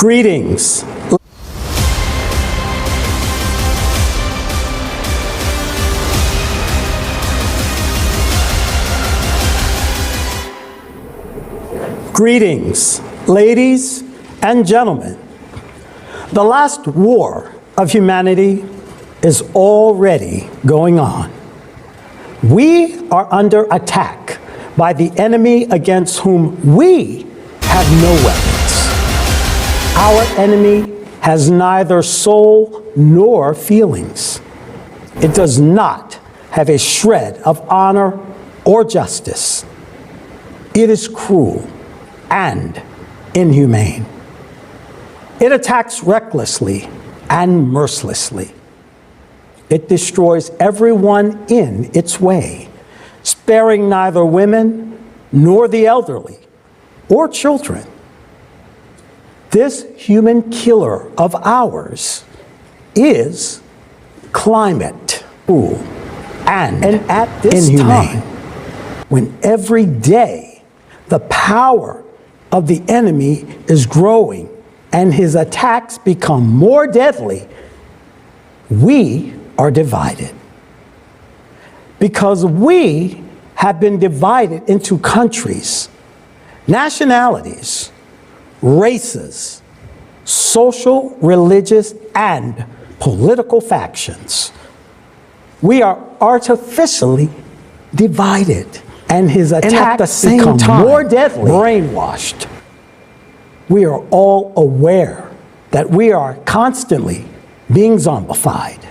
Greetings. Greetings, ladies and gentlemen. The last war of humanity is already going on. We are under attack by the enemy against whom we have no weapons. Our enemy has neither soul nor feelings. It does not have a shred of honor or justice. It is cruel and inhumane. It attacks recklessly and mercilessly. It destroys everyone in its way, sparing neither women nor the elderly or children. This human killer of ours is climate cruel and at this inhumane, when every day the power of the enemy is growing and his attacks become more deadly, we are divided. Because we have been divided into countries, nationalities, races, social, religious, and political factions. We are artificially divided, and his attacks become more deadly, brainwashed. We are all aware that we are constantly being zombified.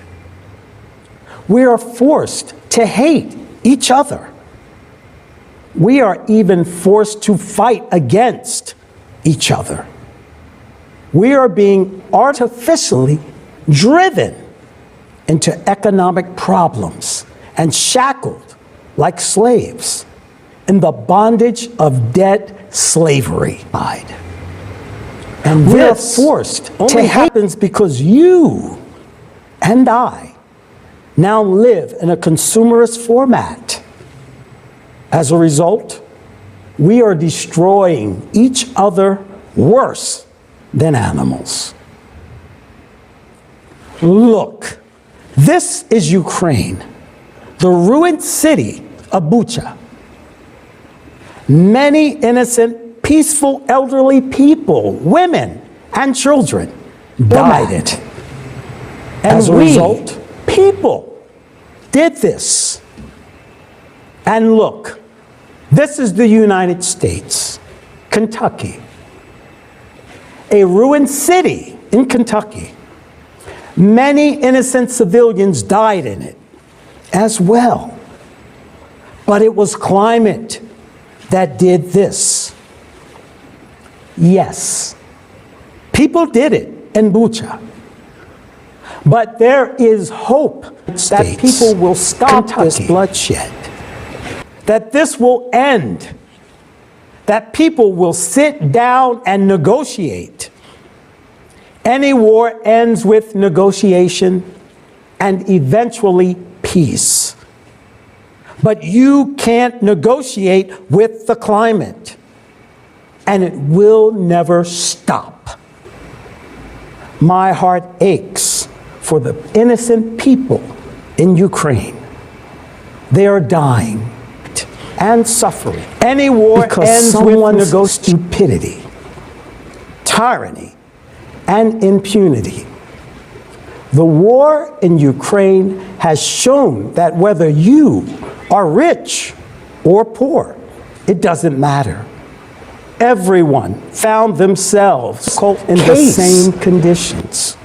We are forced to hate each other. We are even forced to fight against each other. We are being artificially driven into economic problems and shackled like slaves in the bondage of debt slavery. And we are forced to happens because you and I now live in a consumerist format. As a result, we are destroying each other worse than animals. Look, this is Ukraine, the ruined city of Bucha. Many innocent, peaceful, elderly people, women, and children died in it. As a result, people did this. And look, this is the United States, Kentucky, a ruined city in Kentucky. Many innocent civilians died in it as well. But it was climate that did this. Yes, people did it in Bucha. But there is hope that people will stop this bloodshed, that this will end, that people will sit down and negotiate. Any war ends with negotiation and eventually peace. But you can't negotiate with the climate, and it will never stop. My heart aches for the innocent people in Ukraine. They are dying and suffering. Any war ends with stupidity, tyranny, and impunity. The war in Ukraine has shown that whether you are rich or poor, it doesn't matter. Everyone found themselves in the same conditions.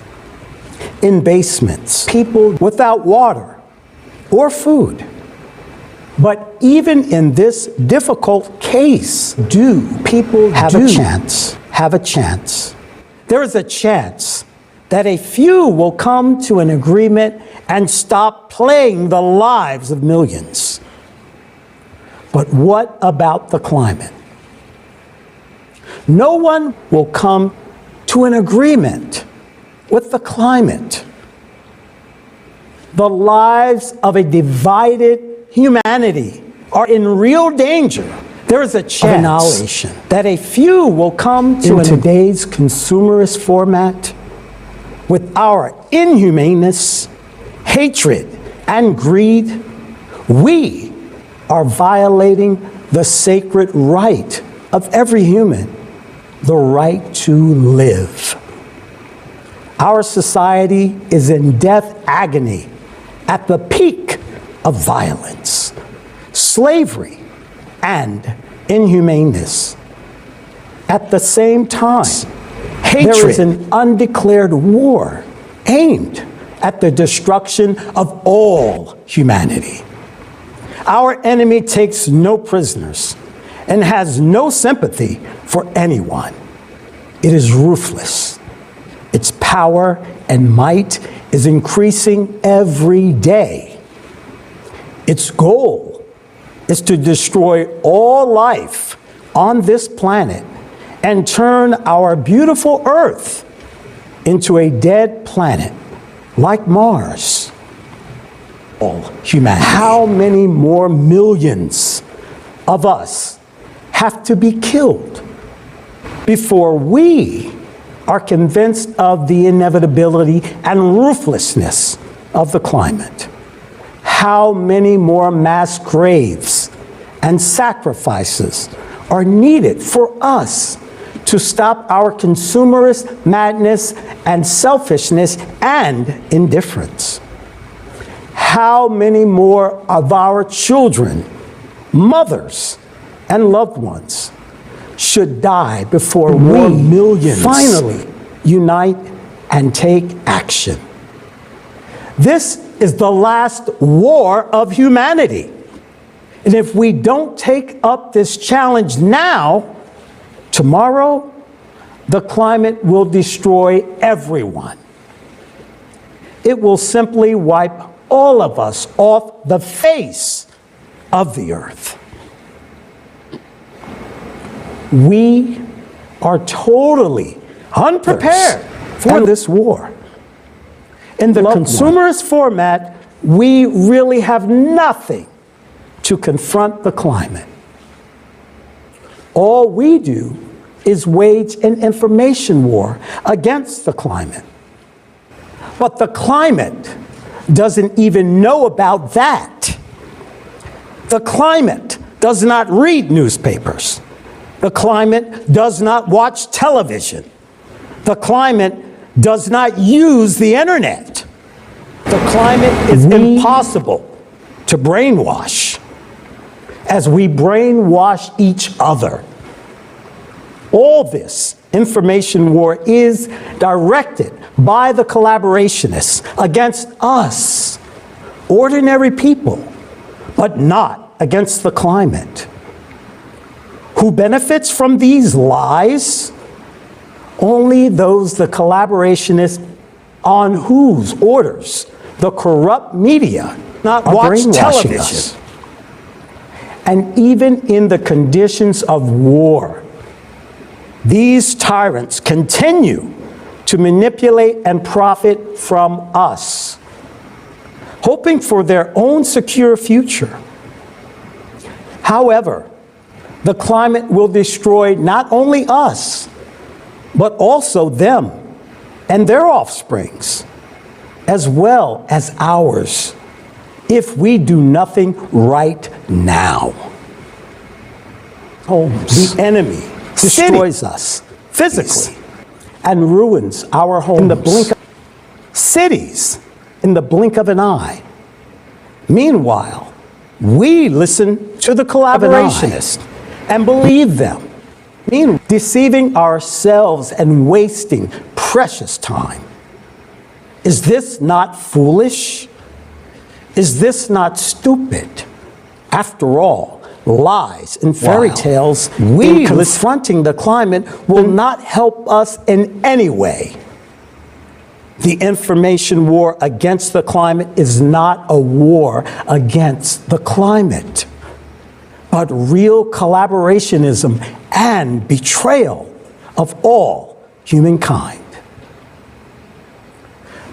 In basements, people without water or food. But even in this difficult case, do people have a chance? There is a chance that a few will come to an agreement and stop playing the lives of millions. But what about the climate? No one will come to an agreement with the climate. The lives of a divided humanity are in real danger There is a chance that a few will come to today's consumerist format with our inhumaneness, hatred, and greed. We are violating the sacred right of every human, the right to live. Our society is in death agony at the peak of violence, slavery, and inhumaneness. At the same time, there is an undeclared war aimed at the destruction of all humanity. Our enemy takes no prisoners and has no sympathy for anyone. It is ruthless. Its power and might is increasing every day. Its goal is to destroy all life on this planet and turn our beautiful Earth into a dead planet like Mars. All humanity. How many more millions of us have to be killed before we are convinced of the inevitability and ruthlessness of the climate? How many more mass graves and sacrifices are needed for us to stop our consumerist madness and selfishness and indifference? How many more of our children, mothers, and loved ones should die before we finally unite and take action? This is the last war of humanity. And if we don't take up this challenge now, tomorrow, the climate will destroy everyone. It will simply wipe all of us off the face of the earth. We are totally unprepared for this war. In the consumerist format, we really have nothing to confront the climate. All we do is wage an information war against the climate. But the climate doesn't even know about that. The climate does not read newspapers. The climate does not watch television. The climate does not use the internet. The climate is impossible to brainwash, as we brainwash each other. All this information war is directed by the collaborationists against us, ordinary people, but not against the climate. Who benefits from these lies? Only those the collaborationists on whose orders the corrupt media not watch television. Us. And even in the conditions of war, these tyrants continue to manipulate and profit from us, hoping for their own secure future. However, the climate will destroy not only us, but also them and their offsprings, as well as ours, if we do nothing right now. The enemy destroys us physically and ruins our homes in the blink of cities in the blink of an eye. Meanwhile, we listen to the collaborationists and believe them, deceiving ourselves and wasting precious time. Is this not foolish? Is this not stupid? After all, lies and fairy tales in confronting the climate will not help us in any way. The information war against the climate is not a war against the climate, but real collaborationism and betrayal of all humankind.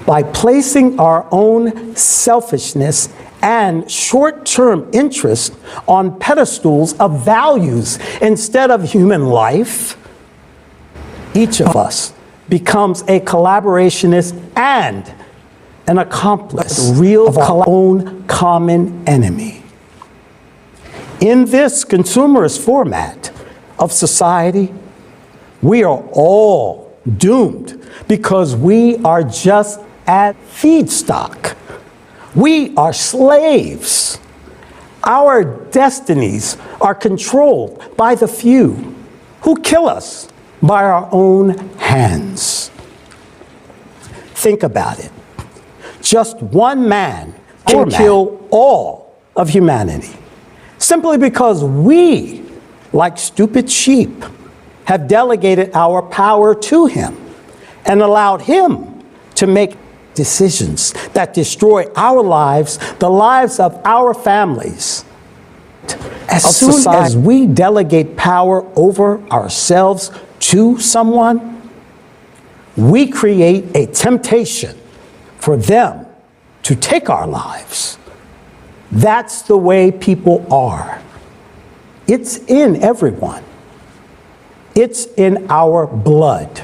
By placing our own selfishness and short-term interest on pedestals of values instead of human life, each of us becomes a collaborationist and an accomplice of our own common enemy. In this consumerist format of society, we are all doomed because we are just at feedstock. We are slaves. Our destinies are controlled by the few who kill us by our own hands. Think about it. Just one man can kill all of humanity simply because we, like stupid sheep, have delegated our power to him and allowed him to make decisions that destroy our lives, the lives of our families. As soon as we delegate power over ourselves to someone, we create a temptation for them to take our lives. That's the way people are. It's in everyone. It's in our blood.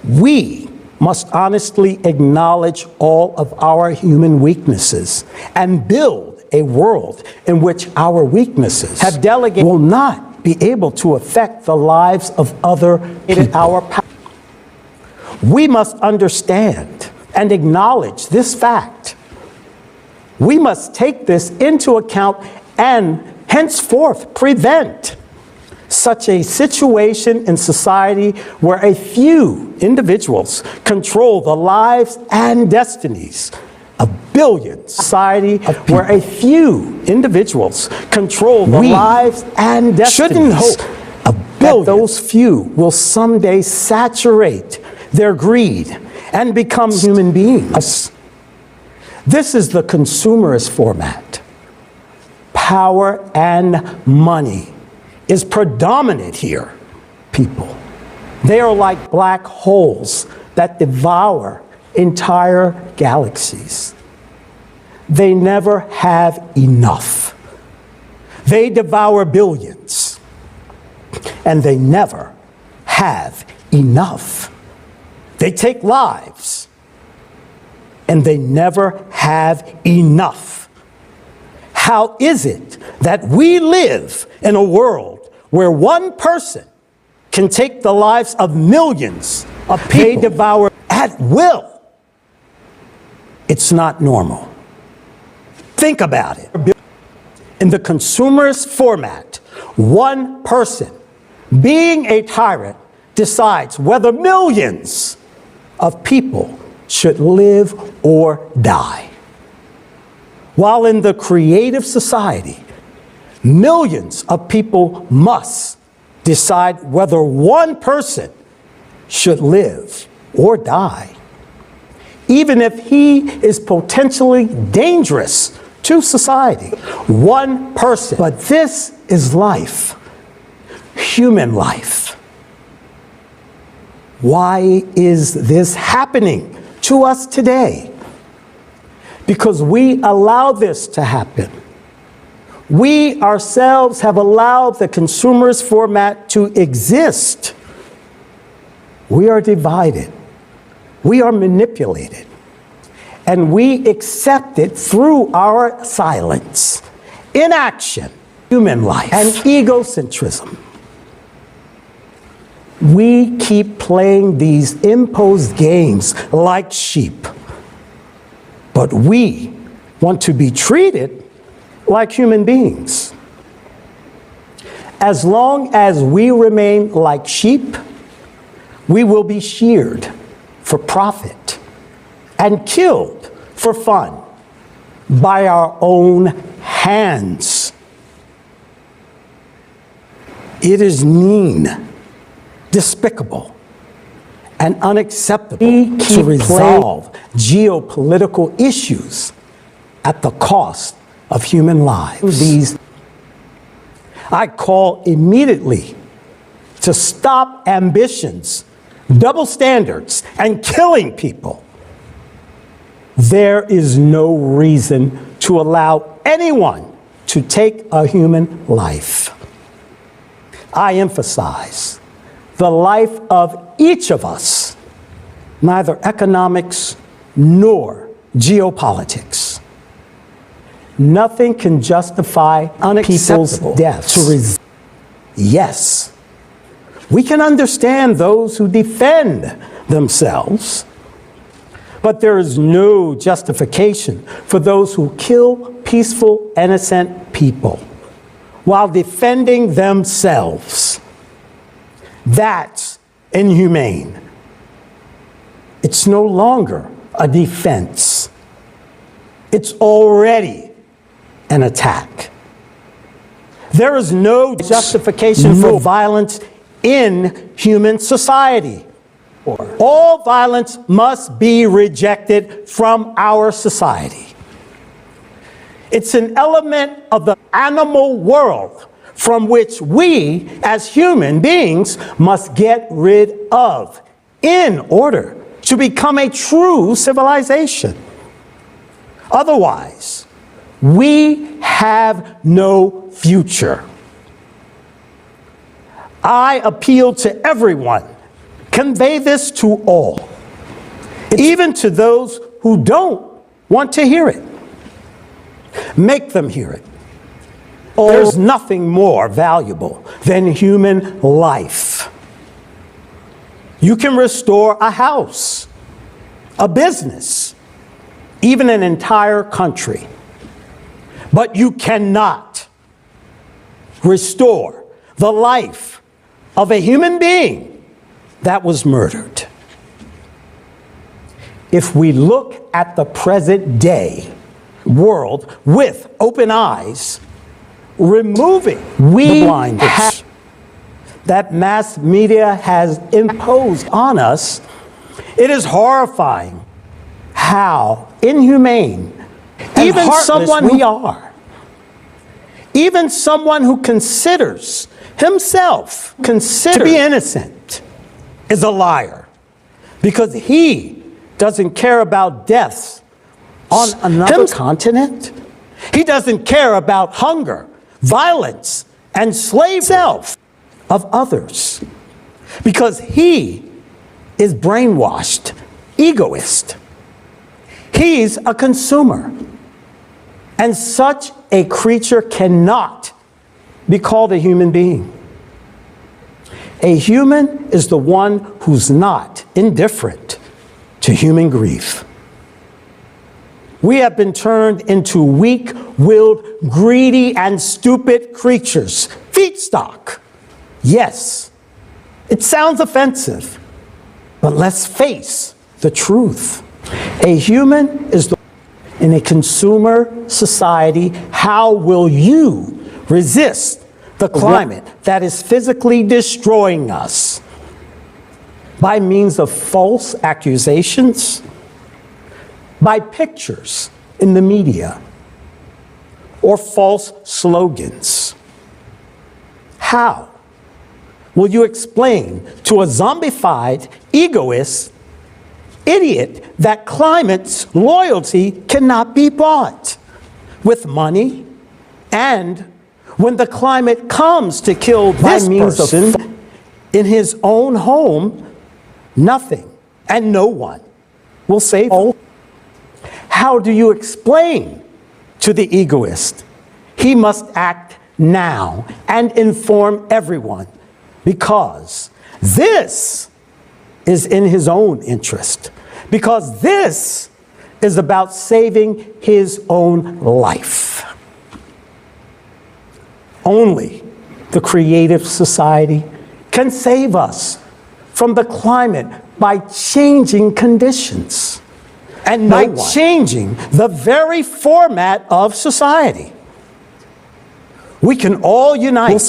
We must honestly acknowledge all of our human weaknesses and build a world in which our weaknesses have delegated will not be able to affect the lives of other people. We must understand and acknowledge this fact. We must take this into account and henceforth prevent such a situation in society where a few individuals control the lives and destinies of billions. Society where a few individuals control the lives and destinies of billions. That those few will someday saturate their greed and become human beings. This is the consumerist format. Power and money is predominant here, people. They are like black holes that devour entire galaxies. They never have enough. They devour billions, and they never have enough. They take lives, and they never have enough. How is it that we live in a world where one person can take the lives of millions of people they devour at will? It's not normal. Think about it. In the consumerist format, one person, being a tyrant, decides whether millions of people should live or die. While in the creative society, millions of people must decide whether one person should live or die, even if he is potentially dangerous to society. One person. But this is life, human life. Why is this happening to us today? Because we allow this to happen. We ourselves have allowed the consumerist format to exist. We are divided. We are manipulated. And we accept it through our silence, inaction, human life, and egocentrism. We keep playing these imposed games like sheep. But we want to be treated like human beings. As long as we remain like sheep, we will be sheared for profit and killed for fun by our own hands. It is mean, despicable, and unacceptable to resolve geopolitical issues at the cost of human lives. I call immediately to stop ambitions, double standards, and killing people. There is no reason to allow anyone to take a human life. I emphasize the life of each of us, neither economics nor geopolitics. Nothing can justify people's deaths. Yes, we can understand those who defend themselves, but there is no justification for those who kill peaceful, innocent people while defending themselves. That's inhumane. It's no longer a defense. It's already an attack. There is no justification for violence in human society. All violence must be rejected from our society. It's an element of the animal world from which we, as human beings, must get rid of in order to become a true civilization. Otherwise, we have no future. I appeal to everyone. Convey this to all, even to those who don't want to hear it. Make them hear it. There's nothing more valuable than human life. You can restore a house, a business, even an entire country, but you cannot restore the life of a human being that was murdered. If we look at the present day world with open eyes, removing the blinders that mass media has imposed on us, it is horrifying how inhumane even someone we are, even someone who considers himself to be innocent, is a liar, because he doesn't care about deaths on another continent. He doesn't care about hunger, violence, and slavery of others, because he is brainwashed, egoist. He's a consumer, and such a creature cannot be called a human being. A human is the one who's not indifferent to human grief. We have been turned into weak-willed, greedy, and stupid creatures. Feedstock. Yes, it sounds offensive, but let's face the truth. A human is in a consumer society. How will you resist the climate that is physically destroying us? By means of false accusations, by pictures in the media, or false slogans. How will you explain to a zombified, egoist, idiot that climate's loyalty cannot be bought with money, and when the climate comes to kill this person in his own home, nothing and no one will save him? How do you explain to the egoist he must act now and inform everyone, because this is in his own interest, because this is about saving his own life? Only the Creative Society can save us from the climate by changing conditions and by changing the very format of society. We can all unite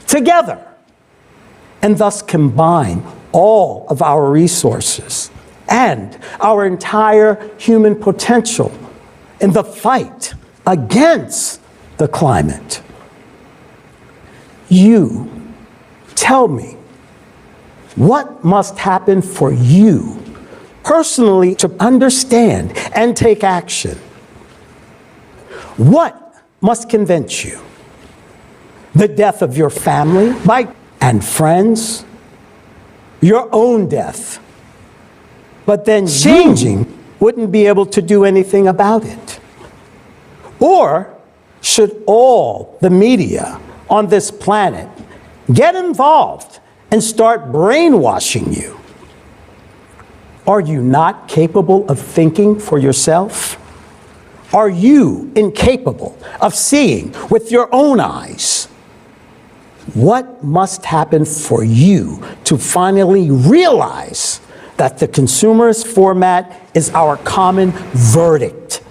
together and thus combine all of our resources and our entire human potential in the fight against the climate. You tell me, what must happen for you personally to understand and take action. What must convince you? The death of your family and friends, your own death. But then changing wouldn't be able to do anything about it. Or should all the media on this planet get involved and start brainwashing you? Are you not capable of thinking for yourself? Are you incapable of seeing with your own eyes? What must happen for you to finally realize that the consumerist format is our common verdict,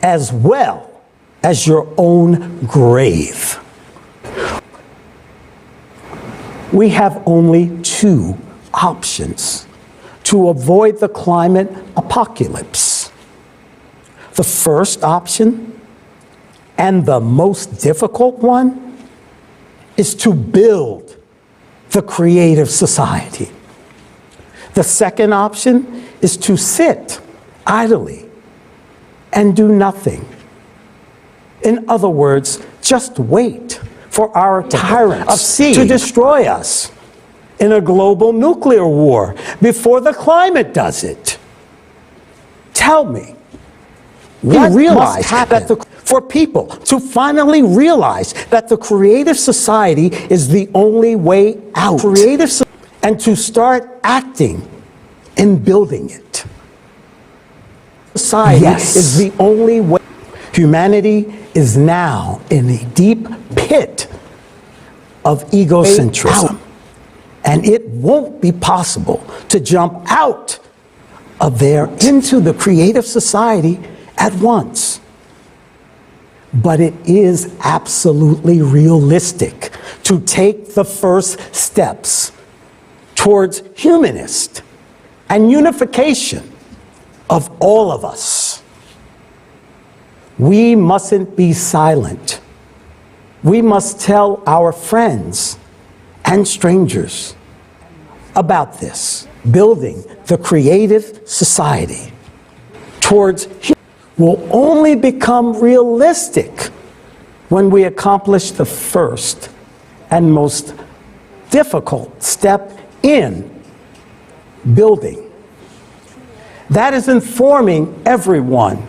as well as your own grave? We have only two options to avoid the climate apocalypse. The first option, and the most difficult one, is to build the creative society. The second option is to sit idly and do nothing. In other words, just wait for our tyrants to destroy us in a global nuclear war before the climate does it. Tell me, what must happen for people to finally realize that the creative society is the only way out, and to start acting in building it? Society is the only way. Humanity is now in a deep pit of egocentrism, and it won't be possible to jump out of there into the creative society at once. But it is absolutely realistic to take the first steps towards humanist and unification of all of us. We mustn't be silent. We must tell our friends and strangers about this. Building the creative society towards humanity will only become realistic when we accomplish the first and most difficult step in building. That is informing everyone.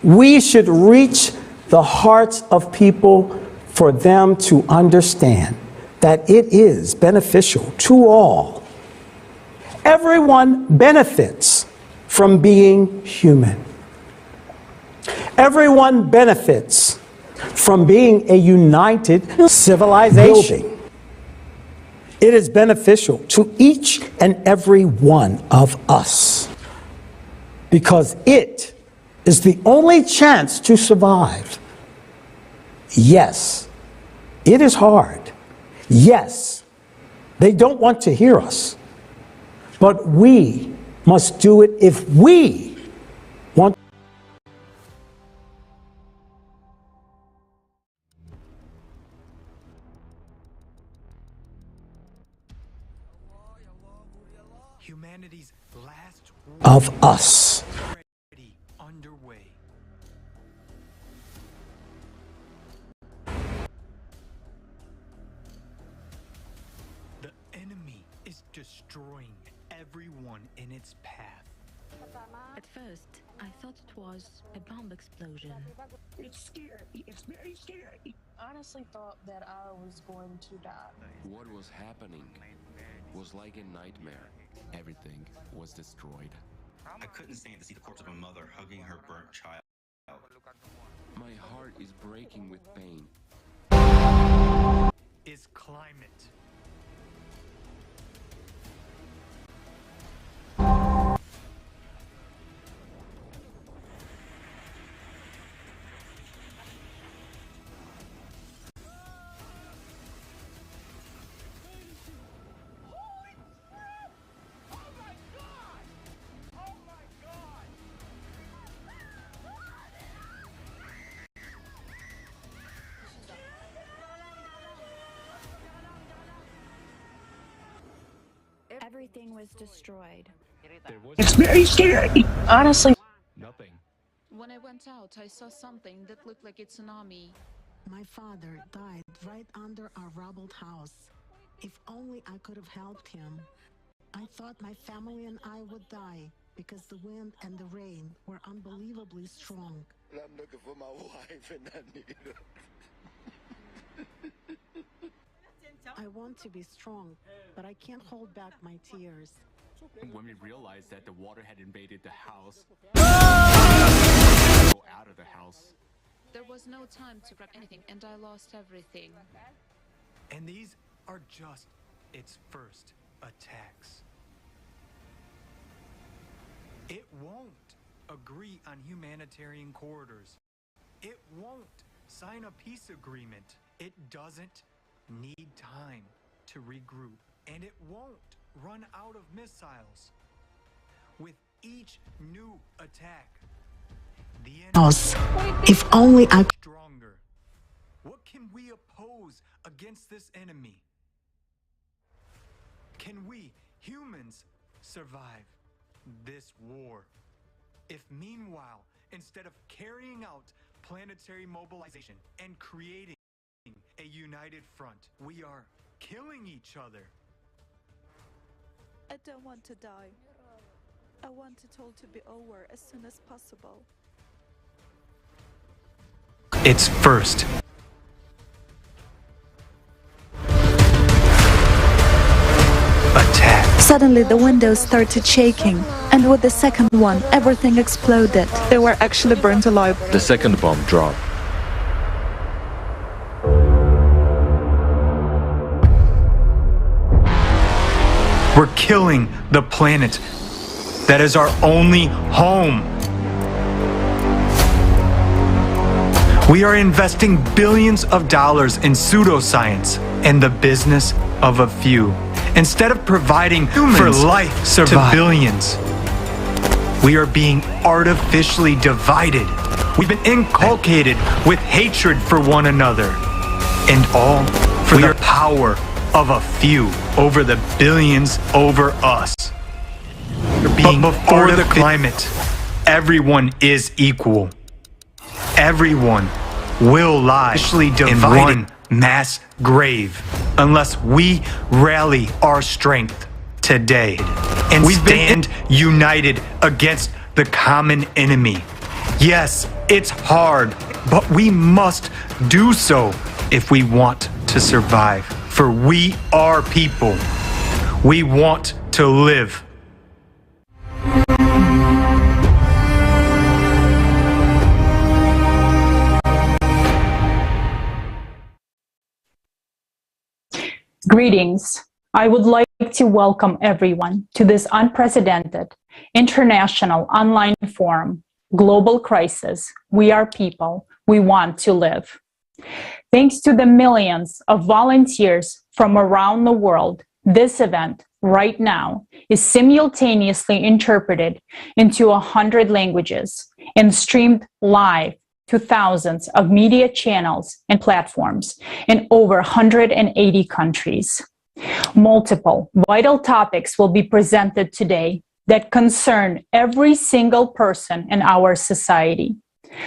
We should reach the hearts of people for them to understand that it is beneficial to all. Everyone benefits from being human. Everyone benefits from being a united civilization. It is beneficial to each and every one of us because it is the only chance to survive. Yes, it is hard. Yes, they don't want to hear us. But we must do it if we want. Humanity's last Of us. underway. The enemy is destroying everyone in its path. At first, I thought it was a bomb explosion. It's scary. It's very scary. Honestly thought that I was going to die. What was happening was like a nightmare. Everything was destroyed. I couldn't stand to see the corpse of a mother hugging her burnt child. My heart is breaking with pain. Is climate. everything was destroyed. There was It's very scary. Honestly, nothing. When I went out, I saw something that looked like a tsunami. My father died right under our rubbled house. If only I could have helped him. I thought my family and I would die because the wind and the rain were unbelievably strong. I'm looking for my wife and I need her. I want to be strong, but I can't hold back my tears. When we realized that the water had invaded the house, go out of the house. There was no time to grab anything, and I lost everything. And these are just its first attacks. It won't agree on humanitarian corridors. It won't sign a peace agreement. It doesn't need time to regroup. And it won't run out of missiles. With each new attack, the enemy If only I is stronger. What can we oppose against this enemy? Can we, humans, survive this war? If meanwhile, instead of carrying out planetary mobilization and creating a united front, we are killing each other. I don't want to die. I want it all to be over as soon as possible. It's first. Attack. Suddenly the windows started shaking, and with the second one, everything exploded. They were actually burnt alive. The second bomb dropped. We're killing the planet that is our only home. We are investing billions of dollars in pseudoscience and the business of a few. Instead of providing for life to billions, we are being artificially divided. We've been inculcated with hatred for one another, and all for the power of a few over the billions over us. But before the climate, everyone is equal. Everyone will lie in one mass grave unless we rally our strength today and we stand united against the common enemy. Yes, it's hard, but we must do so if we want to survive. For we are people. We want to live. Greetings. I would like to welcome everyone to this unprecedented international online forum, Global Crisis, We Are People, We Want to Live. Thanks to the millions of volunteers from around the world, this event right now is simultaneously interpreted into 100 languages and streamed live to thousands of media channels and platforms in over 180 countries. Multiple vital topics will be presented today that concern every single person in our society.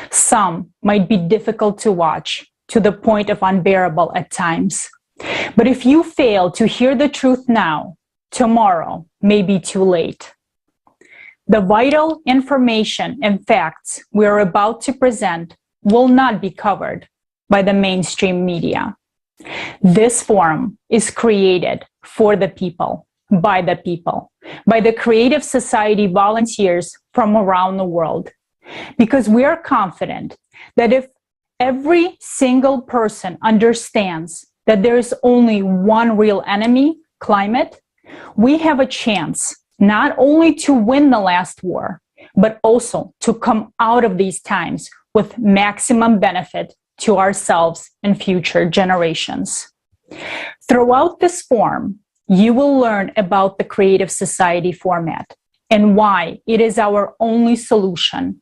Some might be difficult to watch to the point of unbearable at times. But if you fail to hear the truth now, tomorrow may be too late. The vital information and facts we are about to present will not be covered by the mainstream media. This forum is created for the people, by the Creative Society volunteers from around the world, because we are confident that if every single person understands that there is only one real enemy, climate, we have a chance not only to win the last war, but also to come out of these times with maximum benefit to ourselves and future generations. Throughout this forum, you will learn about the Creative Society format and why it is our only solution.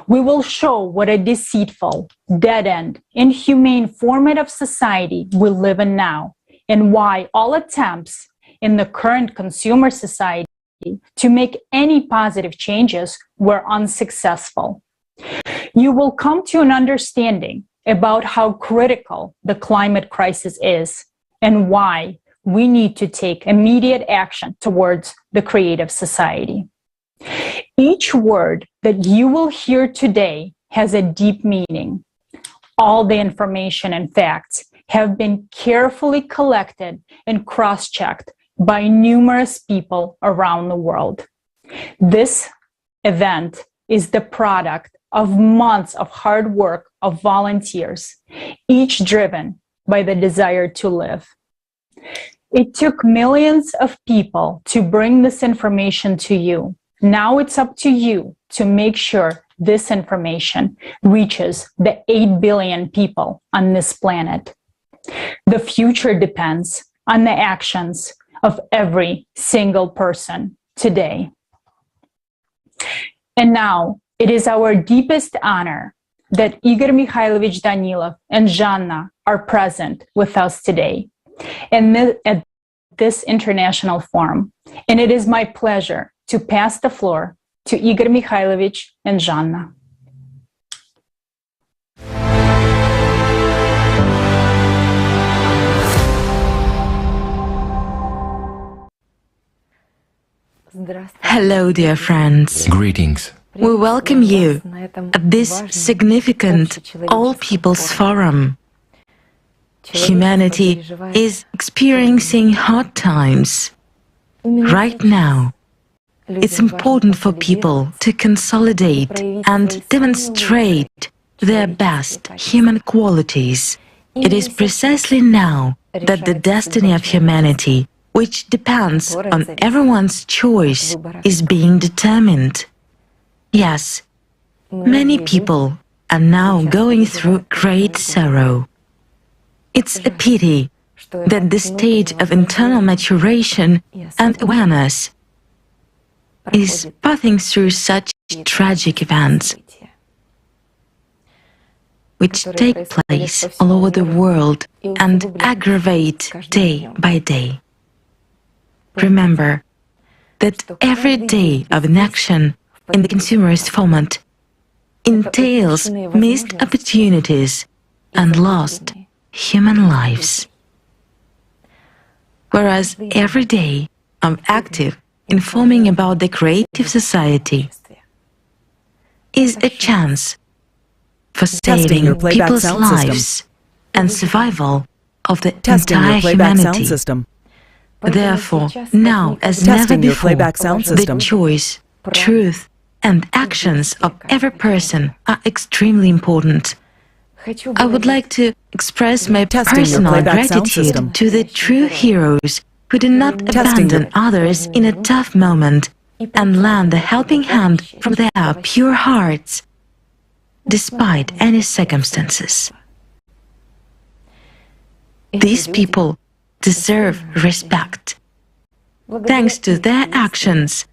We will show what a deceitful, dead-end, inhumane format of society we live in now, and why all attempts in the current consumer society to make any positive changes were unsuccessful. You will come to an understanding about how critical the climate crisis is and why we need to take immediate action towards the creative society. Each word that you will hear today has a deep meaning. All the information and facts have been carefully collected and cross-checked by numerous people around the world. This event is the product of months of hard work of volunteers, each driven by the desire to live. It took millions of people to bring this information to you. Now it's up to you to make sure this information reaches the 8 billion people on this planet. The future depends on the actions of every single person today. And now, it is our deepest honor that Igor Mikhailovich Danilov and Zhanna are present with us today at this international forum. And it is my pleasure to pass the floor to Igor Mikhailovich and Zhanna. Hello, dear friends. Greetings. We welcome you at this significant All People's Forum. Humanity is experiencing hard times. Right now, it's important for people to consolidate and demonstrate their best human qualities. It is precisely now that the destiny of humanity, which depends on everyone's choice, is being determined. Yes, many people are now going through great sorrow. It's a pity that the state of internal maturation and awareness is passing through such tragic events, which take place all over the world and aggravate day by day. Remember that every day of inaction in the consumerist format entails missed opportunities and lost human lives. Whereas every day of active informing about the creative society is a chance for saving people's lives and survival of the entire humanity. Therefore, now as never before, the choice, truth, and actions of every person are extremely important. I would like to express my personal gratitude to the true heroes who do not abandon others in a tough moment and lend a helping hand from their pure hearts, despite any circumstances. These people deserve respect. Thanks to their actions,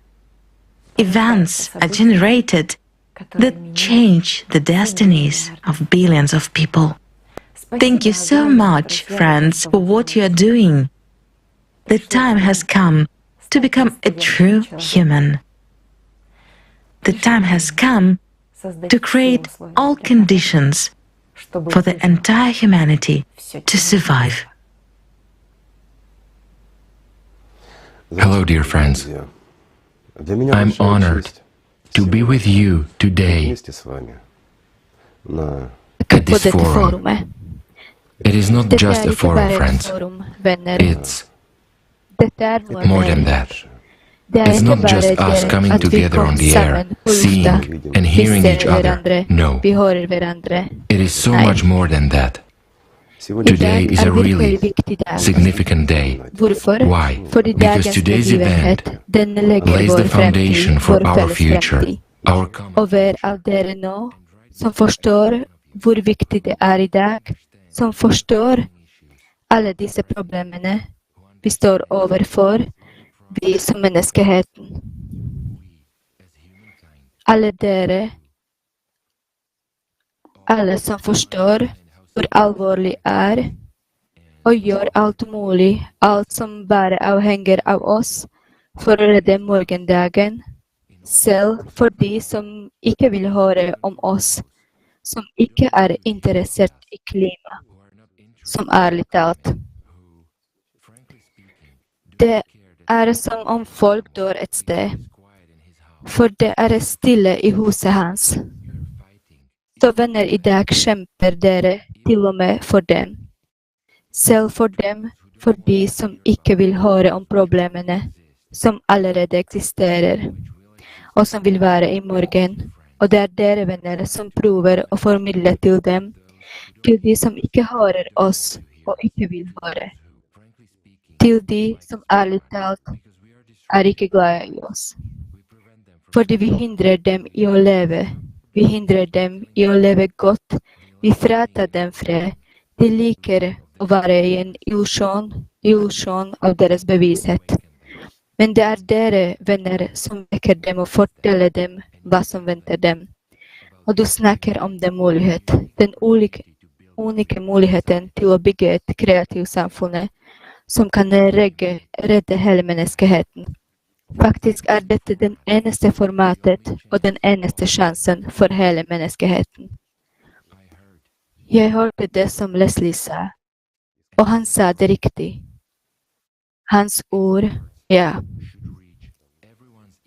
events are generated that change the destinies of billions of people. Thank you so much, friends, for what you are doing. The time has come to become a true human. The time has come to create all conditions for the entire humanity to survive. Hello, dear friends. I'm honored to be with you today at this forum. It is not just a forum, friends. It's more than that. It's not just us coming together on the air, seeing and hearing each other. No. It is so much more than that. Today is a really significant day. Why? Because today's event lays the foundation for our future, our over alderen nå, som forstår hvor viktig det er I dag, som forstår alle disse problemene vi står overfor, vi som menneskeheten. Alle dere, alle som forstår hvor alvorlig er, og gjør alt mulig, alt som bare avhenger av oss, for å redde morgendagen, selv for de som ikke vil høre om oss, som ikke er interessert i klima, som ærlig talt. Det er som om folk dør et sted, for det er stille i huset hans. Så venner, i dag kjemper dere til og med for dem. Selv for dem, for de som ikke vil høre om problemene, som allerede eksisterer, og som vil være i morgen. Og det er dere, venner, som prøver å formidle til dem, til de som ikke hører oss og ikke vil høre. Til de som ærlig talt er ikke glad i oss. Fordi vi hindrer dem i å leve. Vi hindrer dem i å leve godt. Vi fratar dem fred. De liker å være i en illusjon av deres bevissthet. Men det er dere, venner, som vekker dem og forteller dem hva som venter dem. Og du snakker om den mulighet, den unike muligheten til å bygge et kreativt samfunn som kan redde hele menneskeheten. Faktisk er dette den eneste formatet og den eneste sjansen for hele menneskeheten. Jeg hørte det som Leslie sa, og han sa det riktig. Hans ord, ja,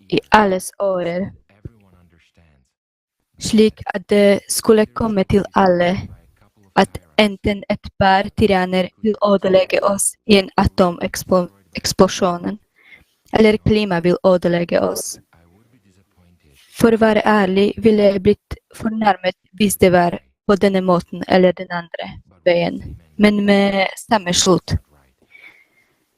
i alles årer, slik at det skulle komme til alle, at enten et par tyranner vil ødelegge oss i en atomeksplosjon, eller klima vil ødelegge oss. For å være ærlig ville jeg blitt fornærmet hvis det var på denne måten eller den andre veien, men med samme slutt.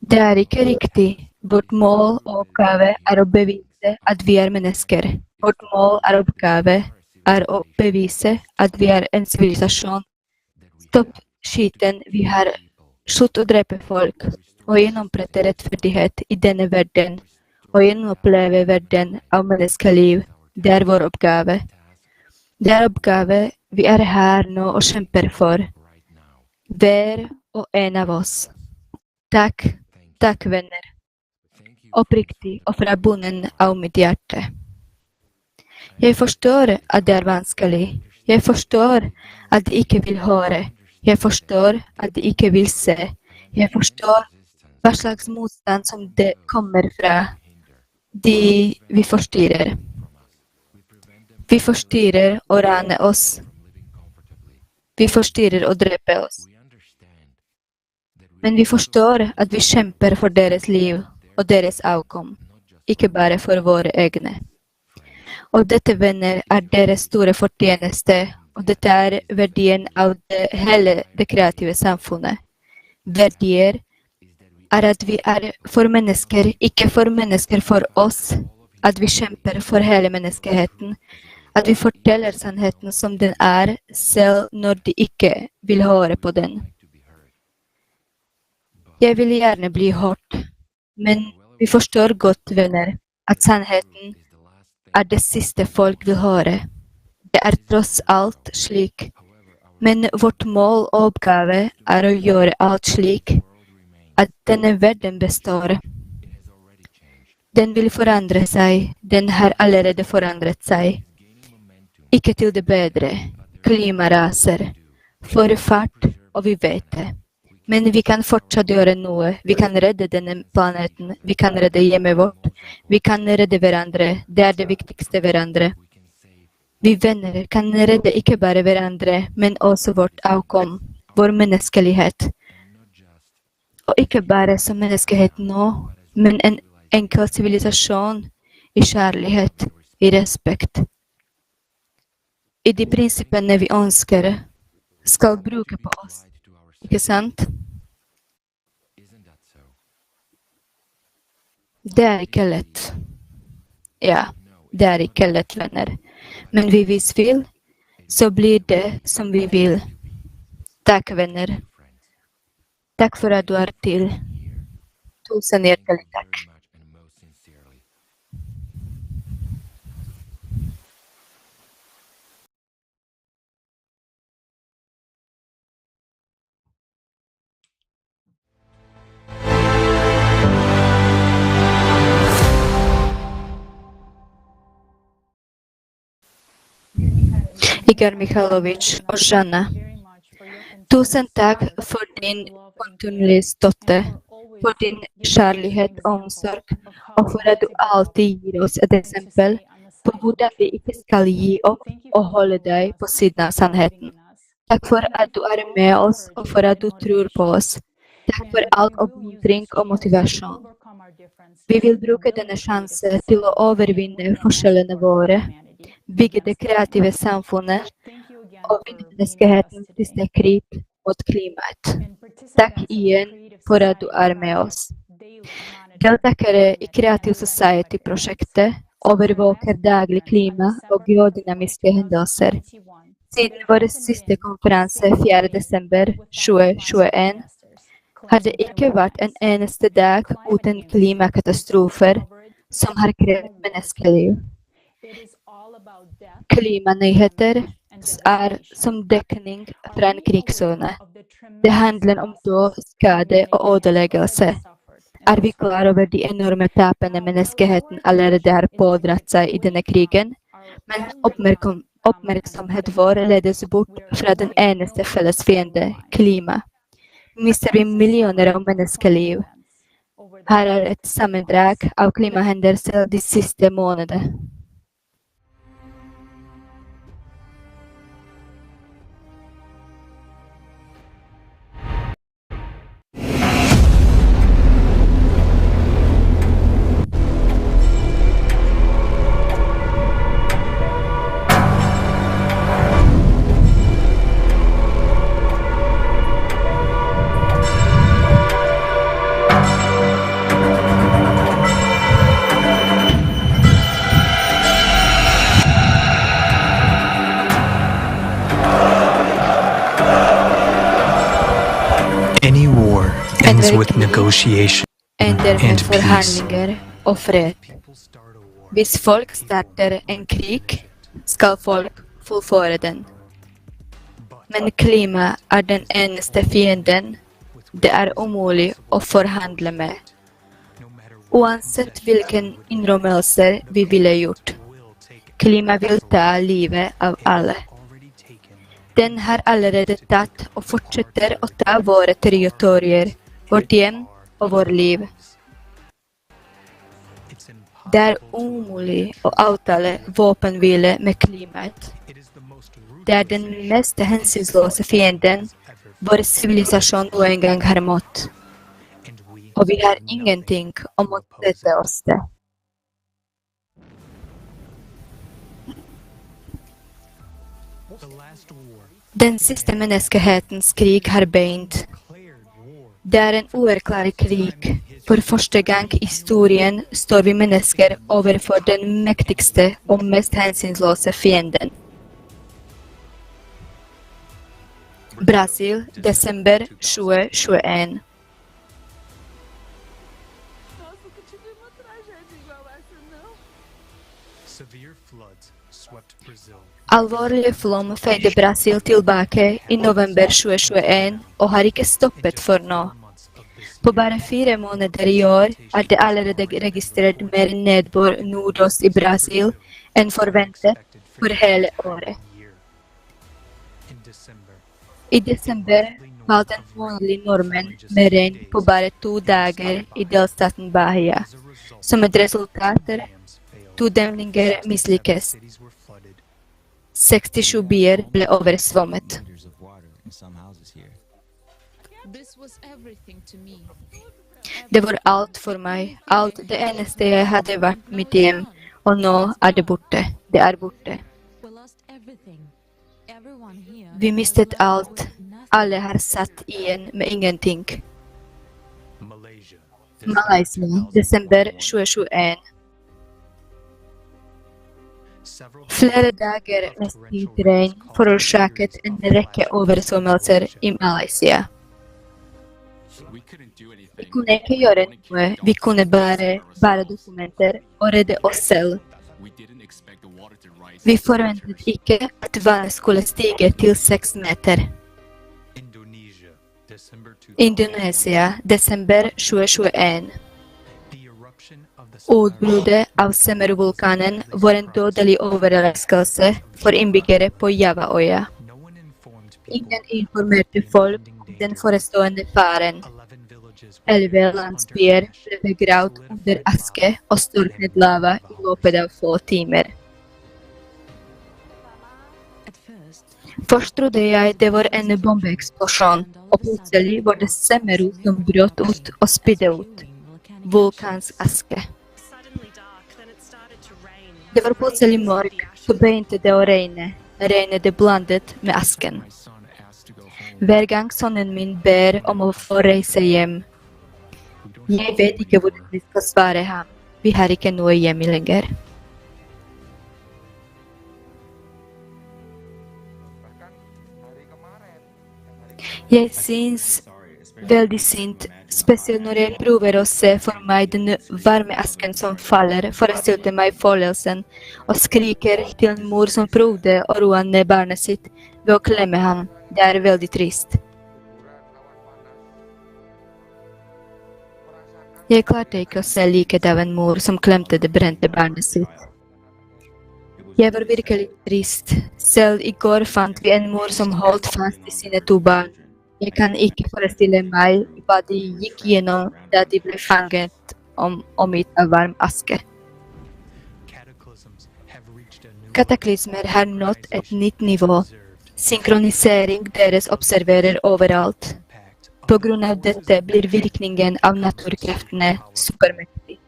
Det er ikke riktig. Vårt mål og oppgave er å bevise at vi er mennesker. Vårt mål og oppgave er å bevise at vi er en sivilisasjon. Stopp skiten, vi har slutt å drepe folk, og gjennomprette rettferdighet i denne verden, og gjenoppleve verden av menneskeliv. Det er vår oppgave. Det er oppgave vi er her nå og kjemper for. Hver og en av oss. Takk, takk, venner. Oppriktig og fra bunnen av mitt hjerte. Jeg forstår at det er vanskelig. Jeg forstår at de ikke vil høre. Jeg forstår at de ikke vil se. Jeg forstår hva slags motstand som det kommer fra de vi forstyrrer. Vi forstyrrer og raner oss. Vi forstyrrer og dreper oss. Men vi forstår at vi kjemper for deres liv og deres avkom, ikke bare for våre egne. Og dette, venner, er deres store fortjeneste, og dette er verdien av hele det kreative samfunnet. Verdier er at vi er for mennesker, ikke for mennesker for oss, at vi kjemper for hele menneskeheten, at vi forteller sannheten som den er, selv når de ikke vil høre på den. Jeg vil gjerne bli hørt, men vi forstår godt, venner, at sannheten er det siste folk vil høre. Det er tross alt slik, men vårt mål og oppgave er å gjøre alt slik at denne verden består. Den vil forandre seg, den har allerede forandret seg. Ikke til det bedre. Klima raser. For fart, og vi vet det. Men vi kan fortsatt gjøre noe. Vi kan redde denne planeten. Vi kan redde hjemmet vårt. Vi kan redde hverandre. Det er det viktigste hverandre. Vi venner kan redde ikke bare hverandre, men også vårt avkom, vår menneskelighet. Og ikke bare som menneskehet nå, men en enkel sivilisasjon i kjærlighet, i respekt. I de prinsippene vi ønsker skal bruke på oss. Ikke sant? Det er ikke lett. Ja, det er ikke lett, venner. Men hvis vi vil, så blir det som vi vil. Takk, venner. Takk for at du er til. Tusen hjertelig takk. Igor Mikhailovich og Janne. Tusen takk for din kontinuerlige støtte, for din kjærlighet og omsorg, og for at du alltid gir oss et eksempel på hvordan vi ikke skal gi opp og holde deg på siden av sannheten. Takk for at du er med oss, og for at du tror på oss. Takk for all oppmuntring og motivasjon. Vi vil bruke denne sjansen til å overvinne forskjellene våre, bygge det kreative samfunnet og vinne menneskehetens siste krig mot klimaet. Takk igjen for at du er med oss. Deltakere i Creative Society-prosjektet overvåker daglig klima og geodynamiske hendelser. Siden vår siste konferanse 4. desember 2021 har det ikke vært en eneste dag uten klimakatastrofer som har krevd menneskeliv. Klimanyheter er som dekning fra en krigssone. Det handler om død, skade og ødeleggelse. Er vi klar over de enorme tapene menneskeheten allerede har pådratt seg i denne krigen? Men oppmerksomhet vår ledes bort fra den eneste felles fiende, klima. Mister vi millioner av menneskeliv. Her er et sammendrag av klimahendelser de siste månedene. Ends with negotiation Ender med and peace. forhandlinger og fred. Hvis folk starter en krig, skal folk fullføre den. Men klima er den eneste fienden det er umulig å forhandle med. Uansett hvilken innrømmelser vi ville gjort, klima vil ta livet av alle. Den har allerede tatt og fortsetter å ta våre territorier, vårt hjem og vårt liv. Det er umulig å avtale våpenhvile med klimaet. Det er den mest hensynsløse fienden vår sivilisasjon en gang har møtt. Og vi har ingenting å motsette oss det. Den siste menneskehetens krig har begynt. Det er en uerklæret krig. For første gang i historien står vi mennesker overfor den mektigste og mest hensynsløse fienden. Brasil, desember 2021. Alvorlig flom feide Brasil tilbake i november 2021 og har ikke stoppet for nå. På bare 4 måneder i år er det allerede registrert mer nedbør nordost i Brasil enn forventet for hele året. I desember falt en månedlig nordmenn med regn på bare 2 dager i delstaten Bahia. Som et resultat, 2 demninger mislykkes. 67 byer ble oversvømmet. Det var alt for meg, alt det eneste jeg hadde vært mitt hjem, og nå er det borte. Det er borte. Vi mistet alt. Alle har satt igjen med ingenting. Malaysia, desember 2021. Flere dager med stivt regn forårsaket en rekke oversvømmelser i Malaysia. Vi kunne ikke gjøre noe, vi kunne bare dokumenter og redde oss selv. Vi forventet ikke at vannet skulle stige til 6 meter. Indonesia, desember 2021. Utbruddet av Semeru-vulkanen var en dødelig overraskelse for innbyggere på Javaøya. Ingen informerte folk om den forestående faren. 11 landsbyer ble begravd under aske og størknet lava i løpet av få timer. Først trodde jeg det var en bombeeksplosjon, og plutselig var det Semeru som brøt ut og spydde ut vulkansaske. Det var plutselig mørkt, så begynte det å regne. Regnet det blandet med asken. Hver gang sønnen min ber om å få reise hjem. Jeg vet ikke hvordan vi skal svare ham. Vi har ikke noe hjem lenger. Jeg synes veldig synd, spesielt når jeg prøver å se for meg den varme asken som faller, forestilte meg følelsen, og skriker til en mor som prøvde å roe ned barnet sitt ved å klemme ham. Det er veldig trist. Jeg klarte ikke å se liket av en mor som klemte det brente barnet sitt. Jeg var virkelig trist. Selv i går fant vi en mor som holdt fast i sine 2 barn. Jeg kan ikke forestille meg hva de gikk gjennom da de ble fanget omgitt av varm aske. Kataklysmer har nådd et nytt nivå. Synkronisering deres observerer overalt. På grunn av dette blir virkningen av naturkreftene supermektig.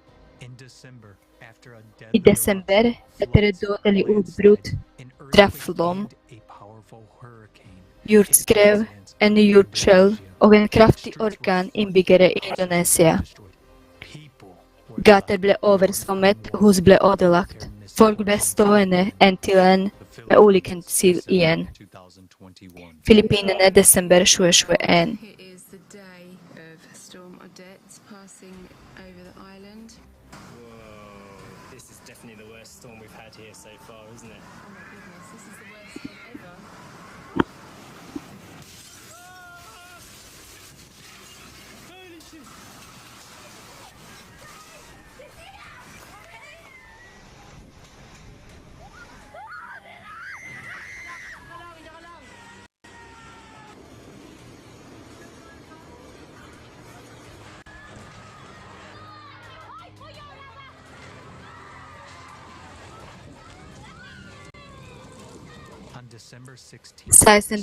I desember, etter et dødelig utbrudd, traff flom, jordskrev, en jordskjelv og en kraftig orkan innbyggere i Indonesia. Gater ble oversvømmet, hus ble ødelagt. Folk ble stående en til en med ulikt sild igjen. Filippinene, desember 2021.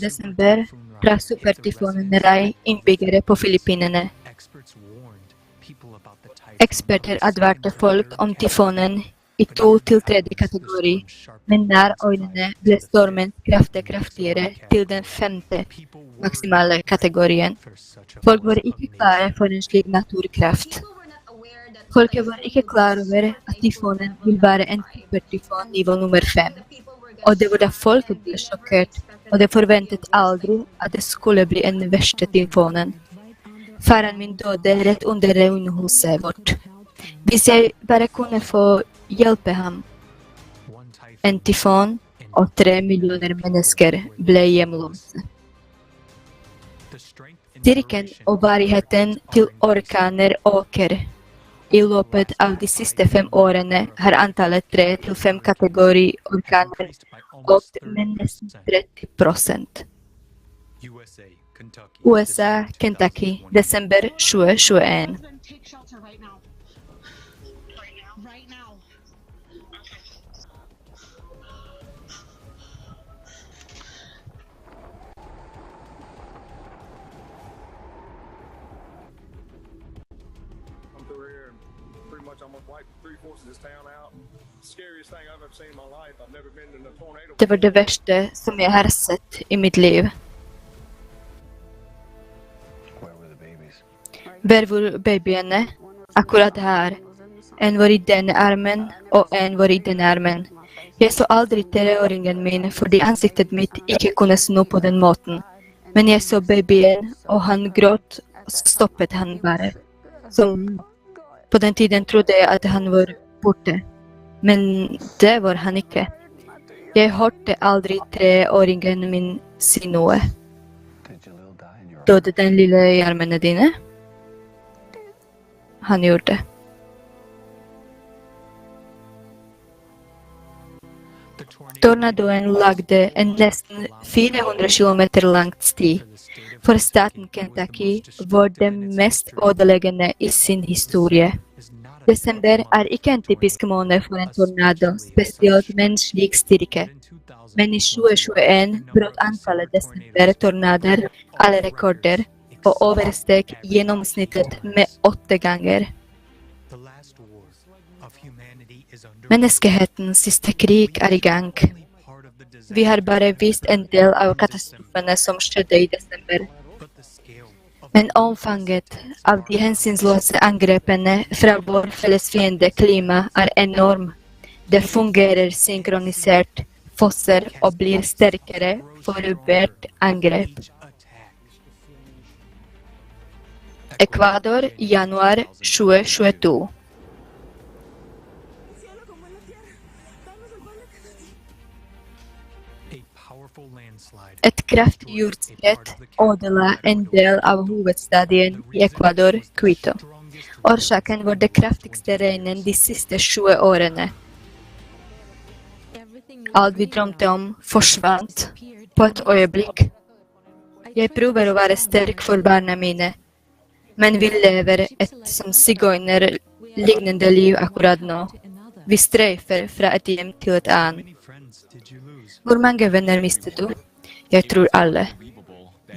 Desember fra supertyfonen Rai innbyggere på Filippinene. Eksperter advarte folk om tyfonen i 2. til 3. kategori, men nær øynene ble stormen kraftigere til den 5. maksimale kategorien. Folk var ikke klare for en slik naturkraft. Folket var ikke klar over at tyfonen vil være en supertyfon nivå nummer 5. Og det var da folket ble sjokkert, og det forventet aldri at det skulle bli en verste tyfonen. Faren min døde rett under regnhuset vårt. Hvis jeg bare kunne få hjelpe ham. En tyfon og 3 millioner mennesker ble hjemløse. Styrken og varigheten til orkaner øker. I løpet av de siste 5 årene har antallet 3 til 5 kategori orkaner økt med nesten 30%. USA, Kentucky, desember 2021. Det var det verste som jeg har sett i mitt liv. Hvor var babyene? Akkurat her. En var i denne armen, og en var i denne armen. Jeg så aldri 3-åringen min, fordi ansiktet mitt ikke kunne snu på den måten. Men jeg så babyen, og han gråt, og så stoppet han bare. Så på den tiden trodde jeg at han var borte. Men det var han ikke. Jeg hørte aldri 3-åringen min si noe. Døde den lille i armene dine? Han gjorde det. Tornadoen lagde en nesten 400 kilometer langt sti. For staten Kentucky var det mest ødeleggende i sin historie. Desember er ikke en typisk måned for en tornado, spesielt med en slik styrke. Men i 2021 brøt antallet desember-tornader alle rekorder og oversteg gjennomsnittet med 8 ganger. Menneskehetens siste krig er i gang. Vi har bare vist en del av katastrofene som skjedde i desember. Men omfanget av de hensynsløse angrepene fra vår felles fiende klima er enorm. Det fungerer synkronisert, fosser og blir sterkere for hvert angrep. Ecuador, januar 2022. Et kraftig jordskred ødela en del av hovedstaden i Ecuador, Quito. Årsaken var det kraftigste regnen de siste 20 årene. Alt vi drømte om forsvant på et øyeblikk. Jeg prøver å være sterk for barna mine, men vi lever et som sigøyner-lignende liv akkurat nå. Vi streifer fra et hjem til et annet. Hvor mange venner mistet du? Jeg tror alle.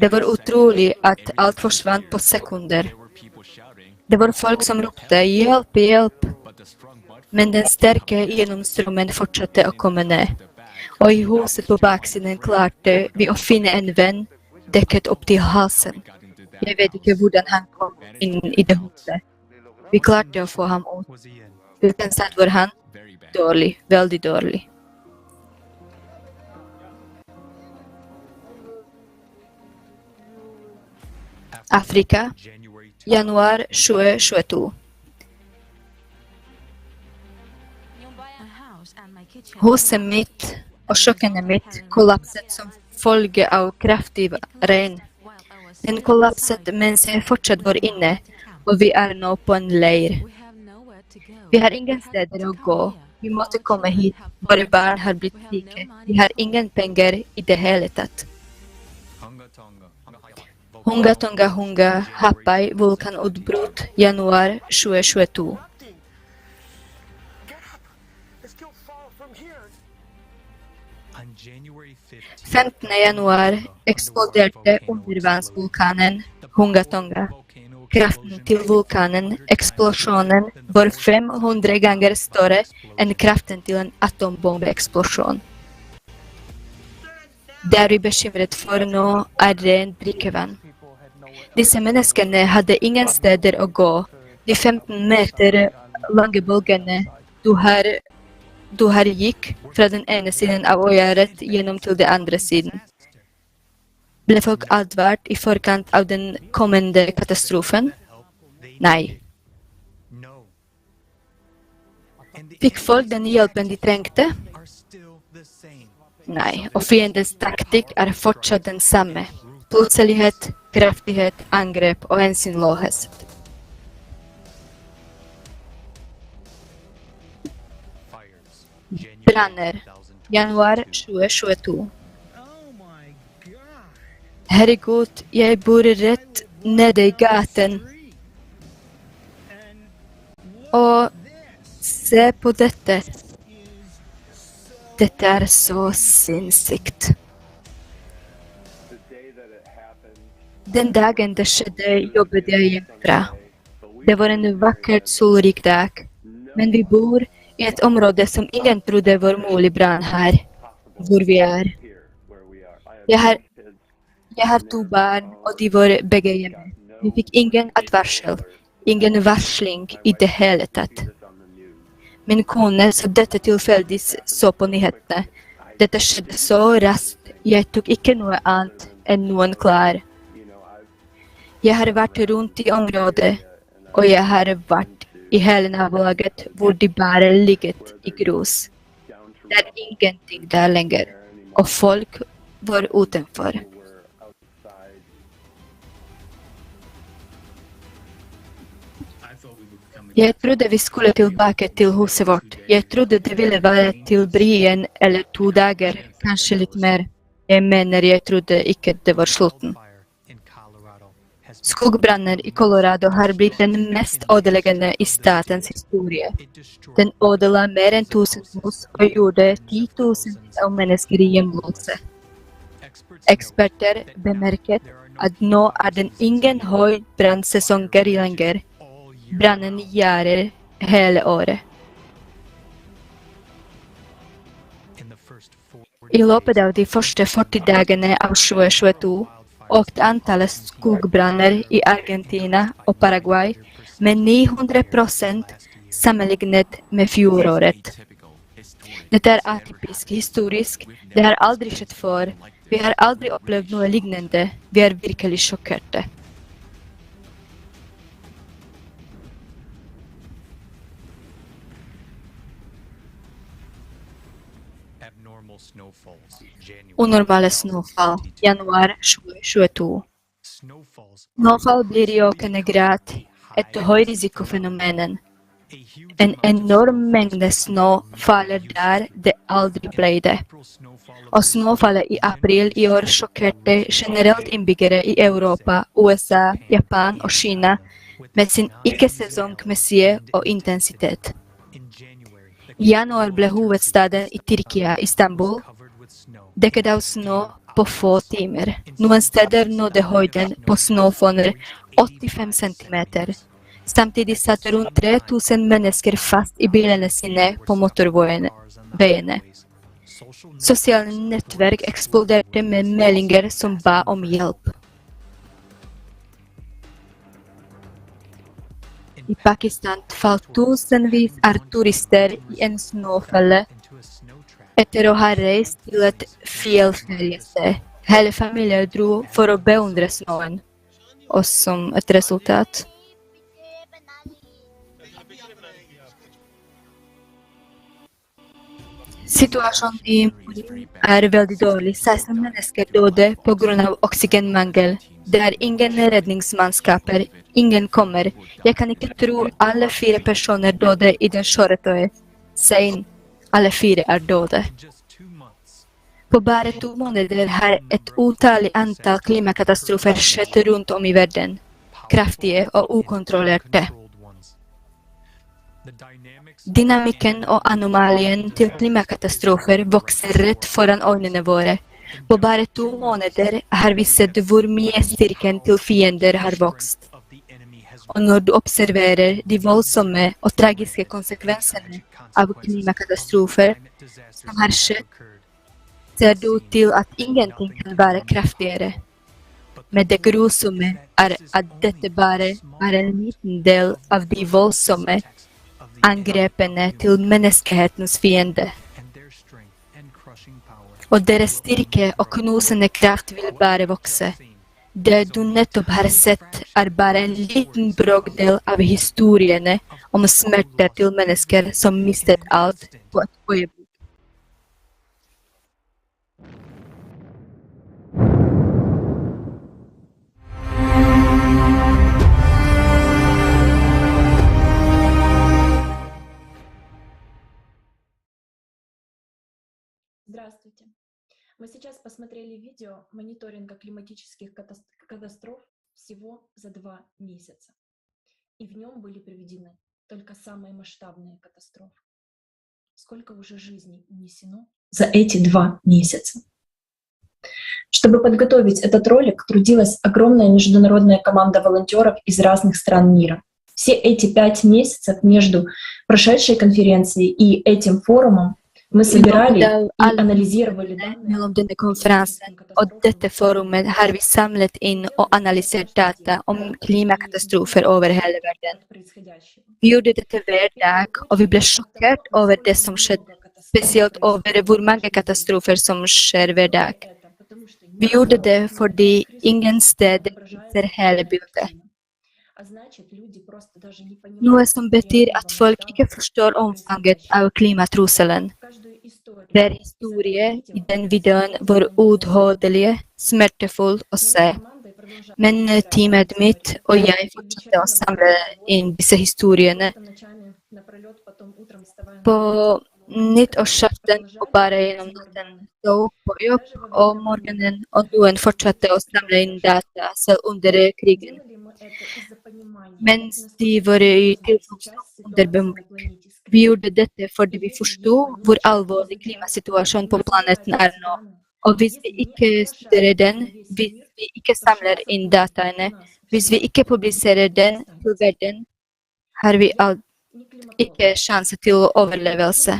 Det var utrolig at alt forsvant på sekunder. Det var folk som ropte «hjelp, hjelp!» Men den sterke gjennomstrømmen fortsatte å komme ned. Og i huset på baksiden klarte vi å finne en venn dekket opp til halsen. Jeg vet ikke hvordan han kom inn i det huset. Vi klarte å få ham ut. Hvilken sted var han? Dårlig, veldig dårlig. Afrika, januar 2022. Huset mitt og kjøkkenet mitt kollapset som følge av kraftig regn. Den kollapset mens jeg fortsatt var inne, og vi er nå på en leir. Vi har ingen steder å gå. Vi måtte komme hit. Våre barn har blitt syke. Vi har ingen penger i det hele tatt. Hunga Tonga Hunga Hapai vulkanutbrudd januar 2022. 15. januar eksploderte undervannsvulkanen Hunga Tonga. Kraften til vulkanen, eksplosjonen, var 500 ganger større enn kraften til en atombombeeksplosjon. Det er vi bekymret for nå er rent drikkevann. Disse menneskene hadde ingen steder å gå. De 15 meter lange bølgene du har gikk fra den ene siden av øya rett gjennom til den andre siden. Ble folk advart i forkant av den kommende katastrofen? Nei. Fikk folk den hjelpen de trengte? Nei, og fiendens taktikk er fortsatt den samme. Plutselighet, kraftighet, angrep og hensynsløshet. Branner, januar 2022. Herregud, jeg bor rett nede i gaten. Og se på dette. Dette er så sinnssykt. Den dagen det skjedde, jobbet jeg hjemmefra. Det var en vakkert solrik dag, men vi bor i et område som ingen trodde var mulig brann her, hvor vi er. Jeg har 2 barn, og de var begge hjemme. Vi fikk ingen advarsel, ingen varsling i det hele tatt. Min kone så dette tilfeldig så på nyhetene. Dette skjedde så raskt, jeg tok ikke noe annet enn noen klær. Jeg har vært rundt i området, og jeg har vært i hele nabolaget hvor de bare ligget i grus. Det er ingenting der lenger, og folk var utenfor. Jeg trodde vi skulle tilbake til huset vårt. Jeg trodde det ville være til bry 1 eller 2 dager, kanskje litt mer. Jeg mener jeg trodde ikke det var slutten. Skogbranner i Colorado har blitt den mest ødeleggende i statens historie. Den ødela mer enn 1000 hus og gjorde titusenvis av mennesker hjemløse. Eksperter bemerket at nå er det ingen høy brannsesongen lenger. Brannen gjerder hele året. I løpet av de første 40 dagene av 2022 økte antallet skogbranner i Argentina og Paraguay med 900% sammenlignet med fjoråret. Dette er atypisk, historisk, det har aldri skjedd før. Vi har aldri opplevd noe lignende. Vi er virkelig sjokkerte. Unormale snøfall, januar 2022. Snøfall blir i økende grad et høyrisikofenomen. En enorm mengde snø faller der det aldri ble det. Og snøfallet i april i år sjokkerte generelt innbyggere i Europa, USA, Japan og Kina med sin ikke-sesongmessige og intensitet. I januar ble hovedstaden i Tyrkia, Istanbul, dekket av snø på få timer. Noen steder nådde høyden på snøfonner 85 centimeter. Samtidig satt rundt 3000 mennesker fast i bilene sine på motorveiene. Sosiale nettverk eksploderte med meldinger som ba om hjelp. I Pakistan falt tusenvis av turister i en snøfelle etter å ha reist til et fjellferiested. Hele familien dro for å beundre snøen, og som et resultat situasjonen i Mali er veldig dårlig. 16 mennesker døde på grunn av oksygenmangel. Det er ingen redningsmannskaper. Ingen kommer. Jeg kan ikke tro alle 4 personer døde i den kjøretøyet. Sein. Alle 4 er døde. På bare 2 måneder har et utallig antall klimakatastrofer skjedd rundt om i verden. Kraftige og ukontrollerte. Dynamikken og anomalien til klimakatastrofer vokser rett foran øynene våre. På bare 2 måneder har vi sett hvor mye styrken til fiender har vokst. Og når du observerer de voldsomme og tragiske konsekvensene av klimakatastrofer som har skjedd, ser det ut til at ingenting kan være kraftigere. Men det grusomme er at dette bare er en liten del av de voldsomme angrepene til menneskehetens fiende. Og deres styrke og knusende kraft vil bare vokse. Det du nettopp har sett er bare en liten brøkdel av historiene om smerte til mennesker som mistet alt på et øyeblikk. Здравствуйте. Мы сейчас посмотрели видео мониторинга климатических катастроф всего за 2 месяца. И в нем были приведены только самые масштабные катастрофы. Сколько уже жизней унесено за эти 2 месяца. Чтобы подготовить этот ролик, трудилась огромная международная команда волонтеров из разных стран мира. Все эти 5 месяцев между прошедшей конференцией и этим форумом мы собирали и анализировали mellom denne konferansen og dette forumet har vi samlet inn og analysert data om klimakatastrofer over hele verden. Vi gjorde dette hver dag, og vi ble sjokkert over det som skjedde, spesielt over hvor mange katastrofer som skjer hver dag. Vi gjorde det fordi ingen steder viser hele bildet. Noe som betyr at folk ikke forstår omfanget av klimatrusselen. Hver historie i den videoen var uutholdelig, smertefull å se. Men teamet mitt og jeg fortsatte å samle inn disse historiene. På nyttårsaften og bare gjennom natten stå opp på jobb om morgenen, og noen fortsatte å samle inn data selv under krigen. Mens de var i tilfluktsrom under bombing. Vi gjorde dette fordi vi forsto hvor alvorlig klimasituasjonen på planeten er nå. Og hvis vi ikke studerer den, hvis vi ikke samler inn dataene, hvis vi ikke publiserer den til verden, har vi ikke sjanse til overlevelse.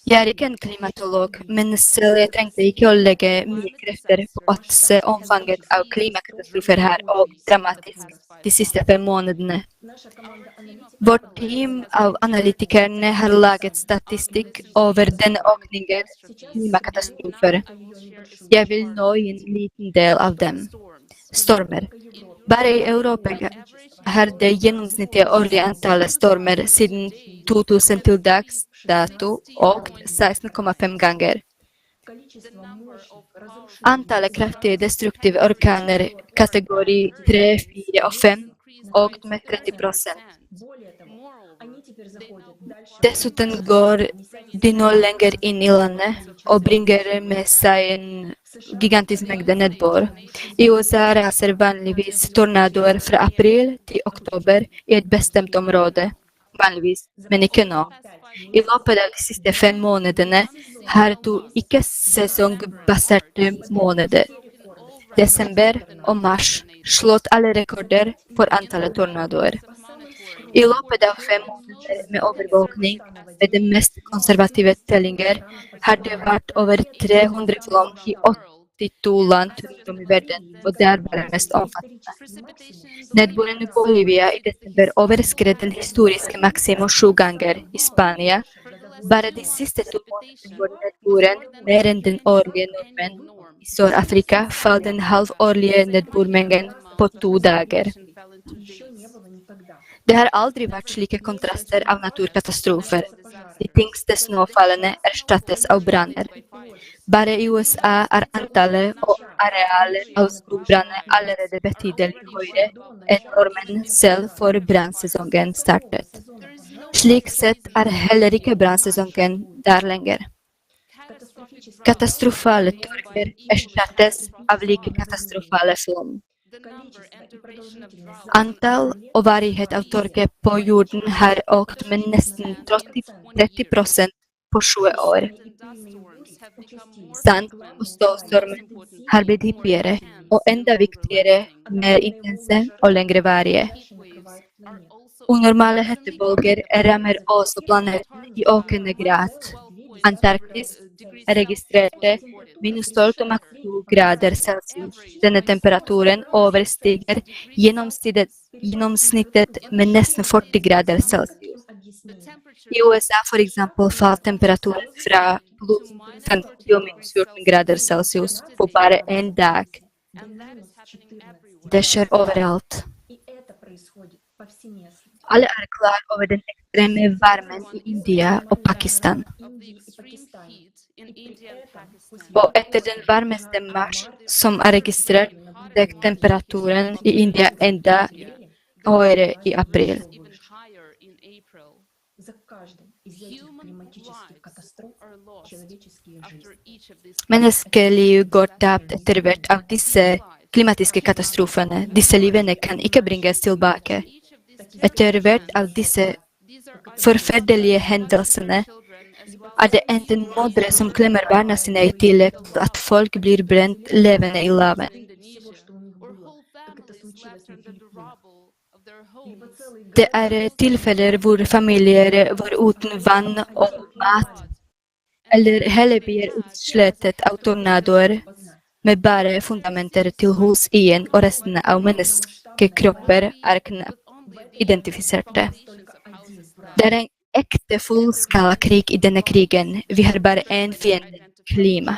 Jeg er ikke en klimatolog, men selv jeg trengte ikke å legge mye krefter på at se omfanget av klimakatastrofer her og dramatisk de siste 5 månedene. Vårt team av analytikerne har laget statistikk over denne økningen klimakatastrofer. Jeg vil nå gi en liten del av dem. Stormer. Bare i Europa har det gjennomsnittlige årlige antallet stormer siden 2000 til dags dato økt 16,5 ganger. Antallet kraftige destruktive orkaner kategori 3, 4 og 5 økt med 30%. Dessuten går de nå lenger inn i landet og bringer med seg en gigantisk mengde nedbør. I USA raser vanligvis tornadoer fra april til oktober i et bestemt område. Vanligvis, men ikke nå. I løpet av de siste 5 månedene har du ikke sesongbaserte måneder. Desember og mars slått alle rekorder for antallet tornadoer. I løpet av 5 måneder med overvåkning med de mest konservative tellinger har det vært over 300 flom i 82 land rundt om i verden, og det er bare mest omfattende. Nedbøren i Bolivia i desember overskred den historiske maksimum 7 ganger i Spania. Bare de siste 2 månedene var nedbøren mer enn den årlige nordmenn. I Sør-Afrika falt den halvårlige nedbørmengden på 2 dager. Det har aldri vært slike kontraster av naturkatastrofer. De tyngste snøfallene erstattes av branner. Bare i USA er antallet og arealet av skogbranner allerede betydelig høyere enn nordmenn selv før brannsesongen startet. Slik sett er heller ikke brannsesongen der lenger. Katastrofale tørker erstattes av like katastrofale flom. Antall og varighet av tørke på jorden har økt med nesten 30% på 20 år. Sand- og støvstormen har blitt hyppigere og enda viktigere, mer intense og lengre varige. Unormale hettebølger rammer også planeten i økende grad. Antarktis registrerte minus 12,2 grader Celsius. Denne temperaturen overstiger gjennomsnittet med nesten 40 grader Celsius. I USA for eksempel falt temperaturen fra pluss 15 til minus 14 grader Celsius på bare en dag. Det skjer overalt. Alle er klar over den ekstreme varmen i India og Pakistan. Og etter den varmeste mars som er registrert, steg temperaturen i India enda høyere i april. Menneskeliv går tapt etter hvert av disse klimatiske katastrofene. Disse livene kan ikke bringes tilbake. Etter hvert av disse forferdelige hendelsene er det enten mødre som klemmer barna sine i tillegg til at folk blir brent levende i laven. Det er tilfeller hvor familier var uten vann og mat, eller hele byer utslettet av tornadoer med bare fundamenter til hus igjen, og resten av menneskekropper er knapt identifiserte. Det er en ekte fullskala krig i denne krigen. Vi har bare en fiende, klima.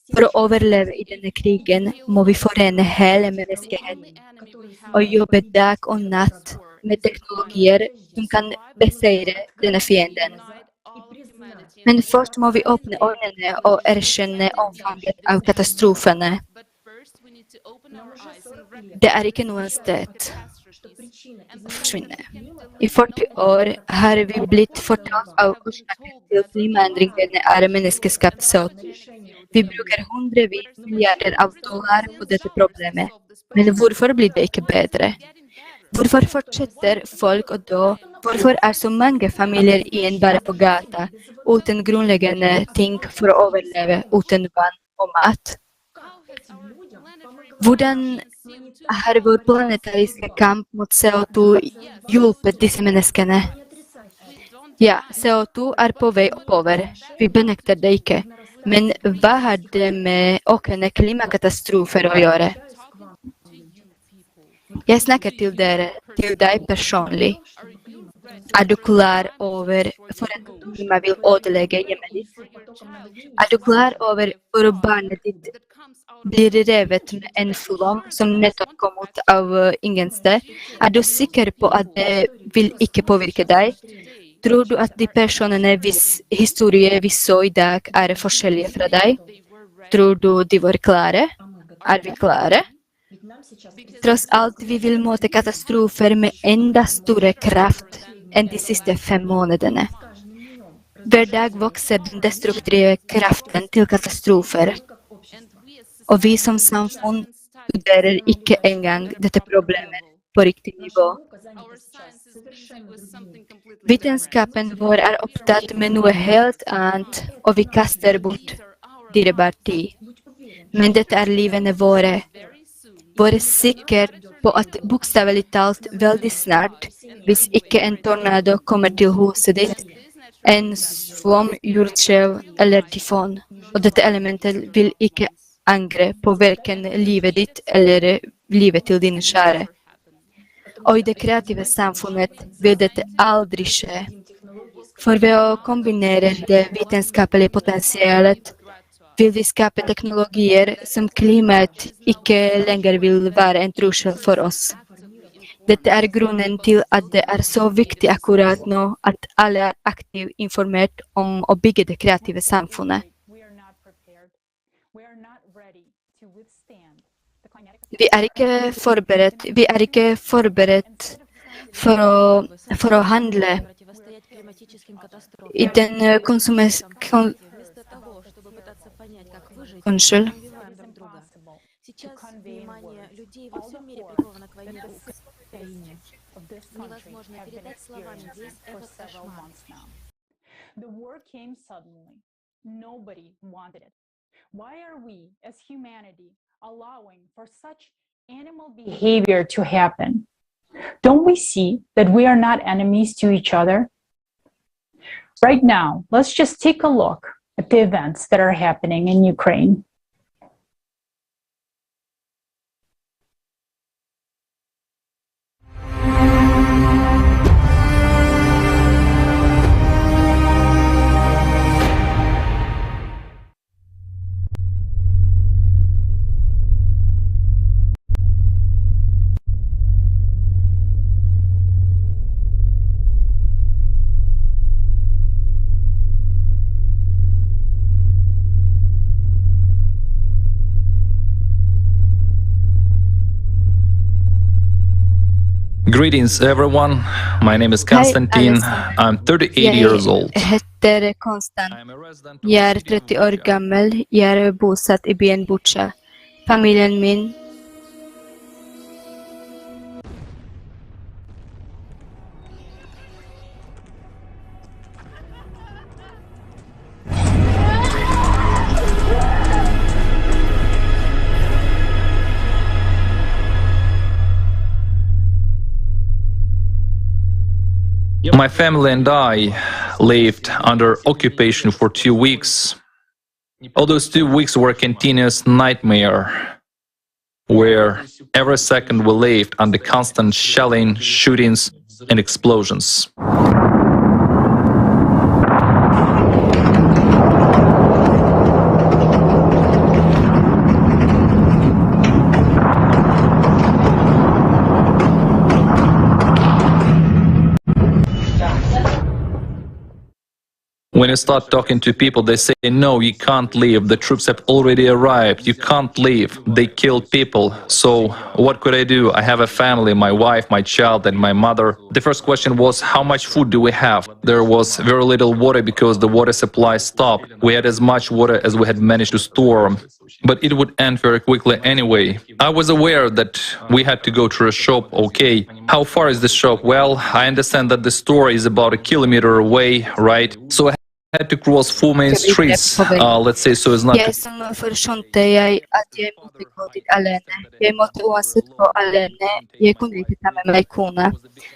For å overleve i denne krigen må vi forene hele menneskeheten og jobbe dag og natt med teknologier som kan beseire denne fienden. Men først må vi åpne øynene og erkjenne omfanget av katastrofene. Det er ikke noe sted å forsvinne. I 40 år har vi blitt fortalt av årsaken til klimaendringene er menneskeskapt CO2. Vi bruker hundrevis milliarder av dollar på dette problemet. Men hvorfor blir det ikke bedre? Hvorfor fortsetter folk å dø? Hvorfor er så mange familier igjen bare på gata, uten grunnleggende ting for å overleve, uten vann og mat? Hvordan har vår planetariske kamp mot CO2 hjulpet disse menneskene? Ja, CO2 er på vei oppover. Vi benekter det ikke. Men hva har det med økende klimakatastrofer å gjøre? Jeg snakker til dere, til deg personlig. Er du klar over for at klima vil ødelegge hjemmet ditt? Er du klar over hvor barnet ditt blir revet med en flom som nettopp kom ut av ingen sted? Er du sikker på at det vil ikke påvirke deg? Tror du at de personene hvis historie vi så i dag er forskjellige fra deg? Tror du de var klare? Er vi klare? Tross alt, vi vil møte katastrofer med enda større kraft enn de siste 5 månedene. Hver dag vokser den destruktive kraften til katastrofer. Og vi som samfunn studerer ikke engang dette problemet på riktig nivå. Vitenskapen vår er opptatt med noe helt annet, og vi kaster bort dyrebar tid. Men dette er livene våre. Vær sikker på at bokstavelig talt veldig snart, hvis ikke en tornado kommer til huset ditt, en flom, jordskjelv eller tyfon, og dette elementet vil ikke angre på hverken livet ditt eller livet til dine kjære. Og i det kreative samfunnet vil dette aldri skje. For ved å kombinere det vitenskapelige potensialet, vil vi skape teknologier som klimaet ikke lenger vil være en trussel for oss. Dette er grunnen til at det er så viktig akkurat nå at alle er aktivt informert om å bygge det kreative samfunnet. Vi er ikke forberedt for å handle i den Unnskyld. The war came suddenly. Nobody wanted it. Why are we, as humanity, allowing for such animal behavior to happen? Don't we see that we are not enemies to each other? Right now, let's just take a look at the events that are happening in Ukraine. Greetings everyone, my name is Konstantin, I'm 38 years old. Jeg heter Konstant. Jeg er 30 år gammel, jeg er bosatt i byen Bucha. Familien min My family and I lived under occupation for 2 weeks. All those 2 weeks were a continuous nightmare, where every second we lived under constant shelling, shootings and explosions. When you start talking to people, they say, no, you can't leave. The troops have already arrived. You can't leave. They kill people. So what could I do? I have a family, my wife, my child, and my mother. The first question was, how much food do we have? There was very little water because the water supply stopped. We had as much water as we had managed to store. But it would end very quickly anyway. I was aware that we had to go to a shop, okay. How far is the shop? Well, I understand that the store is about a kilometer away, right? So I had to cross 4 main streets, let's say, so it's not... Jeg som skjønte jeg at jeg måtte gå dit alene. Jeg måtte uansett gå alene. Jeg kunne ikke ta med meg kone.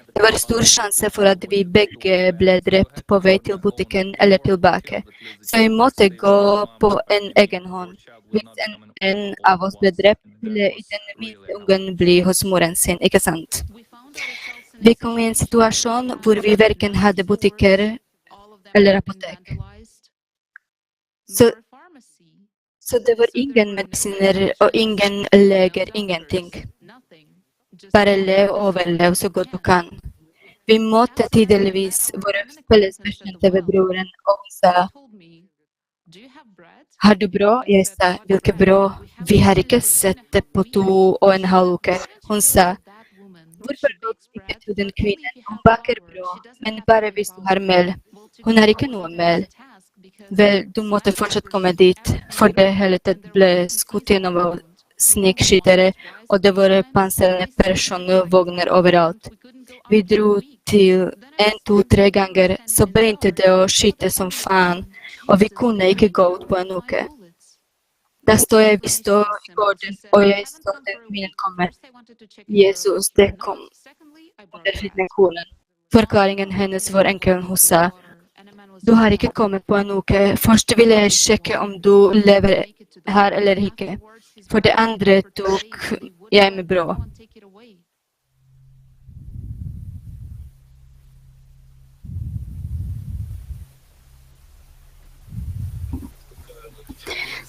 Det var stor sjanse for at vi begge ble drept på vei til butikken eller tilbake. Så jeg måtte gå på en egen hånd. Hvis en av oss ble drept, ville den minste ungen bli hos moren sin, ikke sant? Vi kom i en situasjon hvor vi hverken hadde butikker eller apotek. Så det var ingen medisiner og ingen leger, ingenting. Bare lev og overlev så godt du kan. Vi måtte tydeligvis våre felles bekjente ved broren, og hun sa, har du brød? Jeg sa, hvilke brød? Vi har ikke sett det på 2,5 uker. Hun sa, hvorfor går du ikke til den kvinnen? Hun baker brød, men bare hvis du har mel. Hun har ikke noe mel. Vel, du måtte fortsatt komme dit, for det hele tatt ble skutt gjennom av snikskyttere, og det var pansrede personvogner overalt. Vi dro til 1, 2, 3 ganger, så begynte det å skyte som faen, og vi kunne ikke gå ut på en uke. Da vi står i gården, og jeg så den kvinnen komme. Jesus, det kom under flytningskolen. Forklaringen hennes var enkel, hun sa, du har ikke kommet på en uke. Først ville jeg sjekke om du lever her eller ikke. For det andre tok jeg med brød.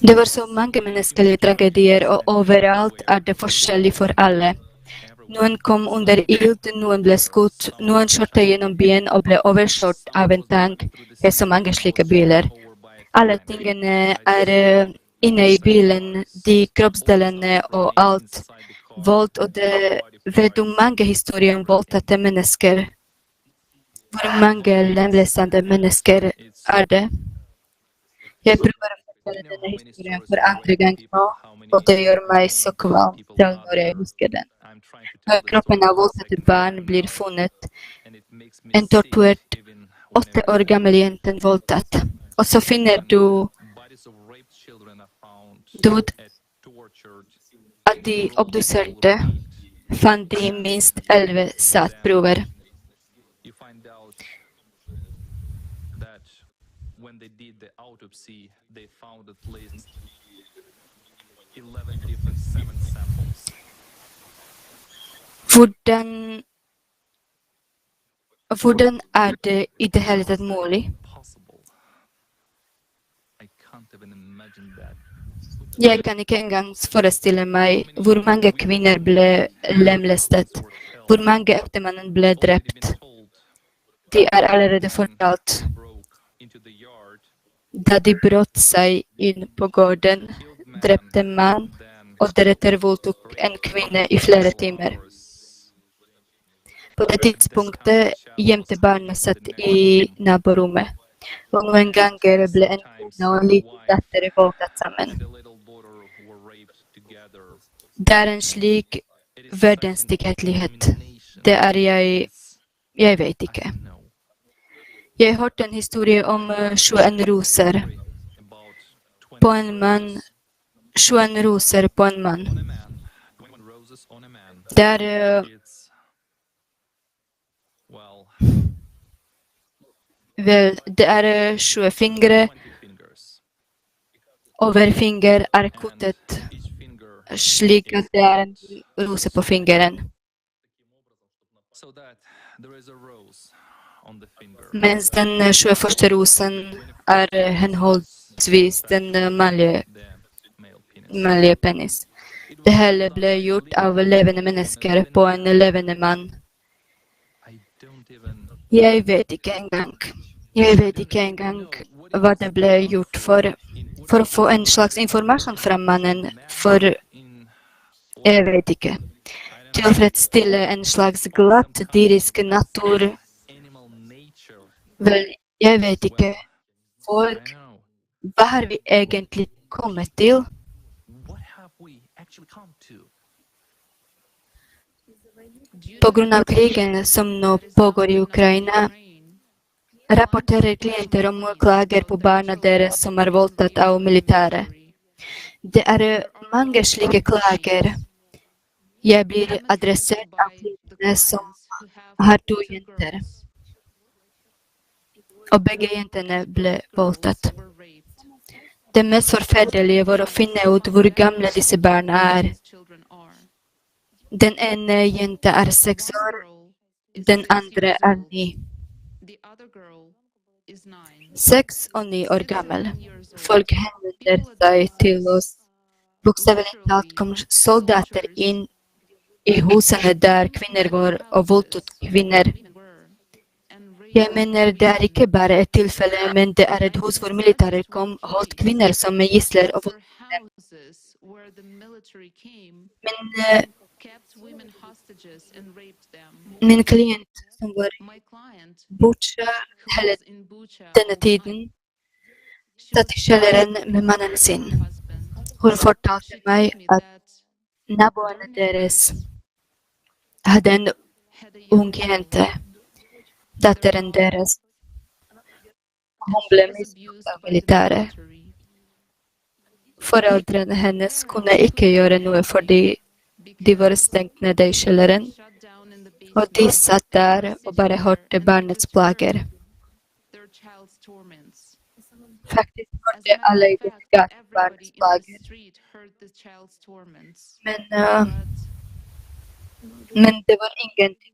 Det var så mange menneskelige tragedier, og overalt det forskjellig for alle. Noen kom under ild, noen ble skutt, noen kjørte gjennom byen og ble overkjørt av en tank. Det så mange slike biler. Alle tingene inne i bilen, de kroppsdelene og alt. Vold, og det vet du mange historier om voldtatte mennesker. Hvor mange lemlestede mennesker det? Jeg prøver å fortelle denne historien for andre gang nå, og det gjør meg så kvalm til når jeg husker den. Kroppen av voldtatte barn blir funnet. En torturert 8 år gammel jente voldtatt. Og så finner du død at de obduserte fant de minst 11 sædprover. Hvordan det i det hele tatt mulig? Jeg kan ikke engang forestille meg hvor mange kvinner ble lemlestet, hvor mange ektemannen ble drept. De allerede fortalt. Da de brøt seg inn på gården, drepte mann, og deretter voldtok en kvinne i flere timer. På det tidspunktet gjemte barnet satt i naborommet, og noen ganger ble en kone og en liten datter voldtatt sammen. Det en slik verdensdighetlighet. Det jeg vet ikke. Jeg hørte en historie om 21 roser på en mann. 21 roser på en mann. Det 20 fingre. Over finger kuttet slik at det en rose på fingeren. Mens den 21. rosen henholdsvis den mannlige penis. Det hele ble gjort av levende mennesker på en levende mann. Jeg vet ikke engang. Jag vet inte en gång vad det blev gjort för att få en slags information från mannen, för jag vet inte. Tillfredsställa en slags glatt dirisk natur. Väl, jag vet inte. Folk, vad har vi egentligen kommit till? På grund av krigen som nu pågår i Ukraina rapporterar klienter om klager på barn deras som är våldtatt av militärer. Det är många slika klager. Jag blir adresserad av klienter som har 2 jenter. Och bägge jentorna blev våldtatt. Det mest förfärliga var att finna ut hur gamla dessa barn är. Den ena jenta är 6 år, den andra är 9. 6 och 9 år gammal. Folk hänvänder sig till oss. Bokstavligt talat kom soldater in i husen där kvinnor går och våldtar kvinnor. Jag menar, det är inte bara ett tillfälle, men det är ett hus där militärer kom och hållit kvinnor som gisslar och våldtar. Men min klient som var i Bucha hela denna tiden satt i källaren med mannen sin. Hon fortalte mig att naboarna deras hade en ung jente, dottern deras. Hon blev missbrukt av militärer. Föräldrarna hennes kunde inte göra något för de var stängt nere i källaren. Och de satt där och bara hörde barnets plagor. Faktiskt hörde alla i deras gata barnets plagor. Men det var ingenting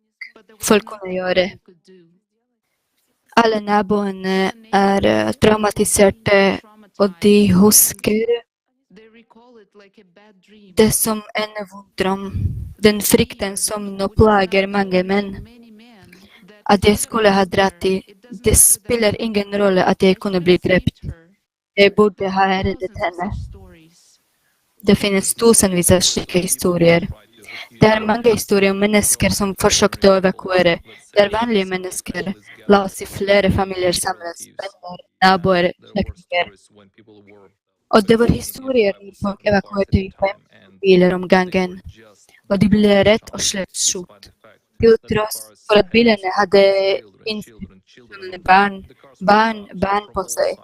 folk kunde göra. Alla naboarna är traumatiserade och de huskar det som en våldrom, den frukten som nu plagar många män. Att jag skulle ha dragit det spelar ingen roll att jag kunde bli dräpt. Jag borde ha räddat henne. Det finns tusenvis av slika historier. Det är många historier om människor som försökte evakuera. Där vanliga människor lades i flera familjer samlades, vänner, naboer, släktingar. Och det var historier om folk evakuerade i 5 bilar om gången. Och de blev rätt och släppt skjut. Till trots för att bilarna hade inskrivna barn på sig.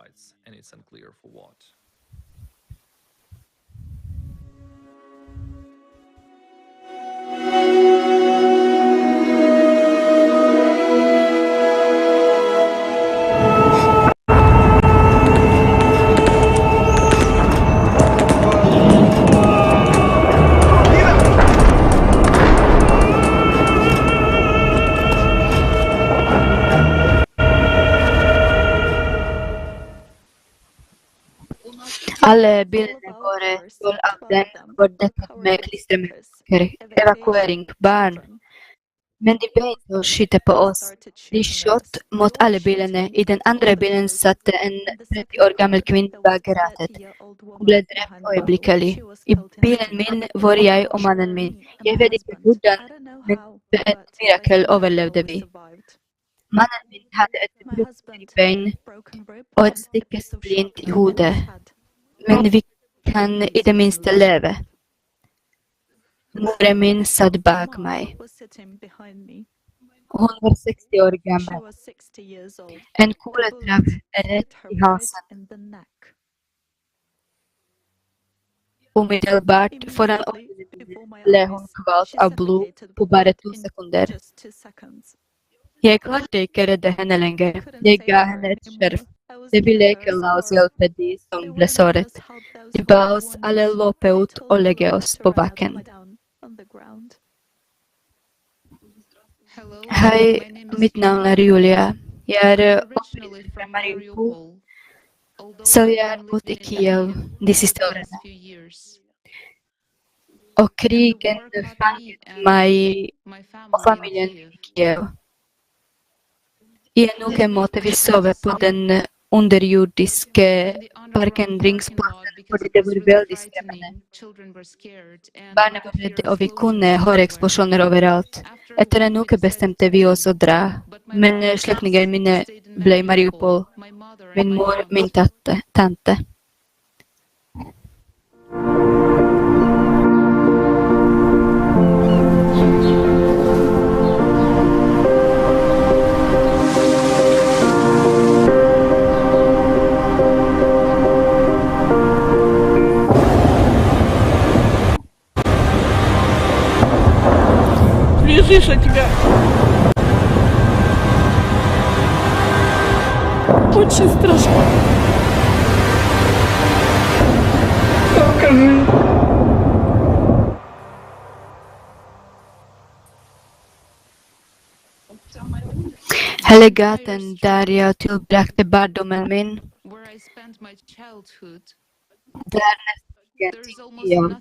Alla bilderna var full av dem var däckat med klistermärken, evakuering, barn. Men de började skjuta på oss. De sköt mot alla bilarna. I den andra bilen satt en 30 år gammal kvinna bakom ratet. Hon blev dräpt ögonblickligt. I bilen min var jag och mannen min. Jag vet inte hurdan, men ett mirakel överlevde vi. Mannen min hade ett brutet ben och ett stycke splint i huvudet. Men vi kan i det minsta leva. Modern min satt bak mig. Hon var 60 år gammal. En kula träff rätt i halsen. Omedelbart föran ögonen blev hon kvalt av blod på bara 2 sekunder. Jag klarade inte rädda henne längre. Jag gav henne ett skärf. De ville inte la oss hjälpa de som blev såret. De bad oss alla loppa ut och lägga oss på backen. Hej, mitt namn är Julia. Jag är upprinnad från Mariupol. Så jag har bott i Kiev de sista åren. Och krigen fångade mig och familjen i Kiev. I noen måte vi sover på den underjordiske parkeringsplassen fordi det var veldig skremmende. Barna var redde, og vi kunne høre eksplosjoner overalt. Etter en uke bestemte vi oss å dra, men slektninger mine ble i Mariupol. Min mor, min tante. Лежишь от тебя. Очень страшно. Покажи. Hele gaten der jeg tilbrakte barndommen min, det nesten igjen.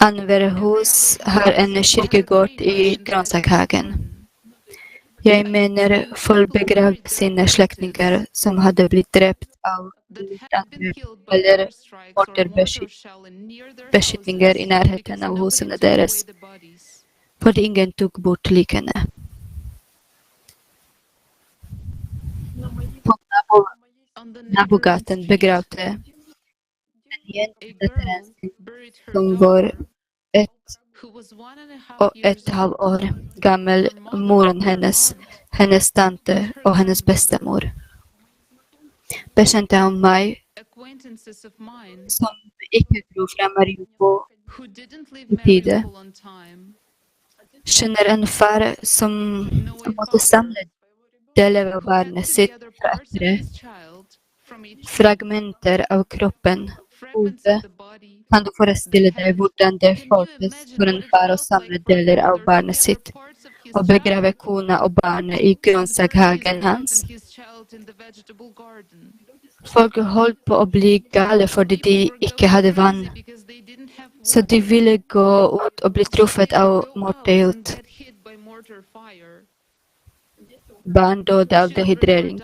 Annenhver hus har en kirkegård i grønnsakhagen. Jeg mener folk begravde sine slektninger som hadde blitt drept av luftangrep eller morterbeskytninger i nærheten av husene deres, fordi ingen tok bort likene. På nabogaten begravde en jentedatteren som var 1,5 år gammel, moren hennes, hennes tante og hennes bestemor. Bekjente av meg som ikke dro fra Mariupol i tide. Skjønner en far som måtte samle deler av barnet sitt fra etter fragmenter av kroppen. Kan du forestille deg hvordan det føltes for en far å samle deler av barnet sitt og begrave kona og barnet i grønnsakhagen hans? Folk holdt på å bli gale fordi de ikke hadde vann, så de ville gå ut og bli truffet av morterilt. Barn døde av dehydrering.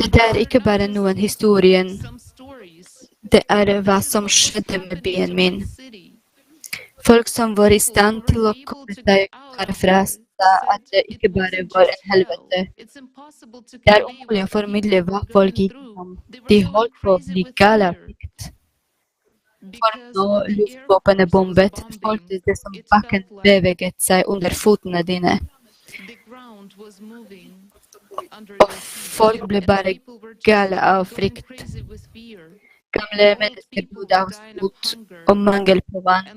Det er ikke bare noen historien. Det er hva som skjedde med byen min. Folk som var i stand til å komme seg herfra, sa at det ikke bare var en helvete. Det er umulig å formidle hva folk gikk om. De holdt på å bli gale av frykt. For når luftvåpenet bombet, føltes det som bakken beveget seg under fotene dine. Og folk ble bare gale av frykt. Gamle mennesker bodde av sult og mangel på vann.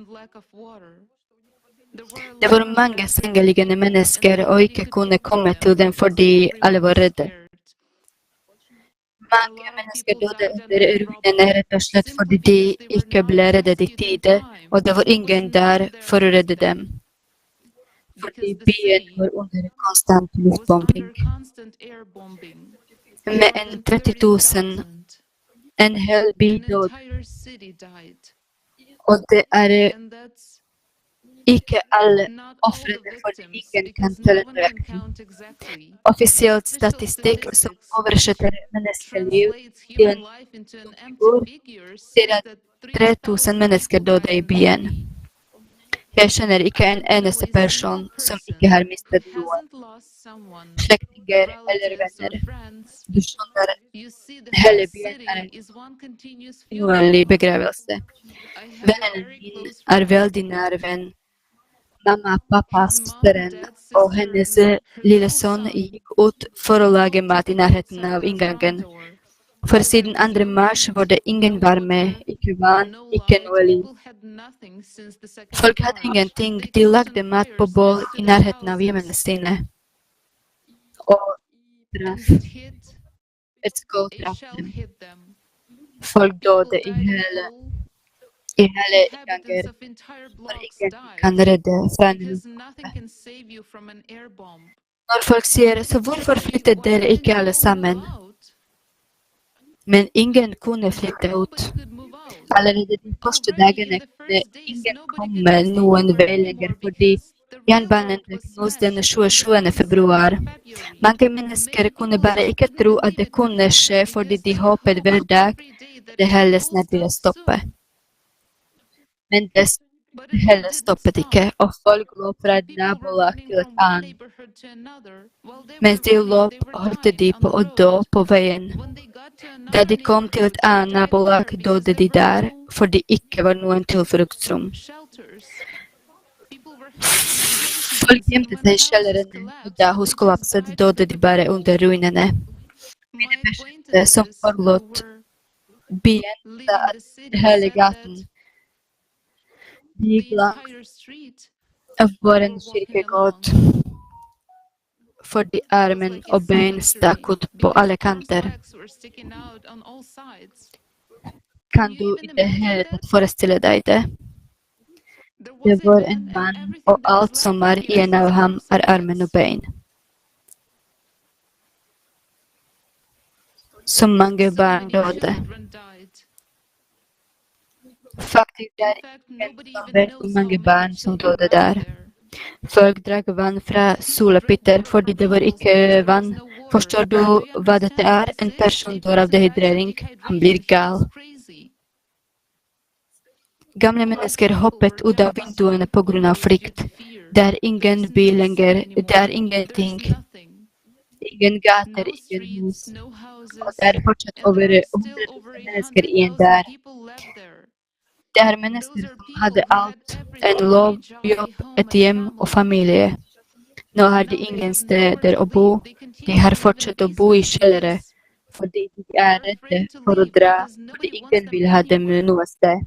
Det var mange sengeliggende mennesker og ikke kunne komme til dem fordi alle var redde. Mange mennesker døde etter ruinene rett og slett fordi de ikke ble reddet i tide, og det var ingen der for å redde dem. Fordi byen var under konstant luftbombing. Med en 30 000, en hel by døde. Og det er ikke alle ofrene fordi ingen kan telle nøyaktig. Offisiell statistikk som oversetter menneskeliv til en figur sier at 3000 mennesker døde i byen. Jeg kjenner ikke en eneste person som ikke har mistet noen. Slektninger eller venner. Du skjønner, hele byen er en uvanlig begravelse. Vennen min er veldig nær venn. Mamma, pappa, søsteren og hennes lille sønn gikk ut for å lage mat i nærheten av inngangen. For siden 2. mars var det ingen varme, ikke vann, ikke noe liv. Folk hadde ingenting, de lagde mat på bål i nærheten av hjemmene sine. Og traff. Et skål traff dem. Folk døde i hele innganger, for ingen kan redde fra en luftbombe. Når folk sier, så hvorfor flyttet dere ikke alle sammen? Men ingen kunne flytte ut. Allerede de første dagene kunne ingen komme noen vei lenger fordi Jernbanen ble knust den 27. februar. Mange mennesker kunne bare ikke tro at det kunne skje fordi de håpet hver dag det hele snart ville stoppe. Men det hele stoppet ikke, og folk løp fra et nabolag til et annet. Mens de løp, holdt de på å dø på veien. Da de kom til et annet nabolag, døde de der, for det ikke var noen tilfluktsrom. Folk gjemte seg i kjellerne, og da hus kollapset, døde de bare under ruinene. Mine bekjente som forlot byen, sa at hele gaten de gikk langs av våren kirkegård, fordi armen og bein stakk ut på alle kanter. Kan du i det hele tatt forestille deg det? Det var en mann, og alt som er igjen av ham er armen og bein. Så mange barn døde. Faktisk det er ingen som vet hvor mange barn som døde der. Folk drakk vann fra solepytter fordi det var ikke vann. Forstår du hva dette er? En person dør av dehydrering. Han blir gal. Gamle mennesker hoppet ut av vinduene på grunn av frykt. Det er ingen by lenger. Det er ingenting. Ingen gater, ingen hus. Og det er fortsatt over 100 mennesker igjen der. Det er mennesker som hadde alt, en lov, jobb, et hjem og familie. Nå har de ingen steder å bo. De har fortsatt å bo i kjellere, fordi de er redde for å dra, fordi ingen vil ha dem noe sted.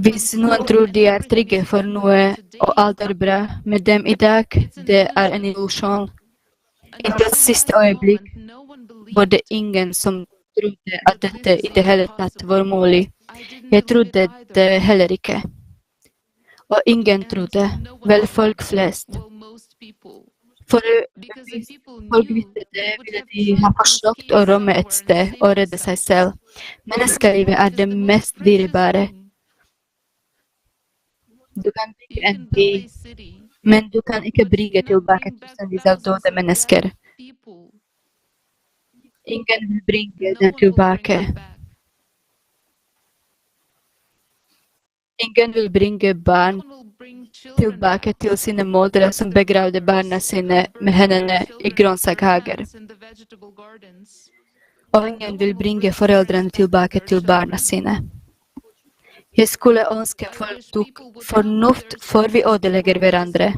Hvis noen tror de er trygge for noe, og alt er bra med dem i dag, det er en illusjon. Inntil siste øyeblikk var det ingen som trodde at dette i det hele tatt var mulig. Jeg trodde det heller ikke. Og ingen trodde, vel folk flest. For hvis folk visste det, ville de ha forsøkt å rømme et sted og redde seg selv. Menneskelivet er det mest dyrebare. Du kan bygge en by, men du kan ikke bringe tilbake tusenvis av døde mennesker. Ingen vil bringe den tilbake. Ingen vil bringe barn tilbake til sine mødre som begravde barna sine med hendene i grønnsakhager. Og ingen vil bringe foreldrene tilbake til barna sine. Jeg skulle ønske folk tok fornuft før vi ødelegger hverandre.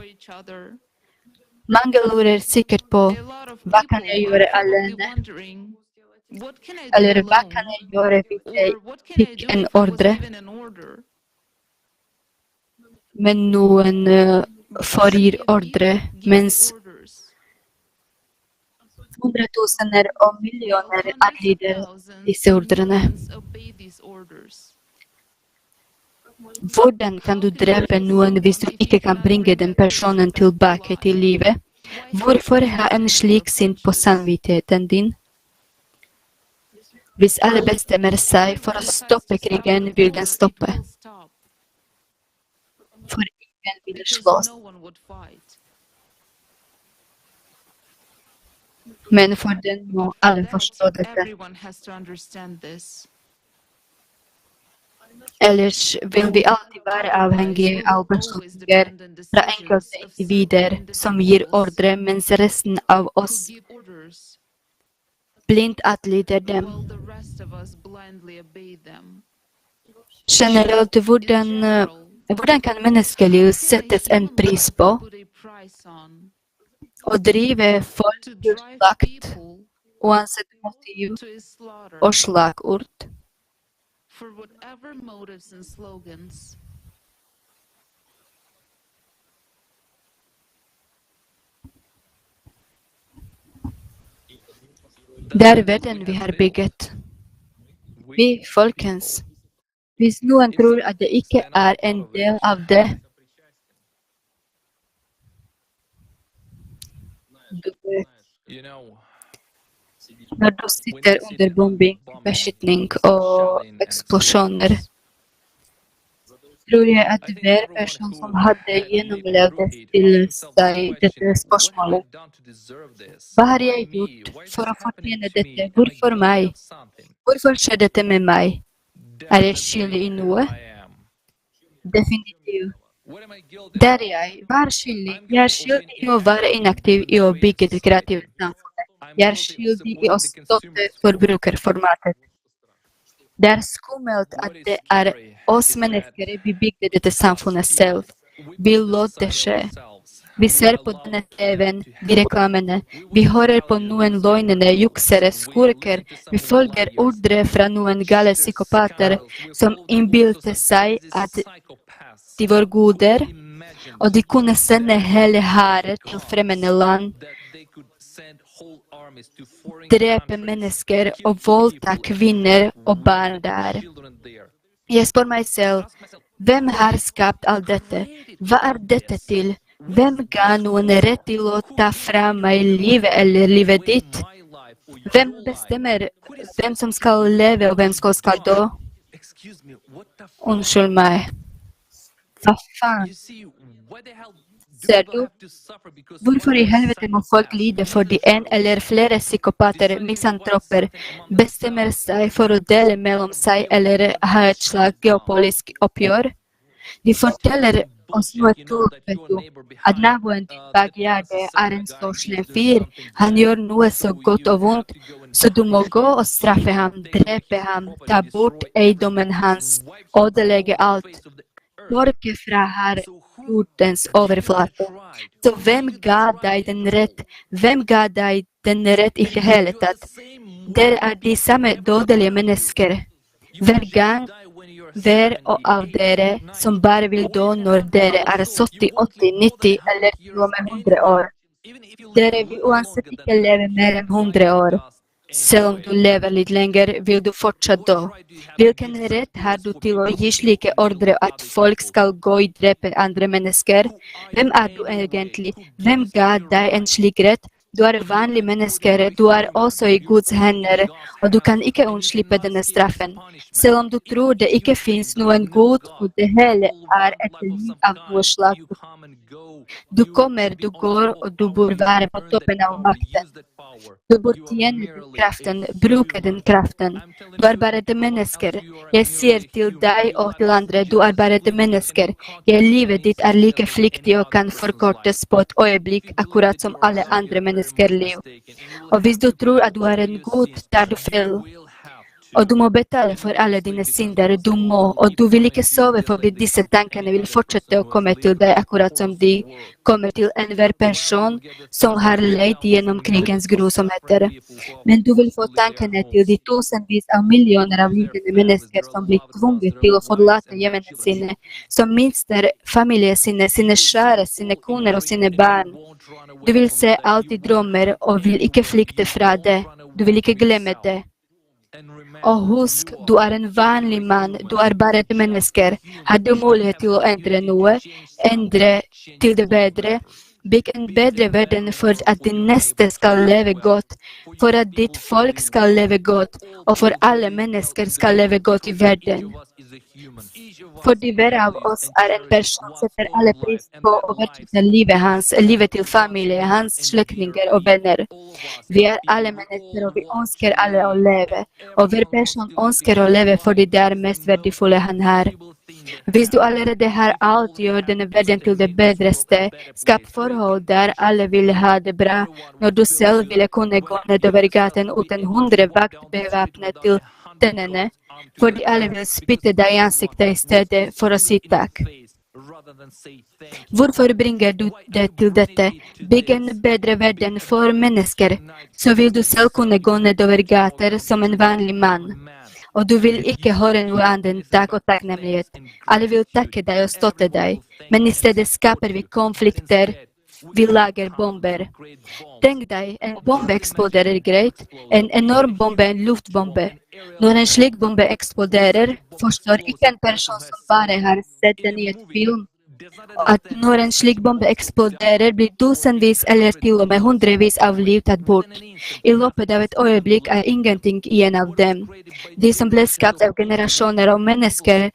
Mange lurer sikkert på hva kan jeg gjøre alene? Eller hva kan jeg gjøre hvis jeg fikk en ordre? Men noen foregir ordre, mens hundretusener og millioner adlyder disse ordrene. Hvordan kan du drepe noen hvis du ikke kan bringe den personen tilbake til livet? Hvorfor ha en slik sint på samvittigheten din? Hvis alle bestemmer seg for å stoppe krigen, vil den stoppe. For ingen vil slåss. Men for den må alle forstå dette. Ellers vil vi alltid være avhengige av beslutninger fra enkelte individer som gir ordre, mens resten av oss blindt adlyder dem. Generelt, hvordan kan menneskeliv settes en pris på? Å drive folk til slakt, uansett motiv og slagord. Det er verden vi har bygget. Vi, folkens. Hvis noen tror at det ikke er en del av det, når du sitter under bombing, beskytning og eksplosjoner, tror jeg at hver person som hadde gjennomlevd stille seg dette spørsmålet. Hva har jeg gjort for å fortjene dette? Hvorfor meg? Hvorfor skjer dette med meg? Er jeg skyldig i noe? Definitivt. Der jeg var skyldig. Jeg er skyldig i å være inaktiv i å bygge det kreative samfunnet. Jeg er skyldig i å støtte forbrukerformatet. Det er skummelt at det er oss mennesker vi bygde dette samfunnet selv. Vi lot det skje. Vi ser på denne TV-en, de reklamene. Vi hører på noen løgnende, juksere, skurker. Vi følger ordre fra noen gale psykopater som innbilte seg at de var goder, og de kunne sende hele hærer til fremmede land, drepe mennesker og voldta kvinner og barn der. Jeg spør meg selv, hvem har skapt alt dette? Hva er dette til? Hvem ga noen rett til å ta fra meg livet eller livet ditt? Hvem bestemmer hvem som skal leve og hvem som skal dø? Unnskyld meg. Hva faen? Ser du? Hvorfor i helvete må folk lide fordi en eller flere psykopater, misantroper, bestemmer seg for å dele mellom seg eller ha et slags geopolitisk oppgjør? De forteller oss noe tull, at naboen din bak gjerdet er en så slem fyr. Han gjør noe så godt og vondt, så du må gå og straffe ham, drepe ham, ta bort eiendommen hans, ødelegge alt. Borke fra her jordens overflate. Så hvem ga deg den rett? Hvem ga deg den rett i det hele tatt? Dere er de samme dødelige mennesker. Hver gang, hver av dere som bare vil dø når dere er 70, 80, 90 eller til og med 100 år. Dere vil uansett ikke leve mer enn 100 år. Selv om du lever litt lenger, vil du fortsatt dø. Hvilken rett har du til å gi slike ordre at folk skal gå og drepe andre mennesker? Hvem er du egentlig? Hvem ga deg en slik rett? Du er vanlig mennesker, du er også i Guds hender, og du kan ikke unnslippe denne straffen. Selv om du tror det ikke finnes noen god, og det hele er et liv av noe slag. Du kommer, du går, og du bør være på toppen av makten. Du bør tjene den kraften, bruke den kraften. Du er bare det mennesker. Jeg sier til deg og til andre, du er bare det mennesker. Livet ditt er like flyktig og kan forkortes på et øyeblikk, akkurat som alle andre mennesker liv. Og hvis du tror at du er en god, tar du feil. Og du må betale for alle dine synder, du må, og du vil ikke sove fordi disse tankene vil fortsette å komme til deg akkurat som de kommer til enhver person som har leid gjennom krigens grusomheter. Men du vil få tankene til de tusenvis av millioner av lidende mennesker som blir tvunget til å forlate hjemmene sine, som mister familien sine, sine kjære, sine koner og sine barn. Du vil se alt i drømmer og vil ikke flykte fra det. Du vil ikke glemme det. Og husk, du er en vanlig mann, du er bare et menneske. Har du mulighet til å endre noe, endre til det bedre? Bygg en bedre verden for at din neste skal leve godt, for at ditt folk skal leve godt, og for alle mennesker skal leve godt i verden. Fordi hver av oss er en person som setter alle pris på å verdsette livet hans, livet til familie, hans slektninger og venner. Vi er alle mennesker, og vi ønsker alle å leve, og hver person ønsker å leve fordi det er mest verdifulle han har. Hvis du allerede har alt, gjør denne verden til det bedre sted. Skap forhold der alle vil ha det bra, når du selv ville kunne gå nedover gaten uten 100 vakt bevæpnet til tennene, fordi alle vil spytte deg i ansiktet i stedet for å si takk. Hvorfor bringer du det til dette? Bygg en bedre verden for mennesker, så vil du selv kunne gå nedover gater som en vanlig mann. Og du vil ikke høre noe annet enn takk og takknemlighet. Alle vil takke deg og støtte deg, men i stedet skaper vi konflikter. Vi lager bomber. Tenk deg, en bombe eksploderer greit. En enorm bombe, en luftbombe. Når en slik bombe eksploderer, forstår ikke en person som bare har sett den i et film, at når en slik bombe eksploderer, blir tusenvis eller til og med hundrevis av liv tatt bort. I løpet av et øyeblikk er ingenting igjen av dem. De som ble skapt av generasjoner av mennesker,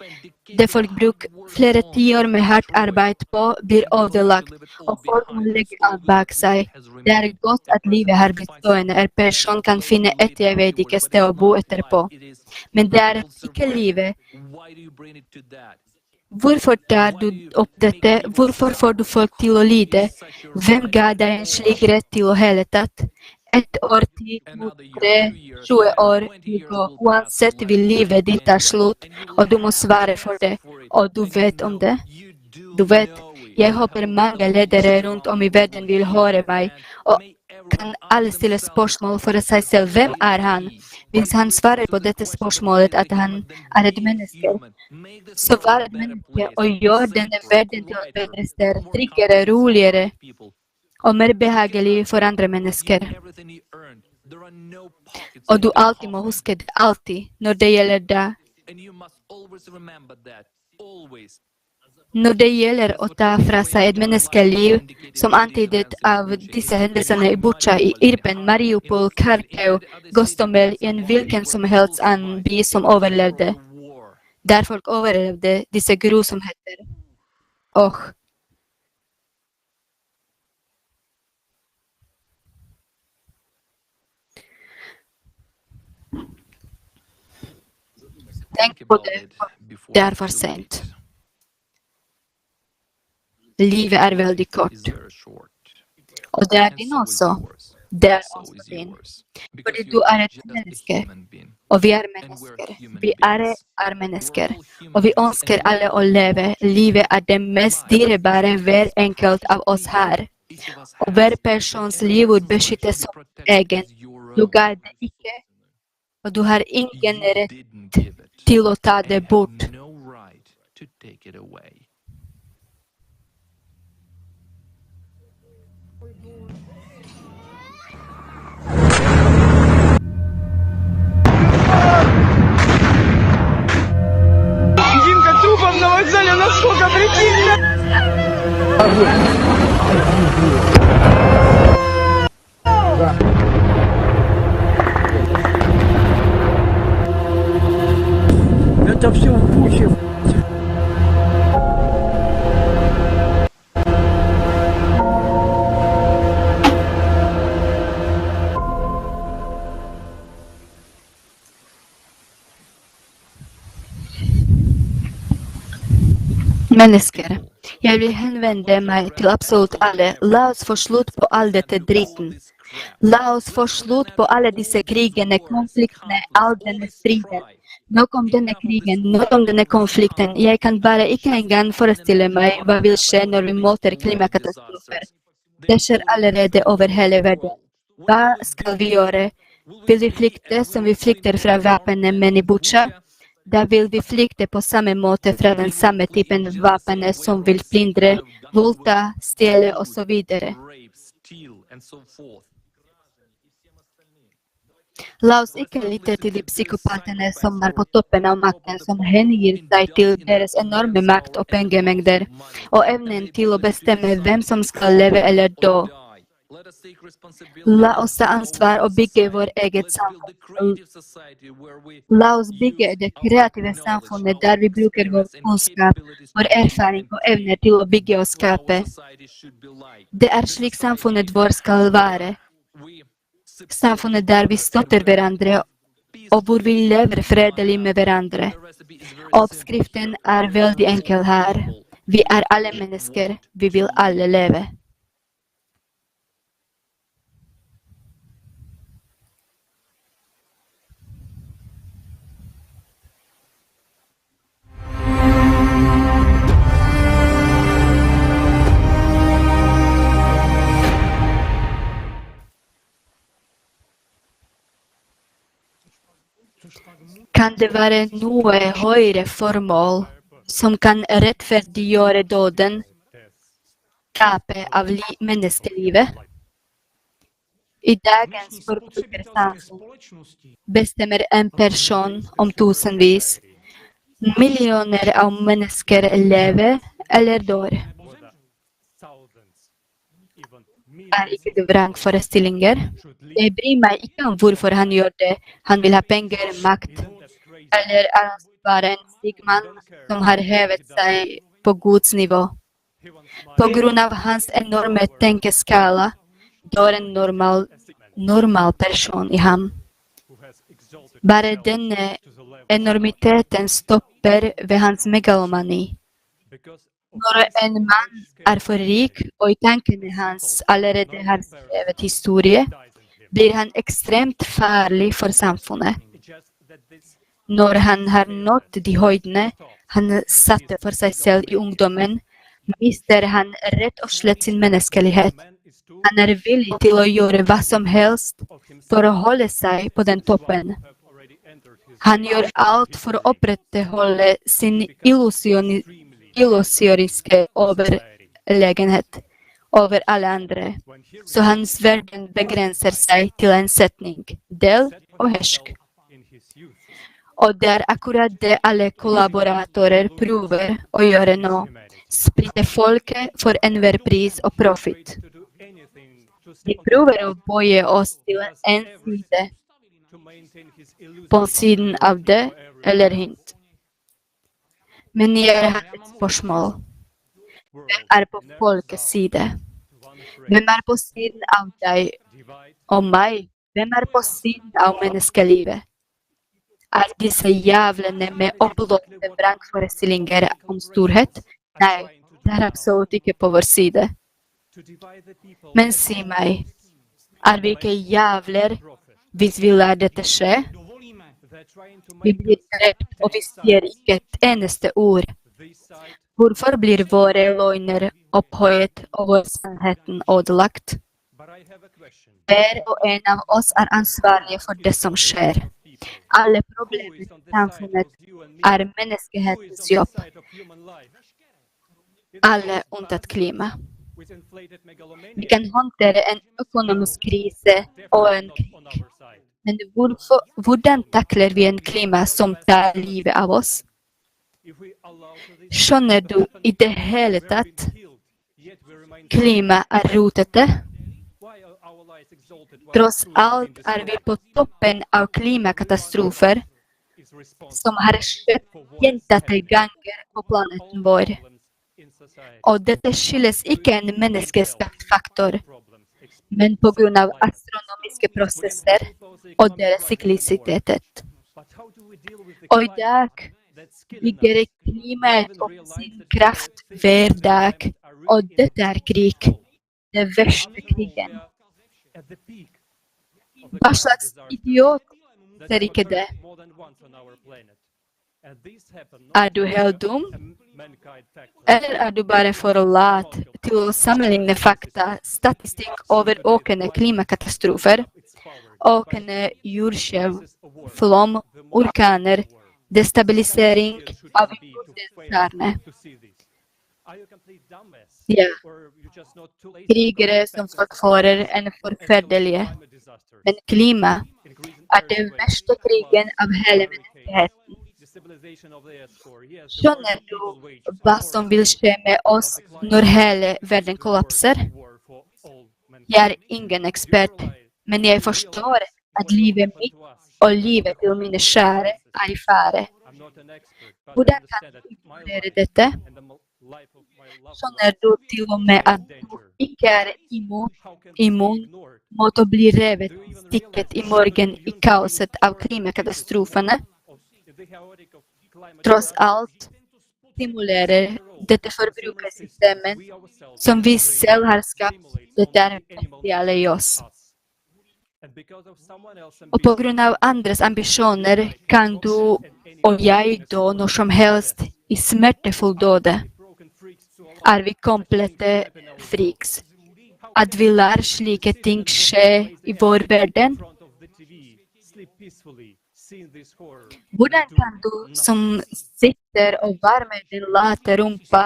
Det folk bruker flere tiår med hardt arbeid på, blir ødelagt, og folk må legge alt bak seg. Det er godt at livet har blitt stående, en person kan finne et jeg vet ikke sted å bo etterpå. Men det er ikke livet. Hvorfor tar du opp dette? Hvorfor får du folk til å lide? Hvem ga deg en slik rett til å hele tatt? 1 år, 10, 2, 3, 20 år vil gå. Uansett vil livet ditt ta slutt, og du må svare for det. Og du vet om det? Du vet, jeg håper mange ledere rundt om i verden vil høre meg, og kan alle stille spørsmål for seg selv. Hvem er han? Hvis han svarer på dette spørsmålet at han er et menneske, så var et menneske og gjør denne verden til et bedre sted, tryggere, roligere og mer behagelig for andre mennesker. Og du alltid må huske det, alltid, når det gjelder det. Når det gjelder å ta fra seg et menneskeliv, som antydet av disse hendelsene i Butsja, i Irpen, Mariupol, Kharkiv, Gostomel, i en hvilken som helst annen by som overlevde, der folk overlevde disse grusomheter. Tenk på det, det er for sent. Livet er veldig kort. Og det er din også. Det er også din. Fordi du er et menneske, og vi er mennesker. Vi er mennesker, og vi ønsker alle å leve. Livet er det mest dyrebare hver enkelt av oss her. Og hver persons liv vil beskyttes som egen. Du ga det ikke, og du har ingen rett til å ta det bort. Димка, трупов на вокзале насколько, прикинь! Это все в Буче. Mennesker, jeg vil henvende meg til absolutt alle. La oss få slutt på all dette dritten. La oss få slutt på alle disse krigene, konfliktene, all denne striden. Nok om denne krigen, nok om denne konflikten. Jeg kan bare ikke engang forestille meg hva vil skje når vi møter klimakatastrofer. Det skjer allerede over hele verden. Hva skal vi gjøre? Vil vi flykte som vi flykter fra våpnene menn i Butsja? Da vil vi flykte på samme måte fra den samme typen våpen som vil plyndre, voldta, stjele osv. La oss ikke lytte til de psykopatene som er på toppen av makten, som hengir seg til deres enorme makt og pengemengder, og evnen til å bestemme hvem som skal leve eller dø. La oss ta ansvar og bygge vår eget samfunn. La oss bygge det kreative samfunnet der vi bruker vår kunnskap, vår erfaring og evner til å bygge og skape. Det er slik samfunnet vårt skal være. Samfunnet der vi støtter hverandre, og hvor vi lever fredelig med hverandre. Oppskriften er veldig enkel her. Vi er alle mennesker, vi vil alle leve. Kan det være noe høyere formål som kan rettferdiggjøre døden, tapet av menneskelivet? I dagens forbrukersamfunn bestemmer en person om tusenvis. Millioner av mennesker lever eller dør. Er ikke det vrangforestillinger? Jeg bryr meg ikke om hvorfor han gjør det. Han vil ha penger, makt, eller bare en stigmann som har hevet seg på Guds nivå. På grunn av hans enorme tenkeskala dør en normal person i ham. Bare denne enormiteten stopper ved hans megalomani. Når en mann er for rik og i tankene hans allerede har skrevet historie, blir han ekstremt farlig for samfunnet. Når han har nådd de høydene han satte for seg selv i ungdommen, mister han rett og slett sin menneskelighet. Han er villig til å gjøre hva som helst for å holde seg på den toppen. Han gjør alt for å opprettholde sin illusoriske overlegenhet over alle andre, så hans verden begrenser seg til en setning, del og hersk. Og det er akkurat det alle kollaboratorer prøver å gjøre nå. Splitte folket for enhver pris og profitt. De prøver å bøye oss til en side, på siden av det eller hint. Men jeg har et spørsmål. Hvem er på folkets side? Hvem er på siden av deg og meg? Hvem er på siden av menneskelivet? Er disse jævlene med oppblåste vrangforestillinger om storhet? Nei, det er absolutt ikke på vår side. Men si meg, er vi ikke jævler hvis vi lar dette skje? Vi blir drept, og vi sier ikke et eneste ord. Hvorfor blir våre løgner opphøyet og vår sannheten ødelagt? Hver og en av oss er ansvarlige for det som skjer. Alle problemer i samfunnet er menneskehetens jobb. Alle unntatt klima. Vi kan håndtere en økonomisk krise og en krig. Men hvordan takler vi en klima som tar livet av oss? Skjønner du i det hele tatt? Klima er rotete. Tross alt er vi på toppen av klimakatastrofer som har skjedd gjentatte ganger på planeten vår. Og dette skyldes ikke en menneskeskapt faktor, men på grunn av astronomiske prosesser og deres syklisitet. Og i dag bygger klimaet opp sin kraft hver dag, og dette er krig, den verste krigen. Hva slags idiot ser ikke det? Er du helt dum? Eller er du bare for lat til å sammenligne fakta, statistikk over økende klimakatastrofer, økende jordskjelv, flom, orkaner, destabilisering av jordskjelvene? Ja, krigere som forfører en forferdelige, men klima er den verste krigen av hele menneskeheten. Skjønner du hva som vil skje med oss når hele verden kollapser? Jeg er ingen ekspert, men jeg forstår at livet mitt og livet til mine kjære er i fare. Hvordan kan du ignorere dette? Skjønner du til og med at du ikke er immun mot å bli revet i stikket i morgen i kaoset av klimakatastrofene? Tross alt stimulerer dette forbrukersystemet som vi selv har skapt, dette er bestiale i oss. Og på grunn av andres ambisjoner kan du og jeg dø når som helst i smertefull døde. Er vi komplette freaks? At vi lar slike ting skje i vår verden? Hvordan kan du som sitter og varmer din late rumpa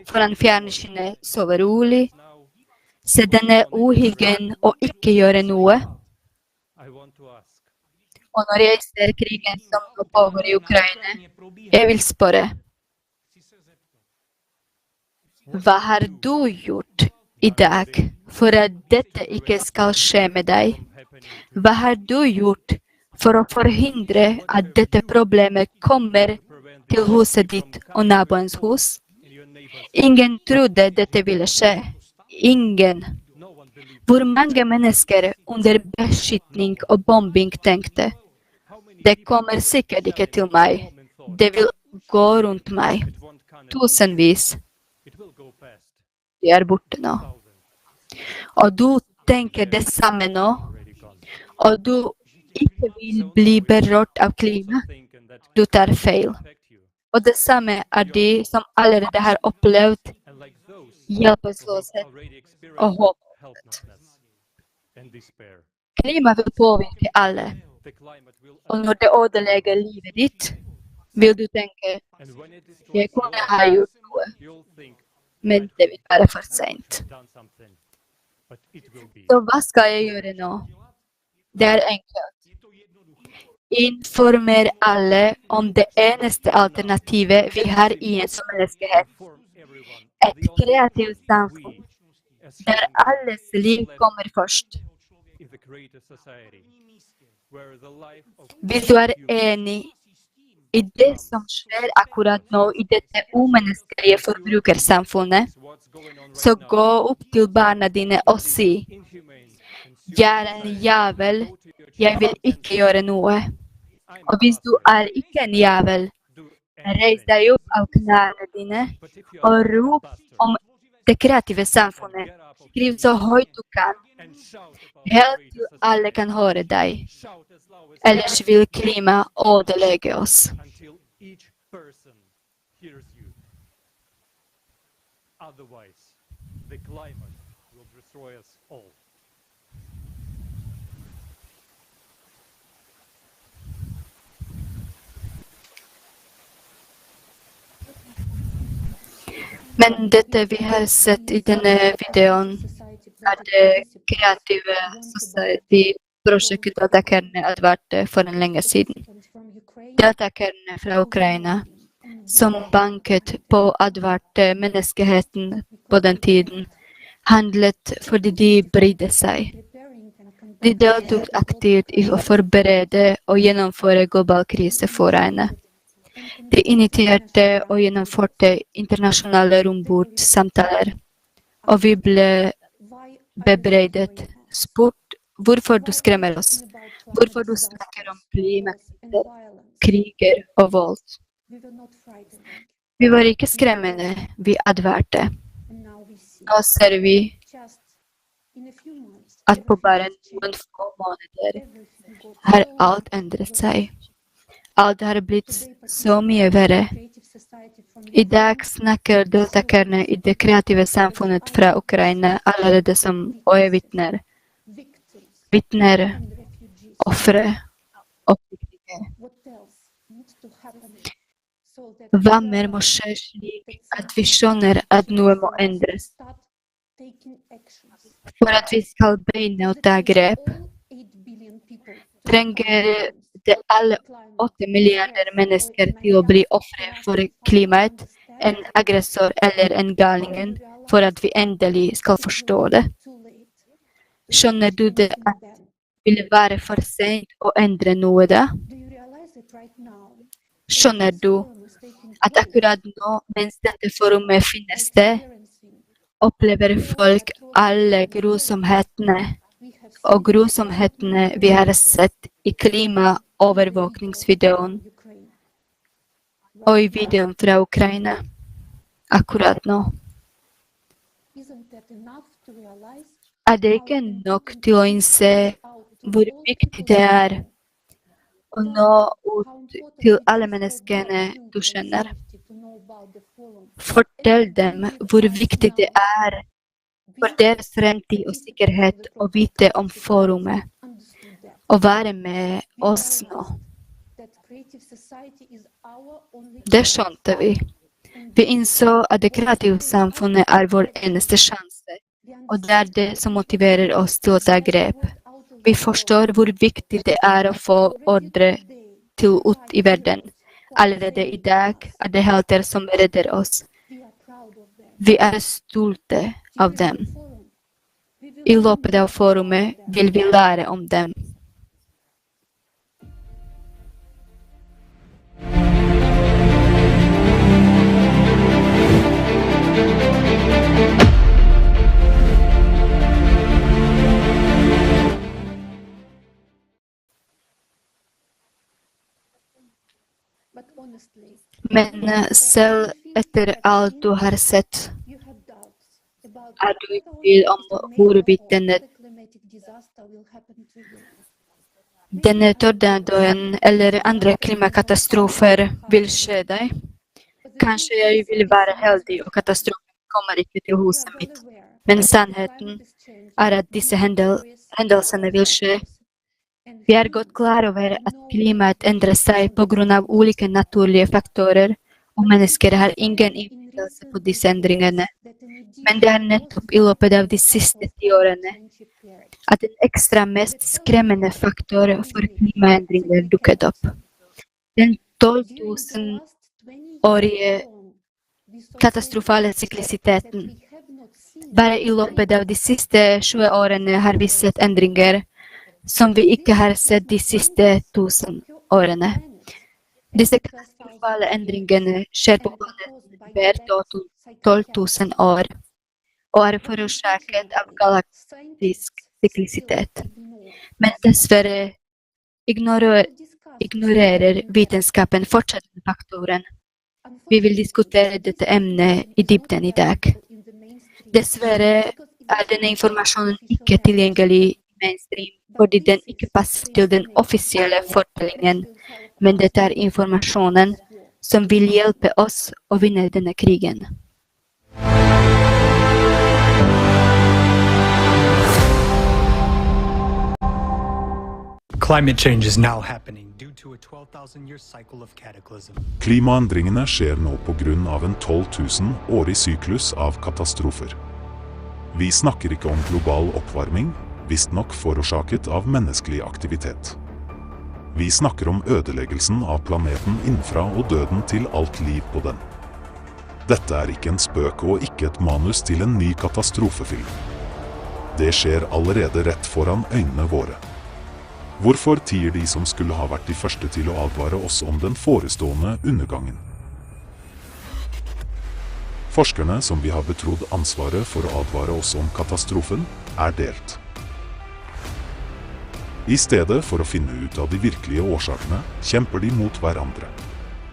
foran fjernsynet sove rolig, se denne uhyggen og ikke gjøre noe? Og når jeg ser krigen som nå pågår i Ukraina, jeg vil spørre, hva har du gjort i dag for at dette ikke skal skje med deg? Hva har du gjort for å forhindre at dette problemet kommer til huset ditt og naboens hus. Ingen trodde dette ville skje. Ingen. Hvor mange mennesker under beskytning og bombing tenkte, det kommer sikkert ikke til meg. Det vil gå rundt meg. Tusenvis. De er borte nå. Og du tenker det samme nå, og du ikke vil bli berørt av klima. Du tar feil. Og det samme er de som allerede har opplevd hjelpeløshet og håpløshet. Klima vil påvirke alle. Og når det ødelegger livet ditt, vil du tenke, jeg kunne ha gjort noe, men det vil være for sent. Så hva skal jeg gjøre nå? Det er enkelt. Informer alle om det eneste alternativet vi har i en som menneskehet. Et kreativt samfunn, der alles liv kommer først. Hvis du er enig i det som skjer akkurat nå i dette umenneskelige forbrukersamfunnet, så gå opp til barna dine og si, jeg er en jævel, jeg vil ikke gjøre noe. Og hvis du er ikke en jævel, reis deg opp av knærne dine og rop om det kreative samfunnet. Skriv så høyt du kan, helt til alle kan høre deg. Ellers vil klima ødelegge oss. Men dette vi har sett i denne videoen er det Creative Society-prosjektet deltakerne advarte for en lenge siden. Deltakerne fra Ukraina som banket på advarte menneskeheten på den tiden, handlet fordi de brydde seg. De deltok aktivt i å forberede og gjennomføre global krise foreningen. De initierte og gjennomførte internasjonale rombordssamtaler, og vi ble bebreidet, spurt hvorfor du skremmer oss, hvorfor du snakker om klima, kriger og vold. Vi var ikke skremmende, vi advarte. Nå ser vi at på bare noen få måneder har alt endret seg. Alt har blitt så mye verre. I dag snakker deltakerne i det kreative samfunnet fra Ukraina allerede som øyevitner. Vitner, ofre og flyktinger. Hva mer må skje slik at vi skjønner at noe må endres? For at vi skal begynne å ta grep, trenger det alle 8 milliarder mennesker til å bli ofre for klimaet, en aggressor eller en galningen, for at vi endelig skal forstå det. Skjønner du det at det vil være for sent å endre noe da? Skjønner du at akkurat nå, mens dette forumet finnes sted, opplever folk alle grusomhetene og grusomhetene vi har sett i klimaovervåkningsvideoen og i videoen fra Ukraina akkurat nå. Er det ikke nok til å innse hvor viktig det er å nå ut til alle menneskene du kjenner? Fortell dem hvor viktig det er for deres fremtid og sikkerhet å vite om forumet og være med oss nå. Det skjønte vi. Vi innså at det kreative samfunnet er vår eneste sjanse, og det er det som motiverer oss til å ta grep. Vi forstår hvor viktig det er å få ordre til ut i verden. Allerede i dag er det helter som redder oss. Vi er stolte av dem. I løpet av forumet vil vi lære om dem. Men selv etter alt du har sett, du i tvil om hvorvidt denne tornadoen eller andre klimakatastrofer vil skje deg. Kanskje jeg vil være heldig, og katastrofen kommer ikke til huset mitt. Men sannheten at disse hendelsene vil skje. Vi godt klar over at klimaet endrer seg på grunn av ulike naturlige faktorer, og mennesker har ingen innflytelse på disse endringene. Men det nettopp i løpet av de siste 10 årene at den ekstra mest skremmende faktor for klimaendringer dukket opp. Den 12.000-årige katastrofale syklisiteten. Bare i løpet av de siste 20 årene har vi sett endringer som vi ikke har sett de siste 1000 årene. Disse katastrofale endringene skjer på planeten hver 12.000 år, og forårsaket av galaktisk syklisitet. Men dessverre ignorerer vitenskapen fortsatt den faktoren. Vi vil diskutere dette emnet i dybden i dag. Dessverre denne informasjonen ikke tilgjengelig i mainstream, fordi den ikke passer til den offisielle fortellingen, men dette informasjonen som vil hjelpe oss å vinne denne krigen. Climate change is now happening due to a 12,000-year cycle of cataclysm. Klimaendringene skjer nå på grunn av en 12.000-årig syklus av katastrofer. Vi snakker ikke om global oppvarming, visstnok forårsaket av menneskelig aktivitet. Vi snakker om ødeleggelsen av planeten innenfra og døden til alt liv på den. Dette ikke en spøk og ikke et manus til en ny katastrofefilm. Det skjer allerede rett foran øynene våre. Hvorfor tier de som skulle ha vært de første til å advare oss om den forestående undergangen? Forskerne som vi har betrodd ansvaret for å advare oss om katastrofen, delt. I stedet for å finne ut av de virkelige årsakene, kjemper de mot hverandre.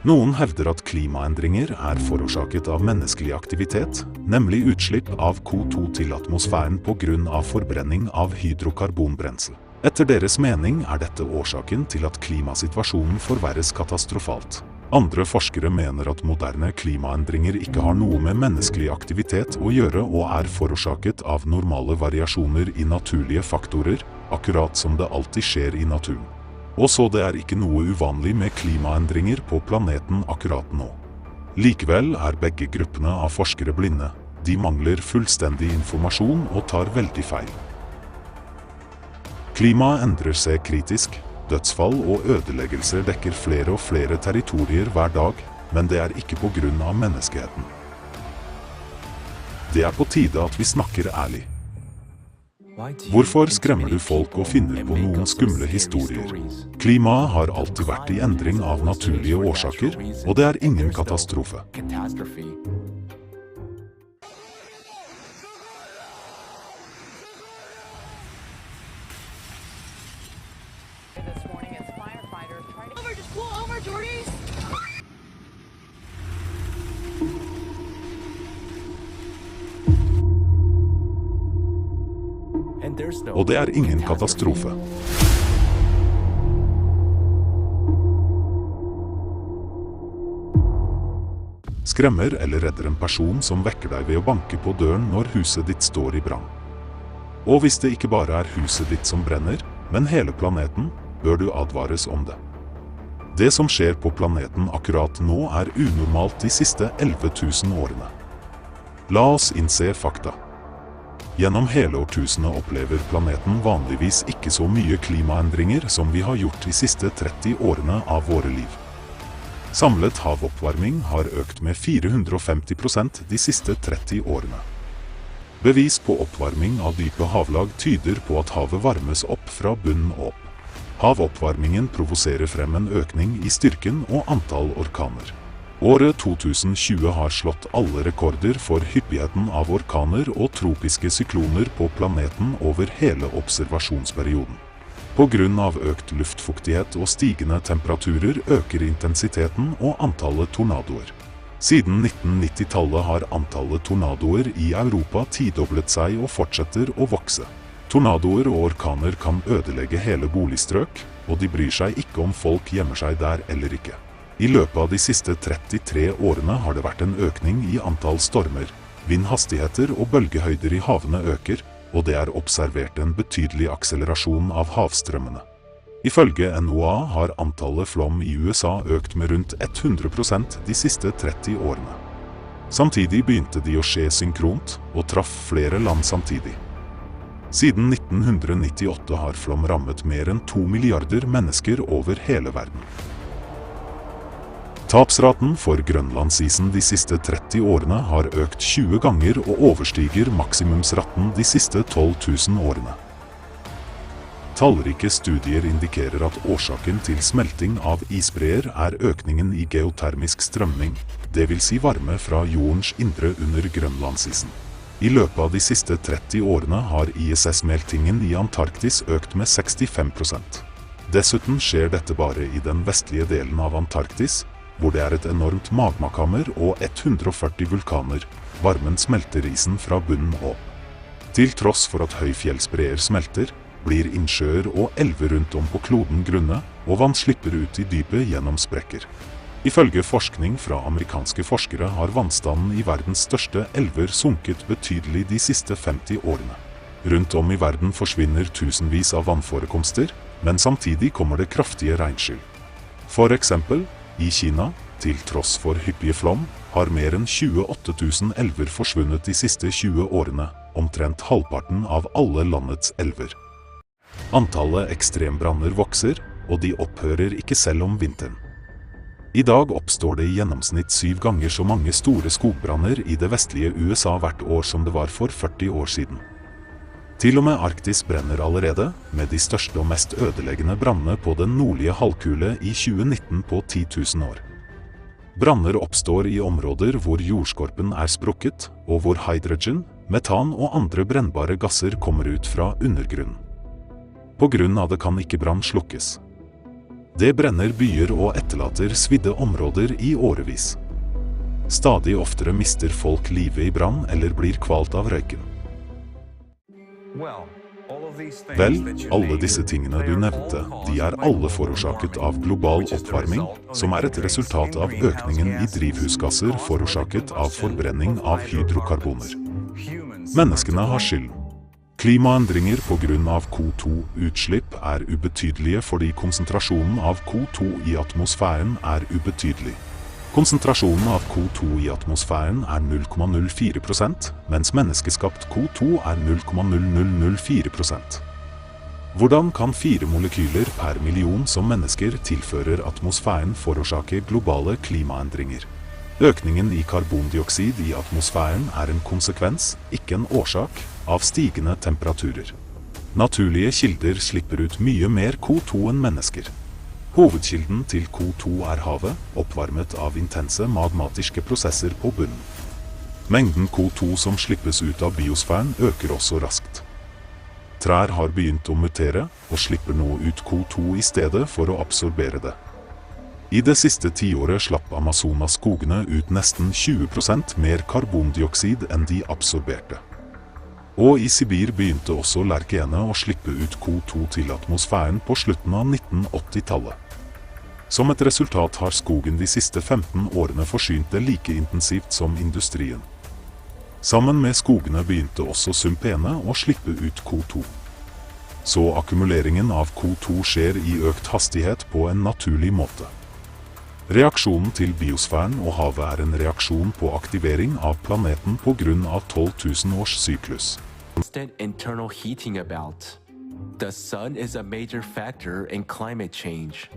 Noen hevder at klimaendringer forårsaket av menneskelig aktivitet, nemlig utslipp av CO2 til atmosfæren på grunn av forbrenning av hydrokarbonbrensel. Etter deres mening dette årsaken til at klimasituasjonen forverres katastrofalt. Andre forskere mener at moderne klimaendringer ikke har noe med menneskelig aktivitet å gjøre og forårsaket av normale variasjoner i naturlige faktorer, akkurat som det alltid skjer i naturen. Og så det ikke noe uvanlig med klimaendringer på planeten akkurat nå. Likevel begge gruppene av forskere blinde. De mangler fullstendig informasjon og tar veldig feil. Klimaet endrer seg kritisk. Dødsfall og ødeleggelser dekker flere og flere territorier hver dag, men det ikke på grunn av menneskeheten. Det på tide at vi snakker ærlig. Hvorfor skremmer du folk og finner på noen skumle historier? Klimaet har alltid vært i endring av naturlige årsaker, og det ingen katastrofe. Og det ingen katastrofe. Skremmer eller redder en person som vekker deg ved å banke på døren når huset ditt står i brann. Og hvis det ikke bare huset ditt som brenner, men hele planeten, bør du advares om det. Det som skjer på planeten akkurat nå unormalt de siste 11 000 årene. La oss innse fakta. Gjennom hele årtusenet opplever planeten vanligvis ikke så mye klimaendringer som vi har gjort de siste 30 årene av våre liv. Samlet havoppvarming har økt med 450% de siste 30 årene. Bevis på oppvarming av dype havlag tyder på at havet varmes opp fra bunnen opp. Havoppvarmingen provoserer frem en økning i styrken og antall orkaner. Året 2020 har slått alle rekorder for hyppigheten av orkaner og tropiske sykloner på planeten over hele observasjonsperioden. På grunn av økt luftfuktighet og stigende temperaturer øker intensiteten og antallet tornadoer. Siden 1990-tallet har antallet tornadoer i Europa tidoblet seg og fortsetter å vokse. Tornadoer og orkaner kan ødelegge hele boligstrøk, og de bryr seg ikke om folk gjemmer seg der eller ikke. I løpet av de siste 33 årene har det vært en økning i antall stormer, vindhastigheter og bølgehøyder i havene øker, og det er observert en betydelig akselerasjon av havstrømmene. Ifølge NOAA har antallet flom i USA økt med rundt 100% de siste 30 årene. Samtidig begynte de å skje synkront, og traff flere land samtidig. Siden 1998 har flom rammet mer enn 2 milliarder mennesker over hele verden. Tapsraten for grønlandsisen de siste 30 årene har økt 20 ganger og overstiger maksimumsraten de siste 12 000 årene. Tallrike studier indikerer at årsaken til smelting av isbreer er økningen i geotermisk strømning, det vil si varme fra jordens indre under grønlandsisen. I løpet av de siste 30 årene har ISS-smeltingen i Antarktis økt med 65%. Dessuten skjer dette bare i den vestlige delen av Antarktis, hvor det er et enormt magmakammer og 140 vulkaner. Varmen smelter isen fra bunnen opp. Til tross for at høyfjellsbreer smelter, blir innsjøer og elver rundt om på kloden grunne, og vann slipper ut i dypet gjennom sprekker. Ifølge forskning fra amerikanske forskere har vannstanden i verdens største elver sunket betydelig de siste 50 årene. Rundt om i verden forsvinner tusenvis av vannforekomster, men samtidig kommer det kraftige regnskyll. For eksempel, i Kina, til tross for hyppige flom, har mer enn 28 000 elver forsvunnet de siste 20 årene, omtrent halvparten av alle landets elver. Antallet ekstrembranner vokser, og de opphører ikke selv om vinteren. I dag oppstår det i gjennomsnitt 7 ganger så mange store skogbranner i det vestlige USA hvert år som det var for 40 år siden. Til og med Arktis brenner allerede, med de største og mest ødeleggende brannene på den nordlige halvkule i 2019 på 10 000 år. Branner oppstår i områder hvor jordskorpen er sprukket, og hvor hydrogen, metan og andre brennbare gasser kommer ut fra undergrunnen. På grunn av det kan ikke brann slukkes. Det brenner byer og etterlater svidde områder i årevis. Stadig oftere mister folk livet i brann eller blir kvalt av røyken. Vel, alle disse tingene du nevnte, de er alle forårsaket av global oppvarming, som er et resultat av økningen i drivhusgasser forårsaket av forbrenning av hydrokarboner. Menneskene har skylden. Klimaendringer på grunn av CO2-utslipp er ubetydelige fordi konsentrasjonen av CO2 i atmosfæren er ubetydelig. Konsentrasjonen av CO2 i atmosfæren er 0,04%, mens menneskeskapt CO2 er 0,0004%. Hvordan kan 4 molekyler per million som mennesker tilfører atmosfæren forårsake globale klimaendringer? Økningen i karbondioksid i atmosfæren er en konsekvens, ikke en årsak, av stigende temperaturer. Naturlige kilder slipper ut mye mer CO2 enn mennesker. Hovedkilden til CO2 er havet, oppvarmet av intense magmatiske prosesser på bunnen. Mengden CO2 som slippes ut av biosfæren øker også raskt. Trær har begynt å mutere, og slipper nå ut CO2 i stedet for å absorbere det. I det siste tiåret slapp Amazonas-skogene ut nesten 20% mer karbondioksid enn de absorberte. Og i Sibir begynte også lerkeene å slippe ut CO2 til atmosfæren på slutten av 1980-tallet. Som et resultat har skogen de siste 15 årene forsynt det like intensivt som industrien. Sammen med skogene begynte også sumpene å slippe ut CO2. Så akkumuleringen av CO2 skjer i økt hastighet på en naturlig måte. Reaksjonen til biosfæren og havet er en reaksjon på aktivering av planeten på grunn av 12 000 års syklus. Constant internal heating about. The sun is a major factor in climate change.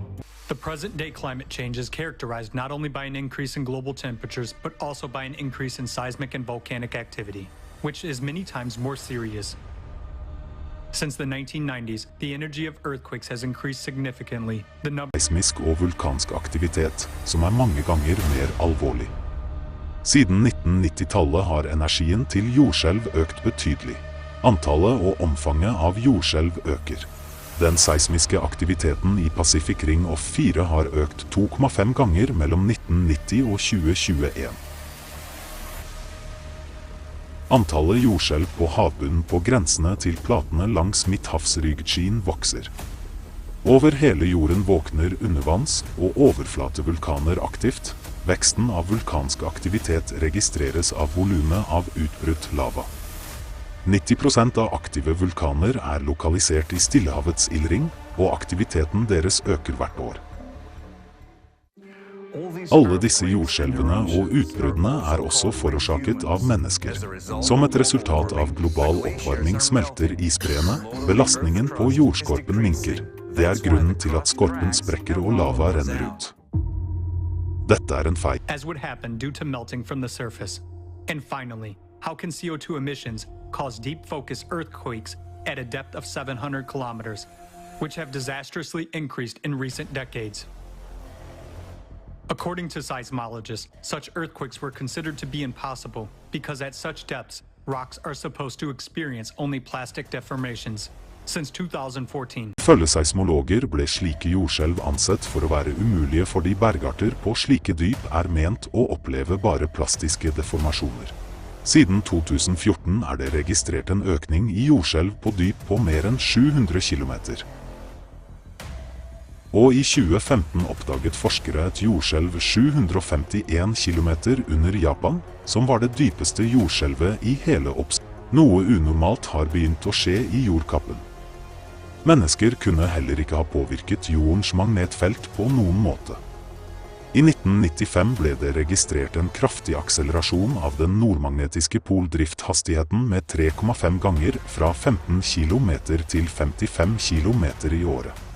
The present-day climate change is characterized not only by an increase in global temperatures, but also by an increase in seismic and volcanic activity, which is many times more serious. Since the 1990s, the energy of earthquakes has increased significantly. Seismisk og vulkansk aktivitet, som er mange ganger mer alvorlig. Siden 1990-tallet har energien til jordskjelv økt betydelig. Antallet og omfanget av jordskjelv øker. Den seismiske aktiviteten i Pacific Ring of 4 har økt 2,5 ganger mellom 1990 og 2021. Antallet jordskjelv på havbunnen på grensene til platene langs Midthavsryggen vokser. Over hele jorden våkner undervanns- og overflatevulkaner aktivt. Veksten av vulkansk aktivitet registreres av volumet av utbrutt lava. 90% av aktive vulkaner er lokalisert i Stillehavets ildring, og aktiviteten deres øker hvert år. Alle disse jordskjelvene og utbruddene er også forårsaket av mennesker. Som et resultat av global oppvarming smelter isbreene, belastningen på jordskorpen minker. Det er grunnen til at skorpen sprekker og lava renner ut. Dette er en feil. As would happen due to melting from the surface. And finally, how can CO2 emissions cause deep focus earthquakes at a depth of 700 kilometers, which have disastrously increased in recent decades? According to seismologists, such earthquakes were considered to be impossible because at such depths, rocks are supposed to experience only plastic deformations. Since 2014. Ifølge seismologer ble slike jordskjelv ansett for å være umulige fordi bergarter på slike dyp er ment å oppleve bare plastiske deformasjoner. Siden 2014 er det registrert en økning i jordskjelv på dyp på mer enn 700 kilometer. Og i 2015 oppdaget forskere et jordskjelv 751 kilometer under Japan, som var det dypeste jordskjelvet i hele Noe unormalt har begynt å skje i jordkappen. Mennesker kunne heller ikke ha påvirket jordens magnetfelt på noen måte. I 1995 ble det registrert en kraftig akselerasjon av den nordmagnetiske poldrifthastigheten med 3,5 ganger fra 15 km til 55 km i året.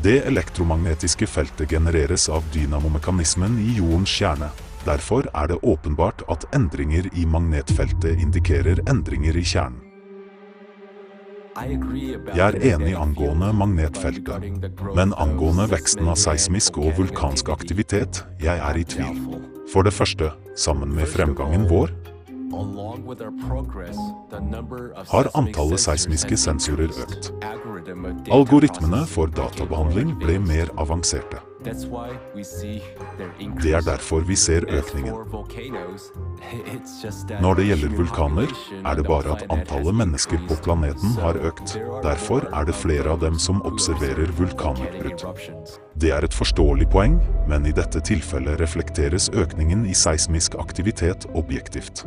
Det elektromagnetiske feltet genereres av dynamomekanismen i jordens kjerne. Derfor er det åpenbart at endringer i magnetfeltet indikerer endringer i kjernen. Jeg er enig angående magnetfeltet, men angående veksten av seismisk og vulkansk aktivitet, jeg er i tvil. For det første, sammen med fremgangen vår, har antallet seismiske sensorer økt. Algoritmene for databehandling ble mer avanserte. Det er derfor vi ser økningen. Når det gjelder vulkaner, er det bare at antallet mennesker på planeten har økt. Derfor er det flere av dem som observerer vulkanutbrudd. Det er et forståelig poeng, men i dette tilfellet reflekteres økningen i seismisk aktivitet objektivt.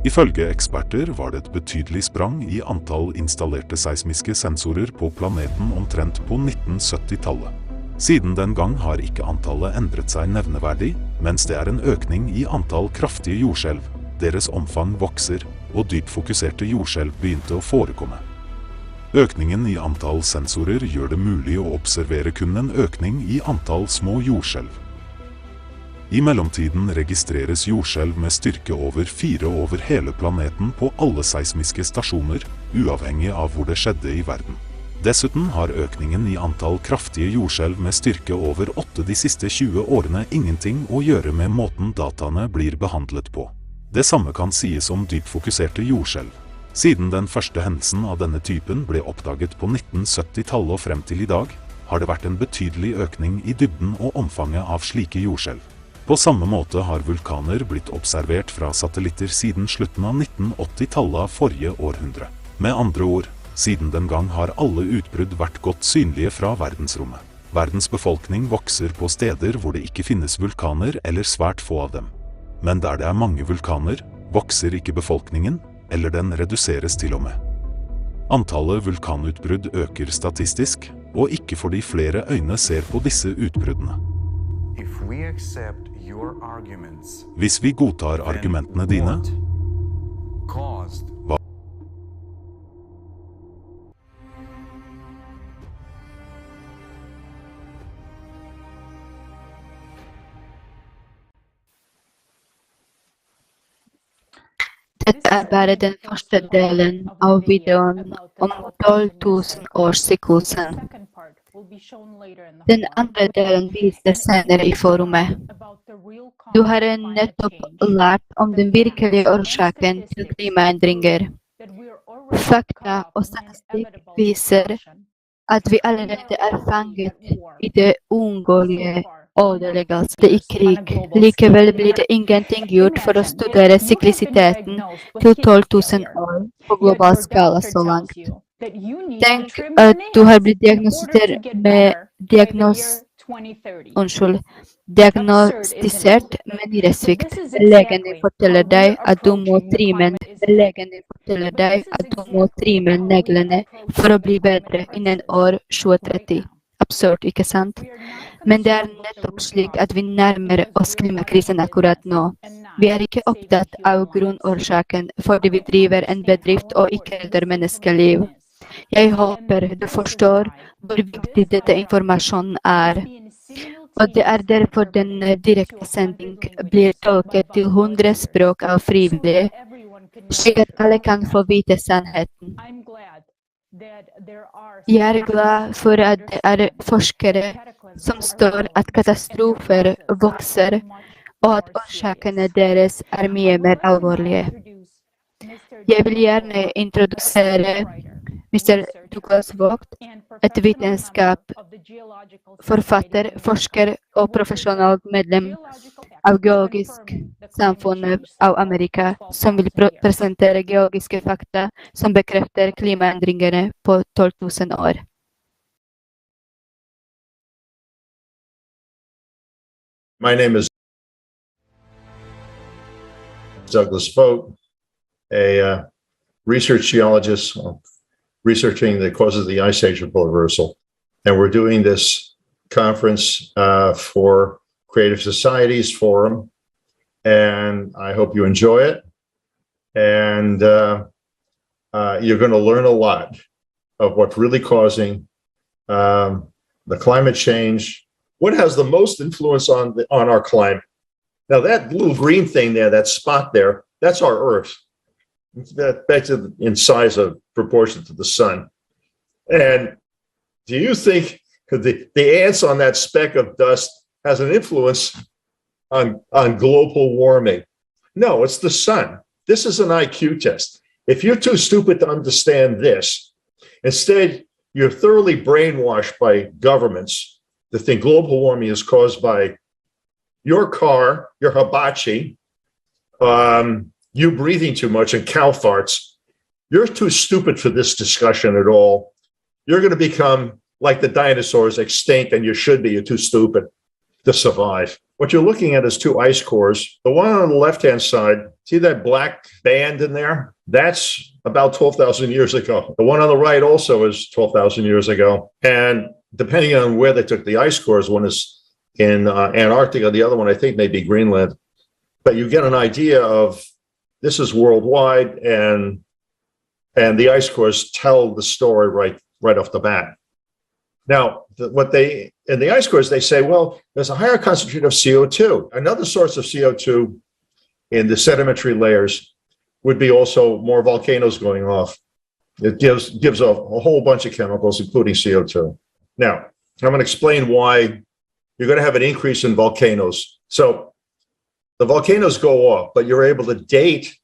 Ifølge eksperter var det et betydelig sprang i antall installerte seismiske sensorer på planeten omtrent på 1970-tallet. Siden den gang har ikke antallet endret seg nevneverdig, mens det er en økning i antall kraftige jordskjelv. Deres omfang vokser, og dypfokuserte jordskjelv begynte å forekomme. Økningen i antall sensorer gjør det mulig å observere kun en økning i antall små jordskjelv. I mellomtiden registreres jordskjelv med styrke over 4 over hele planeten på alle seismiske stasjoner, uavhengig av hvor det skjedde i verden. Dessuten har økningen i antall kraftige jordskjelv med styrke over 8 de siste 20 årene ingenting å gjøre med måten dataene blir behandlet på. Det samme kan sies om dypfokuserte jordskjelv. Siden den første hendelsen av denne typen ble oppdaget på 1970-tallet og frem til i dag, har det vært en betydelig økning i dybden og omfanget av slike jordskjelv. På samme måte har vulkaner blitt observert fra satellitter siden slutten av 1980-tallet av forrige århundre. Med andre ord, siden den gang har alle utbrudd vært godt synlige fra verdensrommet. Verdens befolkning vokser på steder hvor det ikke finnes vulkaner eller svært få av dem. Men der det er mange vulkaner, vokser ikke befolkningen, eller den reduseres til og med. Antallet vulkanutbrudd øker statistisk, og ikke fordi flere øyne ser på disse utbruddene. Hvis vi godtar argumentene dine, hva? Dette er bare den første delen av videoen om 12 000 årssyklusen. Den andre delen vises senere i forumet. Du har nettopp lært om den virkelige årsaken til klimaendringer. Fakta og statistikk viser Att vi allerede fanget I det oundgångliga ödeläggelse I krig. Likevel blir det ingenting gjort för att studera cykliciteten till 12 000 år på global skala så långt. Tänk att du har blivit diagnostiserat med nyresvikt. Läkaren fortäller dig att du må trimma neglarna för att bli bättre innen år 2030. Absurt, ikke sant? Men det nettopp slik at vi nærmer oss klimakrisen akkurat nå. Vi ikke opptatt av grunnårsaken fordi vi driver en bedrift og ikke redder menneskeliv. Jeg håper du forstår hvor viktig dette informasjonen Og det derfor den direkte sending blir tolket til 100 språk av frivillige, slik at alle kan få vite sannheten. Jeg glad for at det forskere som står at katastrofer vokser, og at årsakene deres mye mer alvorlige. Jeg vil gjerne introdusere Mr. Douglas Vogt, et vitenskapsforfatter, forsker og profesjonell medlem av Geologisk Samfunnet av Amerika, som vil presentere geologiske fakta som bekrefter klimaendringene på 12 000 år. My name is Douglas Vogt, a research geologist researching the causes of the Ice Age reversal. And we're doing this conference for Creative Society's forum. And I hope you enjoy it. And you're going to learn a lot of what's really causing the climate change. What has the most influence on our climate? Now that little green thing there, that spot there, that's our Earth. That's in size of proportion to the sun. And do you think the ants on that speck of dust has an influence on global warming? No, it's the sun. This is an IQ test. If you're too stupid to understand this, instead you're thoroughly brainwashed by governments to think global warming is caused by your car, your hibachi, you breathing too much and cow farts. You're too stupid for this discussion at all. You're going to become like the dinosaurs, extinct, and you should be. You're too stupid to survive. What you're looking at is two ice cores. The one on the left-hand side, see that black band in there? That's about 12,000 years ago. The one on the right also is 12,000 years ago. And depending on where they took the ice cores, one is in Antarctica, the other one I think may be Greenland. But you get an idea of this is worldwide, and the ice cores tell the story right off the bat. Now, in the ice cores, they say, well, there's a higher concentration of CO2. Another source of CO2 in the sedimentary layers would be also more volcanoes going off. It gives a whole bunch of chemicals, including CO2. Now, I'm going to explain why you're going to have an increase in volcanoes. So the volcanoes go off, but you're able to date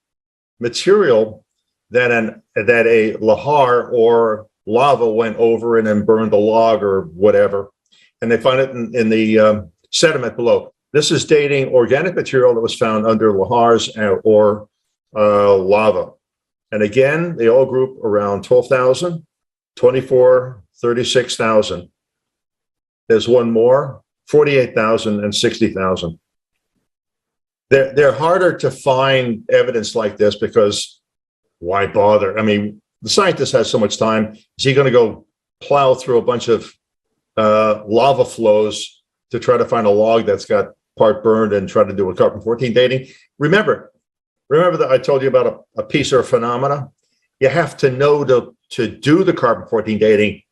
material that a lahar or lava went over and then burned a log or whatever, and they find it in the sediment below. This is dating organic material that was found under lahars or lava. And again, they all group around 12,000, 24, 36,000. There's one more, 48,000 and 60,000. They're harder to find evidence like this because why bother? I mean, the scientist has so much time. Is he going to go plow through a bunch of lava flows to try to find a log that's got part burned and try to do a carbon-14 dating? Remember that I told you about a piece or a phenomena? You have to know to do the carbon-14 dating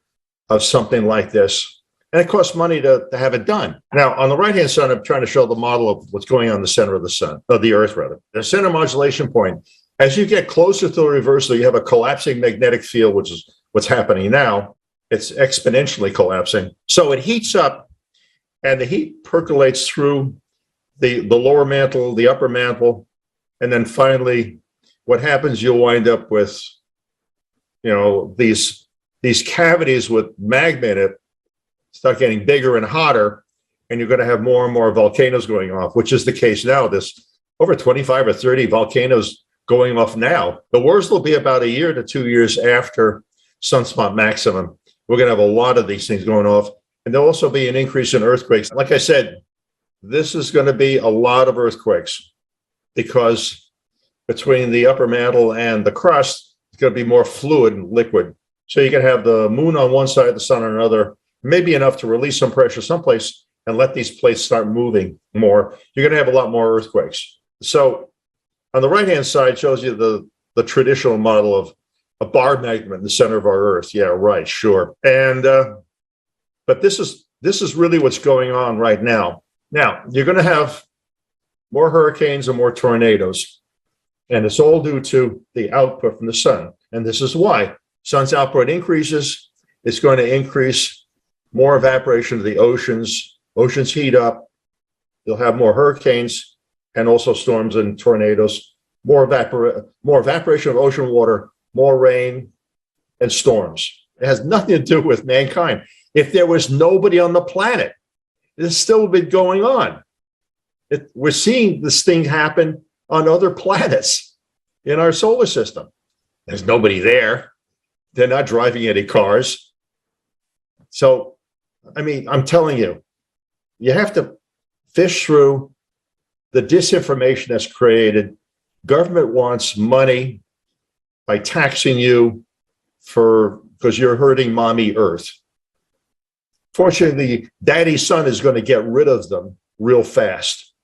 of something like this. And it costs money to have it done. Now, on the right-hand side, I'm trying to show the model of what's going on in the center of the Earth, rather. The center modulation point. As you get closer to the reversal, you have a collapsing magnetic field, which is what's happening now. It's exponentially collapsing. So it heats up, and the heat percolates through the lower mantle, the upper mantle, and then finally, what happens, you'll wind up with, these these cavities with magma in it start getting bigger and hotter, and you're going to have more and more volcanoes going off, which is the case now. There's over 25 or 30 volcanoes going off now. The worst will be about a year to 2 years after sunspot maximum. We're going to have a lot of these things going off, and there'll also be an increase in earthquakes. Like I said, this is going to be a lot of earthquakes because between the upper mantle and the crust, it's going to be more fluid and liquid. So you can have the moon on one side, the sun on another, maybe enough to release some pressure someplace and let these plates start moving more. You're going to have a lot more earthquakes. So on the right-hand side shows you the traditional model of a bar magnet in the center of our Earth. Yeah, right, sure. And but this is really what's going on right now. Now, you're going to have more hurricanes and more tornadoes, and it's all due to the output from the sun. And this is why sun's output increases. It's going to increase more evaporation of the oceans. Oceans heat up. You'll have more hurricanes and also storms and tornadoes, more evaporation of ocean water, more rain and storms. It has nothing to do with mankind. If there was nobody on the planet, this still been going on. We're seeing this thing happen on other planets in our solar system. There's nobody there. They're not driving any cars. So, I mean, I'm telling you, you have to fish through the disinformation that's created. Government wants money by taxing you because you're hurting mommy Earth. Fortunately, daddy's son is going to get rid of them real fast.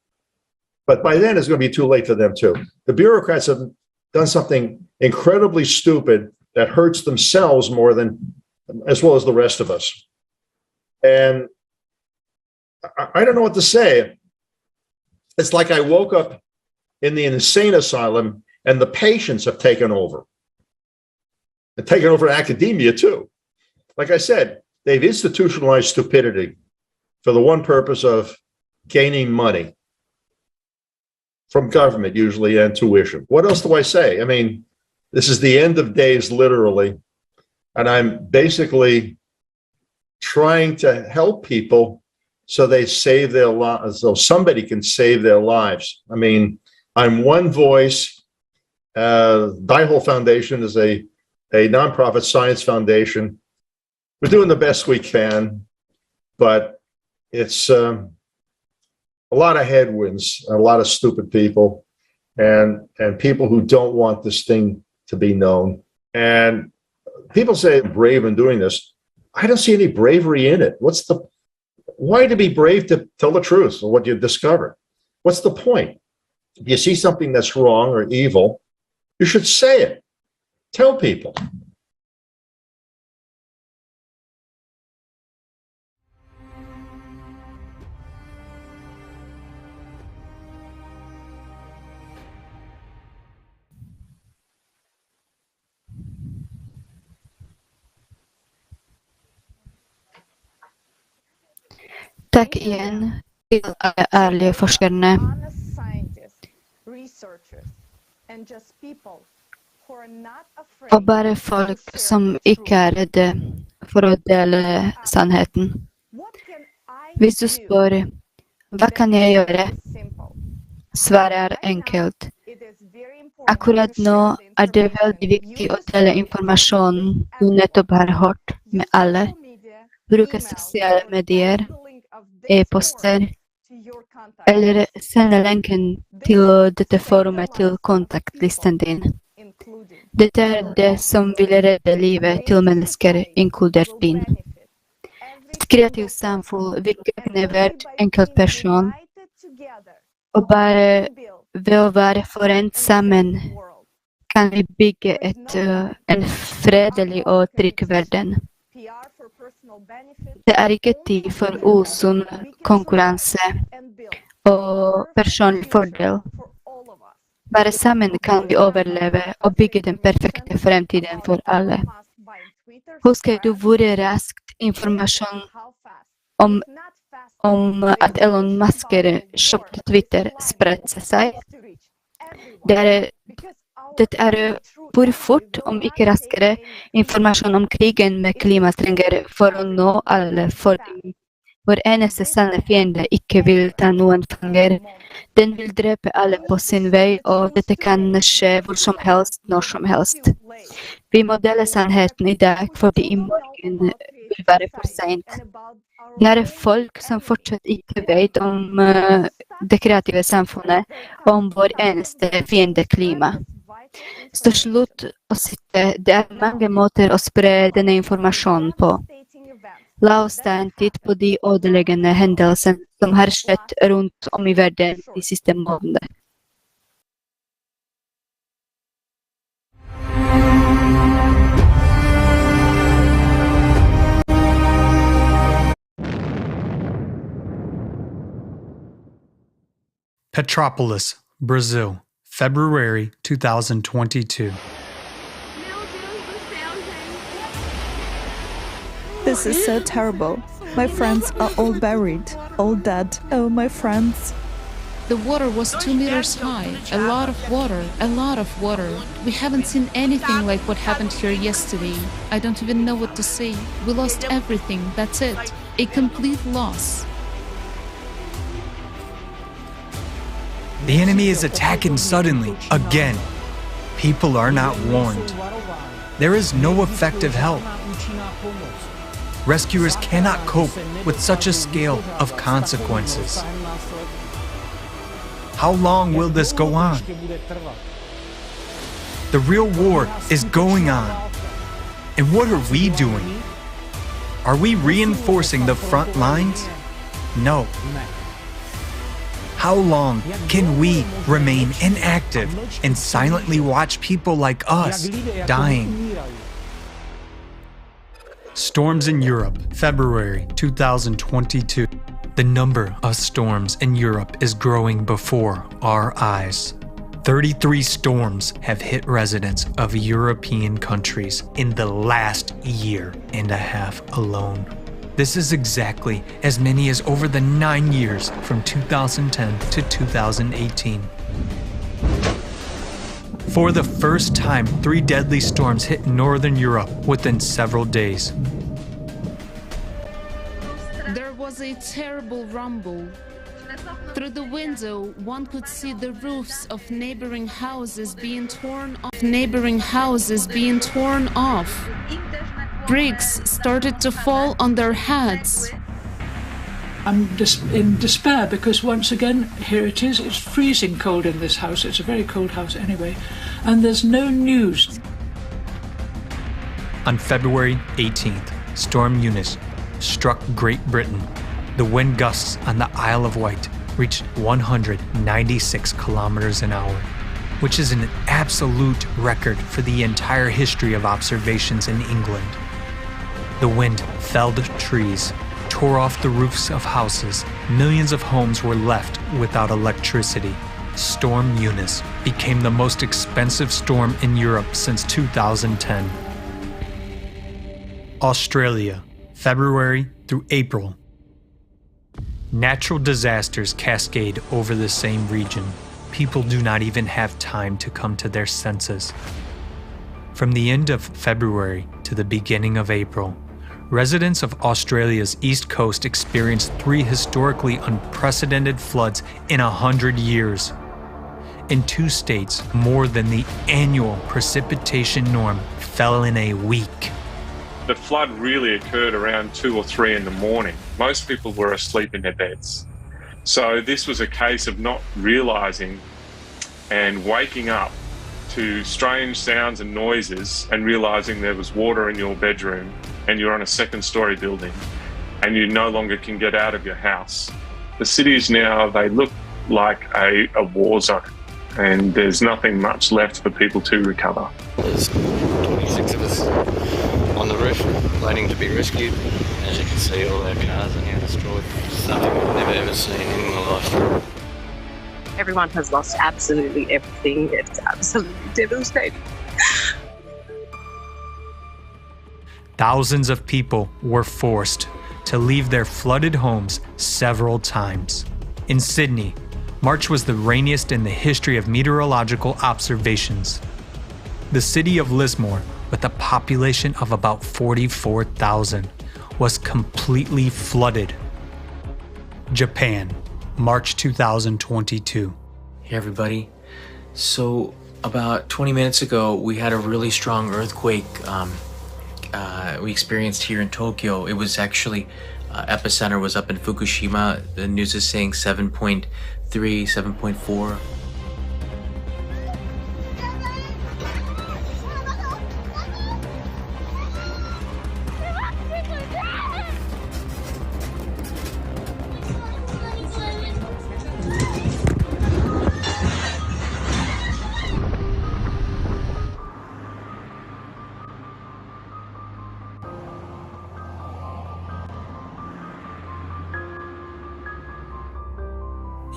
But by then, it's going to be too late for them too. The bureaucrats have done something incredibly stupid that hurts themselves more than, as well as the rest of us. And I don't know what to say. It's like I woke up in the insane asylum and the patients have taken over. They've taken over academia too. Like I said, they've institutionalized stupidity for the one purpose of gaining money from government usually and tuition. What else do I say? I mean, this is the end of days literally, and I'm basically trying to help people so they save their lives, so somebody can save their lives. I mean, I'm one voice. Dihol Foundation is a nonprofit science foundation. We're doing the best we can, but it's a lot of headwinds, a lot of stupid people, and people who don't want this thing to be known. And people say I'm brave in doing this. I don't see any bravery in it. Why to be brave to tell the truth or what you discover? What's the point? If you see something that's wrong or evil, you should say it. Tell people. Tack igen till alla ärliga forskare og bare folk som ikke er redde for å dele sannheten. Hvis du spør, hva kan jeg gjøre? Svaret er enkelt. Akkurat nå er det veldig viktig å dele informasjonen du nettopp har hørt med alle. Bruke sosiale medier, e-poster, eller sende lenken til dette forumet til kontaktlisten din. Dette er det som vil redde livet til mennesker, inkludert din. Et kreativt samfunn vil gagne hver enkelt person, og bare ved å være forent sammen kan vi bygge en fredelig og trygg verden. Det er ikke tid for usunn konkurranse og personlig fordel. Bare sammen kan vi overleve og bygge den perfekte fremtiden for alle. Husker du hvor raskt informasjon om at Elon Musk kjøpte Twitter spredte seg? Det hvor fort, om ikke raskere, informasjon om krigen med klima trenger for å nå alle, fordi vår eneste sanne fiende ikke vil ta noen fanger. Den vil drepe alle på sin vei, og dette kan skje hvor som helst, når som helst. Vi må dele sannheten i dag, fordi i morgen vil være for sent. Det er folk som fortsatt ikke vet om det kreative samfunnet, og om vår eneste fiende klima. Så slutt å sitte. Det er mange måter å spre denne informasjonen på. La oss ta en titt på de ødeleggende hendelsene som har skjedd rundt om i verden de siste månedene. Petropolis, Brazil, February 2022. This is so terrible. My friends are all buried, all dead. Oh, my friends. The water was 2 meters high. A lot of water, a lot of water. We haven't seen anything like what happened here yesterday. I don't even know what to say. We lost everything, that's it. A complete loss. The enemy is attacking suddenly, again. People are not warned. There is no effective help. Rescuers cannot cope with such a scale of consequences. How long will this go on? The real war is going on. And what are we doing? Are we reinforcing the front lines? No. How long can we remain inactive and silently watch people like us dying? Storms in Europe, February 2022. The number of storms in Europe is growing before our eyes. 33 storms have hit residents of European countries in the last year and a half alone. This is exactly as many as over the 9 years from 2010 to 2018. For the first time, 3 deadly storms hit northern Europe within several days. There was a terrible rumble. Through the window, one could see the roofs of neighboring houses being torn off. Bricks started to fall on their heads. I'm in despair because once again, here it is, it's freezing cold in this house. It's a very cold house anyway, and there's no news. On February 18th, Storm Eunice struck Great Britain. The wind gusts on the Isle of Wight reached 196 kilometers an hour, which is an absolute record for the entire history of observations in England. The wind felled trees, tore off the roofs of houses. Millions of homes were left without electricity. Storm Eunice became the most expensive storm in Europe since 2010. Australia, February through April. Natural disasters cascade over the same region. People do not even have time to come to their senses. From the end of February to the beginning of April, residents of Australia's east coast experienced 3 historically unprecedented floods in 100 years. In 2 states, more than the annual precipitation norm fell in a week. The flood really occurred around 2 or 3 in the morning. Most people were asleep in their beds. So this was a case of not realizing and waking up to strange sounds and noises and realizing there was water in your bedroom and you're on a 2nd-story building and you no longer can get out of your house. The cities now, they look like a war zone and there's nothing much left for people to recover. There's 26 of us on the roof waiting to be rescued. As you can see, all our cars are now destroyed. Something I've never ever seen in my life. Everyone has lost absolutely everything. It's absolutely devastating. Thousands of people were forced to leave their flooded homes several times. In Sydney, March was the rainiest in the history of meteorological observations. the city of Lismore, with a population of about 44,000, was completely flooded. Japan, March 2022. Hey everybody. So about 20 minutes ago, we had a really strong earthquake we experienced here in Tokyo. It was actually, epicenter was up in Fukushima. The news is saying 7.3, 7.4.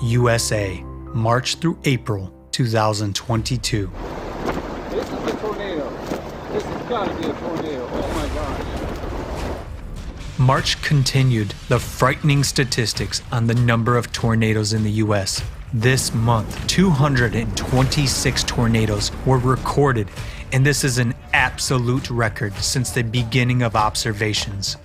USA, March through April 2022. This is a tornado. This has got to be a tornado. Oh my gosh. March continued the frightening statistics on the number of tornadoes in the US. This month, 226 tornadoes were recorded, and this is an absolute record since the beginning of observations.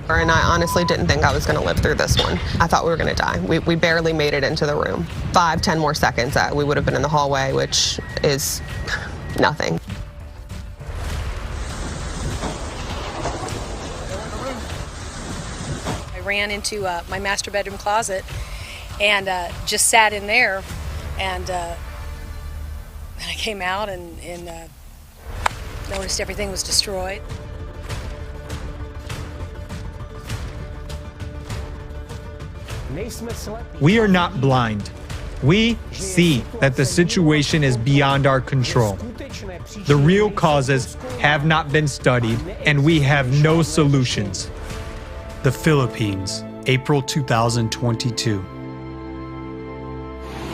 And I honestly didn't think I was going to live through this one. I thought we were going to die. We barely made it into the room. 5-10 more seconds, we would have been in the hallway, which is nothing. I ran into my master bedroom closet and just sat in there, and I came out and noticed everything was destroyed. We are not blind. We see that the situation is beyond our control. The real causes have not been studied, and we have no solutions. The Philippines, April 2022.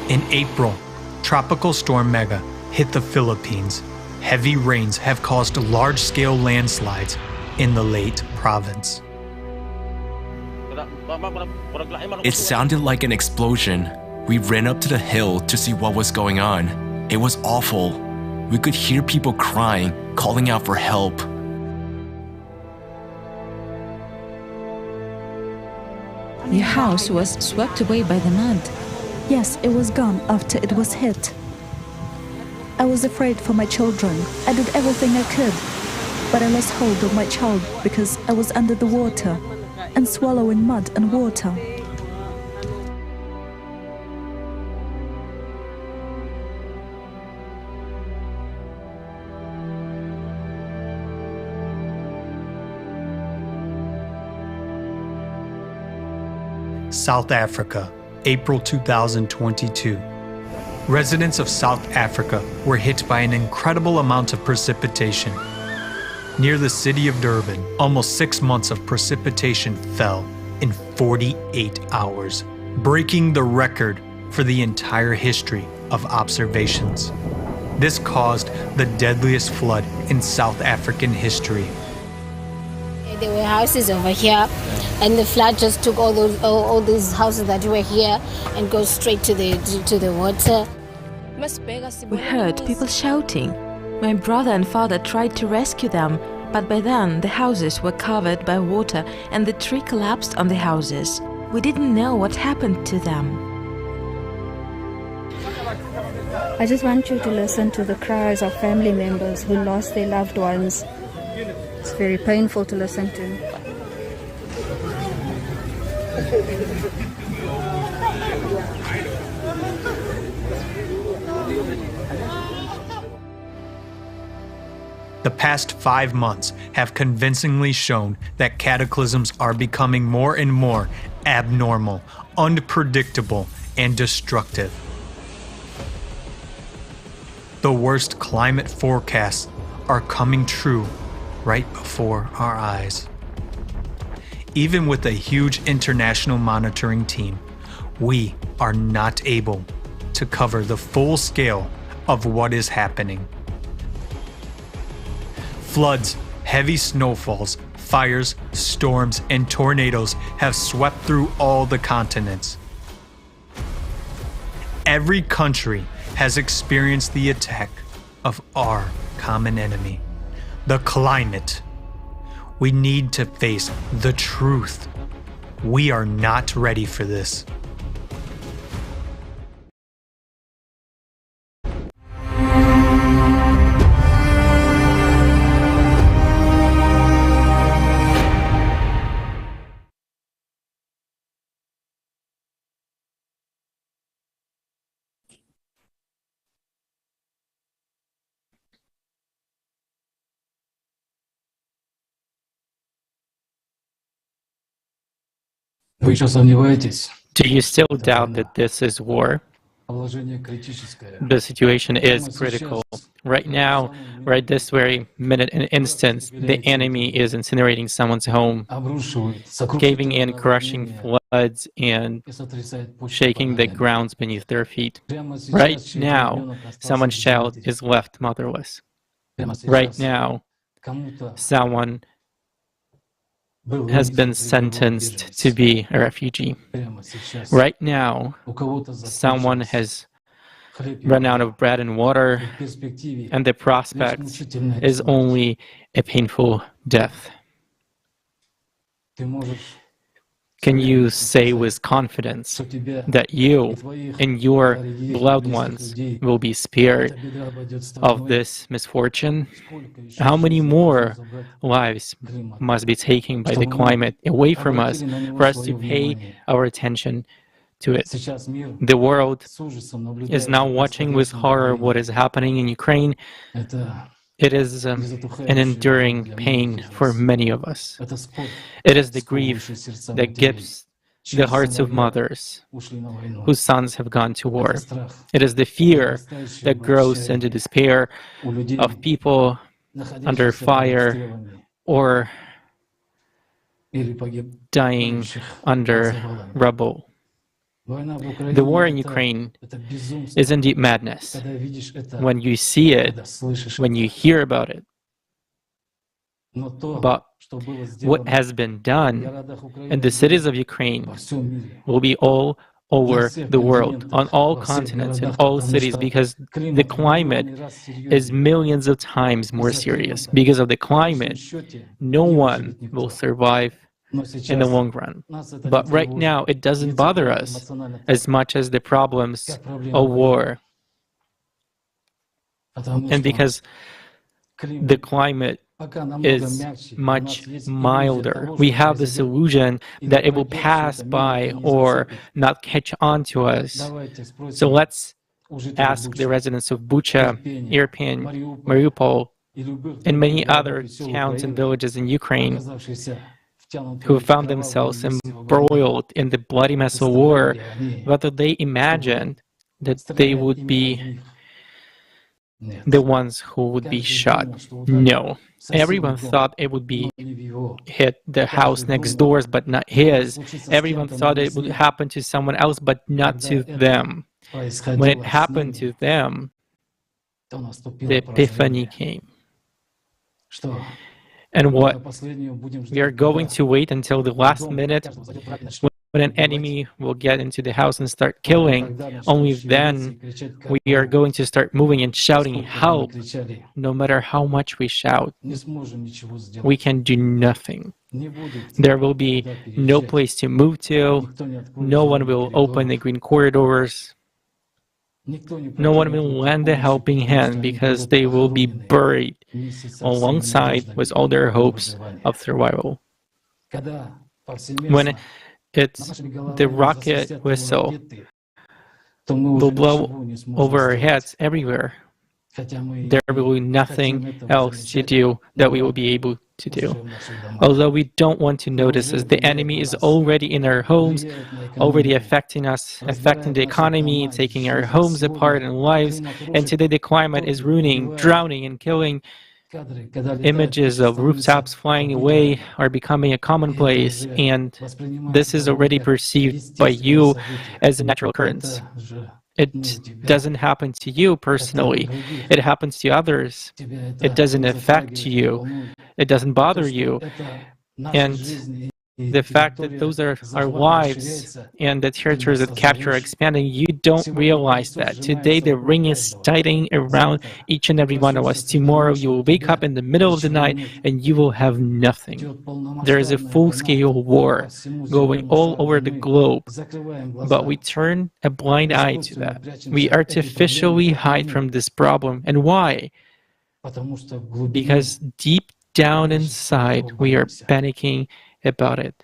In April, Tropical Storm Mega hit the Philippines. Heavy rains have caused large-scale landslides in the Leyte province. It sounded like an explosion. We ran up to the hill to see what was going on. It was awful. We could hear people crying, calling out for help. Your house was swept away by the mud. Yes, it was gone after it was hit. I was afraid for my children. I did everything I could, but I lost hold of my child because I was under the water and swallowing mud and water. South Africa, April 2022. Residents of South Africa were hit by an incredible amount of precipitation. Near the city of Durban, almost 6 months of precipitation fell in 48 hours, breaking the record for the entire history of observations. This caused the deadliest flood in South African history. There were houses over here, and the flood just took all these houses that were here and goes straight to the water. We heard people shouting. My brother and father tried to rescue them, but by then the houses were covered by water and the tree collapsed on the houses. We didn't know what happened to them. I just want you to listen to the cries of family members who lost their loved ones. It's very painful to listen to. The past 5 months have convincingly shown that cataclysms are becoming more and more abnormal, unpredictable, and destructive. The worst climate forecasts are coming true right before our eyes. Even with a huge international monitoring team, we are not able to cover the full scale of what is happening. Floods, heavy snowfalls, fires, storms, and tornadoes have swept through all the continents. Every country has experienced the attack of our common enemy, the climate. We need to face the truth. We are not ready for this. Do you still doubt that this is war? The situation is critical. Right now, right this very minute and instant, the enemy is incinerating someone's home, caving in, crushing floods, and shaking the grounds beneath their feet. Right now, someone's child is left motherless. Right now, someone has been sentenced to be a refugee. Right now, someone has run out of bread and water, and the prospect is only a painful death. Can you say with confidence that you and your loved ones will be spared of this misfortune? How many more lives must be taken by the climate away from us for us to pay our attention to it? The world is now watching with horror what is happening in Ukraine. It is an enduring pain for many of us. It is the grief that gives the hearts of mothers whose sons have gone to war. It is the fear that grows into despair of people under fire or dying under rubble. The war in Ukraine is indeed madness. When you see it, when you hear about it. But what has been done in the cities of Ukraine will be all over the world, on all continents, in all cities, because the climate is millions of times more serious. Because of the climate, no one will survive in the long run. But right now, it doesn't bother us as much as the problems of war. And because the climate is much milder, we have this illusion that it will pass by or not catch on to us. So let's ask the residents of Bucha, Irpin, Mariupol, and many other towns and villages in Ukraine who found themselves embroiled in the bloody mess of war, whether they imagined that they would be the ones who would be shot. No. Everyone thought it would be hit the house next doors, but not his. Everyone thought it would happen to someone else, but not to them. When it happened to them, the epiphany came. And what? We are going to wait until the last minute when an enemy will get into the house and start killing. Only then we are going to start moving and shouting help. No matter how much we shout, we can do nothing. There will be no place to move to. No one will open the green corridors. No one will lend a helping hand because they will be buried alongside with all their hopes of survival. When it's the rocket whistle will blow over our heads everywhere, there will be nothing else to do that we will be able to do. Although we don't want to notice as the enemy is already in our homes, already affecting us, affecting the economy, taking our homes apart and lives, and today the climate is ruining, drowning and killing. Images of rooftops flying away are becoming a commonplace, and this is already perceived by you as a natural occurrence. It doesn't happen to you personally. It happens to others. It doesn't affect you. It doesn't bother you. And the fact that those are our lives and the territories that capture are expanding, you don't realize that. Today, the ring is tightening around each and every one of us. Tomorrow, you will wake up in the middle of the night and you will have nothing. There is a full-scale war going all over the globe, but we turn a blind eye to that. We artificially hide from this problem. And why? Because deep down inside, we are panicking about it.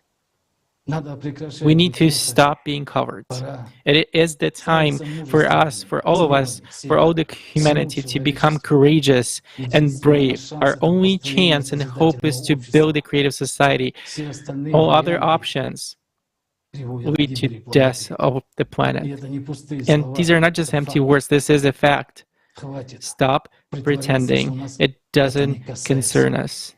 We need to stop being cowards. It is the time for us, for all of us, for all the humanity to become courageous and brave. Our only chance and hope is to build a creative society. All other options lead to death of the planet. And these are not just empty words, this is a fact. Stop pretending it doesn't concern us.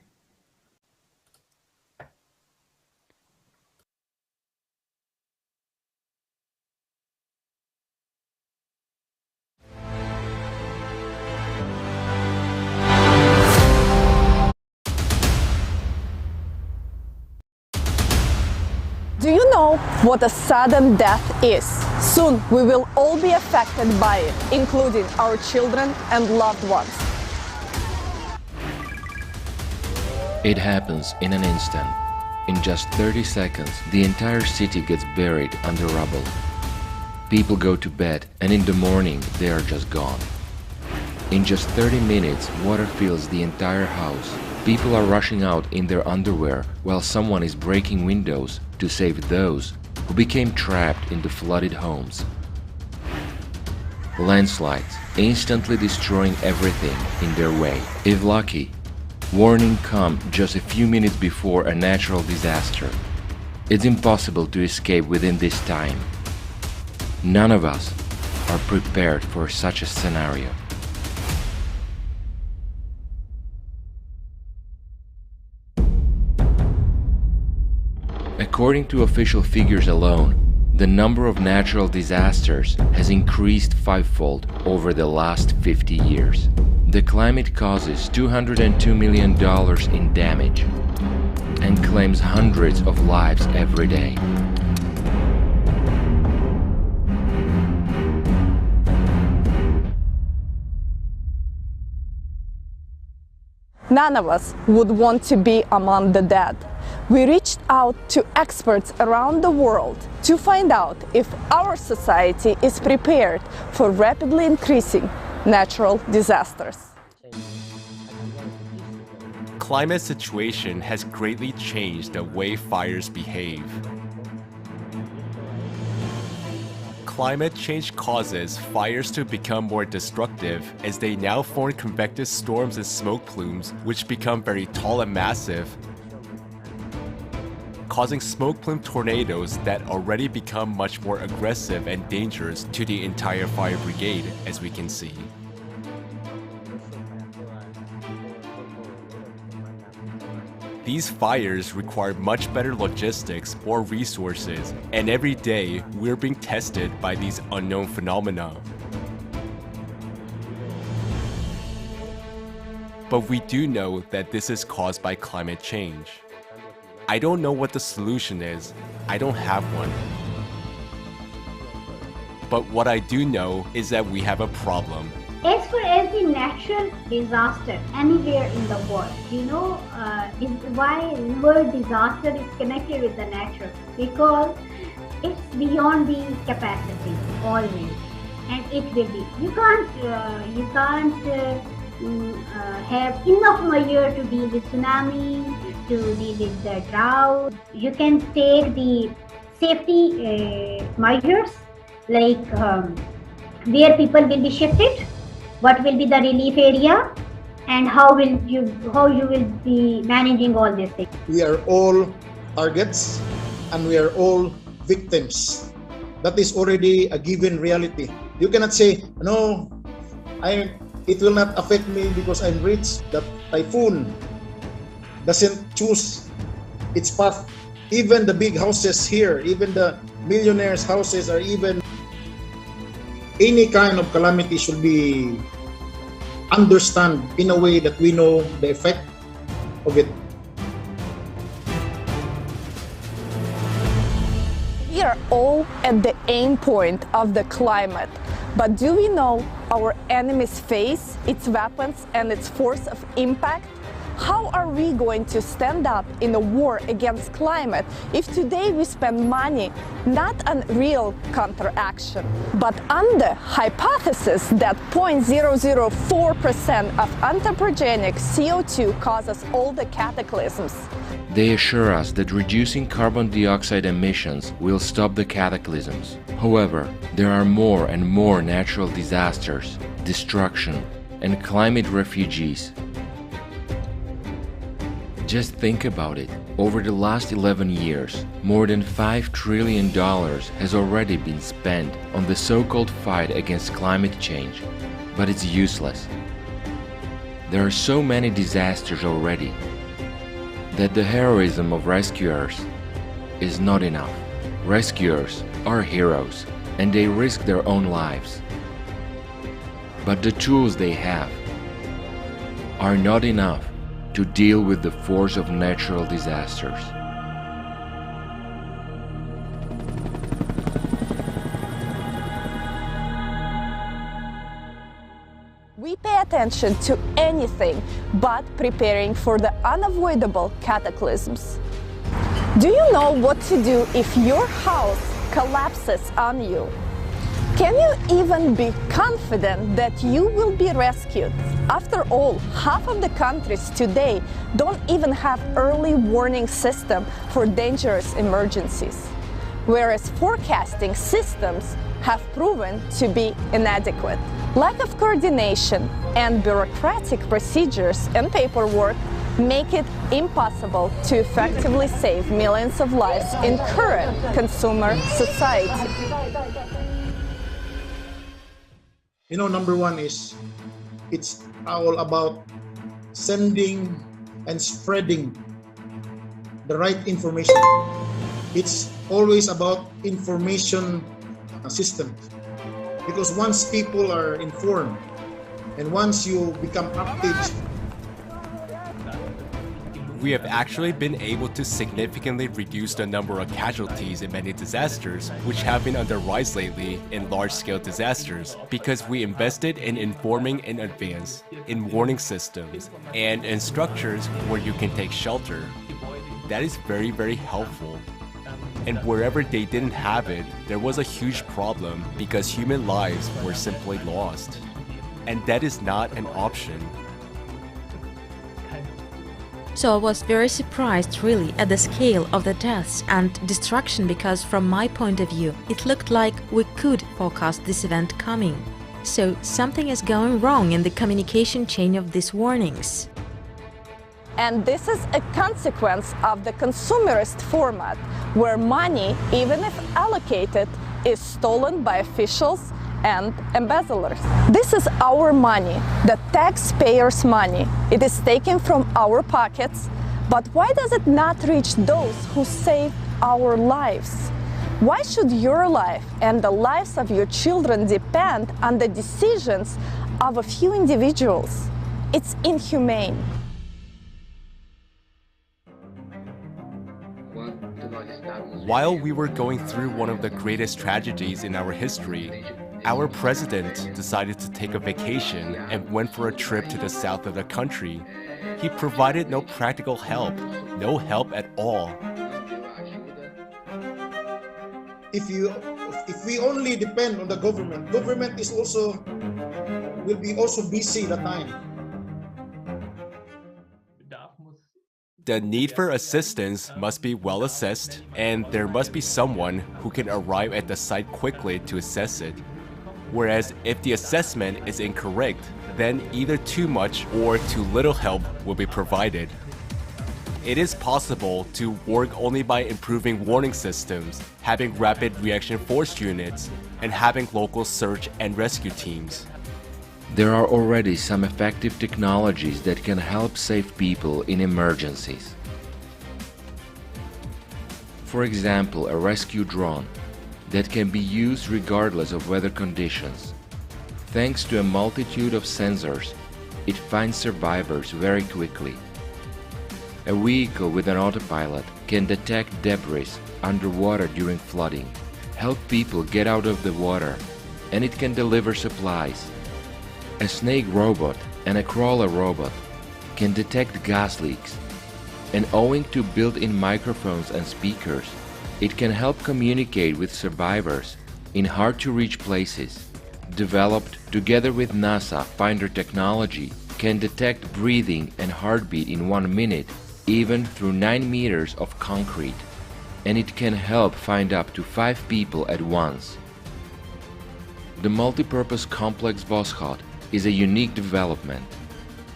Do you know what a sudden death is? Soon we will all be affected by it, including our children and loved ones. It happens in an instant. In just 30 seconds, the entire city gets buried under rubble. People go to bed, and in the morning, they are just gone. In just 30 minutes, water fills the entire house. People are rushing out in their underwear while someone is breaking windows to save those who became trapped in the flooded homes. Landslides, instantly destroying everything in their way. If lucky, warning come just a few minutes before a natural disaster. It's impossible to escape within this time. None of us are prepared for such a scenario. According to official figures alone, the number of natural disasters has increased fivefold over the last 50 years. The climate causes $202 million in damage and claims hundreds of lives every day. None of us would want to be among the dead. We reached out to experts around the world to find out if our society is prepared for rapidly increasing natural disasters. Climate situation has greatly changed the way fires behave. Climate change causes fires to become more destructive as they now form convective storms and smoke plumes which become very tall and massive, causing smoke plume tornadoes that already become much more aggressive and dangerous to the entire fire brigade, as we can see. These fires require much better logistics or resources, and every day we're being tested by these unknown phenomena. But we do know that this is caused by climate change. I don't know what the solution is. I don't have one. But what I do know is that we have a problem. As for every natural disaster anywhere in the world, why word disaster is connected with the natural? Because it's beyond the capacity always, and it will be. You can't have enough measure to deal with tsunami, to deal with the drought. You can take the safety measures like where people will be shifted, what will be the relief area, and how you will be managing all these things. We are all targets and we are all victims. That is already a given reality. You cannot say, no, it will not affect me because I'm rich. That typhoon doesn't choose its path. Even the big houses here, even the millionaires' houses, or even any kind of calamity should be understood in a way that we know the effect of it. We are all at the aim point of the climate, but do we know our enemy's face, its weapons, and its force of impact? How are we going to stand up in a war against climate if today we spend money not on real counteraction, but on the hypothesis that 0.004% of anthropogenic CO2 causes all the cataclysms? They assure us that reducing carbon dioxide emissions will stop the cataclysms. However, there are more and more natural disasters, destruction, and climate refugees. Just think about it. Over the last 11 years, more than $5 trillion has already been spent on the so-called fight against climate change, but it's useless. There are so many disasters already that the heroism of rescuers is not enough. Rescuers are heroes and they risk their own lives. But the tools they have are not enough to deal with the force of natural disasters. We pay attention to anything but preparing for the unavoidable cataclysms. Do you know what to do if your house collapses on you? Can you even be confident that you will be rescued? After all, half of the countries today don't even have early warning system for dangerous emergencies, whereas forecasting systems have proven to be inadequate. Lack of coordination and bureaucratic procedures and paperwork make it impossible to effectively save millions of lives in current consumer society. You know, number one is it's all about sending and spreading the right information. It's always about information system, because once people are informed and once you become active, we have actually been able to significantly reduce the number of casualties in many disasters, which have been on the rise lately in large-scale disasters, because we invested in informing in advance, in warning systems, and in structures where you can take shelter. That is very, very helpful. And wherever they didn't have it, there was a huge problem because human lives were simply lost. And that is not an option. So I was very surprised really at the scale of the deaths and destruction, because from my point of view, it looked like we could forecast this event coming. So something is going wrong in the communication chain of these warnings. And this is a consequence of the consumerist format, where money, even if allocated, is stolen by officials and embezzlers. This is our money, the taxpayers' money. It is taken from our pockets, but why does it not reach those who save our lives? Why should your life and the lives of your children depend on the decisions of a few individuals? It's inhumane. While we were going through one of the greatest tragedies in our history, our president decided to take a vacation and went for a trip to the south of the country. He provided no practical help, no help at all. If we only depend on the government will be also busy that time. The need for assistance must be well assessed, and there must be someone who can arrive at the site quickly to assess it. Whereas if the assessment is incorrect, then either too much or too little help will be provided. It is possible to work only by improving warning systems, having rapid reaction force units, and having local search and rescue teams. There are already some effective technologies that can help save people in emergencies. For example, a rescue drone that can be used regardless of weather conditions. Thanks to a multitude of sensors, it finds survivors very quickly. A vehicle with an autopilot can detect debris underwater during flooding, help people get out of the water, and it can deliver supplies. A snake robot and a crawler robot can detect gas leaks, and owing to built-in microphones and speakers, it can help communicate with survivors in hard-to-reach places. Developed together with NASA, Finder technology can detect breathing and heartbeat in 1 minute, even through 9 meters of concrete, and it can help find up to 5 people at once. The multipurpose complex Voskhod is a unique development.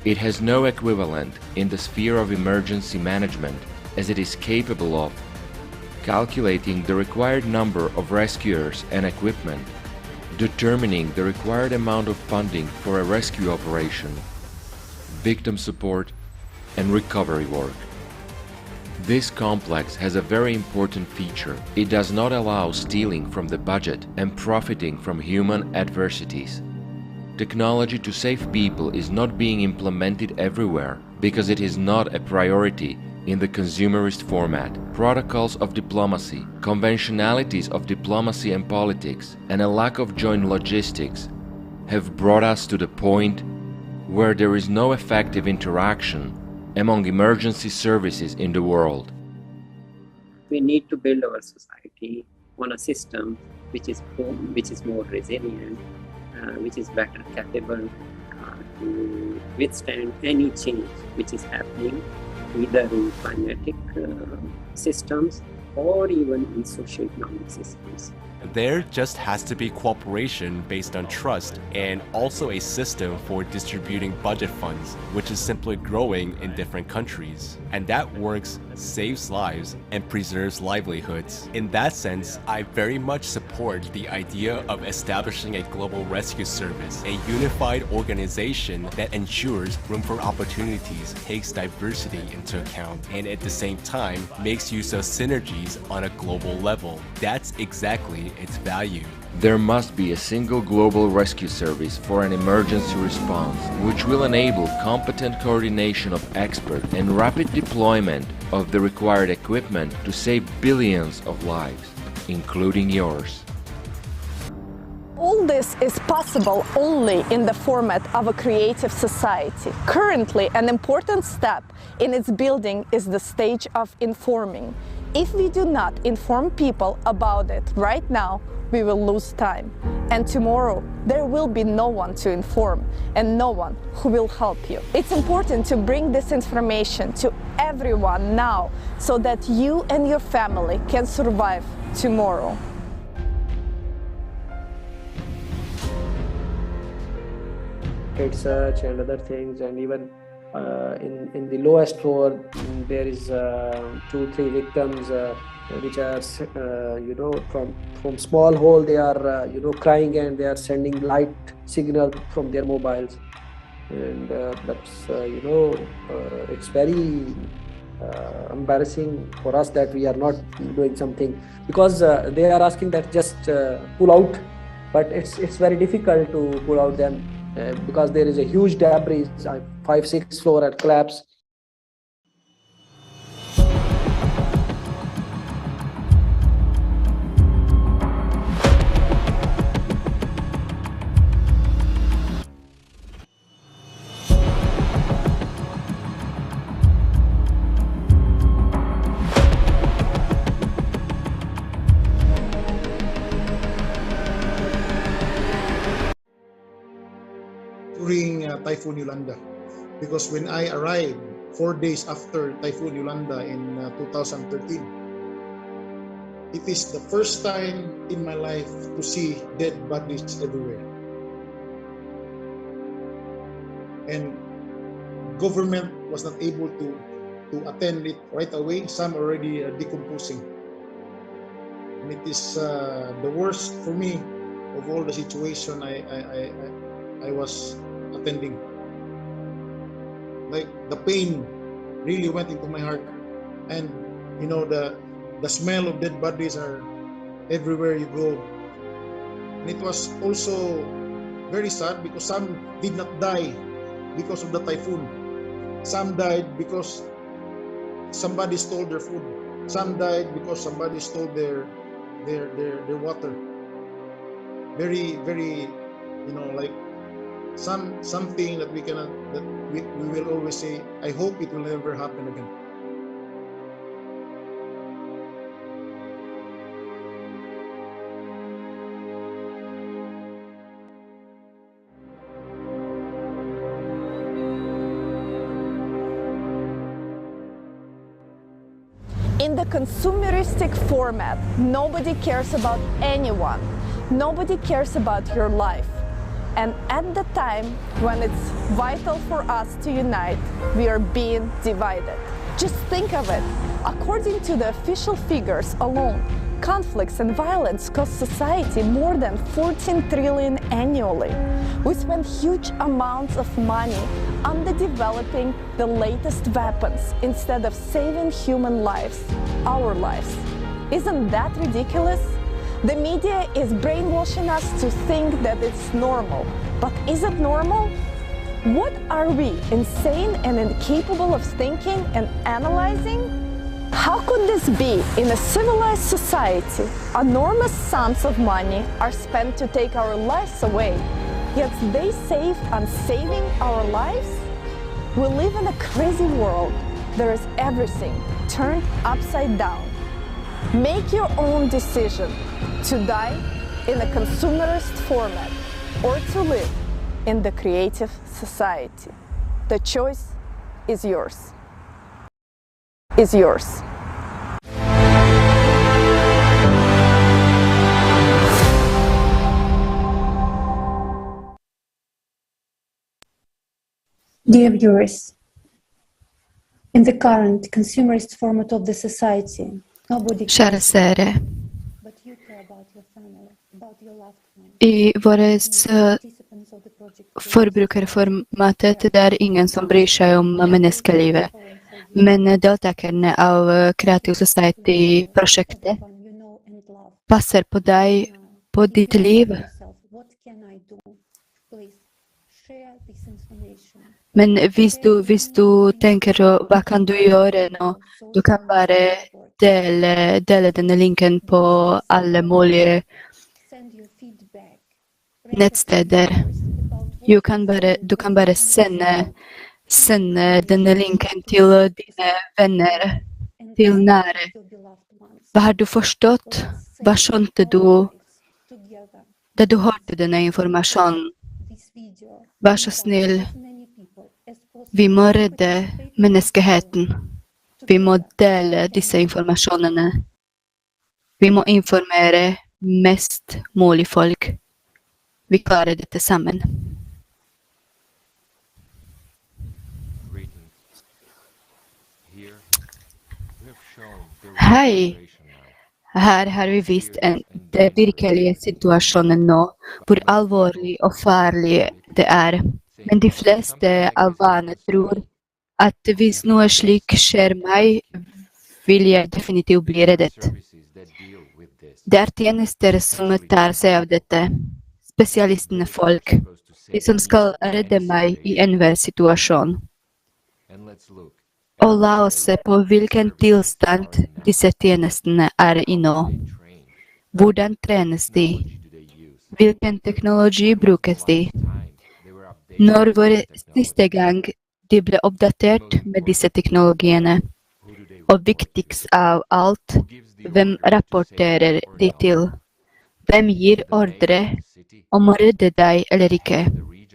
It has no equivalent in the sphere of emergency management, as it is capable of calculating the required number of rescuers and equipment, determining the required amount of funding for a rescue operation, victim support, and recovery work. This complex has a very important feature. It does not allow stealing from the budget and profiting from human adversities. Technology to save people is not being implemented everywhere because it is not a priority in the consumerist format. Protocols of diplomacy, conventionalities of diplomacy and politics, and a lack of joint logistics have brought us to the point where there is no effective interaction among emergency services in the world. We need to build our society on a system which is more resilient, which is better capable to withstand any change which is happening, either in climatic systems or even in socio-economic systems. There just has to be cooperation based on trust and also a system for distributing budget funds, which is simply growing in different countries. And that works, saves lives, and preserves livelihoods. In that sense, I very much support the idea of establishing a global rescue service, a unified organization that ensures room for opportunities, takes diversity into account, and at the same time makes use of synergies on a global level. That's exactly its value. There must be a single global rescue service for an emergency response, which will enable competent coordination of experts and rapid deployment of the required equipment to save billions of lives, including yours. All this is possible only in the format of a creative society. Currently, an important step in its building is the stage of informing. If we do not inform people about it right now, we will lose time. And tomorrow, there will be no one to inform and no one who will help you. It's important to bring this information to everyone now so that you and your family can survive tomorrow. Research and other things, and even in the lowest floor there is 2-3 victims which are from small hole they are crying, and they are sending light signal from their mobiles, and that's it's very embarrassing for us that we are not doing something, because they are asking that just pull out, but it's very difficult to pull out them. Because there is a huge debris, 5-6 floor at collapse. During Typhoon Yolanda, because when I arrived 4 days after Typhoon Yolanda in 2013, it is the first time in my life to see dead bodies everywhere. And government was not able to attend it right away. Some already decomposing. And it is the worst for me of all the situation I was attending. Like the pain really went into my heart, and the smell of dead bodies are everywhere you go. And it was also very sad because some did not die because of the typhoon. Some died because somebody stole their food. Some died because somebody stole their water. Very, very, like something that we cannot, that we will always say, I hope it will never happen again. In the consumeristic format, nobody cares about anyone. Nobody cares about your life. And at the time when it's vital for us to unite, we are being divided. Just think of it. According to the official figures alone, conflicts and violence cost society more than 14 trillion annually. We spend huge amounts of money on developing the latest weapons instead of saving human lives, our lives. Isn't that ridiculous? The media is brainwashing us to think that it's normal. But is it normal? What are we, insane and incapable of thinking and analyzing? How could this be? In a civilized society, enormous sums of money are spent to take our lives away, yet they save on saving our lives? We live in a crazy world. There is everything turned upside down. Make your own decision to die in a consumerist format or to live in the creative society. The choice is yours. Is yours. Dear viewers, in the current consumerist format of the society, nobody Kära seere, but you care about your family, about your loved ones. I vårt forbrukerformatet det er ingen som bryr seg om menneskelivet, men deltakerne av Creative Society-prosjektet passer på deg, på ditt liv. Men hvis du tenker hva kan du gjøre nå, du kan bare dele denne linken på alle mulige nettsteder. Du kan bare sende denne linken til dine venner, til nære. Hva har du forstått? Hva skjønte du da du hørte denne informasjonen? Vær så snill. Vi må redde menneskeheten. Vi må dele disse informasjonene. Vi må informere mest mulig folk. Vi klarer dette sammen. Hei! Her har vi vist den virkelige situasjonen nå, hvor alvorlig og farlig det er. Men de fleste av vane tror at hvis noe slik skjer meg, vil jeg definitivt bli reddet. Det er tjenester som tar seg av dette. Spesialistene folk, de som skal redde meg i enhver situasjon. Og la oss se på hvilken tilstand disse tjenestene er i nå. Hvordan trenes de? Hvilken teknologi brukes de? Når var siste gang de ble oppdatert med disse teknologiene? Og viktigst av alt, hvem rapporterer de til? Hvem gir ordre om å redde deg eller ikke?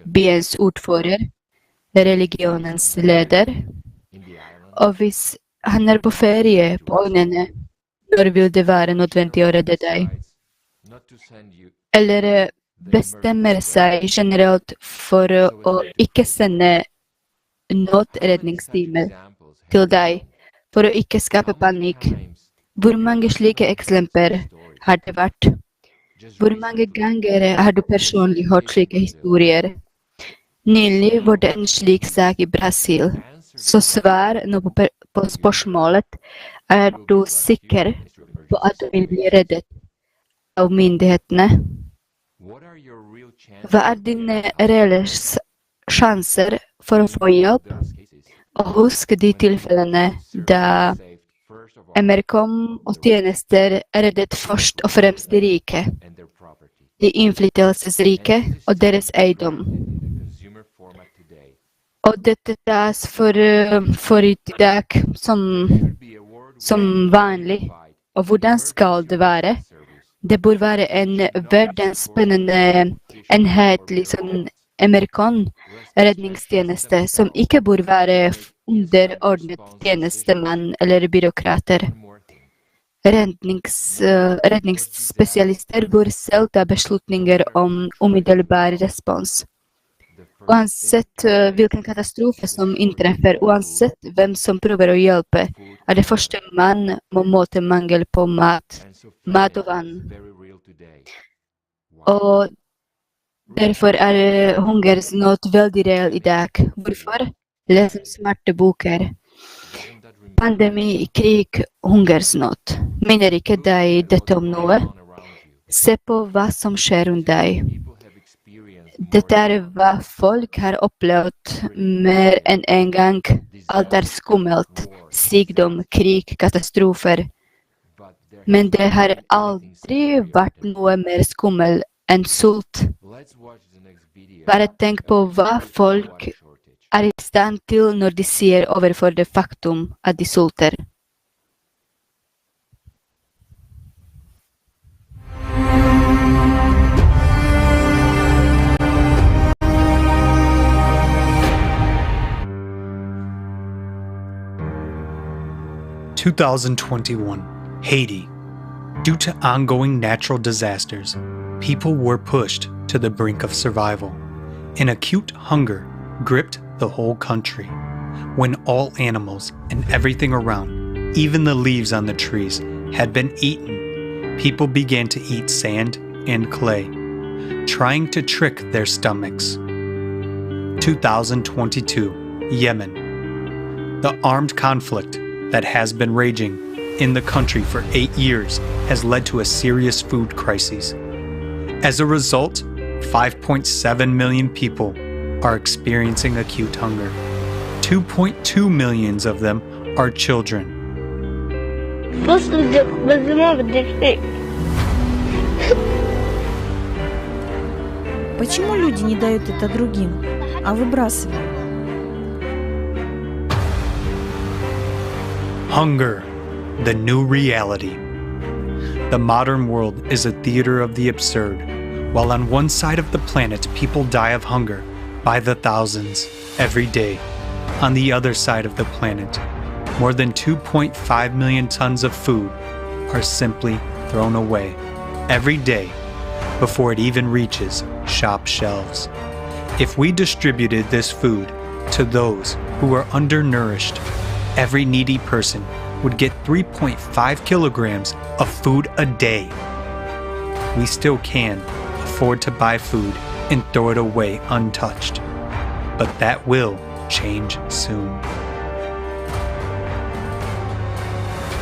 Byens ordfører? Religionens leder? Og hvis han er på ferie på øynene, når vil det være nødvendig å redde deg? Eller bestemmer seg generelt for å ikke sende nødredningstimer til deg, for å ikke skape panikk. Hvor mange slike eksempler har det vært? Hvor mange ganger har du personlig hørt slike historier? Nylig var det en slik sak i Brasil. Så svar nå på spørsmålet, er du sikker på at du vil bli reddet av myndighetene? Hva er dine reelle sjanser for å få hjelp? Og husk de tilfellene da Amerikom og tjenester reddet først og fremst de rike, de innflytelsesrike og deres eiendom. Og dette tas for i dag som vanlig. Og hvordan skal det være? Det bør være en verdensspennende, enhetlig amerikan redningstjeneste som ikke bør være underordnet tjenestemann eller byråkrater. Redningsspesialister bør selv ta beslutninger om umiddelbar respons. Uansett hvilken katastrofe som inntreffer, uansett hvem som prøver å hjelpe, er det første man må måte mangel på mat og vann. Og derfor er hungersnød veldig reell i dag. Hvorfor? Les smarte boker. Pandemi, krig, hungersnød. Minner ikke deg dette om noe? Se på hva som skjer rundt deg. Dette er hva folk har opplevd mer enn en gang. Alt er skummelt. Sykdom, krig, katastrofer. Men det har aldri vært noe mer skummelt enn sult. Bare tenk på hva folk er i stand til når de sier overfor det faktum at de sulter. (2021) Haiti. Due to ongoing natural disasters, people were pushed to the brink of survival. An acute hunger gripped the whole country. When all animals and everything around, even the leaves on the trees, had been eaten, people began to eat sand and clay, trying to trick their stomachs. 2022, Yemen. The armed conflict that has been raging in the country for 8 years has led to a serious food crisis. As a result, 5.7 million people are experiencing acute hunger. 2.2 million of them are children. Почему люди не дают это другим, а выбрасывают? Hunger, the new reality. The modern world is a theater of the absurd. While on one side of the planet people die of hunger by the thousands every day, on the other side of the planet, more than 2.5 million tons of food are simply thrown away every day before it even reaches shop shelves. If we distributed this food to those who are undernourished, every needy person would get 3.5 kilograms of food a day. We still can afford to buy food and throw it away untouched, but that will change soon.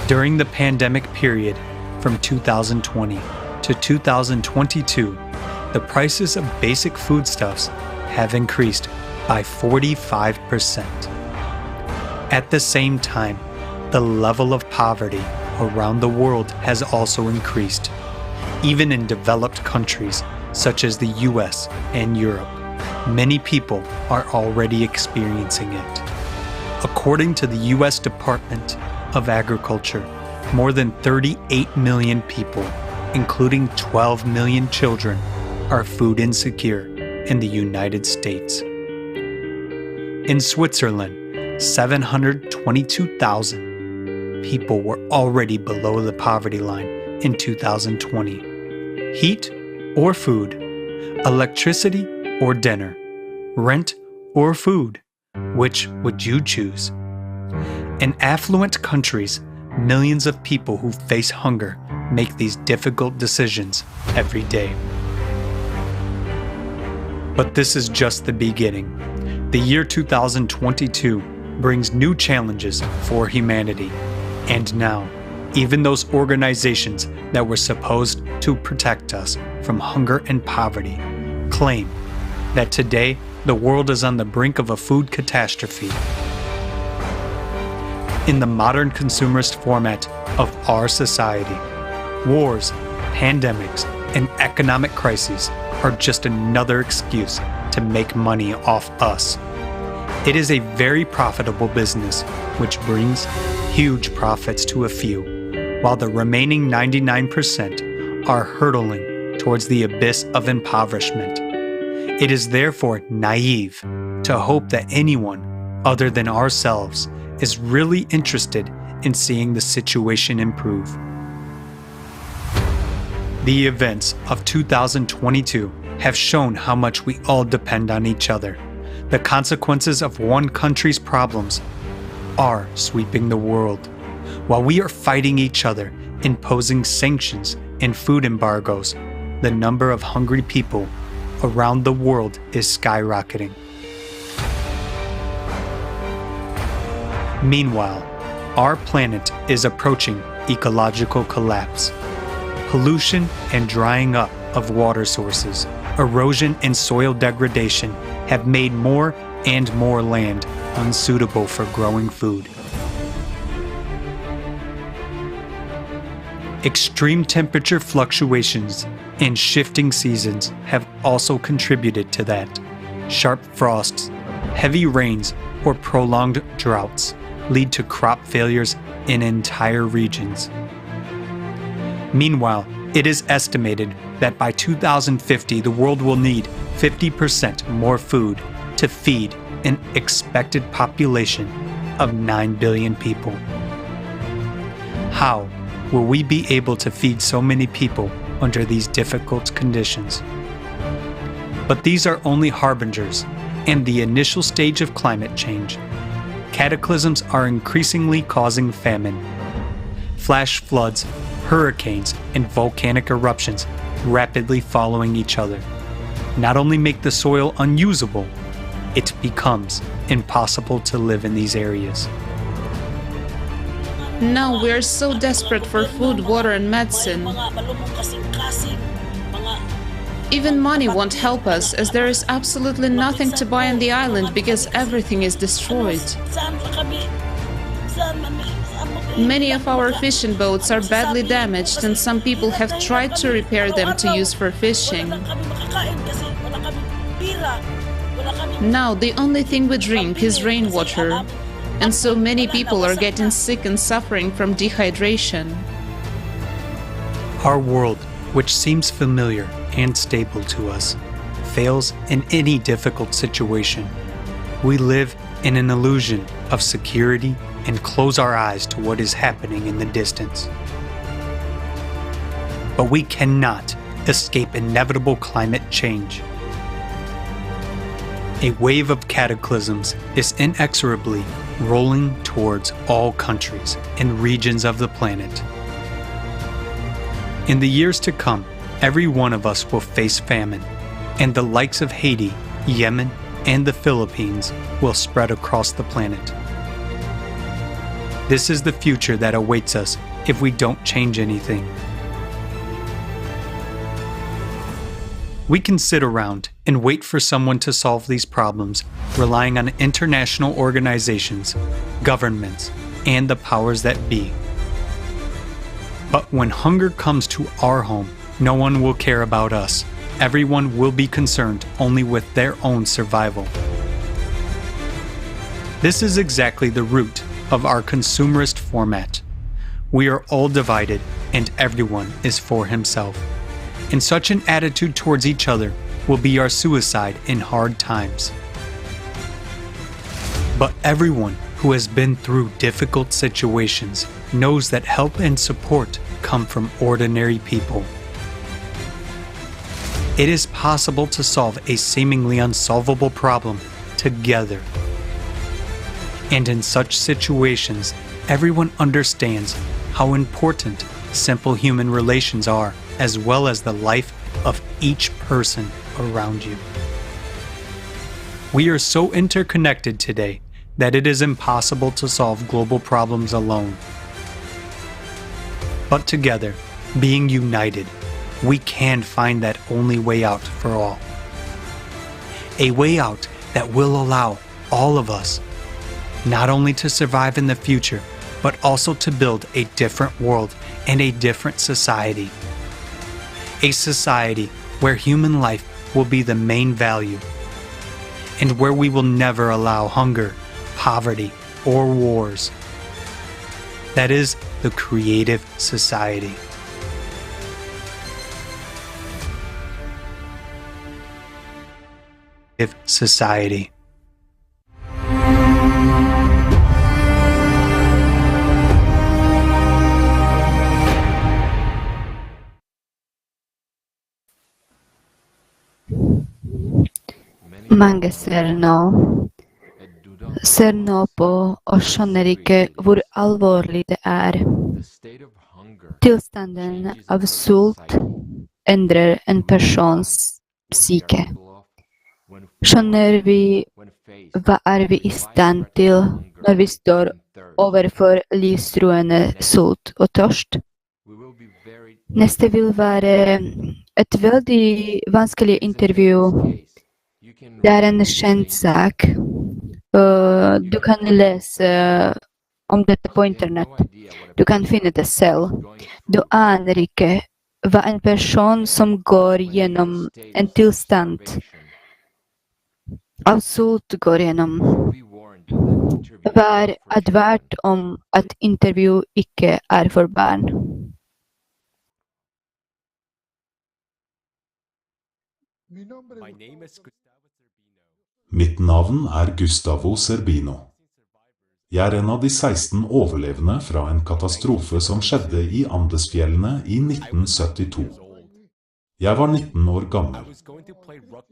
During the pandemic period from 2020 to 2022, the prices of basic foodstuffs have increased by 45%. At the same time, the level of poverty around the world has also increased. Even in developed countries such as the US and Europe, many people are already experiencing it. According to the US Department of Agriculture, more than 38 million people, including 12 million children, are food insecure in the United States. In Switzerland, 722,000 people were already below the poverty line in 2020. Heat or food, electricity or dinner, rent or food, which would you choose? In affluent countries, millions of people who face hunger make these difficult decisions every day. But this is just the beginning. The year 2022 brings new challenges for humanity. And now, even those organizations that were supposed to protect us from hunger and poverty claim that today the world is on the brink of a food catastrophe. in the modern consumerist format of our society. Wars, pandemics, and economic crises are just another excuse to make money off us. It is a very profitable business, which brings huge profits to a few, while the remaining 99% are hurtling towards the abyss of impoverishment. It is therefore naive to hope that anyone other than ourselves is really interested in seeing the situation improve. The events of 2022 have shown how much we all depend on each other. The consequences of one country's problems are sweeping the world. While we are fighting each other, imposing sanctions and food embargoes, the number of hungry people around the world is skyrocketing. Meanwhile, our planet is approaching ecological collapse. Pollution and drying up of water sources, erosion and soil degradation have made more and more land unsuitable for growing food. Extreme temperature fluctuations and shifting seasons have also contributed to that. Sharp frosts, heavy rains, or prolonged droughts lead to crop failures in entire regions. Meanwhile, it is estimated that by 2050 the world will need 50% more food to feed an expected population of 9 billion people. How will we be able to feed so many people under these difficult conditions? But these are only harbingers and the initial stage of climate change. Cataclysms are increasingly causing famine. Flash floods, hurricanes, and volcanic eruptions rapidly following each other not only make the soil unusable, it becomes impossible to live in these areas. Now we are so desperate for food, water, and medicine. Even money won't help us, as there is absolutely nothing to buy on the island because everything is destroyed. Many of our fishing boats are badly damaged, and some people have tried to repair them to use for fishing. Now the only thing we drink is rainwater, and so many people are getting sick and suffering from dehydration. Our world, which seems familiar and stable to us, fails in any difficult situation. We live in an illusion of security and close our eyes to what is happening in the distance. But we cannot escape inevitable climate change. A wave of cataclysms is inexorably rolling towards all countries and regions of the planet. In the years to come, every one of us will face famine, and the likes of Haiti, Yemen, and the Philippines will spread across the planet. This is the future that awaits us if we don't change anything. We can sit around and wait for someone to solve these problems, relying on international organizations, governments, and the powers that be. But when hunger comes to our home, no one will care about us. Everyone will be concerned only with their own survival. This is exactly the root of our consumerist format. We are all divided and everyone is for himself. And such an attitude towards each other will be our suicide in hard times. But everyone who has been through difficult situations knows that help and support come from ordinary people. It is possible to solve a seemingly unsolvable problem together. And in such situations, everyone understands how important simple human relations are, as well as the life of each person around you. We are so interconnected today that it is impossible to solve global problems alone. But together, being united, we can find that only way out for all. A way out that will allow all of us not only to survive in the future, but also to build a different world and a different society. A society where human life will be the main value, and where we will never allow hunger, poverty, or wars. That is the Creative Society. Creative Society. Mange ser nå på og skjønner ikke hvor alvorlig det er. Tilstanden av sult endrer en persons psyke. Skjønner vi hva er vi i stand til når vi står overfor livstruende sult og tørst? Neste vil være et veldig vanskelig intervju. Det er en kjent sak. Du kan lese om dette på internett. Du kan finne det selv. Du aner ikke hva en person som går gjennom en tilstand av sult går gjennom. Vær advart om at intervju ikke er for barn. Mitt navn er Gustavo Zerbino. Jeg er en av de 16 overlevende fra en katastrofe som skjedde i Andesfjellene i 1972. Jeg var 19 år gammel.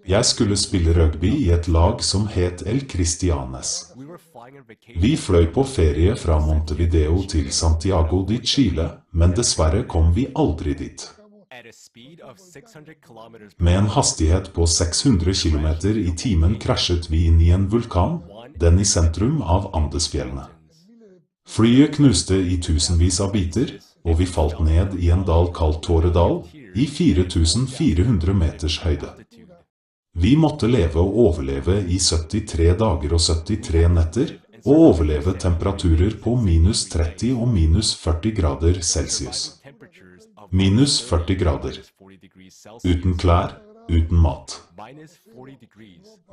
Jeg skulle spille rugby i et lag som het El Cristianes. Vi fløy på ferie fra Montevideo til Santiago de Chile, men dessverre kom vi aldri dit. Med en hastighet på 600 km i timen krasjet vi inn i en vulkan, den i sentrum av Andesfjellene. Flyet knuste i tusenvis av biter, og vi falt ned i en dal kalt Tåredal, i 4400 meters høyde. Vi måtte leve og overleve i 73 dager og 73 netter, og overleve temperaturer på minus 30 og minus 40 grader Celsius. Minus 40 grader. Uten klær, uten mat.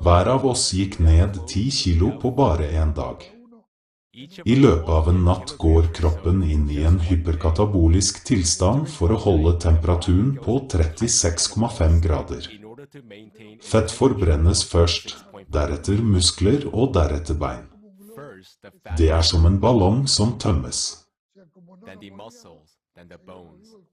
Hver av oss gikk ned 10 kilo på bare en dag. I løpet av en natt går kroppen inn i en hyperkatabolisk tilstand for å holde temperaturen på 36,5 grader. Fett forbrennes først, deretter muskler og deretter bein. Det er som en ballong som tømmes.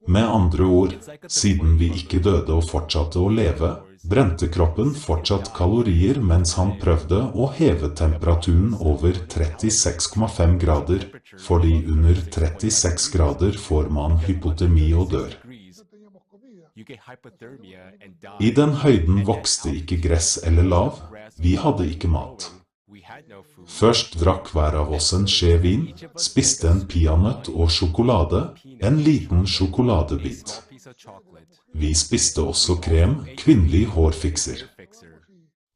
Med andre ord, siden vi ikke døde og fortsatte å leve, brente kroppen fortsatt kalorier mens han prøvde å heve temperaturen over 36,5 grader, fordi under 36 grader får man hypotermi og dør. I den høyden vokste ikke gress eller lav, vi hadde ikke mat. Først drakk hver av oss en skje vin, spiste en peanøtt og sjokolade, en liten sjokoladebit. Vi spiste også krem, kvinnelig hårfikser.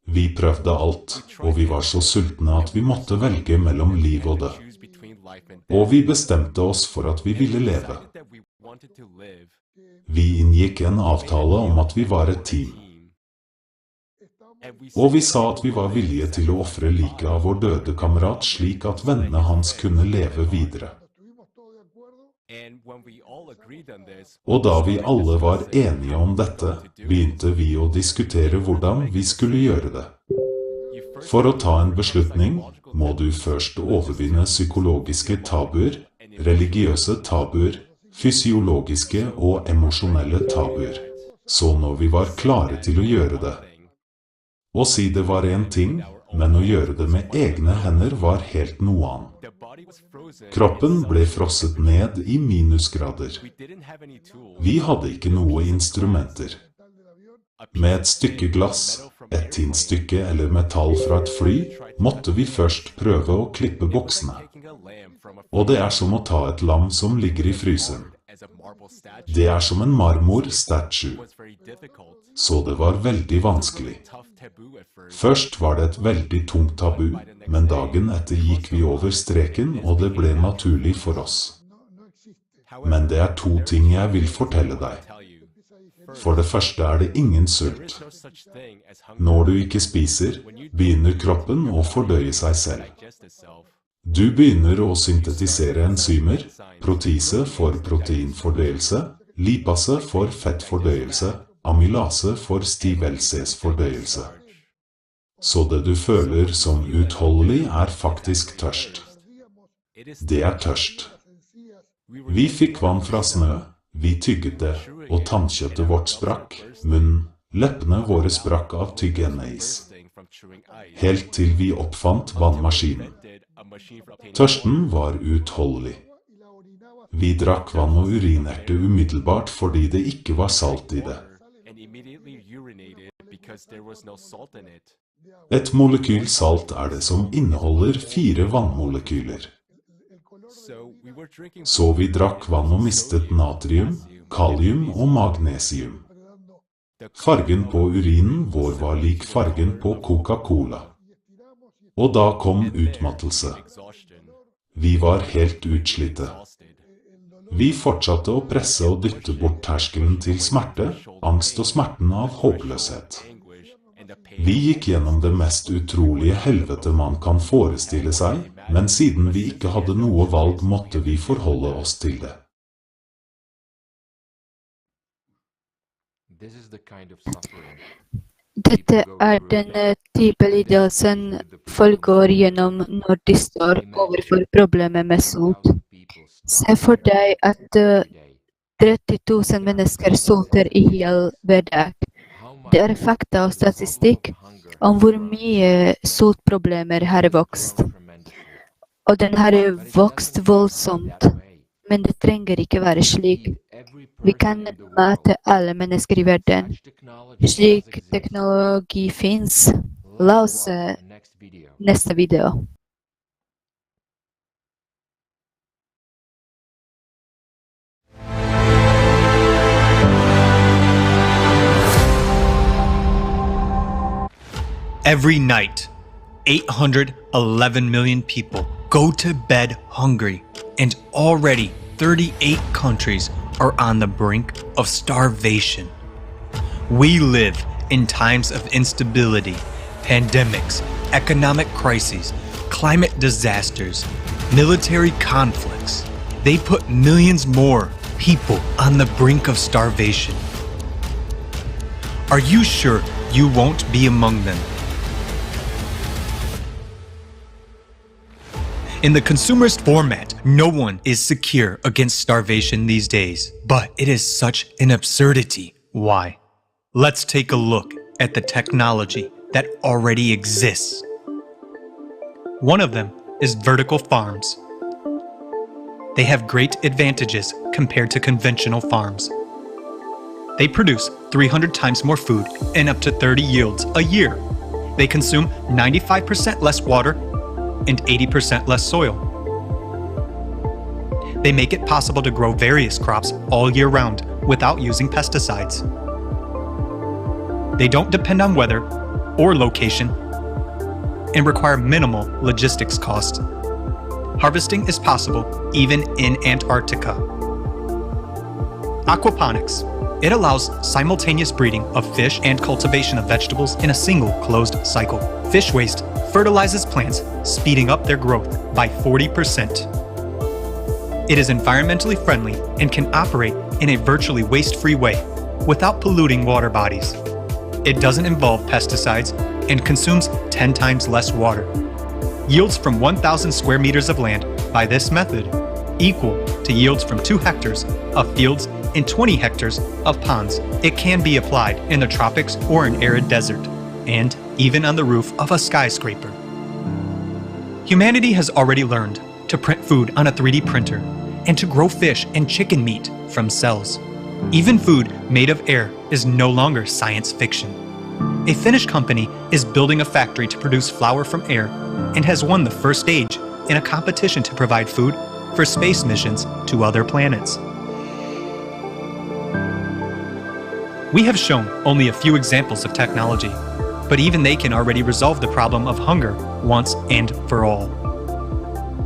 Vi prøvde alt, og vi var så sultne at vi måtte velge mellom liv og død. Og vi bestemte oss for at vi ville leve. Vi inngikk en avtale om at vi var et team. Og vi sa at vi var villige til å offre liket av vår døde kamerat slik at vennene hans kunne leve videre. Og da vi alle var enige om dette, begynte vi å diskutere hvordan vi skulle gjøre det. For å ta en beslutning må du først overvinne psykologiske tabuer, religiøse tabuer, fysiologiske og emosjonelle tabuer. Så når vi var klare til å gjøre det. Å si det var en ting, men å gjøre det med egne hender var helt noe annet. Kroppen ble frosset ned i minusgrader. Vi hadde ikke noe instrumenter. Med et stykke glass, et tinnstykke eller metall fra et fly, måtte vi først prøve å klippe buksene. Og det er som å ta et lam som ligger i frysen. Det er som en marmorstatue, så det var veldig vanskelig. Først var det et veldig tungt tabu, men dagen etter gikk vi over streken og det ble naturlig for oss. Men det er to ting jeg vil fortelle deg. For det første er det ingen sult. Når du ikke spiser, begynner kroppen å fordøye seg selv. Du begynner å syntetisere enzymer, protise for proteinfordøyelse, lipase for fettfordøyelse, amylase for stivelsesfordøyelse. Så det du føler som utholdelig er faktisk tørst. Det er tørst. Vi fikk vann fra snø, vi tygget det, og tannkjøttet vårt sprakk, munnen, leppene våre sprakk av tyggeneis. Helt til vi oppfant vannmaskinen. Tørsten var utholdelig. Vi drakk vann og urinerte umiddelbart fordi det ikke var salt i det. Et molekyl salt er det som inneholder 4 vannmolekyler. Så vi drakk vann og mistet natrium, kalium og magnesium. Fargen på urinen vår var lik fargen på Coca-Cola. Og da kom utmattelse. Vi var helt utslitte. Vi fortsatte å presse og dytte bort terskelen til smerte, angst og smerten av håpløshet. Vi gikk gjennom det mest utrolige helvete man kan forestille seg, men siden vi ikke hadde noe valg måtte vi forholde oss til det. Dette er den type lidelsen folk går gjennom når de står overfor problemet med sult. Se for deg at 30 000 mennesker sulter i hjel hver dag. Det er fakta og statistikk om hvor mye sultproblemer har vokst. Og den har vokst voldsomt, men det trenger ikke være slik. Vi kan mate alle mennesker i verden. Slik teknologi finnes. La oss se neste video. Every night, 811 million people go to bed hungry, and already 38 countries are on the brink of starvation. We live in times of instability, pandemics, economic crises, climate disasters, military conflicts. They put millions more people on the brink of starvation. Are you sure you won't be among them? In the consumerist format, no one is secure against starvation these days, but it is such an absurdity. Why? Let's take a look at the technology that already exists. One of them is vertical farms. They have great advantages compared to conventional farms. They produce 300 times more food and up to 30 yields a year. They consume 95% less water and 80% less soil. They make it possible to grow various crops all year round without using pesticides. They don't depend on weather or location and require minimal logistics costs. Harvesting is possible even in Antarctica. Aquaponics. It allows simultaneous breeding of fish and cultivation of vegetables in a single closed cycle. Fish waste fertilizes plants, speeding up their growth by 40%. It is environmentally friendly and can operate in a virtually waste-free way without polluting water bodies. It doesn't involve pesticides and consumes 10 times less water. Yields from 1,000 square meters of land by this method equal to yields from 2 hectares of fields and 20 hectares of ponds. It can be applied in the tropics or an arid desert, and even on the roof of a skyscraper. Humanity has already learned to print food on a 3D printer and to grow fish and chicken meat from cells. Even food made of air is no longer science fiction. A Finnish company is building a factory to produce flour from air and has won the first stage in a competition to provide food for space missions to other planets. We have shown only a few examples of technology, but even they can already resolve the problem of hunger once and for all.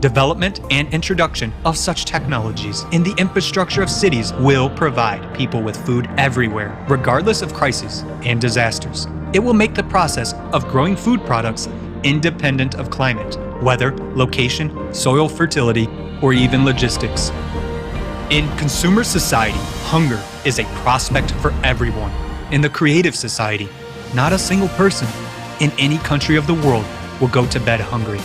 Development and introduction of such technologies in the infrastructure of cities will provide people with food everywhere, regardless of crises and disasters. It will make the process of growing food products independent of climate, weather, location, soil fertility, or even logistics. In consumer society, hunger is a prospect for everyone. In the creative society, not a single person in any country of the world will go to bed hungry.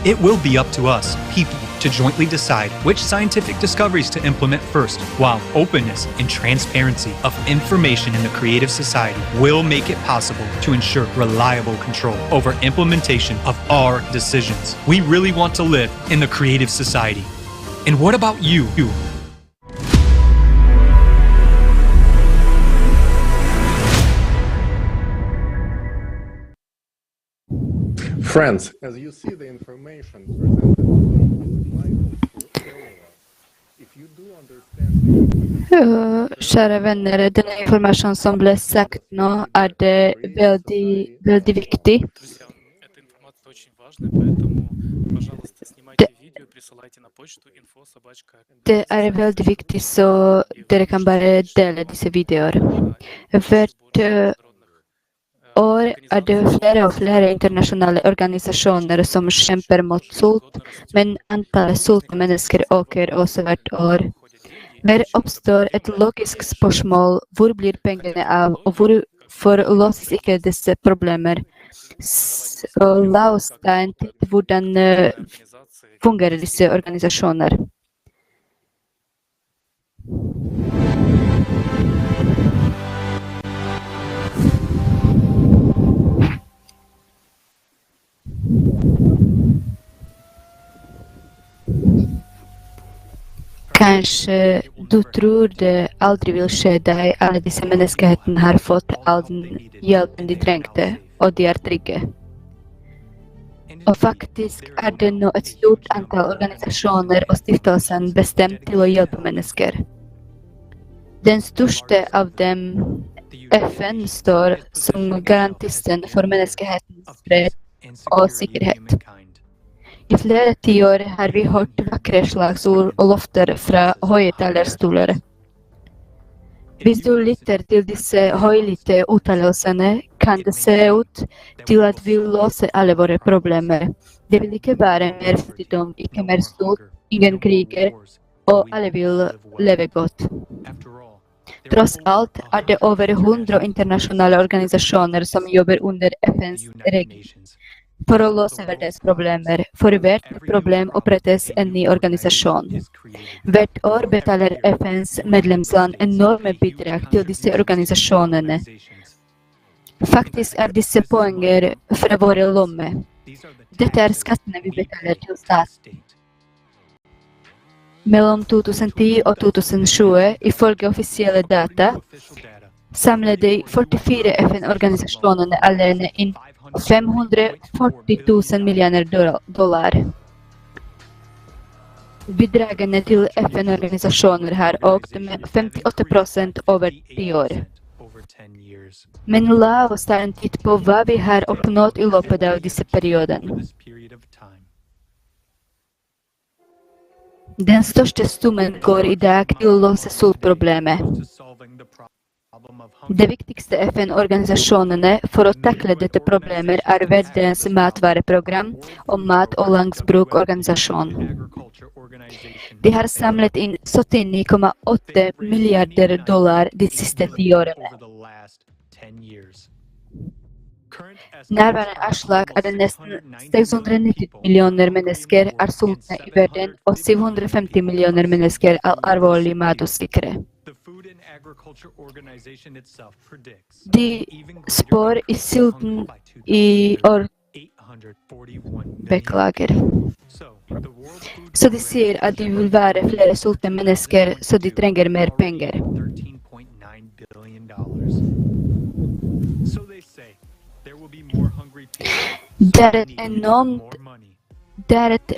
It will be up to us, people, to jointly decide which scientific discoveries to implement first, while openness and transparency of information in the creative society will make it possible to ensure reliable control over implementation of our decisions. We really want to live in the creative society. And what about you? Friends, as you see the information presented below, if you do understand... Kjære venner, denne informasjonen som ble sagt nå, det veldig viktig. Det veldig viktig, så dere kan bare dele disse videoer. Hvert år det flere og flere internasjonale organisasjoner som kjemper mot sult, men antallet sultne mennesker øker også hvert år. Her oppstår et logisk spørsmål: hvor blir pengene av, og hvorfor løses ikke disse problemer? Så la oss ta en titt hvordan fungerer disse organisasjoner. Kanskje du tror det aldri vil skje deg, alle disse menneskehetene har fått all den hjelpen de trengte, og de trygge. Og faktisk det nå et stort antall organisasjoner og stiftelser bestemt til å hjelpe mennesker. Den største av dem, FN, står som garantisten for menneskehetens fred og sikkerhet. I flere tiår har vi hørt vakre slagsord og lofter fra høye talerstoler. Hvis du lytter til disse høylytte uttalelsene, kan det se ut til at vi løser alle våre problemer. Det vil ikke være mer fattigdom, ikke mer sult, ingen kriger, og alle vil leve godt. Tross alt det over 100 internasjonale organisasjoner som jobber under FNs regi for å løse verdens problemer. For hvert problem opprettes en ny organisasjon. Hvert år betaler FNs medlemsland enorme bidrag til disse organisasjonene. Faktisk disse poenger fra våre lommer. Dette skattene vi betaler til staten. Mellom 2010 og 2020, ifølge offisielle data, samlet 44 FN-organisasjonene alene inn 540 000 millioner dollar. Bidragene til FN-organisasjoner har økt med 58% over 10 år. Men la oss ta en titt på hva vi har oppnådd i løpet av disse perioden. Den største summen går i dag til å løse sultproblemet. Det viktigste FN-organisasjonene for å takle dette problemet Verdens matvareprogram og Mat- og landbruksorganisasjon. De har samlet inn 79,8 milliarder dollar de siste 10 årene. Nærværende anslag det nesten 690 millioner mennesker sultne i verden, og 750 millioner mennesker alvorlig matusikre. De spår i sulten i år. Beklager. Så de sier at de vil være flere sultne mennesker, så de trenger mer penger. Det et enormt, et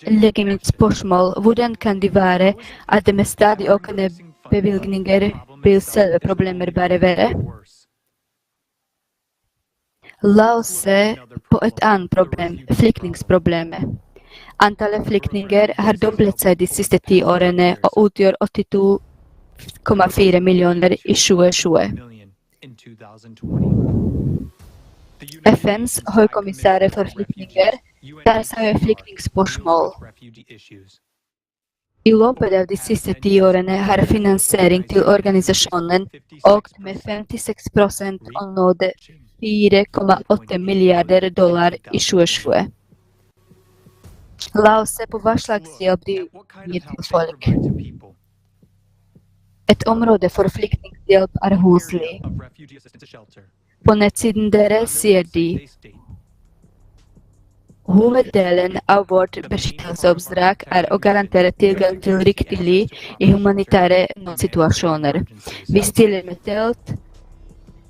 legitimt spørsmål. Hvordan kan det være at det med stadig økende bevilgninger blir selve problemer bare verre. La oss se på et annet problem, flyktningsproblemet. Antallet flyktninger har doblet seg de siste 10 årene og utgjør 82,4 millioner i 2020. FNs høykommissære for flyktninger tar seg av flyktningspårsmål. I løpet av de siste 10 årene har finansiering til organisasjonen økt med 56% og nådde $4,8 milliarder i 2020. La oss se på hva slags hjelp de gir til folk. Et område for flyktninghjelp er huslig. På nettsiden deres sier de: hoveddelen av vårt beskyttelsesoppdrag er å garantere tilgang til riktig ly i humanitære nødsituasjoner. Vi stiller med telt,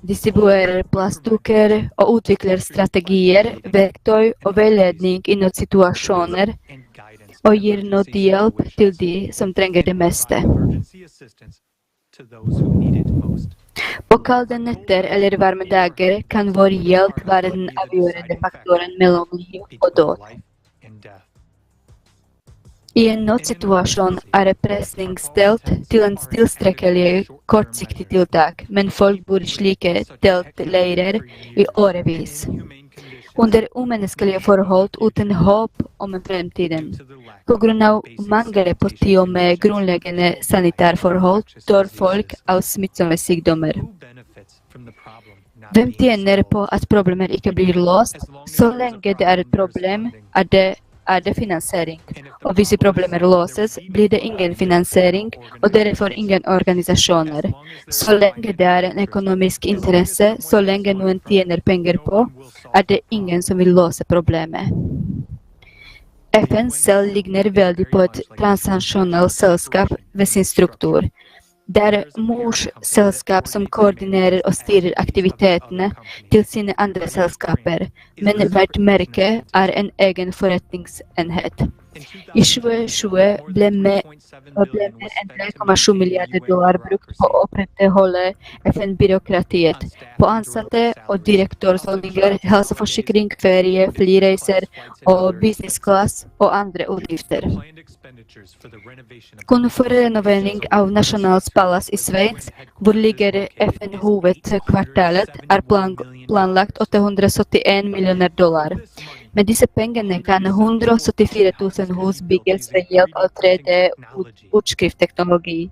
distribuerer plastduker og utvikler strategier, verktøy og veiledning i nødsituasjoner, og gir nødhjelp til de som trenger det meste. På kalde netter eller varme dager kan vår hjelp være den avgjørende faktoren mellom liv og død. I en nødsituasjon er presningstelt til en tilstrekkelig kortsiktig tiltak, men folk bor i slike teltleirer i årevis. Under umenneskelige forhold uten håp om fremtiden. På grunn av mangel på tid med grunnleggende sanitærforhold dør folk av smittsomme sykdommer. Hvem tjener på at problemer ikke blir løst? Så lenge det er et problem, er det finansiering. Og hvis problemer løses, blir det ingen finansiering, og derfor ingen organisasjoner. Så lenge det er en økonomisk interesse, så lenge noen tjener penger på, er det ingen som vil løse problemet. FN selv ligner veldig på et transnasjonalt selskap ved sin struktur. Det er morsselskap som koordinerer og styrer aktivitetene til sine andre selskaper, men hvert merke er en egen forretningsenhet. I 2020 ble mer enn $3,7 milliarder brukt på å opprettholde FN-byråkratiet, på ansatte og direktørlønninger, helseforsikring, ferie, flyreiser og business class og andre utgifter. Kun for renovering av Nasjonalpalace i Sveits, hvor ligger FN-hovedkvartalet, er planlagt $871 millioner. Med disse pengene kan 174 000 hus bygges ved hjelp av 3D-utskriftteknologi.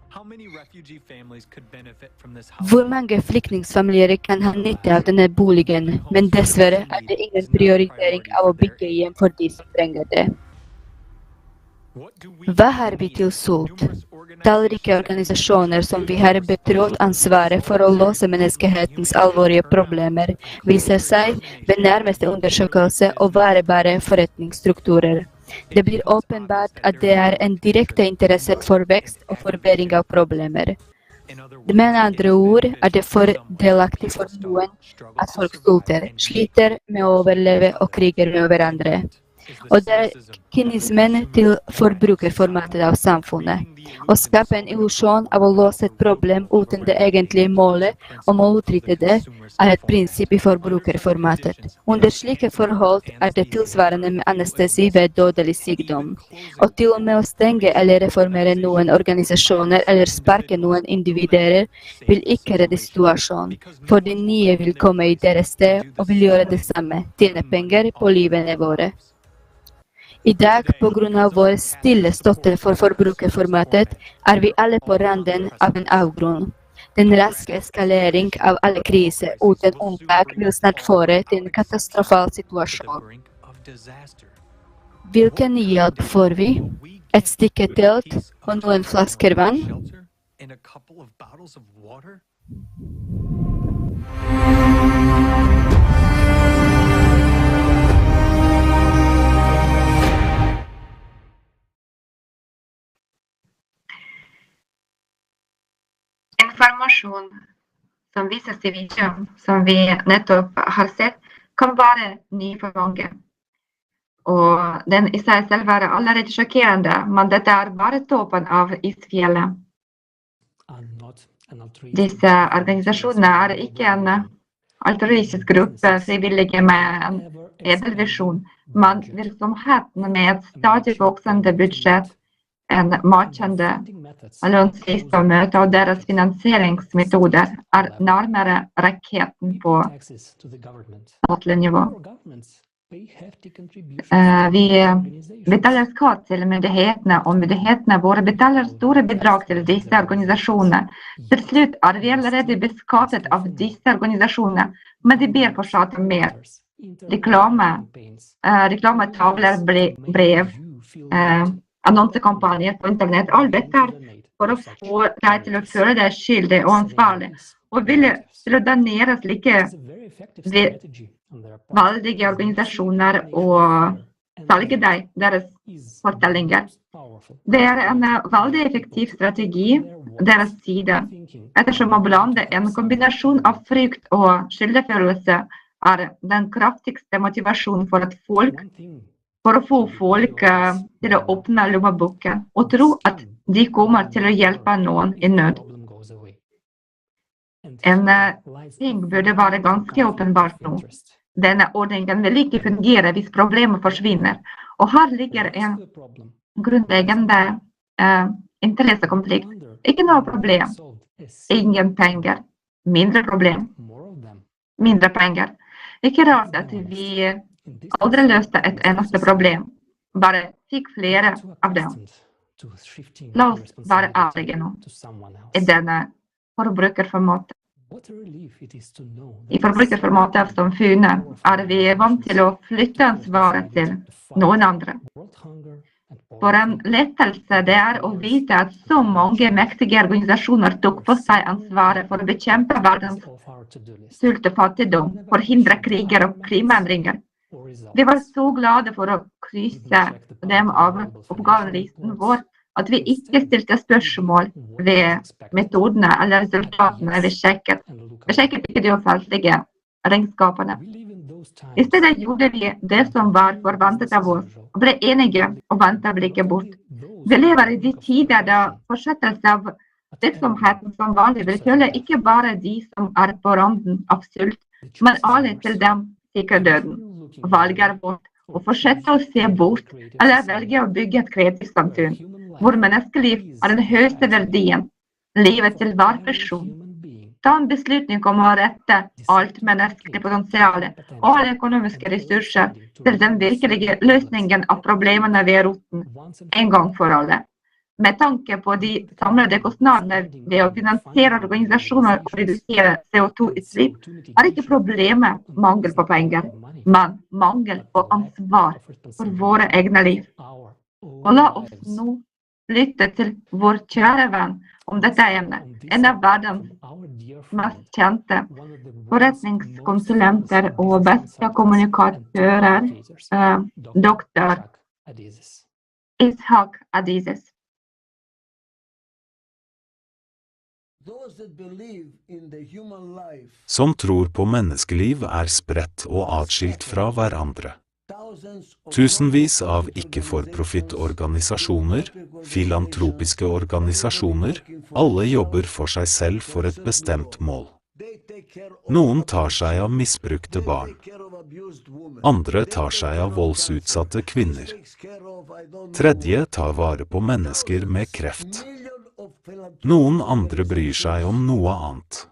Hvor mange flyktningsfamilier kan ha nytte av denne boligen, men dessverre er det ingen prioritering av å bygge hjem for de som trenger det. Hva har vi til sult? Tallrike organisasjoner som vi har betrådt ansvaret for å løse menneskehetens alvorlige problemer, viser seg ved nærmeste undersøkelse å være bare forretningsstrukturer. Det blir åpenbart at det er en direkte interesse for vekst og forbedring av problemer. Med andre ord er det fordelaktig for noen at folk sulter, sliter med å overleve og kriger med hverandre. Og det er kynismen til forbrukerformatet av samfunnet. Å skape en illusjon av å løse et problem uten det egentlige målet om å utrydde det, er et prinsipp i forbrukerformatet. Under slike forhold er det tilsvarende med anestesi ved dødelig sykdom. Og til og med å stenge eller reformere noen organisasjoner eller sparke noen individer vil ikke redde situasjonen, for de nye vil komme i deres sted og vil gjøre det samme, tjene penger på livene våre. I dag, på grunn av vår stille støtte for forbrukerformatet, er vi alle på randen av en avgrunn. Den raske eskalering av alle kriser uten unntak vil snart føre til en katastrofal situasjon. Hvilken hjelp får vi? Et stykke telt og noen flasker vann? Informasjon som vises i videoen som vi nettopp har sett, kan være ny for mange. Og den i seg selv er allerede sjokkerende, men dette er bare toppen av isfjellet. Disse organisasjonene ikke en altruistisk gruppe frivillige med en edel visjon, men virksomheten med et stadig voksende budsjett, en matchende lønnsliste å møte, og deres finansieringsmetoder nærmere raketten på statlig nivå. Vi betaler skatt til myndighetene, og myndighetene våre betaler store bidrag til disse organisasjonene. Til slutt vi allerede beskattet av disse organisasjonene, men de ber fortsatt om mer. Reklametavler, brev, annonsekampanjer på internett, alt dette for å få deg til å føle deg skyldig og ansvarlig, og ville til å danere slike veldige organisasjoner og salge deg deres fortellinger. Det en veldig effektiv strategi deres side, ettersom å blande en kombinasjon av frykt og skyldfølelse den kraftigste motivasjonen for å få folk til å åpne lommeboken og tro at de kommer til å hjelpe noen i nød. En ting burde være ganske åpenbart nå. Denne ordningen vil ikke fungere hvis problemet forsvinner, og her ligger en grunnleggende interessekonflikt. Ikke noe problem, ingen penger, mindre problem, mindre penger. Ikke rart at vi aldri løste et eneste problem, bare fikk flere av dem. La oss være ærlige nå i denne forbrukerformatet. I forbrukerformatet som funnet vi vant til å flytte ansvaret til noen andre. For en lettelse det å vite at så mange mektige organisasjoner tok på seg ansvaret for å bekjempe verdens sult og fattigdom, forhindre kriger og klimaendringer. Vi var så glade for å krysse dem av oppgavelisten vår, at vi ikke stilte spørsmål ved metodene eller resultatene vi sjekket. Vi sjekket ikke de offentlige regnskapene. I stedet gjorde vi det som var forventet av oss, og ble enige og ventet blikket bort. Vi lever i de tider da fortsettelse av virksomheten som vanlig vil følge ikke bare de som på randen av sult, men alle til dem sikker døden. Valger vårt å fortsette å se bort, eller velge å bygge et kreativt samfunn, hvor menneskeliv den høyeste verdien, livet til hver person. Ta en beslutning om å rette alt menneskelig potensial og alle økonomiske ressurser til den virkelige løsningen av problemene ved roten, en gang for alle. Med tanke på de samlede kostnadene ved å finansiere organisasjoner og redusere CO2-utslipp, ikke problemet mangel på penger, men mangel på ansvar for våre egne liv. Og la oss nå lytte til vår kjære venn om dette emnet, en av verdens mest kjente forretningskonsulenter og beste kommunikatører, Dr. Ishaq Adizes. Som tror på menneskeliv spredt og atskilt fra hverandre. Tusenvis av ikke-for-profitt-organisasjoner, filantropiske organisasjoner, alle jobber for seg selv for et bestemt mål. Noen tar seg av misbrukte barn. Andre tar seg av voldsutsatte kvinner. Tredje tar vare på mennesker med kreft. Noen andre bryr seg om noe annet.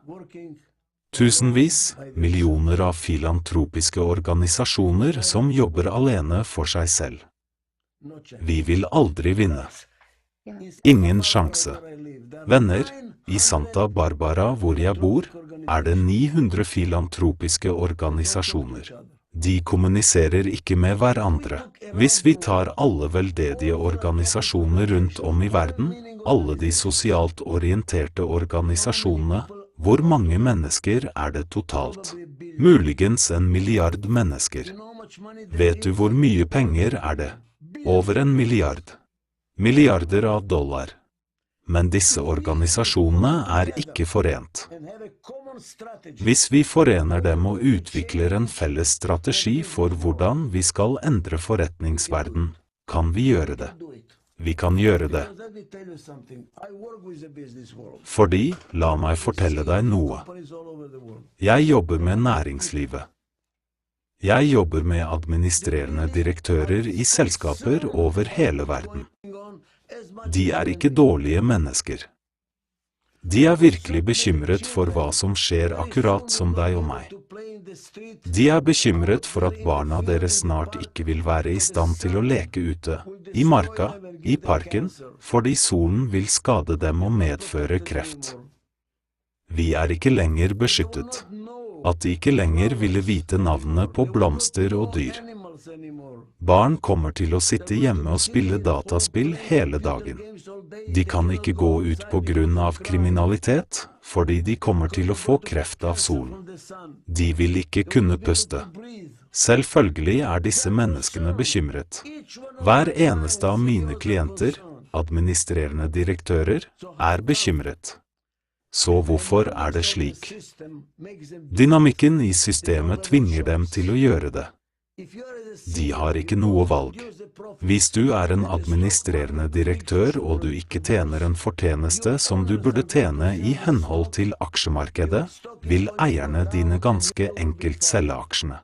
Tusenvis, millioner av filantropiske organisasjoner som jobber alene for seg selv. Vi vil aldri vinne. Ingen sjanse. Venner, i Santa Barbara hvor jeg bor, det 900 filantropiske organisasjoner. De kommuniserer ikke med hverandre. Hvis vi tar alle veldedige organisasjoner rundt om i verden, alle de sosialt orienterte organisasjonene, hvor mange mennesker det totalt? Muligens 1 milliard mennesker. Vet du hvor mye penger det? Over 1 milliard. Milliarder av dollar. Men disse organisasjonene ikke forent. Hvis vi forener dem og utvikler en felles strategi for hvordan vi skal endre forretningsverden, kan vi gjøre det. Vi kan gjøre det. Fordi, la meg fortelle deg noe. Jeg jobber med næringslivet. Jeg jobber med administrerende direktører i selskaper over hele verden. De ikke dårlige mennesker. De virkelig bekymret for hva som skjer akkurat som deg og meg. De bekymret for at barna deres snart ikke vil være i stand til å leke ute, i marka, i parken, fordi solen vil skade dem og medføre kreft. Vi ikke lenger beskyttet. At de ikke lenger ville vite navnene på blomster og dyr. Barn kommer til å sitte hjemme og spille dataspill hele dagen. De kan ikke gå ut på grunn av kriminalitet, fordi de kommer til å få kreft av solen. De vil ikke kunne puste. Selvfølgelig disse menneskene bekymret. Hver eneste av mine klienter, administrerende direktører, bekymret. Så hvorfor det slik? Dynamikken i systemet tvinger dem til å gjøre det. De har ikke noe valg. Hvis du en administrerende direktør og du ikke tjener en fortjeneste som du burde tjene i henhold til aksjemarkedet, vil eierne dine ganske enkelt selge aksjene.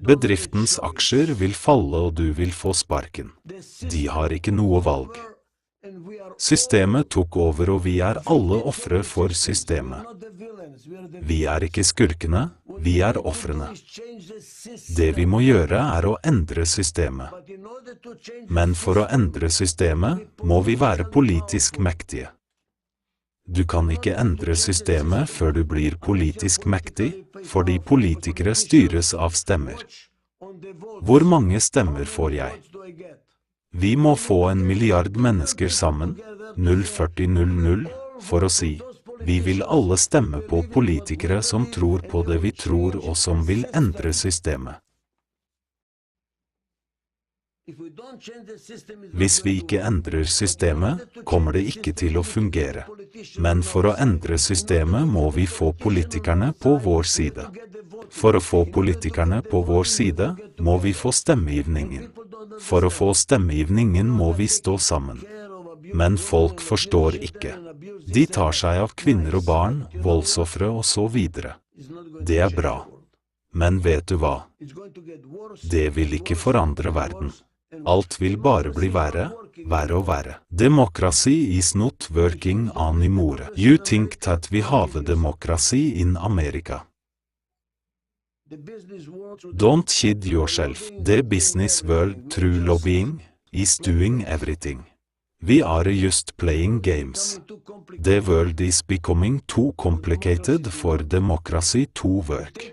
Bedriftens aksjer vil falle og du vil få sparken. De har ikke noe valg. Systemet tok over og vi alle ofre for systemet. Vi ikke skurkene, vi ofrene. Det vi må gjøre å endre systemet. Men for å endre systemet må vi være politisk mektige. Du kan ikke endre systemet før du blir politisk mektig, fordi politikere styres av stemmer. Hvor mange stemmer får jeg? Vi må få 1 milliard mennesker sammen, 0,4000, for å si, vi vil alle stemme på politikere som tror på det vi tror og som vil endre systemet. Hvis vi ikke endrer systemet, kommer det ikke til å fungere. Men for å endre systemet må vi få politikerne på vår side. For å få politikerne på vår side, må vi få stemmegivningen. For å få stemmegivningen må vi stå sammen. Men folk forstår ikke. De tar seg av kvinner og barn, voldsofre og så videre. Det bra. Men vet du hva? Det vil ikke forandre verden. Alt vil bare bli verre, verre og verre. Democracy is not working anymore. You think that we have democracy in America. Don't kid yourself. The business world through lobbying is doing everything. We are just playing games. The world is becoming too complicated for democracy to work.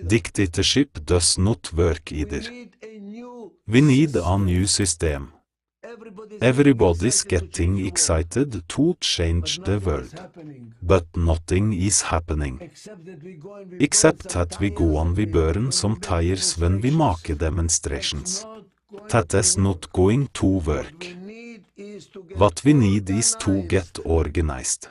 Dictatorship does not work either. We need a new system. Everybody's getting excited to change the world. But nothing is happening. Except that we go on we burn some tires when we make demonstrations. That is not going to work. What we need is to get organized.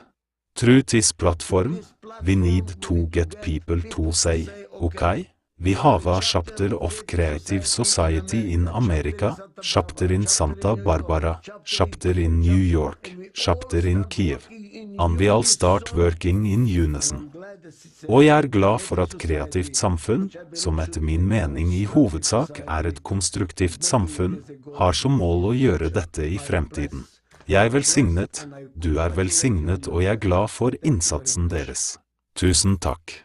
Through this platform, we need to get people to say, okay, we have a chapter of Creative Society in America, chapter in Santa Barbara, chapter in New York, chapter in Kiev. And we all start working in unison. Og jeg glad for at Kreativt Samfunn, som etter min mening i hovedsak et konstruktivt samfunn, har som mål å gjøre dette i fremtiden. Jeg velsignet, du velsignet og jeg glad for innsatsen deres. Tusen takk.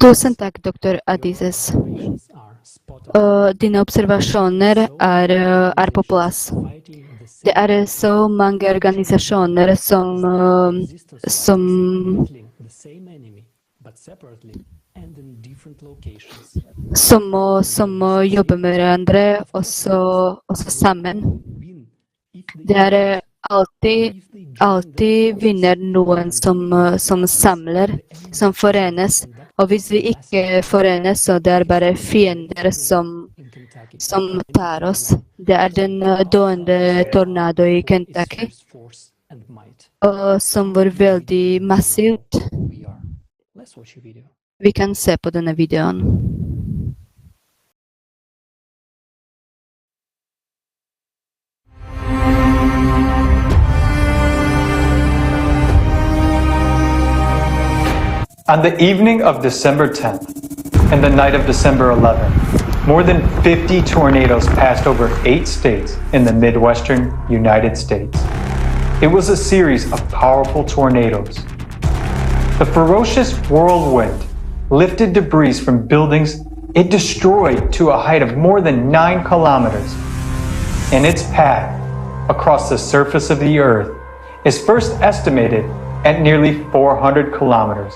Tusen takk, Dr. Adizes. Dine observasjoner på plass. Det så mange organisasjoner som jobber med hverandre, også sammen. Det alltid vinner noen som samler, som forenes. Og hvis vi ikke forenes, så det bare fiender som som tar oss. Det den dående tornado i Kentucky, og som var veldig massivt. Vi kan se på denne videoen. On the evening of December 10th and the night of December 11th, more than 50 tornadoes passed over 8 states in the Midwestern United States. It was a series of powerful tornadoes. The ferocious whirlwind lifted debris from buildings it destroyed to a height of more than 9 kilometers. And its path across the surface of the earth is first estimated at nearly 400 kilometers.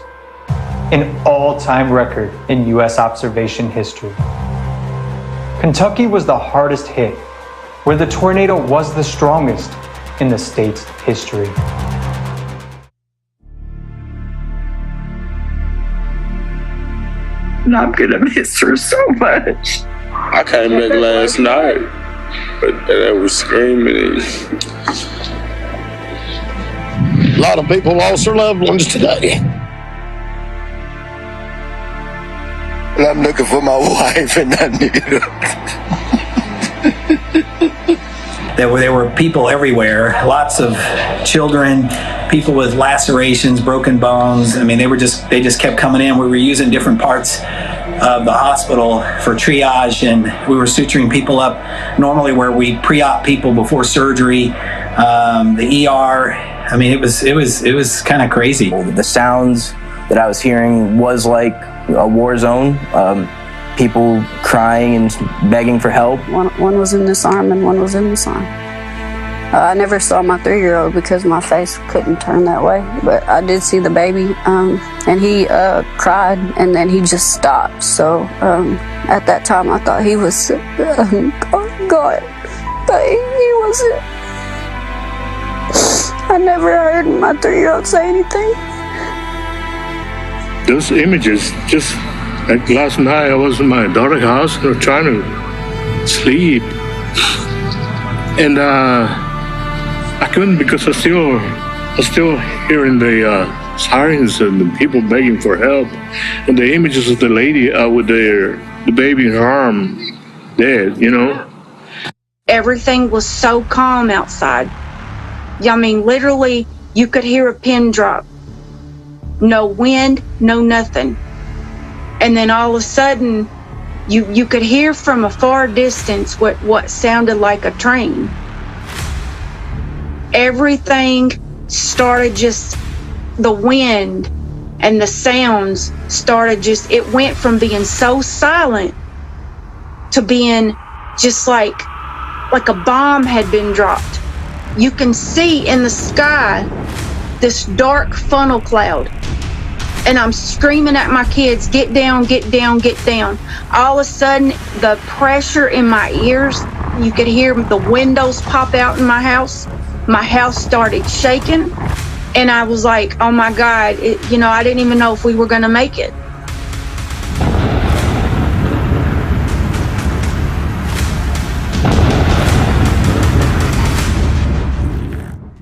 An all-time record in U.S. observation history. Kentucky was the hardest hit, where the tornado was the strongest in the state's history. And I'm gonna miss her so much. I came back last night, but they were screaming. A lot of people lost their loved ones today. And I'm looking for my wife, and I need her. There were people everywhere, lots of children, people with lacerations, broken bones. I mean, they just kept coming in. We were using different parts of the hospital for triage, and we were suturing people up normally where we pre-op people before surgery, the ER. I mean, it was kind of crazy. The sounds that I was hearing was like a war zone. People crying and begging for help. One was in this arm and one was in this arm. I never saw my 3-year-old because my face couldn't turn that way, but I did see the baby, and he cried, and then he just stopped. So at that time I thought he was God, but he wasn't. I never heard my 3-year-old say anything. Those images, just like last night, I was in my daughter's house, trying to sleep, and I couldn't because I still hearing the sirens and the people begging for help, and the images of the lady with the baby in her arm, dead. You know. Everything was so calm outside. I mean, literally, you could hear a pin drop. No wind, no nothing. And then all of a sudden, you could hear from a far distance what sounded like a train. Everything started the wind and the sounds started it went from being so silent to being just like a bomb had been dropped. You can see in the sky this dark funnel cloud. And I'm screaming at my kids, get down, get down, get down. All of a sudden, the pressure in my ears, you could hear the windows pop out in my house. My house started shaking. And I was like, oh my God, I didn't even know if we were gonna make it.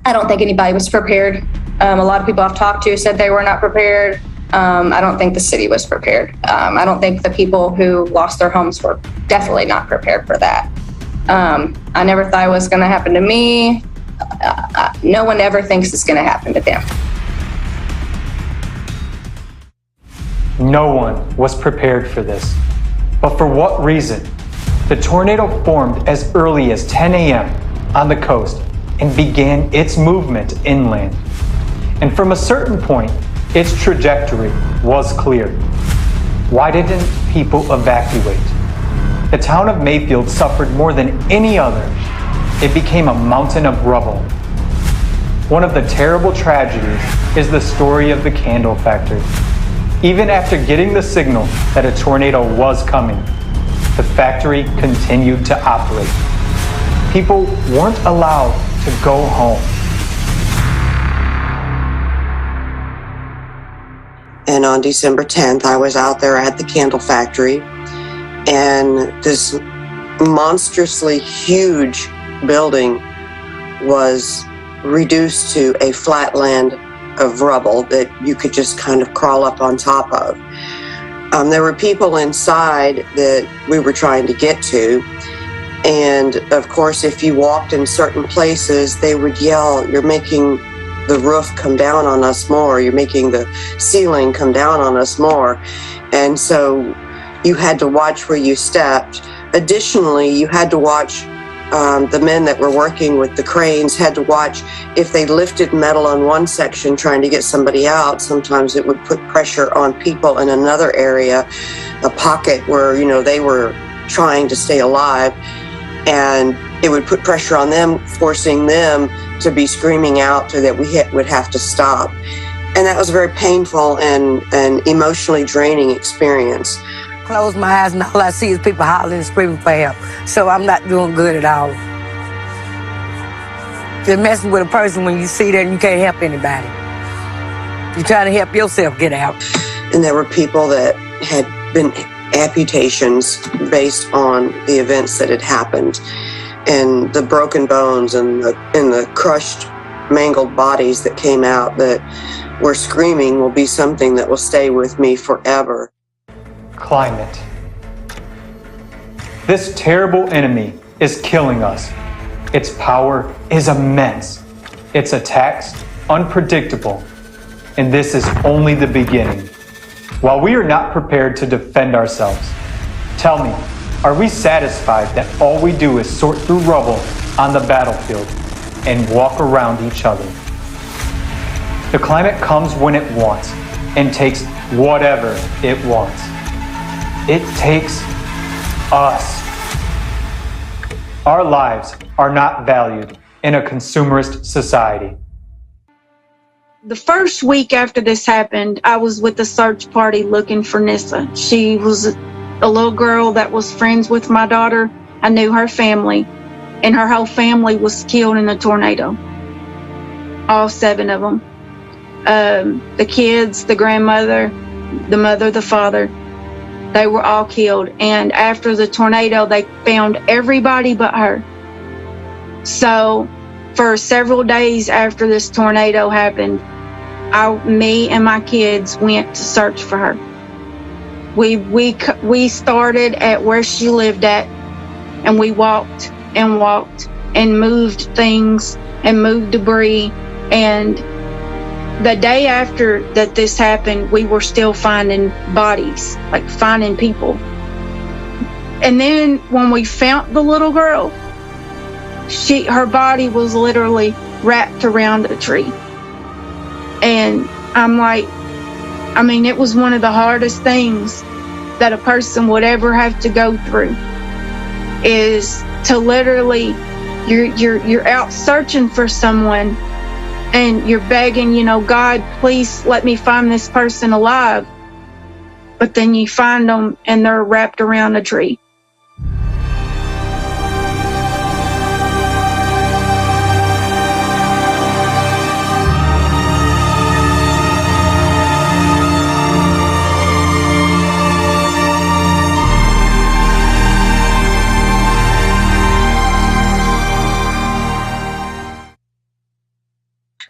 I don't think anybody was prepared. A lot of people I've talked to said they were not prepared. I don't think the city was prepared. I don't think the people who lost their homes were definitely not prepared for that. I never thought it was going to happen to me. No one ever thinks it's going to happen to them. No one was prepared for this. But for what reason? The tornado formed as early as 10 a.m. on the coast and began its movement inland. And from a certain point, its trajectory was clear. Why didn't people evacuate? The town of Mayfield suffered more than any other. It became a mountain of rubble. One of the terrible tragedies is the story of the candle factory. Even after getting the signal that a tornado was coming, the factory continued to operate. People weren't allowed to go home. And on December 10th, I was out there at the candle factory, and this monstrously huge building was reduced to a flat land of rubble that you could just kind of crawl up on top of. There were people inside that we were trying to get to, and of course if you walked in certain places they would yell, "You're making the roof come down on us more, you're making the ceiling come down on us more." And so you had to watch where you stepped. Additionally, you had to watch the men that were working with the cranes had to watch if they lifted metal on one section trying to get somebody out. Sometimes it would put pressure on people in another area, a pocket where, you know, they were trying to stay alive, and it would put pressure on them, forcing them to be screaming out so that we would have to stop. And that was a very painful and emotionally draining experience. Close my eyes and all I see is people hollering and screaming for help. So I'm not doing good at all. You're messing with a person when you see that and you can't help anybody. You're trying to help yourself get out. And there were people that had been amputations based on the events that had happened. And the broken bones and the crushed, mangled bodies that came out that were screaming will be something that will stay with me forever. Climate. This terrible enemy is killing us. Its power is immense. Its attacks unpredictable. And this is only the beginning. While we are not prepared to defend ourselves, tell me, are we satisfied that all we do is sort through rubble on the battlefield and walk around each other? The climate comes when it wants and takes whatever it wants. It takes us. Our lives are not valued in a consumerist society. The first week after this happened, I was with the search party looking for Nissa. She was a little girl that was friends with my daughter. I knew her family, and her whole family was killed in a tornado. All 7 of them. The kids, the grandmother, the mother, the father. They were all killed, and after the tornado, they found everybody but her. So, for several days after this tornado happened, me and my kids went to search for her. We started at where she lived at, and we walked and moved things and moved debris, and the day after that this happened, we were still finding bodies, like finding people. And then when we found the little girl, her body was literally wrapped around a tree. And I'm like, I mean, it was one of the hardest things that a person would ever have to go through, is to literally, you're out searching for someone, and you're begging, you know, God, please let me find this person alive. But then you find them and they're wrapped around a tree.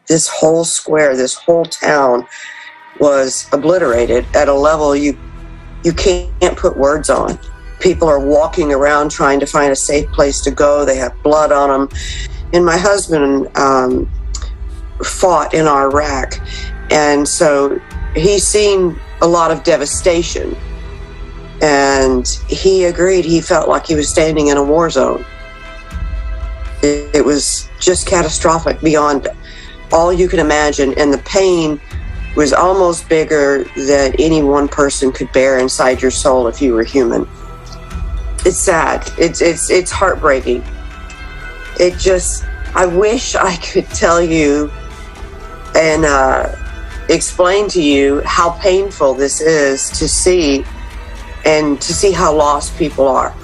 This whole square, this whole town was obliterated at a level you can't put words on. People are walking around trying to find a safe place to go. They have blood on them. And my husband fought in Iraq, and so he's seen a lot of devastation. And he agreed, he felt like he was standing in a war zone. It was just catastrophic beyond all you can imagine, and the pain was almost bigger than any one person could bear inside your soul if you were human. It's sad. It's heartbreaking. I wish I could tell you and explain to you how painful this is to see, and to see how lost people are.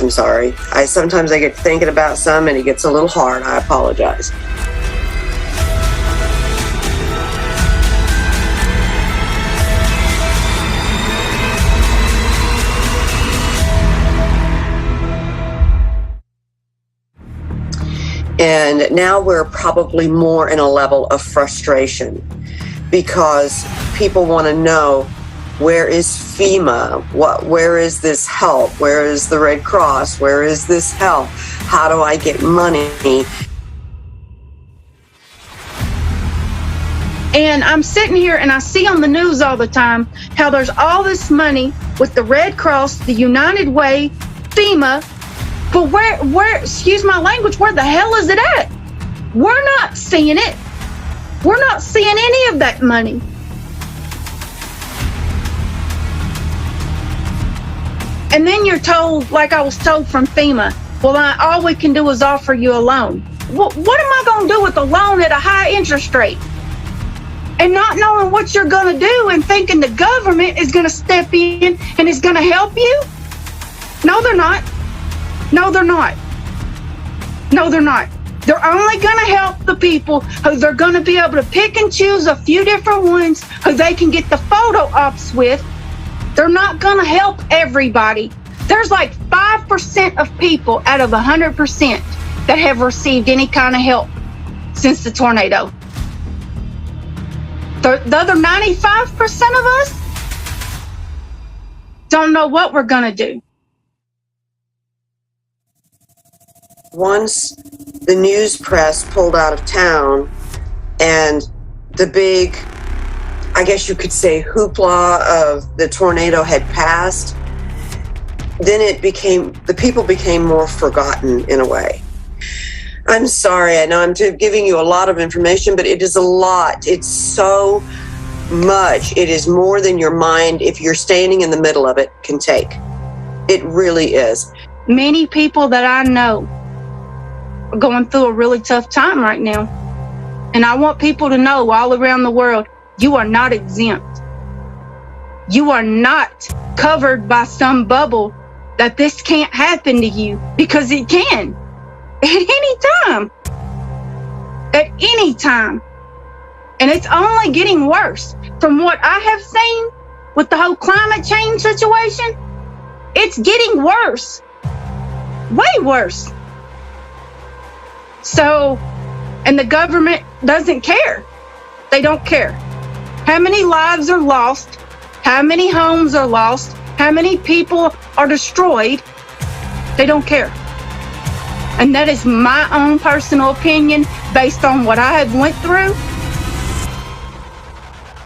I'm sorry. Sometimes I get thinking about some and it gets a little hard. I apologize. And now we're probably more in a level of frustration because people want to know, where is FEMA? Where is this help? Where is the Red Cross? Where is this help? How do I get money? And I'm sitting here and I see on the news all the time how there's all this money with the Red Cross, the United Way, FEMA, but where, excuse my language, where the hell is it at? We're not seeing it. We're not seeing any of that money. And then you're told, like I was told from FEMA, well, all we can do is offer you a loan. What am I going to do with a loan at a high interest rate? And not knowing what you're going to do and thinking the government is going to step in and is going to help you? No, they're not. No, they're not. No, they're not. They're only going to help the people who they're going to be able to pick and choose a few different ones who they can get the photo ops with. They're not going to help everybody. There's like 5% of people out of 100% that have received any kind of help since the tornado. The other 95% of us don't know what we're going to do. Once the news press pulled out of town and the big, I guess you could say, hoopla of the tornado had passed, then the people became more forgotten in a way. I'm sorry, I know I'm giving you a lot of information, but it is a lot. It's so much. It is more than your mind, if you're standing in the middle of it, can take. It really is. Many people that I know are going through a really tough time right now. And I want people to know all around the world, you are not exempt. You are not covered by some bubble that this can't happen to you, because it can. At any time. At any time. And it's only getting worse. From what I have seen with the whole climate change situation, it's getting worse. Way worse. So, and the government doesn't care. They don't care. How many lives are lost? How many homes are lost? How many people are destroyed? They don't care. And that is my own personal opinion based on what I have went through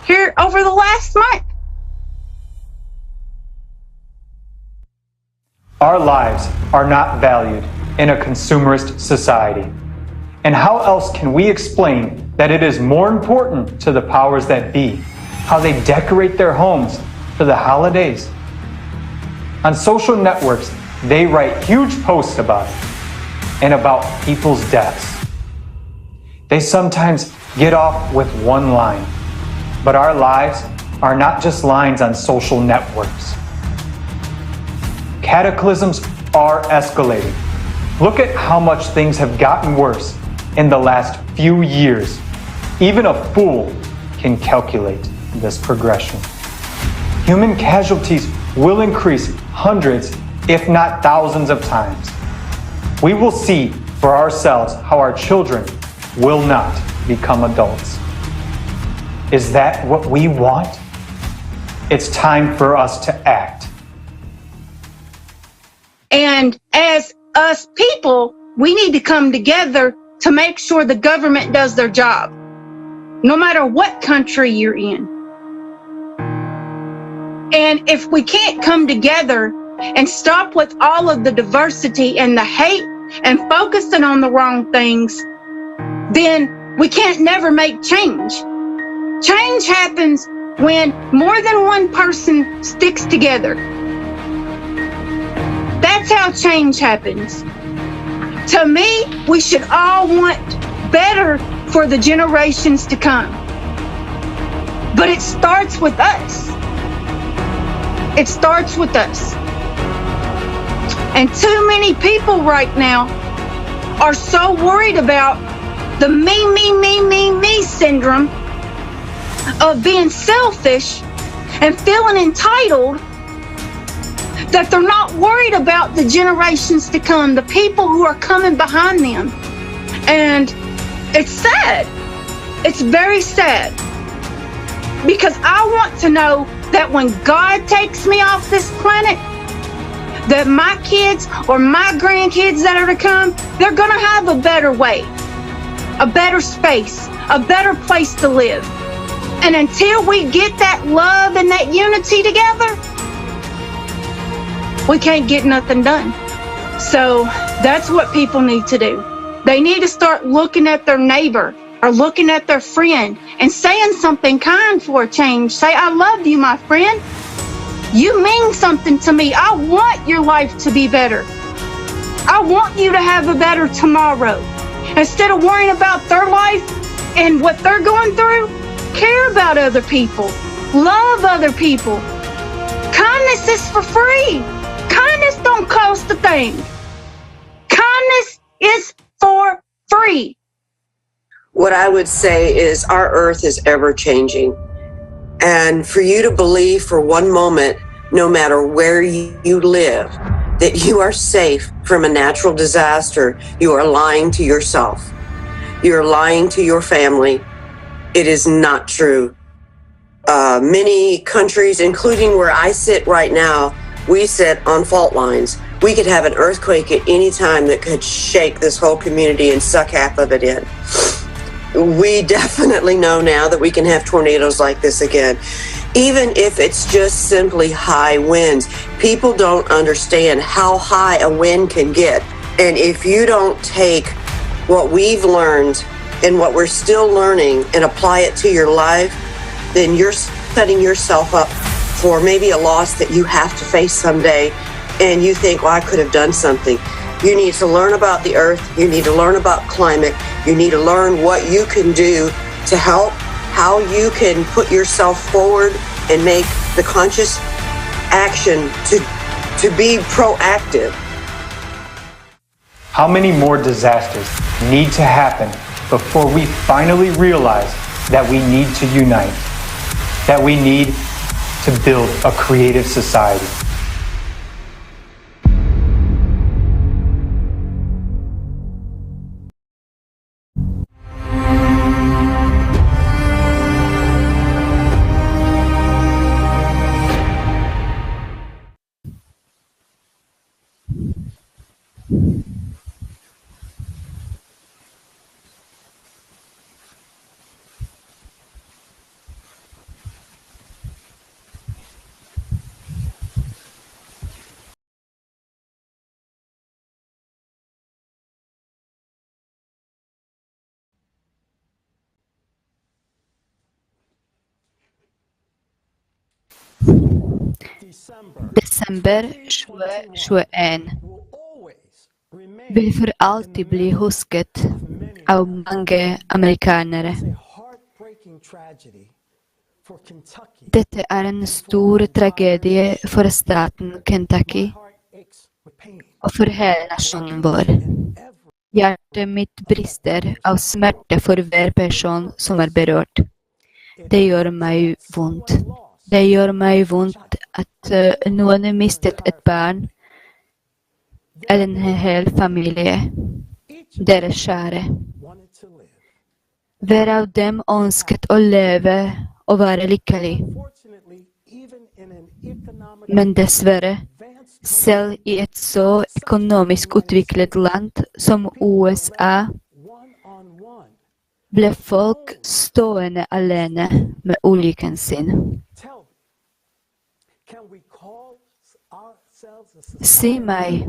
here over the last month. Our lives are not valued in a consumerist society. And how else can we explain that it is more important to the powers that be how they decorate their homes for the holidays? On social networks, they write huge posts about it and about people's deaths. They sometimes get off with one line, but our lives are not just lines on social networks. Cataclysms are escalating. Look at how much things have gotten worse in the last few years. Even a fool can calculate this progression. Human casualties will increase hundreds, if not thousands of times. We will see for ourselves how our children will not become adults. Is that what we want? It's time for us to act. And as us people, we need to come together to make sure the government does their job, no matter what country you're in. And if we can't come together and stop with all of the diversity and the hate and focusing on the wrong things, then we can't never make change. Change happens when more than one person sticks together. That's how change happens. To me, we should all want better for the generations to come. But it starts with us. It starts with us. And too many people right now are so worried about the me syndrome of being selfish and feeling entitled that they're not worried about the generations to come, the people who are coming behind them. And it's sad. It's very sad. Because I want to know that when God takes me off this planet, that my kids or my grandkids that are to come, they're going to have a better way, a better space, a better place to live. And until we get that love and that unity together, we can't get nothing done. So that's what people need to do. They need to start looking at their neighbor or looking at their friend and saying something kind for a change. Say, I love you, my friend. You mean something to me. I want your life to be better. I want you to have a better tomorrow. Instead of worrying about their life and what they're going through, care about other people. Love other people. Kindness is for free. Kindness don't cost a thing. Kindness is for free. What I would say is our earth is ever changing. And for you to believe for one moment, no matter where you live, that you are safe from a natural disaster, you are lying to yourself. You're lying to your family. It is not true. Many countries, including where I sit right now, we sit on fault lines. We could have an earthquake at any time that could shake this whole community and suck half of it in. We definitely know now that we can have tornadoes like this again. Even if it's just simply high winds, people don't understand how high a wind can get. And if you don't take what we've learned and what we're still learning and apply it to your life, then you're setting yourself up for maybe a loss that you have to face someday. And you think, well, I could have done something. You need to learn about the earth. You need to learn about climate. You need to learn what you can do to help, how you can put yourself forward and make the conscious action to be proactive. How many more disasters need to happen before we finally realize that we need to unite, that we need to build a creative society? Desember 2021 vil for alltid bli husket av mange amerikanere. Dette er en stor tragedie for staten Kentucky og for hele nasjonen vår. Hjertet mitt brister av smerte for hver person som er berørt. Det gjør meg vondt. Det gjør meg vondt at noen har mistet et barn eller en hel familie, deres kjære. Hver av dem ønsket å leve og være lykkelig. Men dessverre, selv i et så økonomisk utviklet land som USA, ble folk stående alene med ulykken sin. Si meg,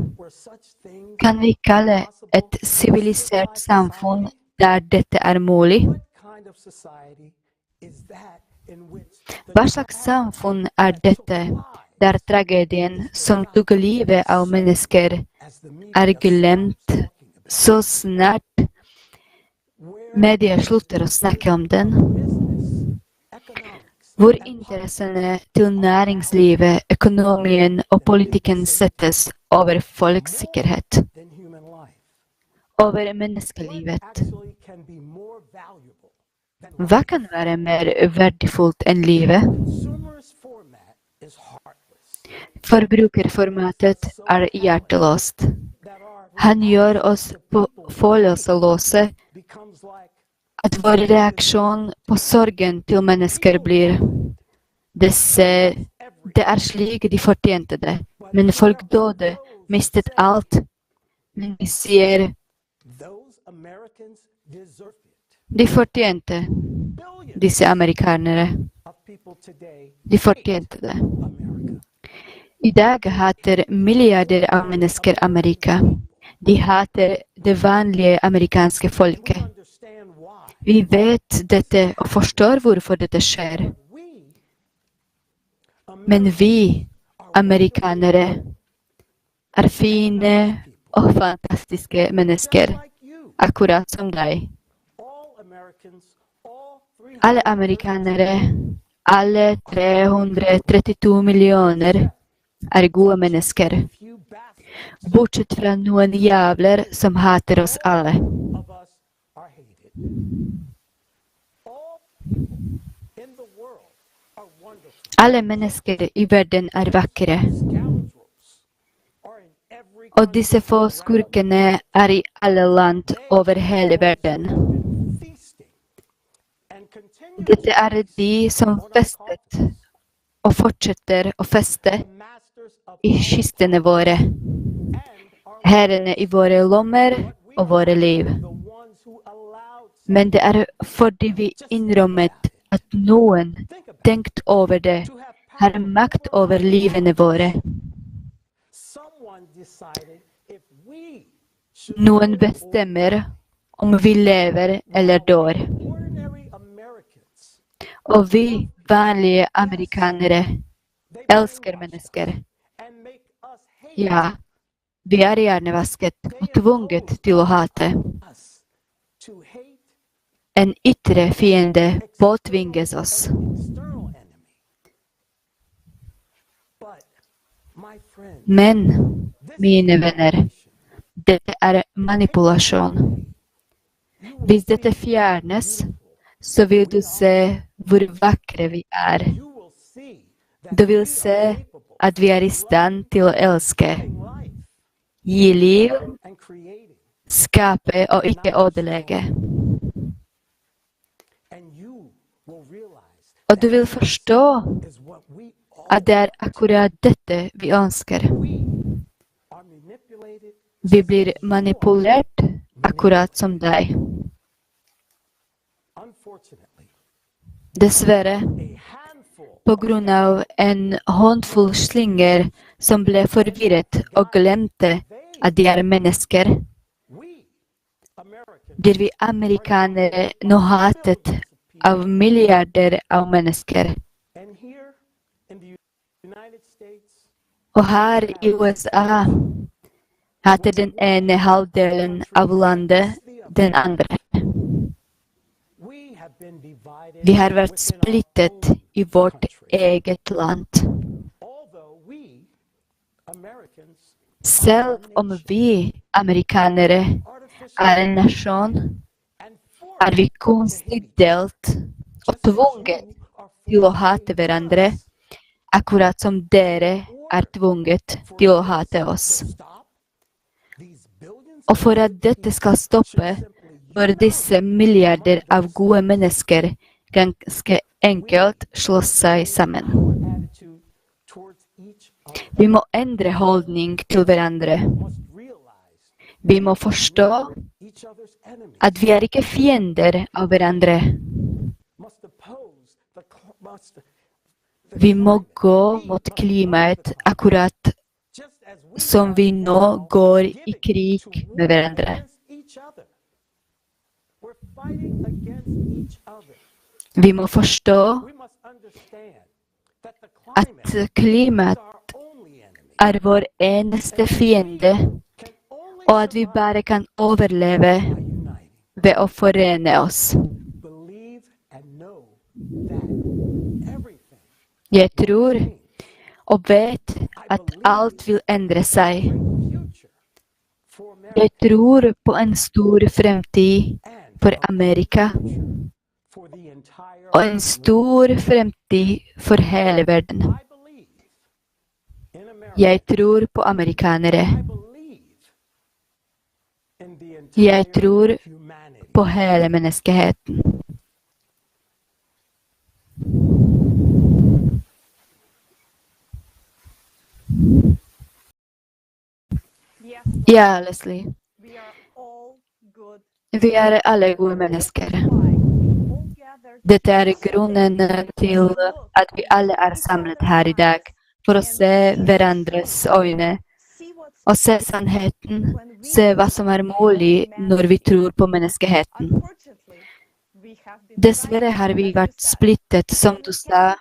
kan vi kalle et sivilisert samfunn der dette er mulig? Hva slags samfunn er dette, der tragedien som tok livet av mennesker er glemt så snart media slutter å snakke om den? Hvor interessene til næringslivet, økonomien og politikken settes over folks sikkerhet, over menneskelivet. Hva kan være mer verdifullt enn livet? Forbrukerformatet er hjerteløst. Han gjør oss følelsesløse, at vår reaksjon på sorgen til mennesker blir det er slik de fortjente det, men folk døde, mistet alt. Men vi sier de fortjente, disse amerikanere. De fortjente det. I dag hater milliarder av mennesker Amerika. De hater det vanlige amerikanske folket. Vi vet dette og forstår hvorfor dette skjer. Men vi, amerikanere, er fine og fantastiske mennesker, akkurat som deg. Alle amerikanere, alle 332 millioner, er gode mennesker. Bortsett fra noen jævler som hater oss alle. Alle mennesker i verden er vakre. Og disse få skurkene er i alle land over hele verden. Dette er de som festet og fortsetter å feste i kistene våre, herrene i våre lommer og våre liv. Men det er fordi vi innrømmet at noen tenkt over det, har makt over livene våre. Noen bestemmer om vi lever eller dør. Og vi, vanlige amerikanere, elsker mennesker. Ja, vi er hjernevasket og tvunget til å hate. En ytre fiende påtvinges oss. Men, mine venner, dette er manipulasjon. Hvis dette fjernes, så vil du se hvor vakre vi er. Du vil se at vi er i stand til å elske, gi liv, skape og ikke ødelegge. Og du vil forstå at det er akkurat dette vi ønsker. Vi blir manipulert akkurat som deg. Dessverre, på grunn av en håndfull slinger som ble forvirret og glemte at de er mennesker, blir vi amerikanere nå hatet av milliarder av mennesker. Og her i USA hater den ene halvdelen av landet den andre. Vi har vært splittet i vårt eget land. Selv om vi amerikanere er en nasjon, er vi konstig delt og tvunget til å hate hverandre, akkurat som dere er tvunget til å hate oss. Og for at dette skal stoppe, bør disse milliarder av gode mennesker ganske enkelt slå seg sammen. Vi må endre holdning til hverandre. Vi må forstå at vi er ikke fiender av hverandre. Vi må gå mot klimaet akkurat som vi nå går i krig med hverandre. Vi må forstå at klimaet er vår eneste fiende, og at vi bare kan overleve ved å forene oss. Jeg tror og vet at alt vil endre seg. Jeg tror på en stor fremtid for Amerika, og en stor fremtid for hele verden. Jeg tror på amerikanere. Jeg tror på hele menneskeheten. Ja, Leslie. Vi er alle gode mennesker. Dette er grunnen til at vi alle er samlet her I dag, for å se hverandres øyne, og se sannheten, se hva som er mulig når vi tror på menneskeheten. Dessverre har vi vært splittet, som du sa,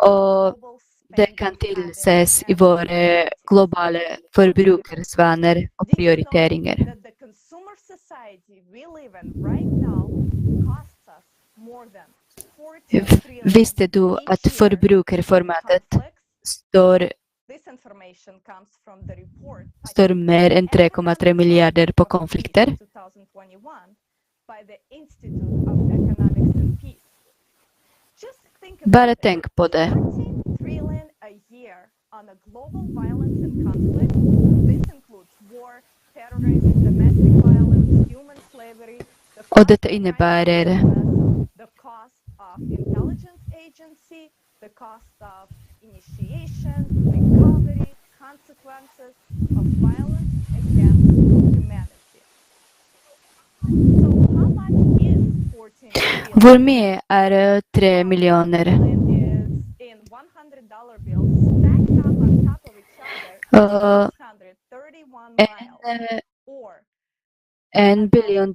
og det kan tilses I våre globale forbrukersvaner og prioriteringer. Visste du at forbrukerformatet står mer enn 3,3 milliarder på konflikter? Bare tenk på det. Og dette innebærer Hvor mye er 3 millioner? $1 billion.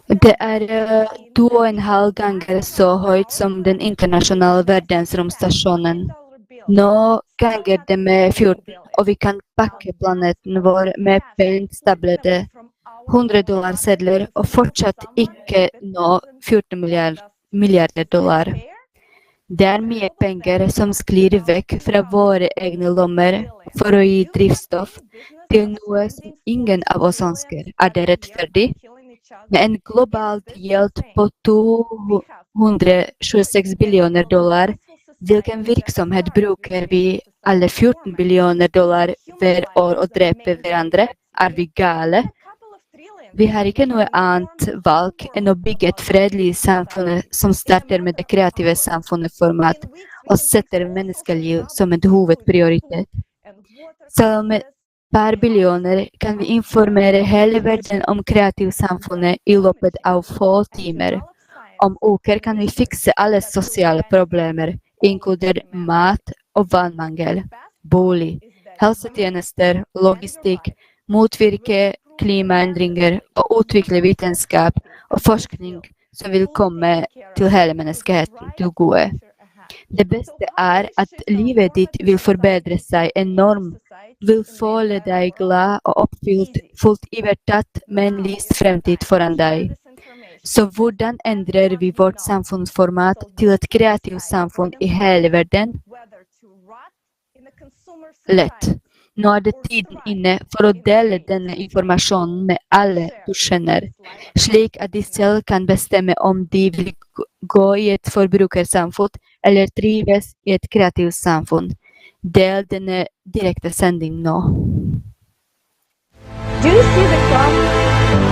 Det er 2,5 ganger så høyt som den internasjonale verdensromstasjonen. Nå ganger det med 14, og vi kan pakke planeten vår med pent stablede $100-sedler og fortsatt ikke nå 14 milliarder dollar. Det er mye penger som sklir vekk fra våre egne lommer for å gi drivstoff til noe som ingen av oss ønsker. Er det rettferdig? Med en global gjeld på $226 billioner, hvilken virksomhet bruker vi alle $14 billioner hver år å drepe hverandre? Er vi gale? Vi har ikke noe annet valg enn å bygge et fredelig samfunn som starter med det kreative samfunnet-format og setter menneskeliv som en hovedprioritet. Selv med per billioner kan vi informere hele verden om Kreative Samfunnet I løpet av få timer. Om uker kan vi fikse alle sosiale problemer, inkludert mat og vannmangel, bolig, helsetjenester, logistikk, motvirke klimaendringer og utvikle vitenskap og forskning som vil komme til hele menneskeheten til gode. Det beste er at livet ditt vil forbedre seg enormt, vil føle deg glad og oppfylt, fullt ivertatt med en lyst fremtid foran deg. Så hvordan endrer vi vårt samfunnsformat til et kreativt samfunn I hele verden? Lett. Nå er det tiden inne for å dele denne informasjonen med alle du kjenner, slik at de selv kan bestemme om de vil gå I et forbrukersamfunn eller trives I et kreativt samfunn. Del denne direkte sending nå. Do you see the clock?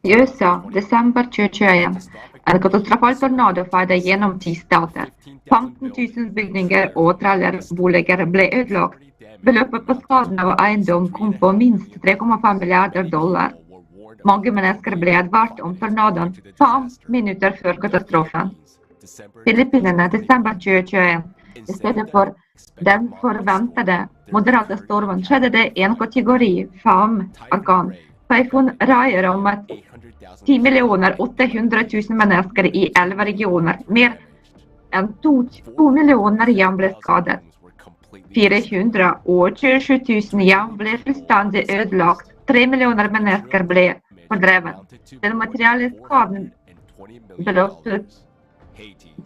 I USA, desember 2021, en katastrofal tornado feide gjennom 10 stater. 15 000 bygninger og trailerboliger ble ødelagt. Beløpet på skaden av eiendom kom på minst $3,5 milliarder. Mange mennesker ble advart om tornadoen 5 minutter før katastrofen. Filippinene, desember 2021, I stedet for den forventede moderate stormen skjedde det en kategori 5 orkan. Taifun raier om at 10.800.000 mennesker I 11 regioner, mer enn 2 millioner hjem ble skadet. 427.000 hjem ble fullstendig ødelagt. 3 millioner mennesker ble fordrevet. Den materielle skaden beløpet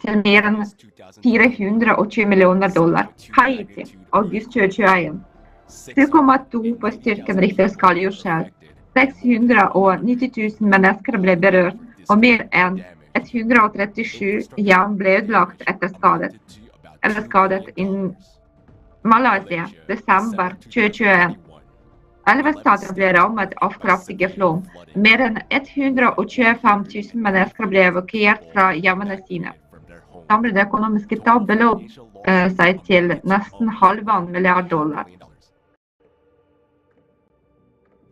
til mer enn $420 millioner. Haiti, august 2021. 7,2 på styrken Richterskala jordskjelv. 690.000 mennesker ble berørt, og mer enn 137 jern ble ødelagt etter skadet i Malaysia, desember 2021. 11 stater ble rammet av kraftige flom. Mer enn 125 000 mennesker ble evakuert fra hjemmene sine. Samlede økonomiske tap beløp seg til nesten $1,5 milliard.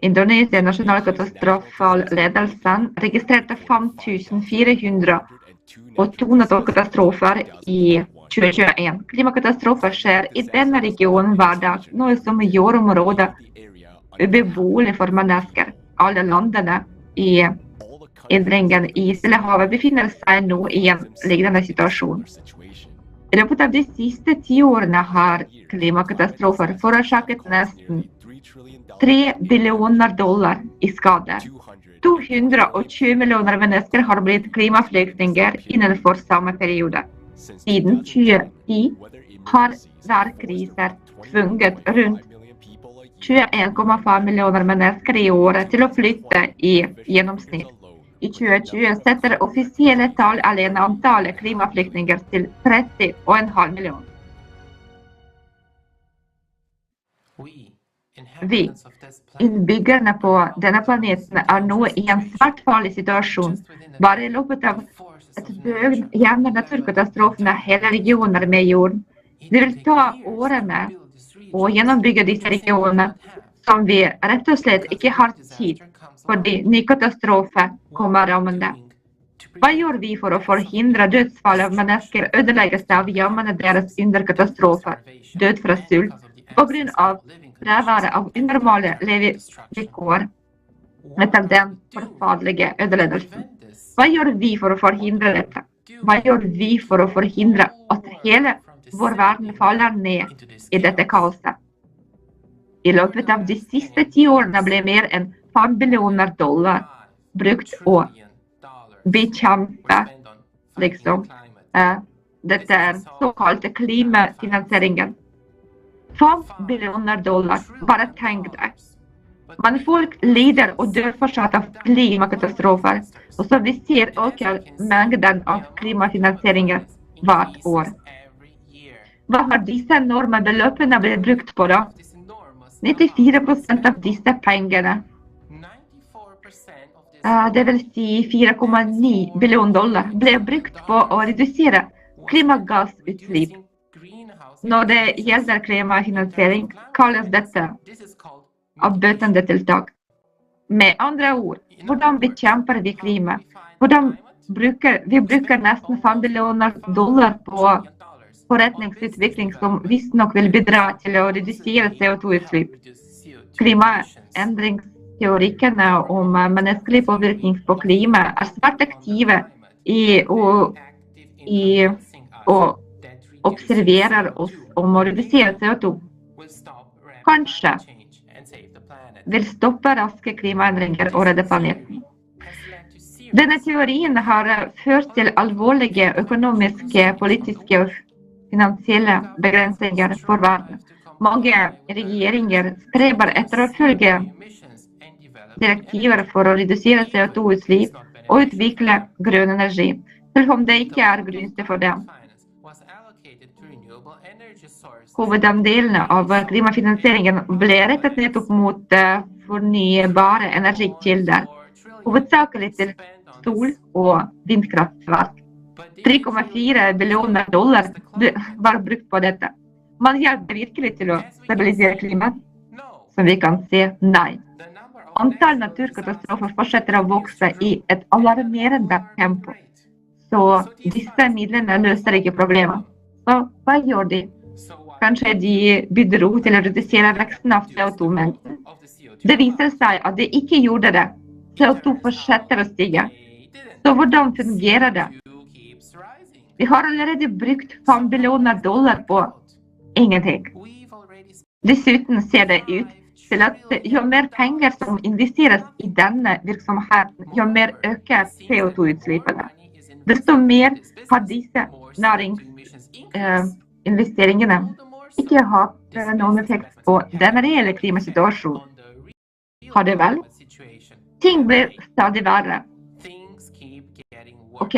Indonesias nasjonale katastrofaledelsen registrerte 5.402 naturkatastrofer i 2021. Klimakatastrofer skjer i denne regionen hver dag, noe som gjør området ubeboelig for mennesker. Alle landene i innringen i Stillehavet befinner seg nå i en lignende situasjon. I løpet av de siste 10 årene har klimakatastrofer forårsaket nesten $3 billioner i skader. 220 millioner mennesker har blitt klimaflyktninger innenfor samme periode. Siden 2010 har værkriser tvunget rundt 21,5 millioner mennesker i året til å flytte i gjennomsnitt. I 2020 setter offisielle tall alene antallet klimaflyktninger til 30,5 millioner. Vi, innbyggerne på denne planeten, er nå i en svært farlig situasjon. Bare i løpet av et døgn gjemmer naturkatastrofene hele regioner med jorden. Det vil ta årene å gjennombygge disse regionene, som vi rett og slett ikke har tid, fordi ny katastrofe kommer rammende. Hva gjør vi for å forhindre dødsfall av mennesker, ødeleggelse av hjemmene deres under katastrofer, død fra sult, på grunn av fraværet av unormale levevilkår etter den forferdelige ødeleggelsen? Hva gjør vi for å forhindre dette? Hva gjør vi for å forhindre at hele vår verden faller ned i dette kaoset? I løpet av de siste 10 årene ble mer enn $5 billioner brukt å bekjempe dette såkalte klimafinansieringen. $5 billioner, bare tenk det. Men folk lider og dør fortsatt av klimakatastrofer, og så vi ser øker mengden av klimafinansieringer hvert år. Hva har disse enorme beløpene blitt brukt på da? 94% av disse pengene, det vil si $4,9 billioner, ble brukt på å redusere klimagassutslipp. Når det gjelder klimafinansiering, kalles dette avbøtende tiltak. Med andre ord, hvordan bekjemper vi klima? Vi bruker nesten $5 billioner på forretningsutvikling som visstnok vil bidra til å redusere CO2-utslipp. Klimaendringsteoriene om menneskelig påvirkning på klima er svært aktive i å observerer oss om å redusere CO2. Kanskje vil stoppe raske klimaendringer og redde planeten. Denne teorien har ført til alvorlige økonomiske, politiske og finansielle begrensninger for verden. Mange regjeringer streber etter å følge direktiver for å redusere CO2-utslipp og utvikle grønn energi, selv om det ikke er gunstig for dem. Hovedandelen av klimafinansieringen ble rettet nettopp mot fornybare energikilder, hovedsakelig til sol- og vindkraftverk. $3,4 billioner var brukt på dette. Man hjelper virkelig til å stabilisere klimaet, som vi kan se, nei. Antall naturkatastrofer fortsetter å vokse i et alarmerende tempo, så disse midlene løser ikke problemet. Så hva gjør de? Kanskje de bidro til å redusere veksten av CO2-mengden. Det viser seg at de ikke gjorde det. CO2 fortsetter å stige. Så hvordan fungerer det? Vi har allerede brukt $5 billioner på ingenting. Dessuten ser det ut til at jo mer penger som investeres i denne virksomheten, jo mer øker CO2-utslippene. Desto mer har disse næringsinvesteringene ikke hatt noen effekt på den reelle klimasituasjonen. Har det vel? Ting blir stadig verre. Ok,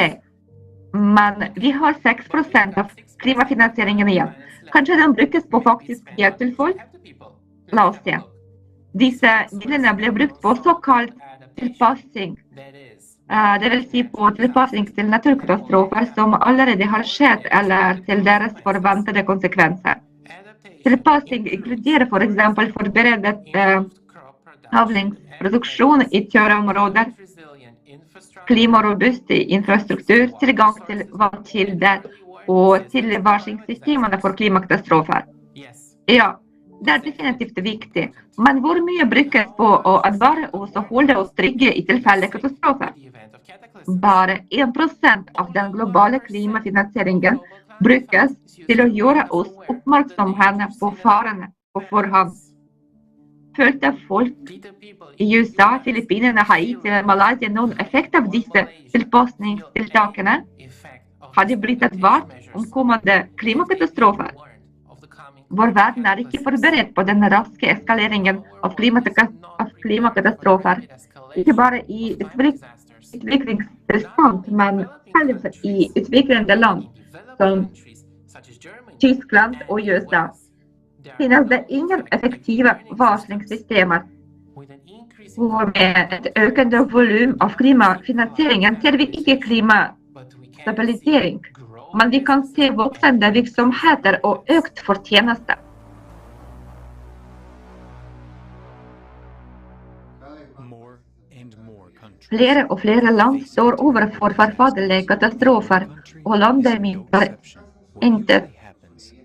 men vi har 6% av klimafinansieringen igjen. Kanskje den brukes på faktisk hjelp til folk? La oss se. Disse midlene ble brukt på såkalt tilpassing. Det vil si på tilpassing til naturkatastrofer som allerede har skjedd, eller til deres forventede konsekvenser. Tilpassing inkluderer for eksempel forberedet avlingsproduksjon i tørre områder, klimarobust infrastruktur, tilgang til vannkilder og tilvarslingssystemene for klimakatastrofer. Ja, det er definitivt viktig, men hvor mye brukes på å advare oss og holde oss trygge i tilfelle katastrofer? Bare 1% av den globale klimafinansieringen brukes til å gjøre oss oppmerksomme på farene på forhånd. Følte folk i USA, Filippinene, Haiti og Malaysia noen effekt av disse tilpasningstiltakene? Har de blitt advart om kommende klimakatastrofer? Vår verden er ikke forberedt på den raske eskaleringen av klimakatastrofer, ikke bare i utviklingstilstand, men selv i utviklende land som Tyskland og USA. Finnes det ingen effektive varslingssystemer. Og med et økende volum av klimafinansieringen ser vi ikke klimastabilisering, men vi kan se voksende virksomheter og økt fortjeneste. Flere og flere land står overfor forferdelige katastrofer, og landemidler intet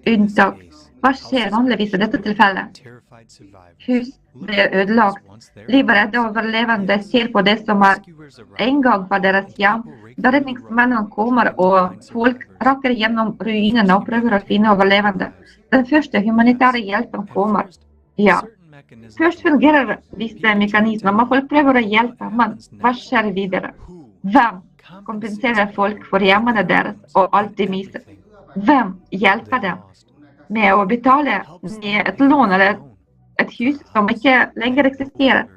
unntak. Hva skjer vanligvis i dette tilfellet? Hus blir ødelagt. Livredde overlevende ser på det som en gang for deres hjem. Redningsmennene kommer, og folk raker gjennom ruinene og prøver å finne overlevende. Den første humanitære hjelpen kommer. Ja. Først fungerer disse mekanismer, men folk prøver å hjelpe, men hva skjer videre? Hvem kompenserer folk for hjemmene deres og alt de mister? Hvem hjelper dem med å betale med et lån eller et hus som ikke lenger eksisterer?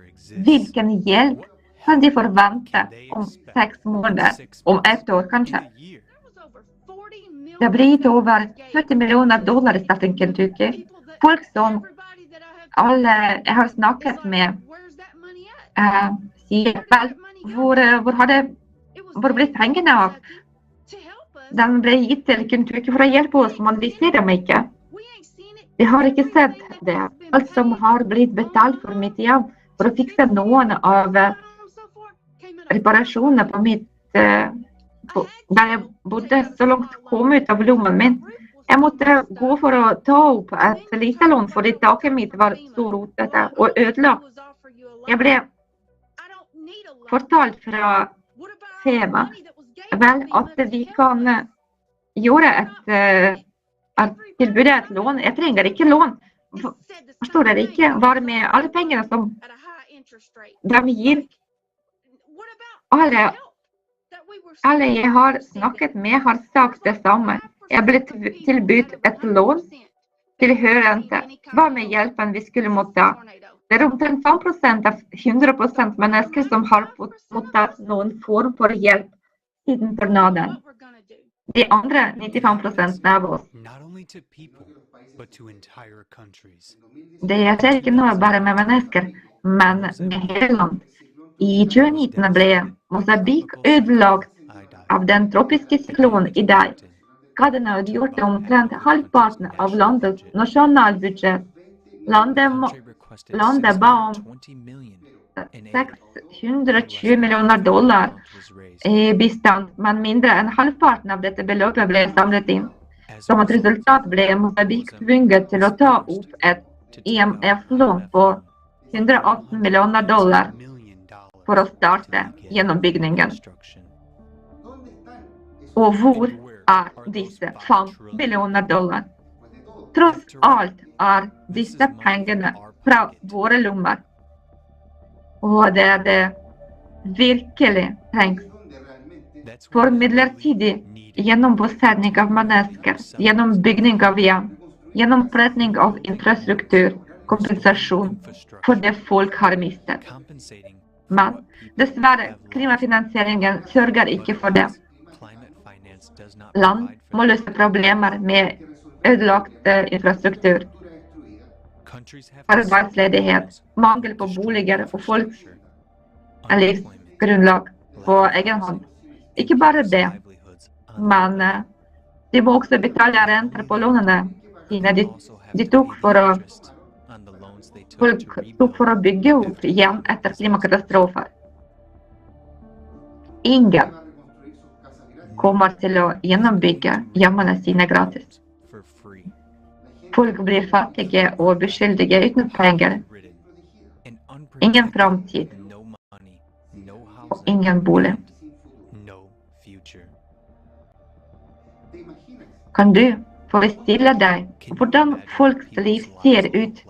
Hvilken hjelp kan de forvente om 6 måneder, om 1 år kanskje? Det blir gitt over $40 millioner i staten Kentucky. Folk som alle jeg har snakket med sier, vel, hvor ble pengene av? Den ble gitt til Kentucky for å hjelpe oss, men vi ser dem ikke. De har ikke sett det. Alt som har blitt betalt for mitt hjem, for å fikse noen av reparasjonene på mitt, der jeg bodde så langt kom ut av lommen min. Jeg måtte gå for å ta opp et liselån, fordi taket mitt var så rotete og ødelagt. Jeg ble fortalt fra FEMA vel at vi kan gjøre et tilbud, et lån. Jeg trenger ikke lån. Forstår dere ikke? Hva med alle pengene som de gir? Alle jeg har snakket med har sagt det samme. Jeg ble tilbudt et lån til høy rente. Hva med hjelpen vi skulle motta? Det er omtrent 5% av 100% mennesker som har mottatt noen form for hjelp siden tornaden. De andre 95% av oss. Det skjer ikke noe bare med mennesker, men med hele land. I 2019 ble Mosambik ødelagt av den tropiske syklonen i dag. Skadene utgjorde omtrent halvparten av landets nasjonalbudsjett. Landet ba om $620 millioner i bistand, men mindre enn halvparten av dette beløpet ble samlet inn. Som et resultat ble Mosambik tvunget til å ta opp et IMF-lån på $118 millioner for å starte gjennombyggingen. Og hvor er disse $5 millioner? Tross alt er disse pengene fra våre lommer. Og det er det virkelig trengs. For midlertidig gjennombosetning av mennesker, gjennombygging av hjem, gjennompretning av infrastruktur, kompensasjon for det folk har mistet. Men dessverre, klimafinansieringen sørger ikke for det. Land må løse problemer med ødelagt infrastruktur, arbeidsledighet, mangel på boliger og folks livsgrunnlag på egen hånd. Ikke bare det, men de må også betale renter på lånene sine. De tok for å bygge opp igjen etter klimakatastrofer. Ingen kommer til å gjennombygge hjemmene sine gratis. Folk blir fattige og beskyldige uten penger. Ingen fremtid. Og ingen bolig. Kan du forestille deg hvordan folks liv ser ut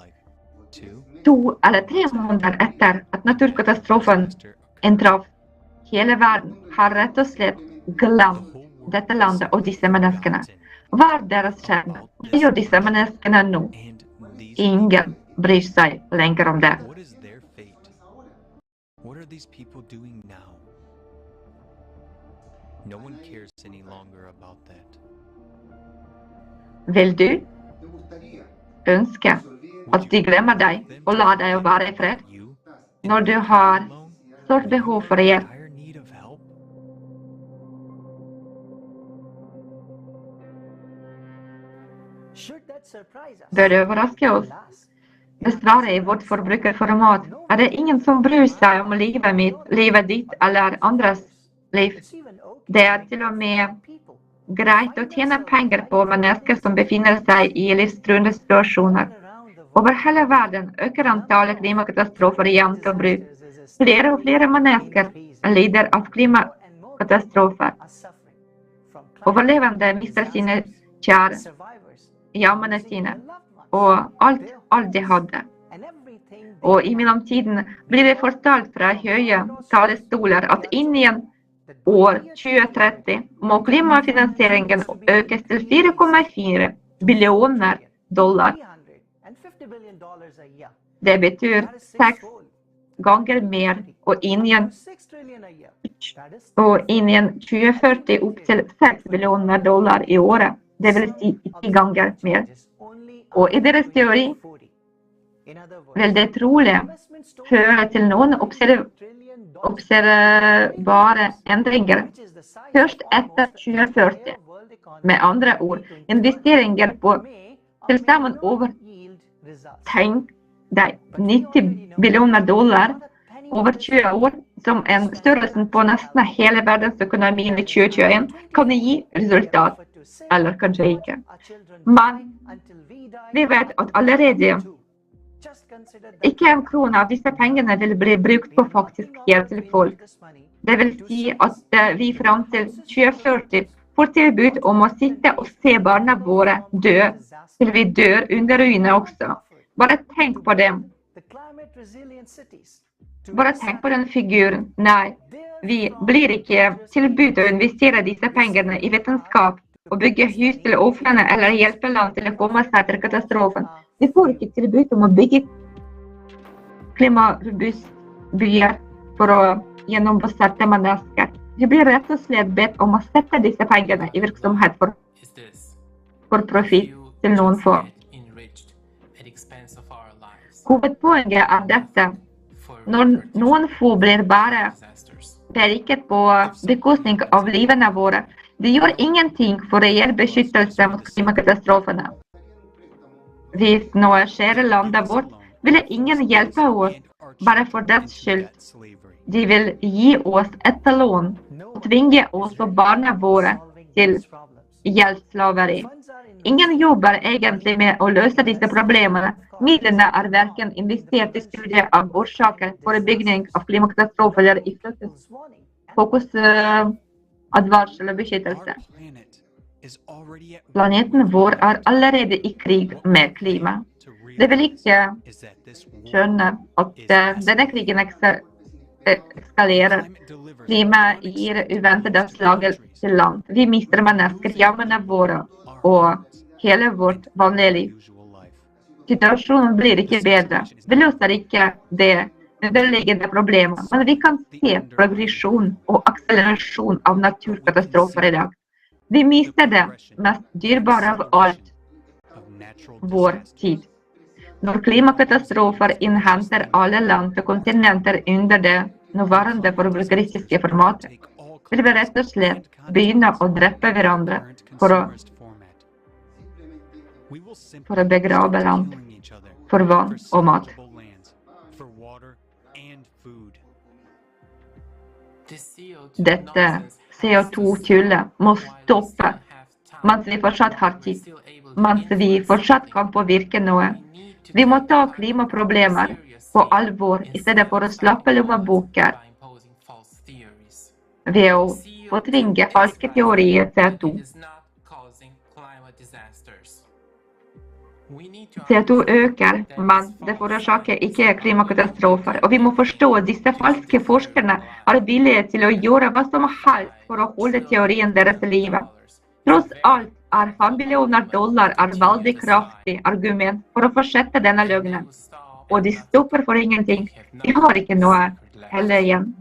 2 eller 3 måneder etter at naturkatastrofen inntraff? Hele verden har rett og slett glemt dette landet og disse menneskene. Hva er deres skjebne? Hva gjør disse menneskene nå? Ingen bryr seg lenger om det. What are these people doing now? No one cares any longer about that. Vil du ønske at de glemmer deg og lar deg være i fred når du har stort behov for hjelp? Bør det overraske oss? Dessverre i vårt forbrukerformat er det ingen som bryr seg om livet mitt, livet ditt eller andres liv. Det er til og med greit å tjene penger på mennesker som befinner seg i livstruende situasjoner. Over hele verden øker antallet klimakatastrofer jevnt og brutt. Flere og flere mennesker lider av klimakatastrofer. Overlevende mister sine kjære, hjemmene sine og alt de hadde. Og i mellomtiden blir det fortalt fra høye talerstoler at innen år 2030 må klimafinansieringen økes til $4,4 billioner. Det betyr 6 ganger mer, og innen 2040 opp til $6 billioner i året. Det vil si 10 ganger mer. Og i deres teori vil det trolig føre til noen observerbare endringer først etter 2040. Med andre ord, investeringer på til sammen over tenk deg $90 billioner over 20 år, som en størrelsen på nesten hele verdensøkonomien i 2021, kan gi resultat, eller kanskje ikke. Men vi vet at allerede ikke en krone av disse pengene vil bli brukt på faktisk hjelp til folk. Det vil si at vi frem til 2040 får tilbud om å sitte og se barna våre dø, til vi dør under ruinene også. Bare tenk på dem. Bare tenk på den figuren. Nei, vi blir ikke tilbudt å investere disse pengene i vitenskap og bygge hus til ofrene eller hjelpe land til å komme seg etter katastrofen. Vi får ikke tilbud om å bygge klimarobust byer for å gjennombosette mennesker. Vi blir rett og slett bedt om å sette disse pengene i virksomhet for profitt til noen få. Hovedpoenget er dette. Når noen få blir bare beriket på bekostning av livene våre, de gjør ingenting for reell beskyttelse mot klimakatastrofene. Hvis noe skjer i landet vårt, vil ingen hjelpe oss bare for dets skyld. De vil gi oss et lån og tvinge oss og barna våre til gjeldsslaveri. Ingen jobber egentlig med å løse disse problemene. Midlene er hverken investert i studier av årsaker, forebygging av klimakatastrofer eller i fokus, advarsel og beskyttelse. Planeten vår er allerede i krig med klima. Det vil ikke skjønne at denne krigen eskalerer. Klima gir uventede slag til land. Vi mister mennesker, hjemmene våre og hele vårt vanlige liv. Situasjonen blir ikke bedre. Vi løser ikke det underliggende problemet, men vi kan se progresjon og akselerasjon av naturkatastrofer i dag. Vi mister det mest dyrbare av alt, vår tid. Når klimakatastrofer innhenter alle land og kontinenter under det nåværende forbrukeristiske formatet, vil vi rett og slett begynne å drepe hverandre for å begrave land for vann og mat. Dette CO2-tullet må stoppe mens vi fortsatt har tid, mens vi fortsatt kan påvirke noe. Vi må ta klimaproblemer på alvor i stedet for å slappe lommeboker ved å påtvinge falske teorier CO2. CO2 øker, men det forårsaker ikke klimakatastrofer. Og vi må forstå at disse falske forskerne er villige til å gjøre hva som helst for å holde teorien deres i live. Tross alt er $5 billioner et veldig kraftig argument for å fortsette denne løgnen. Og de stopper for ingenting. De har ikke noe heller igjen.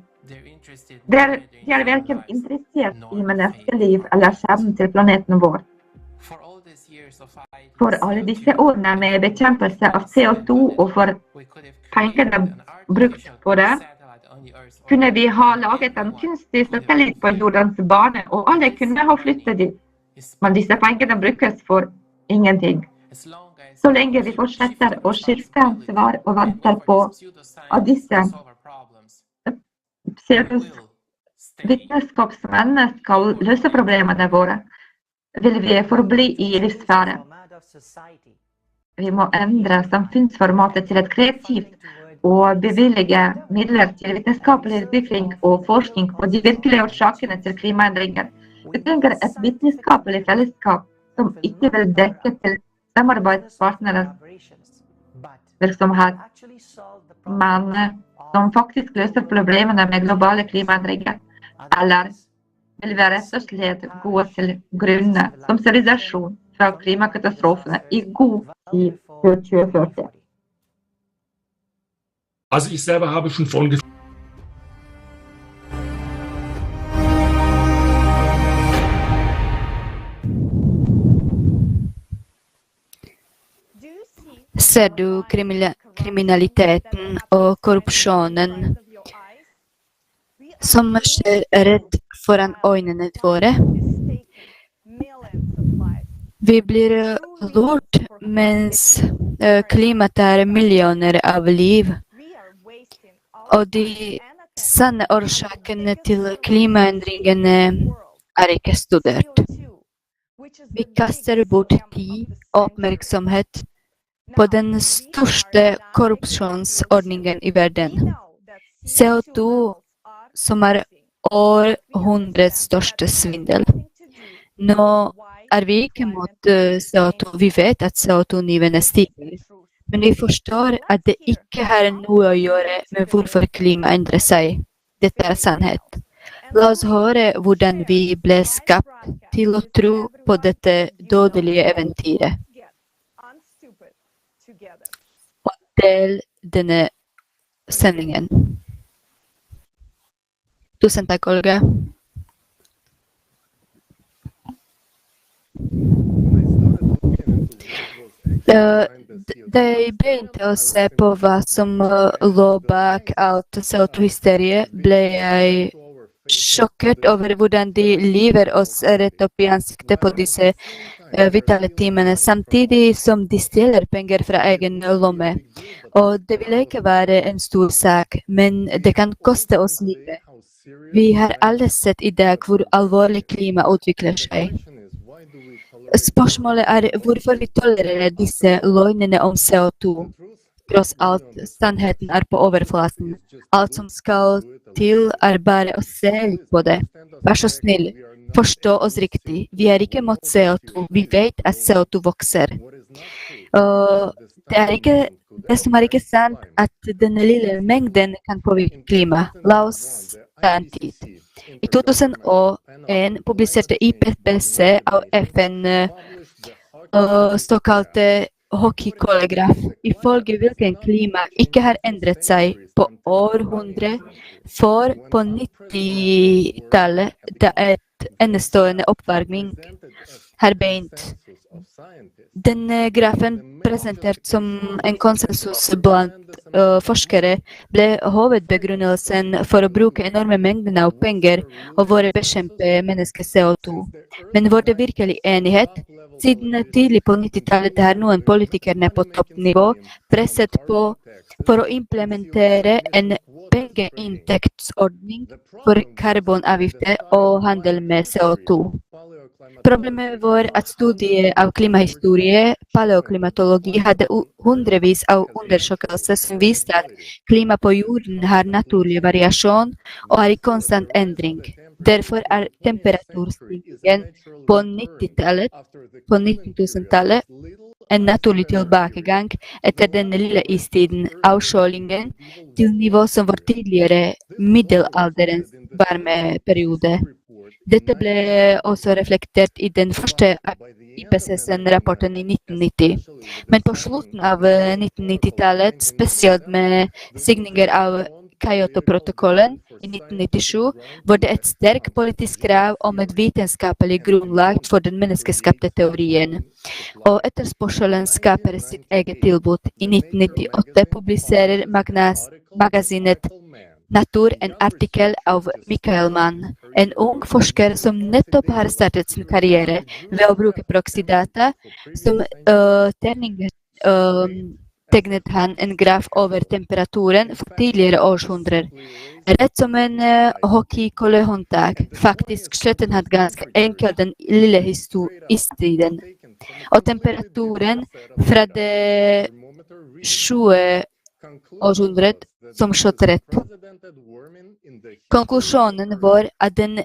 De er hverken interessert i menneskeliv eller skjebnen til planeten vår. For alle disse årene med bekjempelse av CO2 og for pengene brukt på det, kunne vi ha laget en kunstig satellitt på jordens bane, og alle kunne ha flyttet dit. Men disse pengene brukes for ingenting. Så lenge vi fortsetter å skifte ansvar og venter på at disse vitenskapsmennene skal løse problemene våre, vil vi forbli i livsfare. Vi må endre samfunnsformatet til et kreativt og bevilge midler til vitenskapelig utvikling og forskning på de virkelige årsakene til klimaendringer. Vi trenger et vitenskapelig fellesskap som ikke vil dekke til samarbeidspartneres virksomhet, men som faktisk løser problemene med globale klimaendringer, eller vil vi rett og slett gå til grunne som sivilisasjon fra klimakatastrofene i god tid før 2040. Also ich selber habe schon von Ser du kriminaliteten og korrupsjonen som skjer rett foran øynene våre? Vi blir lurt mens klimaet tar millioner av liv. Og de sanne årsakene til klimaendringene er ikke studert. Vi kaster bort tid og oppmerksomhet på den største korrupsjonsordningen i verden. CO2, som er århundrets største svindel. Nå er vi ikke mot CO2. Vi vet at CO2-nivåene stiger. Men vi forstår at det ikke har noe å gjøre med hvorfor klimaet endrer seg. Dette er sannhet. La oss høre hvordan vi ble skapt til å tro på dette dødelige eventyret. Og del denne sendingen. Tusen takk, Olga. Da jeg begynte å se på hva som lå bak alt CO2-hysteriet, ble jeg sjokkert over hvordan de lyver oss rett opp i ansiktet på disse vitale timene, samtidig som de stjeler penger fra egen lomme. Og det vil ikke være en stor sak, men det kan koste oss livet. Vi har alle sett i dag hvor alvorlig klima utvikler seg. Spørsmålet er hvorfor vi tolererer disse løgnene om CO2. Tross alt, sannheten er på overflaten. Alt som skal til er bare å se litt på det. Vær så snill, forstå oss riktig. Vi er ikke mot CO2. Vi vet at CO2 vokser. Det som er ikke sant, at denne lille mengden kan påvirke klima. La oss ta en tid. I 2001 publiserte IPCC av FN såkalte hockeykoreograf, ifølge hvilken klima ikke har endret seg på århundre, for på 90-tallet, da et enestående oppvarming, har beint. Den grafen presentert som en konsensus blant forskere ble hovedbegrunnelsen for å bruke enorme mengder av penger og for å bekjempe menneskets CO2. Men var det virkelig enighet? Siden tidlig på 90-tallet har noen politikere på toppnivå presset på for å implementere en pengeinntektsordning for karbonavgifter og handel med CO2. Problemet var at studiet av klimahistorie, paleoklimatologi, hadde hundrevis av undersøkelser som viste at klima på jorden har naturlig variasjon og er i konstant endring. Derfor er temperaturstigningen på 1900-tallet en naturlig tilbakegang etter denne lille istiden, avkjølingen til nivå som var tidligere middelalderens varmeperiode. Dette ble også reflektert i den første IPCC-rapporten i 1990. Men på slutten av 1990-tallet, spesielt med signinger av Kyoto-protokollen i 1997, var det et sterkt politisk krav om et vitenskapelig grunnlag for den menneskeskapte teorien. Og etterspørselen skaper sitt eget tilbud. I 1998 publiserer magasinet Natur en artikkel av Michael Mann, en ung forsker som nettopp har startet sin karriere ved å bruke proxydata som terninger. Tegnet han en graf over temperaturen for tidligere århundrer. Rett som en hockeykollehåndtak. Faktisk sletten han ganske enkelt den lille istiden. Og temperaturen fra det 20. århundret som skjøt rett. Konklusjonen var at den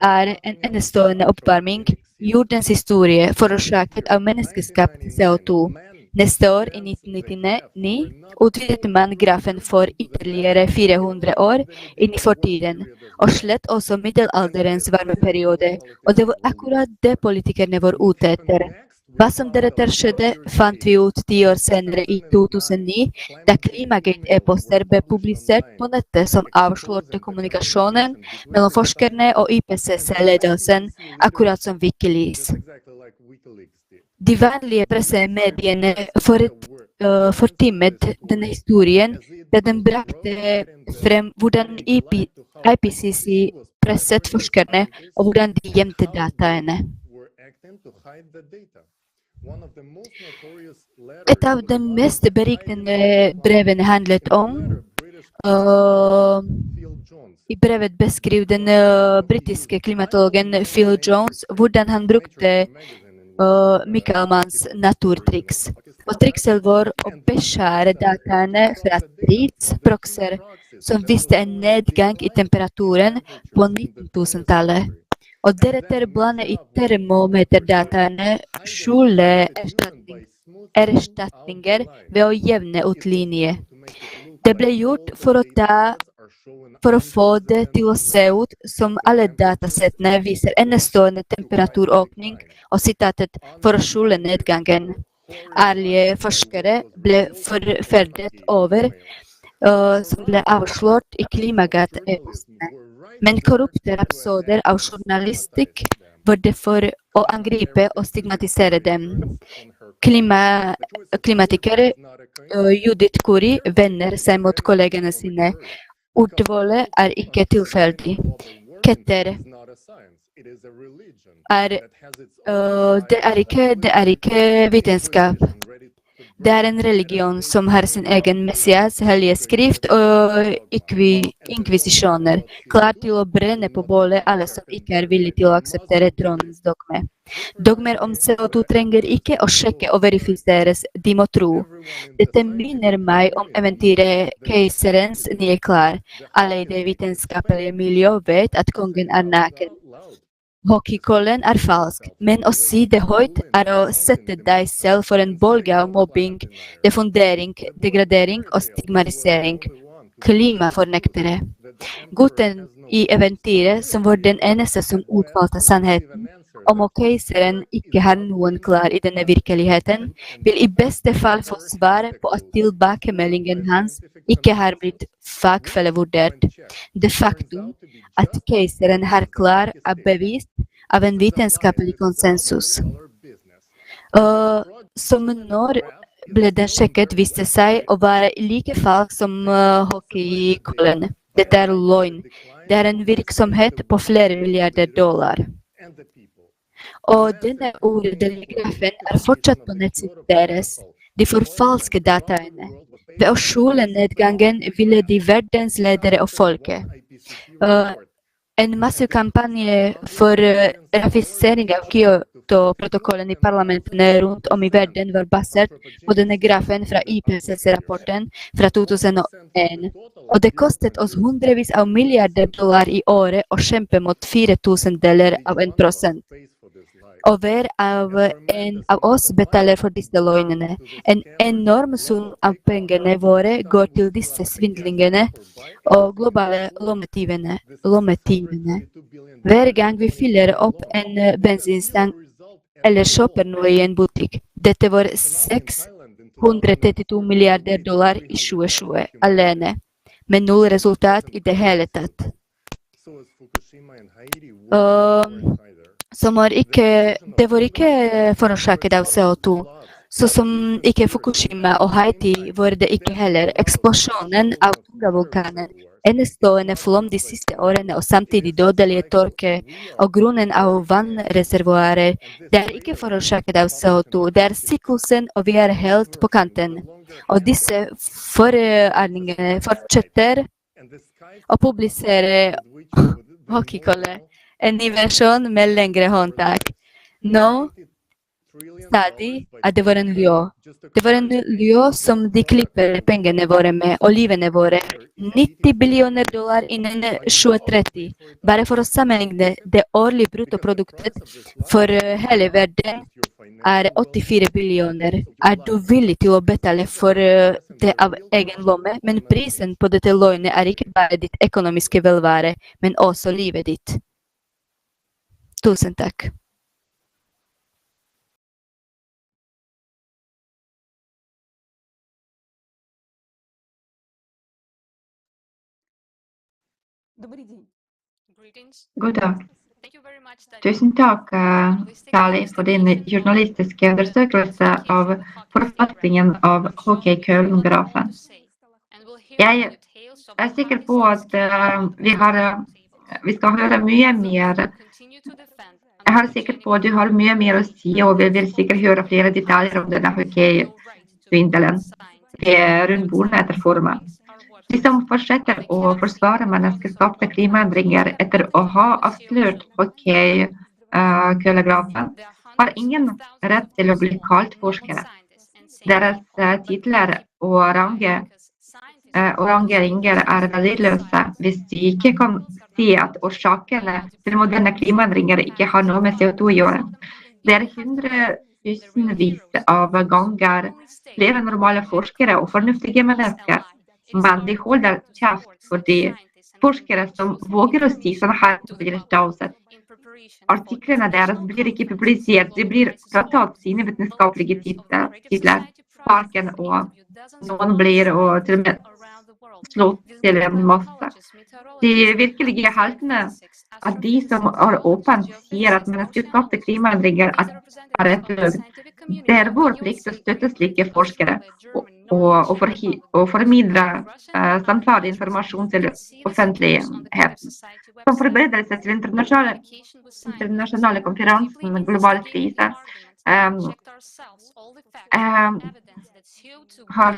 er en enestående oppvarming, jordens historie, forårsaket av menneskeskapt CO2. Neste år, i 1999, utvidet man grafen for ytterligere 400 år inn i fortiden, og slett også middelalderens varmeperiode, og det var akkurat det politikerne var ute etter. Hva som deretter skjedde, fant vi ut 10 år senere i 2009, da Klimagate-e-poster ble publisert på nettet som avslørte kommunikasjonen mellom forskerne og IPCC-ledelsen, akkurat som Wikileaks. De vanlige pressemediene fortimet denne historien, da den brakte frem hvordan IPCC presset forskerne og hvordan de gjemte dataene. Et av de mest berikende brevene handlet om I brevet beskriver den britiske klimatologen Phil Jones hvordan han brukte Michael Manns naturtriks. Og trikset var å beskjære dataene fra 3 språkser som viste en nedgang I temperaturen på 1900-tallet. Og deretter blande I termometerdataene skjule erstatninger ved å jevne ut linje. Det ble gjort for å få det til å se ut som alle datasettene viser enestående temperaturøkning og sitatet for å skjule nedgangen. Ærlige forskere ble forferdet over som ble avslørt I Klimagate-e-postene. Men korrupte rapsoder av journalistikk var det for å angripe og stigmatisere dem. Klimatikere Judith Kuri vender seg mot kollegene sine. Ordvalget ikke tilfeldig. Ketter det ikke vitenskap. Det en religion som har sin egen messias, hellige skrift og inkvisisjoner, klar til å brenne på bålet alle som ikke villige til å akseptere tronens dogme. Dogmer om CO2 trenger ikke å sjekke og verifiseres, de må tro. Dette minner meg om eventyret Keiserens nye klær. Alle I det vitenskapelige miljø vet at kongen naken. Hockeykollen falsk, men å si det høyt å sette deg selv for en bolge av mobbing, defundering, degradering og stigmatisering. Klimafornektere. Gutten I eventyret, som var den eneste som utvalgte sannheten, om å keiseren ikke har noen klar I denne virkeligheten, vil I beste fall få svar på at tilbakemeldingen hans ikke har blitt fagfellevurdert. Det faktum at keiseren er klar er bevist av en vitenskapelig konsensus. Som når ble den sjekket viste seg å være like falsk som hockeykålen. Dette er løgn. Det er en virksomhet på flere milliarder dollar. Og denne ordelige grafen er fortsatt på nettsiden deres. De forfalske dataene. Ved å skjule nedgangen ville de verdensledere og folket. En massiv kampanje for ratifisering av Kyoto-protokollen i parlamentene rundt om i verden var basert på denne grafen fra IPCC-rapporten fra 2001. Og det kostet oss hundrevis av milliarder dollar i året å kjempe mot 4000 deler av 1%. Og hver en av oss betaler for disse løgnene. En enorm sum av pengene våre går til disse svindlingene og globale lommetyvene. Hver gang vi fyller opp en bensinstang eller kjøper noe i en butikk. Dette var 632 milliarder dollar i 2020 alene, med null resultat i det hele tatt. Det var ikke forårsaket av CO2, så som ikke Fukushima og Haiti var det ikke heller. Eksplosjonen av tunge vulkaner, enestående flom de siste årene og samtidig dødelige tørke og grunnen av vannreservoarer, det er ikke forårsaket av CO2, det er syklusen og vi er helt på kanten. Og disse foreringene fortsetter å publisere hockeykåler. En ny versjon med lengre håndtak. Nå sa de at det var en lø. Det var en lø som de klipper pengene våre med, og livene våre. 90 billioner dollar innen 2030. Bare for å sammenligne det årlige bruttoproduktet for hele verden er 84 billioner. Er du villig til å betale for det av egen lomme? Men prisen på dette løgnet er ikke bare ditt økonomiske velvære, men også livet ditt. Tusen takk. God dag. Tusen takk, Kali, for din journalistiske undersøkelse av forfatningen av hockeykølen-grafen. Jeg er sikker på at vi skal høre mye mer. Jeg er sikker på at du har mye mer å si, og vi vil sikkert høre flere detaljer om denne hockeysvindelen ved rundbordene etter formen. De som fortsetter å forsvare menneskeskapte klimaendringer etter å ha avslørt hockeykølegrafen, har ingen rett til å bli kalt forskere. Deres titler og rangeringer er verdiløse hvis de ikke kan si at årsakene til moderne klimaendringer ikke har noe med CO2 å gjøre. Det er hundretusenvis av ganger flere normale forskere og fornuftige mennesker, men de holder kjeft fordi forskere som våger å si sånn her blir tauset. Artiklene deres blir ikke publisert, de blir fratatt sine vitenskapelige titler, sparken, og noen blir til og med slått til en masse. De virkelige heltene er de som åpent sier at menneskeskapte klimaendringer er et løgn. Det er vår plikt å støtte slike forskere og formidle samtidig informasjon til offentligheten. Som forberedelse til internasjonale konferansen global krise har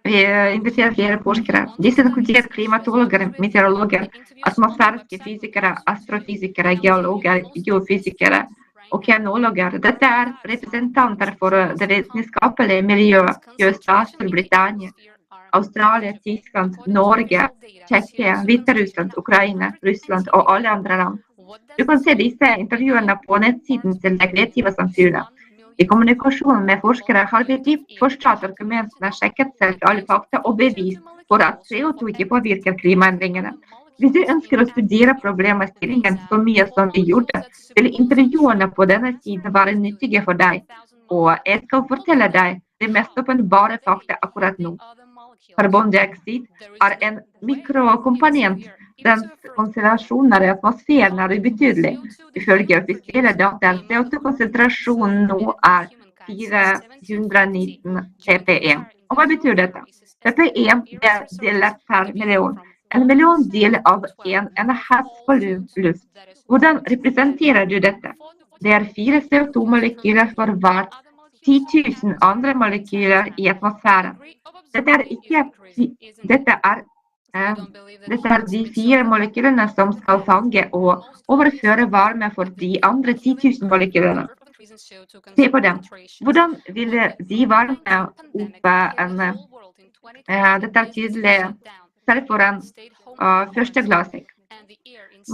vi invitert flere forskere. Disse inkluderer klimatologer, meteorologer, atmosfæriske fysikere, astrofysikere, geologer, geofysikere og okeanologer. Dette er representanter for det vitenskapelige miljøet i USA, Storbritannia, Australia, Tyskland, Norge, Tsjekkia, Hviterussland, Ukraina, Russland og alle andre land. Du kan se disse intervjuene på nettsiden til det Kreative Samfunnet. I kommunikasjonen med forskere har vi dypt forstått argumentene, sjekket selv alle fakta og bevis for at CO2 ikke påvirker klimaendringene. Hvis du ønsker å studere problemstillingen så mye som vi gjorde, vil intervjuene på denne siden være nyttige for deg, og jeg skal fortelle deg det mest åpenbare fakta akkurat nå. Karbondioksid en mikrokomponent. Dens konsentrasjoner i atmosfæren ubetydelig. Ifølge offisielle data CO2-konsentrasjonen nå 419 ppm. Og hva betyr dette? ppm deler per million. En milliondel av en volum luft. Hvordan representerer du dette? Det 4 CO2-molekyler for hvert 10 000 andre molekyler i atmosfæren. Dette de 4 molekylene som skal fange og overføre varme for de andre 10 000 molekylene. Se på dem. Hvordan vil de varme opp dette tydelige selv for en førsteglassing?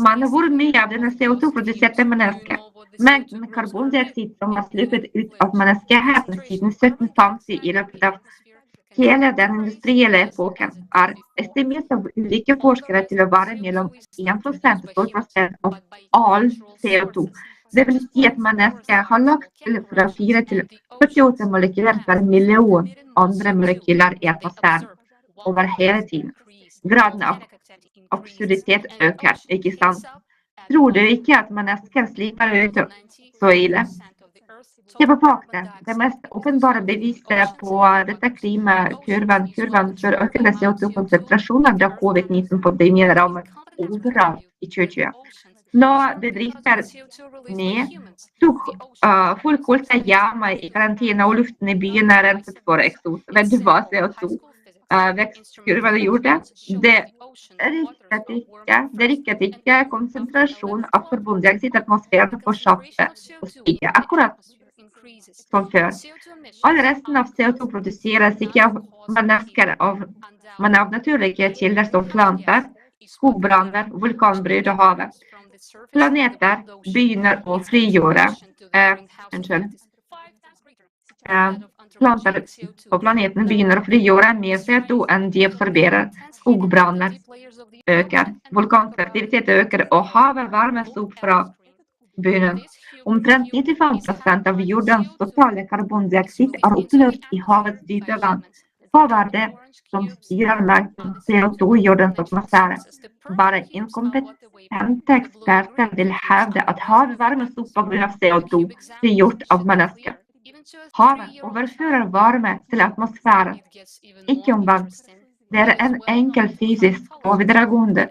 Men hvor mye av denne CO2 produserte mennesker? Mengden karbondioksid som sluppet ut av menneskeheten siden 1750 i løpet av hele den industrielle epoken estimert av ulike forskere til å være mellom 1% og 2% av all CO2. Det vil si at mennesker har lagt til fra 4 til 48 molekyler per million andre molekyler i atmosfæren over hele tiden. Graden av absurditet øker, ikke sant? Tror du ikke at mennesker slipper ut så ille? Se på fakta. Det mest åpenbare beviset på dette klimakurven for økende CO2-konsentrasjoner da covid-19-pandemien rammet overalt i 2020. Når bedrifter tok folk holdt seg hjemme i karantene og luften i byene renset for eksos. Vet du hva CO2-vekstkurven gjorde? Det rikket ikke konsentrasjon av karbondioksid i atmosfæren fortsatte å stige, akkurat som før. All resten av CO2 produseres ikke av mennesker, men av naturlige kilder som planter, skogbranner, vulkanbrudd og havet. Planeter begynner å frigjøre planter på planeten begynner å frigjøre mer CO2 enn de absorberer. Skogbranner øker, vulkanaktivitet øker, og havet varmes opp fra bunnen. Omtrent 95% av jordens totale karbondioksid oppløst i havets dype vann. Hva var det som styrer mengden CO2 i jordens atmosfære? Bare inkompetente eksperter vil hevde at havet varmes opp på grunn av CO2 frigjort av mennesker. Havet overfører varme til atmosfæren, ikke omvendt. Det en enkel fysikk på videregående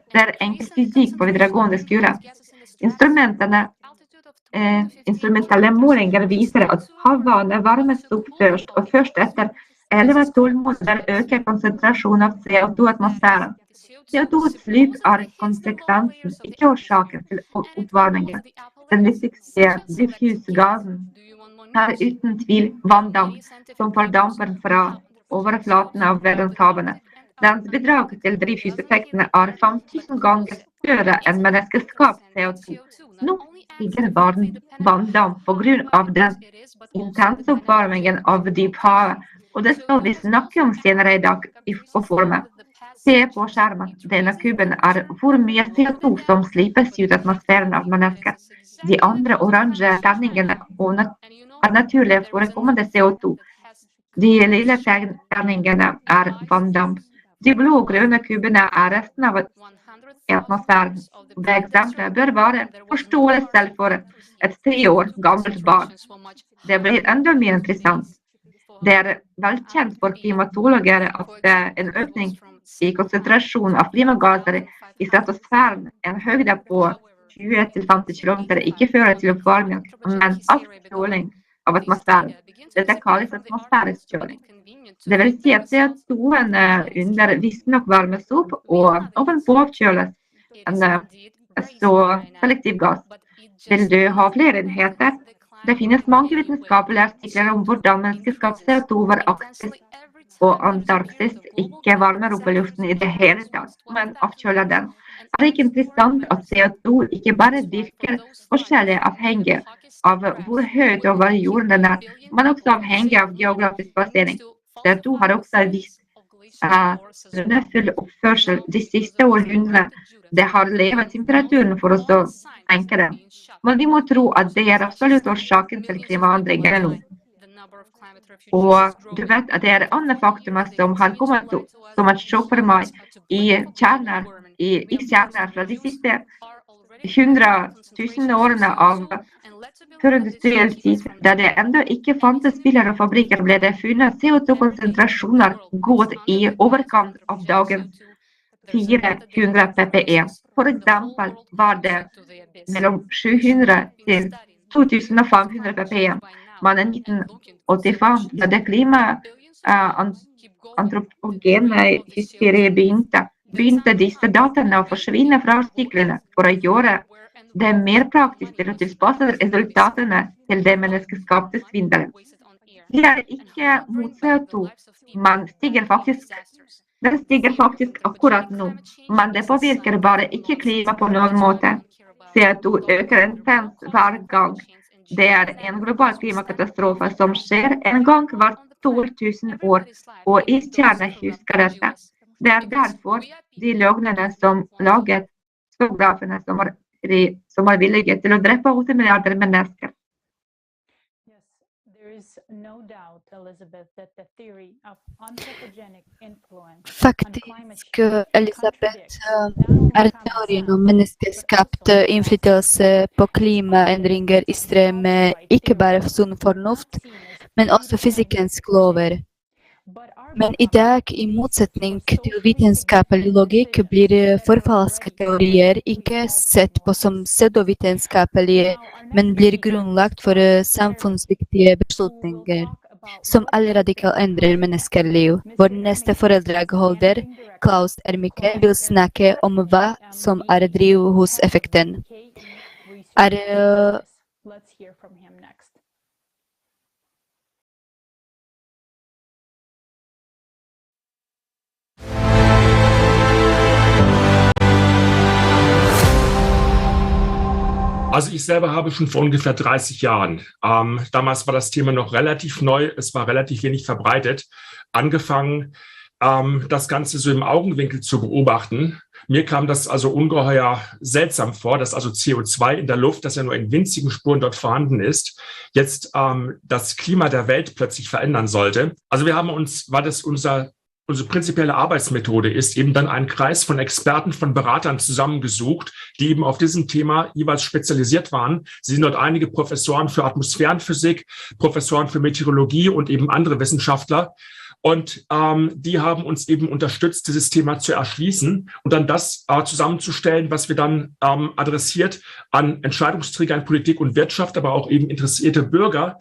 skole. Instrumentelle målinger viser at havvannet varmes opp først, og først etter 11-12 måneder øker konsentrasjonen av CO2 i atmosfæren. CO2-utslipp konsekvensen, ikke årsaken til oppvarmingen. Den viktigste diffusgassen uten tvil vanndamp, som fordamper fra overflaten av verdenshavene. Dens bidrag til drivhuseffektene 5000 ganger større enn menneskeskapt CO2. Nå stiger vanndamp på grunn av den intense oppvarmingen av dyphavet, og det skal vi snakke om senere i dag på formen. Se på skjermen. Denne kuben hvor mye CO2 som slippes ut atmosfæren av mennesker. De andre oransje terningene naturlig forekommende CO2. De lille terningene vanndamp. De blå og grønne kubene resten av atmosfæren. Det eksempelet bør være forståelig selv for et 3 år gammelt barn. Det blir enda mer interessant. Det velkjent for klimatologer at en økning i konsentrasjon av klimagasser i stratosfæren en høyde på 20-50 km ikke fører til oppvarming, men avkjøling av atmosfæren. Dette kalles atmosfærisk kjøling. Det vil si at CO2-en under visstnok varmes opp og ovenpå avkjøles en så selektiv gass. Vil du ha flere enheter? Det finnes mange vitenskapelige artikler om hvordan menneskeskapt CO2 over Arktis og Antarktis ikke varmer opp i luften i det hele tatt, men avkjøler den. Det ikke interessant at CO2 ikke bare virker forskjellig avhengig av hvor høyt over jorden den men også avhengig av geografisk plassering. CO2 har også vist full oppførsel de siste århundrene. Det har levet temperaturen for oss å tenke det. Men vi må tro at det absolutt årsaken til klimaendringene nå. Og du vet at det er andre faktumer som har kommet som et sjokk for meg i kjerner fra de siste 100 000 årene av førindustriell tid, da det enda ikke fantes biler og fabrikker, ble det funnet CO2-konsentrasjoner gått i overkant av dagens 400 ppm. For eksempel var det mellom 700 til 2500 ppm. Men i 1985, da det klimaantropogene hysteriet begynte disse dataene å forsvinne fra artiklene for å gjøre det mer praktisk til å tilpasse resultatene til det menneskeskapte svindelen. Det er ikke mot CO2, men den stiger faktisk akkurat nå, men det påvirker bare ikke klima på noen måte. CO2 øker intens hver gang. Det er en global klimakatastrofe som skjer en gang hvert 2000 år, og iskjerner husker dette. Det er derfor de løgnene som laget fotografene som er villige til å drepe 8 milliarder mennesker. Faktisk, Elisabeth, er teorien om menneskeskapt innflytelse på klimaendringer i strid med ikke bare sunn fornuft, men også fysikkens lover. Men i dag, i motsetning til vitenskapelig logikk, blir forfalske teorier ikke sett på som pseudovitenskapelige, men blir grunnlagt for samfunnsviktige beslutninger, som allradikalt endrer menneskeliv. Vår neste foredragholder, Klaus Ermike, vil snakke om hva som er drivhuseffekten. Also ich selber habe schon vor ungefähr 30 Jahren, damals war das Thema noch relativ neu, es war relativ wenig verbreitet, angefangen, das Ganze so im Augenwinkel zu beobachten. Mir kam das also ungeheuer seltsam vor, dass also CO2 in der Luft, das ja nur in winzigen Spuren dort vorhanden ist, jetzt das Klima der Welt plötzlich verändern sollte. Also unsere prinzipielle Arbeitsmethode ist eben dann einen Kreis von Experten, von Beratern zusammengesucht, die eben auf diesem Thema jeweils spezialisiert waren. Sie sind dort einige Professoren für Atmosphärenphysik, Professoren für Meteorologie und eben andere Wissenschaftler. Und die haben uns eben unterstützt, dieses Thema zu erschließen und dann das zusammenzustellen, was wir dann adressiert an Entscheidungsträger in Politik und Wirtschaft, aber auch eben interessierte Bürger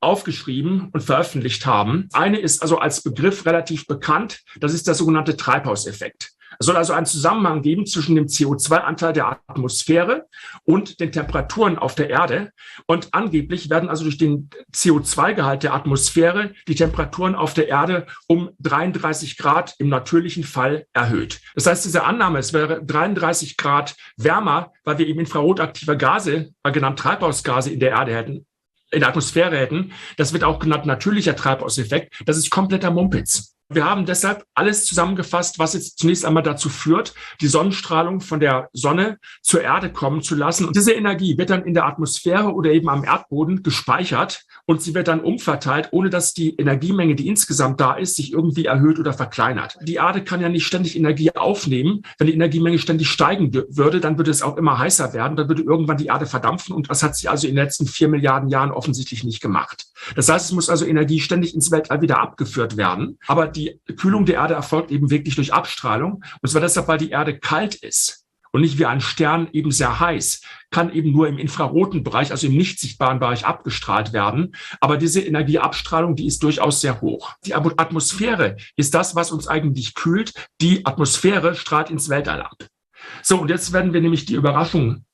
aufgeschrieben und veröffentlicht haben. Eine ist also als Begriff relativ bekannt, das ist der sogenannte Treibhauseffekt. Es soll also einen Zusammenhang geben zwischen dem CO2-Anteil der Atmosphäre und den Temperaturen auf der Erde. Und angeblich werden also durch den CO2-Gehalt der Atmosphäre die Temperaturen auf der Erde um 33 Grad im natürlichen Fall erhöht. Das heißt, diese Annahme, es wäre 33 Grad wärmer, weil wir eben infrarotaktive Gase, genannt Treibhausgase in der Atmosphäre hätten, das wird auch genannt natürlicher Treibhauseffekt. Das ist kompletter Mumpitz. Wir haben deshalb alles zusammengefasst, was jetzt zunächst einmal dazu führt, die Sonnenstrahlung von der Sonne zur Erde kommen zu lassen. Und diese Energie wird dann in der Atmosphäre oder eben am Erdboden gespeichert und sie wird dann umverteilt, ohne dass die Energiemenge, die insgesamt da ist, sich irgendwie erhöht oder verkleinert. Die Erde kann ja nicht ständig Energie aufnehmen. Wenn die Energiemenge ständig steigen würde, dann würde es auch immer heißer werden. Dann würde irgendwann die Erde verdampfen und das hat sie also in den letzten 4 Milliarden Jahren offensichtlich nicht gemacht. Das heißt, es muss also Energie ständig ins Weltall wieder abgeführt werden. Aber die Kühlung der Erde erfolgt eben wirklich durch Abstrahlung. Und zwar deshalb, weil die Erde kalt ist und nicht wie ein Stern eben sehr heiß, kann eben nur im infraroten Bereich, also im nicht sichtbaren Bereich abgestrahlt werden. Aber diese Energieabstrahlung, die ist durchaus sehr hoch. Die Atmosphäre ist das, was uns eigentlich kühlt. Die Atmosphäre strahlt ins Weltall ab. So, und jetzt werden wir nämlich die Überraschung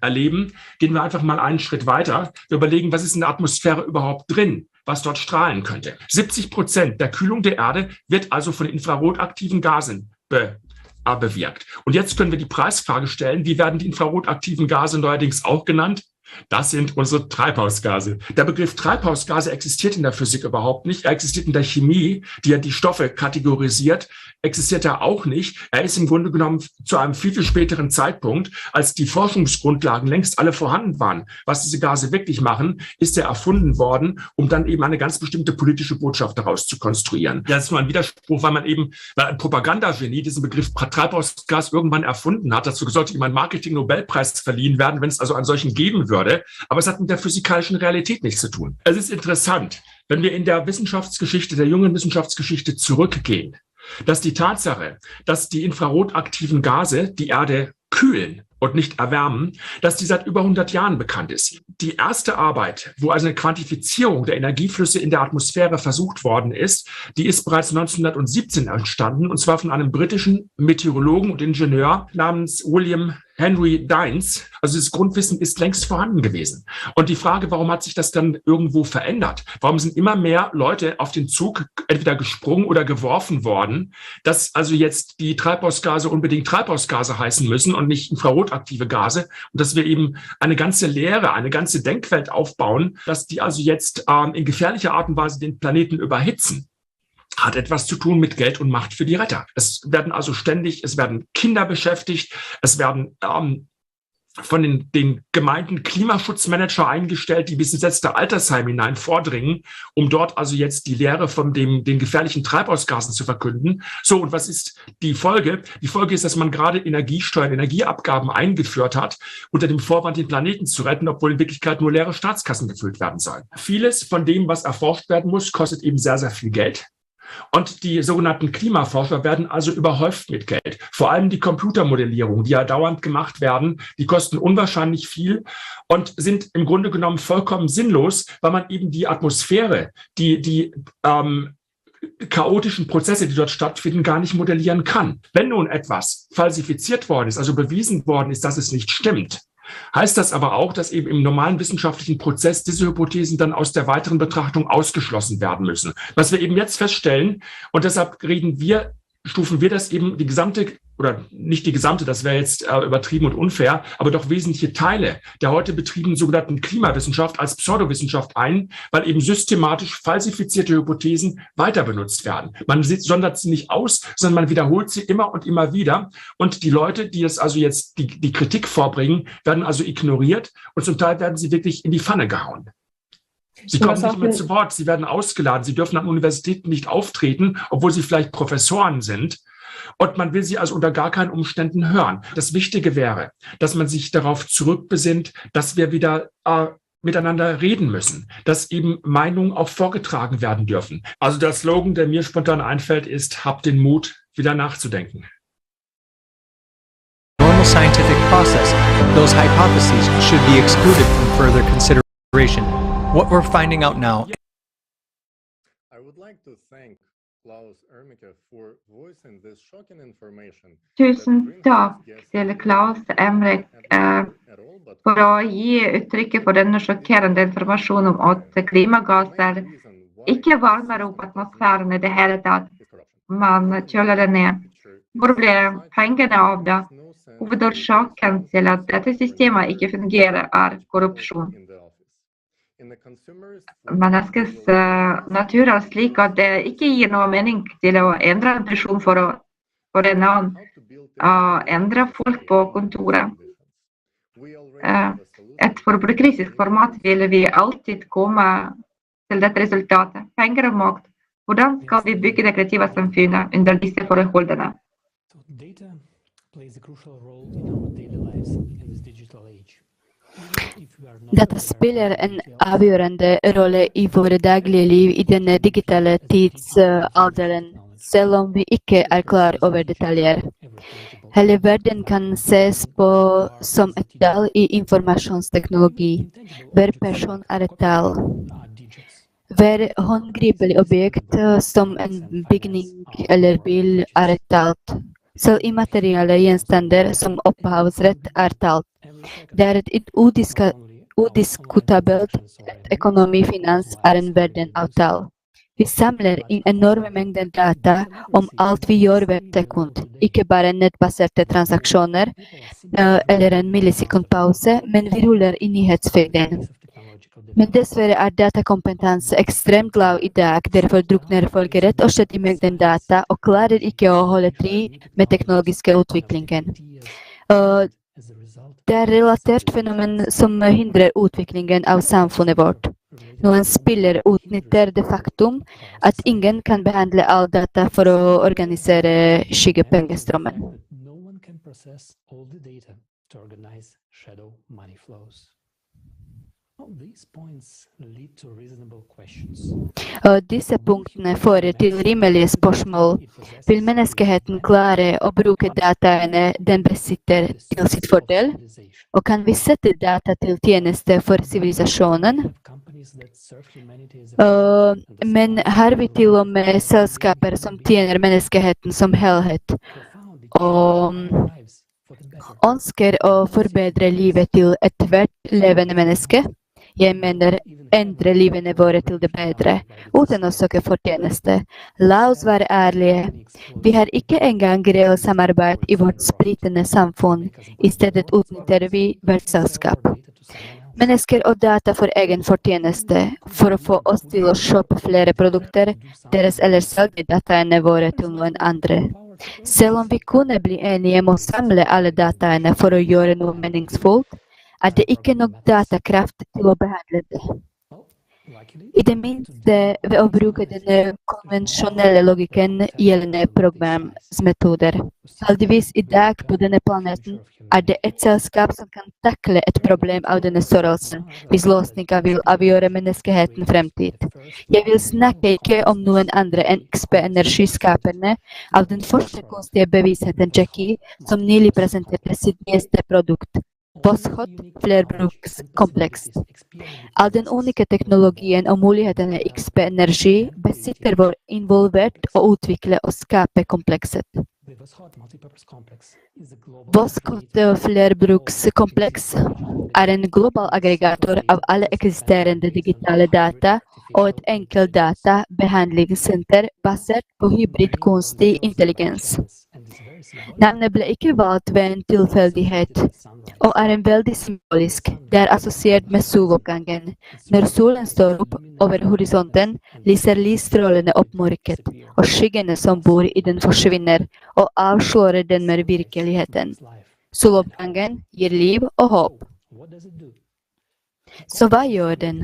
erleben. Gehen wir einfach mal einen Schritt weiter. Wir überlegen, was ist in der Atmosphäre überhaupt drin, was dort strahlen könnte. 70% der Kühlung der Erde wird also von infrarotaktiven Gasen bewirkt. Und jetzt können wir die Preisfrage stellen, wie werden die infrarotaktiven Gase neuerdings auch genannt? Das sind unsere Treibhausgase. Der Begriff Treibhausgase existiert in der Physik überhaupt nicht. Er existiert in der Chemie, die ja die Stoffe kategorisiert, existiert er auch nicht. Er ist im Grunde genommen zu einem viel, viel späteren Zeitpunkt, als die Forschungsgrundlagen längst alle vorhanden waren. Was diese Gase wirklich machen, ist er erfunden worden, um dann eben eine ganz bestimmte politische Botschaft daraus zu konstruieren. Das ist nur ein Widerspruch, weil ein Propagandagenie diesen Begriff Treibhausgas irgendwann erfunden hat. Dazu sollte ihm ein Marketing-Nobelpreis verliehen werden, wenn es also einen solchen geben würde. Aber es hat mit der physikalischen Realität nichts zu tun. Es ist interessant, wenn wir in der Wissenschaftsgeschichte, der jungen Wissenschaftsgeschichte zurückgehen, dass die Tatsache, dass die infrarotaktiven Gase die Erde kühlen und nicht erwärmen, dass die seit über 100 Jahren bekannt ist. Die erste Arbeit, wo also eine Quantifizierung der Energieflüsse in der Atmosphäre versucht worden ist, die ist bereits 1917 entstanden, und zwar von einem britischen Meteorologen und Ingenieur namens William Henry Dines. Also das Grundwissen ist längst vorhanden gewesen. Und die Frage, warum hat sich das dann irgendwo verändert? Warum sind immer mehr Leute auf den Zug entweder gesprungen oder geworfen worden, dass also jetzt die Treibhausgase unbedingt Treibhausgase heißen müssen und nicht infrarotaktive Gase, und dass wir eben eine ganze Lehre, eine ganze Denkwelt aufbauen, dass die also jetzt in gefährlicher Art und Weise den Planeten überhitzen? Hat etwas zu tun mit Geld und Macht für die Retter. Es werden Kinder beschäftigt, es werden von den Gemeinden Klimaschutzmanager eingestellt, die bis ins letzte Altersheim hinein vordringen, um dort also jetzt die Lehre von den gefährlichen Treibhausgasen zu verkünden. So, und was ist die Folge? Die Folge ist, dass man gerade Energiesteuern, Energieabgaben eingeführt hat, unter dem Vorwand, den Planeten zu retten, obwohl in Wirklichkeit nur leere Staatskassen gefüllt werden sollen. Vieles von dem, was erforscht werden muss, kostet eben sehr, sehr viel Geld. Und die sogenannten Klimaforscher werden also überhäuft mit Geld. Vor allem die Computermodellierung, die ja dauernd gemacht werden, die kosten unwahrscheinlich viel und sind im Grunde genommen vollkommen sinnlos, weil man eben die Atmosphäre, die chaotischen Prozesse, die dort stattfinden, gar nicht modellieren kann. Wenn nun etwas falsifiziert worden ist, also bewiesen worden ist, dass es nicht stimmt, heißt das aber auch, dass eben im normalen wissenschaftlichen Prozess diese Hypothesen dann aus der weiteren Betrachtung ausgeschlossen werden müssen. Was wir eben jetzt feststellen, und deshalb stufen wir das eben die gesamte, oder nicht die gesamte, das wäre jetzt übertrieben und unfair, aber doch wesentliche Teile der heute betriebenen sogenannten Klimawissenschaft als Pseudowissenschaft ein, weil eben systematisch falsifizierte Hypothesen weiter benutzt werden. Man sondert sie nicht aus, sondern man wiederholt sie immer und immer wieder. Und die Leute, die es also jetzt die Kritik vorbringen, werden also ignoriert und zum Teil werden sie wirklich in die Pfanne gehauen. Sie kommen nicht mehr zu Wort, sie werden ausgeladen, sie dürfen an Universitäten nicht auftreten, obwohl sie vielleicht Professoren sind. Und man will sie also unter gar keinen Umständen hören. Das Wichtige wäre, dass man sich darauf zurückbesinnt, dass wir wieder miteinander reden müssen, dass eben Meinungen auch vorgetragen werden dürfen. Also der Slogan, der mir spontan einfällt, ist: Habt den Mut, wieder nachzudenken. Normal scientific process, those hypotheses should be excluded from further consideration. What we're finding out now. I would like to thank Klaus Ermicke for voicing this shocking information. Tusen takk til Klaus Emrik for å gi uttrykket for denne sjokkerende informasjonen om at klimagasser ikke varmer opp atmosfæren i det hele tatt. Man kjøler det ned. Hvor ble pengene av det? Hovedårsaken til at dette systemet ikke fungerer, er korrupsjon. Menneskets natur er slik at det ikke gir noe mening til å endre en person for en annen, endre folk på kontoret. Et forbrukerkritisk format vil vi alltid komme til dette resultatet. Penger og makt. Hvordan skal vi bygge det kreative samfunnet under disse forholdene? Data spelar en avgörande roll i våra dagliga liv i den digitala tidsåldern, selv om vi ikke er klar over detaljer. Hele verden kan ses på som et tall i informasjonsteknologi. Hver person er et tall. Hver håndgripelig objekt, som en bygning eller bil, er et tall. Selv immaterielle gjenstander som opphavsrett er tall. Det er et udiskutabelt at økonomi finans er en verden av tall. Vi samler inn enorme mengder data om alt vi gjør hver sekund. Ikke bare nettbaserte transaksjoner eller en millisekundpause, men vi ruller i nyhetsfeeden. Men dessverre er datakompetanse ekstremt lav i dag, derfor drukner folk rett og slett i mengden data og klarer ikke å holde tritt med teknologiske utviklingen. Det er relatert fenomen som hindrer utviklingen av samfunnet vårt. Noen spiller utnytter det faktum at ingen kan behandle all data for å organisere skyggepengestrømmen. Disse punktene fører til rimelige spørsmål. Vil menneskeheten klare å bruke dataene den besitter til sitt fordel? Og kan vi sette data til tjeneste for sivilisasjonen? Men har vi til og med selskaper som tjener menneskeheten som helhet, og ønsker å forbedre livet til ethvert levende menneske? Jeg mener endre livene våre til det bedre, uten å søke fortjeneste. La oss være ærlige. Vi har ikke engang reelt samarbeid i vårt splittende samfunn. I stedet utnytter vi hvert selskap. Mennesker og data for egen fortjeneste, for å få oss til å kjøpe flere produkter, deres eller selge dataene våre til noen andre. Selv om vi kunne bli enige om å samle alle dataene for å gjøre noe meningsfullt, er det ikke nok datakraft til å behandle det. I det minste ved å bruke denne konvensjonelle logikken gjeldende programmetoder. Heldigvis i dag på denne planeten er det et selskap som kan takle et problem av denne størrelsen, hvis løsningen vil avgjøre menneskeheten fremtid. Jeg vil snakke ikke om noen andre enn XP-energiskaperne av den første kunstige bevisstheten Jackie, som nylig presenterte sitt neste produkt. Bosshot flerbrukskompleks. All den unike teknologien og mulighetene XP-energi besitter vår involvert å utvikle og skape komplekset. Bosshot flerbrukskompleks er en global aggregator av alle eksisterende digitale data og et enkelt databehandlingssenter basert på hybrid kunstig intelligens. Navnet ble ikke valgt ved en tilfeldighet, og er en veldig symbolisk. Det er assosiert med soloppgangen. Når solen står opp over horisonten, lyser lysstrålene opp mørket, og skyggene som bor i den forsvinner, og avslører den med virkeligheten. Soloppgangen gir liv og håp. Så hva gjør den?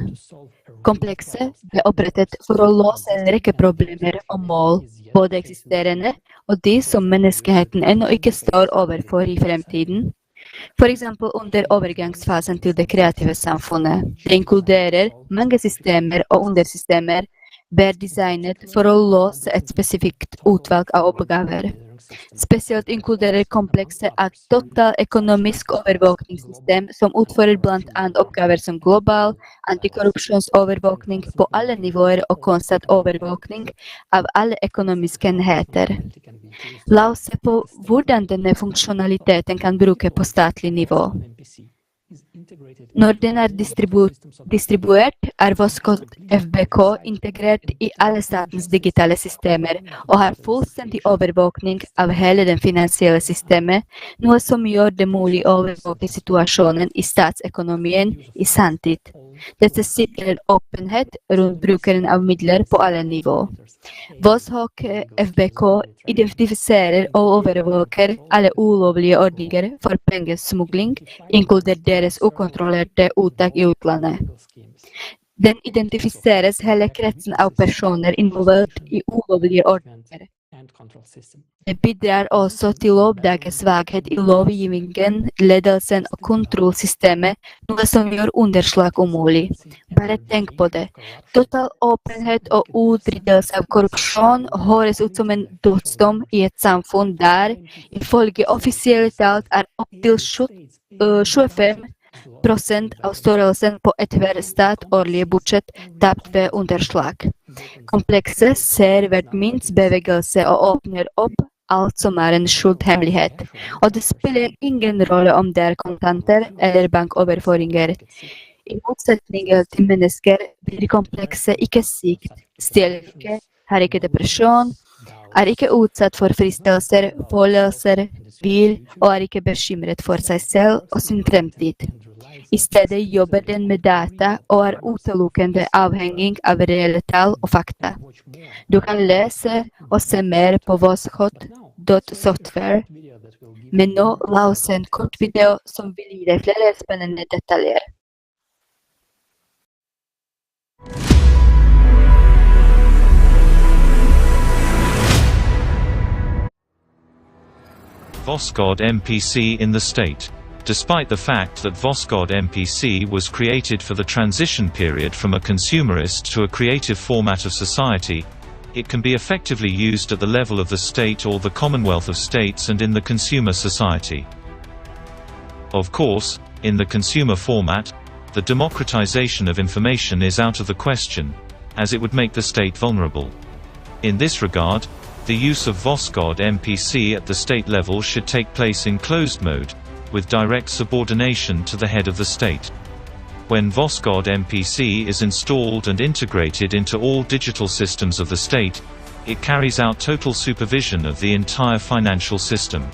Komplekset ble opprettet for å løse en rekke problemer og mål, både eksisterende og de som menneskeheten ennå ikke står overfor i fremtiden. For eksempel under overgangsfasen til det kreative samfunnet. Det inkluderer mange systemer og undersystemer, ber designet for å løse et spesifikt utvalg av oppgaver. Spesielt inkluderer komplekset et total-økonomisk overvåkningssystem som utfører blant annet oppgaver som global, antikorrupsjonsovervåkning på alle nivåer og konstant overvåkning av alle økonomiske enheter. La oss se på hvordan denne funksjonaliteten kan brukes på statlig nivå. Når den er distribuert, er Bosshot FBK integrert i alle statens digitale systemer og har fullstendig overvåkning av hele det finansielle systemet, noe som gjør det mulig å overvåke situasjonen i statsøkonomien i sanntid. Dette sikrer åpenhet rundt brukeren av midler på alle nivå. Bosshot FBK identifiserer og overvåker alle ulovlige ordninger for pengesmugling, inkludert deres ukontrollerte uttak i utlandet. Den identifiseres hele kretsen av personer involvert i ulovlige ordninger. Det bidrar også til å oppdage svakhet i lovgivningen, ledelsen og kontrollsystemet, noe som gjør underslag umulig. Bare tenk på det. Total åpenhet og utryddelse av korrupsjon høres ut som en dødsdom i et samfunn der, ifølge offisielle tall, er opptil 25% av størrelsen på ethver stat årlige budsjett tapt ved underslag. Komplekset ser hvert minst bevegelse og åpner opp alt som er en skjult hemmelighet, og det spiller ingen rolle om det er kontanter eller bankoverføringer. I motsetning til mennesker blir komplekse ikke sykt, stjeler ikke, har ikke depresjon, er ikke utsatt for fristelser, følelser, vil og er ikke bekymret for seg selv og sin fremtid. I stedet jobber den med data og er utelukkende avhengig av reelle tall og fakta. Du kan lese og se mer på voskot.software, men nå la oss se en kort video som vil gi deg flere spennende detaljer. VOSGOD MPC in the state. Despite the fact that VOSGOD MPC was created for the transition period from a consumerist to a creative format of society, it can be effectively used at the level of the state or the Commonwealth of States and in the consumer society. Of course, in the consumer format, the democratization of information is out of the question, as it would make the state vulnerable. In this regard, the use of VOSGOD MPC at the state level should take place in closed mode, with direct subordination to the head of the state. When VOSGOD MPC is installed and integrated into all digital systems of the state, it carries out total supervision of the entire financial system.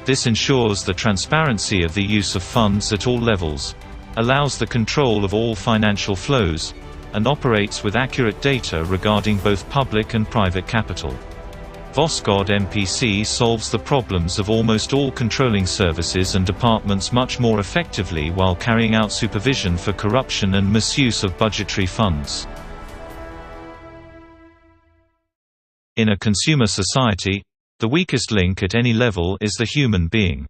This ensures the transparency of the use of funds at all levels, allows the control of all financial flows, and operates with accurate data regarding both public and private capital. VOSGOD MPC solves the problems of almost all controlling services and departments much more effectively while carrying out supervision for corruption and misuse of budgetary funds. In a consumer society, the weakest link at any level is the human being.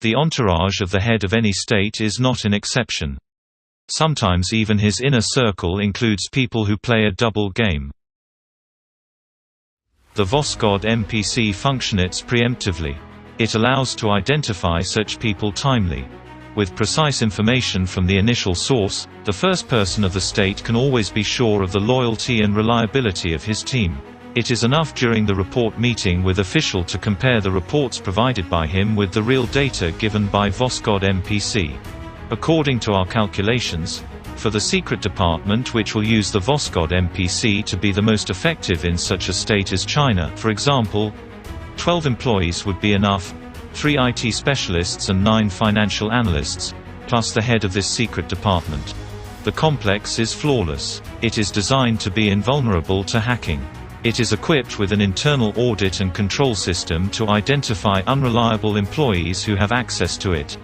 The entourage of the head of any state is not an exception. Sometimes even his inner circle includes people who play a double game. The VOSGOD MPC functions preemptively. It allows to identify such people timely. With precise information from the initial source, the first person of the state can always be sure of the loyalty and reliability of his team. It is enough during the report meeting with official to compare the reports provided by him with the real data given by VOSGOD MPC. According to our calculations, for the secret department which will use the VOSGOD MPC to be the most effective in such a state as China, for example, 12 employees would be enough, 3 IT specialists and 9 financial analysts, plus the head of this secret department. The complex is flawless. It is designed to be invulnerable to hacking. It is equipped with an internal audit and control system to identify unreliable employees who have access to it.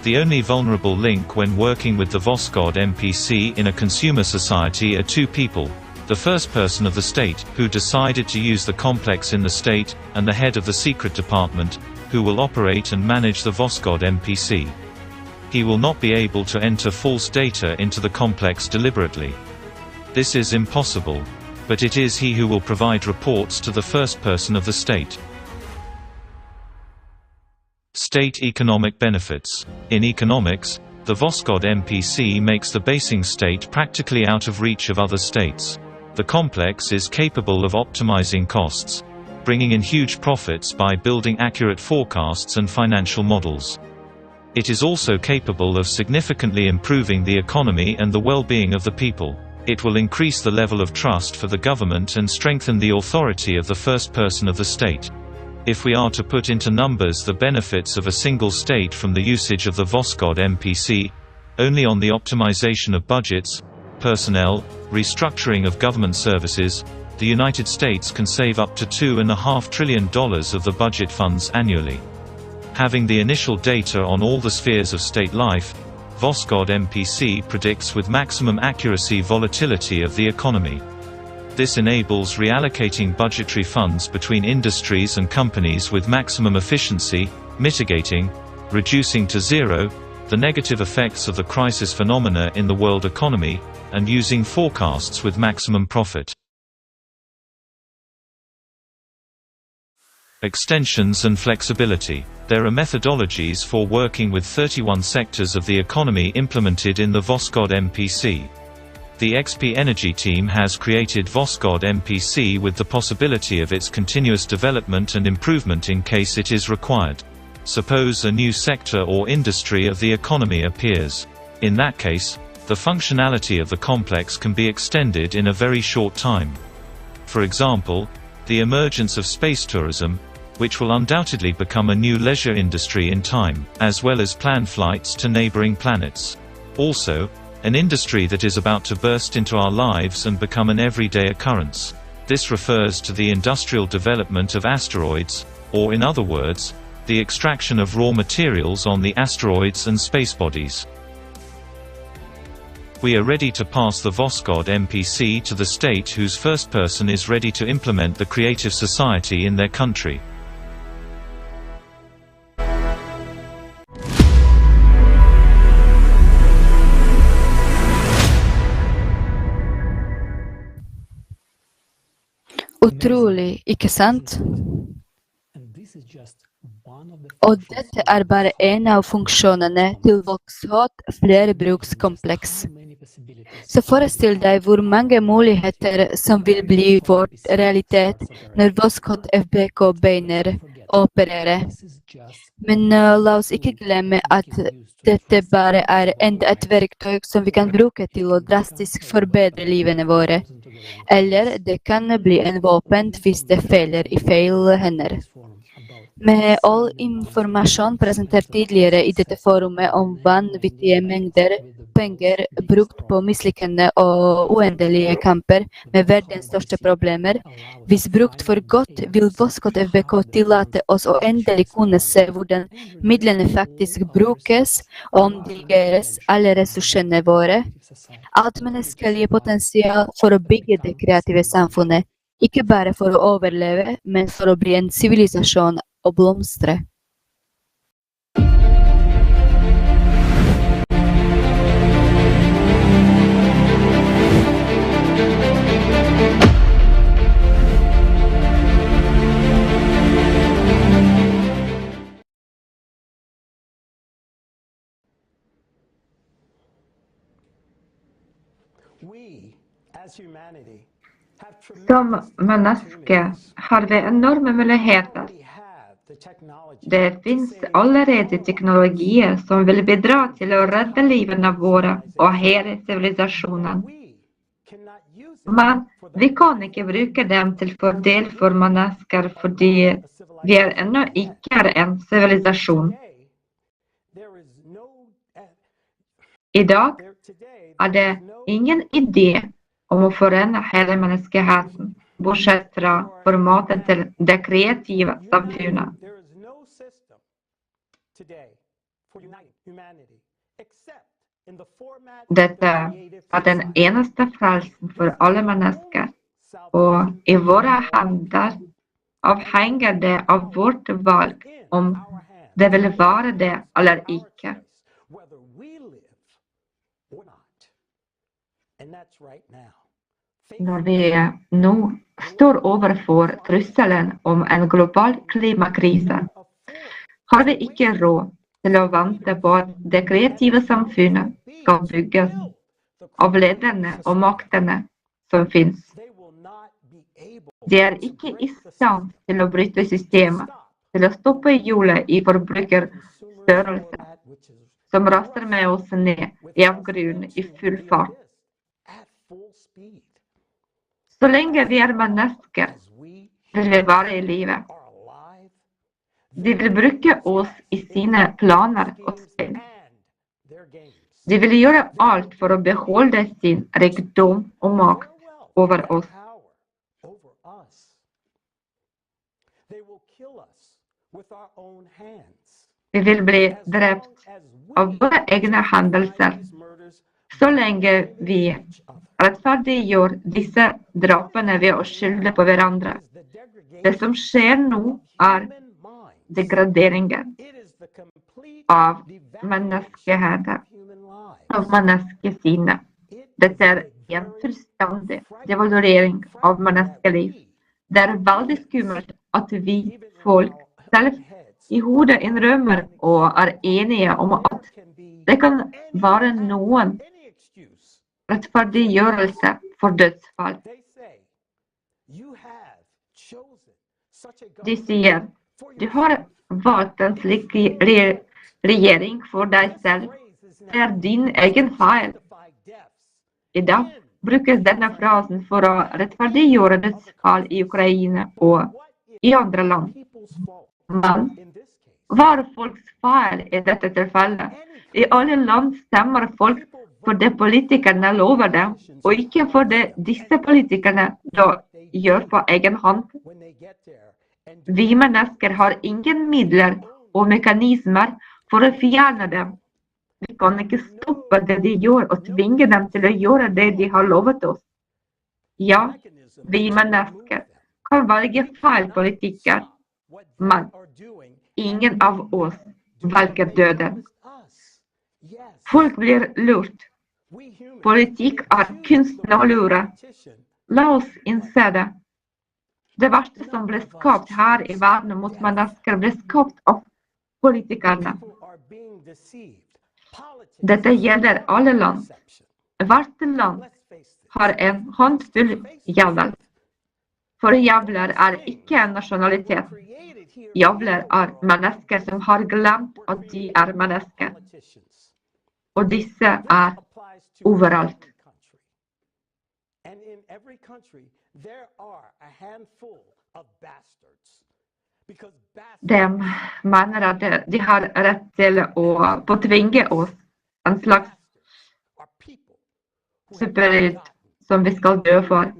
The only vulnerable link when working with the VOSGOD MPC in a consumer society are 2 people: the first person of the state, who decided to use the complex in the state, and the head of the secret department, who will operate and manage the VOSGOD MPC. He will not be able to enter false data into the complex deliberately. This is impossible. But it is he who will provide reports to the first person of the state. State economic benefits. In economics, the VOSGOD MPC makes the basing state practically out of reach of other states. The complex is capable of optimizing costs, bringing in huge profits by building accurate forecasts and financial models. It is also capable of significantly improving the economy and the well-being of the people. It will increase the level of trust for the government and strengthen the authority of the first person of the state. If we are to put into numbers the benefits of a single state from the usage of the VOSGOD MPC, only on the optimization of budgets, personnel, restructuring of government services, the United States can save up to $2.5 trillion of the budget funds annually. Having the initial data on all the spheres of state life, VOSGOD MPC predicts with maximum accuracy volatility of the economy. This enables reallocating budgetary funds between industries and companies with maximum efficiency, mitigating, reducing to zero, the negative effects of the crisis phenomena in the world economy, and using forecasts with maximum profit. Extensions and flexibility. There are methodologies for working with 31 sectors of the economy implemented in the VOSGOD MPC. The XP Energy team has created VOSGOD MPC with the possibility of its continuous development and improvement in case it is required. Suppose a new sector or industry of the economy appears. In that case, the functionality of the complex can be extended in a very short time. For example, the emergence of space tourism, which will undoubtedly become a new leisure industry in time, as well as planned flights to neighboring planets. Also, an industry that is about to burst into our lives and become an everyday occurrence. This refers to the industrial development of asteroids, or in other words, the extraction of raw materials on the asteroids and space bodies. We are ready to pass the Voskhod MPC to the state whose first person is ready to implement the Creative Society in their country. Utrolig, ikke sant? Og dette er bare en av funksjonene til Voskhod flerbrukskompleks. Så forestill deg hvor mange muligheter som vil bli vår realitet når Voskhod FBK begynner å operere. Men la oss ikke glemme at dette bare er enda et verktøy som vi kan bruke til å drastisk forbedre livene våre. Eller det kan bli en våpen hvis det feiler i feil hender. Med all informasjon presentert tidligere i dette forumet om vanvittige mengder penger brukt på mislykkende og uendelige kamper med verdens største problemer, hvis brukt for godt, vil Voskhod FBK tillate oss å endelig kunne se hvordan midlene faktisk brukes og omdirigeres alle ressursene våre. Alt menneskelig potensial for å bygge det kreative samfunnet, ikke bare for å overleve, men for å bli en sivilisasjon og blomstre. Som mennesker har vi enorme muligheter. Det finns allerede teknologier som vil bidra til å redde livene våre og hele sivilisasjonen. Men vi kan ikke bruke dem til fordel for mennesker fordi vi ennå ikke er en sivilisasjon. I dag er det ingen idé om å forene hele menneskeheten, bortsett fra formatet til det kreative samfunnet. Dette er den eneste frelsen for alle mennesker, og i våre hender avhenger det av vårt valg om det vil være det eller ikke. Når vi nå står overfor trusselen om en global klimakrise, har vi ikke råd til å vente på at det kreative samfunnet skal bygges av lederne og maktene som finnes. De er ikke i stand til å bryte systemet, til å stoppe hjulet i forbrukerstørrelse, som raser med oss ned i avgrunnen i full fart. Så lenge vi er mennesker, vil vi være i livet. De vil bruke oss i sine planer og spill. De vil gjøre alt for å beholde sin rikdom og makt over oss. Vi vil bli drept av våre egne hendelser, så lenge vi rettferdiggjør disse drapene ved å skylde på hverandre. Det som skjer nå er degraderingen av menneskeheten, av menneskesinnet. Dette er en fullstendig devaluering av menneskeliv. Det er veldig skummelt at vi folk selv i hodet innrømmer og er enige om at det kan være noen rettferdiggjørelse for dødsfall. De sier, du har valgt en slik regjering for deg selv. Det er din egen feil. I dag brukes denne frasen for å rettferdiggjøre dødsfall i Ukraina og i andre land. Men var folks feil i dette tilfellet? I alle land stemmer folk for det politikerne lover dem, og ikke for det disse politikerne da gjør på egen hånd. Vi mennesker har ingen midler og mekanismer for å fjerne dem. Vi kan ikke stoppe det de gjør og tvinge dem til å gjøre det de har lovet oss. Ja, vi mennesker kan velge feil politikker, men ingen av oss velger døden. Folk blir lurt. Politikk er kunsten å lure. La oss innse det. Det verste som ble skapt her i verden mot mennesker, ble skapt av politikerne. Dette gjelder alle land. Hvert land har en håndfull jævler. For jævler er ikke en nasjonalitet. Jævler er mennesker som har glemt at de er mennesker. Og disse er overalt. De mener at de har rett til å påtvinge oss en slags superhelt som vi skal dø for.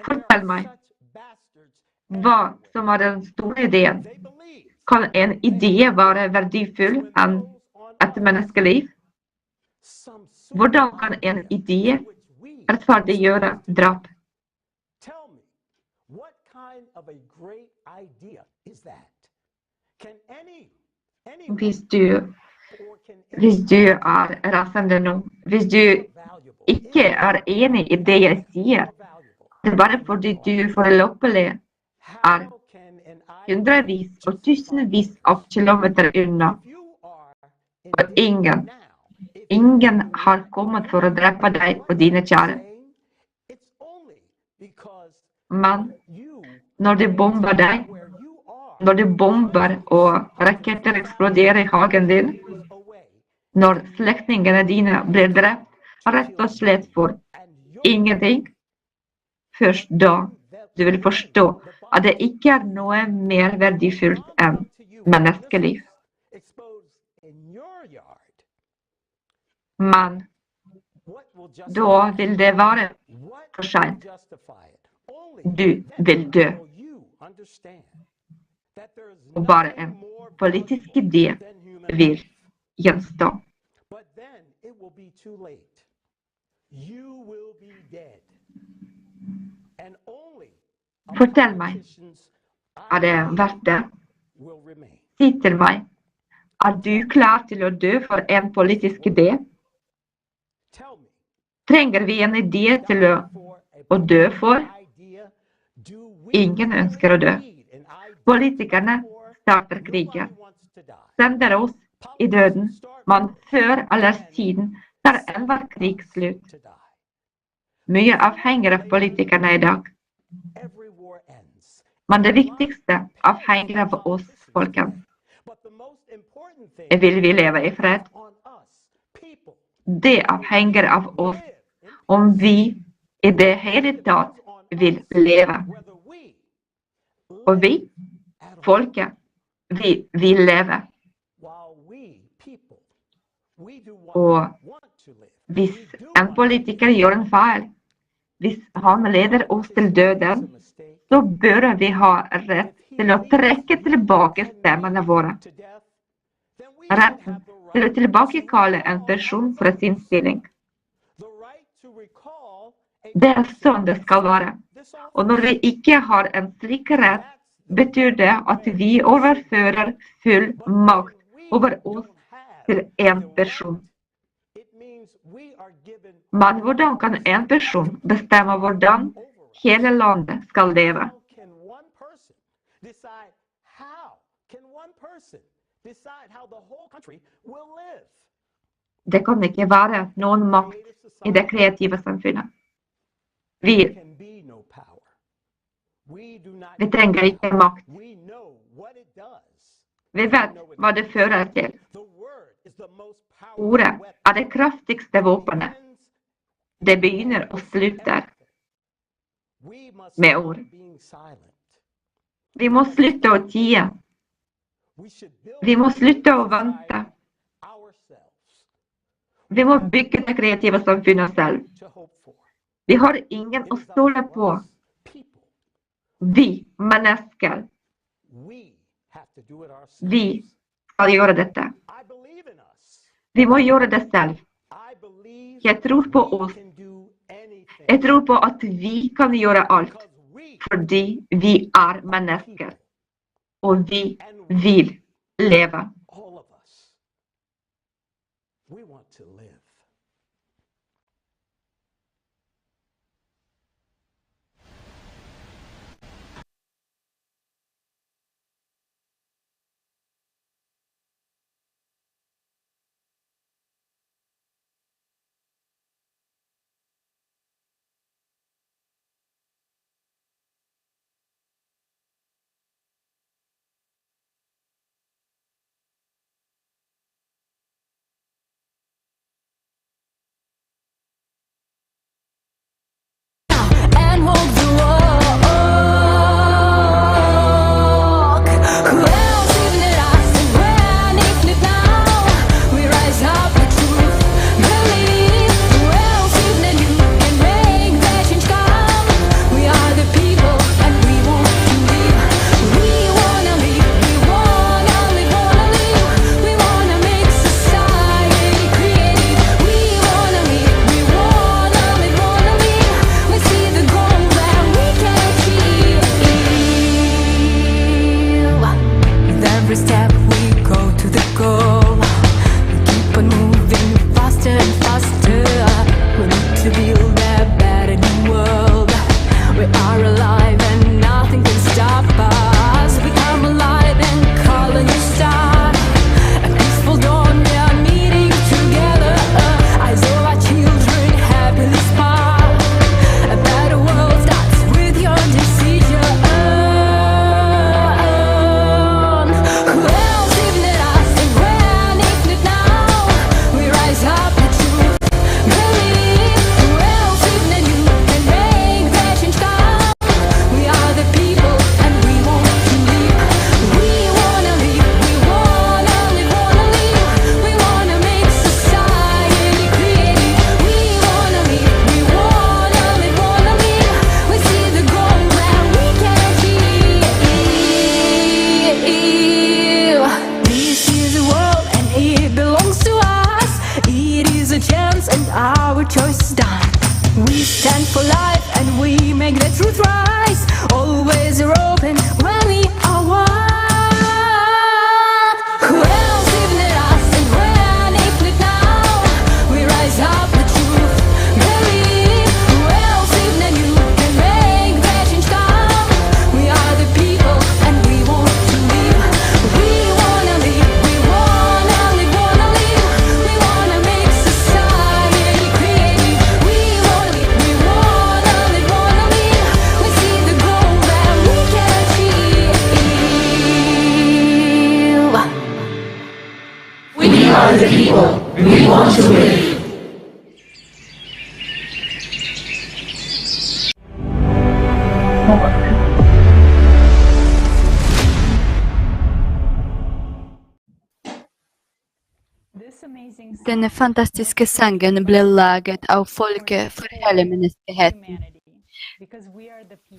Fortell meg, hva som er den store ideen? Kan en idé være verdifull enn et menneskeliv? Hvordan kan en idé rettferdiggjøre drap? Hvis du er rasende nå, hvis du ikke er enig i det jeg sier, det er bare fordi du foreløpig er hundrevis og tusenvis av kilometer unna, og ingen har kommet for å drepe deg og dine kjære. Men når de bomber deg, når de bomber og raketter eksploderer i hagen din, når slektningene dine blir drept, rett og slett for ingenting, først da du vil forstå at det ikke er noe mer verdifullt enn menneskeliv. Men da vil det være for sent. Du vil dø. Og bare en politisk idé vil gjenstå. Fortell meg, er det verdt det? Si til meg, er du klar til å dø for en politisk idé? Trenger vi en idé til å dø for? Ingen ønsker å dø. Politikerne starter kriger, sender oss i døden, men før eller siden er enhver krig slutt. Mye avhenger av politikerne i dag. Men det viktigste avhenger av oss, folkens. Vil vi leve i fred? Det avhenger av oss, om vi i det hele tatt vil leve. Og vi, folket, vi vil leve. Og hvis en politiker gjør en feil, hvis han leder oss til døden, så bør vi ha rett til å trekke tilbake stemmene våre. Retten til å tilbakekalle en person fra sin stilling. Det er sånn det skal være. Og når vi ikke har en slik rett, betyr det at vi overfører full makt over oss til en person. Men hvordan kan en person bestemme hvordan hele landet skal leve? Det kan ikke være noen makt i det kreative samfunnet. Vi trenger ikke makt. Vi vet hva det fører til. Ordet er det kraftigste våpenet. Det begynner og slutter med ord. Vi må slutte å tie. Vi må slutte å vente. Vi må bygge det kreative samfunnet selv. Vi har ingen å stole på. Vi, mennesker, vi skal gjøre dette. Vi må gjøre det selv. Jeg tror på oss. Jeg tror på at vi kan gjøre alt, fordi vi er mennesker, og vi vil leve. Denne fantastiske sangen ble laget av folket for hele menneskeheten.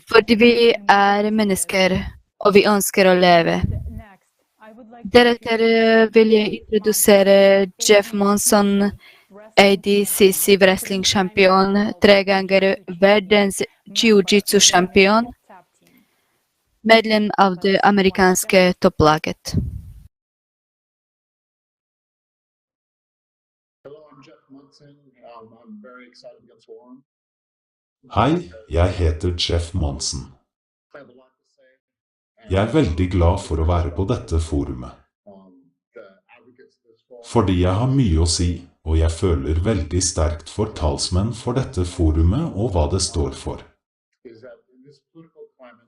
Fordi vi er mennesker, og vi ønsker å leve. Deretter vil jeg introdusere Jeff Monson, ADCC wrestling-champion, 3 ganger verdens jiu-jitsu-champion, medlem av det amerikanske topplaget. Hei, jeg heter Jeff Monson. Jeg er veldig glad for å være på dette forumet. Fordi jeg har mye å si, og jeg føler veldig sterkt for talsmenn for dette forumet og hva det står for.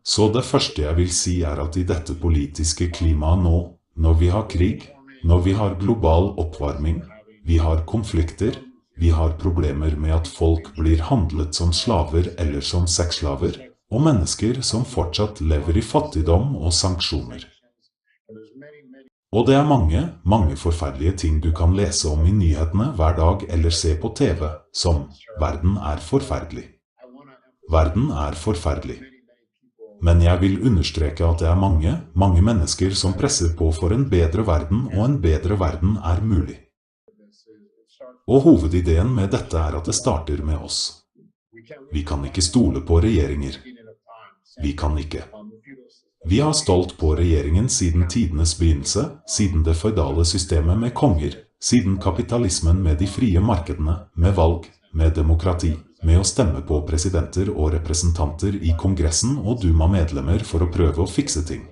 Så det første jeg vil si er at i dette politiske klimaet nå, når vi har krig, når vi har global oppvarming, vi har konflikter, Vi har problemer med at folk blir handlet som slaver eller som sexslaver, og mennesker som fortsatt lever i fattigdom og sanksjoner. Og det er mange forferdelige ting du kan lese om i nyhetene hver dag eller se på TV, som «Verden er forferdelig». Verden er forferdelig. Men jeg vil understreke at det er mange mennesker som presser på for en bedre verden, og en bedre verden er mulig. Og hovedideen med dette er at det starter med oss. Vi kan ikke stole på regjeringer. Vi kan ikke. Vi har stolt på regjeringen siden tidenes begynnelse, siden det føydale systemet med konger, siden kapitalismen med de frie markedene, med valg, med demokrati, med å stemme på presidenter og representanter i kongressen og Duma-medlemmer for å prøve å fikse ting.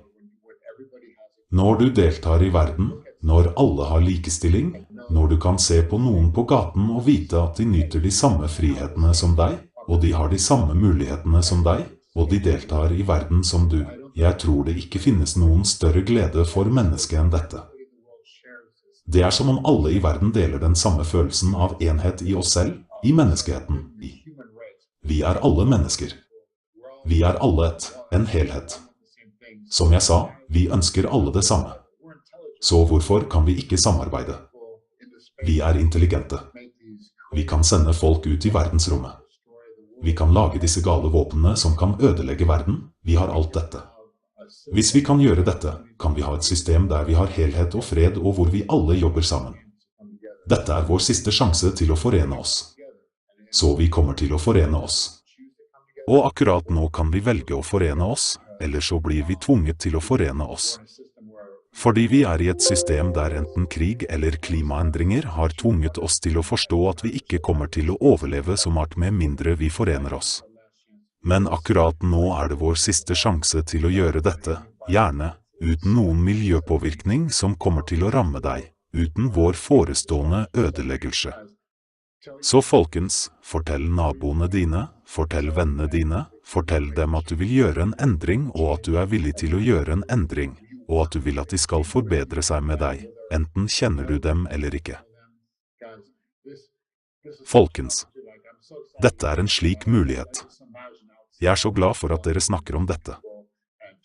Når du deltar i verden, når alle har likestilling, når du kan se på noen på gaten og vite at de nyter de samme frihetene som deg, og de har de samme mulighetene som deg, og de deltar i verden som du. Jeg tror det ikke finnes noen større glede for mennesket enn dette. Det er som om alle i verden deler den samme følelsen av enhet i oss selv, i menneskeheten. Vi er alle mennesker. Vi er alle en helhet. Som jeg sa, vi ønsker alle det samme. Så hvorfor kan vi ikke samarbeide? Vi er intelligente. Vi kan sende folk ut i verdensrommet. Vi kan lage disse gale våpnene som kan ødelegge verden. Vi har alt dette. Hvis vi kan gjøre dette, kan vi ha et system der vi har helhet og fred og hvor vi alle jobber sammen. Dette er vår siste sjanse til å forene oss. Så vi kommer til å forene oss. Og akkurat nå kan vi velge å forene oss, eller så blir vi tvunget til å forene oss. Fordi vi er i et system der enten krig eller klimaendringer har tvunget oss til å forstå at vi ikke kommer til å overleve som art med mindre vi forener oss. Men akkurat nå er det vår siste sjanse til å gjøre dette, gjerne, uten noen miljøpåvirkning som kommer til å ramme deg, uten vår forestående ødeleggelse. Så folkens, fortell naboene dine, fortell vennene dine, fortell dem at du vil gjøre en endring og at du er villig til å gjøre en endring, og at du vil at de skal forbedre seg med deg, enten kjenner du dem eller ikke. Folkens, dette er en slik mulighet. Jeg er så glad for at dere snakker om dette.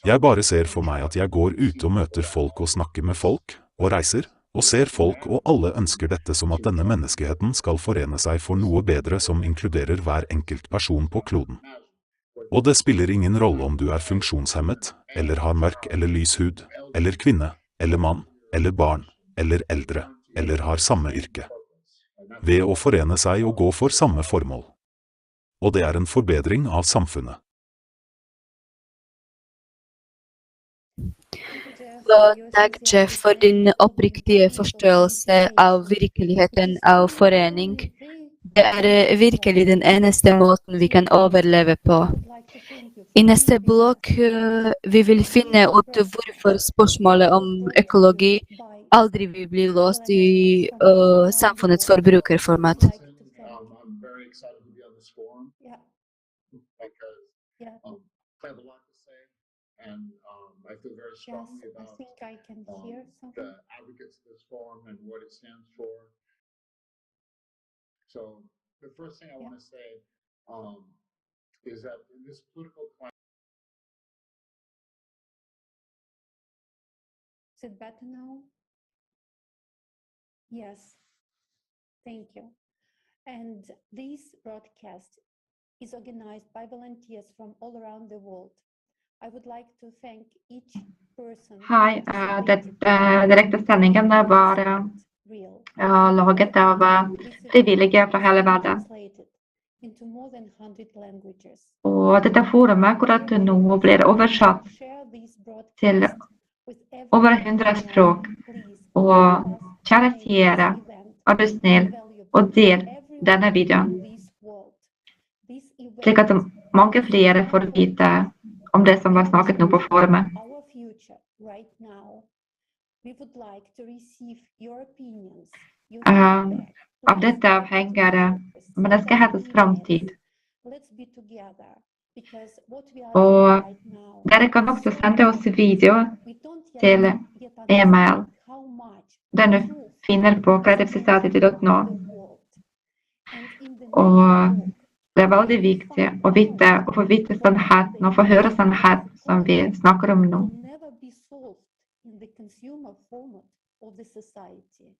Jeg bare ser for meg at jeg går ut og møter folk og snakker med folk, og reiser, og ser folk og alle ønsker dette som at denne menneskeheten skal forene seg for noe bedre som inkluderer hver enkelt person på kloden. Og det spiller ingen rolle om du er funksjonshemmet, eller har mørk eller lys hud, eller kvinne, eller mann, eller barn, eller eldre, eller har samme yrke. Ved å forene seg og gå for samme formål. Og det er en forbedring av samfunnet. Takk, Jeff, for din oppriktige forståelse av virkeligheten av forening. Det er virkelig den eneste måten vi kan overleve på. I neste blokk vi vil finne ut hvorfor spørsmålet om økologi aldri vil bli låst i samfunnets forbrukerformat. I feel very strongly about I think I can hear something. The advocates of this forum and what it stands for. So the first thing I want to say is that in this political climate. Is it better now? Yes. Thank you. And this broadcast is organized by volunteers from all around the world. I would like to thank each person. Hei, direkte sendingen var laget av frivillige fra hele verden. Og dette forumet akkurat nå blir oversatt til over 100 språk. Og kjære seere, er du snill og del denne videoen, slik at mange flere får vite om det som var snakket nå på forumet. Av dette avhenger menneskehetens fremtid. Og dere kan også sende oss video til e-mail. Den du finner på creativesociety.no. Og det er veldig viktig å vite, å få vite sannheten, og få høre sannheten som vi snakker om nå. Never be solved in the consumer format of the society.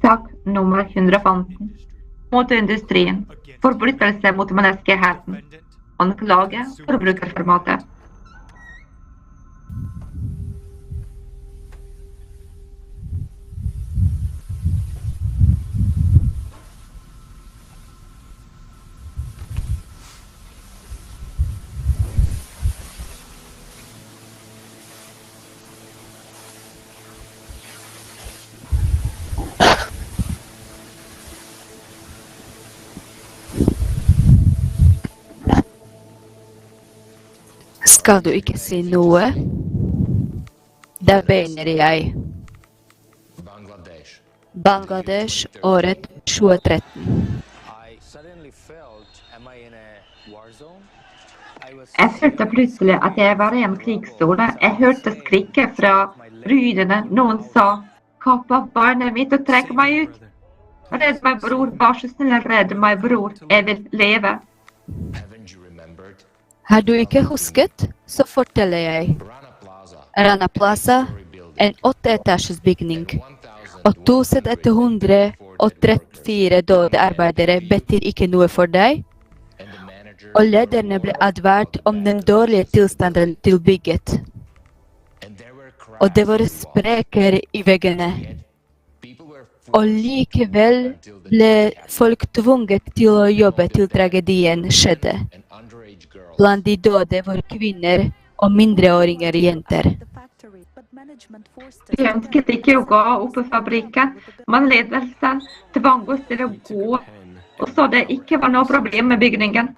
Sak nummer 115. Moteindustrien. Forbrytelse mot menneskeheten. Anklage forbrukerformatet. Skal du ikke si noe? Da begynner jeg. Bangladesh, året 2013. Jeg følte plutselig at jeg var i en krigssone. Jeg hørte skriket fra rydene. Noen sa, kapp opp barnet mitt og trekk meg ut. Redd meg, bror. Vær så snill, redd meg, bror. Jeg vil leve. Har du ikke husket, så forteller jeg. Rana Plaza, en 8-etasjes bygning, og 1134 døde arbeidere betyr ikke noe for deg, og lederne ble advart om den dårlige tilstanden til bygget. Og det var sprekker i veggene. Og likevel ble folk tvunget til å jobbe til tragedien skjedde. Blant de døde var kvinner og mindreåringer jenter. Vi ønsket ikke å gå opp i fabrikken, men ledelsen tvang oss til å gå, og så det ikke var noe problem med bygningen.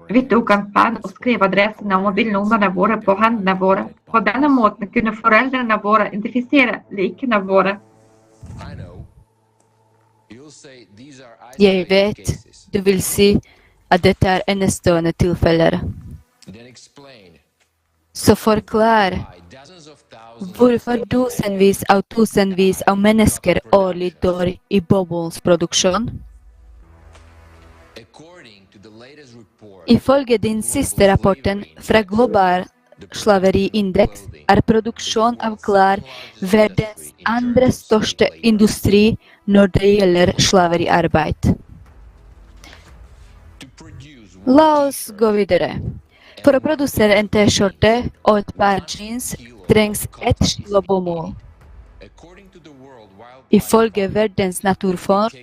Vi tok en penn og skrev adressene og mobilnumrene våre på hendene våre. På denne måten kunne foreldrene våre identifisere likene våre. Jeg vet, du vil si at dette er enestående tilfeller. Så forklar hvorfor tusenvis av mennesker årlig dør i boblens produksjon. Ifølge den siste rapporten fra Global slaveriindeks er produksjon av klær verdens andre største industri når det gjelder slaveriarbeid. La oss gå videre. For å produsere en t-skjorte og et par jeans trengs 1 kilo bomull. Ifølge Verdens naturfond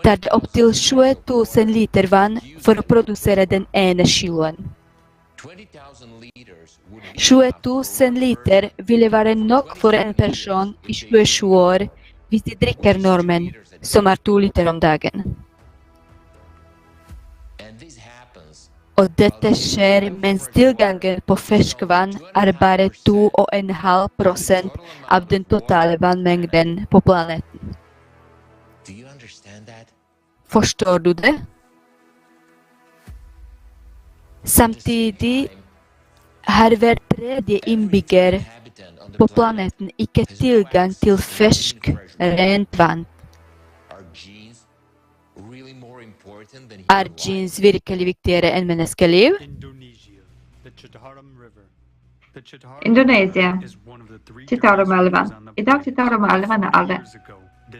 tar det opptil 20 000 liter vann for å produsere den ene kiloen. 20 000 liter ville være nok for en person i 27 år hvis de drikker normen, som er 2 liter om dagen. Og dette skjer mens tilgangen på ferskvann er bare 2,5% av den totale vannmengden på planeten. Forstår du det? Samtidig har hver tredje innbygger på planeten ikke tilgang til fersk, rent vann. Er jeans virkelig viktigere enn menneskeliv? Indonesia. Chitarum-elven. I dag Chitarum-elven er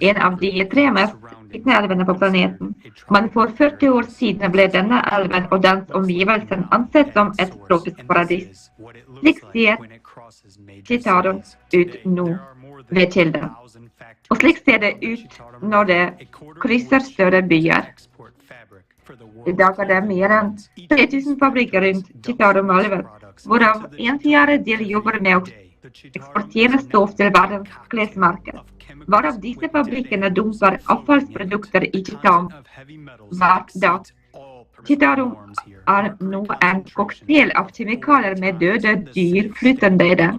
en av de 3 mest viktige elvene på planeten. Men for 40 år siden ble denne elven og dens omgivelsen ansett som et tropisk paradis. Slik ser Chitarum ut nå ved kilden. Og slik ser det ut når det krysser større byer. I dag er det mer enn 3000 fabrikker rundt Chitarum-elven, hvorav 1/4 jobber med å eksporterer stoff til verdens klesmarked, hvorav disse fabrikkene dumper avfallsprodukter i titan hver dag. Titan er nå en cocktail av kjemikalier med døde dyr flytende i det,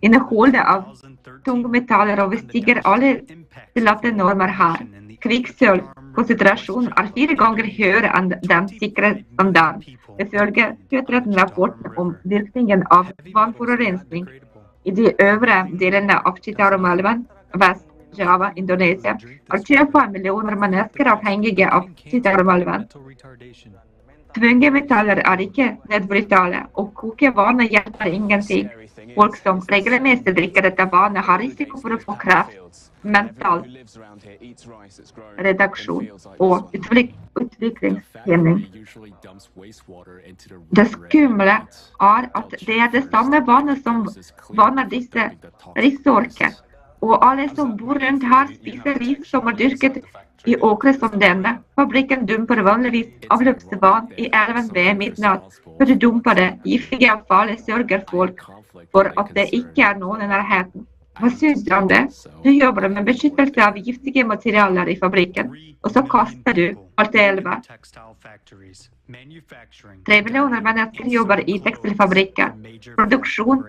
inneholdet av tungmetaller overstiger alle tillatte normer her. Kvikksølvkonsentrasjonen er 4 ganger høyere enn den sikre standard, ifølge 2013-rapporten om virkningen av vannforurensning i de øvre delene av Citarum-elven, Vest-Java, Indonesia, er 25 millioner mennesker avhengige av Citarum-elven. Tungmetaller er ikke nedbrytale, og kokevannet hjelper ingenting. Folk som regelmessig drikker dette vannet har risiko for å få kreft, mental redaksjon og utviklingshemming. Det skumle er at det er det samme vannet som vanner disse rissorker, og alle som bor rundt her spiser ris som er dyrket i åkre som denne. Fabrikken dumper vanligvis avløpsvann i elven ved midnatt. For å dumpe det giftige avfallet sørger folk for at det ikke er noen i nærheten. Hva synes du om det? Du jobber med beskyttelse av giftige materialer i fabrikken, og så kaster du alt i elva. 3 millioner mennesker jobber i tekstilfabrikker. Produksjon,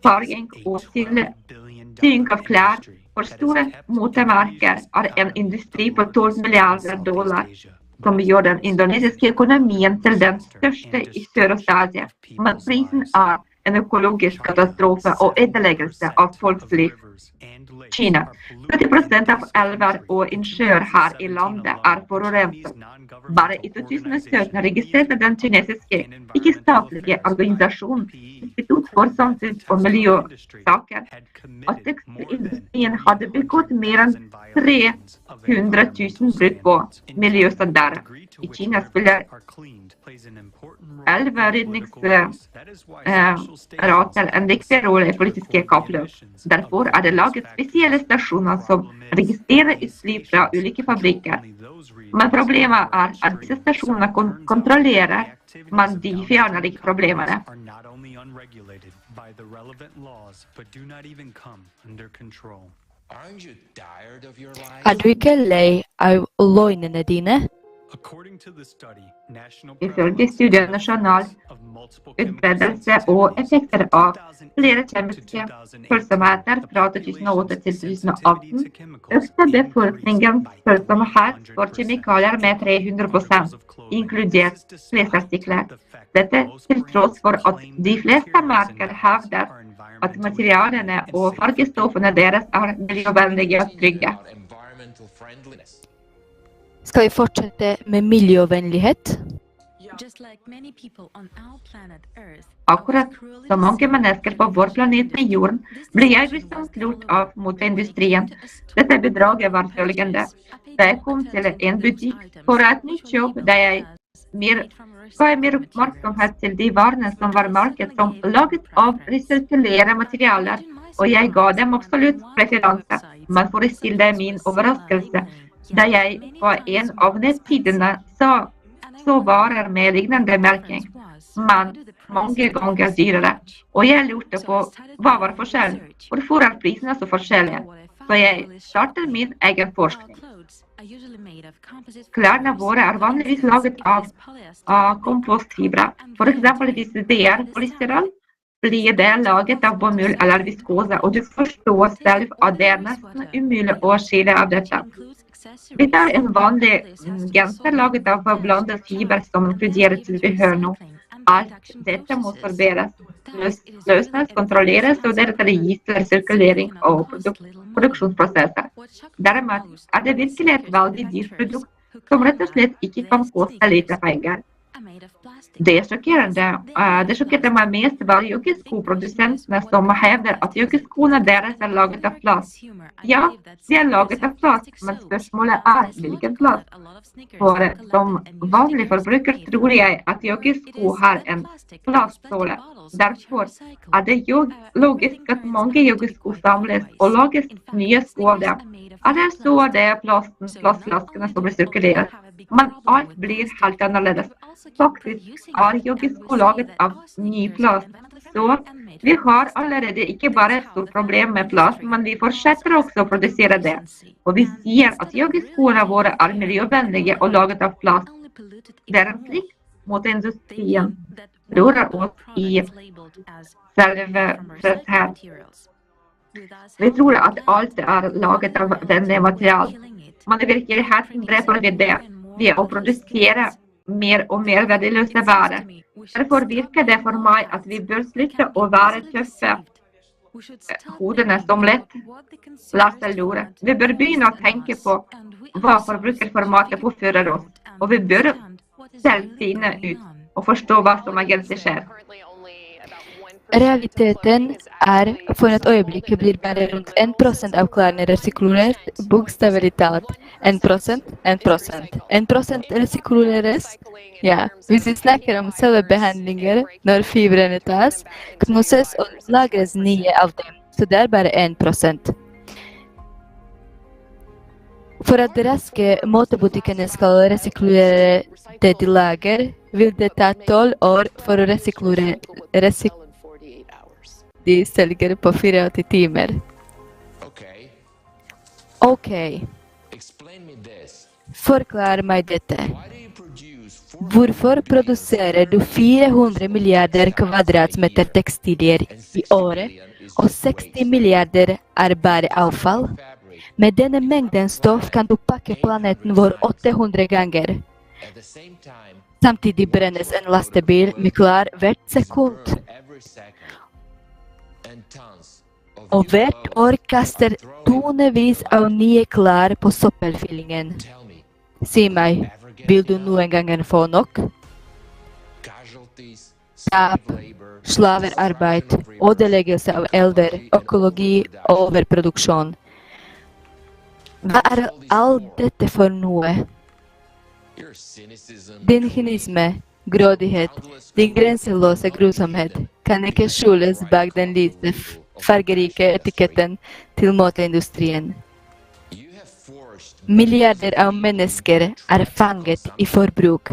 farging og sying av klær for store motemerker er en industri på $12 milliarder, som gjør den indonesiske økonomien til den største i Sør-Asia. Men prisen er en økologisk katastrofe og ødeleggelse av folks liv. Kina. 70% av elver og innsjøer her i landet er forurenset. Bare i 2017 registrerte den kinesiske ikke-statlige organisasjonen Institutt for samfunns- og miljøsaker at tekstilindustrien hadde begått mer enn 300 000 brudd på miljøstandarder. I Kina spiller elverydningsrater en viktig rolle i politiske kappløp. Derfor er det laget spesielle stasjoner som registrerer utslipp fra ulike fabrikker. Men problemet er at disse stasjonene kontrollerer, men de fjerner ikke problemene. Er du ikke lei av løgnene dine? Ifølge studiet Internasjonal utbredelse og effekter av flere kjemiske følsomheter fra 2008 til 2018 økte befolkningens følsomhet for kjemikalier med 300%, inkludert klesartikler. Dette til tross for at de fleste merker hevder at materialene og fargestoffene deres er miljøvennlige og trygge. Skal vi fortsette med miljøvennlighet? Akkurat som mange mennesker på vår planet i jorden, ble jeg bestemt lurt av moteindustrien. Dette bedraget var følgende. Da jeg kom til en butikk for et nytt jobb, da jeg ga jeg mer oppmerksomhet til de varene som var merket som laget av resirkulære materialer, og jeg ga dem absolutt preferanse. Men forestill deg min overraskelse da jeg på en av nettsidene så varer med lignende merking, men mange ganger dyrere. Og jeg lurte på hva var forskjellen. Hvorfor er prisene så forskjellige? Så jeg startet min egen forskning. Klærne våre er vanligvis laget av kompostfibre. For eksempel hvis det er polystyrol, blir det laget av bomull eller viskose, og du forstår selv at det er nesten umulig å skille av dette. Dette er en vanlig genser laget av blandet fiber som inkluderer tilbehør nå. Alt dette må sorberes, løsnes, kontrolleres, og deretter gis til resirkulering og produksjonsprosesser. Dermed er det virkelig et veldig dyrt produkt som rett og slett ikke kan koste lite penger. Det sjokkerte meg mest var joggeskoprodusentene som hevder at joggeskoene deres er laget av plast. Ja, de er laget av plast, men spørsmålet er hvilken plast. For som vanlig forbruker tror jeg at joggesko har en plastsåle. Derfor er det logisk at mange joggesko samles og lages nye sko av dem. Eller så er det plastflaskene som blir sirkulert. Men alt blir helt annerledes. Faktisk er joggesko laget av ny plast, Så vi har allerede ikke bare et stort problem med plast, men vi fortsetter også å produsere det. Og vi sier at joggeskoene våre er miljøvennlige og laget av plast. Det er en plikt mot industrien, rører oss i selve tretthet. Vi tror at alt er laget av vennlig material, men i virkeligheten dreper vi det ved å produsere mer og mer verdiløse varer. Derfor virker det for meg at vi bør slutte å være tøffe hodene som lett lar seg lure. Vi bør begynne å tenke på hva forbrukerformatet påfører oss, og vi bør selv finne ut og forstå hva som egentlig skjer. Realiteten er for et øyeblikk blir bare rundt 1% av klærne resirkulert, bokstavelig talt. 1% resirkuleres. Ja, hvis vi snakker om cellebehandlinger, når fibrene tas, knuses og lagres nye av dem, så det er bare 1%. For at de raske måtebutikkene skal resirkulere det de lager, vil det ta 12 år for å resirkulere de selger på 84 timer. Ok. Forklar meg dette. Hvorfor produserer du 400 milliarder kvadratmeter tekstilier i året, og 60 milliarder er bare avfall? Med denne mengden stoff kan du pakke planeten vår 800 ganger. Samtidig brennes en lastebil med klær hvert sekund. Og hvert år kaster tonnevis av nye klær på søppelfyllingen. Si meg, vil du noen ganger få nok? Tap, slaverarbeid, ødeleggelse av elver, økologi og overproduksjon. Hva er alt dette for noe? Din kynisme, grådighet, din grenseløse grusomhet kan ikke skjules bak den lite fargerike etiketten til moteindustrien. Milliarder av mennesker er fanget i forbruk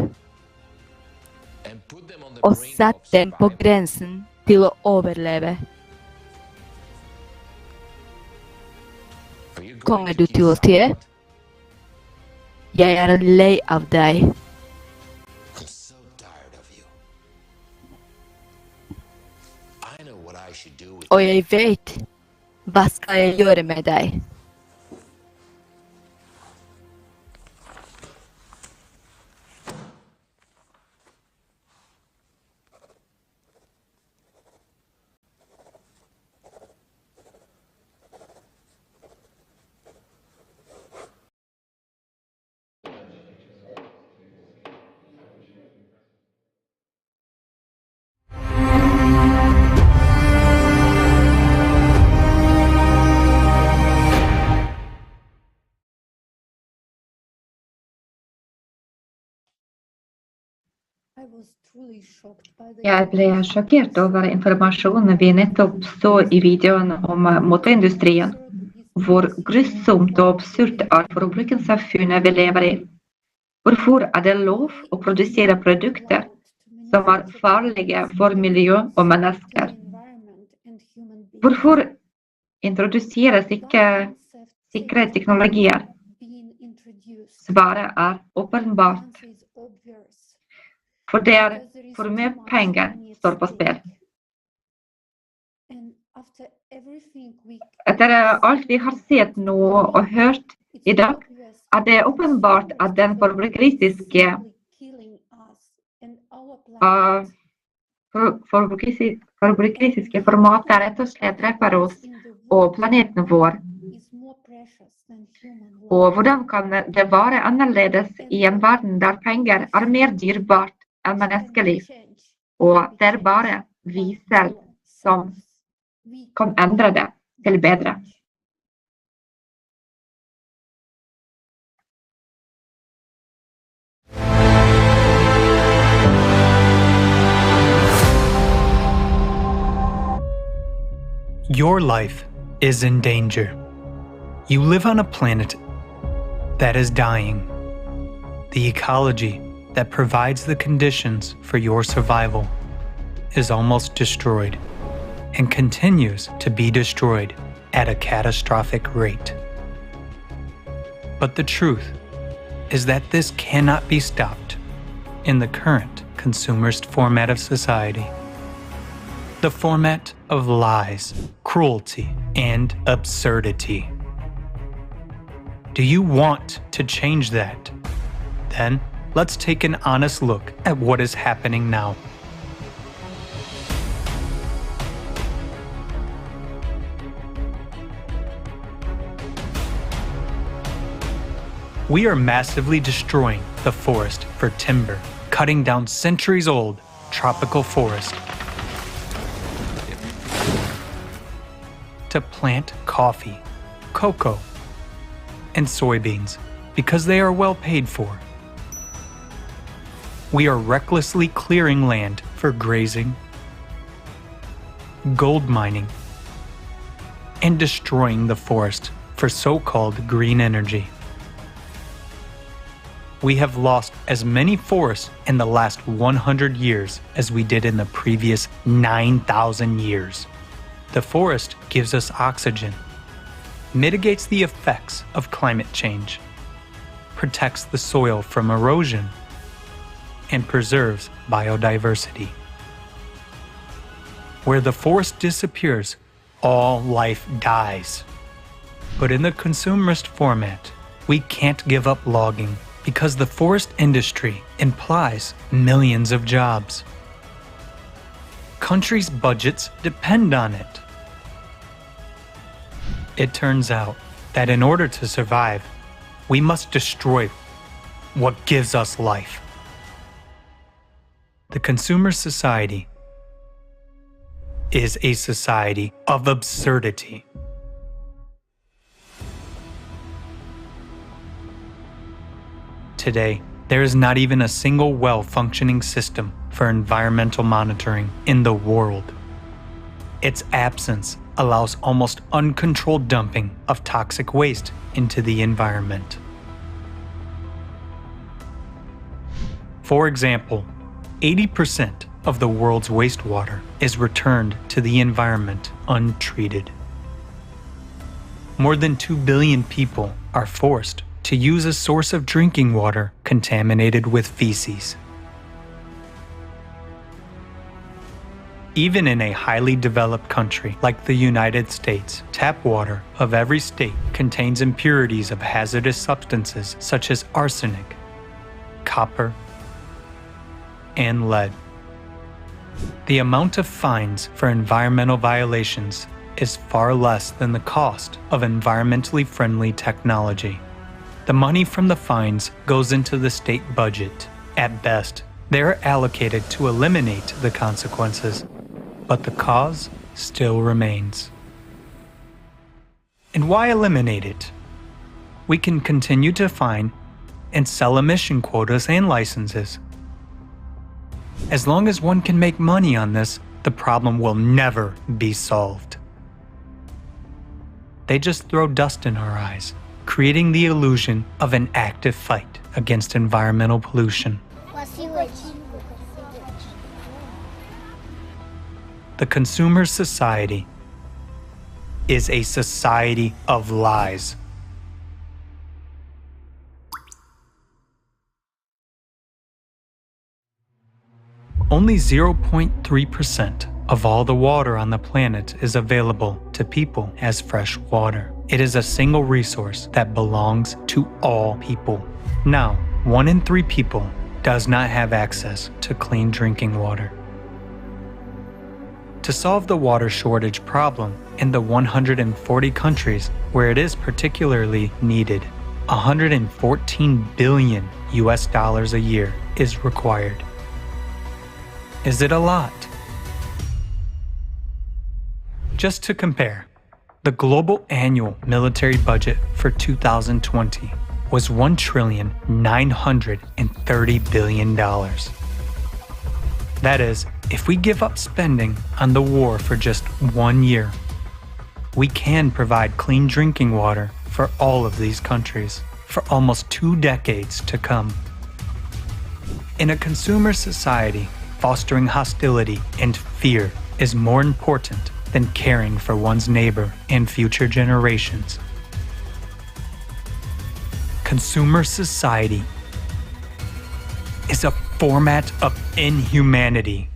og satt dem på grensen til å overleve. Kommer du til å tie? Jeg er lei av deg. Og jeg vet hva skal jeg gjøre med deg. Jeg ble sjokkert over informasjonen vi nettopp så i videoen om moteindustrien, hvor grusomt og absurd er forbrukersamfunnet vi lever i. Hvorfor er det lov å produsere produkter som er farlige for miljø og mennesker? Hvorfor introduseres ikke sikre teknologier? Svaret er åpenbart. For det er for mye penger står på spill. Etter alt vi har sett nå og hørt i dag, er det åpenbart at den forbrukerkritiske formatet rett og slett dreper oss og planeten vår. Og hvordan kan det være annerledes i en verden der penger er mer dyrebart enn menneskeliv, og det er bare vi selv som kan endre det til bedre. Your life is in danger. You live on a planet that is dying. The ecology that provides the conditions for your survival is almost destroyed. and continues to be destroyed at a catastrophic rate. But the truth is that this cannot be stopped in the current consumerist format of society. The format of lies, cruelty, and absurdity. Do you want to change that? Then let's take an honest look at what is happening now. We are massively destroying the forest for timber, cutting down centuries-old tropical forest to plant coffee, cocoa, and soybeans because they are well paid for. We are recklessly clearing land for grazing, gold mining, and destroying the forest for so-called green energy. We have lost as many forests in the last 100 years as we did in the previous 9,000 years. The forest gives us oxygen, mitigates the effects of climate change, protects the soil from erosion, and preserves biodiversity. Where the forest disappears, all life dies. But in the consumerist format, we can't give up logging because the forest industry implies millions of jobs. Countries' budgets depend on it. It turns out that in order to survive, we must destroy what gives us life. The consumer society is a society of absurdity. Today, there is not even a single well-functioning system for environmental monitoring in the world. Its absence allows almost uncontrolled dumping of toxic waste into the environment. For example, 80% of the world's wastewater is returned to the environment untreated. More than 2 billion people are forced to use a source of drinking water contaminated with feces. Even in a highly developed country like the United States, tap water of every state contains impurities of hazardous substances such as arsenic, copper, and lead. The amount of fines for environmental violations is far less than the cost of environmentally friendly technology. The money from the fines goes into the state budget. At best, they are allocated to eliminate the consequences, but the cause still remains. And why eliminate it? We can continue to fine and sell emission quotas and licenses. As long as one can make money on this, the problem will never be solved. They just throw dust in our eyes, creating the illusion of an active fight against environmental pollution. The consumer society is a society of lies. Only 0.3% of all the water on the planet is available to people as fresh water. It is a single resource that belongs to all people. Now, 1 in 3 people does not have access to clean drinking water. To solve the water shortage problem in the 140 countries where it is particularly needed, $114 billion a year is required. Is it a lot? Just to compare, the global annual military budget for 2020 was $1,930 billion. That is, if we give up spending on the war for just 1 year, we can provide clean drinking water for all of these countries for almost 2 decades to come. In a consumer society, fostering hostility and fear is more important than caring for one's neighbor and future generations. Consumer society is a format of inhumanity.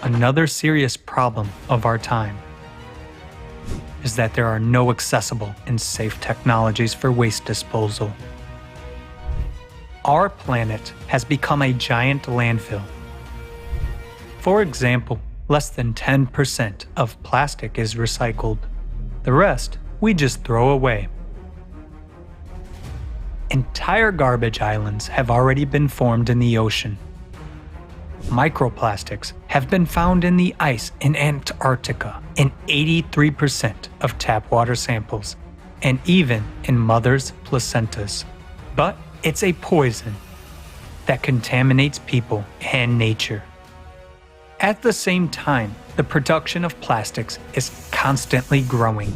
Another serious problem of our time is that there are no accessible and safe technologies for waste disposal. Our planet has become a giant landfill. For example, less than 10% of plastic is recycled. The rest we just throw away. Entire garbage islands have already been formed in the ocean. Microplastics have been found in the ice in Antarctica in 83% of tap water samples, and even in mothers' placentas. But it's a poison that contaminates people and nature. At the same time, the production of plastics is constantly growing.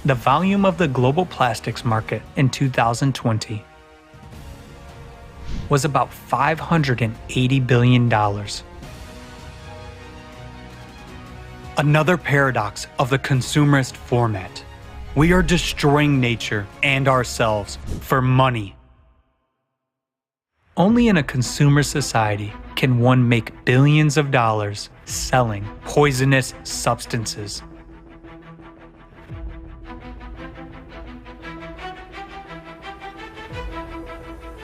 The volume of the global plastics market in 2020 was about $580 billion. Another paradox of the consumerist format. We are destroying nature and ourselves for money. Only in a consumer society can one make billions of dollars selling poisonous substances.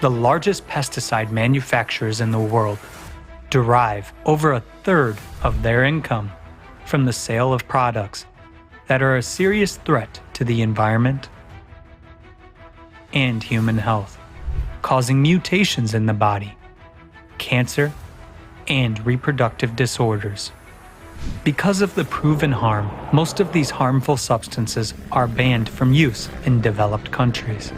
The largest pesticide manufacturers in the world derive over a third of their income from the sale of products that are a serious threat to the environment and human health, causing mutations in the body, cancer, and reproductive disorders. Because of the proven harm, most of these harmful substances are banned from use in developed countries.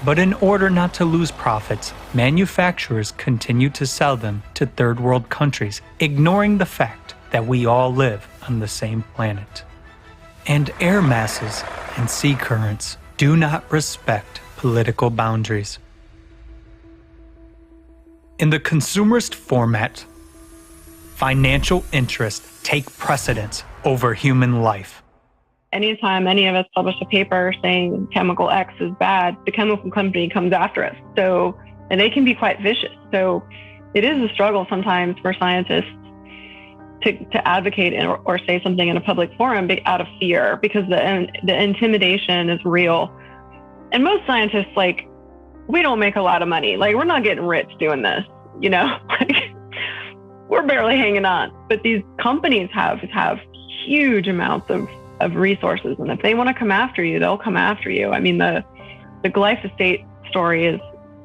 But in order not to lose profits, manufacturers continue to sell them to third world countries, ignoring the fact that we all live on the same planet. And air masses and sea currents do not respect political boundaries. In the consumerist format, financial interests take precedence over human life. Anytime any of us publish a paper saying chemical X is bad, the chemical company comes after us. And they can be quite vicious. So it is a struggle sometimes for scientists to advocate or say something in a public forum out of fear, because the intimidation is real. And most scientists, we don't make a lot of money. We're not getting rich doing this, we're barely hanging on. But these companies have huge amounts of resources, and if they want to come after you, they'll come after you. I mean, the glyphosate story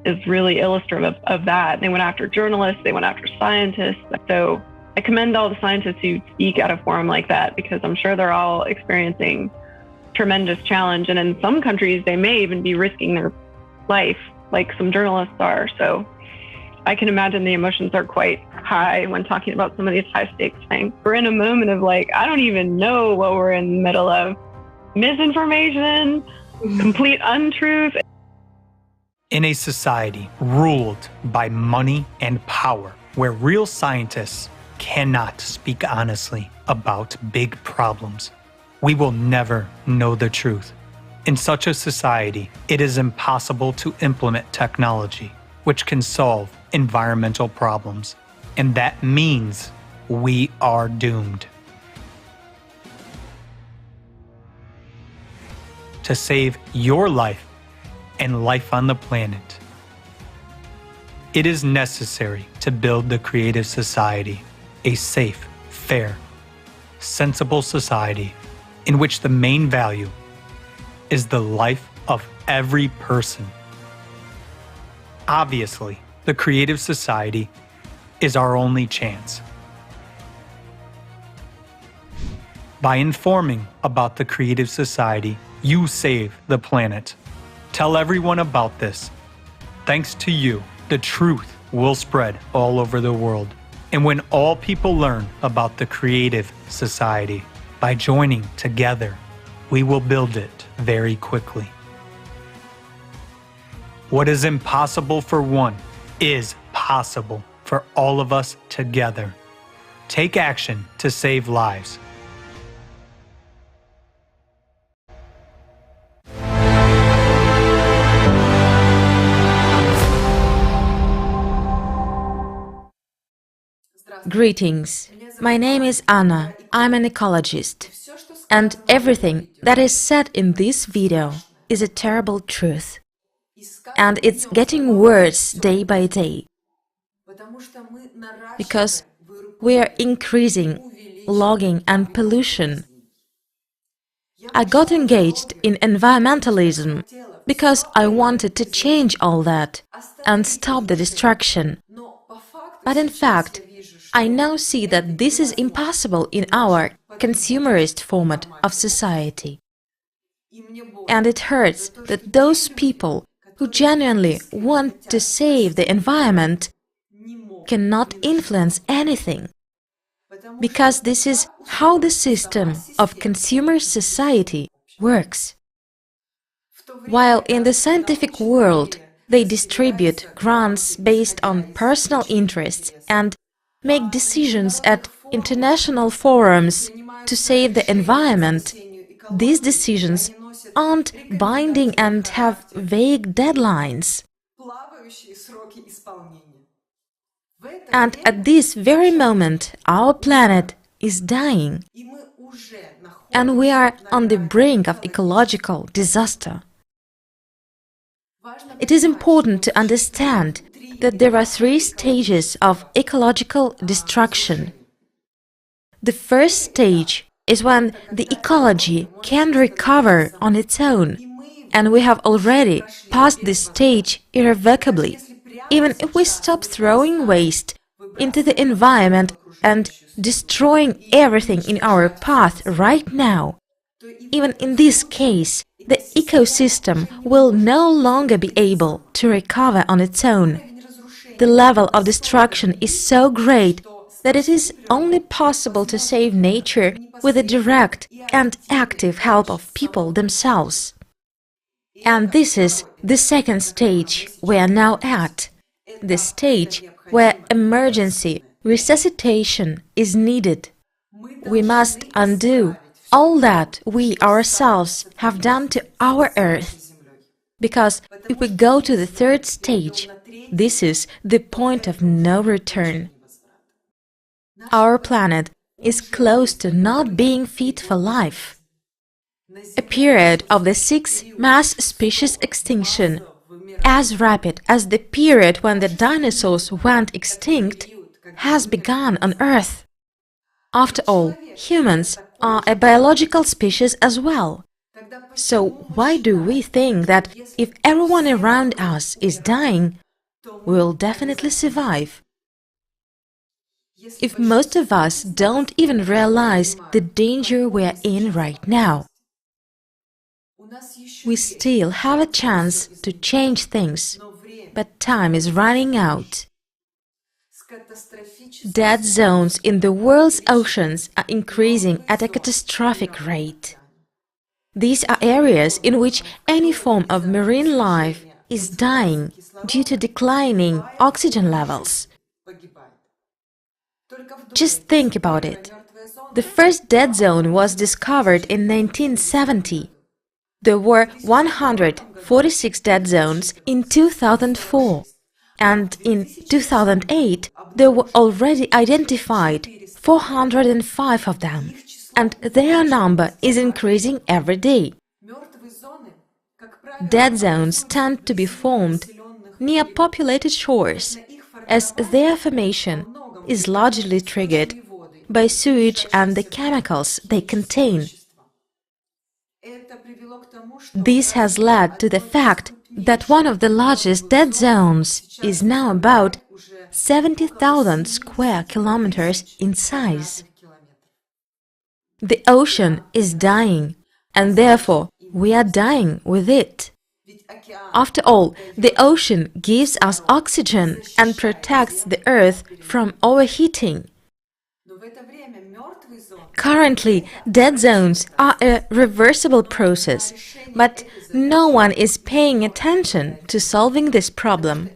is really illustrative of that. They went after journalists, they went after scientists. So I commend all the scientists who speak at a forum like that, because I'm sure they're all experiencing tremendous challenge. And in some countries, they may even be risking their life, like some journalists are. So I can imagine the emotions are quite high when talking about some of these high stakes things. We're in a moment of I don't even know what we're in the middle of. Misinformation, complete untruth. In a society ruled by money and power, where real scientists cannot speak honestly about big problems, we will never know the truth. In such a society, it is impossible to implement technology which can solve environmental problems. And that means we are doomed. To save your life and life on the planet, it is necessary to build the Creative Society, a safe, fair, sensible society in which the main value is the life of every person. Obviously, the Creative Society is our only chance. By informing about the Creative Society, you save the planet. Tell everyone about this. Thanks to you, the truth will spread all over the world. And when all people learn about the Creative Society, by joining together, we will build it very quickly. What is impossible for one is possible for all of us together. Take action to save lives. Greetings. My name is Anna. I'm an ecologist. And everything that is said in this video is a terrible truth. And it's getting worse day by day. Because we are increasing logging and pollution. I got engaged in environmentalism because I wanted to change all that and stop the destruction. But in fact, I now see that this is impossible in our consumerist format of society. And it hurts that those people who genuinely want to save the environment cannot influence anything. Because this is how the system of consumer society works. While in the scientific world, they distribute grants based on personal interests and make decisions at international forums to save the environment, these decisions aren't binding and have vague deadlines. And at this very moment, our planet is dying. And we are on the brink of ecological disaster. It is important to understand that there are 3 stages of ecological destruction. The first stage is when the ecology can recover on its own, and we have already passed this stage irrevocably, even if we stop throwing waste into the environment and destroying everything in our path right now. Even in this case, the ecosystem will no longer be able to recover on its own. The level of destruction is so great that it is only possible to save nature with the direct and active help of people themselves. And this is the second stage we are now at, the stage where emergency resuscitation is needed. We must undo all that we ourselves have done to our Earth. Because if we go to the third stage, this is the point of no return. Our planet is close to not being fit for life. A period of the 6th mass species extinction, as rapid as the period when the dinosaurs went extinct, has begun on Earth. After all, humans are a biological species as well. So why do we think that if everyone around us is dying, we will definitely survive? If most of us don't even realize the danger we are in right now, we still have a chance to change things, but time is running out. Dead zones in the world's oceans are increasing at a catastrophic rate. These are areas in which any form of marine life is dying due to declining oxygen levels. Just think about it. The first dead zone was discovered in 1970. There were 146 dead zones in 2004, and in 2008 there were already identified 405 of them, and their number is increasing every day. Dead zones tend to be formed near populated shores, as their formation is largely triggered by sewage and the chemicals they contain. This has led to the fact that one of the largest dead zones is now about 70,000 square kilometers in size. The ocean is dying, and therefore we are dying with it. After all, the ocean gives us oxygen and protects the Earth from overheating. Currently, dead zones are a reversible process, but no one is paying attention to solving this problem.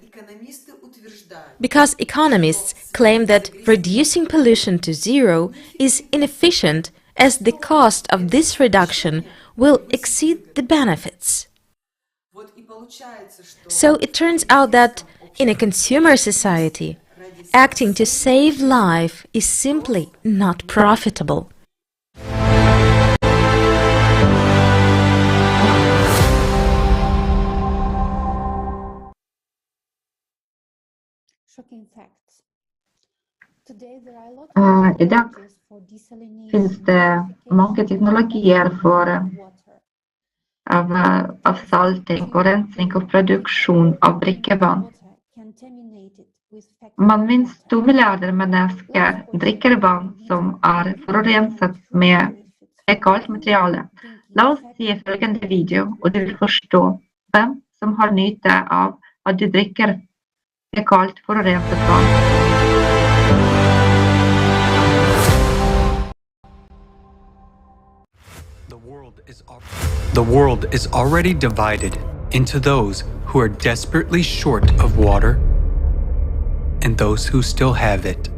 because economists claim that reducing pollution to zero is inefficient as the cost of this reduction will exceed the benefits. So it turns out that in a consumer society, acting to save life is simply not profitable. Shocking facts. Today there are a lot Idag finns det många teknologier av salting och rensning och produktion av drickevann. Man minst 2 milliarder mennesker dricker vann som är förorenat med fekalt material. Låt oss se följande video och du vill förstå vem som har nytta av att du dricker fekalt förorenat vann. The world is already divided into those who are desperately short of water and those who still have it.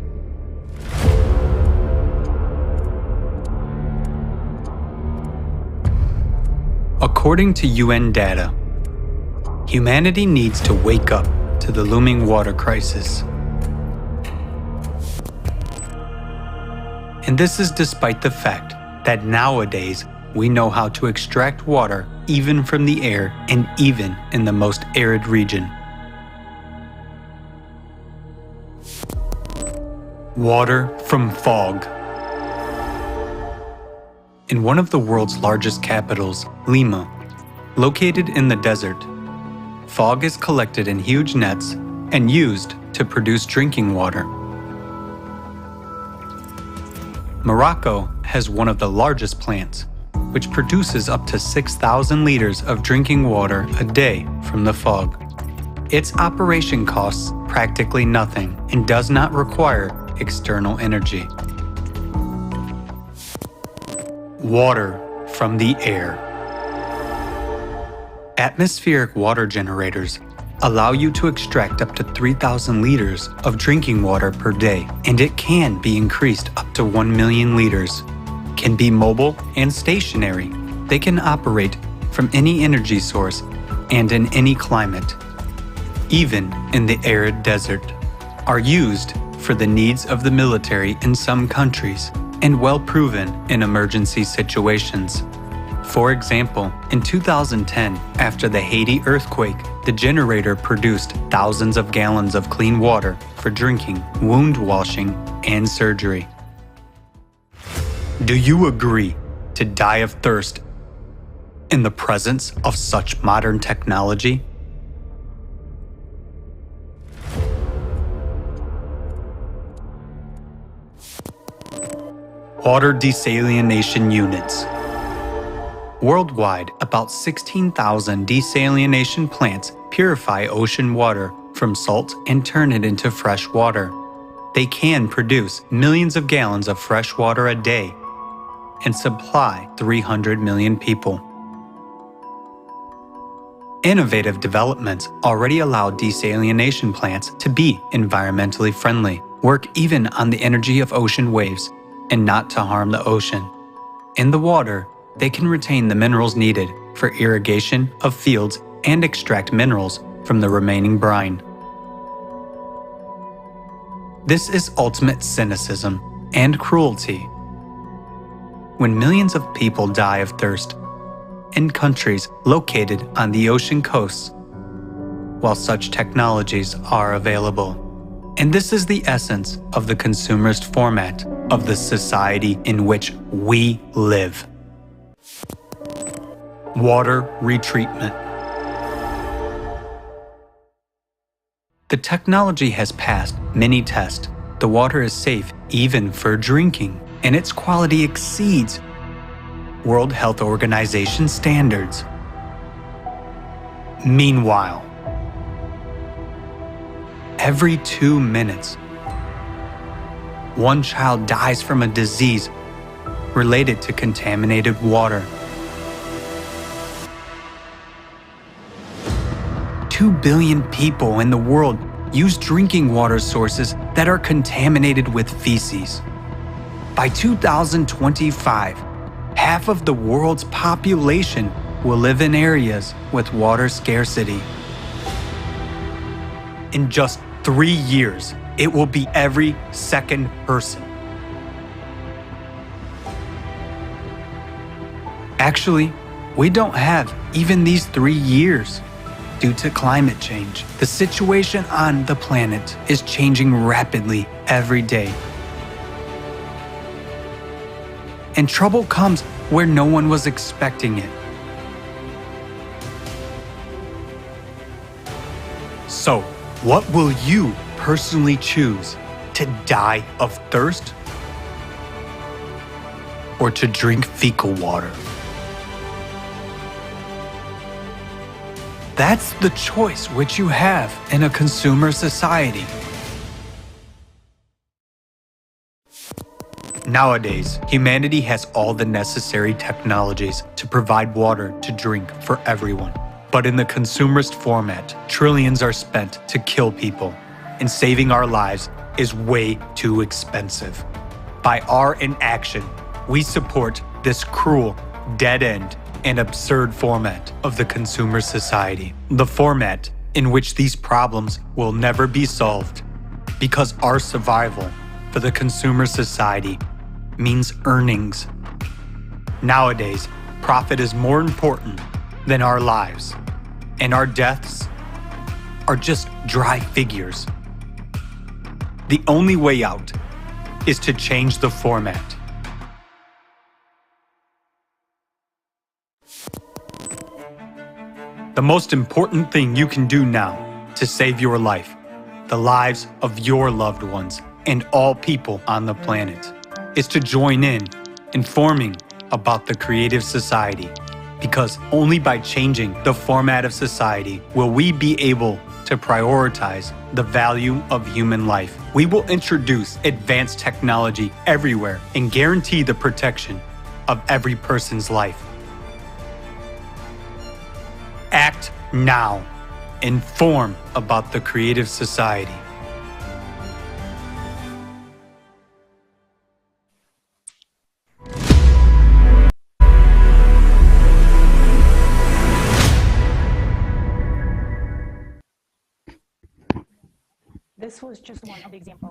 According to UN data, humanity needs to wake up to the looming water crisis. And this is despite the fact that nowadays we know how to extract water even from the air and even in the most arid region. Water from fog. In one of the world's largest capitals, Lima, located in the desert, fog is collected in huge nets and used to produce drinking water. Morocco has one of the largest plants, which produces up to 6,000 liters of drinking water a day from the fog. Its operation costs practically nothing and does not require external energy. Water from the air. Atmospheric water generators allow you to extract up to 3,000 liters of drinking water per day, and it can be increased up to 1 million liters. Can be mobile and stationary. They can operate from any energy source and in any climate, even in the arid desert, are used for the needs of the military in some countries and well proven in emergency situations. For example, in 2010, after the Haiti earthquake, the generator produced thousands of gallons of clean water for drinking, wound washing, and surgery. Do you agree to die of thirst in the presence of such modern technology? Water desalination units. Worldwide, about 16,000 desalination plants purify ocean water from salt and turn it into fresh water. They can produce millions of gallons of fresh water a day and supply 300 million people. Innovative developments already allow desalination plants to be environmentally friendly, work even on the energy of ocean waves, and not to harm the ocean. In the water, they can retain the minerals needed for irrigation of fields and extract minerals from the remaining brine. This is ultimate cynicism and cruelty. When millions of people die of thirst in countries located on the ocean coasts, while such technologies are available. And this is the essence of the consumerist format of the society in which we live. Water retreatment. The technology has passed many tests. The water is safe even for drinking, and its quality exceeds World Health Organization standards. Meanwhile, every 2 minutes, one child dies from a disease related to contaminated water. 2 billion people in the world use drinking water sources that are contaminated with feces. By 2025, half of the world's population will live in areas with water scarcity. In just 3 years, it will be every second person. Actually, we don't have even these 3 years. Due to climate change, the situation on the planet is changing rapidly every day. And trouble comes where no one was expecting it. So, what will you personally choose? To die of thirst? Or to drink fecal water? That's the choice which you have in a consumer society. Nowadays, humanity has all the necessary technologies to provide water to drink for everyone. But in the consumerist format, trillions are spent to kill people, and saving our lives is way too expensive. By our inaction, we support this cruel, dead-end, and absurd format of the consumer society. The format in which these problems will never be solved, because our survival for the consumer society means earnings. Nowadays, profit is more important than our lives, and our deaths are just dry figures. The only way out is to change the format. The most important thing you can do now to save your life, the lives of your loved ones, and all people on the planet, is to join in informing about the Creative Society, because only by changing the format of society will we be able to prioritize the value of human life. We will introduce advanced technology everywhere and guarantee the protection of every person's life. Act now. Inform about the Creative Society.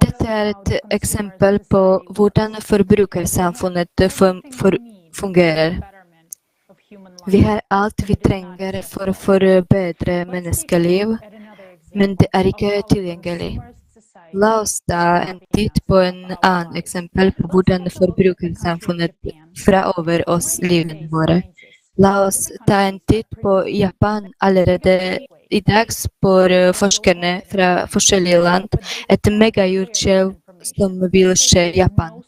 Dette er et eksempel på hvordan forbrukersamfunnet fungerer. Vi har alt vi trenger for å forbedre menneskeliv, men det er ikke tilgjengelig. La oss ta en titt på en annen eksempel på hvordan forbrukersamfunnet fraover oss livene våre. La oss ta en titt på Japan. Allerede i dag spår forskerne fra forskjellige land et megajordskjelv som vil skje i Japan.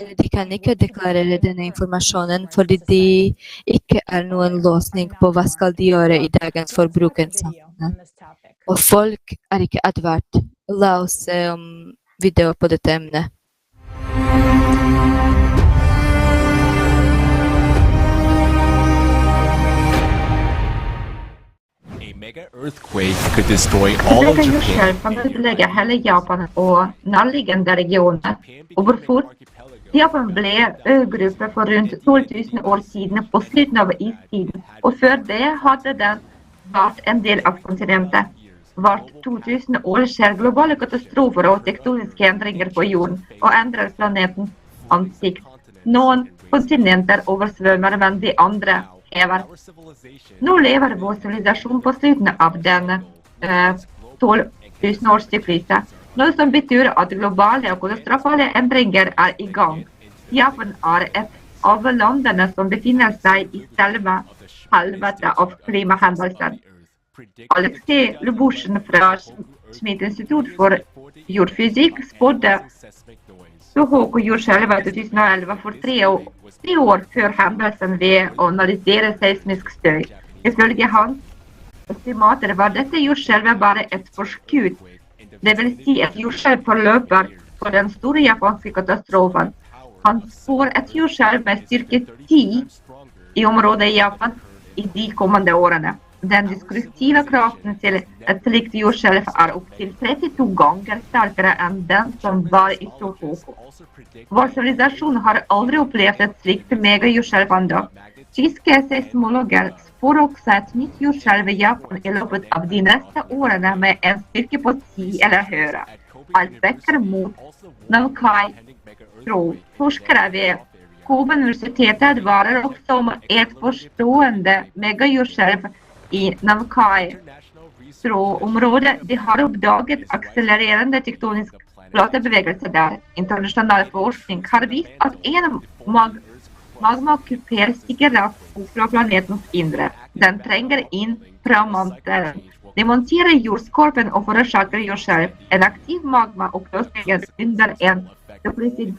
De kan ikke deklarere denne informasjonen fordi det ikke er noen løsning på hva skal de gjøre i dagens forbrukersamfunn. Og folk er ikke advart. La oss se video på dette emnet. Earthquake could destroy all of Japan. Jordskjelv kan ødelegge hele Japan og nærliggende regioner. Og hvorfor? Japan ble øygruppe for rundt 12 000 år siden på slutten av istiden, og før det hadde den vært en del av kontinentet. Hvert 2000 år skjer globale katastrofer og tektoniske endringer på jorden og endrer planetens ansikt. Noen kontinenter oversvømmer, men de andre hever. Nå lever vår sivilisasjon på slutten av den 12 000 årssyklusen, noe som betyr at globale og katastrofale endringer er i gang. Japan er et av landene som befinner seg i selve helvete av klimahendelser. Alexei Lubushin fra Schmidt Institut for jordfysikk spådde jordskjelvet i 2011 for 3 år før hendelsen ved å analysere seismisk støy. Ifølge hans estimater var dette jordskjelvet bare et forskudd. Det vil si et jordskjelv forløper for den store japanske katastrofen. Han spår et jordskjelv med styrke 10 i området i Japan i de kommende årene. den destruktive kraften til et slikt jordskjelv opptil 32 ganger sterkere enn den som var i Tohoku. Vår sivilisasjon har aldri opplevd et slikt megajordskjelv enda. Tyske seismologer spår også et nytt jordskjelv i Japan i løpet av de neste årene med en styrke på 10 eller høyere. Alt peker mot Nankai. Forskere ved Kobe-universitetet advarer også om et forstående megajordskjelv i Nankai-området. De har oppdaget akselererende tektonisk platebevegelse der. Internasjonal forskning har vist at en magmakuper stiger raskt opp fra planetens indre. Den trenger inn fra mantelen. De monterer jordskorpen og forårsaker jordskjelv. En aktiv magmaoppløsning under en doppelsidig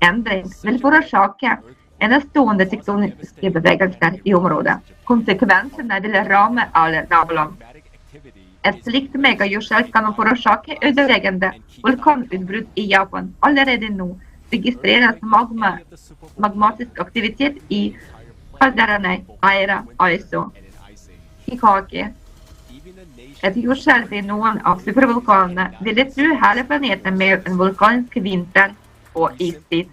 endring vil forårsake enestående tektoniske bevegelser i området. Konsekvensene vil ramme alle naboland. Et slikt megajordskjelv kan forårsake ødeleggende vulkanutbrudd i Japan. Allerede nå registreres magmatisk aktivitet i kalderene Aira, Aiso, Hikaki. Et jordskjelv i noen av supervulkanene vil true hele planeten med en vulkansk vinter og istid.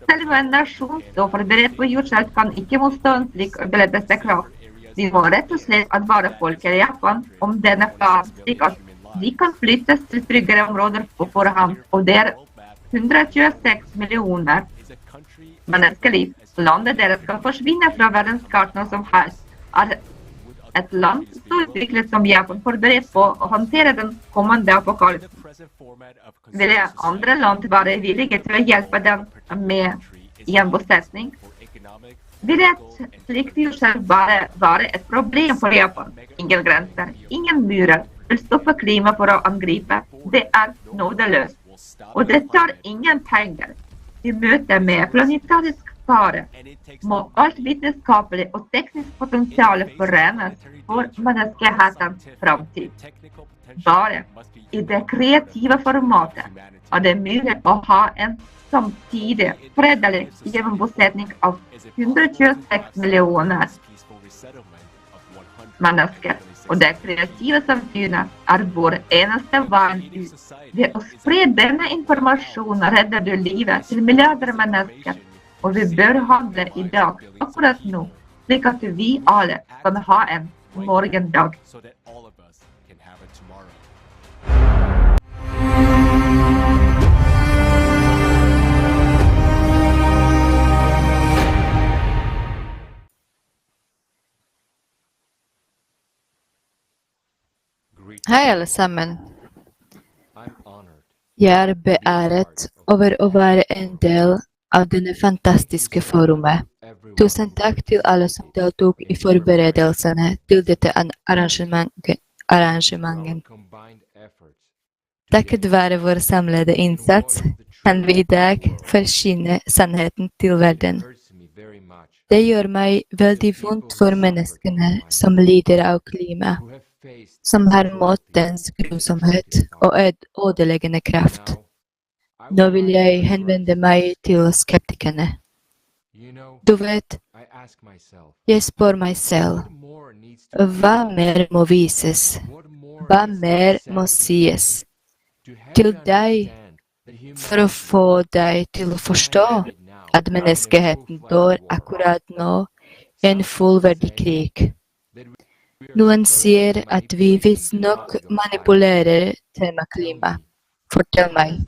Selv en nasjon så forberedt på jordskjelv kan ikke motstå en slik ødeleggelseskraft. Vi må rett og slett advare folket i Japan om denne faren, slik at de kan flyttes til tryggere områder på forhånd. Og det 126 millioner menneskeliv. Landet deres skal forsvinne fra verdenskartene som helst. Et land så utviklet som Japan forberedt på å håndtere den kommende apokalypsen. Vil andre land være villige til å hjelpe dem med gjenbosetning? Vil et slikt jordskjelv bare være et problem for Japan? Ingen grenser, ingen murer vil stoppe klima for å angripe. Det nådeløst. Og det tar ingen penger. I møte med planetarisk fare må alt vitenskapelig og teknisk potensial forenes for menneskehetens fremtid. Bare i det kreative formatet er det mulig å ha en samtidig fredelig gjennombosetning av 126 millioner mennesker. Og det kreative samfunnet er vår eneste veien ut. Ved å spre denne informasjonen redder du livet til milliarder mennesker. Og vi bør handle i dag, akkurat nå, slik at vi alle kan ha en morgendag. Hei alle sammen. Jeg er beæret over å være en del av denne fantastiske forumet. Tusen takk til alle som deltok i forberedelsene til dette arrangementet. Takket være vår samlede innsats kan vi i dag forsyne sannheten til verden. Det gjør meg veldig vondt for menneskene som lider av klima, som har mått dens grusomhet og ødeleggende kraft. Nå vil jeg henvende meg til skeptikerne. Du vet, jeg spør meg selv, hva mer må vises? Hva mer må sies? Til deg, for å få deg til å forstå at menneskeheten dør akkurat nå en fullverdig krig. Noen sier at vi visstnok manipulerer tema klima. Fortell meg,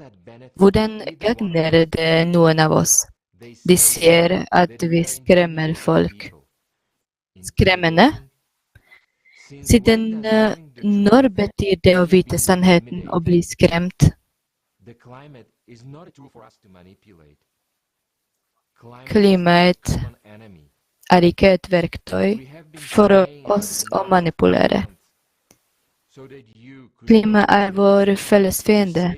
hvordan gagner det noen av oss? De sier at vi skremmer folk. Skremmende? Siden når betyr det å vite sannheten og bli skremt? Klimaet er ikke et verktøy for oss å manipulere. Klima er vår felles fiende.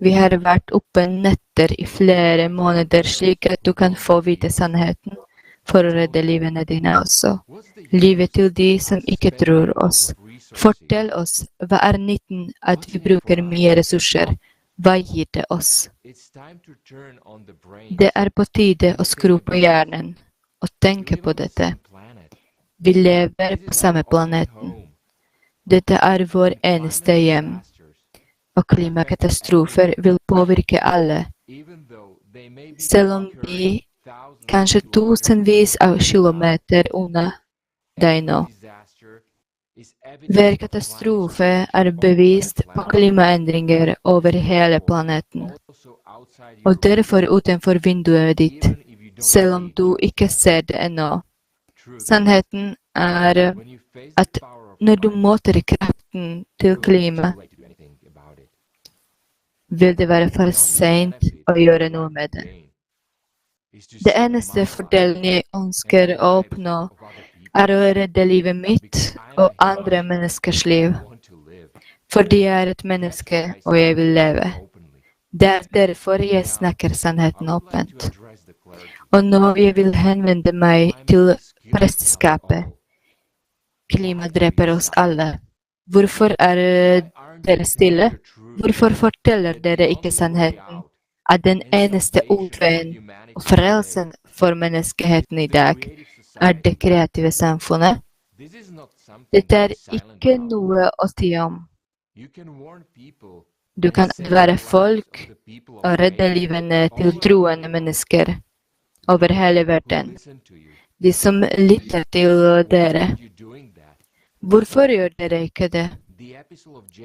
Vi har vært oppe netter i flere måneder slik at du kan få vite sannheten for å redde livene dine også. Livet til de som ikke tror oss. Fortell oss, hva er nytten at vi bruker mye ressurser? Hva gir det oss? Det er på tide å skru på hjernen og tenke på dette. Vi lever på samme planeten. Dette er vår eneste hjem. Og klimakatastrofer vil påvirke alle. Selv om de kanskje tusenvis av kilometer unna deg nå. Hver katastrofe er bevist på klimaendringer over hele planeten. Og derfor utenfor vinduet ditt, selv om du ikke ser det ennå. Sannheten er at når du møter kraften til klima, vil det være for sent å gjøre noe med det. Det eneste fordelen jeg ønsker å oppnå, er å redde livet mitt og andre menneskers liv. Fordi jeg er et menneske, og jeg vil leve. Det er derfor jeg snakker sannheten åpent. Og nå jeg vil henvende meg til presteskapet. Klima dreper oss alle. Hvorfor er dere stille? Hvorfor forteller dere ikke sannheten? At den eneste utveien og frelsen for menneskeheten i dag er det kreative samfunnet? Dette er ikke noe å si om. Du kan advare folk og redde livene til troende mennesker over hele verden. De som lytter til dere. Hvorfor gjør dere ikke det?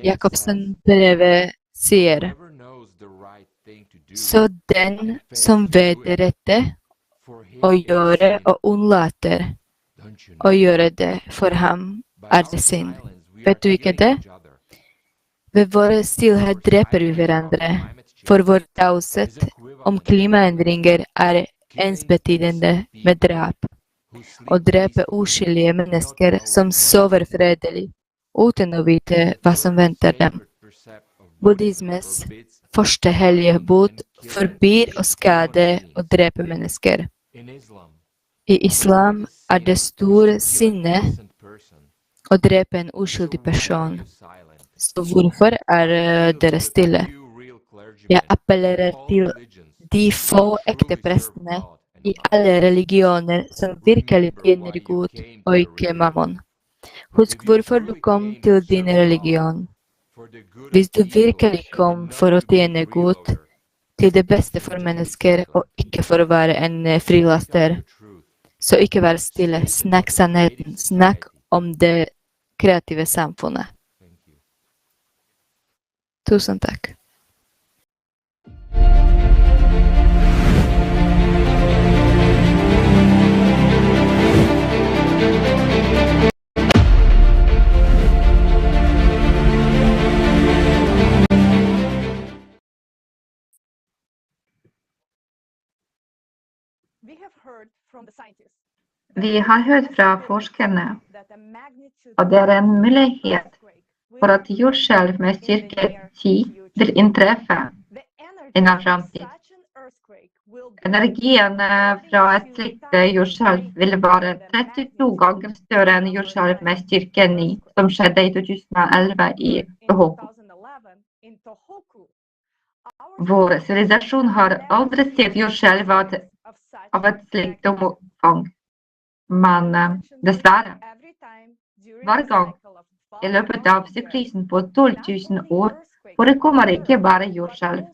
Jakobsen brevet sier, så den som vet det rette, å gjøre og unnlater å gjøre det for ham, er det synd. Vet du ikke det? Ved vår stillhet dreper vi hverandre, for vår taushet om klimaendringer er ensbetydende med drap. Å drepe uskyldige mennesker som sover fredelig, uten å vite hva som venter dem. Buddhismes første hellige bud forbyr å skade og drepe mennesker. I islam er det stor sinne å drepe en uskyldig person. Så hvorfor er dere stille? Jeg appellerer til de få ekte prestene i alle religioner som virkelig tjener Gud og ikke mammon. Husk hvorfor du kom til din religion. Hvis du virkelig kom for å tjene Gud, til det beste for mennesker og ikke for å være en frilaster, så ikke vær stille. Snakk sannheten. Snakk om det kreative samfunnet. Tusen takk. Vi har hørt fra forskerne, og det er en mulighet for at jordskjelv med styrke 10 vil inntreffe innen fremtid. Energien fra et slikt jordskjelv vil være 32 ganger større enn jordskjelv med styrke 9, som skjedde i 2011 i Tohoku. Vår sivilisasjon har aldri sett jordskjelv av et slikt omfang. Men dessverre, hver gang i løpet av syklusen på 12 000 år forekommer ikke bare jordskjelv,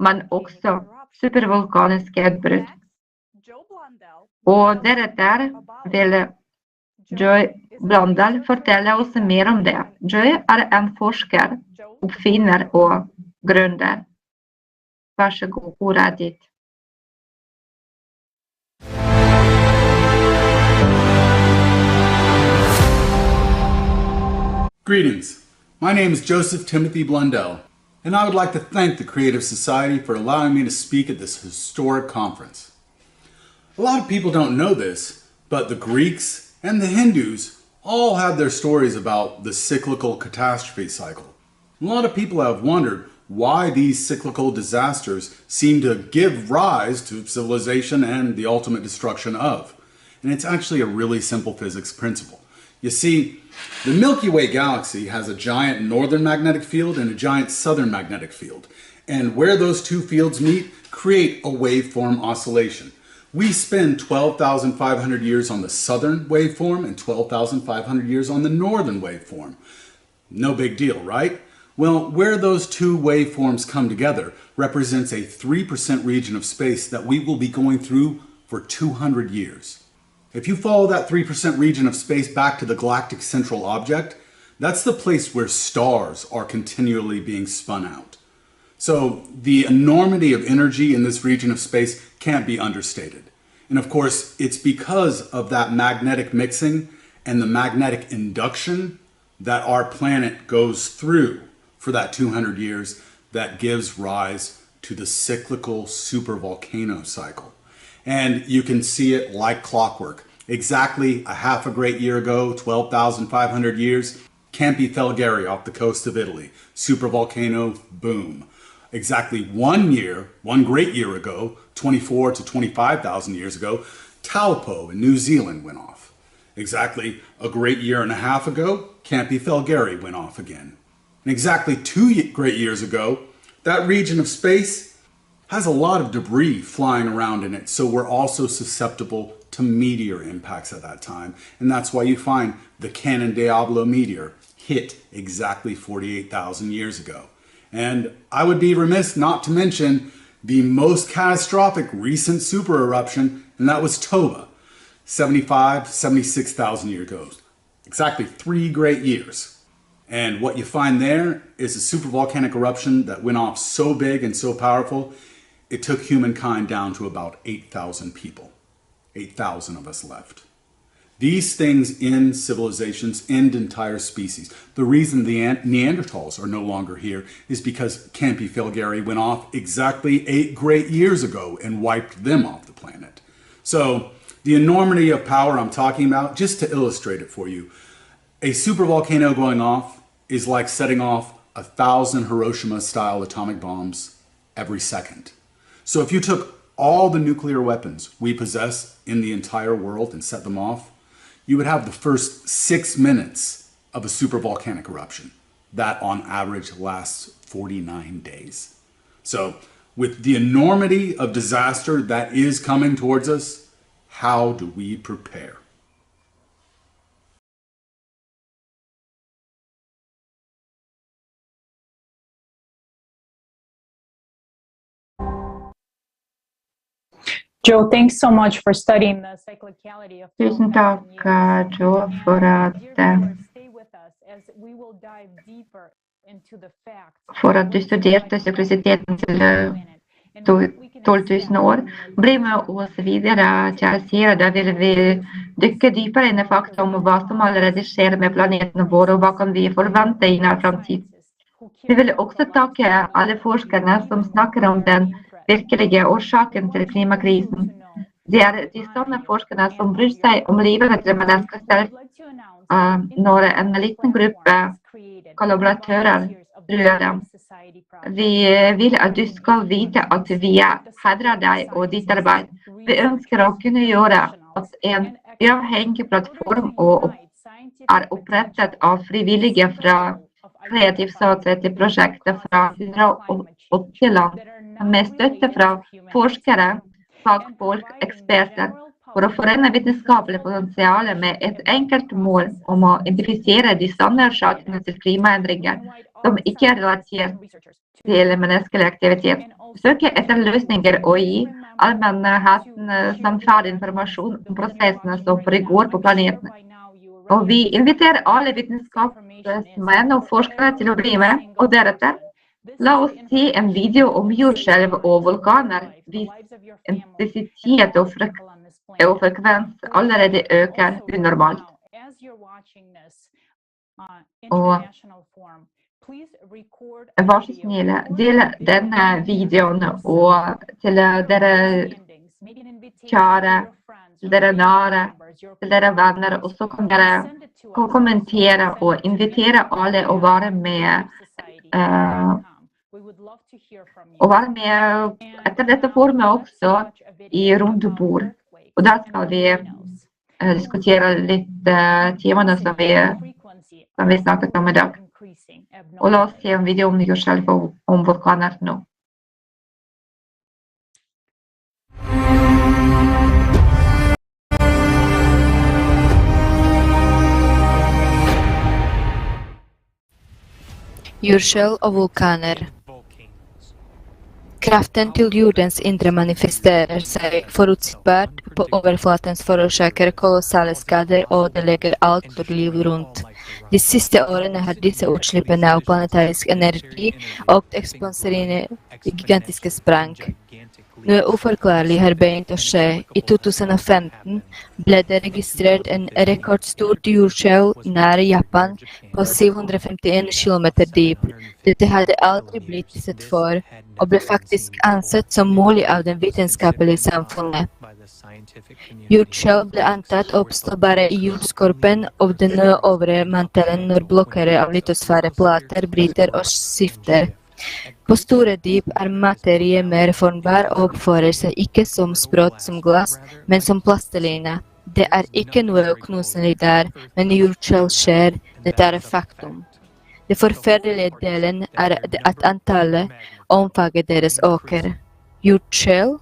men også supervulkaniske utbrudd. Og deretter vil Joy Blondell fortelle oss mer om det. Joy er en forsker, oppfinner og gründer. Vær så god, ordet er ditt. Greetings. My name is Joseph Timothy Blundell, and I would like to thank the Creative Society for allowing me to speak at this historic conference. A lot of people don't know this, but the Greeks and the Hindus all had their stories about the cyclical catastrophe cycle. A lot of people have wondered why these cyclical disasters seem to give rise to civilization and the ultimate destruction of. And it's actually a really simple physics principle. You see, the Milky Way galaxy has a giant northern magnetic field and a giant southern magnetic field. And where those two fields meet, create a waveform oscillation. We spend 12,500 years on the southern waveform and 12,500 years on the northern waveform. No big deal, right? Well, where those two waveforms come together represents a 3% region of space that we will be going through for 200 years. If you follow that 3% region of space back to the galactic central object, that's the place where stars are continually being spun out. So the enormity of energy in this region of space can't be understated. And of course, it's because of that magnetic mixing and the magnetic induction that our planet goes through for that 200 years that gives rise to the cyclical supervolcano cycle. And you can see it like clockwork. Exactly a half a great year ago, 12,500 years, Campi Felgari off the coast of Italy. Supervolcano, boom. Exactly 1 year, one great year ago, 24 to 25,000 years ago, Taupo in New Zealand went off. Exactly a great year and a half ago, Campi Felgari went off again. And exactly 2 great years ago, that region of space has a lot of debris flying around in it, so we're also susceptible to meteor impacts at that time. And that's why you find the Cannon Diablo meteor hit exactly 48,000 years ago. And I would be remiss not to mention the most catastrophic recent super eruption, and that was Toba, 76,000 years ago. Exactly 3 great years. And what you find there is a supervolcanic eruption that went off so big and so powerful, it took humankind down to about 8,000 people. 8,000 of us left. These things end civilizations, end entire species. The reason the Neanderthals are no longer here is because Campi Felgari went off exactly 8 great years ago and wiped them off the planet. So the enormity of power I'm talking about, just to illustrate it for you, a supervolcano going off is like setting off 1,000 Hiroshima-style atomic bombs every second. So if you took all the nuclear weapons we possess in the entire world and set them off, you would have the first 6 minutes of a supervolcanic eruption. That on average lasts 49 days. So with the enormity of disaster that is coming towards us, how do we prepare? Joe, thanks so much for studying the cyclicality of Tusen takk, Joe, for at du studerte syklisiteten til 12 000 år. Bli med oss videre, kjære seere. Da vil vi dykke dypere inn i fakta om hva som allerede skjer med planeten vår, og hva kan vi forvente i nær fremtid. Vi vil også takke alle forskerne som snakker om den virkelige årsaken til klimakrisen. Det er de samme forskerne som bryr seg om livet til mennesker selv, når en liten gruppe kollaboratører rører dem. Vi vil at du skal vite at vi hedrer deg og ditt arbeid. Vi ønsker å kunne gjøre at en uavhengig plattform er opprettet av frivillige fra Creative Society-plattformen fra 180 land, med støtte fra forskere, fagfolk, eksperter, for å forene vitenskapelig potensial med et enkelt mål om å identifisere de sanne årsakene til klimaendringer som ikke er relatert til menneskelig aktivitet. Søke etter løsninger og gi allmennheten samtidig informasjon om prosessene som foregår på planeten. Og vi inviterer alle vitenskapsmenn og forskere til å bli med, og deretter la oss se en video om jordskjelv og vulkaner hvis intensitet og frekvens allerede øker unormalt. Og vær så snill, del denne videoen og til dere kjære, til dere nære, til dere venner, og så kan dere kommentere og invitere alle å være med etter dette forumet også i rundbord. Og der skal vi diskutere litt temaene som vi snakket om i dag. Og la oss se en video om jordskjelv og om vulkaner nå. Jordskjelv og vulkaner. Kraften til jordens indre manifesterer seg forutsigbart på overflaten, forårsaker kolossale skader og ødelegger alt for liv rundt. De siste årene har disse utslippene av planetarisk energi økt ekspansivt i gigantiske sprang. Noe uforklarlig har begynt å skje. I 2015 ble det registrert en rekordstort jordskjelv nær Japan på 751 km dyp. Dette hadde aldri blitt sett før, og ble faktisk ansett som mulig av det vitenskapelige samfunnet. Jordskjelv ble antatt å oppstå bare i jordskorpen og den øvre mantelen når blokker av litosfæreplater bryter og skifter. På store dyp er materie mer formbar og oppfører seg ikke som sprøtt som glass, men som plasteline. Det er ikke noe uknuselig der, men jordskjelv skjer. Dette er et faktum. Det forferdelige delen er at antallet omfanget deres øker. Jordskjelv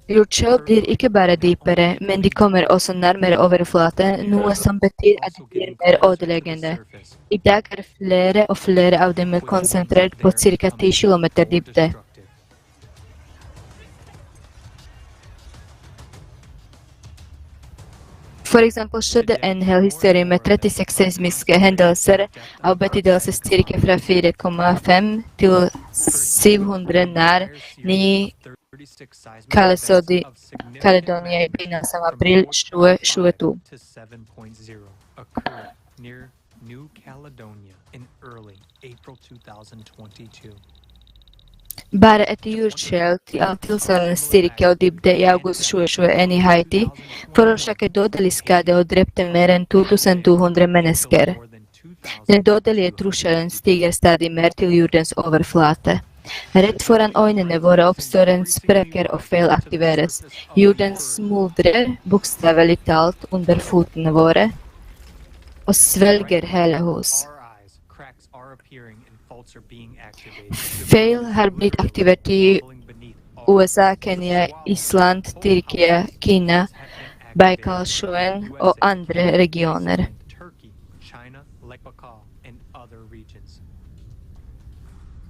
Jordskjelv blir ikke bare dypere, men de kommer også nærmere overflaten, noe som betyr at de blir mer ødeleggende. I dag er flere og flere av dem konsentrert på ca. 10 km dybde. For eksempel skjedde en hel historie med 36 seismiske hendelser av betydelsesstyrke fra 4,5 til 700 nær 9 Caledonia i begynnelsen av april 2022. Bare et jordskjelv til tilsvarende styrke og dybde i august 2021 i Haiti forårsaket dødelig skade og drepte mer enn 2200 mennesker. Den dødelige trusselen stiger stadig mer til jordens overflate. Rett foran øynene våre oppstår en sprekker og feil aktiveres. Jorden smuldrer, bokstavelig talt, under fotene våre og svelger hele hus. Feil har blitt aktivert i USA, Kenya, Island, Tyrkia, Kina, Baikalsjøen og andre regioner.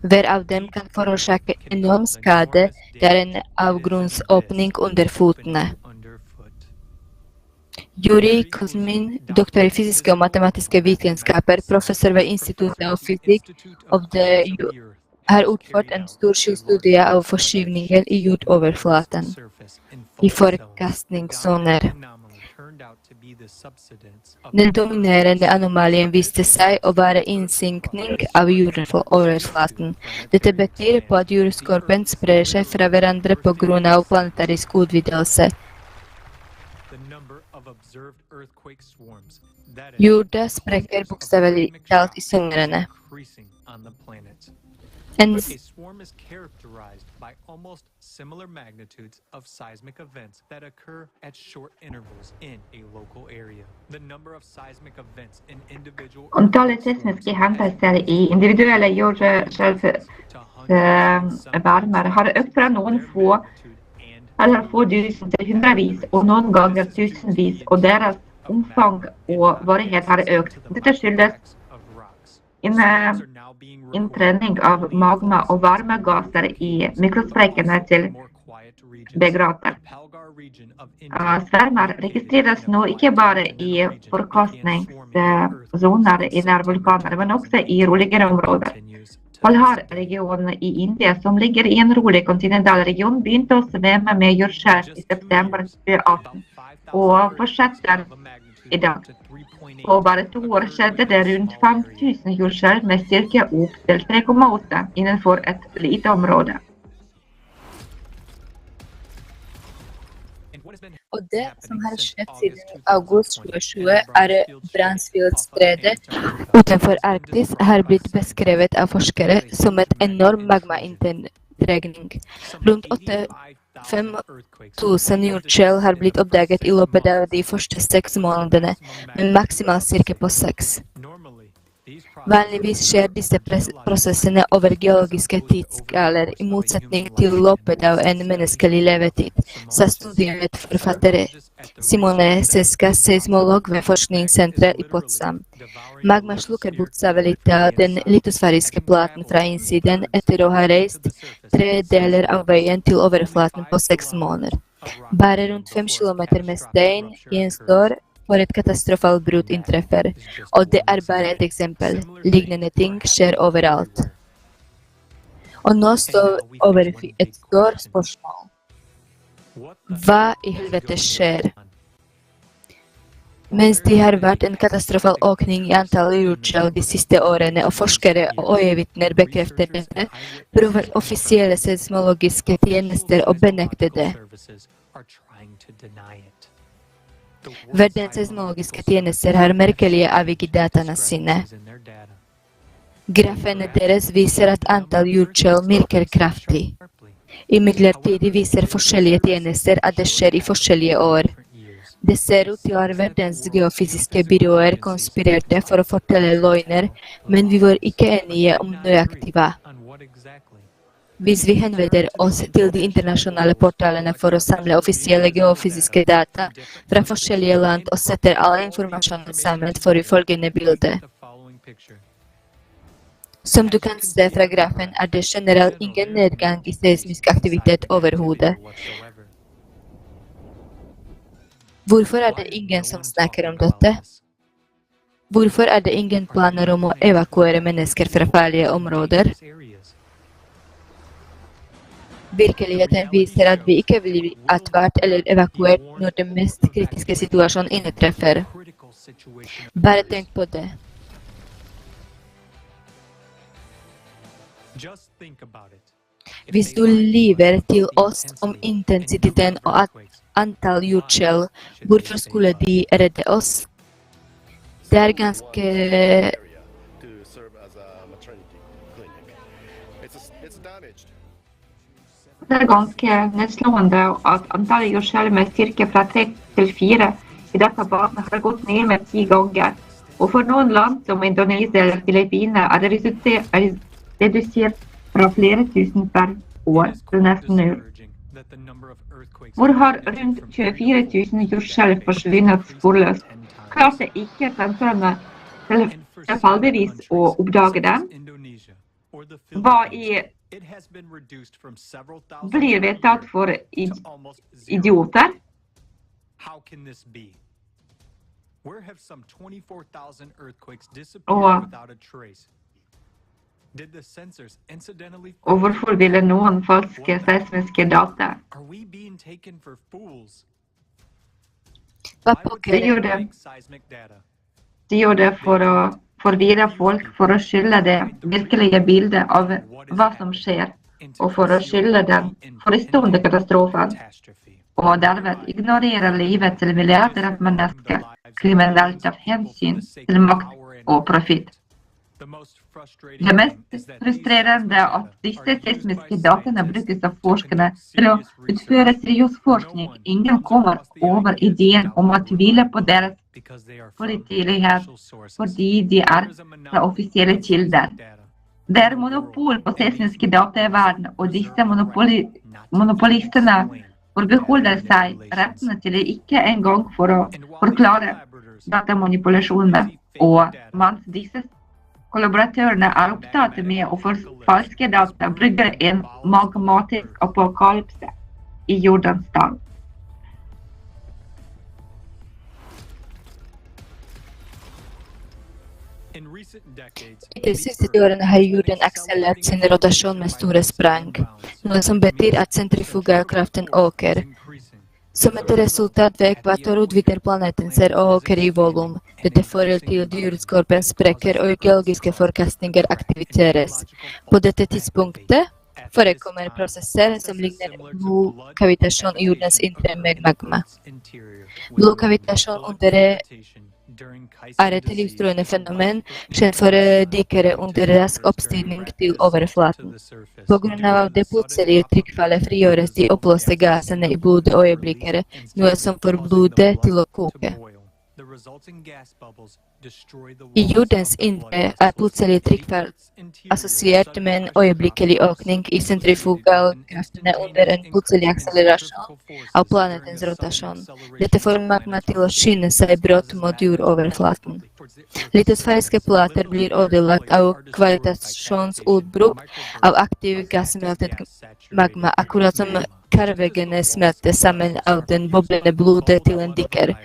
Hver av dem kan forårsake enorm skade. Det er en avgrunnsåpning under fotene. Yuri Kuzmin, doktor i fysiske og matematiske vitenskaper, professor ved Instituttet av fysikk, har utført en storstilt studie av forskyvninger i jordoverflaten i forkastningssoner. Den dominerende anomalien viste seg å være innsinkning av jordoverflaten. Dette betyr på at jordskorpen sprer seg fra hverandre på grunn av planetarisk utvidelse. Jorda sprekker bokstavelig talt i sonerne. A swarm is characterized by almost similar magnitudes of seismic events that occur at short intervals in a local area. The number of seismic events in individual Antalet seismiske hendelser i individuelle jordskjelvvarmer har økt fra noen få tusen til hundrevis og noen ganger tusenvis, og deres omfang og varighet har økt. Dette skyldes inntrening av magma og varmegasser i mikrosprekkene til begrater. Svermer registreres nå ikke bare i forkastningssoner i nær vulkaner, men også i roligere områder. Polarregionen i India, som ligger i en rolig kontinentalregion, begynte å svømme med jordskjelv i september 2018, og fortsetter i dag. På bare 2 år skjedde det rundt 5000 jordskjelv med styrke opp til 3,8 innenfor et lite område. Og det som har skjedd siden august 2020 er Bransfieldstredet utenfor Arktis har blitt beskrevet av forskere som et enorm magma-inntregning. Rundt 5000 jordskjelv har blitt oppdaget i løpet av de første 6 månedene, med maksimal styrke på 6. Vanligvis skjer disse prosessene over geologiske tidsskaler, i motsetning til løpet av en menneskelig levetid, sa studieforfatter Simone Seska, seismolog ved forskningssenteret i Potsdam. Magma slukker bokstavelig talt den litosfæriske platen fra innsiden etter å ha reist 3 deler av veien til overflaten på 6 måneder. Bare rundt 5 kilometer med stein gjenstår for et katastrofalt brudd inntreffer, og det er bare et eksempel. Lignende ting skjer overalt. Og nå står overfor et stort spørsmål. Hva i helvete skjer? Mens det har vært en katastrofal økning i antall jordskjelv de siste årene, og forskere og øyevitner bekrefter dette, prøver offisielle seismologiske tjenester å benekte det. Verdens seismologiske tjenester har merkelige avvik i dataene sine. Grafene deres viser at antall jordskjelv minker kraftig. Imidlertid viser forskjellige tjenester at det skjer i forskjellige år. Det ser ut til at verdens geofysiske byråer konspirerte for å fortelle løgner, men vi var ikke enige om nøyaktig hva. Hvis vi henvender oss til de internasjonale portalene for å samle offisielle geofysiske data fra forskjellige land og setter all informasjonen sammen for følgende bilde. Som du kan se fra grafen er det generelt ingen nedgang i seismisk aktivitet overhodet. Hvorfor er det ingen som snakker om dette? Hvorfor er det ingen planer om å evakuere mennesker fra farlige områder? Virkeligheten viser at vi ikke blir advart eller evakuert når den mest kritiske situasjonen inntreffer. Bare tenk på det. Hvis du lyver til oss om intensiteten og antall jordskjelv, hvorfor skulle de redde oss? Det er ganske Det er ganske nedslående at antallet jordskjelv med styrke fra 3 til 4 i databasen har gått ned med 10 ganger. Og for noen land som Indonesia eller Filippinene er det redusert fra flere tusen per år til nesten null. Hvor har rundt 24 000 jordskjelv forsvunnet sporløst? Klarte ikke sensorene tilfeldigvis å oppdage dem? Hva blir vedtatt for idioter? Og hvorfor ville noen falske seismiske data? De gjør det for å forvirre folk, for å skylde det virkelige bildet av hva som skjer, og for å skylde den forestående katastrofen, og derved ignorere livet til milliarder av mennesker, kriminelt av hensyn til makt og profitt. Det mest frustrerende er at disse seismiske dataene brukes av forskerne til å utføre seriøs forskning. Ingen kommer over ideen om å tvile på deres pålitelighet fordi de er fra offisielle kilder. Det er monopol på seismiske data i verden, og disse monopolistene forbeholder seg rettene til ikke engang for å forklare datamanipulasjonene, og mens disse kollaboratørene er opptatt med å forfalske data, brygger en magmatisk apokalypse i jordens dal. I de siste årene har jorden akselert sin rotasjon med store sprang, noe som betyr at sentrifugalkraften øker. Som et resultat ved ekvator utvider planeten seg og øker i volum. Dette fører til at jordskorpen sprekker og geologiske forkastninger aktiviseres. På dette tidspunktet forekommer prosesser som ligner blodkavitasjon i jordens indre med magma. Blodkavitasjon under er et livstruende fenomen, skjedd for dykere under rask oppstigning til overflaten. På grunn av det plutselige trykkfallet frigjøres de oppløste gassene i blodet øyeblikket, noe som får blodet til å koke. I jordens indre er plutselig trykkfelt assosiert med en øyeblikkelig økning i sentrifugalkraftene under en plutselig akselerasjon av planetens rotasjon. Dette får magma til å skyne seg brått mot jordoverflaten. Litosfæriske plater blir ødelagt av gravitasjonsutbrudd av aktiv gassmeltet magma, akkurat som karveggene smelter sammen av den boblende blodet til en dykker.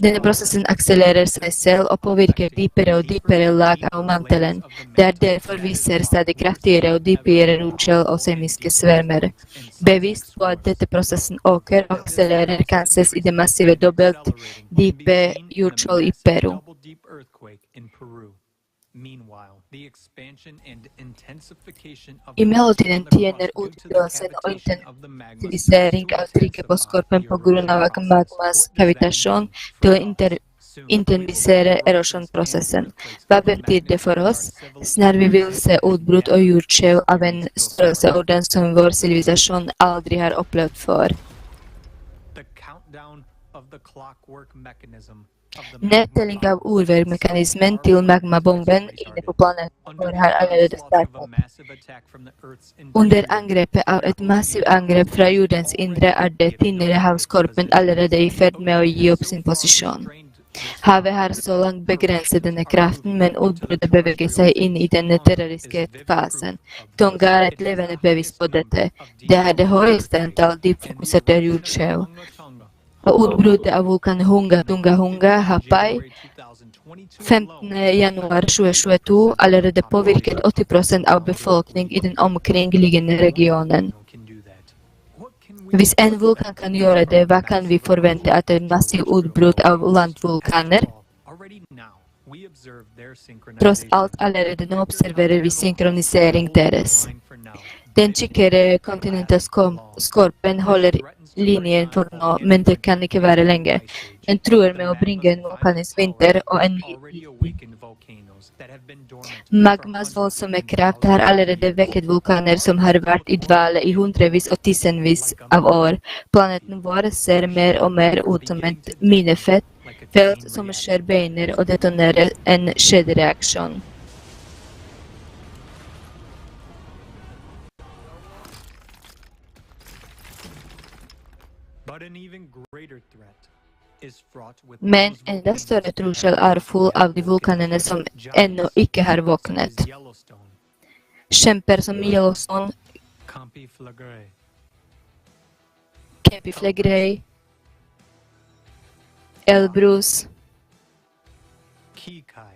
Denne prosessen akselererer seg selv og påvirker dypere og dypere lag av mantelen. Det er derfor vi ser stadig kraftigere og dypere rotskjell og seismiske svermer. Bevisst på at dette prosessen øker og akselererer kan ses i det massive dobbelt dype jordskjell i Peru. I mellomtiden tjener utvidelsen og intensivisering av trykket på skorpen på grunn av magmas kavitasjon til å intensivere erosjonsprosessen. Hva betyr det for oss? Snart vi vil se utbrudd og jordskjelv av en størrelsesorden som vår sivilisasjon aldri har opplevd før. Nedtelling av urverkmekanismen til magmabomben inne på planeten vår har allerede startet. Under angrepet av et massivt angrep fra jordens indre er det tynnere havskorpen allerede i ferd med å gi opp sin posisjon. Havet har så langt begrenset denne kraften, men utbruddet beveger seg inn i denne terroristiske fasen. Tonga er et levende bevis på dette. Det er det høyeste antall dypfokuserte jordskjelv. Og utbruddet av vulkanen Hunga Hapai 15. januar 2022 allerede påvirket 80% av befolkningen i den omkringliggende regionen. Hvis en vulkan kan gjøre det, hva kan vi forvente at et massivt utbrudd av landvulkaner? Tross alt allerede nå observerer vi synkronisering deres. Den tykkere kontinentalskorpen holder linjen for nå, men det kan ikke være lenge. Den truer med å bringe en vulkanisk vinter og en magmas voldsomme kraft har allerede vekket vulkaner som har vært i dvale i hundrevis og tusenvis av år. Planeten vår ser mer og mer ut som et minefelt som skjer beiner og detonerer en kjedereaksjon. Men enda større trussel er full av de vulkanene som ennå ikke har våknet. Kjemper som Yellowstone, Kempiflegrei, Elbrus,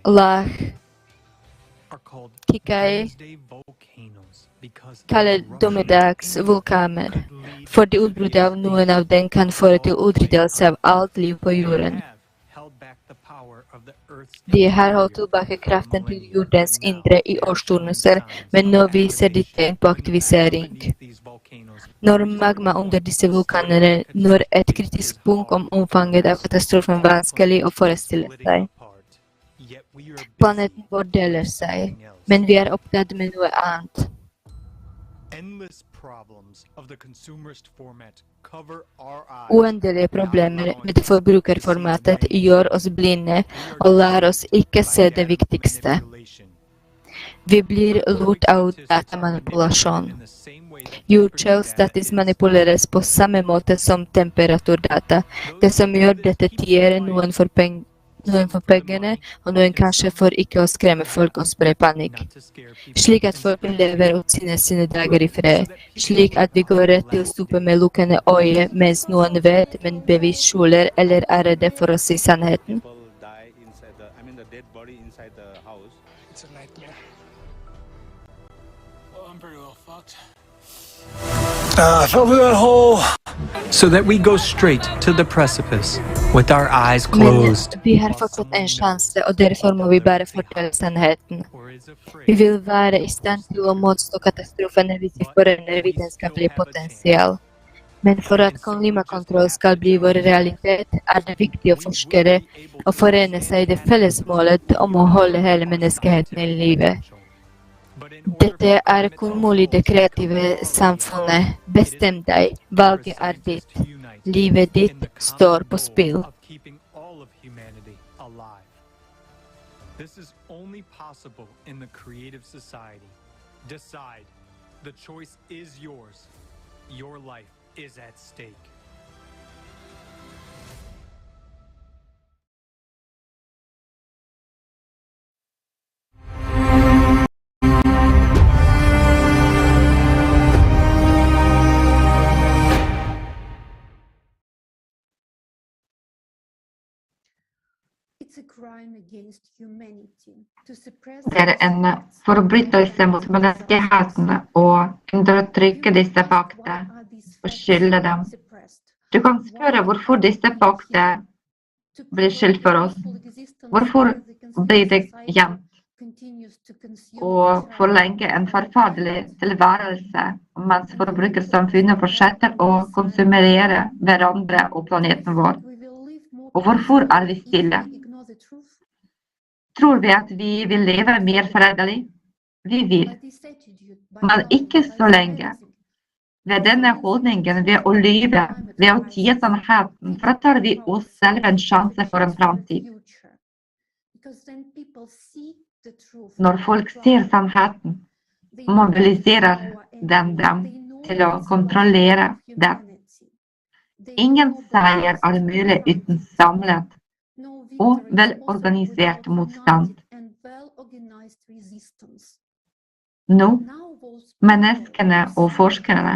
Lach, Kikai, kaller dommedags vulkaner, fordi utbruddet av noen av dem kan føre til utryddelse av alt liv på jorden. De har holdt tilbake kraften til jordens indre i årstusenner, men nå viser de tegn på aktivisering. Når magma under disse vulkanene når et kritisk punkt om omfanget av katastrofen vanskelig å forestille seg. Planeten vår deler seg, men vi er opptatt med noe annet. Uendelige problemer med forbrukerformatet gjør oss blinde og lar oss ikke se det viktigste. Vi blir lurt av datamanipulasjon. Jordskjelv statisk manipuleres på samme måte som temperaturdata. Det som gjør dette tier noen for pengene, og noen kanskje for ikke å skremme folk og spre panikk. Slik at folk lever ut sine dager i fred. Slik at vi går rett til stupet med lukkende øye, mens noen vet, men bevisst skjuler eller er redde for å si sannheten. I fell through that hole. So that we go straight to the precipice with our eyes closed. Men vi har fortsatt en sjanse, og derfor må vi bare fortelle sannheten. Vi vil være i stand til å motstå katastrofene hvis vi forener vitenskapelig potensial. Men for at klimakontroll skal bli vår realitet, er det viktig å forskere og forene seg i det felles målet om å holde hele menneskeheten i live. Dette er kun mulig det kreative samfunnet. Bestem deg, valget er ditt. Livet ditt står på spill. humanity alive. This is only possible in the creative society. Decide. The choice is yours. Your life is at stake. It's a crime against humanity to suppress Det er en forbrytelse mot menneskeheten å undertrykke disse fakta og skylde dem. Du kan spørre hvorfor disse fakta blir skyldt for oss. Hvorfor blir det gjemt og forlenge en forferdelig tilværelse mens forbrukersamfunnet fortsetter å konsumere hverandre og planeten vår? Og hvorfor er vi stille? Tror vi at vi vil leve mer fredelig? Vi vil, men ikke så lenge. Ved denne holdningen, ved å lyve, ved å tie sannheten, fratar vi oss selv en sjanse for en fremtid. Når folk ser sannheten, mobiliserer den dem til å kontrollere den. Ingen seier er mulig uten samlet og velorganisert motstand. Nå, menneskene og forskerne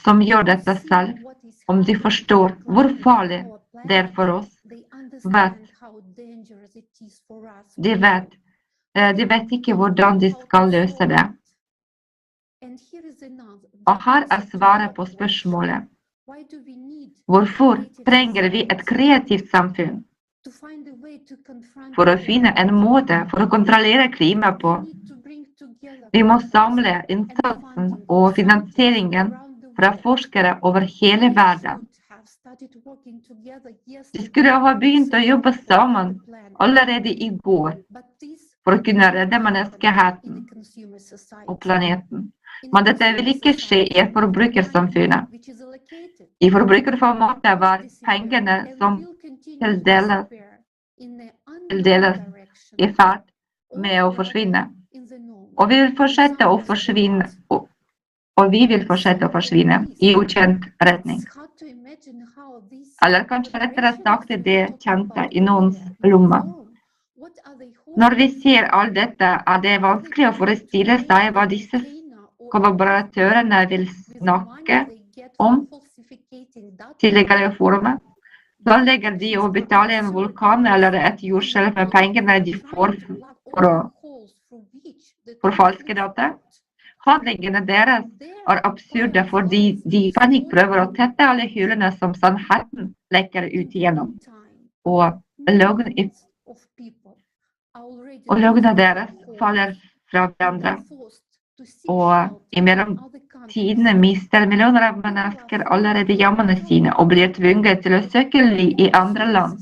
som gjør dette selv, om de forstår hvor farlig det er for oss, de vet ikke hvordan de skal løse det. Og her er svaret på spørsmålet. Hvorfor trenger vi et kreativt samfunn? For å finne en måte for å kontrollere klimaet på. Vi må samle innsatsen og finansieringen fra forskere over hele verden. De skulle ha begynt å jobbe sammen allerede i går for å kunne redde menneskeheten og planeten. Men dette vil ikke skje i forbrukersamfunnet. I forbrukerformatet var pengene som tildeles i ferd med å forsvinne. Og vi vil fortsette å forsvinne, i ukjent retning. Eller kanskje rettere sagt det kjente i noens lomme. Når vi ser alt dette, er det vanskelig å forestille seg hva disse kollaboratørene vil snakke om tidligere former. Planlegger de å betale en vulkan eller et jordskjelv med pengene de får for å forfalske data? Handlingene deres er absurde fordi de panikkprøver å tette alle hullene som sannheten lekker ut igjennom. Og løgnene deres faller fra hverandre. Og i mellomtiden mister millioner av mennesker allerede hjemmene sine og blir tvunget til å søke ly i andre land.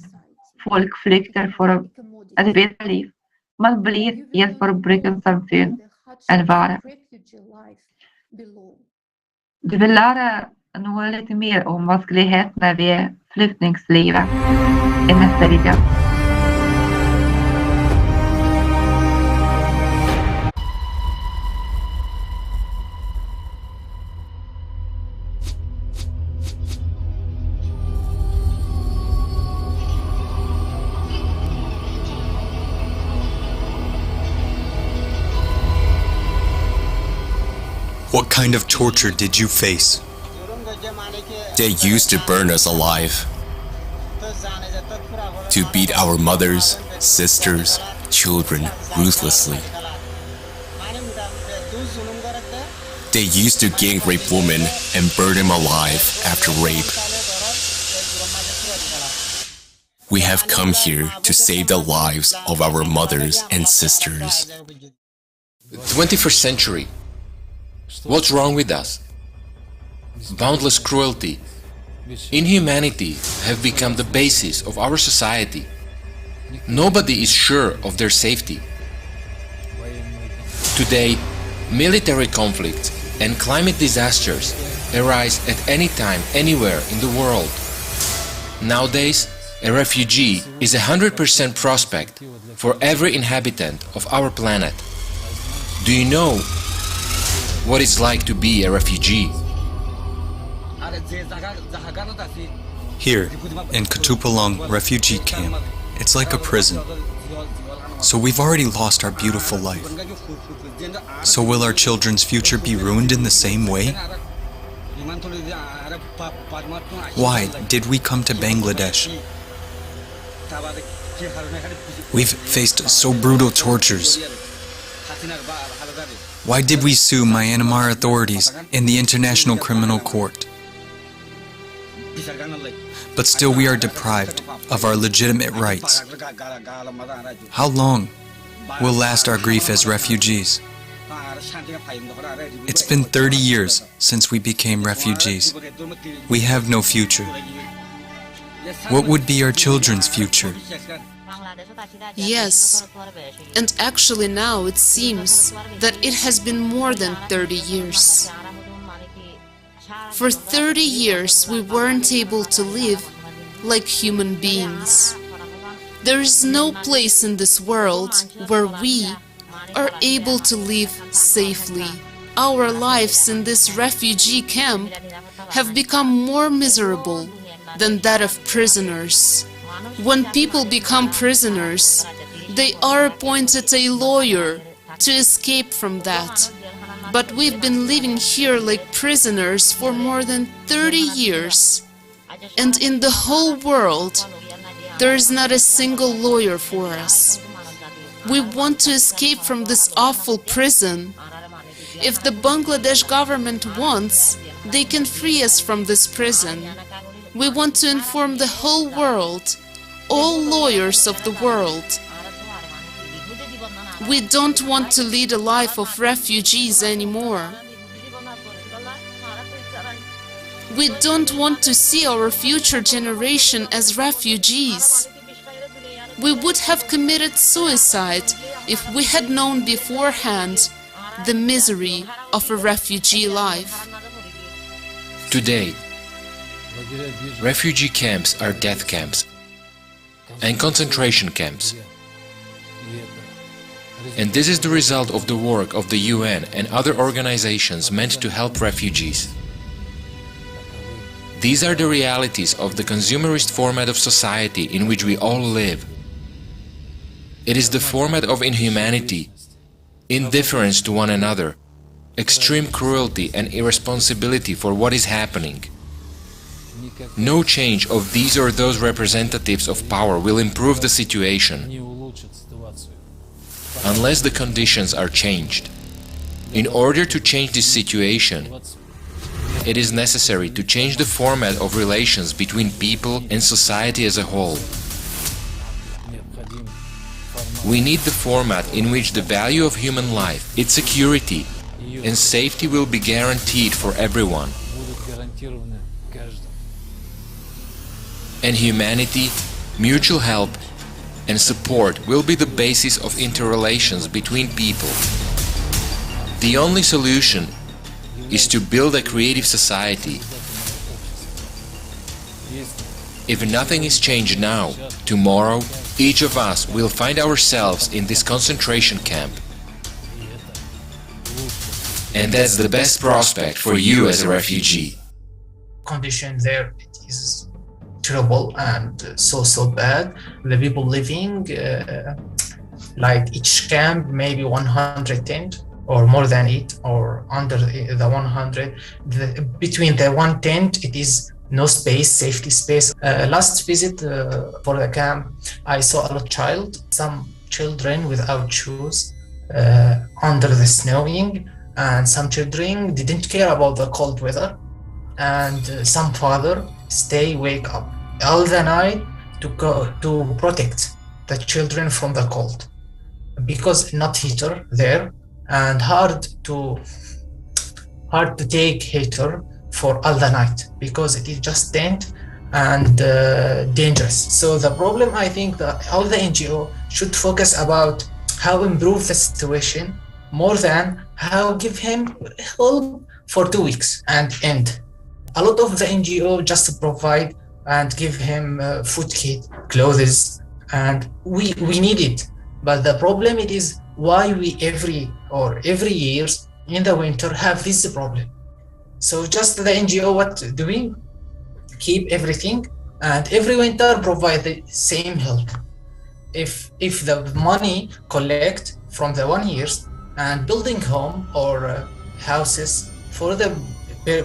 Folk flykter for et bedre liv. Man blir i et forbrukersamfunn en vare. Du vil lære noe litt mer om vanskelighetene ved flyktningslivet i neste video. What kind of torture did you face? They used to burn us alive, to beat our mothers, sisters, children ruthlessly. They used to gang rape women and burn them alive after rape. We have come here to save the lives of our mothers and sisters. 21st century. What's wrong with us? Boundless cruelty, inhumanity have become the basis of our society. Nobody is sure of their safety. Today, military conflicts and climate disasters arise at any time, anywhere in the world. Nowadays, A refugee is a 100% prospect for every inhabitant of our planet. Do you know what it's like to be a refugee? Here, in Kutupalong refugee camp, it's like a prison. So we've already lost our beautiful life. So will our children's future be ruined in the same way? Why did we come to Bangladesh? We've faced so brutal tortures. Why did we sue Myanmar authorities in the International Criminal Court? But still we are deprived of our legitimate rights. How long will last our grief as refugees? It's been 30 years since we became refugees. We have no future. What would be our children's future? Yes, and actually now it seems that it has been more than 30 years. For 30 years we weren't able to live like human beings. There is no place in this world where we are able to live safely. Our lives in this refugee camp have become more miserable than that of prisoners. When people become prisoners, they are appointed a lawyer to escape from that. But we've been living here like prisoners for more than 30 years. And in the whole world, there is not a single lawyer for us. We want to escape from this awful prison. If the Bangladesh government wants, they can free us from this prison. We want to inform the whole world, all lawyers of the world. We don't want to lead a life of refugees anymore. We don't want to see our future generation as refugees. We would have committed suicide if we had known beforehand the misery of a refugee life. Today, refugee camps are death camps and concentration camps. And this is the result of the work of the UN and other organizations meant to help refugees. These are the realities of the consumerist format of society in which we all live. It is the format of inhumanity, indifference to one another, extreme cruelty and irresponsibility for what is happening. No change of these or those representatives of power will improve the situation unless the conditions are changed. In order to change this situation, it is necessary to change the format of relations between people and society as a whole. We need the format in which the value of human life, its security and safety will be guaranteed for everyone. And humanity, mutual help and support will be the basis of interrelations between people. The only solution is to build a creative society. If nothing is changed now, tomorrow, each of us will find ourselves in this concentration camp. And that's the best prospect for you as a refugee. Condition there is terrible and so bad. The people living like each camp maybe 100 tent or more than it or under the 100. Between the one tent it is no space, safety space. Last visit for the camp, I saw a child, some children without shoes under the snowing, and some children didn't care about the cold weather, and some father wake up all the night to go to protect the children from the cold, because not heater there and hard to take heater for all the night because it is just tent and dangerous. So the problem, I think that all the NGO should focus about how improve the situation more than how give him help for 2 weeks and end. A lot of the NGO just provide and give him food kit, clothes, and we need it. But the problem it is why we every years in the winter have this problem. So just the NGO what doing, keep everything, and every winter provide the same help. If the money collect from the 1 years and building home or houses for the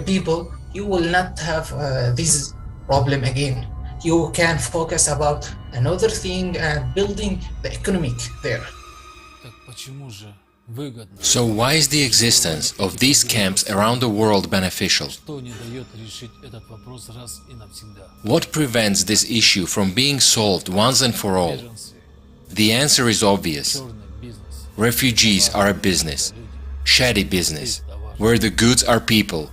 people, you will not have this problem again. You can focus about another thing and building the economic there. So why is the existence of these camps around the world beneficial? What prevents this issue from being solved once and for all? The answer is obvious. Refugees are a business, shady business, where the goods are people.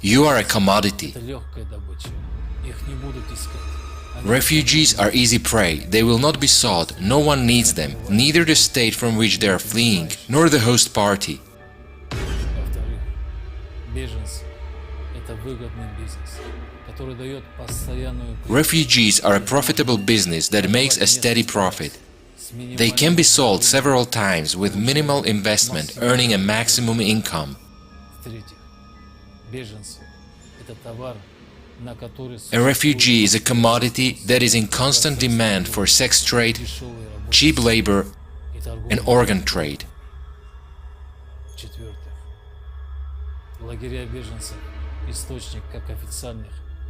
You are a commodity. Refugees are easy prey, they will not be sought, no one needs them, neither the state from which they are fleeing, nor the host party. Refugees are a profitable business that makes a steady profit. They can be sold several times with minimal investment, earning a maximum income. A refugee is a commodity that is in constant demand for sex trade, cheap labor, and organ trade.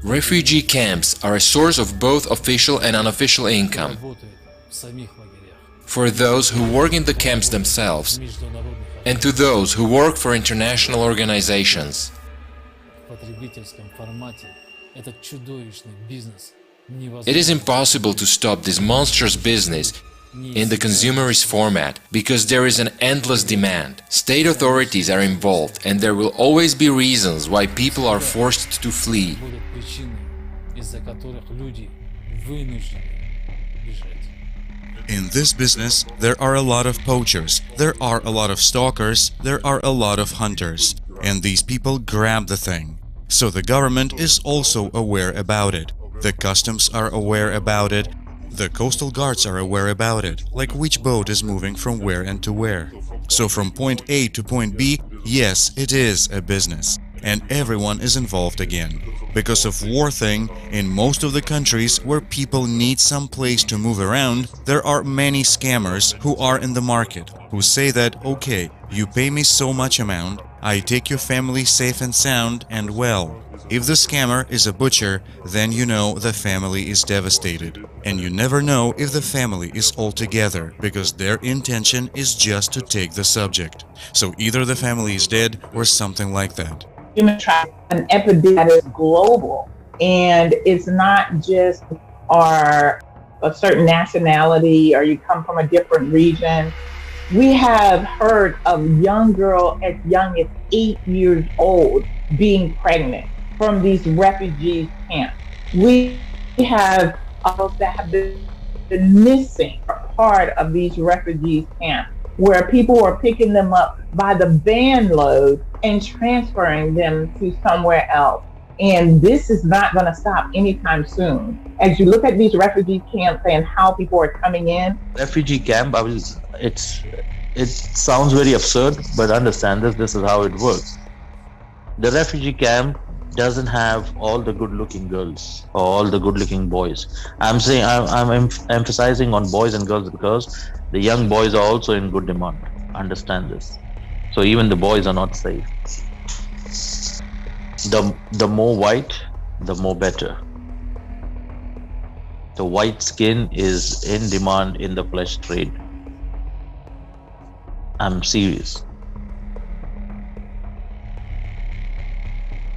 Refugee camps are a source of both official and unofficial income. For those who work in the camps themselves, and to those who work for international organizations. It is impossible to stop this monstrous business in the consumerist format because there is an endless demand. State authorities are involved and there will always be reasons why people are forced to flee. In this business, there are a lot of poachers, there are a lot of stalkers, there are a lot of hunters, and these people grab the thing. So the government is also aware about it. The customs are aware about it. The coastal guards are aware about it, like which boat is moving from where and to where. So from point A to point B, yes, it is a business. And everyone is involved again. Because of war thing, in most of the countries where people need some place to move around, there are many scammers who are in the market, who say that, okay, you pay me so much amount, I take your family safe and sound and well. If the scammer is a butcher, then you know the family is devastated. And you never know if the family is all together, because their intention is just to take the subject. So either the family is dead or something like that. Human trafficking is an epidemic that is global, and it's not just a certain nationality or you come from a different region. We have heard of young girls as young as 8 years old being pregnant from these refugee camps. We have adults that have been missing a part of these refugee camps, where people are picking them up by the van load and transferring them to somewhere else. And this is not going to stop anytime soon. As you look at these refugee camps and how people are coming in. Refugee camp, it sounds very absurd, but understand this is how it works. The refugee camp doesn't have all the good-looking girls or all the good-looking boys. I'm emphasizing on boys and girls because the young boys are also in good demand. Understand this. So even the boys are not safe. The more white, the more better. The white skin is in demand in the flesh trade. I'm serious.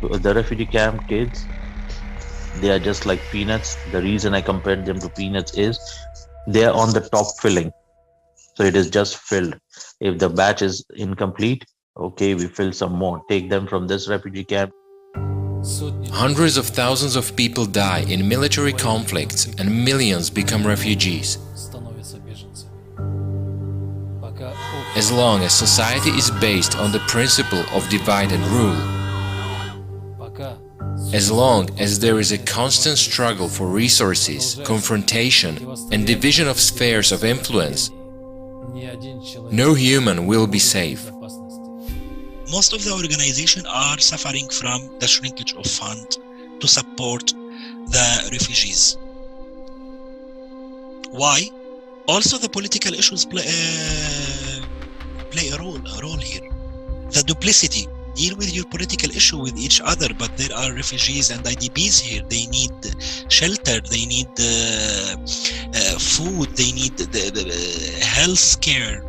The refugee camp kids, they are just like peanuts. The reason I compared them to peanuts is they are on the top filling. So it is just filled. If the batch is incomplete, okay, we fill some more. Take them from this refugee camp. Hundreds of thousands of people die in military conflicts and millions become refugees. As long as society is based on the principle of divide and rule, As long as there is a constant struggle for resources, confrontation, and division of spheres of influence, no human will be safe. Most of the organizations are suffering from the shrinkage of funds to support the refugees. Why? Also, the political issues play a role here. The duplicity. Deal with your political issue with each other, but there are refugees and IDPs here. They need shelter, they need food, they need the health care,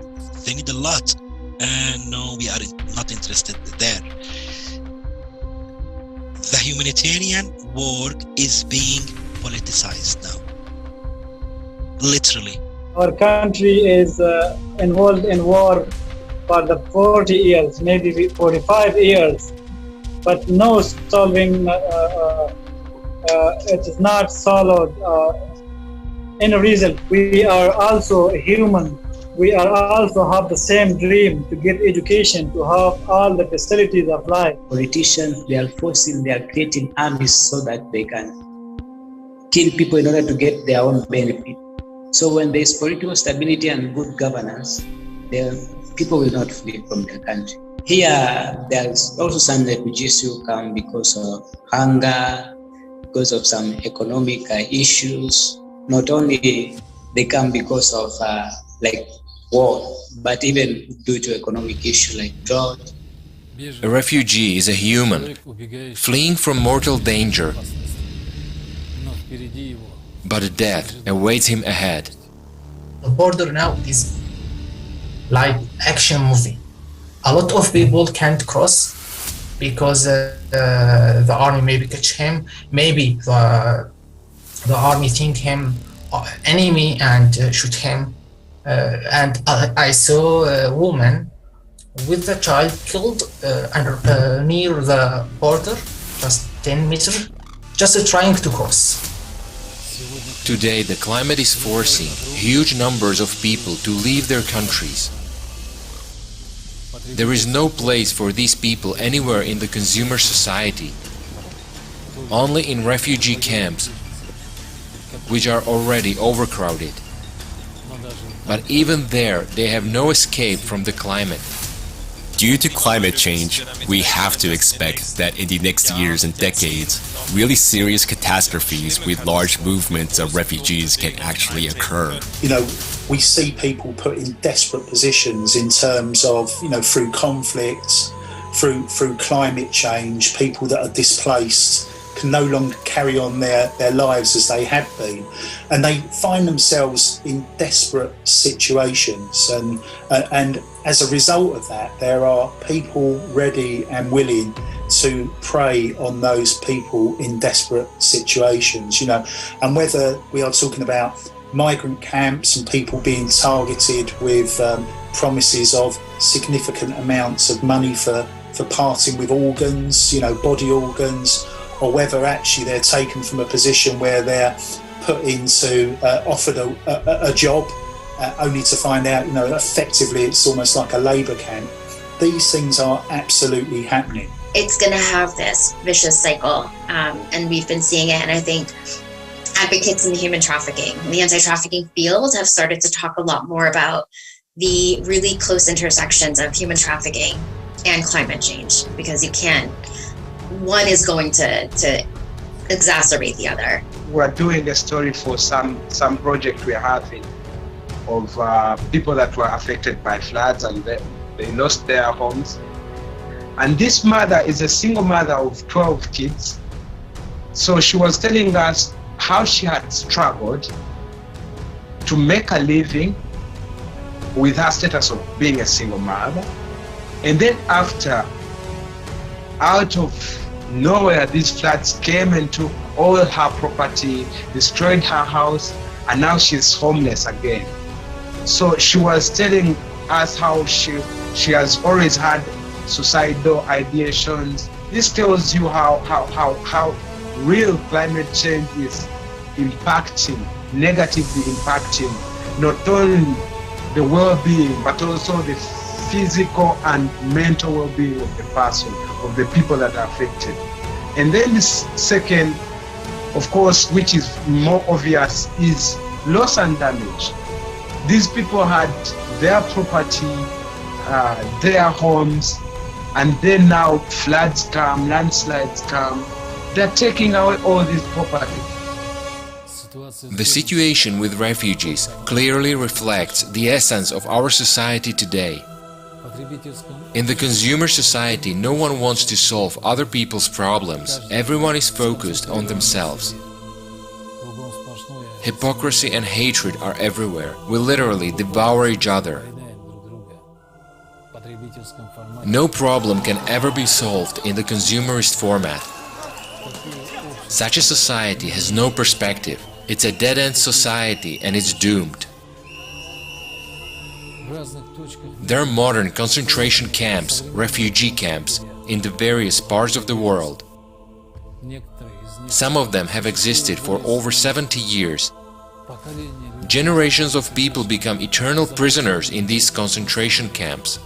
they need a lot. And no, we are not interested there. The humanitarian work is being politicized now. Literally. Our country is involved in war for the 40 years, maybe 45 years, but no solving, it is not solved in a result. We are also human. We are also have the same dream to get education, to have all the facilities of life. Politicians, they are forcing, they are creating armies so that they can kill people in order to get their own benefit. So when there is political stability and good governance, people will not flee from their country. Here, there's also some refugees who come because of hunger, because of some economic issues. Not only they come because of like war, but even due to economic issues like drought. A refugee is a human, fleeing from mortal danger, but a death awaits him ahead. The border now is like action movie. A lot of people can't cross because the army maybe catch him, maybe the army think him enemy and shoot him. And I saw a woman with the child killed near the border, just 10 meters, just trying to cross. Today, the climate is forcing huge numbers of people to leave their countries. There is no place for these people anywhere in the consumer society. Only in refugee camps, which are already overcrowded. But even there, they have no escape from the climate. Due to climate change, we have to expect that in the next years and decades, really serious catastrophes with large movements of refugees can actually occur. You know, we see people put in desperate positions in terms of, you know, through conflicts, through climate change, people that are displaced can no longer carry on their lives as they had been, and they find themselves in desperate situations, and as a result of that, there are people ready and willing to prey on those people in desperate situations, you know, and whether we are talking about migrant camps and people being targeted with promises of significant amounts of money for parting with organs, you know, body organs, or whether actually they're taken from a position where they're put into, offered a job, only to find out, you know, effectively it's almost like a labour camp. These things are absolutely happening. It's going to have this vicious cycle, and we've been seeing it, and I think advocates in the human trafficking, the anti-trafficking field have started to talk a lot more about the really close intersections of human trafficking and climate change, because you can't, one is going to exacerbate the other. We're doing a story for some project we're having of people that were affected by floods, and they lost their homes. And this mother is a single mother of 12 kids. So she was telling us how she had struggled to make a living with her status of being a single mother. And then after, out of nowhere, these floods came and took all her property, destroyed her house, and now she's homeless again. So she was telling us how she has always had suicidal ideations. This tells you how real climate change is impacting, negatively impacting not only the well-being, but also the physical and mental well-being of the person, of the people that are affected. And then the second, of course, which is more obvious, is loss and damage. These people had their property, their homes, and then now floods come, landslides come. They're taking away all this property. The situation with refugees clearly reflects the essence of our society today. In the consumer society, no one wants to solve other people's problems. Everyone is focused on themselves. Hypocrisy and hatred are everywhere. We literally devour each other. No problem can ever be solved in the consumerist format. Such a society has no perspective. It's a dead-end society and it's doomed. There are modern concentration camps, refugee camps, in the various parts of the world. Some of them have existed for over 70 years. Generations of people become eternal prisoners in these concentration camps.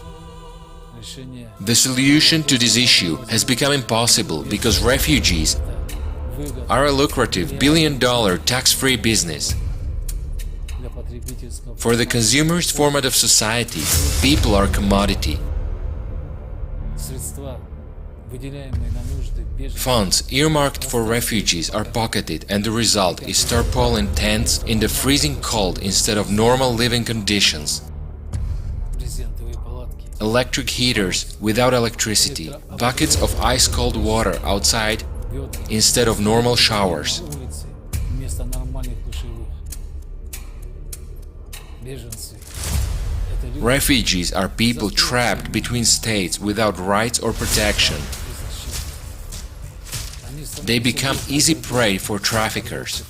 The solution to this issue has become impossible because refugees are a lucrative billion-dollar tax-free business. For the consumerist format of society, people are commodity. Funds earmarked for refugees are pocketed and the result is tarpaulin tents in the freezing cold instead of normal living conditions. Electric heaters without electricity, buckets of ice-cold water outside instead of normal showers. Refugees are people trapped between states without rights or protection. They become easy prey for traffickers.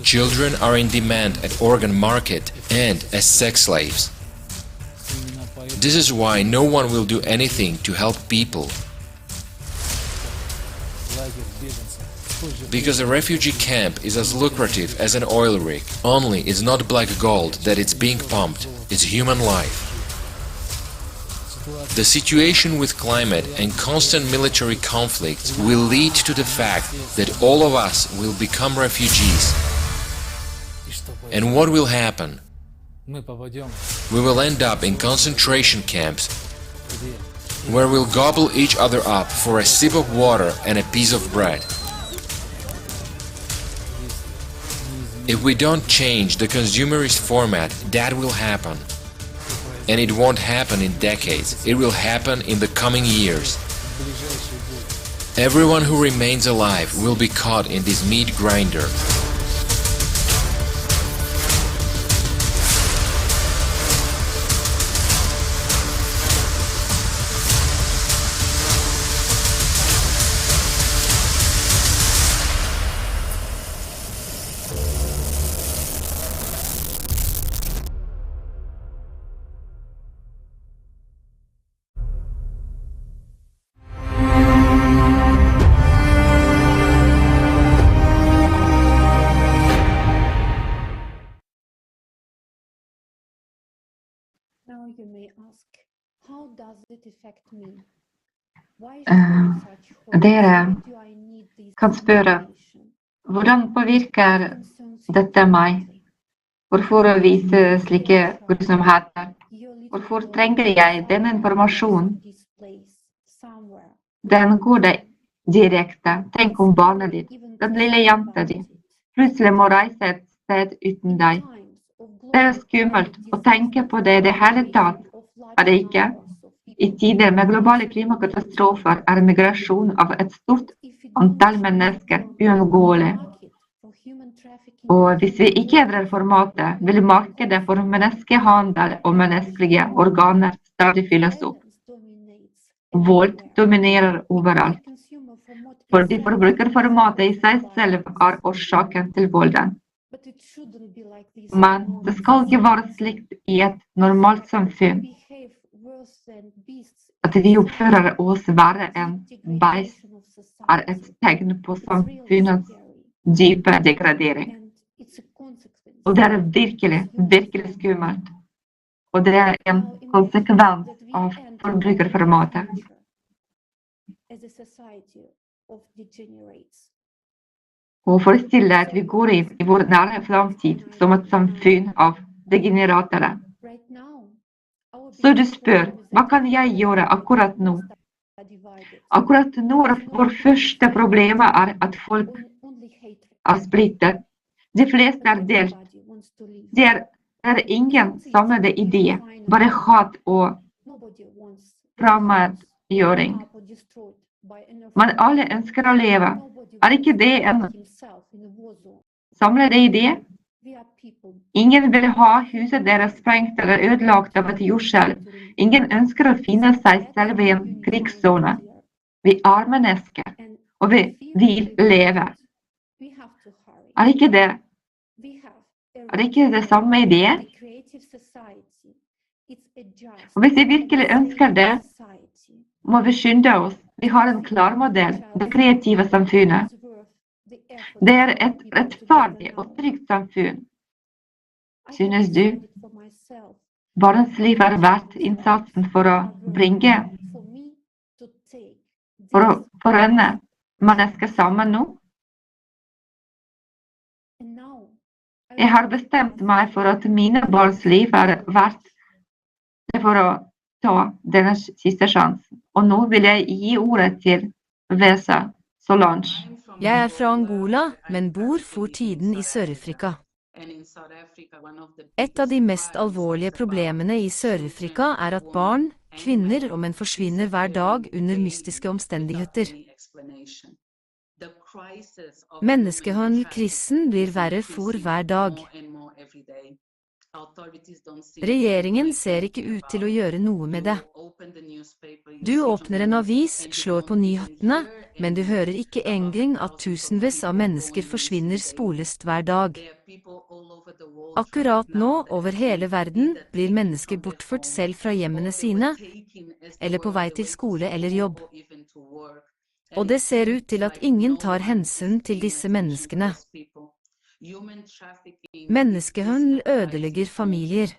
Children are in demand at organ market and as sex slaves. This is why no one will do anything to help people. Because a refugee camp is as lucrative as an oil rig, only it's not black gold that it's being pumped, it's human life. The situation with climate and constant military conflicts will lead to the fact that all of us will become refugees. And what will happen? We will end up in concentration camps, where we'll gobble each other up for a sip of water and a piece of bread. If we don't change the consumerist format, that will happen. And it won't happen in decades, it will happen in the coming years. Everyone who remains alive will be caught in this meat grinder. Now you may ask, how does it affect me? Why should I search for Dere do I need this kan spørre, hvordan påvirker dette meg? Hvorfor vise slike grusomheter? Hvorfor trenger jeg den informasjonen? Den går deg direkte. Tenk om barnet ditt, den lille jenta di, plutselig må reise et sted uten deg. Det er skummelt å tenke på det i det hele tatt, er det ikke? I tider med globale klimakatastrofer er migrasjon av et stort antall mennesker uunngåelig. Og hvis vi ikke endrer formatet, vil markedet for menneskehandel og menneskelige organer stadig fylles opp. Vold dominerer overalt, fordi forbrukerformatet i seg selv er årsaken til volden. Men det skal ikke være slikt i et normalt samfunn at vi oppfører oss verre enn beist er et tegn på samfunnets dype degradering. Og det er virkelig, virkelig skummelt. Og det er en konsekvens av forbrukerformatet. the society of degenerates. Og forestill deg at vi går inn I vår nære framtid som et samfunn av degeneratere. Right now, Så du spør, hva kan jeg gjøre akkurat nå? Akkurat nå vår første problem at folk splittet. De fleste delt. Det ingen samme idé, bare hat og fremmedgjøring. Men alle ønsker å leve. Ikke det en samlet idé? Ingen vil ha huset deres sprengt eller ødelagt av et jordskjelv. Ingen ønsker å finne seg selv I en krigszone. Vi mennesker, og vi vil leve. Ikke det? Ikke det samme idé? Og hvis vi virkelig ønsker det, må vi skynde oss. Vi har en klar modell, det kreative samfunnet. Det et rettferdig og trygt samfunn. Synes du? Barnets liv verdt innsatsen for å bringe, for å forene mennesker sammen nå? Jeg har bestemt meg for at mine barns liv verdt det for å ta denne siste sjansen. Og nå vil jeg gi ordet til Vesa Solange. Jeg fra Angola, men bor for tiden I Sør-Afrika. Et av de mest alvorlige problemene I Sør-Afrika at barn, kvinner og menn forsvinner hver dag under mystiske omstendigheter. Menneskehandel-krisen blir verre for hver dag. Regjeringen ser ikke ut til å gjøre noe med det. Du åpner en avis, slår på nyhetene, men du hører ikke engang at tusenvis av mennesker forsvinner sporløst hver dag. Akkurat nå, over hele verden, blir mennesker bortført selv fra hjemmene sine, eller på vei til skole eller jobb. Og det ser ut til at ingen tar hensyn til disse menneskene. Menneskehandel ødelegger familier.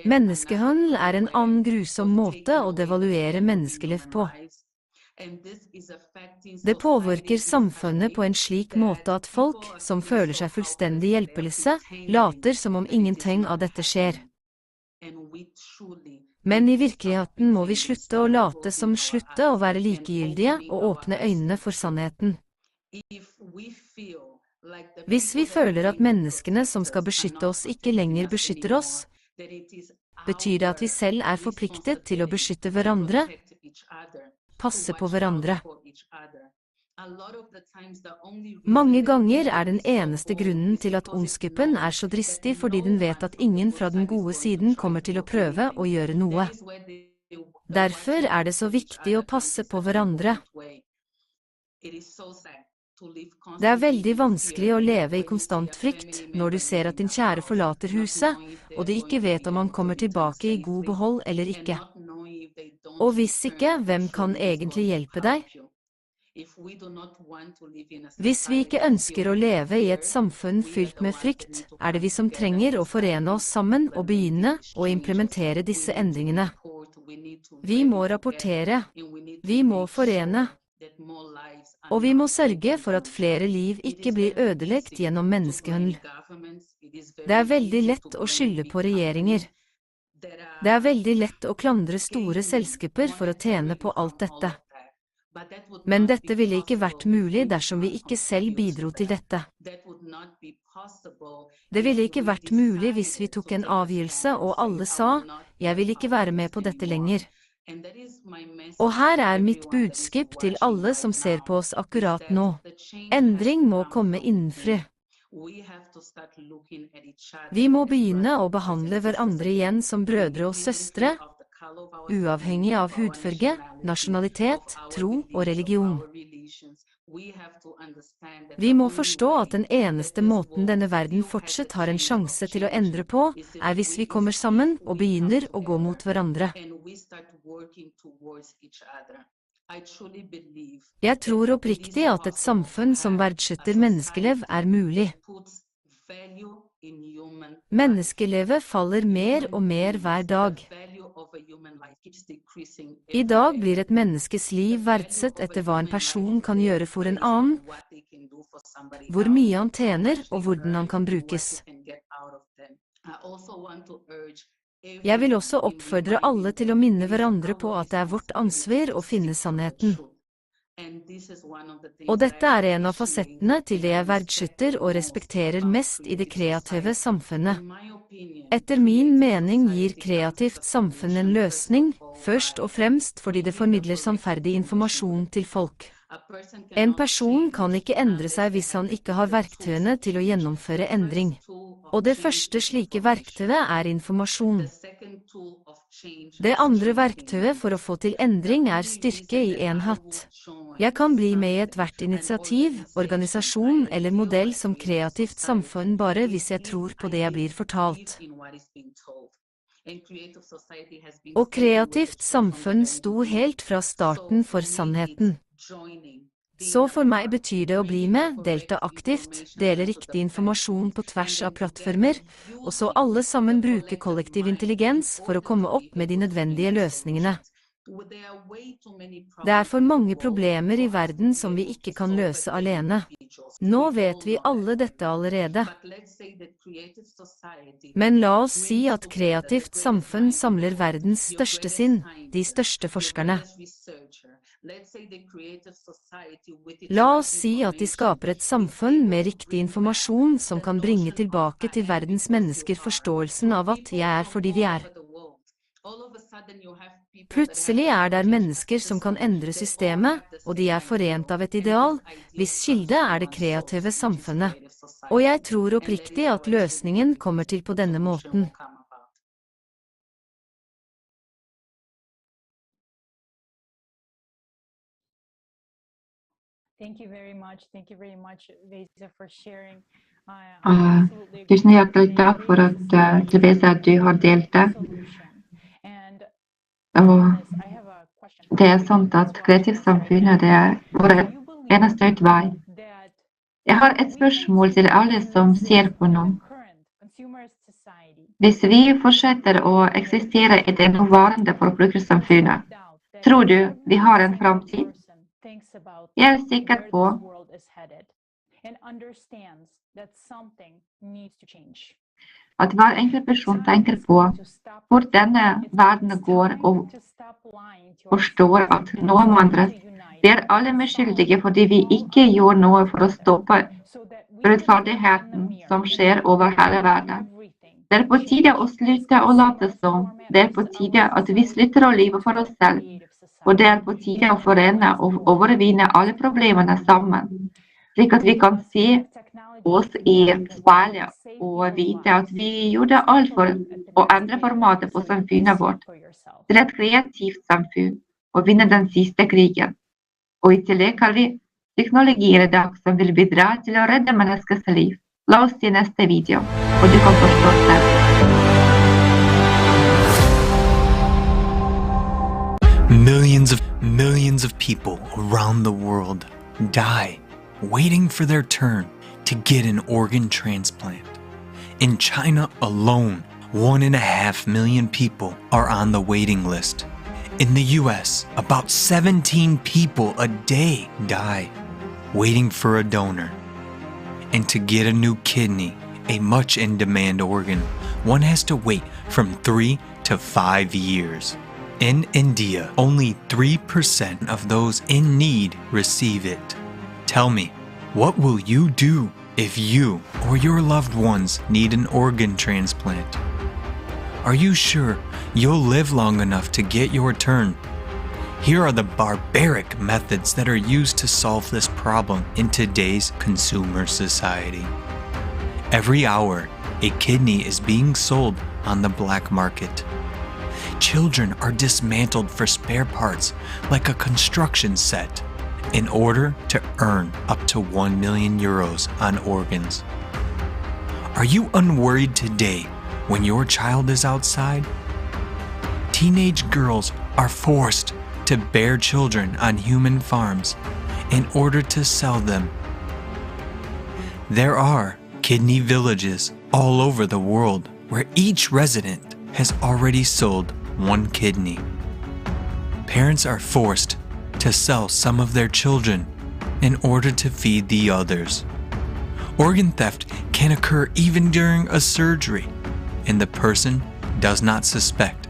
Menneskehandel en annen grusom måte å devaluere menneskeliv på. Det påvirker samfunnet på en slik måte at folk, som føler seg fullstendig hjelpeløse, later som om ingenting av dette skjer. Men I virkeligheten må vi slutte å late som slutte å være likegyldige og åpne øynene for sannheten. Hvis vi føler at menneskene som skal beskytte oss ikke lenger beskytter oss, betyr det at vi selv forpliktet til å beskytte hverandre, passe på hverandre. Mange ganger den eneste grunnen til at ondskepen så dristig fordi den vet at ingen fra den gode siden kommer til å prøve å gjøre noe. Derfor det så viktig å passe på hverandre. Det veldig vanskelig å leve I konstant frykt når du ser at din kjære forlater huset, og du ikke vet om han kommer tilbake I god behold eller ikke. Og hvis ikke, hvem kan egentlig hjelpe deg? Hvis vi ikke ønsker å leve I et samfunn fylt med frykt, det vi som trenger å forene oss sammen og begynne å implementere disse endringene. Vi må rapportere, vi må forene, og vi må sørge for at flere liv ikke blir ødelagt gjennom menneskehandel. Det veldig lett å skylde på regjeringer. Det veldig lett å klandre store selskaper for å tjene på alt dette. Men dette ville ikke vært mulig dersom vi ikke selv bidro til dette. Det ville ikke vært mulig hvis vi tok en avgjørelse og alle sa, jeg vil ikke være med på dette lenger. Og her mitt budskap til alle som ser på oss akkurat nå. Endring må komme innenfra. Vi må begynne å behandle hverandre igjen som brødre og søstre, uavhengig av hudfarge, nasjonalitet, tro og religion. Vi må forstå at den eneste måten denne verden fortsatt har en sjanse til å endre på, hvis vi kommer sammen og begynner å gå mot hverandre. Jeg tror oppriktig at et samfunn som verdsetter menneskeliv mulig. Menneskelivet faller mer og mer hver dag. I dag blir et menneskes liv verdsatt etter hva en person kan gjøre for en annen, hvor mye han tjener og hvordan han kan brukes. Jeg vil også oppfordre alle til å minne hverandre på at det er vårt ansvar å finne sannheten. Og dette er en av fasettene til det jeg verdsetter og respekterer mest i det kreative samfunnet. Etter min mening gir kreativt samfunn en løsning, først og fremst fordi det formidler sannferdig informasjon til folk. En person kan ikke endre seg hvis han ikke har verktøyene til å gjennomføre endring. Og det første slike verktøyet er informasjon. Det andre verktøyet for å få til endring er styrke i enhet. Jeg kan bli med i ethvert initiativ, organisasjon eller modell som kreativt samfunn bare hvis jeg tror på det jeg blir fortalt. Og kreativt samfunn sto helt fra starten for sannheten. Så for meg betyr det å bli med, delta aktivt, dele riktig informasjon på tvers av plattformer, og så alle sammen bruke kollektiv intelligens for å komme opp med de nødvendige løsningene. Det er for mange problemer i verden som vi ikke kan løse alene. Nå vet vi alle dette allerede. Men la oss si at kreativt samfunn samler verdens største sinn, de største forskerne. La oss si at de skaper et samfunn med riktig informasjon som kan bringe tilbake til verdens mennesker forståelsen av at jeg er fordi vi er. Plutselig er det mennesker som kan endre systemet, og de er forent av et ideal, hvis kilde er det kreative samfunnet. Og jeg tror oppriktig at løsningen kommer til på denne måten. Tusen hjertelig takk for at Therese, at du har delt det. Og det er sant at Kreative Samfunnet det er vår eneste utvei. Jeg har et spørsmål til alle som ser på nå. Hvis vi fortsetter å eksistere i det nåværende forbrukersamfunnet, tror du vi har en fremtid? Jeg er sikker på at hver enkelt person tenker på hvor denne verden går og forstår at noen andre vi er alle medskyldige fordi vi ikke gjør noe for å stoppe rettferdigheten som skjer over hele verden. Det er på tide å slutte å late som. Det er på tide at vi slutter å leve for oss selv. Og det er på tide å forene og overvinne alle problemene sammen, slik at vi kan se oss i speilet og vite at vi gjorde alt for å endre formatet på samfunnet vårt til et kreativt samfunn og vinne den siste krigen. Og i tillegg har vi teknologier i dag som vil bidra til å redde menneskets liv. La oss se neste video, og du kan forstå selv. Millions of people around the world die waiting for their turn to get an organ transplant. In China alone, 1.5 million people are on the waiting list. In the US, about 17 people a day die waiting for a donor. And to get a new kidney, a much in-demand organ, one has to wait from 3 to 5 years. In India, only 3% of those in need receive it. Tell me, what will you do if you or your loved ones need an organ transplant? Are you sure you'll live long enough to get your turn? Here are the barbaric methods that are used to solve this problem in today's consumer society. Every hour, a kidney is being sold on the black market. Children are dismantled for spare parts like a construction set in order to earn up to 1 million euros on organs. Are you unworried today when your child is outside? Teenage girls are forced to bear children on human farms in order to sell them. There are kidney villages all over the world where each resident has already sold one kidney. Parents are forced to sell some of their children in order to feed the others. Organ theft can occur even during a surgery, and the person does not suspect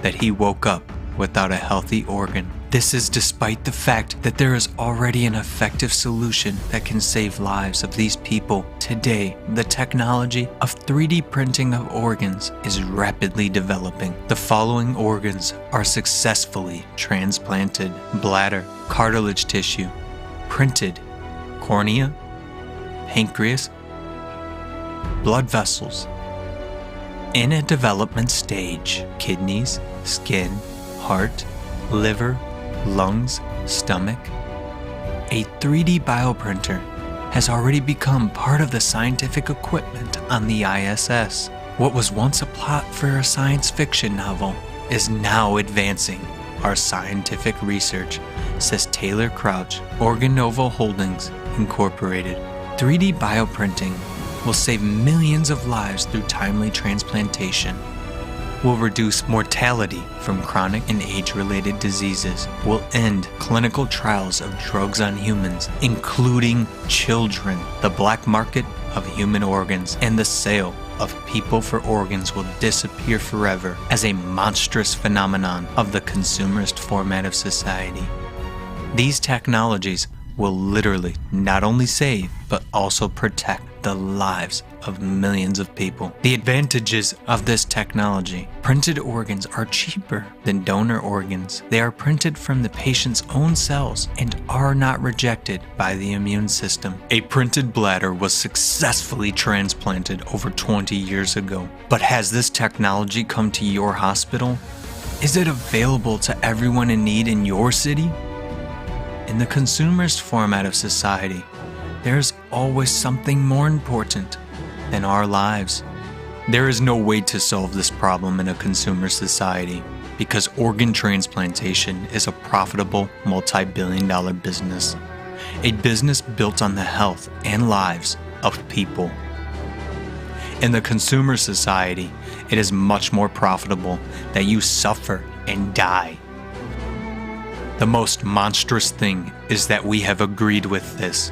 that he woke up without a healthy organ. This is despite the fact that there is already an effective solution that can save lives of these people. Today, the technology of 3D printing of organs is rapidly developing. The following organs are successfully transplanted: bladder, cartilage tissue, printed cornea, pancreas, blood vessels. In a development stage, kidneys, skin, heart, liver, lungs, stomach. A 3D bioprinter has already become part of the scientific equipment on the ISS. What was once a plot for a science fiction novel is now advancing our scientific research, says Taylor Crouch, Organovo Holdings Incorporated. 3D bioprinting will save millions of lives through timely transplantation, will reduce mortality from chronic and age-related diseases, will end clinical trials of drugs on humans, including children. The black market of human organs and the sale of people for organs will disappear forever as a monstrous phenomenon of the consumerist format of society. These technologies will literally not only save, but also protect the lives of millions of people. The advantages of this technology: printed organs are cheaper than donor organs. They are printed from the patient's own cells and are not rejected by the immune system. A printed bladder was successfully transplanted over 20 years ago. But has this technology come to your hospital? Is it available to everyone in need in your city? In the consumerist format of society, there's always something more important than our lives. There is no way to solve this problem in a consumer society because organ transplantation is a profitable multi-billion-dollar business, a business built on the health and lives of people. In the consumer society, it is much more profitable that you suffer and die. The most monstrous thing is that we have agreed with this.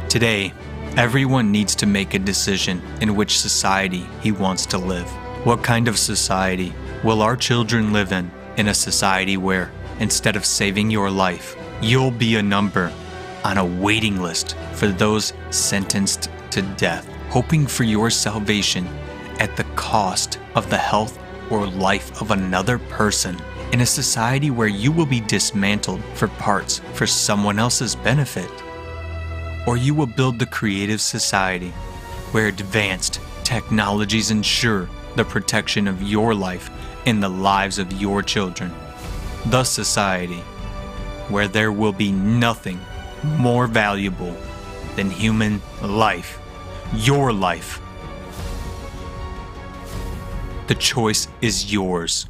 Today, everyone needs to make a decision in which society he wants to live. What kind of society will our children live in? In a society where, instead of saving your life, you'll be a number on a waiting list for those sentenced to death, hoping for your salvation at the cost of the health or life of another person. In a society where you will be dismantled for parts for someone else's benefit. Or you will build the creative society where advanced technologies ensure the protection of your life and the lives of your children. The society where there will be nothing more valuable than human life, your life. The choice is yours.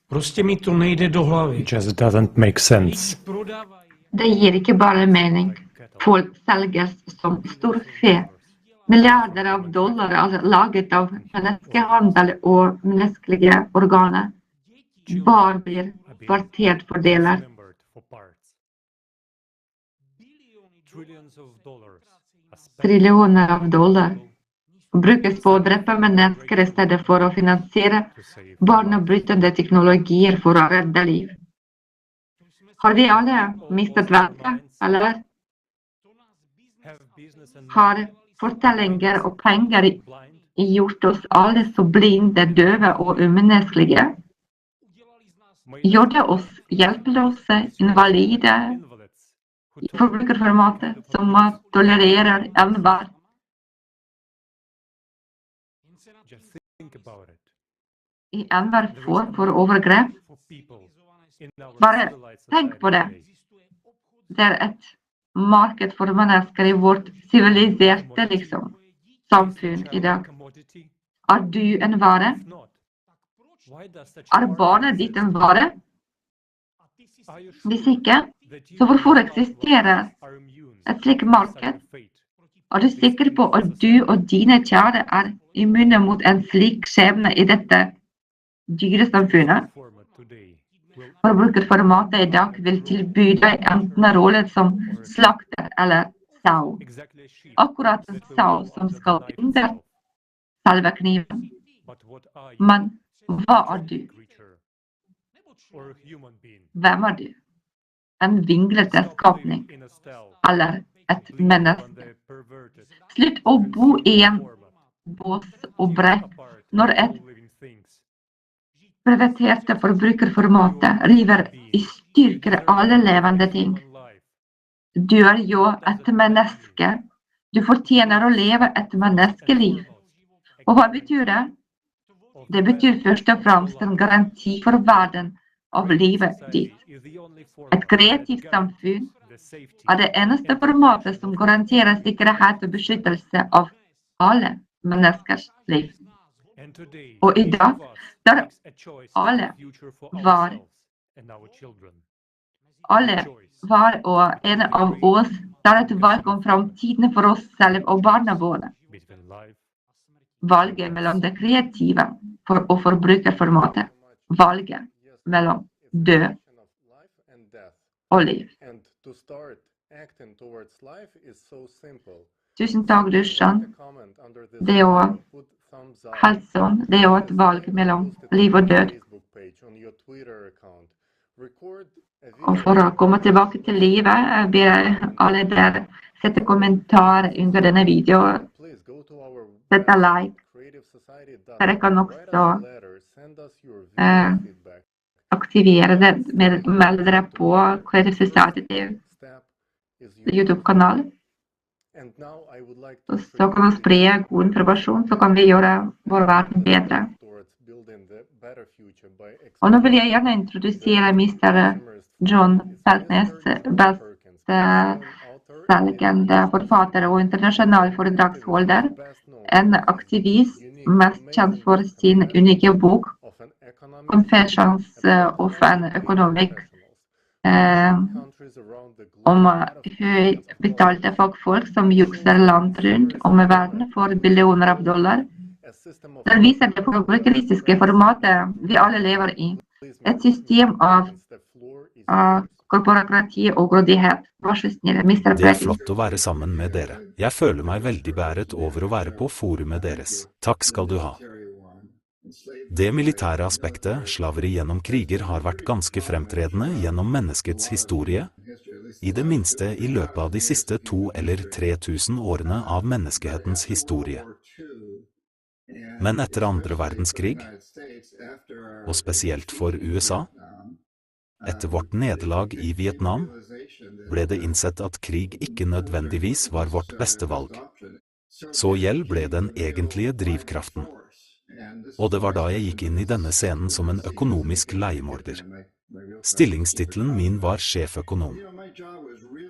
Prostě mi to nejde do hlavy. It just doesn't make sense. Det gir ikke bare mening. Folk selges som storfe. Milliarder av dollar er laget av menneskehandel og menneskelige organer. Barn blir kvartert for deler. Trillioner av dollar brukes på å drepe mennesker i stedet for å finansiere barnebrytende teknologier for å redde liv. Har vi alle mistet ventet, eller? Har fortellinger og penger gjort oss alle så blinde, døve og umenneskelige? Gjør det oss hjelpeløse, invalide, i forbrukerformatet som tolererer enhver? I enhver form for overgrep? Bare tenk på det. Det et marked for mennesker i vårt siviliserte samfunn i dag. Du en vare? Barnet ditt en vare? Hvis ikke, så hvorfor eksisterer et slikt marked? Du sikker på at du og dine kjære immune mot en slik skjebne i dette dyresamfunnet? Forbrukerformatet i dag vil tilby deg enten rollen som slakter eller sau. Akkurat en sau som skal under selve kniven. Men hva du? Hvem du? En vinglete skapning, eller et menneske. Slutt å bo i en bås og brett når et perverterte forbrukerformatet river i styrker alle levende ting. Du jo et menneske. Du fortjener å leve et menneskeliv. Og hva betyr det? Det betyr først og fremst en garanti for verden av livet ditt. Et kreativt samfunn det eneste formatet som garanterer sikkerhet og beskyttelse av alle menneskers liv. Og i dag, der alle var og en av oss, der et valg om fremtiden for oss selv og barna våre. Valget mellom det kreative og forbrukerformatet. Valget mellom død og liv. Tusen takk, Dusjan. Det helsen, det et valg mellom liv og død. Og for å komme tilbake til livet, ber jeg alle der sette kommentar under denne videoen. Sette like. Dere kan også aktivere det, melde dere på Creative Society YouTube-kanal. Så kan vi spre god informasjon, så kan vi gjøre vår verden bedre. Og nå vil jeg gjerne introdusere Mr. John Peltnes, bestselgende forfatter og internasjonal foredragsholder, en aktivist mest kjent for sin unike bok Confessions of an Economic om høyt betalte fagfolk som jukser land rundt om i verden for billioner av dollar. Den viser det progressivistiske formatet vi alle lever i. Et system av korporokrati og grådighet. Vær så snill, Mr. Det flott å være sammen med dere. Jeg føler meg veldig beæret over å være på forumet deres. Takk skal du ha. Det militære aspektet, slaveri gjennom kriger, har vært ganske fremtredende gjennom menneskets historie, i det minste i løpet av de siste 2 eller 3000 årene av menneskehetens historie. Men etter andre verdenskrig, og spesielt for USA, etter vårt nederlag i Vietnam, ble det innsett at krig ikke nødvendigvis var vårt beste valg. Så gjeld ble den egentlige drivkraften. Og det var da jeg gikk inn i denne scenen som en økonomisk leiemorder. Stillingstittelen min var sjeføkonom.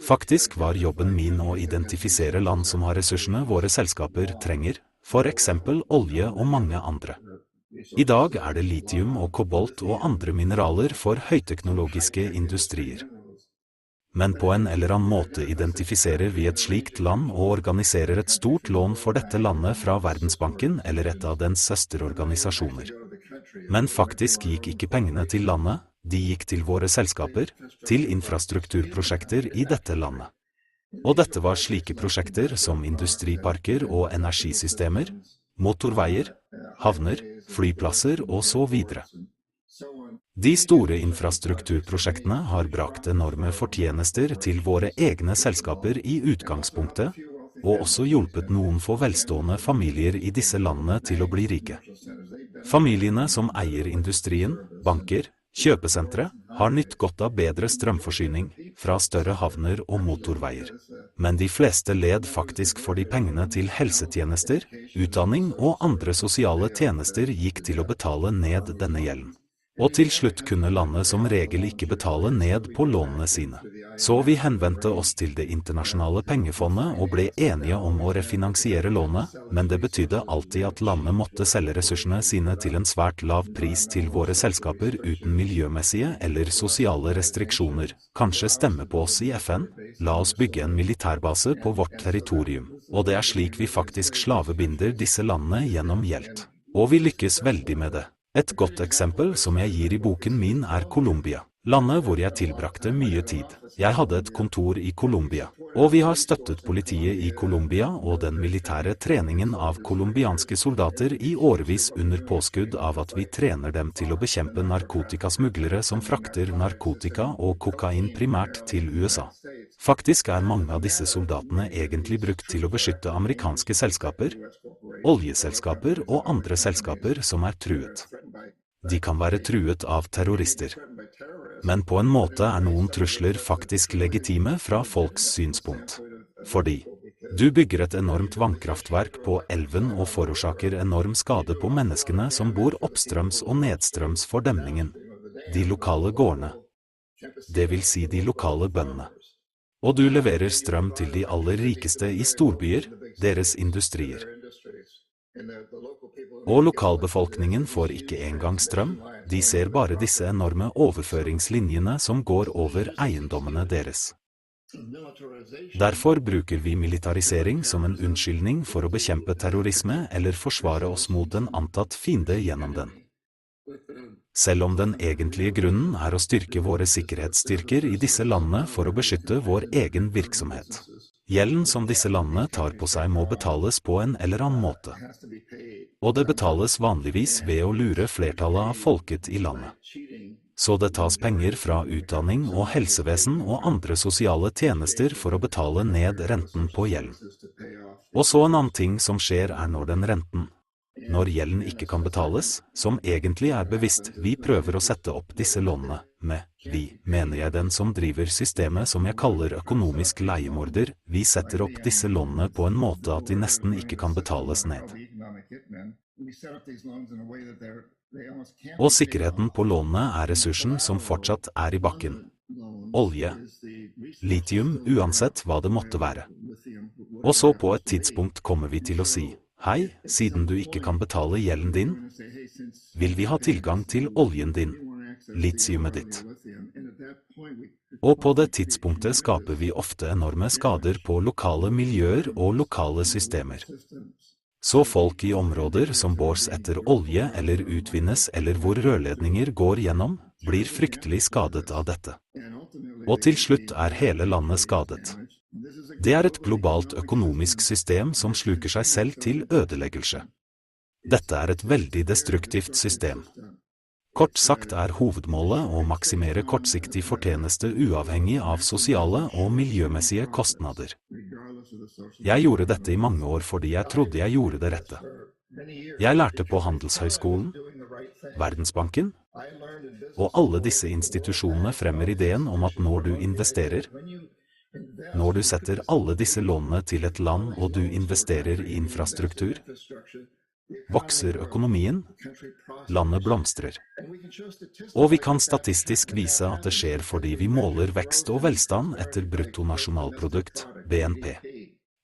Faktisk var jobben min å identifisere land som har ressursene våre selskaper trenger, for eksempel olje og mange andre. I dag er det litium og kobolt og andre mineraler for høyteknologiske industrier. Men på en eller annen måte identifiserer vi et slikt land og organiserer et stort lån for dette landet fra Verdensbanken eller et av dens søsterorganisasjoner. Men faktisk gikk ikke pengene til landet, de gikk til våre selskaper, til infrastrukturprosjekter i dette landet. Og dette var slike prosjekter som industriparker og energisystemer, motorveier, havner, flyplasser og så videre. De store infrastrukturprosjektene har brakt enorme fortjenester til våre egne selskaper i utgangspunktet, og også hjulpet noen få velstående familier i disse landene til å bli rike. Familiene som eier industrien, banker, kjøpesentre, har nytt godt av bedre strømforsyning fra større havner og motorveier. Men de fleste led faktisk fordi pengene til helsetjenester, utdanning og andre sosiale tjenester gikk til å betale ned denne gjelden. Og til slutt kunne landet som regel ikke betale ned på lånene sine. Så vi henvendte oss til det internasjonale pengefondet og ble enige om å refinansiere lånet, men det betydde alltid at landet måtte selge ressursene sine til en svært lav pris til våre selskaper uten miljømessige eller sosiale restriksjoner, kanskje stemme på oss i FN, la oss bygge en militærbase på vårt territorium, og det er slik vi faktisk slavebinder disse landene gjennom gjeld. Og vi lykkes veldig med det. Et godt eksempel som jeg gir i boken min er Colombia, landet hvor jeg tilbrakte mye tid. Jeg hadde et kontor i Colombia, og vi har støttet politiet i Colombia og den militære treningen av colombianske soldater i årevis under påskudd av at vi trener dem til å bekjempe narkotikasmuglere som frakter narkotika og kokain primært til USA. Faktisk er mange av disse soldatene egentlig brukt til å beskytte amerikanske selskaper, oljeselskaper og andre selskaper som er truet. De kan være truet av terrorister. Men på en måte er noen trusler faktisk legitime fra folks synspunkt. Fordi du bygger et enormt vannkraftverk på elven og forårsaker enorm skade på menneskene som bor oppstrøms og nedstrøms for demningen. De lokale gårdene. Det vil si de lokale bøndene. Og du leverer strøm til de aller rikeste i storbyer, deres industrier. Og lokalbefolkningen får ikke engang strøm, de ser bare disse enorme overføringslinjene som går over eiendommene deres. Derfor bruker vi militarisering som en unnskyldning for å bekjempe terrorisme eller forsvare oss mot en antatt fiende gjennom den. Selv om den egentlige grunnen er å styrke våre sikkerhetsstyrker i disse landene for å beskytte vår egen virksomhet. Gjelden som disse landene tar på seg må betales på en eller annen måte. Og det betales vanligvis ved å lure flertallet av folket i landet. Så det tas penger fra utdanning og helsevesen og andre sosiale tjenester for å betale ned renten på gjelden. Og så en annen ting som skjer er når gjelden ikke kan betales, som egentlig er bevisst, vi prøver å sette opp disse lånene, med vi, mener jeg den som driver systemet som jeg kaller økonomisk leiemorder, vi setter opp disse lånene på en måte at de nesten ikke kan betales ned. Og sikkerheten på lånene er ressursen som fortsatt er i bakken. Olje, litium, uansett hva det måtte være. Og så på et tidspunkt kommer vi til å si, hei, siden du ikke kan betale gjelden din, vil vi ha tilgang til oljen din, litiumet ditt. Og på det tidspunktet skaper vi ofte enorme skader på lokale miljøer og lokale systemer. Så folk i områder som bors etter olje eller utvinnes eller hvor rørledninger går gjennom, blir fryktelig skadet av dette. Og til slutt er hele landet skadet. Det er et globalt økonomisk system som sluker seg selv til ødeleggelse. Dette er et veldig destruktivt system. Kort sagt er hovedmålet å maksimere kortsiktig fortjeneste uavhengig av sosiale og miljømessige kostnader. Jeg gjorde dette i mange år fordi jeg trodde jeg gjorde det rette. Jeg lærte på Handelshøyskolen, Verdensbanken, og alle disse institusjonene fremmer ideen om at når du investerer, når du setter alle disse lånene til et land og du investerer i infrastruktur, vokser økonomien, landet blomstrer. Og vi kan statistisk vise at det skjer fordi vi måler vekst og velstand etter bruttonasjonalprodukt, BNP.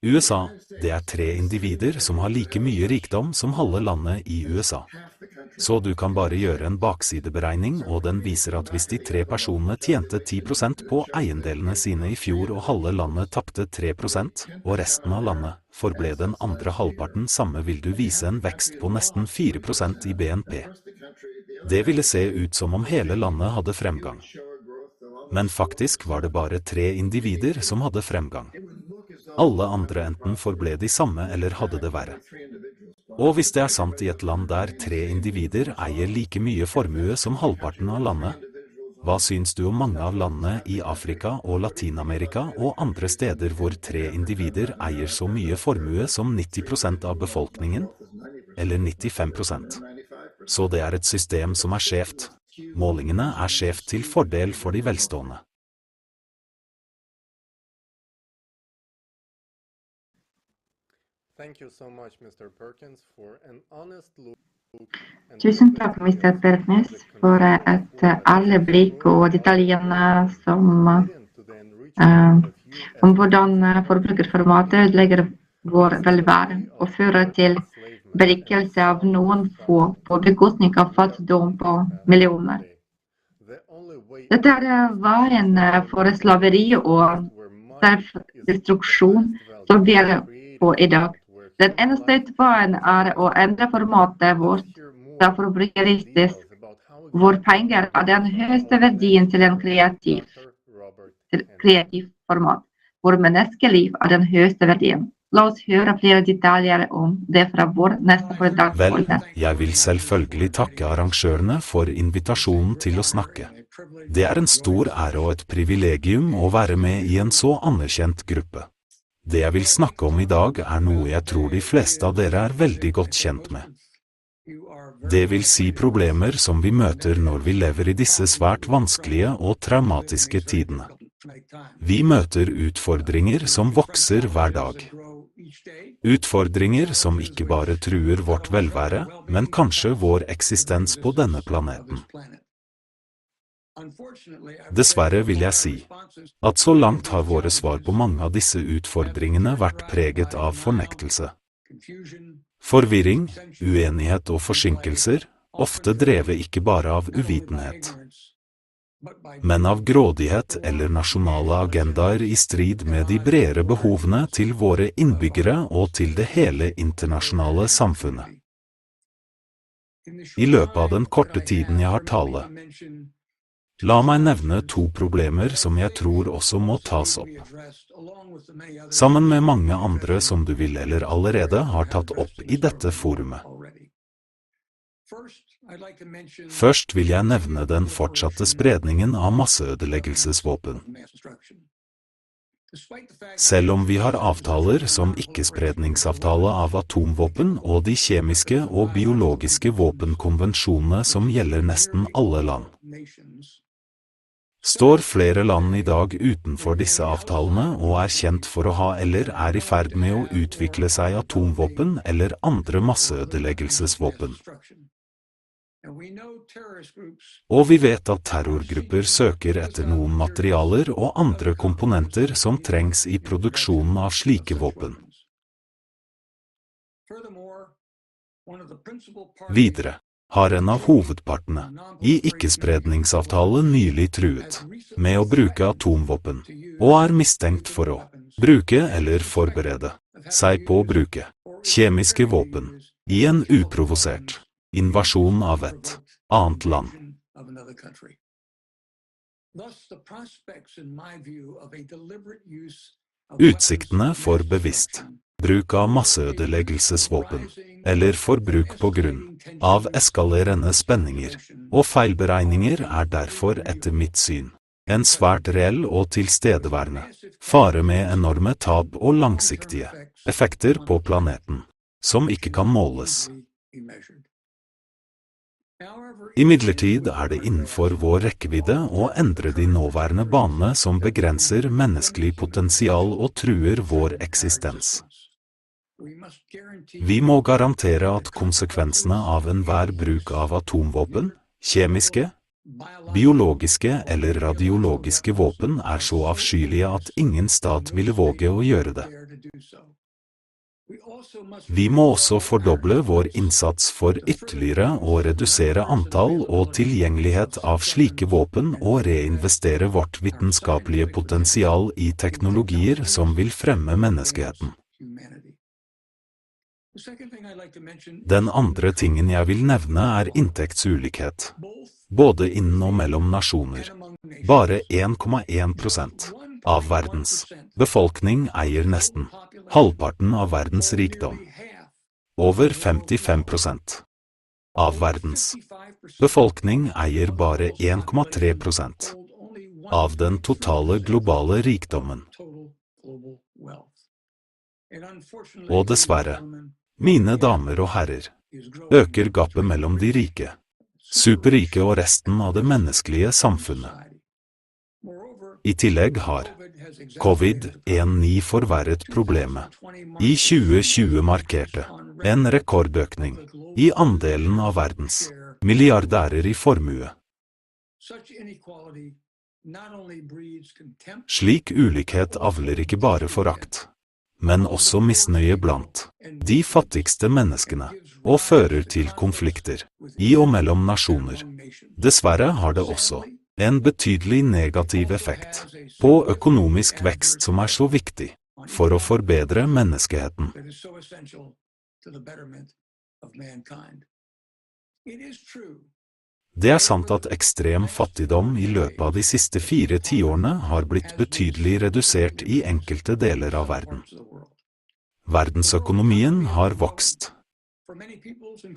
USA, det er 3 individer som har like mye rikdom som halve landet i USA. Så du kan bare gjøre en baksideberegning, og den viser at hvis de 3 personene tjente 10% på eiendelene sine i fjor og halve landet tapte 3%, og resten av landet forble den andre halvparten samme, vil du vise en vekst på nesten 4% i BNP. Det ville se ut som om hele landet hadde fremgang. Men faktisk var det bare 3 individer som hadde fremgang. Alle andre enten forble de samme eller hadde det verre. Og hvis det er sant i et land der 3 individer eier like mye formue som halvparten av landet, hva syns du om mange av landene i Afrika og Latinamerika og andre steder hvor 3 individer eier så mye formue som 90% av befolkningen? Eller 95%? Så det er et system som er skjevt. Målingene er skjevt til fordel for de velstående. Thank you so much, Mr. Perkins, for an honest look. Tusen takk, Mr. Bergnes, for et ærlig blikk og detaljene om hvordan forbrukerformatet ødelegger vår velvære og fører til berikkelse av noen få på bekostning av fattigdom på millioner. Dette veien for slaveri og selvdestruksjon som vi på I dag. Den eneste utveien å endre formatet vårt fra forbrukeristisk, hvor penger den høyeste verdien til en kreativ format, hvor menneskeliv den høyeste verdien. La oss høre flere detaljer om det fra vår neste foredrag. Vel, jeg vil selvfølgelig takke arrangørene for invitasjonen til å snakke. Det en stor ære og et privilegium å være med I en så anerkjent gruppe. Det jeg vil snakke om I dag noe jeg tror de fleste av dere veldig godt kjent med. Det vil si problemer som vi møter når vi lever I disse svært vanskelige og traumatiske tidene. Vi møter utfordringer som vokser hver dag. Utfordringer som ikke bare truer vårt velvære, men kanskje vår eksistens på denne planeten. Dessverre vil jeg si at så langt har våre svar på mange av disse utfordringene vært preget av fornektelse. Forvirring, uenighet og forsinkelser, ofte drevet ikke bare av uvitenhet, men av grådighet eller nasjonale agendaer I strid med de bredere behovene til våre innbyggere og til det hele internasjonale samfunnet. I løpet av den korte tiden jeg har tale, la meg nevne 2 problemer som jeg tror også må tas opp. Sammen med mange andre som du vil eller allerede har tatt opp I dette forumet. Først vil jeg nevne den fortsatte spredningen av masseødeleggelsesvåpen. Selv om vi har avtaler som ikke-spredningsavtale av atomvåpen og de kjemiske og biologiske våpenkonvensjonene som gjelder nesten alle land, står flere land I dag utenfor disse avtalene og kjent for å ha eller I ferd med å utvikle seg atomvåpen eller andre masseødeleggelsesvåpen. Og vi vet at terrorgrupper søker etter noen materialer og andre komponenter som trengs I produksjonen av slike våpen. Videre har en av hovedpartene I ikke-spredningsavtale nylig truet med å bruke atomvåpen, og mistenkt for å bruke eller forberede seg på å bruke kjemiske våpen I en uprovosert invasjon av et annet land. Utsiktene for bevisst bruk av masseødeleggelsesvåpen, eller forbruk på grunn av eskalerende spenninger og feilberegninger derfor etter mitt syn en svært reell og tilstedeværende fare med enorme tap og langsiktige effekter på planeten, som ikke kan måles. Imidlertid det innenfor vår rekkevidde å endre de nåværende banene som begrenser menneskelig potensial og truer vår eksistens. Vi må garantere at konsekvensene av enhver bruk av atomvåpen, kjemiske, biologiske eller radiologiske våpen så avskyelige at ingen stat ville våge å gjøre det. Vi må også fordoble vår innsats for ytterligere å redusere antall og tilgjengelighet av slike våpen og reinvestere vårt vitenskapelige potensial I teknologier som vil fremme menneskeheten. Den andre tingen jeg vil nevne inntektsulikhet, både innen og mellom nasjoner. Bare 1,1% av verdens befolkning eier nesten halvparten av verdens rikdom. Over 55% av verdens befolkning eier bare 1,3% av den totale globale rikdommen. Og dessverre, mine damer og herrer, øker gapet mellom de rike, superrike og resten av det menneskelige samfunnet. I tillegg har COVID-19 forverret problemet. I 2020 markerte En rekordøkning i andelen av verdens milliardærer i formue. Slik ulikhet avler ikke bare forakt, men også misnøye blant de fattigste menneskene, og fører til konflikter i og mellom nasjoner. Dessverre har det også en betydelig negativ effekt på økonomisk vekst som så viktig for å forbedre menneskeheten. Det sant at ekstrem fattigdom i løpet av de siste 4 tiårene har blitt betydelig redusert i enkelte deler av verden. Verdensøkonomien har vokst.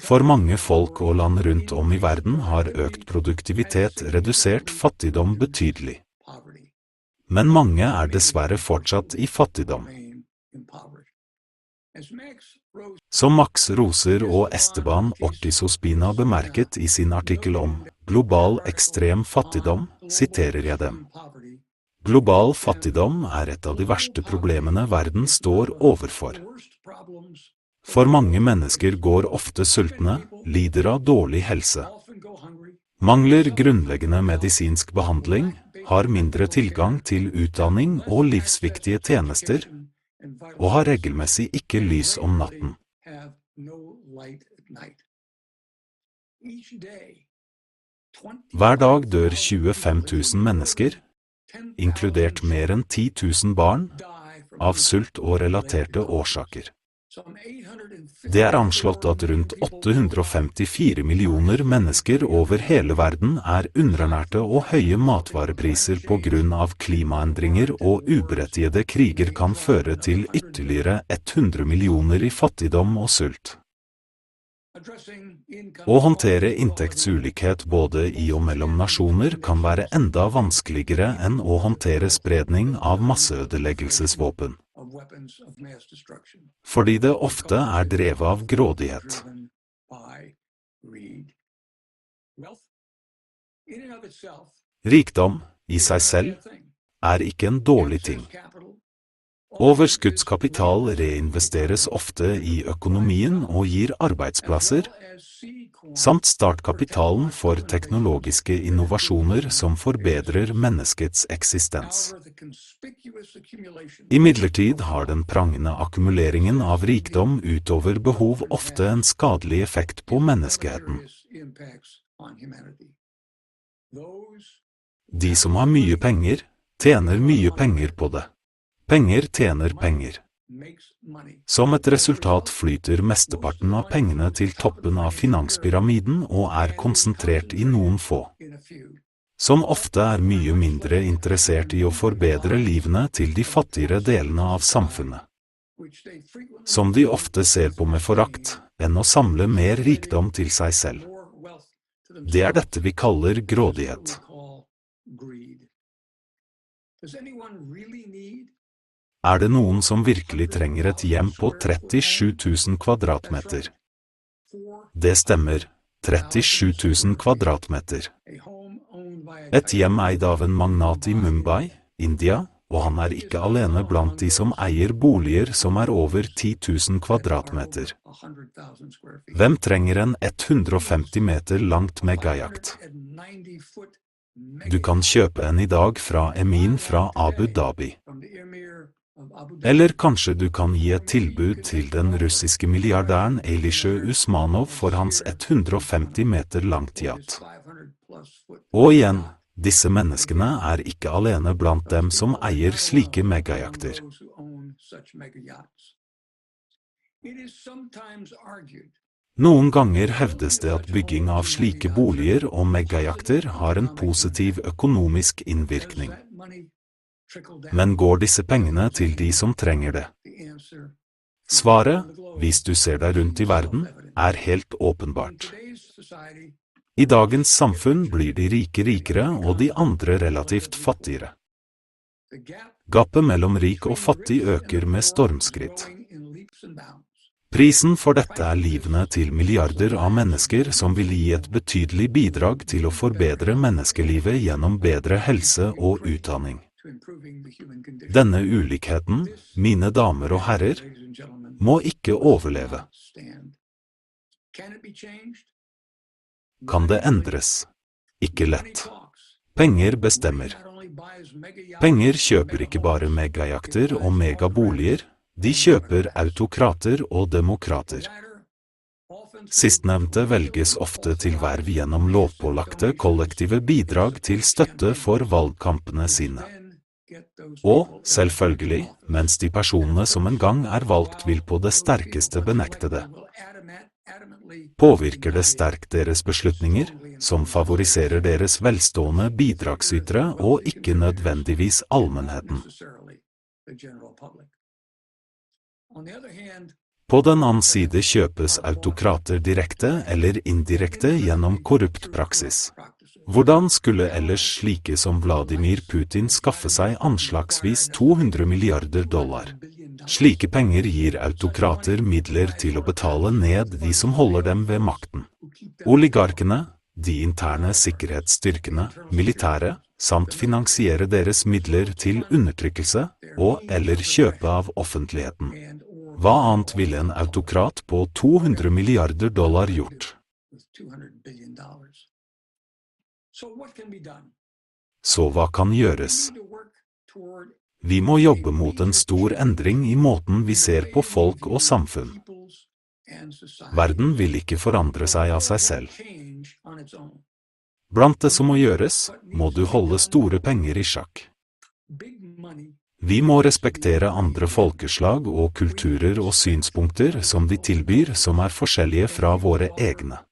For mange folk og land rundt om i verden har økt produktivitet redusert fattigdom betydelig. Men mange dessverre fortsatt i fattigdom. Som Max Roser og Esteban Ortiz-Ospina bemerket i sin artikkel om global ekstrem fattigdom, siterer jeg dem. Global fattigdom et av de verste problemene verden står overfor. For mange mennesker går ofte sultne, lider av dårlig helse, mangler grunnleggende medisinsk behandling, har mindre tilgang til utdanning og livsviktige tjenester, og har regelmessig ikke lys om natten. Hver dag dør 25 000 mennesker, inkludert mer enn 10 000 barn, av sult og relaterte årsaker. Det anslått at rundt 854 millioner mennesker over hele verden underernærte og høye matvarepriser på grunn av klimaendringer og uberettigede kriger kan føre til ytterligere 100 millioner i fattigdom og sult. Å håndtere inntektsulikhet både i og mellom nasjoner kan være enda vanskeligere enn å håndtere spredning av masseødeleggelsesvåpen. Fordi det ofte drevet av grådighet. Rikdom i seg selv ikke en dårlig ting. Overskuddskapital reinvesteres ofte i økonomien og gir arbeidsplasser, samt startkapitalen for teknologiske innovasjoner som forbedrer menneskets eksistens. Imidlertid har den prangende akkumuleringen av rikdom utover behov ofte en skadelig effekt på menneskeheten. De som har mye penger, tjener mye penger på det. Penger tjener penger. Som et resultat flyter mesteparten av pengene til toppen av finanspyramiden og konsentrert i noen få, som ofte mye mindre interessert i å forbedre livene til de fattigere delene av samfunnet, som de ofte ser på med forakt enn å samle mer rikdom til seg selv. Det dette vi kaller grådighet. Det noen som virkelig trenger et hjem på 37 000 kvadratmeter? Det stemmer, 37 000 kvadratmeter. Et hjem eid av en magnat i Mumbai, India, og han ikke alene blant de som eier boliger som over 10 000 kvadratmeter. Hvem trenger en 150 meter langt megajakt? Du kan kjøpe en i dag fra Emin fra Abu Dhabi. Eller kanskje du kan gi et tilbud til den russiske milliardæren Elisha Usmanov for hans 150 meter langt yacht. Og igjen, disse menneskene ikke alene blant dem som eier slike megajakter. Noen ganger hevdes det at bygging av slike boliger og megajakter har en positiv økonomisk innvirkning. Men går disse pengene til de som trenger det? Svaret, hvis du ser deg rundt i verden, helt åpenbart. I dagens samfunn blir de rike rikere og de andre relativt fattigere. Gapet mellom rik og fattig øker med stormskritt. Prisen for dette livene til milliarder av mennesker som vil gi et betydelig bidrag til å forbedre menneskelivet gjennom bedre helse og utdanning. Denne ulikheten, mine damer og herrer, må ikke overleve. Kan det endres? Ikke lett. Penger bestemmer. Penger kjøper ikke bare megajakter og megaboliger, de kjøper autokrater og demokrater. Sistnevnte velges ofte til verv gjennom lovpålagte kollektive bidrag til støtte for valgkampene sine. Og, selvfølgelig, mens de personene som en gang er valgt vil på det sterkeste benekte det. Påvirker det sterkt deres beslutninger, som favoriserer deres velstående bidragsytere og ikke nødvendigvis allmennheten. På den annen side kjøpes autokrater direkte eller indirekte gjennom korrupt praksis. Hvordan skulle ellers slike som Vladimir Putin skaffe seg anslagsvis $200 milliarder? Slike penger gir autokrater midler til å betale ned de som holder dem ved makten. Oligarkene, de interne sikkerhetsstyrkene, militære, samt finansiere deres midler til undertrykkelse og eller kjøpe av offentligheten. Hva annet ville en autokrat på $200 milliarder gjort? Så hva kan gjøres? Vi må jobbe mot en stor endring i måten vi ser på folk og samfunn. Verden vil ikke forandre seg av seg selv. Blant det som må gjøres, må du holde store penger i sjakk. Vi må respektere andre folkeslag og kulturer og synspunkter som de tilbyr som er forskjellige fra våre egne.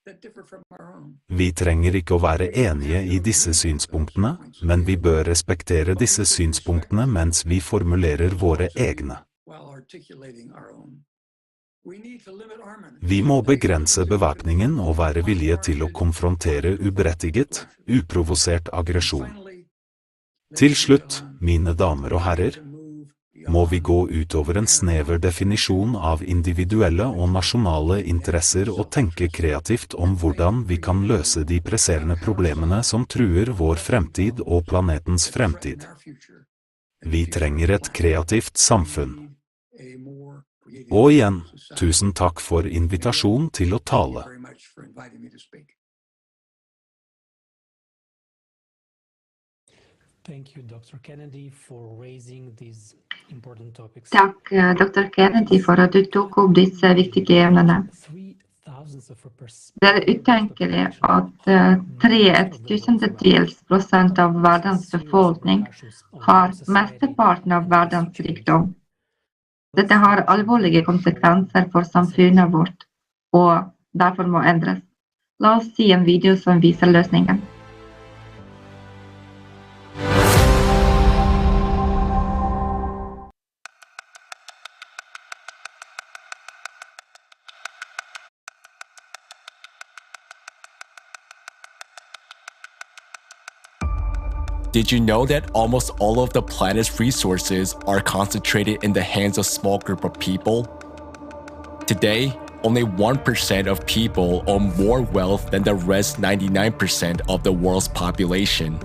Vi trenger ikke å være enige i disse synspunktene, men vi bør respektere disse synspunktene mens vi formulerer våre egne. Vi må begrense bevæpningen og være villige til å konfrontere uberettiget, uprovosert aggresjon. Til slutt, mine damer og herrer, må vi gå utover en snever definisjon av individuelle og nasjonale interesser og tenke kreativt om hvordan vi kan løse de presserende problemene som truer vår fremtid og planetens fremtid. Vi trenger et kreativt samfunn. Og igjen, tusen takk for invitasjon til å tale. Takk, Dr. Kennedy, for at du tok opp disse viktige emnene. Det er utenkelig at 0,003% av verdens befolkning har mesteparten av verdens rikdom. Dette har alvorlige konsekvenser for samfunnet vårt, og derfor må endres. La oss se en video som viser løsningen. Did you know that almost all of the planet's resources are concentrated in the hands of a small group of people? Today, only 1% of people own more wealth than the rest 99% of the world's population.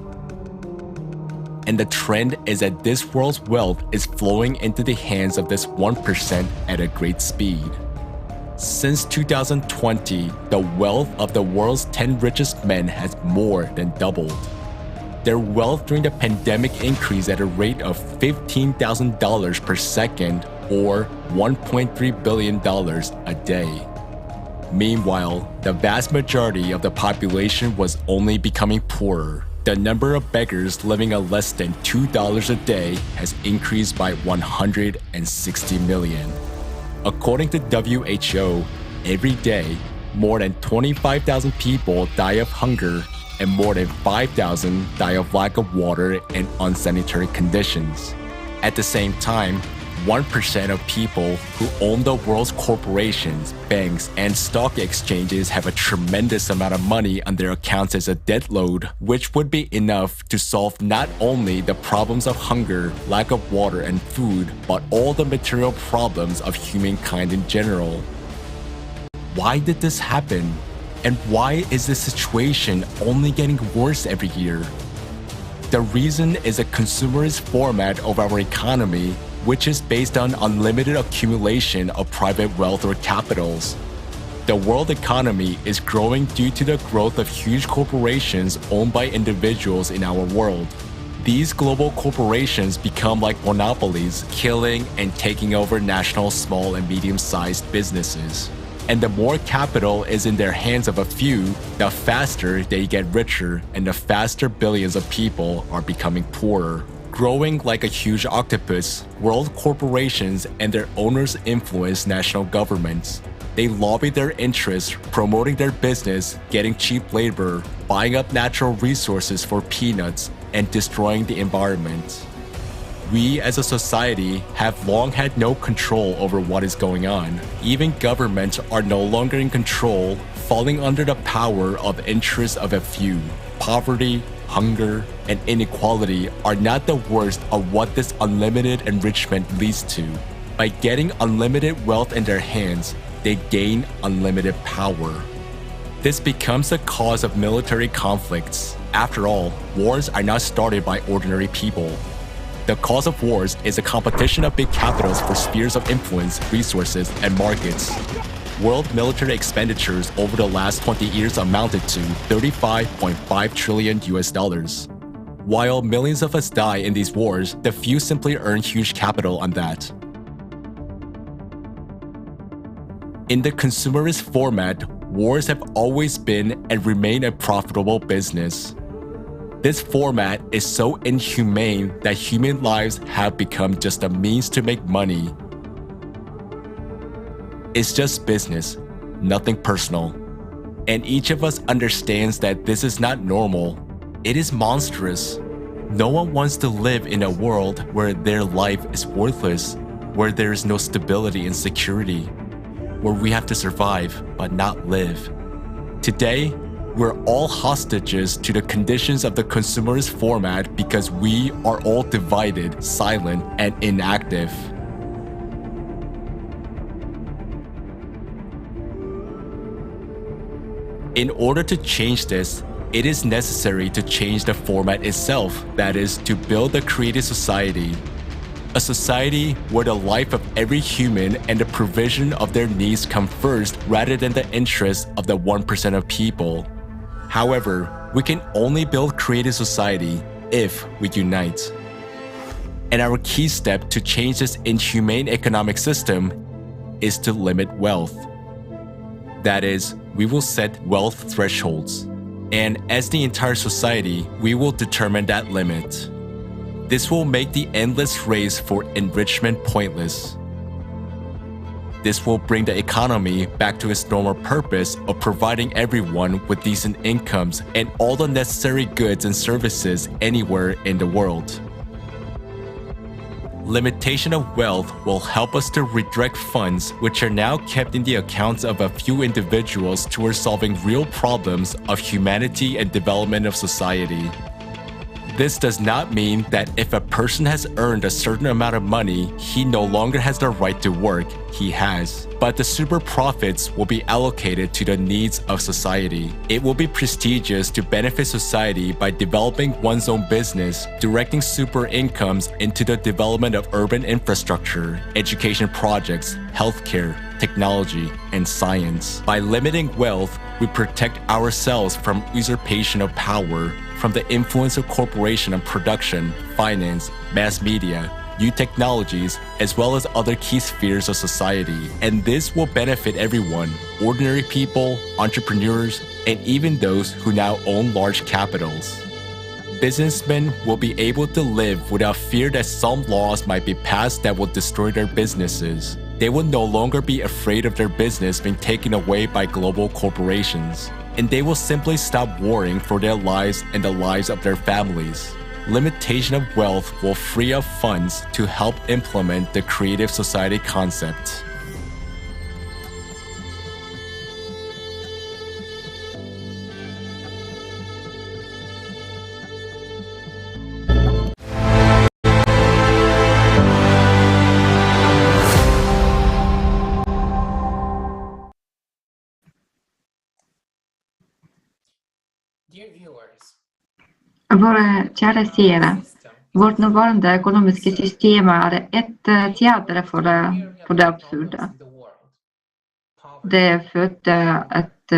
And the trend is that this world's wealth is flowing into the hands of this 1% at a great speed. Since 2020, the wealth of the world's 10 richest men has more than doubled. Their wealth during the pandemic increased at a rate of $15,000 per second, or $1.3 billion a day. Meanwhile, the vast majority of the population was only becoming poorer. The number of beggars living on less than $2 a day has increased by 160 million. According to WHO, every day, more than 25,000 people die of hunger and more than 5,000 die of lack of water and unsanitary conditions. At the same time, 1% of people who own the world's corporations, banks, and stock exchanges have a tremendous amount of money on their accounts as a debt load, which would be enough to solve not only the problems of hunger, lack of water and food, but all the material problems of humankind in general. Why did this happen? And why is this situation only getting worse every year? The reason is a consumerist format of our economy, which is based on unlimited accumulation of private wealth or capitals. The world economy is growing due to the growth of huge corporations owned by individuals in our world. These global corporations become like monopolies, killing and taking over national small and medium-sized businesses. And the more capital is in their hands of a few, the faster they get richer and the faster billions of people are becoming poorer. Growing like a huge octopus, world corporations and their owners influence national governments. They lobby their interests, promoting their business, getting cheap labor, buying up natural resources for peanuts, and destroying the environment. We as a society have long had no control over what is going on. Even governments are no longer in control, falling under the power of interests of a few. Poverty, hunger, and inequality are not the worst of what this unlimited enrichment leads to. By getting unlimited wealth in their hands, they gain unlimited power. This becomes the cause of military conflicts. After all, wars are not started by ordinary people. The cause of wars is a competition of big capitals for spheres of influence, resources, and markets. World military expenditures over the last 20 years amounted to $35.5 trillion. While millions of us die in these wars, the few simply earn huge capital on that. In the consumerist format, wars have always been and remain a profitable business. This format is so inhumane that human lives have become just a means to make money. It's just business, nothing personal. And each of us understands that this is not normal. It is monstrous. No one wants to live in a world where their life is worthless, where there is no stability and security, where we have to survive but not live. Today, we're all hostages to the conditions of the consumerist format because we are all divided, silent, and inactive. In order to change this, it is necessary to change the format itself, that is, to build a creative society. A society where the life of every human and the provision of their needs come first rather than the interests of the 1% of people. However, we can only build creative society if we unite. And our key step to change this inhumane economic system is to limit wealth. That is, we will set wealth thresholds. And as the entire society, we will determine that limit. This will make the endless race for enrichment pointless. This will bring the economy back to its normal purpose of providing everyone with decent incomes and all the necessary goods and services anywhere in the world. Limitation of wealth will help us to redirect funds which are now kept in the accounts of a few individuals towards solving real problems of humanity and development of society. This does not mean that if a person has earned a certain amount of money, he no longer has the right to work. He has. But the super profits will be allocated to the needs of society. It will be prestigious to benefit society by developing one's own business, directing super incomes into the development of urban infrastructure, education projects, healthcare, technology, and science. By limiting wealth, we protect ourselves from usurpation of power, from the influence of corporation on production, finance, mass media, new technologies, as well as other key spheres of society. And this will benefit everyone, ordinary people, entrepreneurs, and even those who now own large capitals. Businessmen will be able to live without fear that some laws might be passed that will destroy their businesses. They will no longer be afraid of their business being taken away by global corporations. And they will simply stop worrying for their lives and the lives of their families. Limitation of wealth will free up funds to help implement the Creative Society concept. Våra kära seere, Vårt nåværende økonomiske system et teater for det absurde. Det fødte et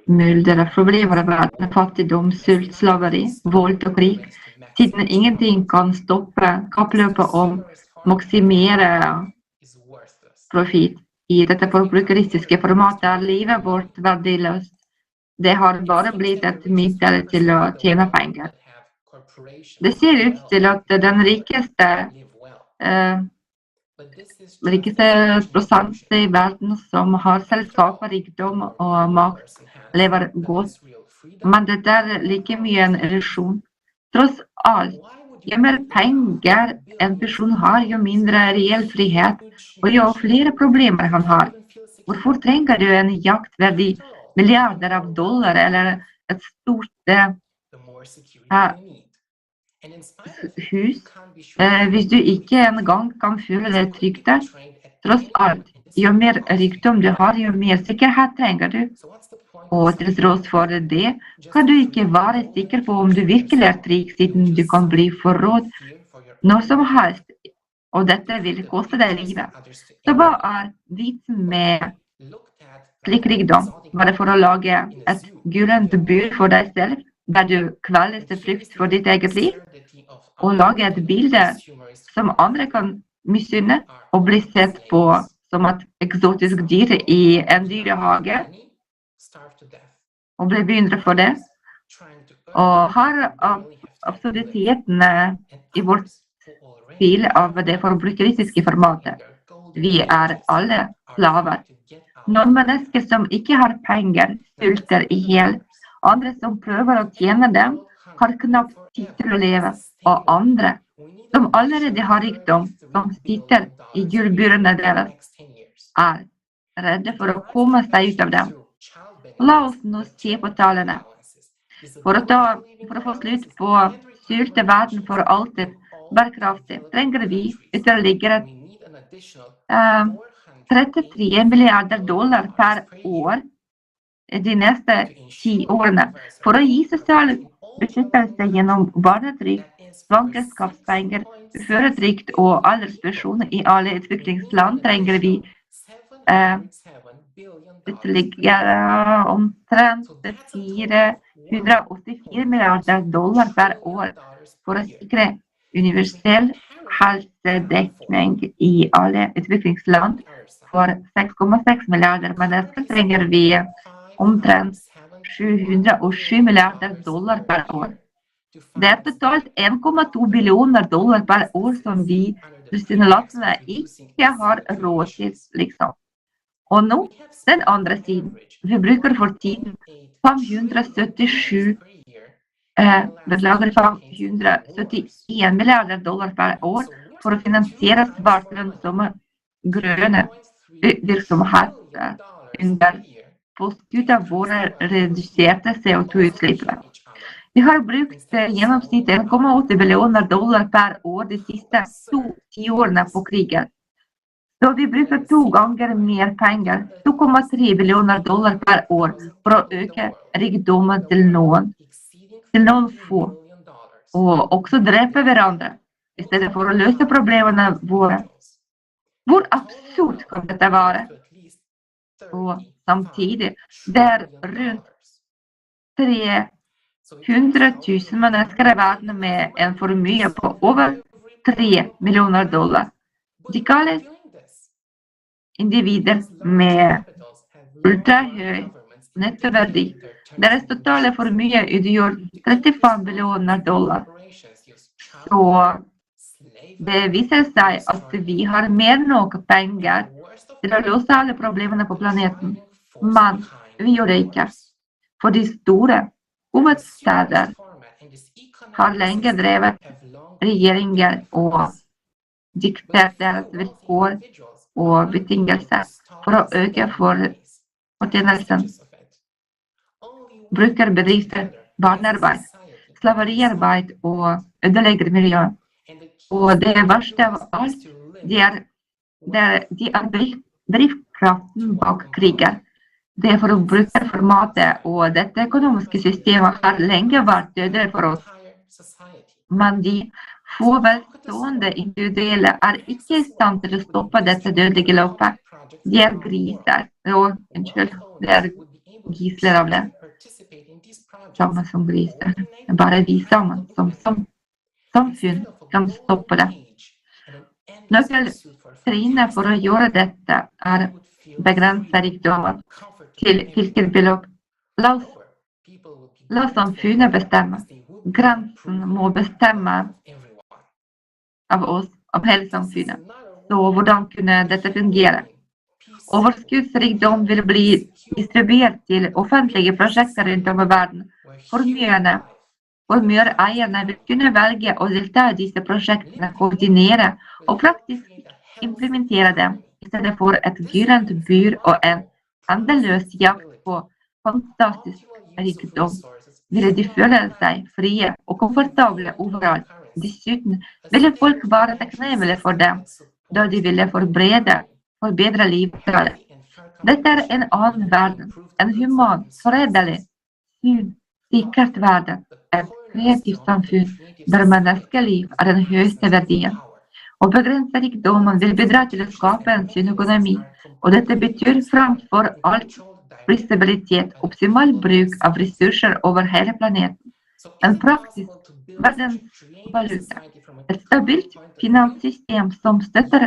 mylder av problemer av verden, fattigdom, sult, slaveri, vold og krig, siden ingenting kan stoppe kappløpet om maksimere profit. I dette forbrukeristiske formatet livet vårt verdiløst. Det har bare blitt et middel til å tjene penger. Det ser ut til at den rikeste prosent i verden som har selskaper, rikdom og makt, lever godt. Men det like mye en illusjon. Tross alt, jo mer penger en person har, jo mindre reell frihet, og jo flere problemer han har. Hvorfor trenger du en jaktverdi milliarder av dollar eller et stort hus, hvis du ikke engang kan føle deg trygg der? Tross alt, jo mer rikdom du har, jo mer sikkerhet trenger du. Og til tross for det, kan du ikke være sikker på om du virkelig trygg, siden du kan bli forrådt når som helst, og dette vil koste deg livet. Så hva vitsen med slik rikdom? Var det for å lage et gullent bur for deg selv, der du kveles til frykt for ditt eget liv? Og lage et bilde som andre kan misunne og bli sett på som et eksotisk dyr i en dyrehage? Og bli beundret for det? Og her absurditeten i vårt stil av det forbrukeristiske formatet. Vi alle slaver. Noen mennesker som ikke har penger, sulter i hjel. Andre som prøver å tjene dem, har knapt tid til å leve. Og andre som allerede har rikdom, som sitter i gullburene deres, redde for å komme seg ut av dem. La oss nå se på tallene. For å få slutt på sulte verden for alltid bærekraftig, trenger vi ytterligere 33 milliarder dollar per år de neste 10 årene for å gi sosial beskyttelse gjennom barnetrygd, svangerskapspenger, uføretrygd og alderspensjon i alle utviklingsland. Trenger vi ytterligere omtrent 484 milliarder dollar per år for å sikre universell helsedekning i alle utviklingsland. For 6,6 milliarder mennesker trenger vi omtrent 707 milliarder dollar per år. Det totalt 1,2 billioner dollar per år som vi tilsynelatende ikke har råd til, liksom. Og nå, den andre siden. Vi bruker for tiden 571 milliarder dollar per år for å finansiere svært lønnsomme grønne virksomheter under påskudd av våre reduserte CO2-utslipp. Vi har brukt gjennomsnitt 1,8 billioner dollar per år de siste 2 årene på krigen. Så vi bruker 2 ganger mer penger, 2,3 billioner dollar per år, for å øke rikdommen til noen få, og også drepe hverandre, i stedet for å løse problemene våre. Hvor absurd kan dette være? Og samtidig, det rundt 300 000 mennesker i verden med en formue på over 3 millioner dollar. De kalles individer med ultrahøy nettoverdi. Deres totale formue utgjør 35 billioner dollar. Så det viser seg at vi har mer enn nok penger til å løse alle problemene på planeten. Men vi gjør det ikke. For de store hovedsteder har lenge drevet regjeringer og diktert deres vilkår og betingelser for å øke fortjenelsen. Bruker bedrifter, barnearbeid, slaveriarbeid og ødelegger miljøet. Og det verste av alt, de er drivkraften bak kriger. Det forbrukerformatet og dette økonomiske systemet har lenge vært døde for oss. Men de Få velstående individuelle ikke I stand til å stoppe dette dødelige løpet. De griser. Det gisler av det. Samme som griser. Bare vi sammen som samfunn kan stoppe det. Nøkkeltrinnet for å gjøre dette begrense rikdommen til hvilket beløp. La samfunnet bestemme. Grensen må bestemme av oss, av hele samfunnet. Så hvordan kunne dette fungere? Overskuddsrikdom vil bli distribuert til offentlige prosjekter rundt om I verden. Formueeierne vil kunne velge å delta I disse prosjektene, koordinere og praktisk implementere dem, I stedet for et gyllent bur og en endeløs jakt på fantastisk rikdom. Ville de føle seg frie og komfortable overalt. Dessuten ville folk være takknemlige for dem, da de ville forbedre livet. Dette en annen verden, en human, fredelig, sunn, sikkert verden, et kreativt samfunn, der menneskeliv den høyeste verdien. Å begrense rikdommen vil bidra til å skape en sunn økonomi, og dette betyr framfor alt prisstabilitet, optimal bruk av ressurser over hele planeten, en praktisk verdensvaluta, et stabilt finanssystem som støtter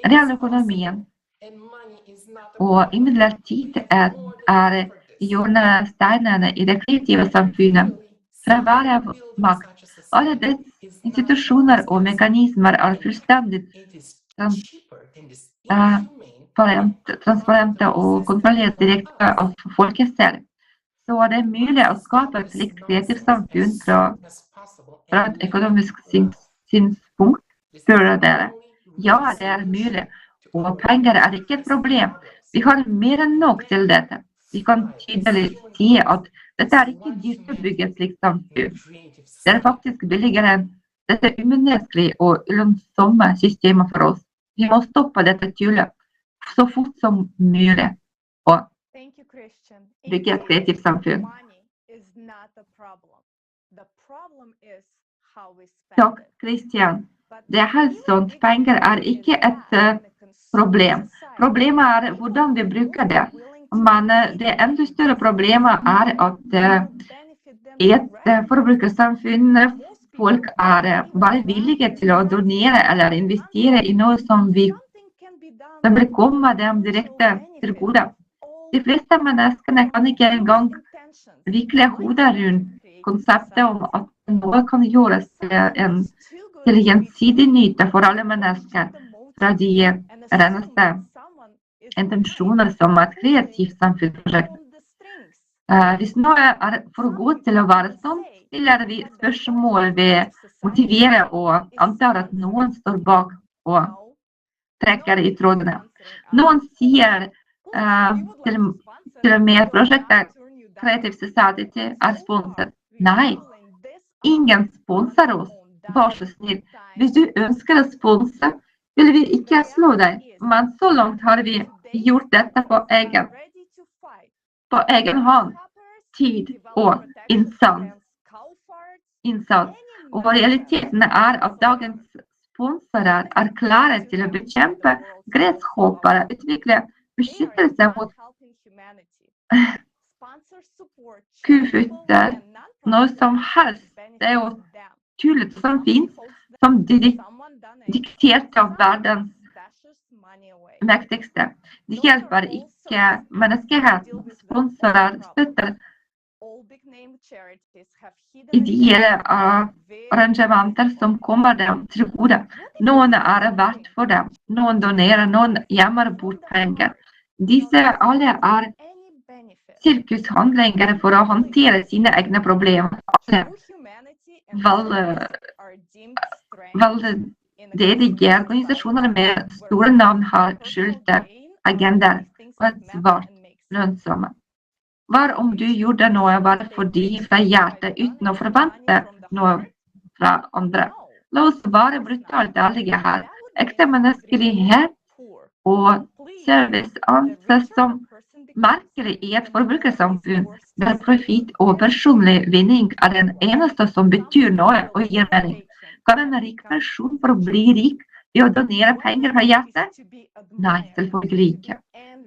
realøkonomien, og imidlertid hjørnesteinene I det kreative samfunnet, fravær av makt. Alle dets institusjoner og mekanismer fullstendig transparente og kontrollert direkte av folket selv. Så det mulig å skape et slikt kreativt samfunn fra et økonomisk synspunkt, spør dere. Ja, det mulig, og penger ikke et problem. Vi har mer enn nok til dette. Vi kan tydelig si at dette ikke dyrt å bygge et slikt samfunn. Det faktisk billigere enn dette umenneskelige og ulønnsomme systemet for oss. Vi må stoppe dette tullet så fort som mulig og bygge et kreativt samfunn. Takk, Christian. Det helt sånt. Penger ikke et problem. Problemet hvordan vi bruker det. Men det enda større problemet at I et forbrukersamfunn folk bare villige til å donere eller investere I noe som vil komme dem direkte til gode. De fleste menneskene kan ikke engang vikle hodet rundt konseptet om at noe kan gjøres til gjensidig nytte for alle mennesker fra de reneste intensjoner som et kreativt samfunnsprosjekt. Hvis noe for godt til å være sånn, stiller vi spørsmål ved motivere og antar at noen står bak og trekker I trådene. Noen sier til og med prosjektet Creative Society sponset. Nei, ingen sponser oss. Vær så snill. Hvis du ønsker å sponse, vil vi ikke slå deg. Men så langt har vi gjort dette på egen hånd, tid og innsats. Og realiteten at dagens sponsorer klare til å bekjempe gresshopper, utvikle beskyttelse mot kufutter, noe som helst. Det jo tullet som finnes, som diktert av verdens mektigste. De hjelper ikke menneskeheten. Sponsorer støtter ideelle arrangementer som kommer dem til gode. Noen verdt for dem. Noen donerer, noen gjemmer bort penger. Disse alle sirkushandlinger for å håndtere sine egne problemer. Veldedige organisasjoner med store navn har skjulte agendaer og svært lønnsomme. Hva om du gjorde noe bare fordi fra hjertet uten å forvente noe fra andre? La oss være brutalt ærlige her. Ekte menneskelighet og service anses som merkelig I et forbrukersamfunn der profitt og personlig vinning den eneste som betyr noe og gir mening. Kan en rik person for å bli rik ved å donere penger fra hjertet? Nei, selvfølgelig ikke.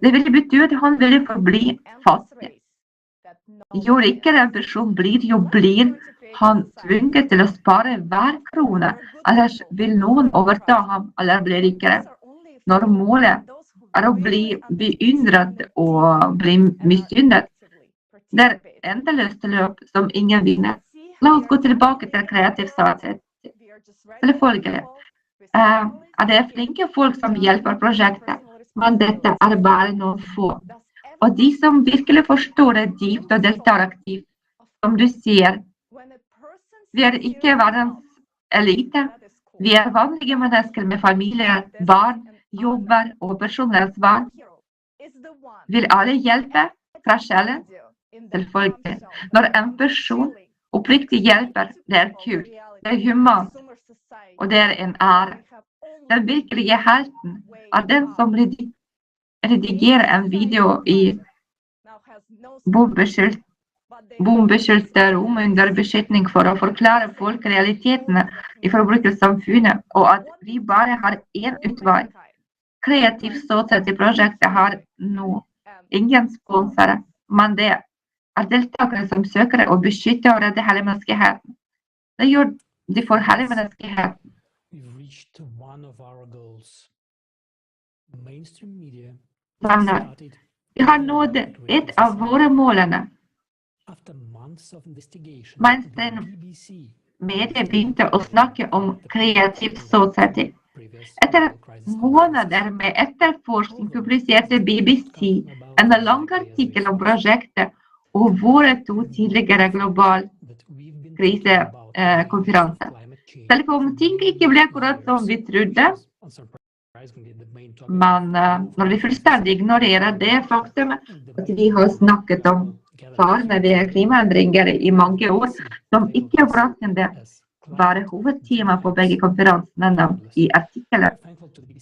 Det ville bety at han ville forbli fattig. Jo rikere en person blir, jo blir han tvunget til å spare hver krone, ellers vil noen overta ham eller bli rikere. Når målet å bli beundret og bli misunnet, det endeløst løp som ingen vinner. La oss gå tilbake til Creative Society. Selvfølgelig det flinke folk som hjelper prosjektet, men dette bare noen få. Og de som virkelig forstår det dypt og deltar aktivt, som du sier, vi ikke verdens elite. Vi vanlige mennesker med familier, barn, jobber og personlighetsvalg. Vil alle hjelpe fra sjelen? Selvfølgelig. Når en person oppriktig hjelper, det kult, det humant, og det en ære. Den virkelige helten den som redigerer en video i bombeskylte rom under beskytning for å forklare folk realitetene i forbrukersamfunnet, og at vi bare har én utvei. Creative Society-prosjektet har nå ingen sponsorer, men det deltakere som søker å beskytte og redde hele menneskeheten. Det gjør de for hele menneskeheten. Vi har nådd et av våre målene. Mainstream media begynte å snakke om Creative Society. Etter måneder med etterforskning publiserte BBC en lang artikkel om prosjektet og våre 2 tidligere globale krisekonferanser. Selv om ting ikke ble akkurat som vi trodde, men når vi fullstendig ignorerer det faktum at vi har snakket om farene ved klimaendringer i mange år, som ikke overraskende var hovedtema på begge konferansene nevnt i artikkelen.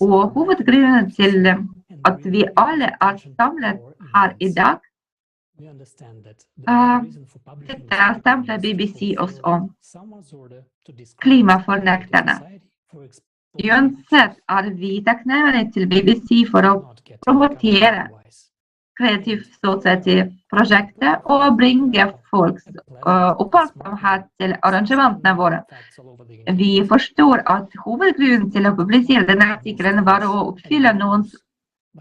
Og hovedgrunnen til at vi alle samlet her i dag, dette stempler BBC oss om klimafornekterne. Uansett vi takknemlige til BBC for å promotere Creative Society-prosjektet og bringe folks oppmerksomhet til arrangementene våre. Vi forstår at hovedgrunnen til å publisere denne artikkelen var å oppfylle noens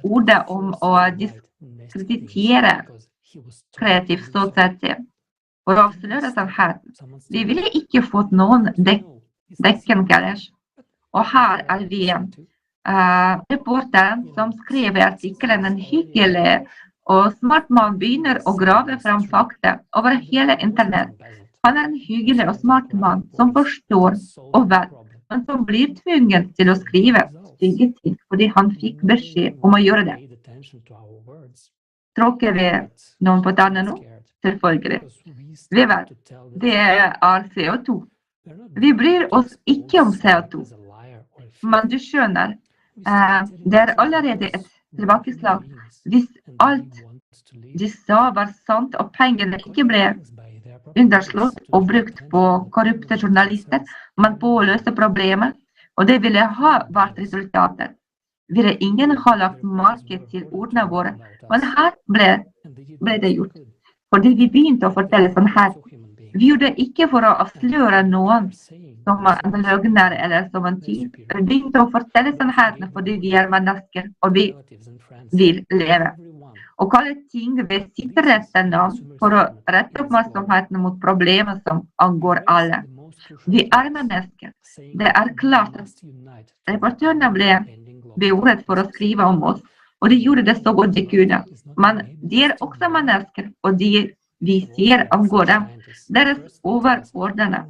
ord om å diskreditere Creative Society for å avsløre sannheten. Vi ville ikke fått noen dekkenkallers. Og her vi reporteren som skrev i artikkelen en hyggelig og smart mann begynner å grave frem fakta over hele internett. Han en hyggelig og smart mann som forstår og vet, men som blir tvunget til å skrive stygge ting fordi han fikk beskjed om å gjøre det. Tråkker vi noen på tannet nå? Selvfølgelig. Vi vet, det CO2. Vi bryr oss ikke om CO2. Men du skjønner, det allerede et tilbakeslag hvis alt de sa var sant og pengene ikke ble underslått og brukt på korrupte journalister, men på å løse problemet, og det ville ha vært resultater. Ville ingen ha lagt marked til ordene våre, men her ble det gjort. Fordi vi begynte å fortelle sånn her. Vi gjorde det ikke for å avsløre noen som en løgner eller som en tyv. Vi begynte å fortelle sannheten fordi vi mennesker, og vi vil leve. Og kalle ting ved sitt rette navn for å rette oppmerksomheten mot problemer som angår alle. Vi mennesker. Det klart at reportørene ble beordet for å skrive om oss, og de gjorde det så godt de kunne. Men de også mennesker, og de vi sier angår dem, deres overordnede.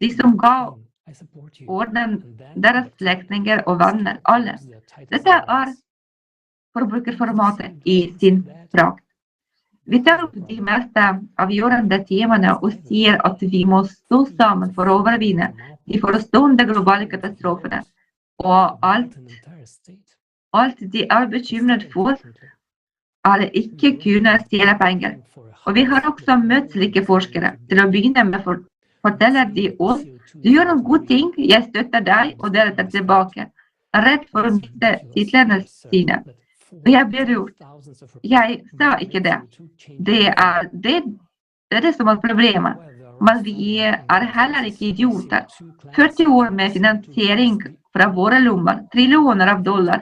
De som ga orden, deres slektninger og venner, alle. Dette forbrukerformatet i sin prakt. Vi tar opp de mest avgjørende temaene og sier at vi må stå sammen for å overvinne de forestående globale katastrofene. Og alt de bekymret for, ikke kunne stjele penger. Og vi har også møtt slike forskere til å begynne med forteller de oss, du gjør en god ting, jeg støtter deg, og deretter tilbake, redd for å miste titlene sine. Og jeg blir rurt. Jeg sa ikke det. Det er det som er problemet. Men vi er heller ikke idioter. 40 år med finansiering fra våre lommer, trillioner av dollar.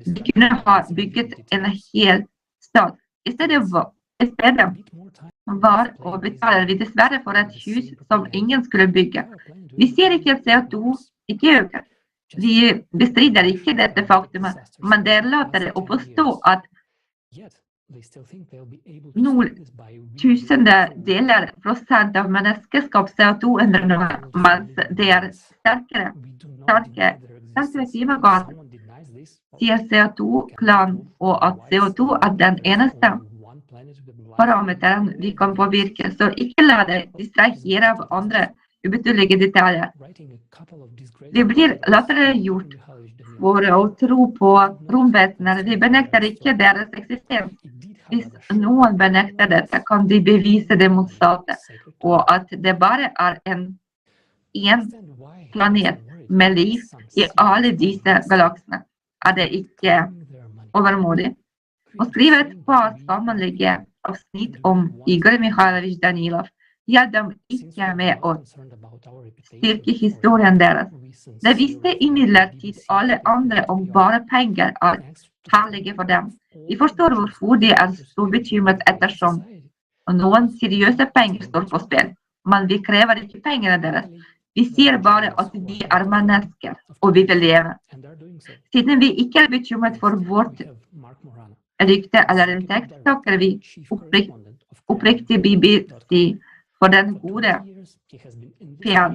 Vi kunne ha bygget en hel stat. I stedet var og betaler vi dessverre for et hus som ingen skulle bygge. Vi ser ikke at CO2 ikke øker. Vi bestrider ikke dette faktumet, men det er lettere å forstå at 0,000% av menneskeskap CO2-endringer, mens det er sterkere klimagasser, sier CO2-klan, og at CO2 er den eneste parameteren vi kan påvirke, så ikke la deg distrahere av andre ubetydelige detaljer. Vi blir latterliggjort for å tro på romvesener. Vi benekter ikke deres eksistens. Hvis noen benekter dette, kan de bevise det motsatte, og at det bare er en planet med liv i alle disse galaksene. Er det ikke overmodig? Å skrive et par sammenligge avsnitt om Igor Mikhailovich Danilov hjalp dem ikke med å styrke historien deres. Det visste imidlertid alle andre om bare penger er herlige for dem. De forstår hvorfor de er så bekymret ettersom noen seriøse penger står på spill, men vi krever ikke pengene deres. Vi sier bare at vi er mennesker, og vi vil leve. Siden vi ikke er bekymret for vårt rykte eller inntekt, takker vi oppriktig BBC for den gode PR.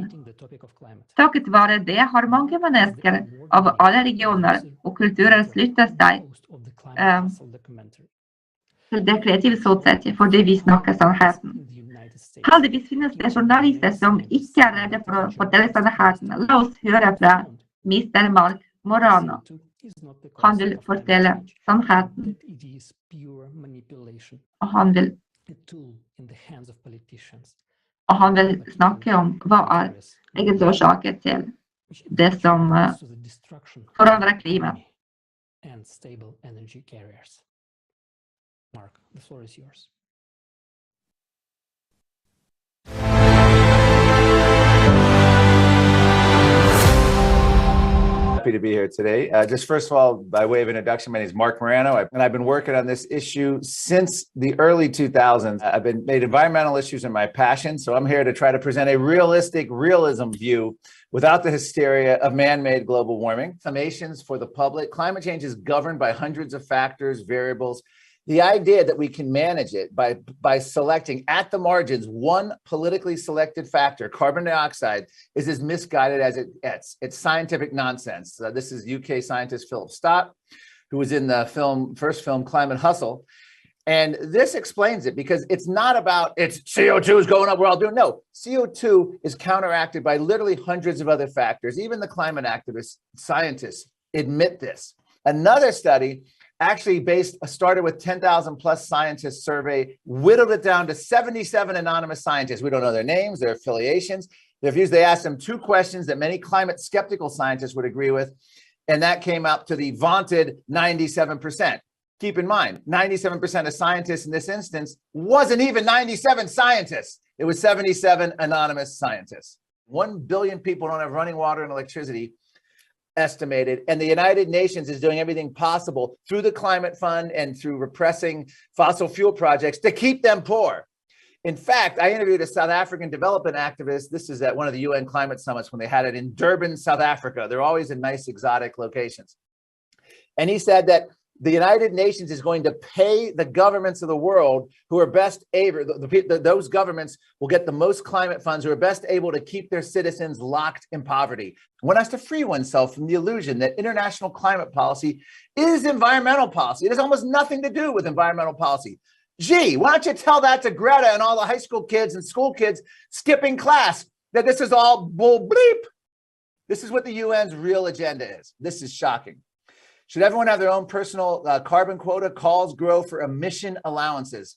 Takket være det har mange mennesker av alle regioner og kulturer sluttet seg til det Creative Society fordi vi snakker sannheten. Heldigvis finnes det journalister som ikke er redde for å fortelle sannheten. La oss høre fra Mr. Mark Morano. Han vil fortelle sannheten. Og han vil snakke om hva er egentlig årsaken til det som forandrer klimaet. Mark, the floor is yours. Happy to be here today. Just first of all, by way of introduction, my name is Mark Morano, and I've been working on this issue since the early 2000s. I've been made environmental issues are my passion, so I'm here to try to present a realistic realism view without the hysteria of man-made global warming. Summations for the public. Climate change is governed by hundreds of factors, variables. The idea that we can manage it by selecting at the margins one politically selected factor, carbon dioxide, is as misguided as it gets. It's scientific nonsense. This is UK scientist Philip Stott, who was in the first film Climate Hustle. And this explains it because it's not about it's CO2 is going up, we're all doing. No, CO2 is counteracted by literally hundreds of other factors. Even the climate activists, scientists admit this. Another study actually started with 10,000 plus scientists survey, whittled it down to 77 anonymous scientists. We don't know their names, their affiliations, their views. They asked them two questions that many climate skeptical scientists would agree with, and that came up to the vaunted 97%. Keep in mind, 97% of scientists in this instance wasn't even 97 scientists. It was 77 anonymous scientists. 1 billion people don't have running water and electricity, estimated, and the United Nations is doing everything possible through the Climate Fund and through repressing fossil fuel projects to keep them poor. In fact, I interviewed a South African development activist. This is at one of the UN climate summits when they had it in Durban, South Africa. They're always in nice exotic locations. And he said that the United Nations is going to pay the governments of the world who are best able, those governments will get the most climate funds who are best able to keep their citizens locked in poverty. One has to free oneself from the illusion that international climate policy is environmental policy. It has almost nothing to do with environmental policy. Gee, why don't you tell that to Greta and all the high school kids and school kids skipping class, that this is all bull bleep. This is what the UN's real agenda is. This is shocking. Should everyone have their own personal carbon quota? Calls grow for emission allowances.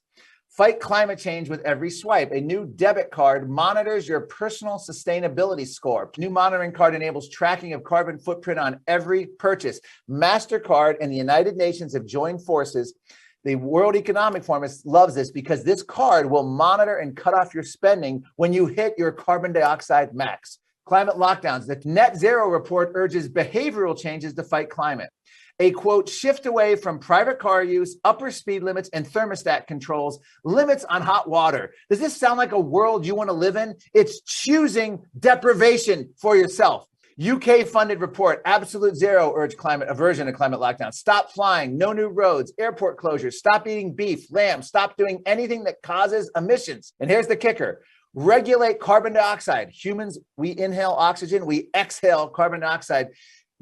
Fight climate change with every swipe. A new debit card monitors your personal sustainability score. New monitoring card enables tracking of carbon footprint on every purchase. MasterCard and the United Nations have joined forces. The World Economic Forum loves this because this card will monitor and cut off your spending when you hit your carbon dioxide max. Climate lockdowns. The Net Zero report urges behavioral changes to fight climate. A quote, shift away from private car use, upper speed limits, and thermostat controls, limits on hot water. Does this sound like a world you want to live in? It's choosing deprivation for yourself. UK funded report, absolute zero urge climate aversion to climate lockdown. Stop flying, no new roads, airport closures, stop eating beef, lamb, stop doing anything that causes emissions. And here's the kicker. Regulate carbon dioxide. Humans, we inhale oxygen, we exhale carbon dioxide.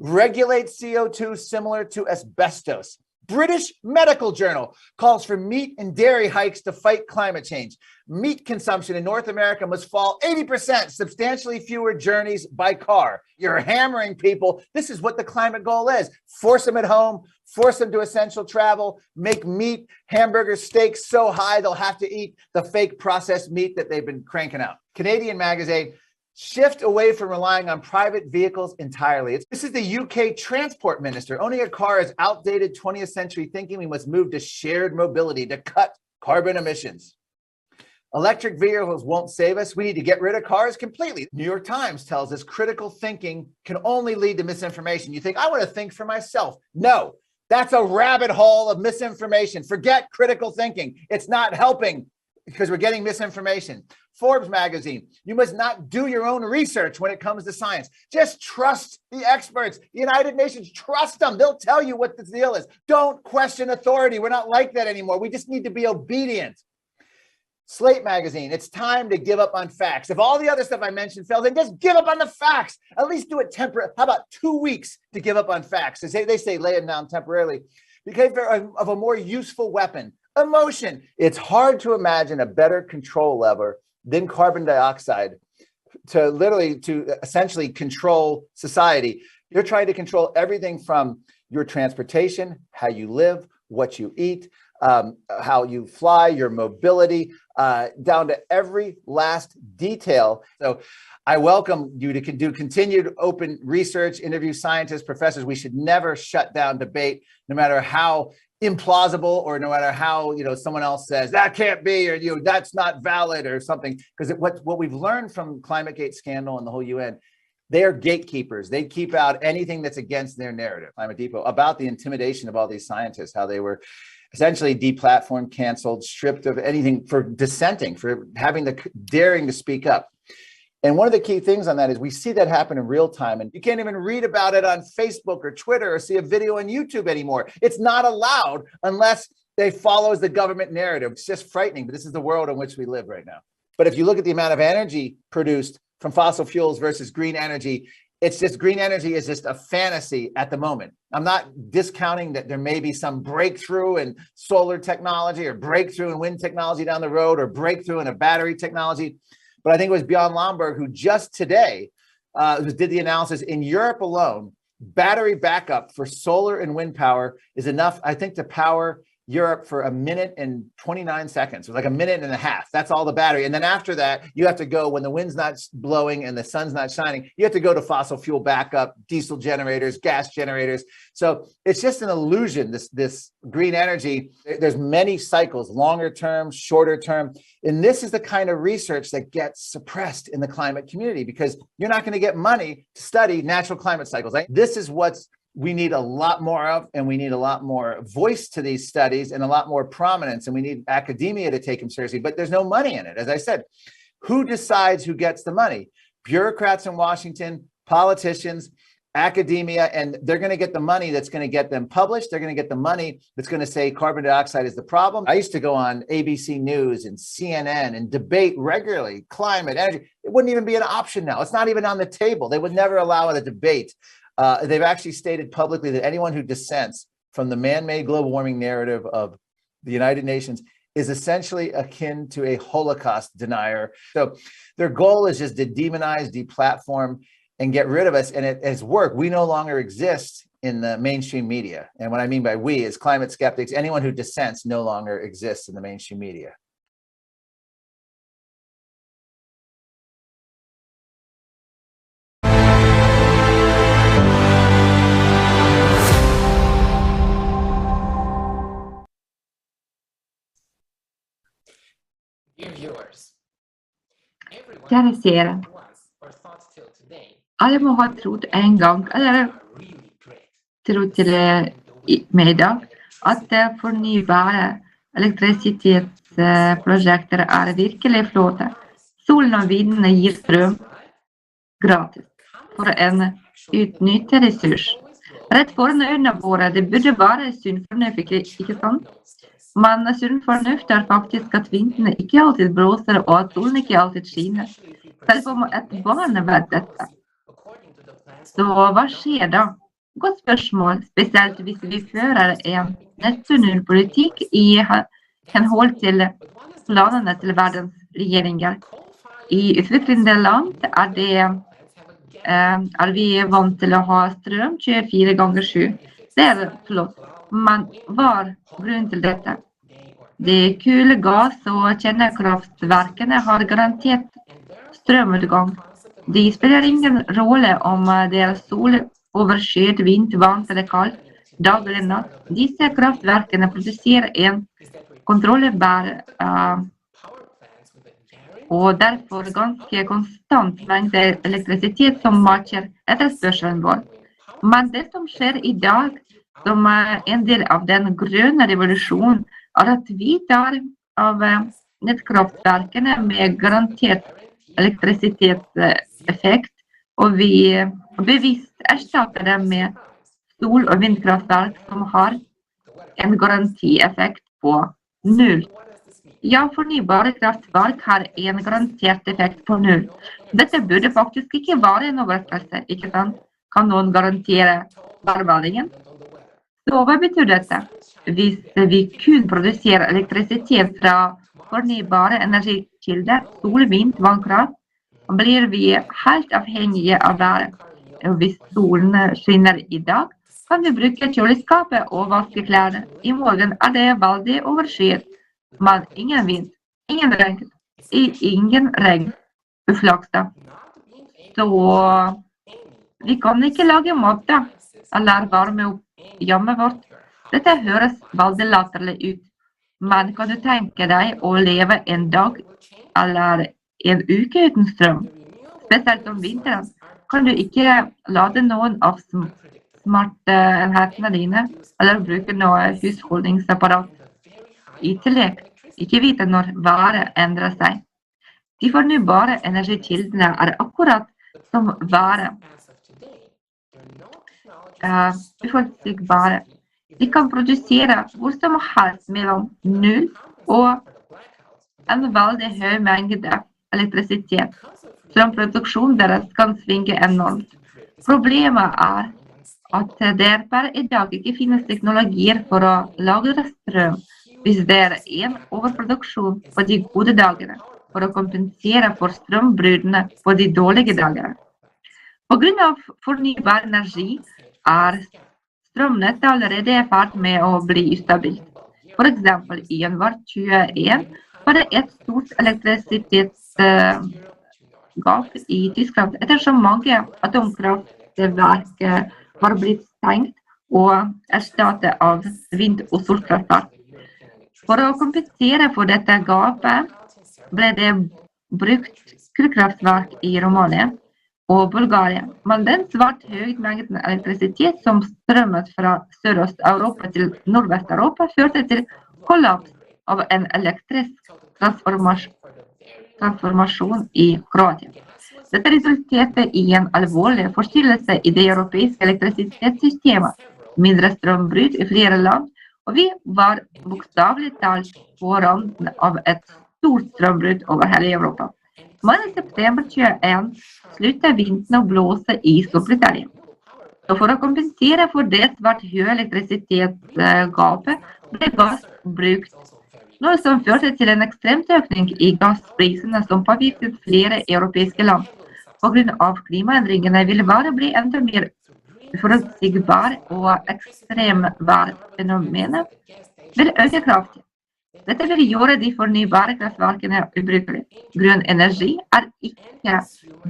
Regulate CO2 similar to asbestos. British Medical Journal calls for meat and dairy hikes to fight climate change. Meat consumption in North America must fall 80%, substantially fewer journeys by car. You're hammering people. This is what the climate goal is. Force them at home, force them to essential travel, make meat, hamburgers, steaks so high they'll have to eat the fake processed meat that they've been cranking out. Canadian magazine, shift away from relying on private vehicles entirely. This is the UK transport minister. Owning a car is outdated 20th century thinking. We must move to shared mobility to cut carbon emissions. Electric vehicles won't save us. We need to get rid of cars completely. New York Times tells us critical thinking can only lead to misinformation. You think, I want to think for myself. No, that's a rabbit hole of misinformation. Forget critical thinking. It's not helping because we're getting misinformation. Forbes magazine, you must not do your own research when it comes to science. Just trust the experts. The United Nations, trust them. They'll tell you what the deal is. Don't question authority. We're not like that anymore. We just need to be obedient. Slate magazine, it's time to give up on facts. If all the other stuff I mentioned fails, then just give up on the facts. At least do it temporarily. How about 2 weeks to give up on facts? They say lay it down temporarily because they're of a more useful weapon. Emotion. It's hard to imagine a better control lever than carbon dioxide to essentially control society. You're trying to control everything from your transportation, how you live, what you eat, how you fly, your mobility, down to every last detail. So I welcome you to do continued open research, interview scientists, professors. We should never shut down debate, no matter how implausible or no matter how someone else says that can't be or that's not valid or something. Because what we've learned from ClimateGate scandal and the whole UN, they are gatekeepers. They keep out anything that's against their narrative. Climate Depot, about the intimidation of all these scientists, how they were essentially deplatformed, canceled, stripped of anything for dissenting, for having the daring to speak up. And one of the key things on that is we see that happen in real time, and you can't even read about it on Facebook or Twitter or see a video on YouTube anymore. It's not allowed unless they follows the government narrative. It's just frightening, but this is the world in which we live right now. But if you look at the amount of energy produced from fossil fuels versus green energy, it's just green energy is just a fantasy at the moment. I'm not discounting that there may be some breakthrough in solar technology or breakthrough in wind technology down the road or breakthrough in a battery technology. But I think it was Bjorn Lomborg who just today did the analysis. In Europe alone, battery backup for solar and wind power is enough, I think, to power Europe for 1 minute and 29 seconds. So like 1.5 minutes. That's all the battery. And then after that, you have to go when the wind's not blowing and the sun's not shining, you have to go to fossil fuel backup, diesel generators, gas generators. So it's just an illusion, this green energy. There's many cycles, longer term, shorter term. And this is the kind of research that gets suppressed in the climate community because you're not going to get money to study natural climate cycles. This is what's we need a lot more of, and we need a lot more voice to these studies and a lot more prominence, and we need academia to take them seriously, but there's no money in it. As I said, who decides who gets the money? Bureaucrats in Washington, politicians, academia, and they're going to get the money that's going to get them published. They're going to get the money that's going to say carbon dioxide is the problem. I used to go on ABC News and CNN and debate regularly climate, energy. It wouldn't even be an option now. It's not even on the table. They would never allow a debate. They've actually stated publicly that anyone who dissents from the man-made global warming narrative of the United Nations is essentially akin to a Holocaust denier. So their goal is just to demonize, deplatform, and get rid of us. And it has worked. We no longer exist in the mainstream media. And what I mean by we is climate skeptics. Anyone who dissents no longer exists in the mainstream media. Kjære seere, alle må ha trodd en gang, eller trodd til med i dag, at fornybare elektrisitetsprosjekter er virkelig flotte. Solen og vindene gir strøm gratis for en utnyttet ressurs. Rett foran øynene våre, det burde være sunn fornuft, ikke sant? Men sunn fornuft er faktisk at vindene ikke alltid blåser, og at solen ikke alltid skinner. Selv om et barn vet dette. Så hva skjer da? Godt spørsmål, spesielt hvis vi fører en netto-null-politikk i henhold til planene til verdens regjeringer. I utviklende land er vi vant til å ha strøm 24x7. Det er flott, men hva er grunnen til dette? De kull, gass og kjernekraftverkene har garantert strømutgang. De spiller ingen rolle om det er sol, overskyet, vind, varmt eller kaldt, dag eller natt. Disse kraftverkene produserer en kontrollbar og derfor ganske konstant mengde elektrisitet som matcher etterspørselen vår. Men det som skjer i dag, som en del av den grønne revolusjonen, er at vi tar av nettkraftverkene med garantert elektrisitetseffekt, og vi bevisst erstatter dem med sol- og vindkraftverk som har en garantieffekt på 0. Ja, fornybare kraftverk har en garantert effekt på 0. Dette burde faktisk ikke være en overraskelse, ikke sant? Kan noen garantere værmeldingen? Så hva betyr dette? Hvis vi kun produserer elektrisitet fra fornybare energikilder, sol, vind, vannkraft, blir vi helt avhengige av været. Hvis solen skinner i dag, kan vi bruke kjøleskapet og vaske klærne. I morgen er det veldig overskyet, men ingen vind, ingen regn, uflaks da. Så vi kan ikke lage mat da, eller varme opp hjemmet vårt. Dette høres veldig latterlig ut, men kan du tenke deg å leve en dag eller en uke uten strøm? Spesielt om vinteren kan du ikke lade noen av smartenhetene dine, eller bruke noe husholdningsapparat. I tillegg, ikke vite når været endrer seg. De fornybare energikildene er akkurat som været. Uforutsigbare. De kan produsere hvor som helst mellom 0 og en veldig høy mengde elektrisitet. Strømproduksjonen deres kan svinge enormt. Problemet er at det per i dag ikke finnes teknologier for å lagre strøm hvis det er en overproduksjon på de gode dagene, for å kompensere for strømbruddene på de dårlige dagene. På grunn av fornybar energi er strømnettet allerede i ferd med å bli ustabilt. For eksempel i januar 2021 var det et stort elektrisitetsgap i Tyskland ettersom mange atomkraftverk var blitt stengt og erstattet av vind- og solkraftverk. For å kompensere for dette gapet ble det brukt kullkraftverk i Romania og Bulgaria, men den svært høye mengden elektrisitet som strømmet fra Sørøst-Europa til Nordvest-Europa førte til kollaps av en elektrisk transformasjon i Kroatia. Dette resulterte i en alvorlig forstyrrelse i det europeiske elektrisitetssystemet, mindre strømbrudd i flere land, og vi var bokstavelig talt på randen av et stort strømbrudd over hele Europa. Men i september 2021 sluttet vinden å blåse i Storbritannia. Så for å kompensere for det svært høye elektrisitetsgapet ble gass brukt, noe som førte til en ekstremt økning i gassprisene som påvirket flere europeiske land. På grunn av klimaendringene vil været bli enda mer uforutsigbar, og ekstremværfenomenet vil øke kraftig. Dette vil gjøre de fornybare kraftverkene ubrukelige. Grønn energi er ikke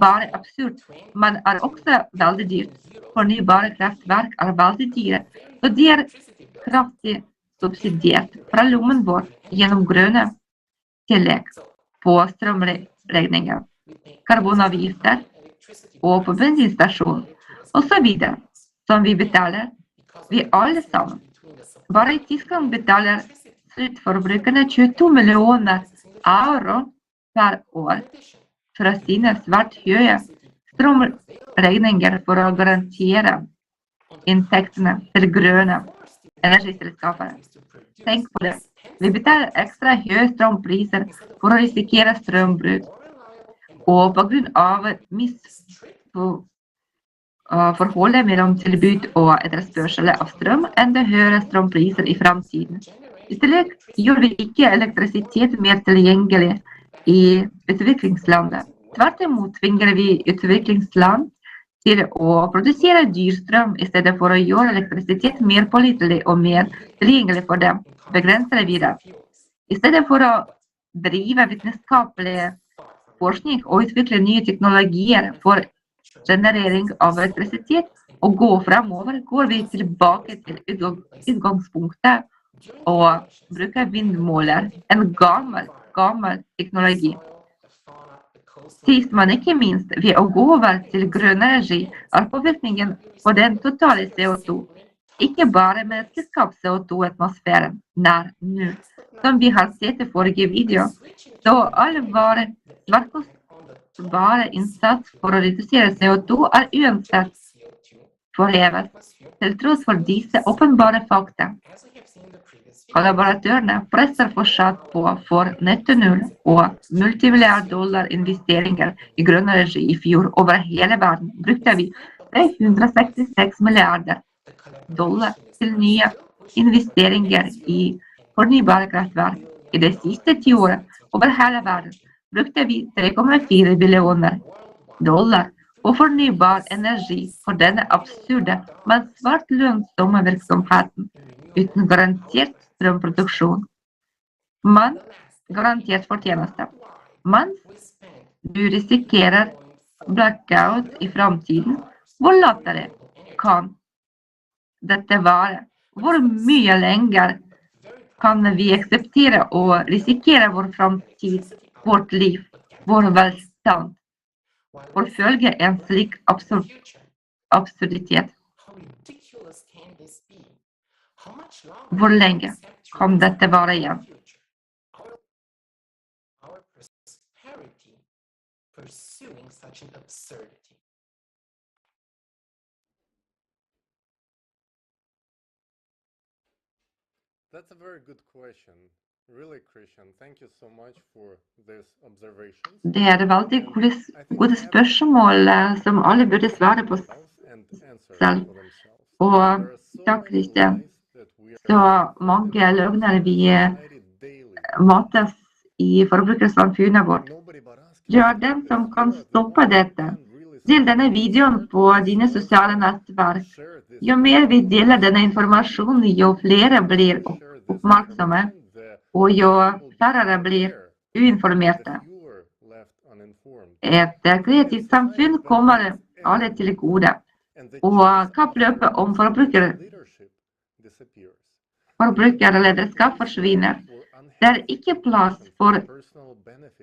bare absurd, men er også veldig dyrt. Fornybare kraftverk er veldig dyre, og de er kraftig subsidiert fra lommen vår gjennom grønne tillegg på strømregninger, karbonavgifter og på bensinstasjon og så videre, som vi betaler, vi alle sammen. Bare i Tyskland betaler sluttforbrukerne 22 millioner euro per år fra sine svært høye strømregninger for å garantere inntektene til grønne energiselskaper. Tenk på det. Vi betaler ekstra høye strømpriser for å risikere strømbrudd. Og på grunn av misforholdet mellom tilbud og etterspørsel av strøm, enda høyere strømpriser i fremtiden. I tillegg gjør vi ikke elektrisitet mer tilgjengelig i utviklingslandet. Tvert imot tvinger vi utviklingsland til å produsere dyr strøm i stedet for å gjøre elektrisitet mer pålitelig og mer tilgjengelig for dem, begrenser vi det. I stedet for å drive vitenskapelig forskning og utvikle nye teknologier for generering av elektrisitet og gå fremover, går vi tilbake til utgangspunktet og bruker vindmåler, en gammel teknologi. Sist, men ikke minst, ved å gå over til grønn energi er påvirkningen på den totale CO2, ikke bare menneskeskapt CO2 i atmosfæren, nær null. Som vi har sett i forrige video, så all bare innsats for å redusere CO2 er uansett forhevet, til tross for disse åpenbare fakta. Kollaboratørene presser fortsatt på for netto null og multimilliard-dollar investeringer i grønn energi i fjor. Over hele verden brukte vi 366 milliarder dollar til nye investeringer i fornybare kraftverk. I det siste 10 året over hele verden brukte vi 3,4 billioner dollar på fornybar energi for denne absurde, men svært lønnsomme virksomheten, uten garantert strømproduksjon. Men garantert fortjeneste. Mens du risikerer blackout i fremtiden, hvor lattere kan dette være? Hvor mye lenger kan vi akseptere å risikere vår fremtid, vårt liv, vår velstand, forfølge en slik absurditet? Hvor lenge kan dette vare igjen? That's a very good question. Really, Christian, thank you so much for this observation. Det er et veldig gode spørsmål som alle burde svare på selv. Og takk, Christian. Så mange løgner vi mates i forbrukersamfunnet vårt. Du er den som kan stoppe dette. Del denne videoen på dine sosiale nettverk. Jo mer vi deler denne informasjonen, jo flere blir oppmerksomme, og jo færre blir uinformerte. Et kreativt samfunn kommer alle til gode, og kappløpet om forbrukerlederskap forsvinner. Det er ikke plass for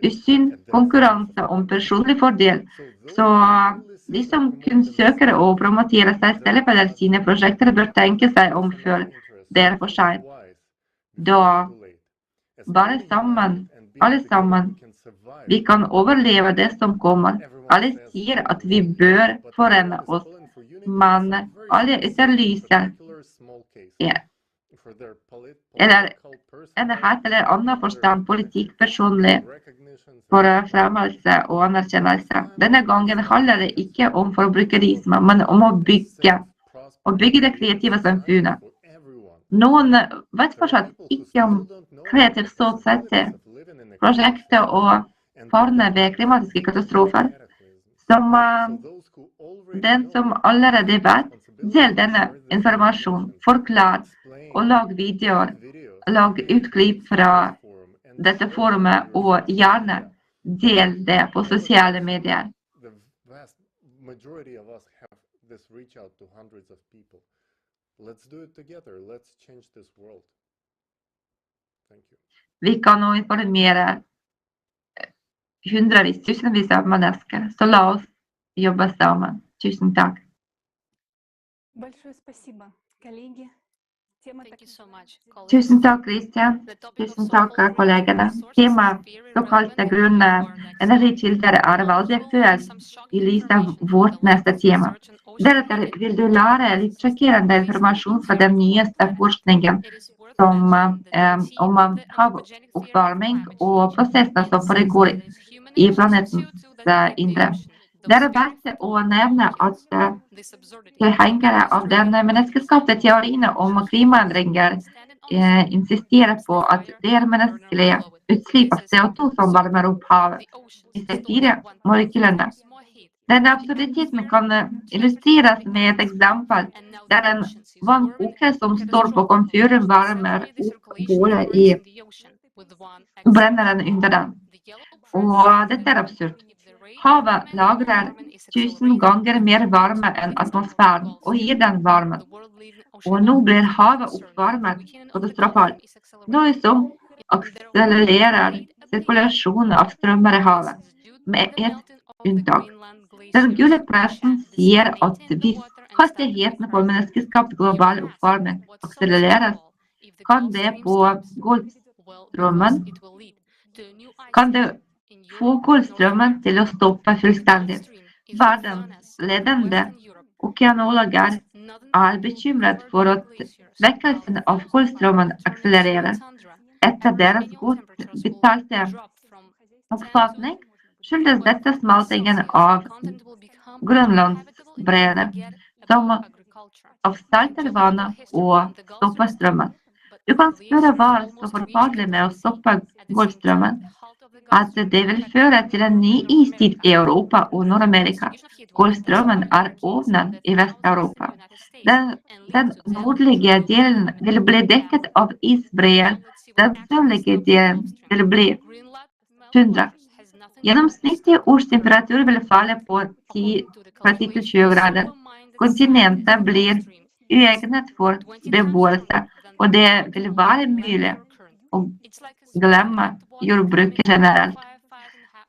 usunn konkurranse om personlig fordel, så de som kun søker å promotere seg selv eller sine prosjekter bør tenke seg om før det er for sent. Da bare sammen, alle sammen, vi kan overleve det som kommer. Alle sier at vi bør forene oss, men alle etterlyser eller enhet eller annen forstand politikk personlig for fremmelse og anerkjennelse. Denne gangen handler det ikke om forbrukerisme, men om å bygge det kreative samfunnet. Noen vet fortsatt ikke om Creative Society-prosjektet og farene ved klimatiske katastrofer. Som den som allerede vet, del denne informasjonen, forklar og lag videoer, lag utklipp fra dette forumet og gjerne del det på sosiale medier. Vi kan nå informere hundrevis, tusenvis av mennesker. Så la oss jobbe sammen. Tusen takk. Tusen takk, Christian. Tusen takk, kollegene. Temaet såkalte grønne energikilder veldig aktuelt i lys av vårt neste tema. Deretter vil du lære litt sjokkerende informasjon fra den nyeste forskningen om havoppvarming og prosesser som foregår i planetens indre. Det verdt å nevne at tilhengere av den menneskeskapte teorien om klimaendringer insisterer på at det menneskelige utslipp av CO2 som varmer opp havet, disse 4 molekylene. Denne absurditeten kan illustreres med et eksempel der en vannkoker som står på komfyren varmer opp bålet i brenneren under den. Og dette absurd. Havet lagrer 1000 ganger mer varme enn atmosfæren og gir den varmen. Og nå blir havet oppvarmet katastrofalt, noe som akselererer sirkulasjonen av strømmer i havet, med et unntak. Den gule pressen sier at hvis hastigheten på menneskeskapt global oppvarming akselereres, kan det på Golfstrømmen få Golfstrømmen til å stoppe fullstendig. Verdens ledende okeanologer bekymret for at svekkelsen av Golfstrømmen akselererer. Etter deres godt betalte oppfatning skyldes dette smeltingen av Grønlandsbreene, som avsalter vannet og stopper strømmen. Du kan spørre hva så forferdelig med å stoppe Golfstrømmen, at det vil føre til en ny istid i Europa og Nord-Amerika. Golfstrømmen ovnen i Vest-Europa. Den nordlige delen vil bli dekket av isbreer. Den sørlige delen vil bli tundra. Gjennomsnittlig årstemperatur vil falle på 10-20 grader. Kontinentet blir uegnet for beboelse, og det vil være mulig å glemme jordbruket generelt.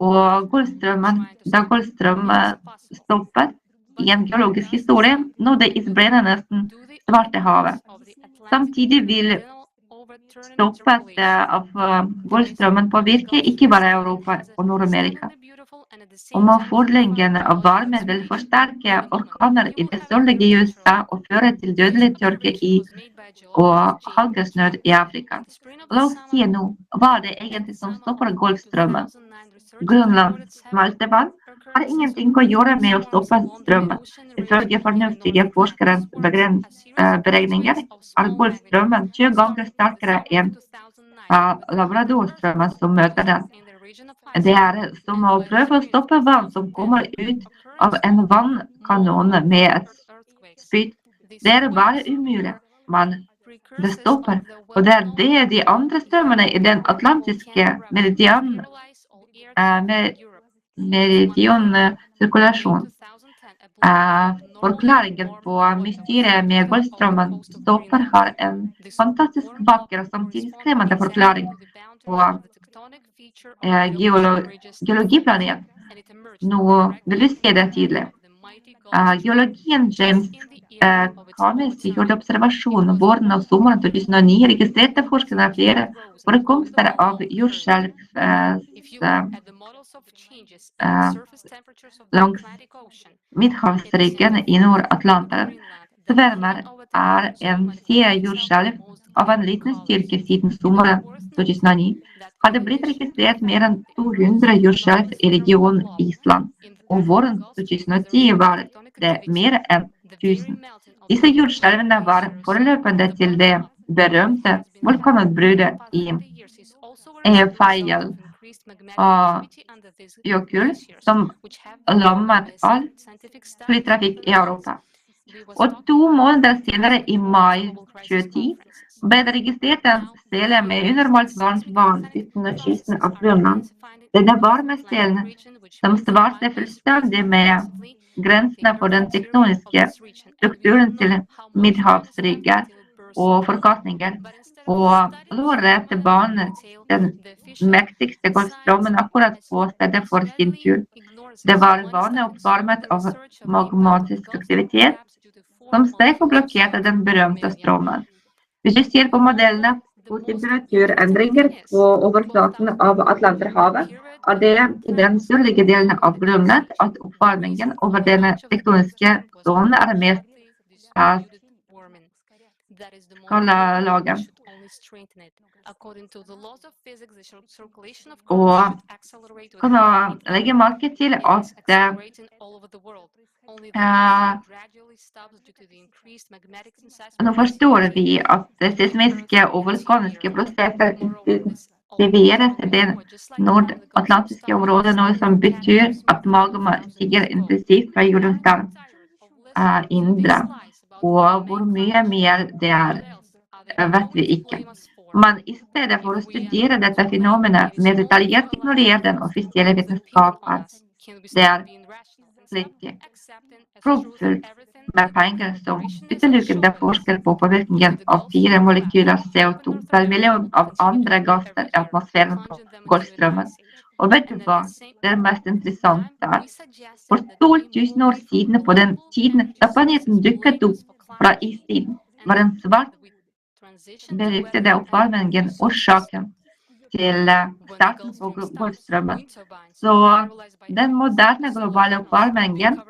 Og da Golfstrømmen stoppet i en geologisk historie, nådde isbreene nesten Svartehavet. Samtidig vil stoppet av Golfstrømmen påvirke ikke bare Europa og Nord-Amerika. Omfordelingen av varme vil forsterke orkaner i det sørlige USA og føre til dødelig tørke og hungersnød i Afrika. La oss si nå, hva det egentlig som stopper Golfstrømmen? Grønlands smeltevann har ingenting å gjøre med å stoppe strømmen. Ifølge fornuftige forskerens beregninger Golfstrømmen 20 ganger sterkere enn Labradorstrømmen som møter den. Det som å prøve å stoppe vann som kommer ut av en vannkanon med et spytt. Det bare umulig, men det stopper, og det det de andre strømmene i den atlantiske meridionsirkulasjon. Forklaringen på mysteriet med Golfstrømmen stopper har en fantastisk vakker og samtidig skremmende forklaring på geologiplanet. Nå vil du se det tydelig. Geologien James Krise gjorde observasjon våren og sommeren 2009 registrerte forskerne flere forekomster av jordskjelv langs Midthavsryggen i Nord-Atlanteren. Svermer en serie jordskjelv av en liten styrke siden sommeren 2009. Har det blitt registrert mer enn 200 jordskjelv i regionen Island, og våren 2010 var det mer enn 1000. Disse jordskjelvene var forløpende til det berømte vulkanutbruddet i Eyjafjallajökull, som lammet all flytrafikk i Europa. Og 2 måneder senere, i mai 2010, ble det registrert en sele med unormalt varmt vann utenfor kysten av Grønland. Denne varme selen, som svarte fullstendig med grensene for den tektoniske strukturen til Midthavsryggen, og forkastninger, og loret til banen den mektigste golfstrømmen akkurat på stedet for sin tur. Det var vannet oppvarmet av magmatisk aktivitet, som steg og blokkerte den berømte strømmen. Hvis vi ser på modellene på temperaturendringer på overflaten av Atlanterhavet, er det i den sørlige delen av Grønland at oppvarmingen over denne tektoniske sonen er mest skalalagen. Og kan man legge merke til at nå forstår vi at seismiske og vulkaniske prosesser intensiveres i det nordatlantiske området, noe som betyr at magma stiger intensivt fra jordens indre. Og hvor mye mer det er, vet vi ikke. Men i stedet for å studere dette fenomenet med detaljert ignorerer den offisielle vitenskapen. Det er flittig, proppfullt med penger som utelukkende forsker på påvirkningen av 4 molekyler CO2 per million av andre gasser i atmosfæren på Golfstrømmen. Og vet du hva det mest interessante er? For 12 000 år siden, på den tiden da planeten dukket opp fra istiden, var en svart beryktede oppvarmingen årsaken til starten på Golfstrømmen. Så den moderne globale oppvarmingen,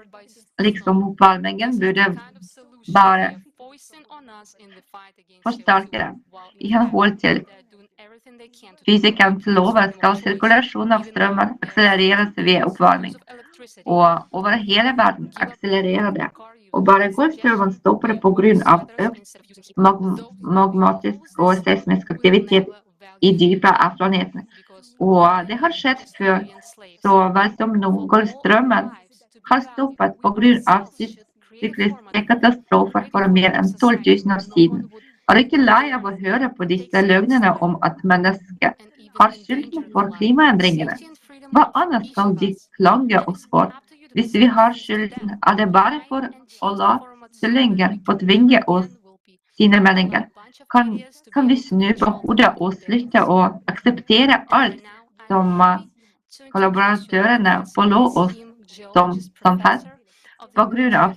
liksom oppvarmingen, burde bare forsterkere. I henhold til fysikens lover skal sirkulasjon av strømmen akselereres ved oppvarming. Og over hele verden akselererer det. Og bare Golfstrømmen stopper på grunn av økt magmatisk og seismisk aktivitet i dypet av planeten. Og det har skjedd før, så vel som nå Golfstrømmen har stoppet på grunn av sykliske katastrofer for mer enn 12 000 år siden. Er ikke lei av å høre på disse løgnene om at mennesket har skylden for klimaendringene? Hva annet skal de klange oss for? Hvis vi har skylden, er det bare for å la tullinger få tvinge oss sine meninger. Kan vi snu på hodet og slutte å akseptere alt som kollaboratørene forlot oss som samfunn? På grunn av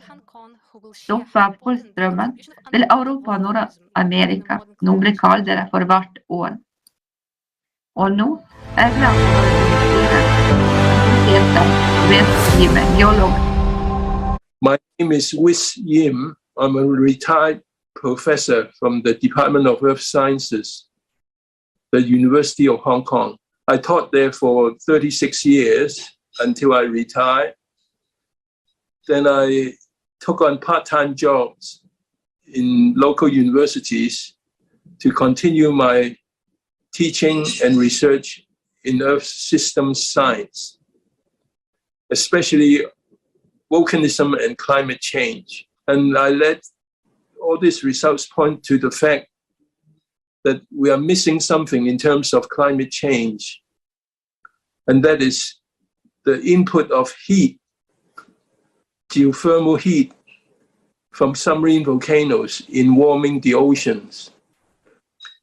stoppet av Golfstrømmen vil Europa og Nord-Amerika nå bli kaldere for hvert år. Og nå er jeg glad for å My name is Wis Yim. I'm a retired professor from the Department of Earth Sciences, the University of Hong Kong. I taught there for 36 years until I retired. Then I took on part-time jobs in local universities to continue my teaching and research in Earth systems science, especially volcanism and climate change. And I let all these results point to the fact that we are missing something in terms of climate change, and that is the input of heat, geothermal heat from submarine volcanoes in warming the oceans.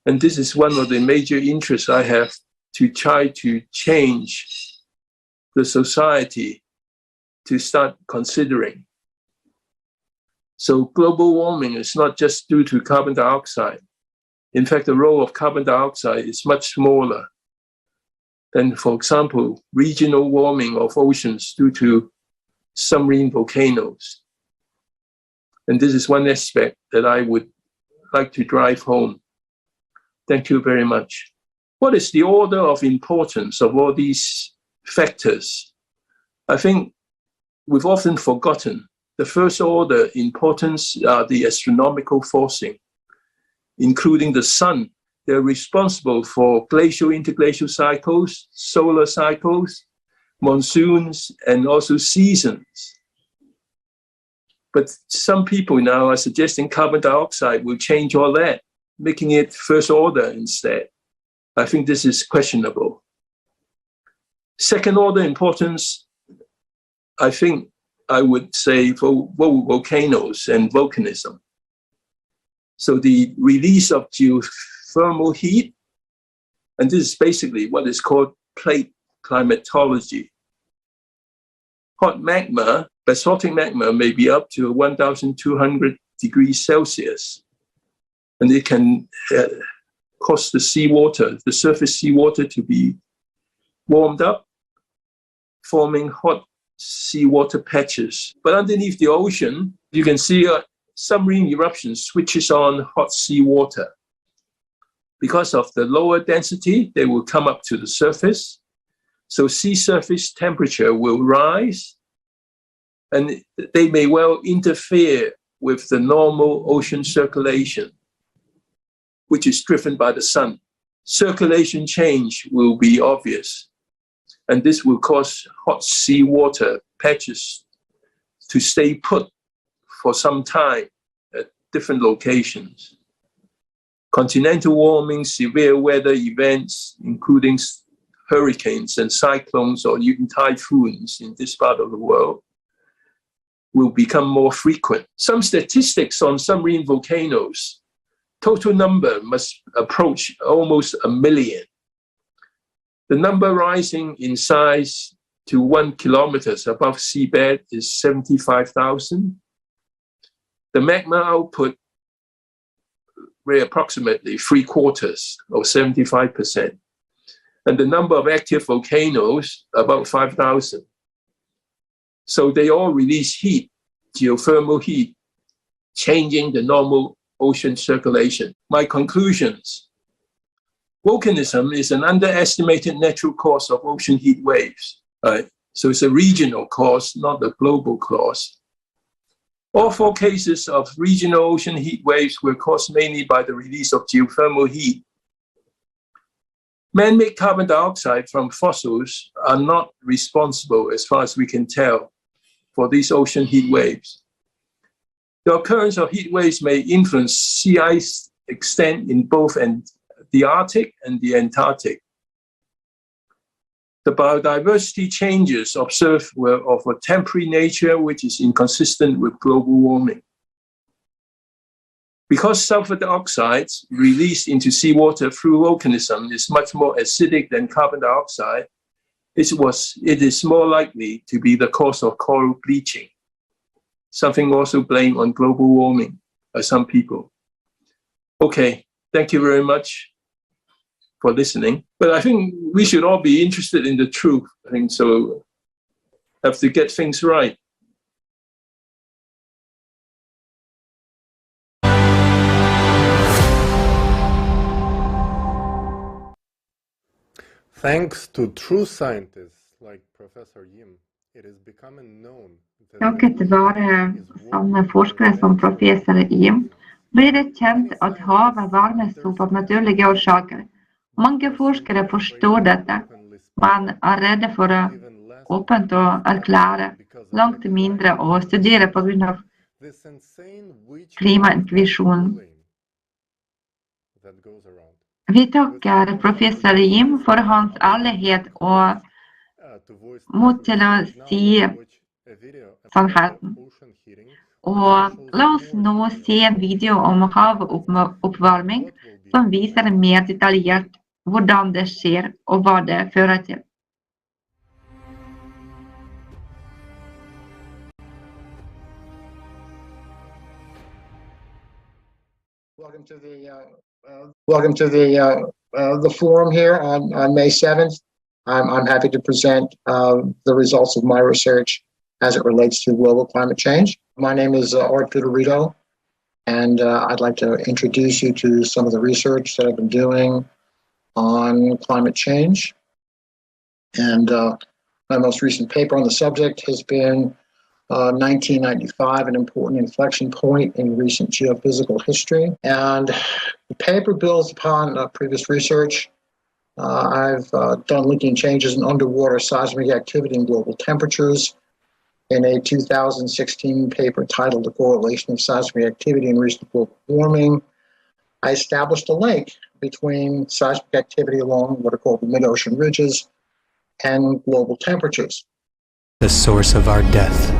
And this is one of the major interests I have, to try to change the society to start considering. So global warming is not just due to carbon dioxide. In fact, the role of carbon dioxide is much smaller than, for example, regional warming of oceans due to submarine volcanoes. And this is one aspect that I would like to drive home. Thank you very much. What is the order of importance of all these factors? I think we've often forgotten. The first order importance are the astronomical forcing, including the sun. They're responsible for glacial interglacial cycles, solar cycles, monsoons, and also seasons. But some people now are suggesting carbon dioxide will change all that, making it first order instead. I think this is questionable. Second order importance, I think I would say, for volcanoes and volcanism. So the release of geothermal heat, and this is basically what is called plate climatology. Hot magma, basaltic magma, may be up to 1,200 degrees Celsius. And it can cause the seawater, the surface seawater, to be warmed up, forming hot seawater patches. But underneath the ocean, you can see submarine eruptions switches on hot seawater. Because of the lower density, they will come up to the surface. So sea surface temperature will rise, and they may well interfere with the normal ocean circulation, which is driven by the sun. Circulation change will be obvious, and this will cause hot seawater patches to stay put for some time at different locations. Continental warming, severe weather events, including hurricanes and cyclones or even typhoons in this part of the world, will become more frequent. Some statistics on submarine volcanoes, total number must approach almost 1 million. The number rising in size to 1 kilometer above seabed is 75,000. The magma output were approximately 3/4 or 75%. And the number of active volcanoes, about 5,000. So they all release heat, geothermal heat, changing the normal ocean circulation. My conclusions. Volcanism is an underestimated natural cause of ocean heat waves. So it's a regional cause, not a global cause. All 4 cases of regional ocean heat waves were caused mainly by the release of geothermal heat. Man-made carbon dioxide from fossils are not responsible, as far as we can tell, for these ocean heat waves. The occurrence of heat waves may influence sea ice extent in both the Arctic and the Antarctic. The biodiversity changes observed were of a temporary nature, which is inconsistent with global warming. Because sulfur dioxide released into seawater through volcanism is much more acidic than carbon dioxide, it is more likely to be the cause of coral bleaching, something also blamed on global warming by some people. Okay, thank you very much for listening. But I think we should all be interested in the truth. I think so. Have to get things right. Thanks to true scientists like Professor Yim, it is becoming known that Takket være sånne forskere som professor Yim blir det kjent at havet varmes opp av naturlige årsaker. Mange forskere forstår dette, men er redde for å åpent å erklære, langt mindre å studere på grunn av klimainkvisjonen. Vi takker professor Yim for hans ærlighet og mot til å si sannheten. Og la oss nå se en video om havoppvarming som viser mer detaljert hvordan det skjer og hva det fører til. Welcome to the forum here on May 7th. I'm happy to present the results of my research as it relates to global climate change. My name is Art Fiorito, and I'd like to introduce you to some of the research that I've been doing on climate change. And my most recent paper on the subject has been 1995, an important inflection point in recent geophysical history. And the paper builds upon previous research. I've done linking changes in underwater seismic activity and global temperatures in a 2016 paper titled The Correlation of Seismic Activity and Recent Global Warming. I established a link between seismic activity along what are called the mid-ocean ridges and global temperatures. The source of our death.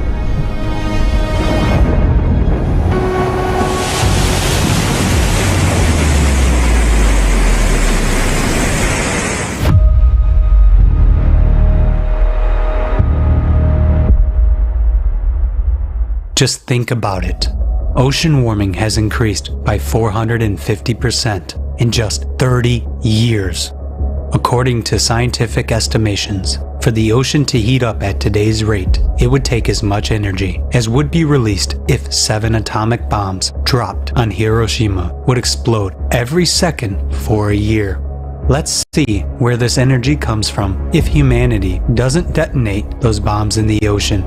Just think about it. Ocean warming has increased by 450% in just 30 years. According to scientific estimations, for the ocean to heat up at today's rate, it would take as much energy as would be released if 7 atomic bombs dropped on Hiroshima would explode every second for a year. Let's see where this energy comes from if humanity doesn't detonate those bombs in the ocean.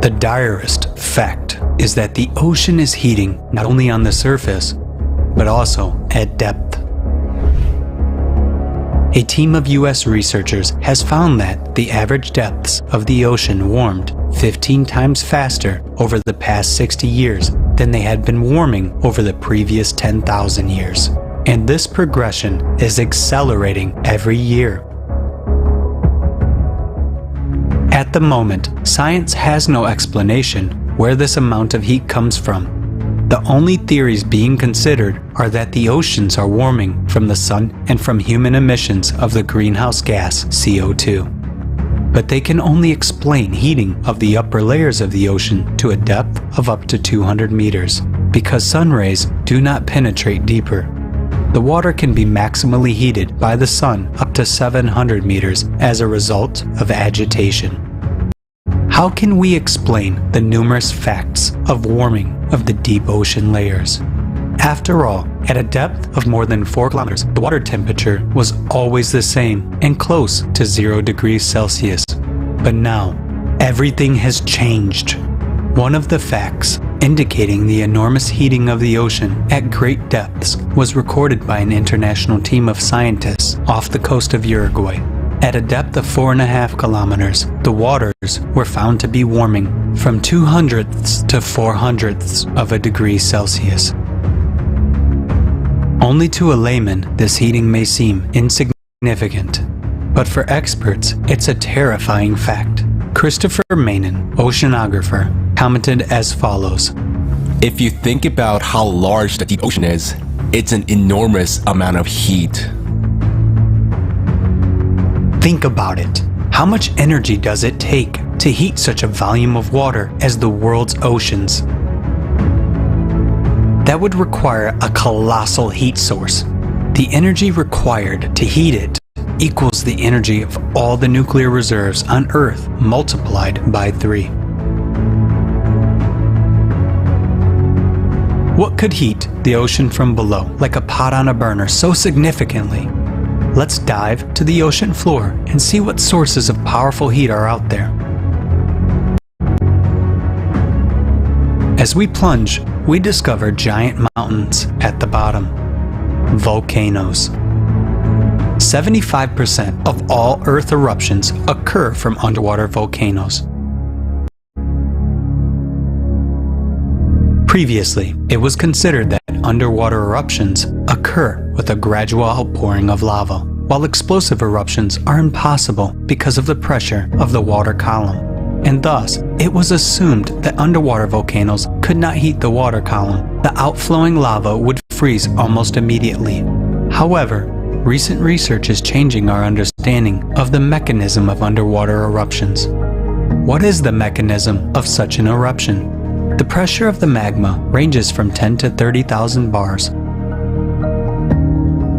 The direst fact is that the ocean is heating not only on the surface, but also at depth. A team of US researchers has found that the average depths of the ocean warmed 15 times faster over the past 60 years than they had been warming over the previous 10,000 years. And this progression is accelerating every year. At the moment, science has no explanation where this amount of heat comes from. The only theories being considered are that the oceans are warming from the sun and from human emissions of the greenhouse gas CO2. But they can only explain heating of the upper layers of the ocean to a depth of up to 200 meters, because sun rays do not penetrate deeper. The water can be maximally heated by the sun up to 700 meters as a result of agitation. How can we explain the numerous facts of warming of the deep ocean layers? After all, at a depth of more than 4 kilometers, the water temperature was always the same and close to 0 degrees Celsius. But now, everything has changed. One of the facts indicating the enormous heating of the ocean at great depths was recorded by an international team of scientists off the coast of Uruguay. At a depth of 4.5 kilometers, the waters were found to be warming from 0.02 to 0.04 of a degree Celsius. Only to a layman, this heating may seem insignificant, but for experts, it's a terrifying fact. Christopher Manon, oceanographer, commented as follows: If you think about how large the deep ocean is, it's an enormous amount of heat. Think about it. How much energy does it take to heat such a volume of water as the world's oceans? That would require a colossal heat source. The energy required to heat it equals the energy of all the nuclear reserves on Earth multiplied by 3. What could heat the ocean from below like a pot on a burner so significantly? Let's dive to the ocean floor and see what sources of powerful heat are out there. As we plunge, we discover giant mountains at the bottom. Volcanoes. 75% of all Earth eruptions occur from underwater volcanoes. Previously, it was considered that underwater eruptions occur with a gradual outpouring of lava, while explosive eruptions are impossible because of the pressure of the water column. And thus, it was assumed that underwater volcanoes could not heat the water column. The outflowing lava would freeze almost immediately. However, recent research is changing our understanding of the mechanism of underwater eruptions. What is the mechanism of such an eruption? The pressure of the magma ranges from 10 to 30,000 bars.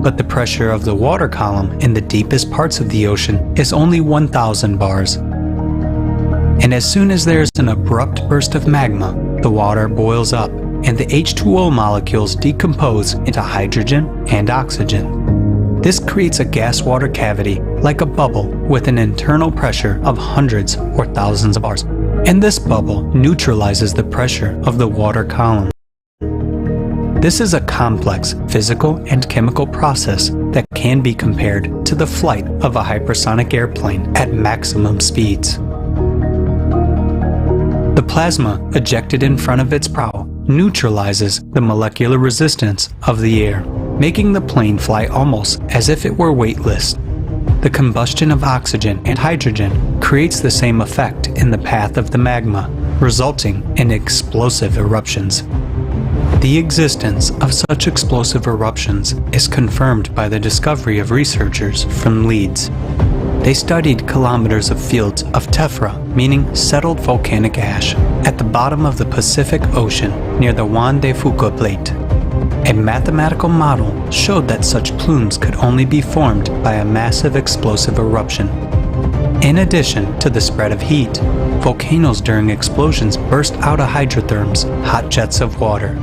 But the pressure of the water column in the deepest parts of the ocean is only 1,000 bars. And as soon as there is an abrupt burst of magma, the water boils up and the H2O molecules decompose into hydrogen and oxygen. This creates a gas-water cavity like a bubble with an internal pressure of hundreds or thousands of bars. And this bubble neutralizes the pressure of the water column. This is a complex physical and chemical process that can be compared to the flight of a hypersonic airplane at maximum speeds. The plasma ejected in front of its prow neutralizes the molecular resistance of the air, making the plane fly almost as if it were weightless. The combustion of oxygen and hydrogen creates the same effect in the path of the magma, resulting in explosive eruptions. The existence of such explosive eruptions is confirmed by the discovery of researchers from Leeds. they studied kilometers of fields of tephra, meaning settled volcanic ash, at the bottom of the Pacific Ocean near the Juan de Fuca Plate. A mathematical model showed that such plumes could only be formed by a massive explosive eruption. In addition to the spread of heat, volcanoes during explosions burst out of hydrotherms, hot jets of water.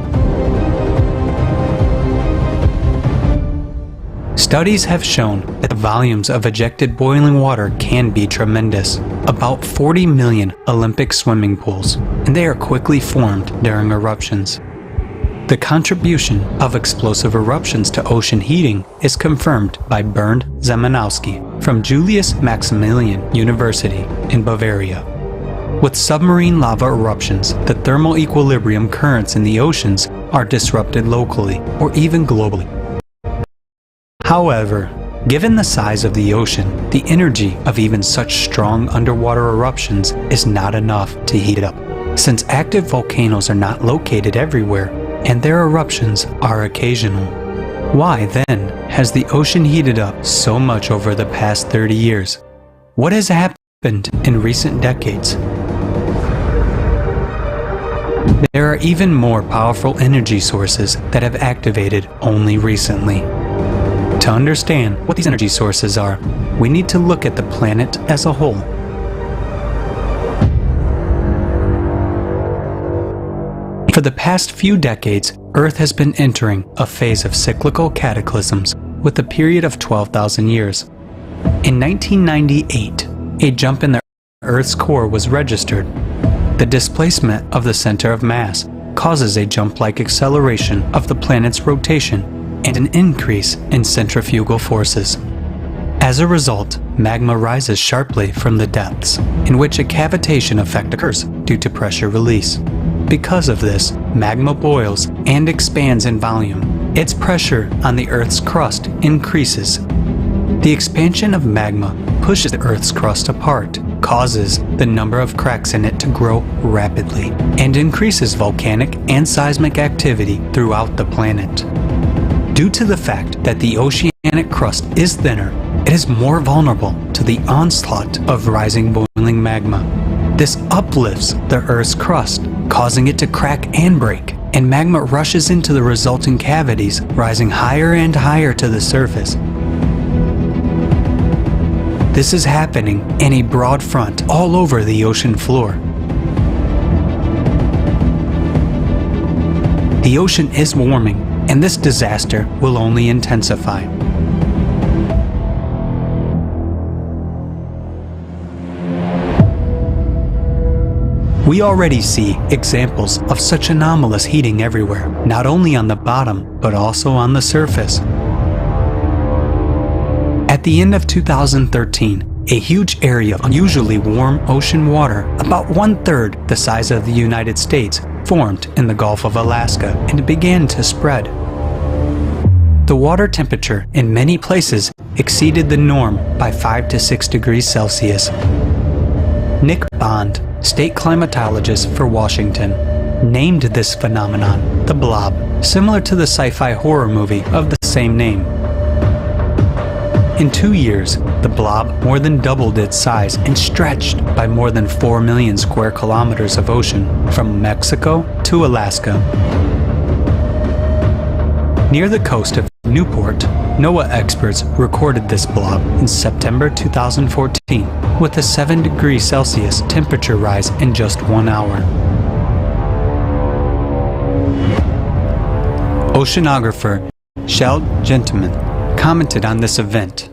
Studies have shown that the volumes of ejected boiling water can be tremendous, about 40 million Olympic swimming pools, and they are quickly formed during eruptions. The contribution of explosive eruptions to ocean heating is confirmed by Bernd Zemanowski from Julius Maximilian University in Bavaria. With submarine lava eruptions, the thermal equilibrium currents in the oceans are disrupted locally or even globally. However, given the size of the ocean, the energy of even such strong underwater eruptions is not enough to heat it up. Since active volcanoes are not located everywhere, and their eruptions are occasional. Why, then, has the ocean heated up so much over the past 30 years? What has happened in recent decades? There are even more powerful energy sources that have activated only recently. To understand what these energy sources are, we need to look at the planet as a whole. For the past few decades, Earth has been entering a phase of cyclical cataclysms with a period of 12,000 years. In 1998, a jump in the Earth's core was registered. The displacement of the center of mass causes a jump-like acceleration of the planet's rotation and an increase in centrifugal forces. As a result, magma rises sharply from the depths, in which a cavitation effect occurs due to pressure release. Because of this, magma boils and expands in volume. Its pressure on the Earth's crust increases. The expansion of magma pushes the Earth's crust apart, causes the number of cracks in it to grow rapidly, and increases volcanic and seismic activity throughout the planet. Due to the fact that the oceanic crust is thinner, it is more vulnerable to the onslaught of rising boiling magma. This uplifts the Earth's crust, causing it to crack and break, and magma rushes into the resulting cavities, rising higher and higher to the surface. This is happening in a broad front all over the ocean floor. The ocean is warming, and this disaster will only intensify. We already see examples of such anomalous heating everywhere, not only on the bottom, but also on the surface. At the end of 2013, a huge area of unusually warm ocean water, about 1/3 the size of the United States, formed in the Gulf of Alaska and began to spread. The water temperature in many places exceeded the norm by 5 to 6 degrees Celsius. Nick Bond, state climatologist for Washington, named this phenomenon the blob, similar to the sci-fi horror movie of the same name. In 2 years, the blob more than doubled its size and stretched by more than 4 million square kilometers of ocean from Mexico to Alaska. Near the coast of Newport, NOAA experts recorded this blob in September 2014 with a 7 degrees Celsius temperature rise in just 1 hour. Oceanographer Shell Gentleman commented on this event.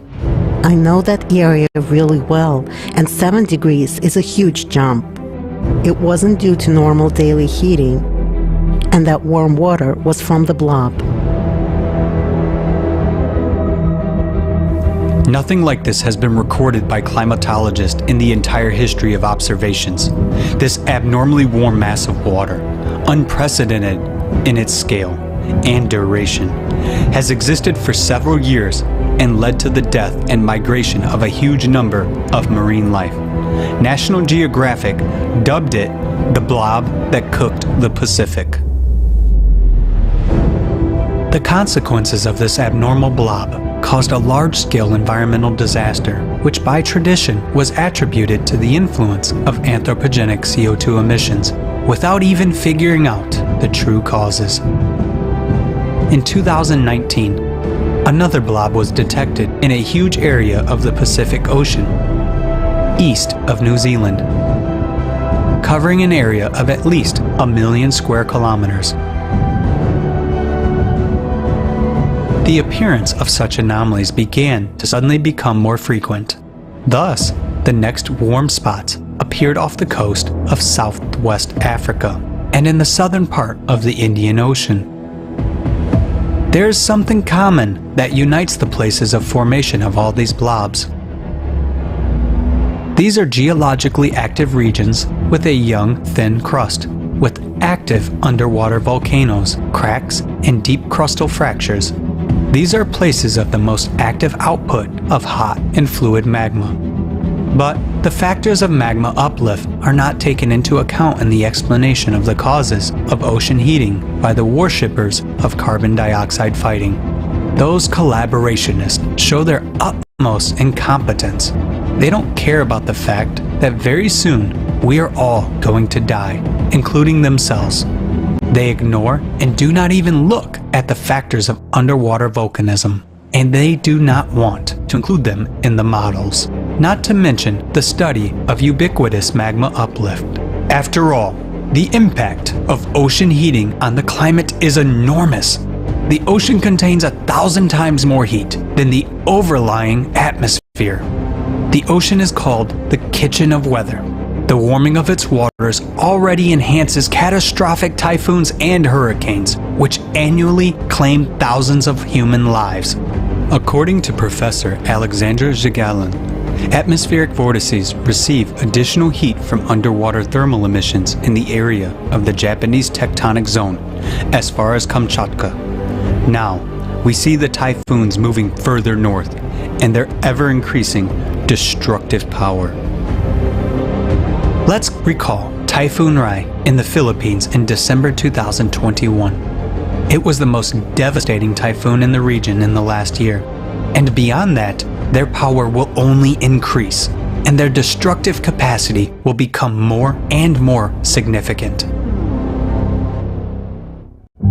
I know that area really well, and 7 degrees is a huge jump. It wasn't due to normal daily heating, and that warm water was from the blob. Nothing like this has been recorded by climatologists in the entire history of observations. This abnormally warm mass of water, unprecedented in its scale and duration, has existed for several years and led to the death and migration of a huge number of marine life. National Geographic dubbed it the blob that cooked the Pacific. The consequences of this abnormal blob caused a large-scale environmental disaster, which by tradition was attributed to the influence of anthropogenic CO2 emissions, without even figuring out the true causes. In 2019, another blob was detected in a huge area of the Pacific Ocean, east of New Zealand, covering an area of at least 1 million square kilometers. The appearance of such anomalies began to suddenly become more frequent. Thus, the next warm spots appeared off the coast of southwest Africa and in the southern part of the Indian Ocean. There is something common that unites the places of formation of all these blobs. These are geologically active regions with a young, thin crust, with active underwater volcanoes, cracks, and deep crustal fractures. These are places of the most active output of hot and fluid magma. But the factors of magma uplift are not taken into account in the explanation of the causes of ocean heating by the worshippers of carbon dioxide fighting. Those collaborationists show their utmost incompetence. They don't care about the fact that very soon we are all going to die, including themselves. They ignore and do not even look at the factors of underwater volcanism, and they do not want to include them in the models, not to mention the study of ubiquitous magma uplift. After all, the impact of ocean heating on the climate is enormous. The ocean contains 1,000 times more heat than the overlying atmosphere. The ocean is called the kitchen of weather. The warming of its waters already enhances catastrophic typhoons and hurricanes, which annually claim thousands of human lives. According to Professor Alexandra Zhigalin, atmospheric vortices receive additional heat from underwater thermal emissions in the area of the Japanese tectonic zone, as far as Kamchatka. Now, we see the typhoons moving further north, and their ever-increasing destructive power. Let's recall Typhoon Rai in the Philippines in December 2021. It was the most devastating typhoon in the region in the last year. And beyond that, their power will only increase, and their destructive capacity will become more and more significant.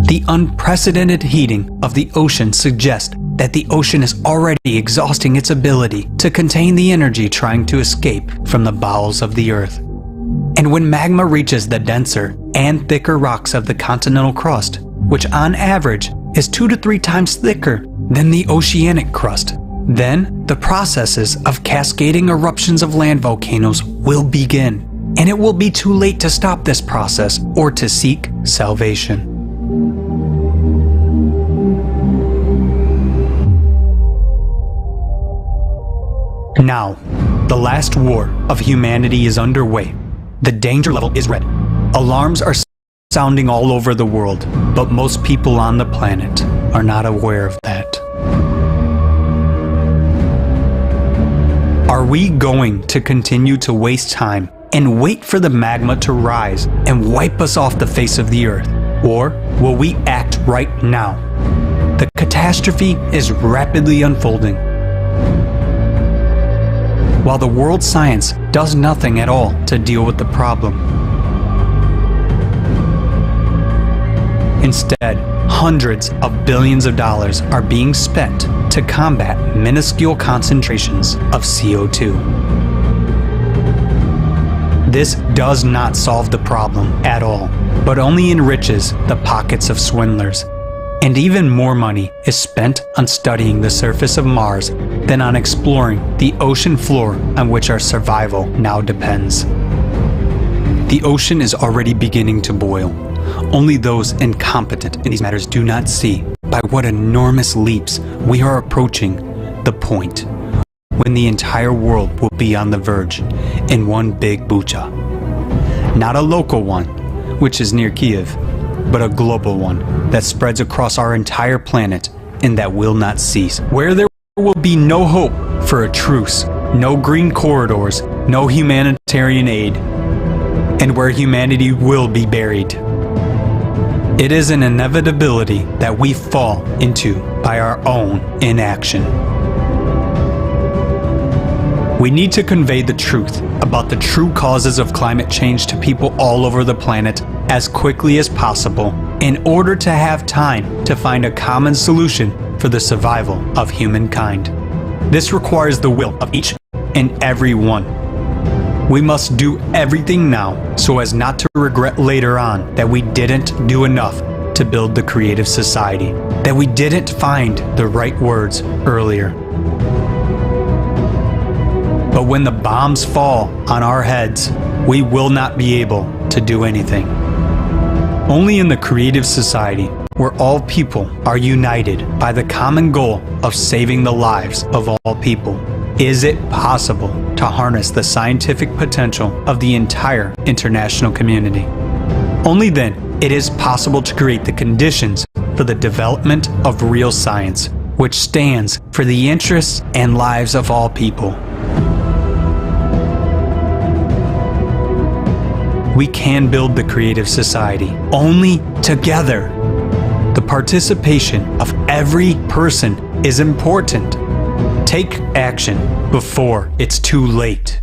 The unprecedented heating of the ocean suggests that the ocean is already exhausting its ability to contain the energy trying to escape from the bowels of the earth. And when magma reaches the denser and thicker rocks of the continental crust, which on average is 2 to 3 times thicker than the oceanic crust, then the processes of cascading eruptions of land volcanoes will begin, and it will be too late to stop this process or to seek salvation. Now, the last war of humanity is underway. The danger level is red. Alarms are sounding all over the world, but most people on the planet are not aware of that. Are we going to continue to waste time and wait for the magma to rise and wipe us off the face of the earth? Or will we act right now? The catastrophe is rapidly unfolding. While the world science does nothing at all to deal with the problem. Instead, hundreds of billions of dollars are being spent to combat minuscule concentrations of CO2. This does not solve the problem at all, but only enriches the pockets of swindlers. And even more money is spent on studying the surface of Mars than on exploring the ocean floor on which our survival now depends. The ocean is already beginning to boil. Only those incompetent in these matters do not see by what enormous leaps we are approaching the point when the entire world will be on the verge in one big bucha. Not a local one, which is near Kiev, but a global one that spreads across our entire planet and that will not cease. Where there will be no hope for a truce, no green corridors, no humanitarian aid, and where humanity will be buried. It is an inevitability that we fall into by our own inaction. We need to convey the truth about the true causes of climate change to people all over the planet as quickly as possible in order to have time to find a common solution for the survival of humankind. This requires the will of each and every one. We must do everything now so as not to regret later on that we didn't do enough to build the creative society, that we didn't find the right words earlier. But when the bombs fall on our heads, we will not be able to do anything. Only in the creative society, where all people are united by the common goal of saving the lives of all people, is it possible to harness the scientific potential of the entire international community. Only then it is possible to create the conditions for the development of real science, which stands for the interests and lives of all people. We can build the creative society only together. The participation of every person is important. Take action before it's too late.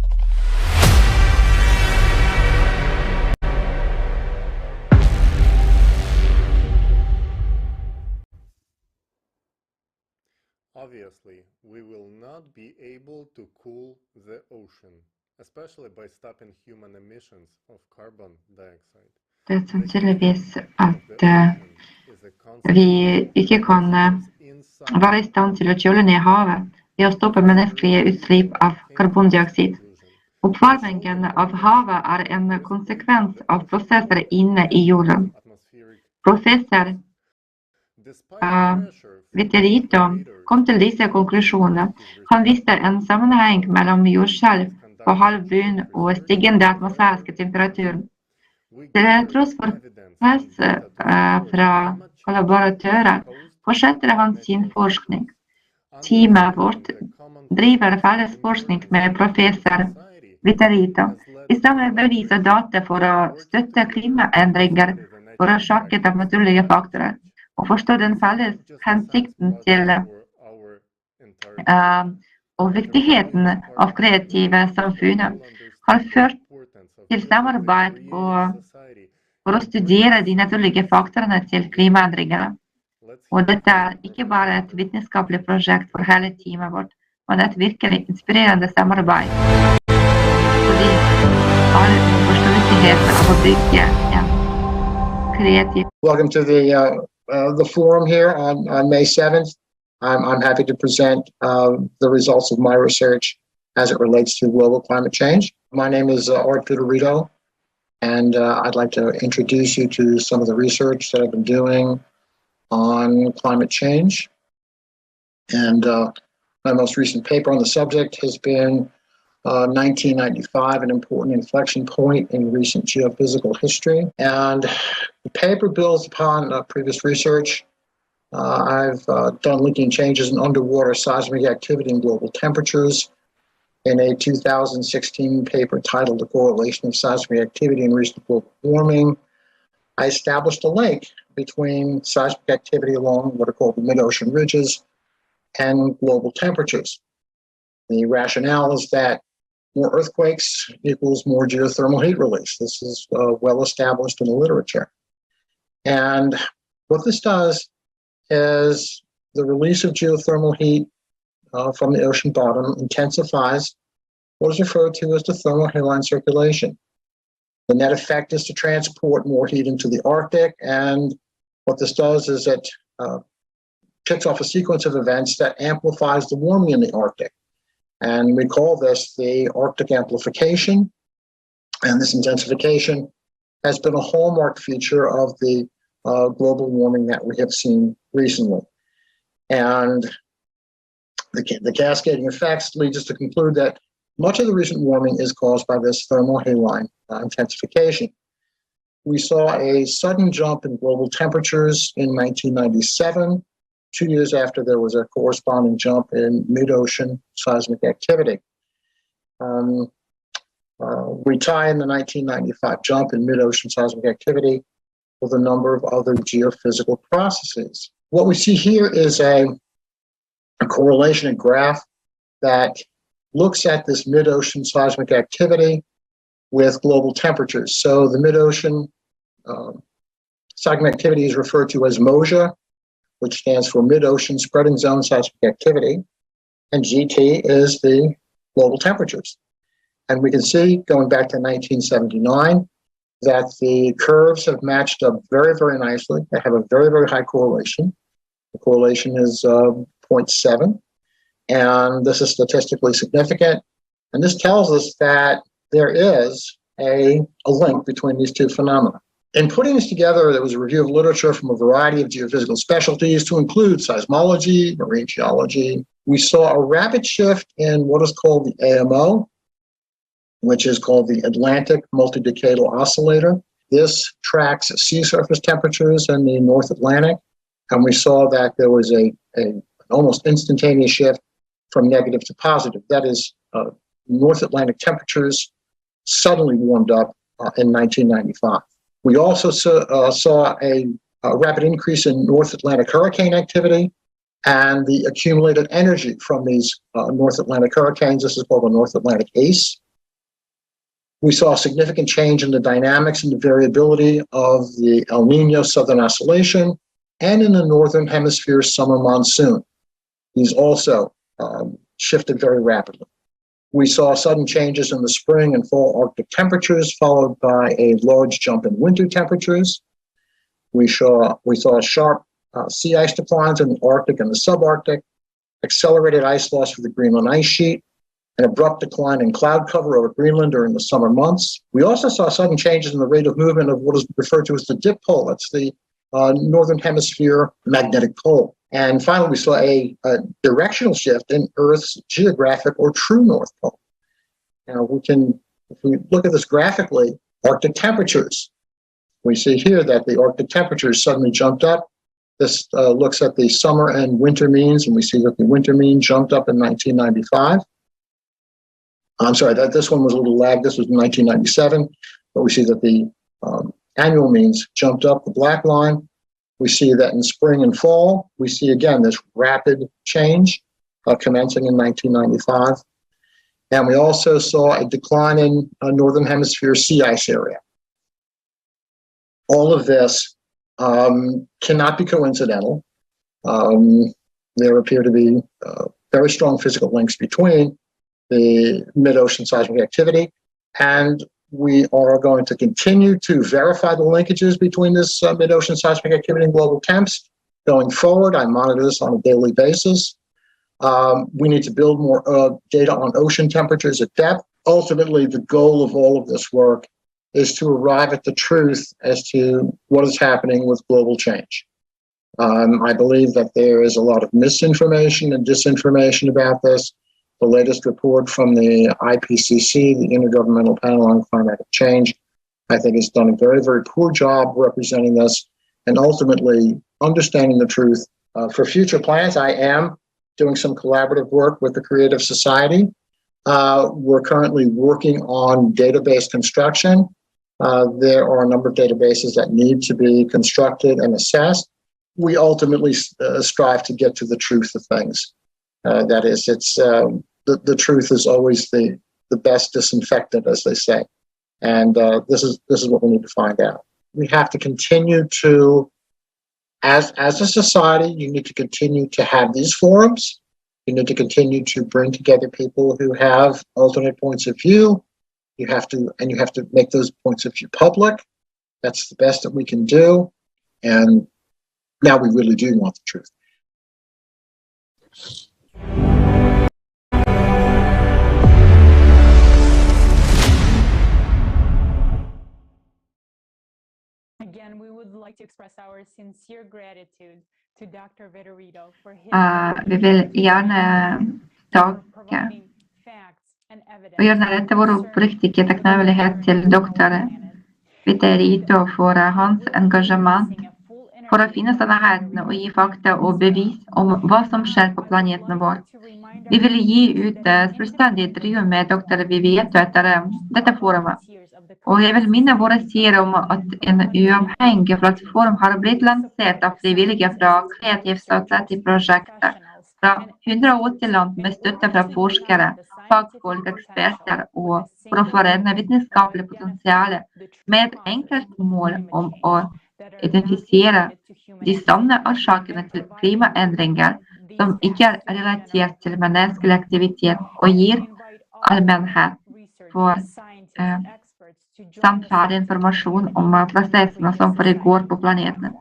Obviously, we will not be able to cool the ocean, especially by stopping human emissions of carbon dioxide. Det er sannsynligvis at vi ikke kan være i stand til å kjøle ned havet ved å stoppe menneskelige utslipp av karbondioksid. Oppvarmingen av havet er en konsekvens av prosesser inne i jorden. Professor Viterito kom til disse konklusjonene. Han viste en sammenheng mellom jordskjelv på halvbunnen og stigende atmosfæriske temperatur. Til tross for press fra kollaboratører fortsetter han sin forskning. Teamet vårt driver felles forskning med professor Viterito. Vi samler bevis og data for å støtte klimaendringer forårsaket av naturlige faktorer, og forstå den felles hensikten til og viktigheten av kreative samfunnet har ført til samarbeid for å studere de naturlige faktorene til klimaendringene. Og dette er ikke bare et vitenskapelig prosjekt for hele teamet vårt, men et virkelig inspirerende samarbeid. Fordi alle forstår viktigheten av å bygge en kreativ. Welcome to the forum here on May 7th. I'm happy to present the results of my research as it relates to global climate change. My name is Art Viterito, and I'd like to introduce you to some of the research that I've been doing on climate change. And my most recent paper on the subject has been 1995, an important inflection point in recent geophysical history. And the paper builds upon previous research. I've done linking changes in underwater seismic activity and global temperatures in a 2016 paper titled The Correlation of Seismic Activity and Recent Global Warming. I established a link between seismic activity along what are called the mid-ocean ridges and global temperatures. The rationale is that more earthquakes equals more geothermal heat release. This is well established in the literature. And what this does is the release of geothermal heat from the ocean bottom intensifies what is referred to as the thermohaline circulation. The net effect is to transport more heat into the Arctic, and what this does is it kicks off a sequence of events that amplifies the warming in the Arctic. And we call this the Arctic amplification, and this intensification has been a hallmark feature of the global warming that we have seen recently. And the cascading effects lead us to conclude that much of the recent warming is caused by this thermohaline intensification. We saw a sudden jump in global temperatures in 1997, 2 years after there was a corresponding jump in mid-ocean seismic activity. We tie in the 1995 jump in mid-ocean seismic activity with a number of other geophysical processes. what we see here is a correlation, a graph that looks at this mid-ocean seismic activity with global temperatures. So the mid-ocean seismic activity is referred to as MOSIA, which stands for Mid-Ocean Spreading Zone Seismic Activity, and GT is the global temperatures. And we can see, going back to 1979, that the curves have matched up very, very nicely. They have a very, very high correlation. The correlation is 0.7, and this is statistically significant. And this tells us that there is a link between these two phenomena. In putting this together, there was a review of literature from a variety of geophysical specialties to include seismology, marine geology. We saw a rapid shift in what is called the AMO, which is called the Atlantic Multidecadal Oscillator. This tracks sea surface temperatures in the North Atlantic, and we saw that there was an almost instantaneous shift from negative to positive. That is, North Atlantic temperatures suddenly warmed up in 1995. We also saw a rapid increase in North Atlantic hurricane activity and the accumulated energy from these North Atlantic hurricanes. This is called the North Atlantic ACE. We saw a significant change in the dynamics and the variability of the El Nino Southern Oscillation and in the Northern Hemisphere summer monsoon. These also shifted very rapidly. We saw sudden changes in the spring and fall Arctic temperatures, followed by a large jump in winter temperatures. We saw sharp sea ice declines in the Arctic and the subarctic, accelerated ice loss for the Greenland ice sheet, an abrupt decline in cloud cover over Greenland during the summer months. We also saw sudden changes in the rate of movement of what is referred to as the dip pole. That's the Northern Hemisphere magnetic pole. And finally, we saw a directional shift in Earth's geographic or true North Pole. Now, if we look at this graphically, Arctic temperatures, we see here that the Arctic temperatures suddenly jumped up. This looks at the summer and winter means, and we see that the winter mean jumped up in 1995. I'm sorry, this one was a little lagged. This was 1997, but we see that the annual means jumped up, the black line. We see that in spring and fall, we see again this rapid change commencing in 1995. And we also saw a decline in Northern Hemisphere sea ice area. All of this cannot be coincidental. There appear to be very strong physical links between the mid-ocean seismic activity, and we are going to continue to verify the linkages between this mid-ocean seismic activity and global temps going forward. I monitor this on a daily basis. We need to build more data on ocean temperatures at depth. Ultimately, the goal of all of this work is to arrive at the truth as to what is happening with global change. I believe that there is a lot of misinformation and disinformation about this. The latest report from the IPCC, the Intergovernmental Panel on Climatic Change, I think has done a very, very poor job representing this and ultimately understanding the truth. For future plans, I am doing some collaborative work with the Creative Society. We're currently working on database construction. There are a number of databases that need to be constructed and assessed. We ultimately strive to get to the truth of things. That is, the truth is always the best disinfectant, as they say. And this is what we need to find out. We have to continue to, as a society, you need to continue to have these forums. You need to continue to bring together people who have alternate points of view. You have to make those points of view public. That's the best that we can do. And now we really do want the truth. Again, we would like to express our sincere gratitude to Dr. Vettorito for his Vi vill gärna tacka och gärna rette vår uppriktige takknemlighet til Dr. Vettorito for hans engasjement for å finne sannheten og gi fakta og bevis om hva som skjer på planeten vår. Vi vil gi ut et fullstendig intervju med Dr. Vettorito etter dette forumet. Og jeg vil minne våre seere om at en uavhengig plattform har blitt lansert av frivillige fra Creative Society-plattformen fra 180 land med støtte fra forskere, fagfolk, eksperter og for å forene vitenskapelig potensial med et enkelt mål om å identifisere de sanne årsakene til klimaendringer som ikke er relatert til menneskelig aktivitet og gir allmennhet for samtidig informasjon om prosessene som foregår på planeten.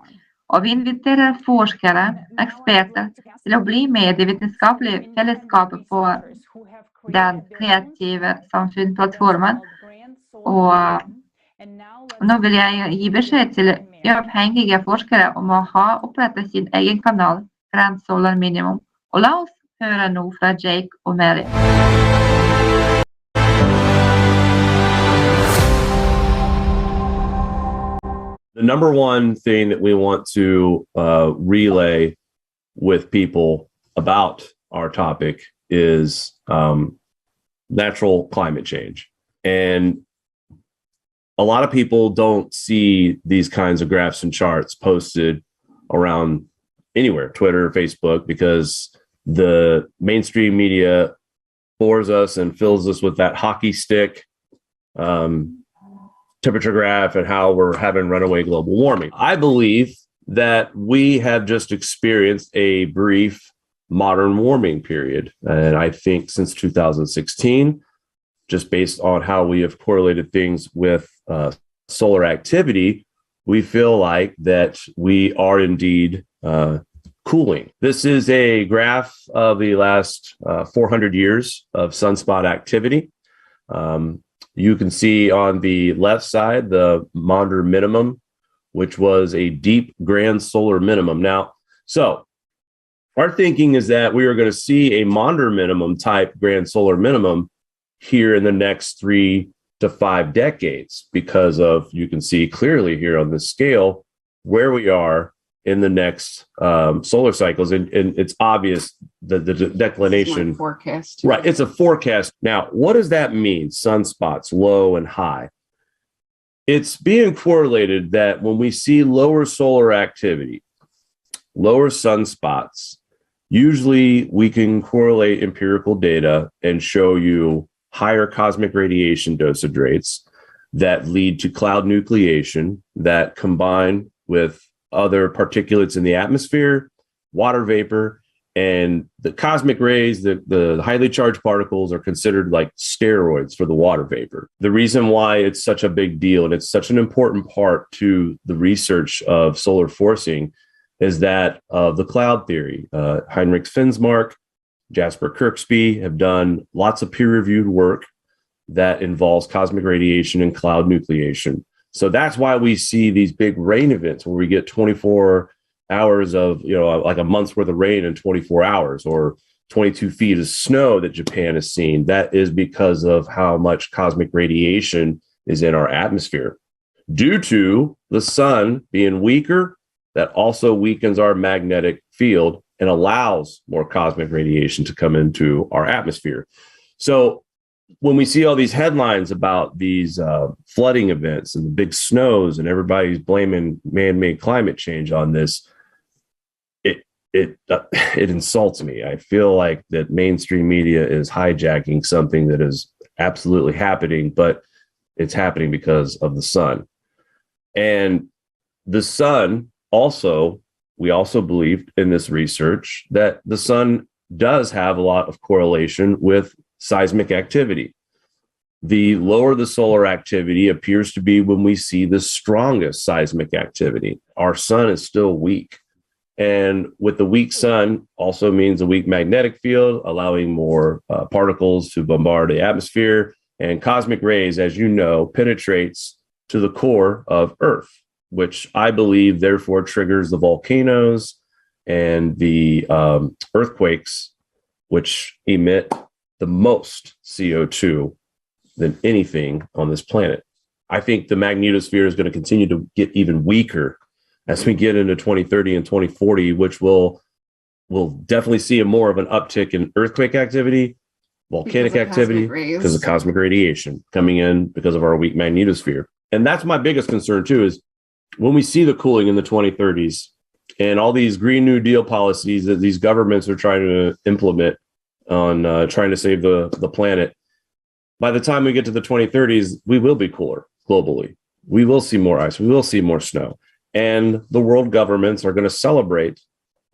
Og vi inviterer forskere, eksperter til å bli med i det vitenskapelige fellesskapet på den Kreative Samfunnet-plattformen. Og nå vil jeg gi beskjed til uavhengige forskere om å ha opprettet sin egen kanal, Grand Solar Minimum. Og la oss høre nå fra Jake og Mary. The number one thing that we want to relay with people about our topic is natural climate change. And a lot of people don't see these kinds of graphs and charts posted around anywhere, Twitter, Facebook, because the mainstream media bores us and fills us with that hockey stick temperature graph and how we're having runaway global warming. I believe that we have just experienced a brief modern warming period. And I think since 2016, just based on how we have correlated things with solar activity, we feel like that we are indeed cooling. This is a graph of the last 400 years of sunspot activity. You can see on the left side, the Maunder minimum, which was a deep grand solar minimum. Now, so our thinking is that we are going to see a Maunder minimum type grand solar minimum here in the next 3 to 5 decades because of, you can see clearly here on this scale, where we are in the next solar cycles. And it's obvious that the declination. It's forecast. Right. It's a forecast. Now, what does that mean? Sunspots, low and high. It's being correlated that when we see lower solar activity, lower sunspots, usually we can correlate empirical data and show you higher cosmic radiation dosage rates that lead to cloud nucleation that combine with other particulates in the atmosphere, water vapor, and the cosmic rays, the highly charged particles are considered like steroids for the water vapor. The reason why it's such a big deal and it's such an important part to the research of solar forcing is that the cloud theory, Heinrich Finsmark, Jasper Kirksby have done lots of peer-reviewed work that involves cosmic radiation and cloud nucleation. So that's why we see these big rain events where we get 24 hours of, like a month's worth of rain in 24 hours or 22 feet of snow that Japan has seen. That is because of how much cosmic radiation is in our atmosphere. Due to the sun being weaker, that also weakens our magnetic field and allows more cosmic radiation to come into our atmosphere. So when we see all these headlines about these flooding events and the big snows and everybody's blaming man-made climate change on this, it insults me. I feel like that mainstream media is hijacking something that is absolutely happening, but it's happening because of the sun. And the sun also, we also believed in this research that the sun does have a lot of correlation with seismic activity. The lower the solar activity appears to be when we see the strongest seismic activity. Our sun is still weak. And with the weak sun also means a weak magnetic field, allowing more particles to bombard the atmosphere. And cosmic rays, as you know, penetrates to the core of Earth, which I believe therefore triggers the volcanoes and the earthquakes, which emit the most CO2 than anything on this planet. I think the magnetosphere is going to continue to get even weaker as we get into 2030 and 2040, which will definitely see more of an uptick in earthquake activity, volcanic activity, because of cosmic radiation coming in because of our weak magnetosphere. And that's my biggest concern too, is when we see the cooling in the 2030s and all these Green New Deal policies that these governments are trying to implement on trying to save the planet, by the time we get to the 2030s, we will be cooler globally. We will see more ice. We will see more snow. And the world governments are going to celebrate,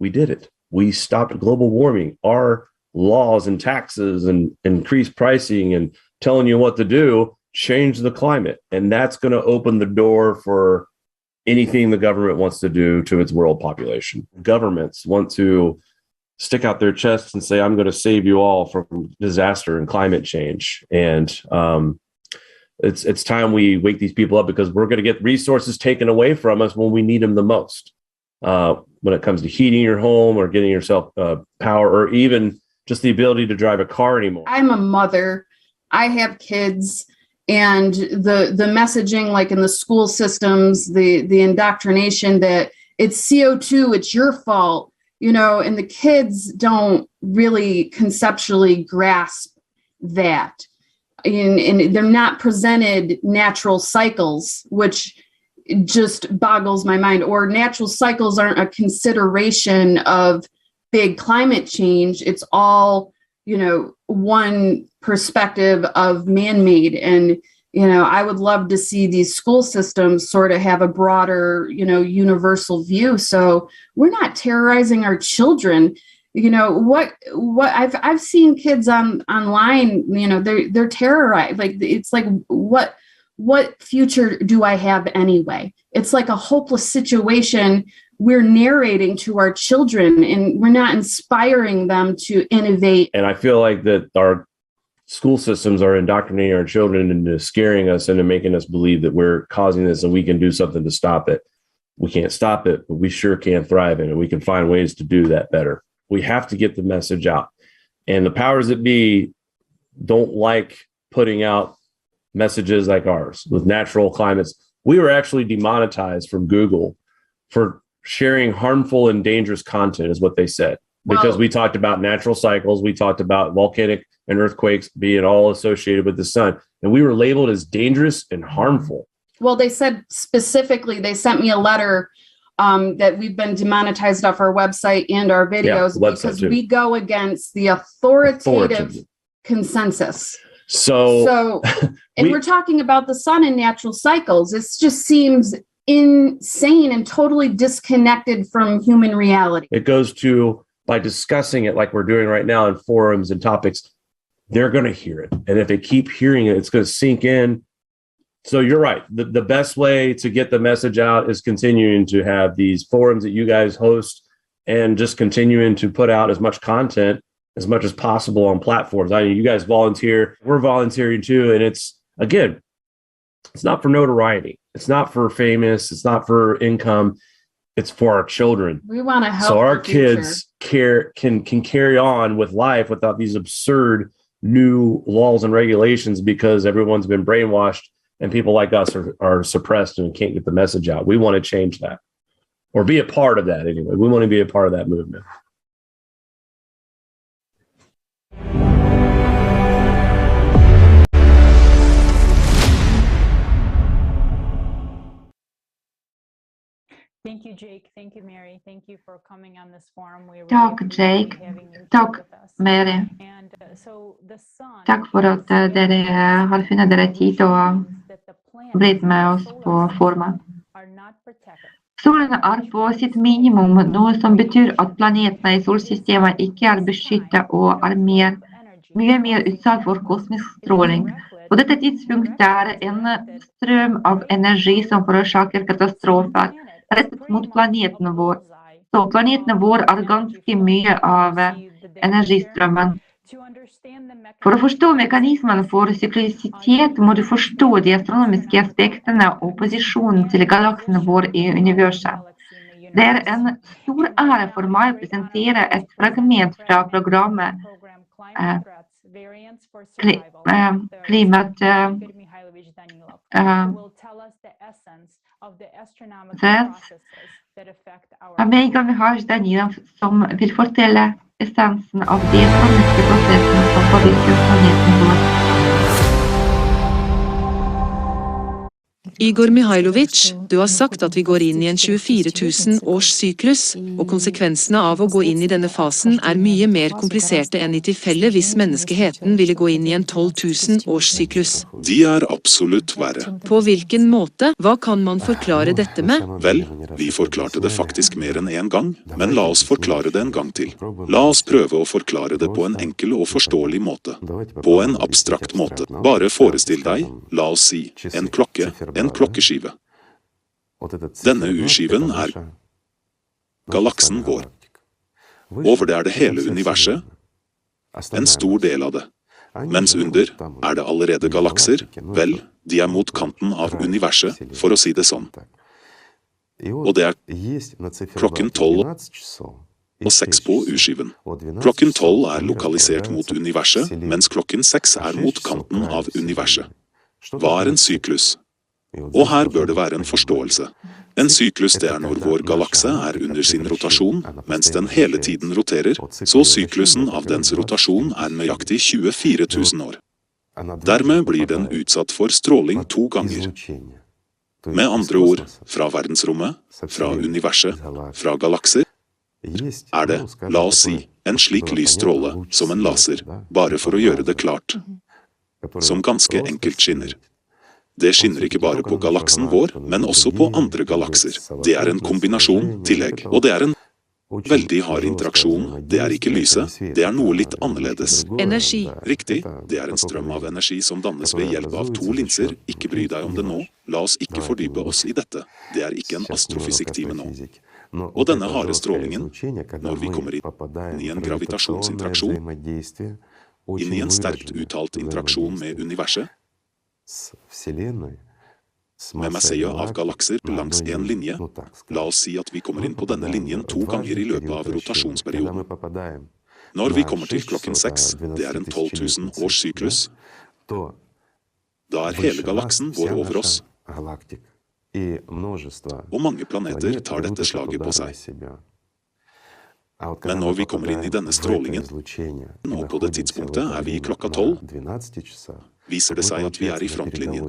we did it. We stopped global warming. Our laws and taxes and increased pricing and telling you what to do change the climate. And that's going to open the door for anything the government wants to do to its world population. Governments want to stick out their chests and say, I'm going to save you all from disaster and climate change. And it's time we wake these people up, because we're going to get resources taken away from us when we need them the most. When it comes to heating your home or getting yourself power, or even just the ability to drive a car anymore. I'm a mother. I have kids, and the messaging, like in the school systems, the indoctrination that it's CO2, it's your fault, you know, and the kids don't really conceptually grasp that. And they're not presented natural cycles, which just boggles my mind. Or natural cycles aren't a consideration of big climate change. It's all, you know, one perspective of man-made. And, you know, I would love to see these school systems sort of have a broader, you know, universal view. So we're not terrorizing our children. You know, what I've seen kids online, you know, they're terrorized. Like, it's like, what future do I have anyway? It's like a hopeless situation we're narrating to our children, and we're not inspiring them to innovate. And I feel like that our school systems are indoctrinating our children into scaring us into making us believe that we're causing this and we can do something to stop it. We can't stop it, but we sure can thrive in it. We can find ways to do that better. We have to get the message out. And the powers that be don't like putting out messages like ours with natural climates. We were actually demonetized from Google for sharing harmful and dangerous content, is what they said, because we talked about natural cycles. We talked about volcanic and earthquakes being all associated with the sun, and we were labeled as dangerous and harmful. Well, they said specifically, they sent me a letter that we've been demonetized off our website and our videos because we go against the authoritative consensus. So and we're talking about the sun and natural cycles. It just seems insane and totally disconnected from human reality. It goes to, by discussing it like we're doing right now in forums and topics, they're going to hear it. And if they keep hearing it, it's going to sink in. So you're right. The best way to get the message out is continuing to have these forums that you guys host, and just continuing to put out as much content as much as possible on platforms. I mean, you guys volunteer, we're volunteering too. And it's, again, it's not for notoriety. It's not for famous. It's not for income. It's for our children. We want to help. So our kids can carry on with life without these absurd new laws and regulations, because everyone's been brainwashed and people like us are suppressed and can't get the message out. We want to change that, or be a part of that anyway. We want to be a part of that movement. Thank you, Jake. Thank you, Mary. Thank you for coming on this forum. We really Tack Jake. Tack Mary. Tack för att dere har funnit dere tid og blitt med oss på forumet. Solen er på sitt minimum, noe som betyr at planetene i solsystemet ikke er beskyttet og er mye mer utsatt for kosmisk stråling. På dette tidspunktet er en strøm av energi som forårsaker katastrofer rettet mot planeten vår. Så planeten vår er ganske mye av energistrømmen. For å forstå mekanismen for syklisitet må du forstå de astronomiske aspektene og posisjonen til galaksen vår i universet. Det er en stor ære for meg å presentere et fragment fra programmet Omega har den som vil fortelle essensen av de økonomiske prosessene som påvirker planeten vår. Igor Mihailovic, du har sagt at vi går inn i en 24 000 års syklus, og konsekvensene av å gå inn i denne fasen er mye mer kompliserte enn i tilfelle hvis menneskeheten ville gå inn i en 12 000 års syklus. De er absolutt verre. På hvilken måte? Hva kan man forklare dette med? Vel, vi forklarte det faktisk mer enn en gang, men la oss forklare det en gang til. La oss prøve å forklare det på en enkel og forståelig måte. På en abstrakt måte. Bare forestill deg, la oss si, en klokke, en klokkeskive. Denne urskiven er galaksen vår. Over det er det hele universet, en stor del av det. Mens under er det allerede galakser, vel, de er mot kanten av universet, for å si det sånn. Og det er klokken 12:06 på urskiven. Klokken 12 er lokalisert mot universet, mens klokken 6 er mot kanten av universet. Hva er en syklus? Og her bør det være en forståelse. En syklus det er når vår galakse er under sin rotasjon, mens den hele tiden roterer, så syklusen av dens rotasjon er nøyaktig 24 000 år. Dermed blir den utsatt for stråling 2 ganger. Med andre ord, fra verdensrommet, fra universet, fra galakser, er det, la oss si, en slik lysstråle som en laser, bare for å gjøre det klart, som ganske enkelt skinner. Det skinner ikke bare på galaksen vår, men også på andre galakser. Det er en kombinasjon, tillegg, og det er en veldig hard interaksjon. Det er ikke lyset, det er noe litt annerledes. Energi. Riktig, det er en strøm av energi som dannes ved hjelp av 2 linser. Ikke bry deg om det nå, la oss ikke fordype oss i dette. Det er ikke en astrofysikktime nå. Og denne harde strålingen, når vi kommer inn i en gravitasjonsinteraksjon, inn i en sterkt uttalt interaksjon med universet, med masseet av galakser langs en linje, la oss si at vi kommer inn på denne linjen 2 ganger i løpet av rotasjonsperioden. Når vi kommer til klokken 6, det er en 12 000 års syklus, da er hele galaksen vår over oss, og mange planeter tar dette slaget på seg. Men når vi kommer inn i denne strålingen, og på det tidspunktet er vi i klokka 12, viser det seg at vi er i frontlinjen.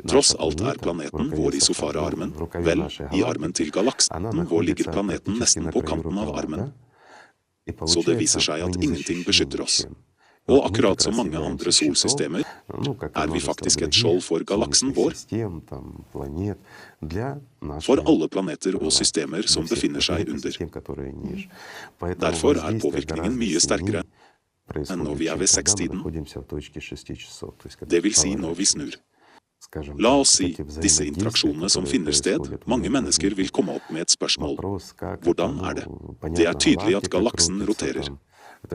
Tross alt er planeten vår i sofarearmen, vel, i armen til galaksen vår ligger planeten nesten på kanten av armen. Så det viser seg at ingenting beskytter oss. Og akkurat som mange andre solsystemer, er vi faktisk et skjold for galaksen vår, for alle planeter og systemer som befinner seg under. Derfor er påvirkningen mye sterkere enn når vi er ved 6-tiden. Det vil si når vi snur. La oss si, disse interaksjonene som finner sted, mange mennesker vil komme opp med et spørsmål. Hvordan er det? Det er tydelig at galaksen roterer.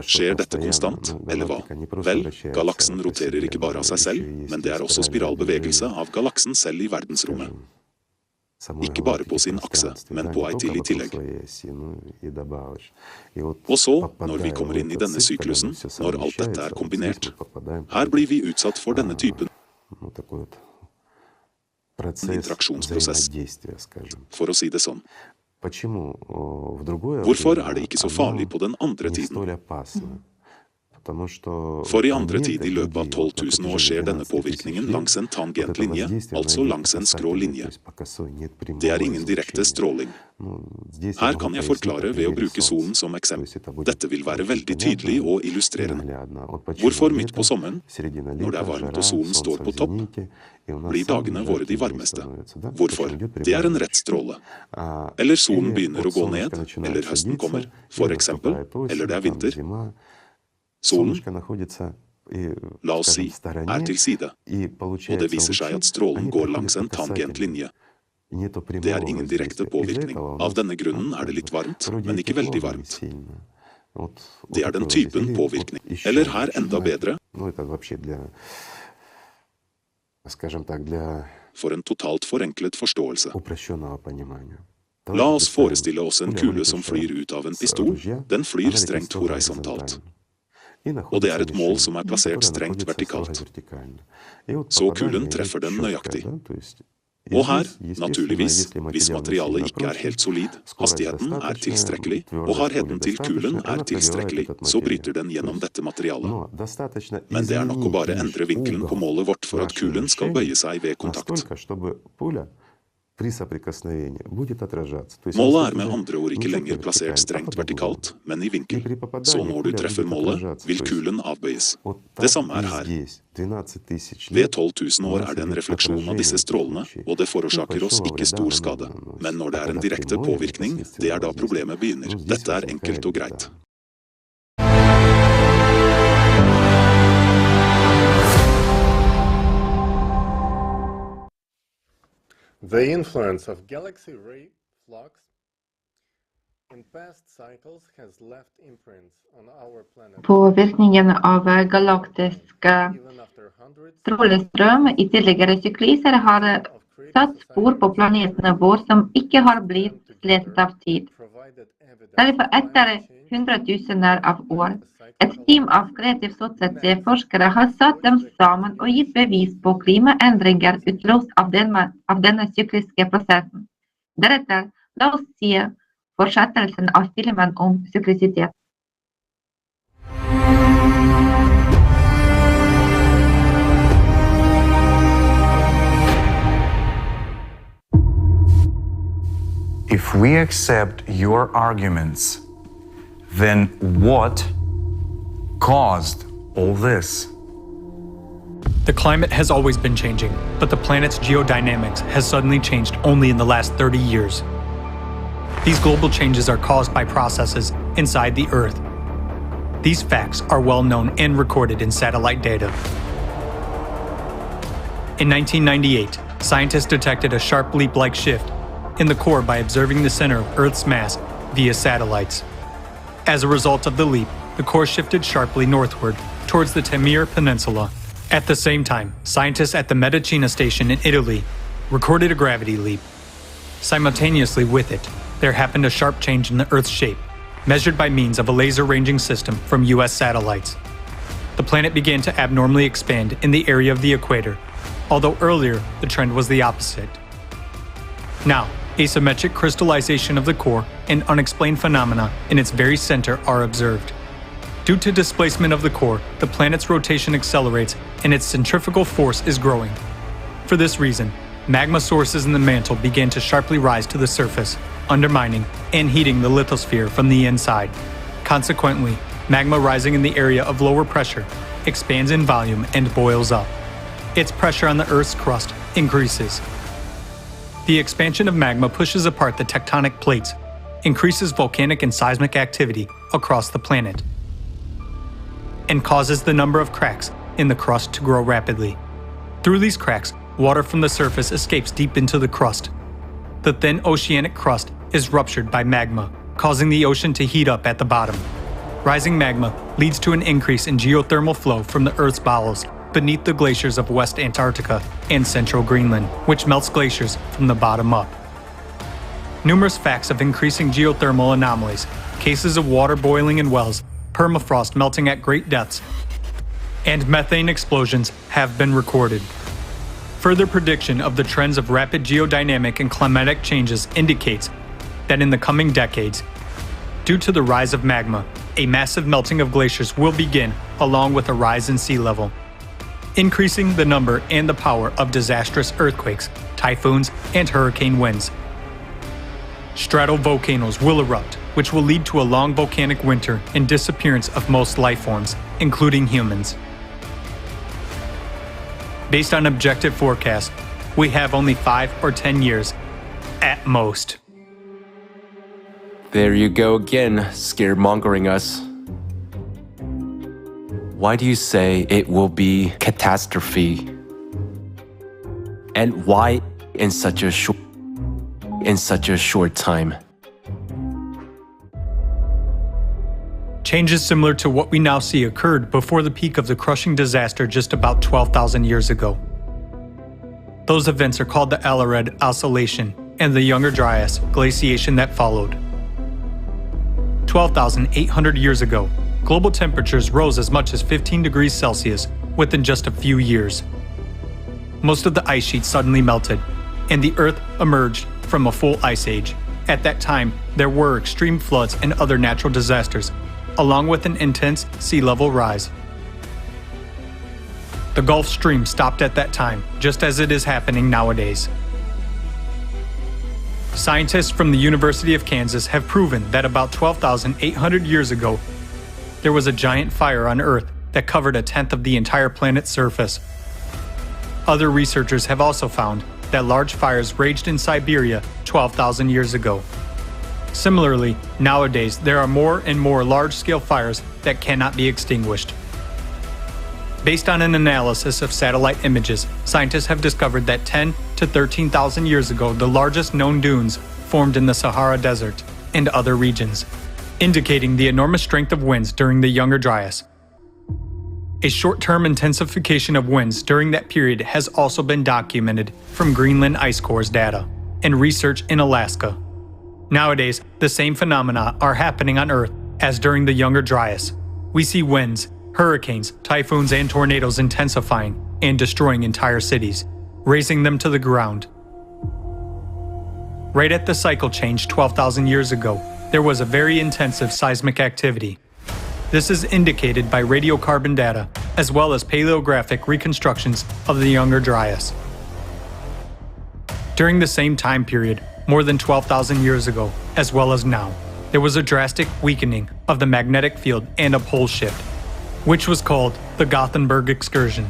Skjer dette konstant, eller hva? Vel, galaksen roterer ikke bare av seg selv, men det er også spiralbevegelse av galaksen selv i verdensrommet. Ikke bare på sin akse, men på ei til i tillegg. Og så, når vi kommer inn i denne syklusen, når alt dette er kombinert, her blir vi utsatt for denne typen interaksjonsprosess, for å si det sånn. Hvorfor er det ikke så farlig på den andre tiden? For i andre tid i løpet av 12 000 år skjer denne påvirkningen langs en tangentlinje, altså langs en skrå linje. Det er ingen direkte stråling. Her kan jeg forklare ved å bruke solen som eksempel. Dette vil være veldig tydelig og illustrerende. Hvorfor midt på sommeren, når det er varmt og solen står på topp, blir dagene våre de varmeste? Hvorfor? Det er en rett stråle. Eller solen begynner å gå ned, eller høsten kommer, for eksempel, eller det er vinter. Solen, la oss si, er til side, og det viser seg at strålen går langs en tangentlinje. Det er ingen direkte påvirkning. Av denne grunnen er det litt varmt, men ikke veldig varmt. Det er den typen påvirkning. Eller her enda bedre, for en totalt forenklet forståelse. La oss forestille oss en kule som flyr ut av en pistol. Den flyr strengt horisontalt. og det er et mål som er plassert strengt vertikalt. Så kulen treffer den nøyaktig. Og her, naturligvis, hvis materialet ikke er helt solid, hastigheten er tilstrekkelig, og hardheten til kulen er tilstrekkelig, så bryter den gjennom dette materialet. Men det er nok å bare endre vinkelen på målet vårt for at kulen skal bøye seg ved kontakt. Målet er med andre ord ikke lenger plassert strengt vertikalt, men i vinkel. Så når du treffer målet, vil kulen avbøyes. Det samme er her. Ved 12 000 år er det en refleksjon av disse strålene, og det forårsaker oss ikke stor skade. Men når det er en direkte påvirkning, det er da problemet begynner. Dette er enkelt og greit. The influence of galaxy ray flux in past cycles has left imprints on our planet. Påvirkningen av galaktisk strålestrøm i tidligere sykliser har satt spor på planetene vår som ikke har blitt slettet av tid. Derfor etter 100 000 av år, et team av Creative Society-forskere har satt dem sammen og gitt bevis på klimaendringer utløst av denne sykliske prosessen. Deretter, la oss se fortsettelsen av filmen om syklisitet. If we accept your arguments, then what caused all this? The climate has always been changing, but the planet's geodynamics has suddenly changed only in the last 30 years. These global changes are caused by processes inside the Earth. These facts are well known and recorded in satellite data. In 1998, scientists detected a sharp leap-like shift in the core by observing the center of Earth's mass via satellites. As a result of the leap, the core shifted sharply northward towards the Temir Peninsula. At the same time, scientists at the Medicina station in Italy recorded a gravity leap. Simultaneously with it, there happened a sharp change in the Earth's shape, measured by means of a laser ranging system from US satellites. The planet began to abnormally expand in the area of the equator, although earlier the trend was the opposite. Now, asymmetric crystallization of the core and unexplained phenomena in its very center are observed. Due to displacement of the core, the planet's rotation accelerates and its centrifugal force is growing. For this reason, magma sources in the mantle began to sharply rise to the surface, undermining and heating the lithosphere from the inside. Consequently, magma rising in the area of lower pressure expands in volume and boils up. Its pressure on the Earth's crust increases. The expansion of magma pushes apart the tectonic plates, increases volcanic and seismic activity across the planet, and causes the number of cracks in the crust to grow rapidly. Through these cracks, water from the surface escapes deep into the crust. The thin oceanic crust is ruptured by magma, causing the ocean to heat up at the bottom. Rising magma leads to an increase in geothermal flow from the Earth's bowels beneath the glaciers of West Antarctica and central Greenland, which melts glaciers from the bottom up. Numerous facts of increasing geothermal anomalies, cases of water boiling in wells, permafrost melting at great depths, and methane explosions have been recorded. Further prediction of the trends of rapid geodynamic and climatic changes indicates that in the coming decades, due to the rise of magma, a massive melting of glaciers will begin along with a rise in sea level, increasing the number and the power of disastrous earthquakes, typhoons, and hurricane winds. Stratovolcanoes will erupt, which will lead to a long volcanic winter and disappearance of most life forms, including humans. Based on objective forecasts, we have only 5 or 10 years, at most. There you go again, scaremongering us. Why do you say it will be catastrophe? And why in such a short time? Changes similar to what we now see occurred before the peak of the crushing disaster just about 12,000 years ago. Those events are called the Alared Oscillation and the Younger Dryas glaciation that followed. 12,800 years ago, global temperatures rose as much as 15 degrees Celsius within just a few years. Most of the ice sheets suddenly melted, and the Earth emerged from a full ice age. At that time, there were extreme floods and other natural disasters, along with an intense sea level rise. The Gulf Stream stopped at that time, just as it is happening nowadays. Scientists from the University of Kansas have proven that about 12,800 years ago, there was a giant fire on Earth that covered a tenth of the entire planet's surface. Other researchers have also found that large fires raged in Siberia 12,000 years ago. Similarly, nowadays there are more and more large-scale fires that cannot be extinguished. Based on an analysis of satellite images, scientists have discovered that 10 to 13,000 years ago, the largest known dunes formed in the Sahara Desert and other regions, indicating the enormous strength of winds during the Younger Dryas. A short-term intensification of winds during that period has also been documented from Greenland ice cores data and research in Alaska. Nowadays, the same phenomena are happening on Earth as during the Younger Dryas. We see winds, hurricanes, typhoons, and tornadoes intensifying and destroying entire cities, razing them to the ground. Right at the cycle change 12,000 years ago, there was a very intensive seismic activity. This is indicated by radiocarbon data, as well as paleographic reconstructions of the Younger Dryas. During the same time period, more than 12,000 years ago, as well as now, there was a drastic weakening of the magnetic field and a pole shift, which was called the Gothenburg excursion.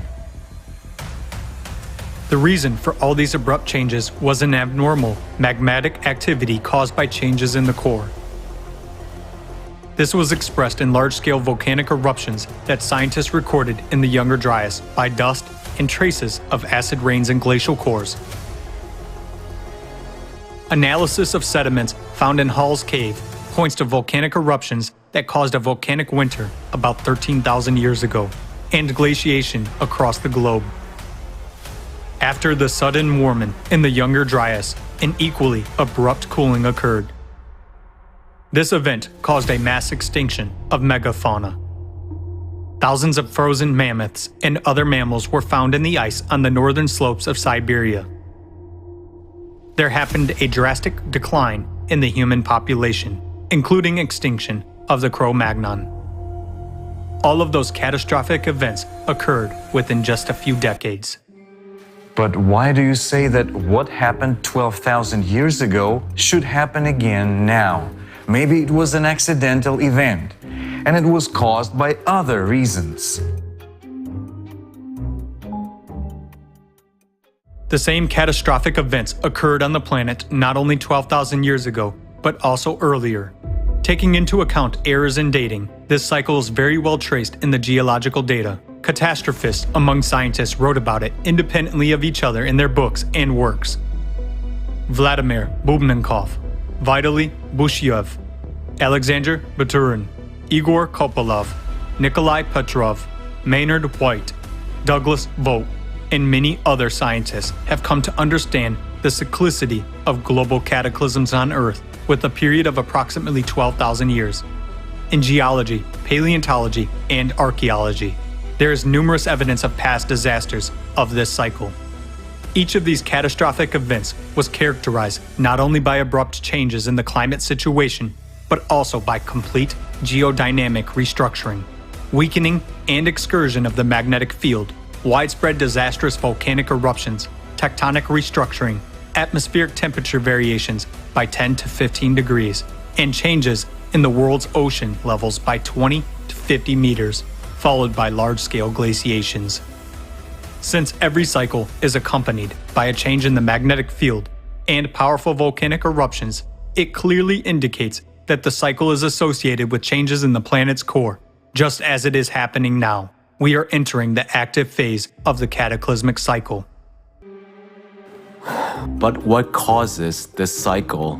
The reason for all these abrupt changes was an abnormal magmatic activity caused by changes in the core. This was expressed in large-scale volcanic eruptions that scientists recorded in the Younger Dryas by dust and traces of acid rains and glacial cores. Analysis of sediments found in Hall's Cave points to volcanic eruptions that caused a volcanic winter about 13,000 years ago, and glaciation across the globe. After the sudden warming in the Younger Dryas, an equally abrupt cooling occurred. This event caused a mass extinction of megafauna. Thousands of frozen mammoths and other mammals were found in the ice on the northern slopes of Siberia. There happened a drastic decline in the human population, including extinction of the Cro-Magnon. All of those catastrophic events occurred within just a few decades. But why do you say that what happened 12,000 years ago should happen again now? Maybe it was an accidental event, and it was caused by other reasons. The same catastrophic events occurred on the planet not only 12,000 years ago, but also earlier. Taking into account errors in dating, this cycle is very well traced in the geological data. Catastrophists among scientists wrote about it independently of each other in their books and works. Vladimir Bubnenkov, Vitaly Bushyev, Alexander Baturin, Igor Kopolov, Nikolai Petrov, Maynard White, Douglas Vogt, and many other scientists have come to understand the cyclicity of global cataclysms on Earth with a period of approximately 12,000 years. In geology, paleontology, and archaeology, there is numerous evidence of past disasters of this cycle. Each of these catastrophic events was characterized not only by abrupt changes in the climate situation, but also by complete geodynamic restructuring, weakening and excursion of the magnetic field, widespread disastrous volcanic eruptions, tectonic restructuring, atmospheric temperature variations by 10 to 15 degrees, and changes in the world's ocean levels by 20 to 50 meters, followed by large-scale glaciations. Since every cycle is accompanied by a change in the magnetic field and powerful volcanic eruptions, it clearly indicates that the cycle is associated with changes in the planet's core, just as it is happening now. We are entering the active phase of the cataclysmic cycle. But what causes this cycle?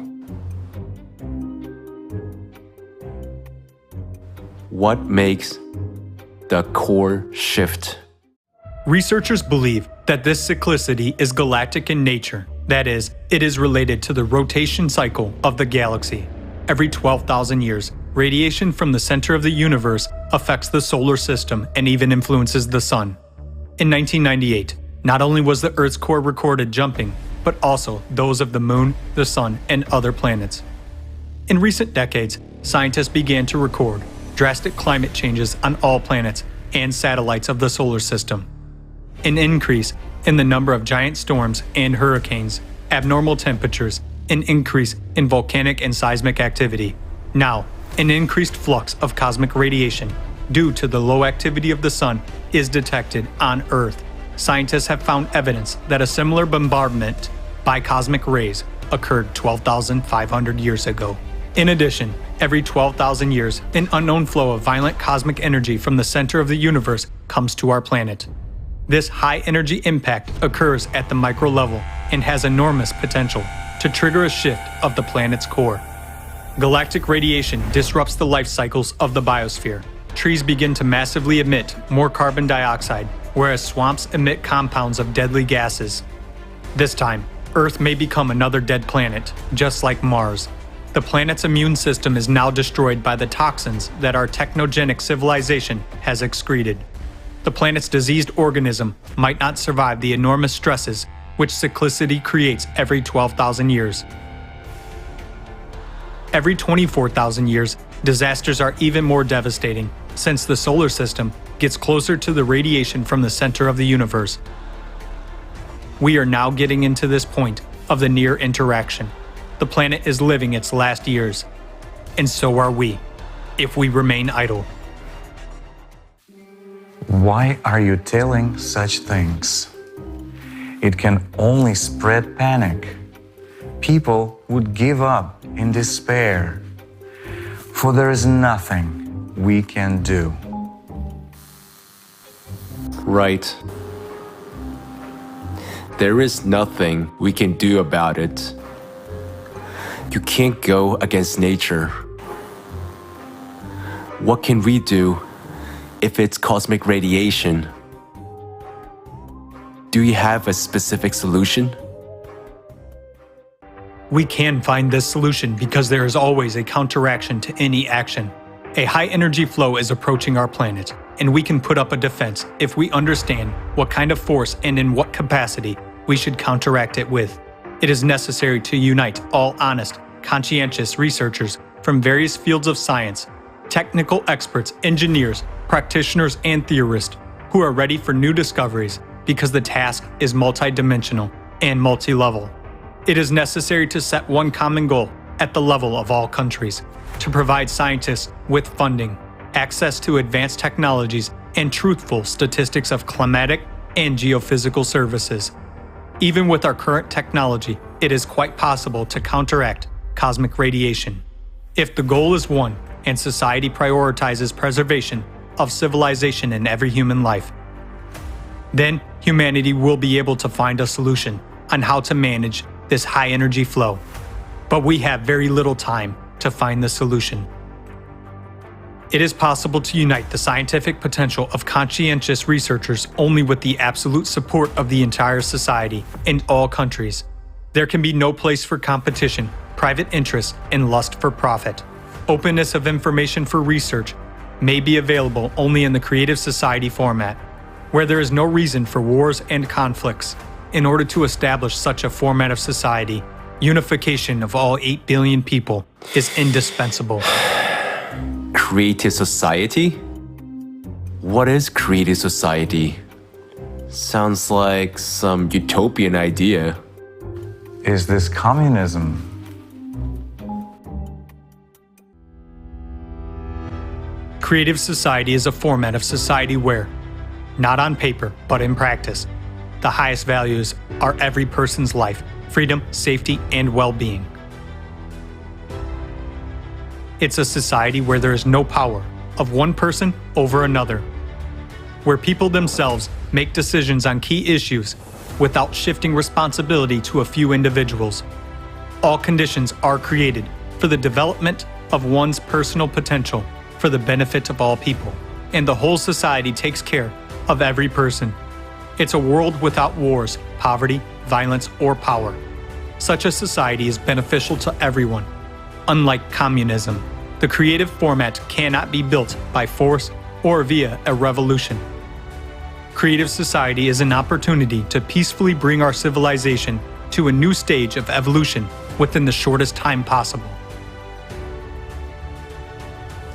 What makes the core shift? Researchers believe that this cyclicity is galactic in nature. That is, it is related to the rotation cycle of the galaxy. Every 12,000 years, radiation from the center of the universe affects the solar system and even influences the sun. In 1998, not only was the Earth's core recorded jumping, but also those of the moon, the sun, and other planets. In recent decades, scientists began to record drastic climate changes on all planets and satellites of the solar system. An increase in the number of giant storms and hurricanes, abnormal temperatures, an increase in volcanic and seismic activity. Now, an increased flux of cosmic radiation due to the low activity of the sun is detected on Earth. Scientists have found evidence that a similar bombardment by cosmic rays occurred 12,500 years ago. In addition, every 12,000 years, an unknown flow of violent cosmic energy from the center of the universe comes to our planet. This high-energy impact occurs at the micro level and has enormous potential to trigger a shift of the planet's core. Galactic radiation disrupts the life cycles of the biosphere. Trees begin to massively emit more carbon dioxide, whereas swamps emit compounds of deadly gases. This time, Earth may become another dead planet, just like Mars. The planet's immune system is now destroyed by the toxins that our technogenic civilization has excreted. The planet's diseased organism might not survive the enormous stresses which cyclicity creates every 12,000 years. Every 24,000 years, disasters are even more devastating, since the solar system gets closer to the radiation from the center of the universe. We are now getting into this point of the near interaction. The planet is living its last years, and so are we, if we remain idle. Why are you telling such things? It can only spread panic. People would give up in despair, for there is nothing we can do. Right. There is nothing we can do about it. You can't go against nature. What can we do if it's cosmic radiation? Do you have a specific solution? We can find this solution because there is always a counteraction to any action. A high-energy flow is approaching our planet, and we can put up a defense if we understand what kind of force and in what capacity we should counteract it with. It is necessary to unite all honest, conscientious researchers from various fields of science, technical experts, engineers, practitioners, and theorists who are ready for new discoveries because the task is multidimensional and multi-level. It is necessary to set one common goal at the level of all countries, to provide scientists with funding, access to advanced technologies, and truthful statistics of climatic and geophysical services. Even with our current technology, it is quite possible to counteract cosmic radiation. If the goal is one and society prioritizes preservation of civilization in every human life, then humanity will be able to find a solution on how to manage this high-energy flow. But we have very little time to find the solution. It is possible to unite the scientific potential of conscientious researchers only with the absolute support of the entire society in all countries. There can be no place for competition, private interest, and lust for profit. Openness of information for research may be available only in the Creative Society format, where there is no reason for wars and conflicts. In order to establish such a format of society, unification of all 8 billion people is indispensable. Creative Society? What is Creative Society? Sounds like some utopian idea. Is this communism? Creative Society is a format of society where, not on paper, but in practice, the highest values are every person's life, freedom, safety, and well-being. It's a society where there is no power of one person over another, where people themselves make decisions on key issues without shifting responsibility to a few individuals. All conditions are created for the development of one's personal potential for the benefit of all people, and the whole society takes care of every person. It's a world without wars, poverty, violence, or power. Such a society is beneficial to everyone, unlike communism, The creative format cannot be built by force or via a revolution. Creative Society is an opportunity to peacefully bring our civilization to a new stage of evolution within the shortest time possible.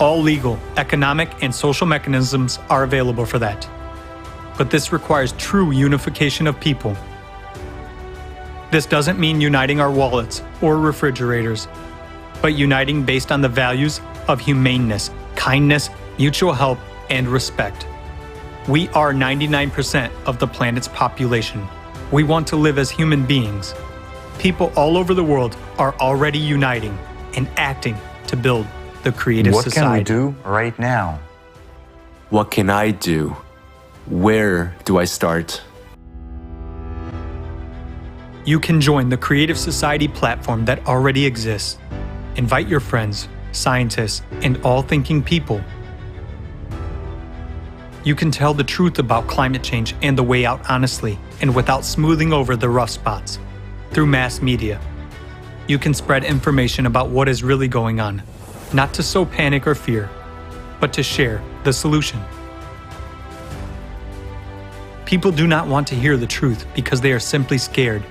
All legal, economic, and social mechanisms are available for that. But this requires true unification of people. This doesn't mean uniting our wallets or refrigerators, but uniting based on the values of humaneness, kindness, mutual help, and respect. We are 99% of the planet's population. We want to live as human beings. People all over the world are already uniting and acting to build the Creative Society. What can we do right now? What can I do? Where do I start? You can join the Creative Society platform that already exists. Invite your friends, scientists, and all thinking people. You can tell the truth about climate change and the way out honestly and without smoothing over the rough spots. Through mass media, you can spread information about what is really going on, not to sow panic or fear, but to share the solution. People do not want to hear the truth because they are simply scared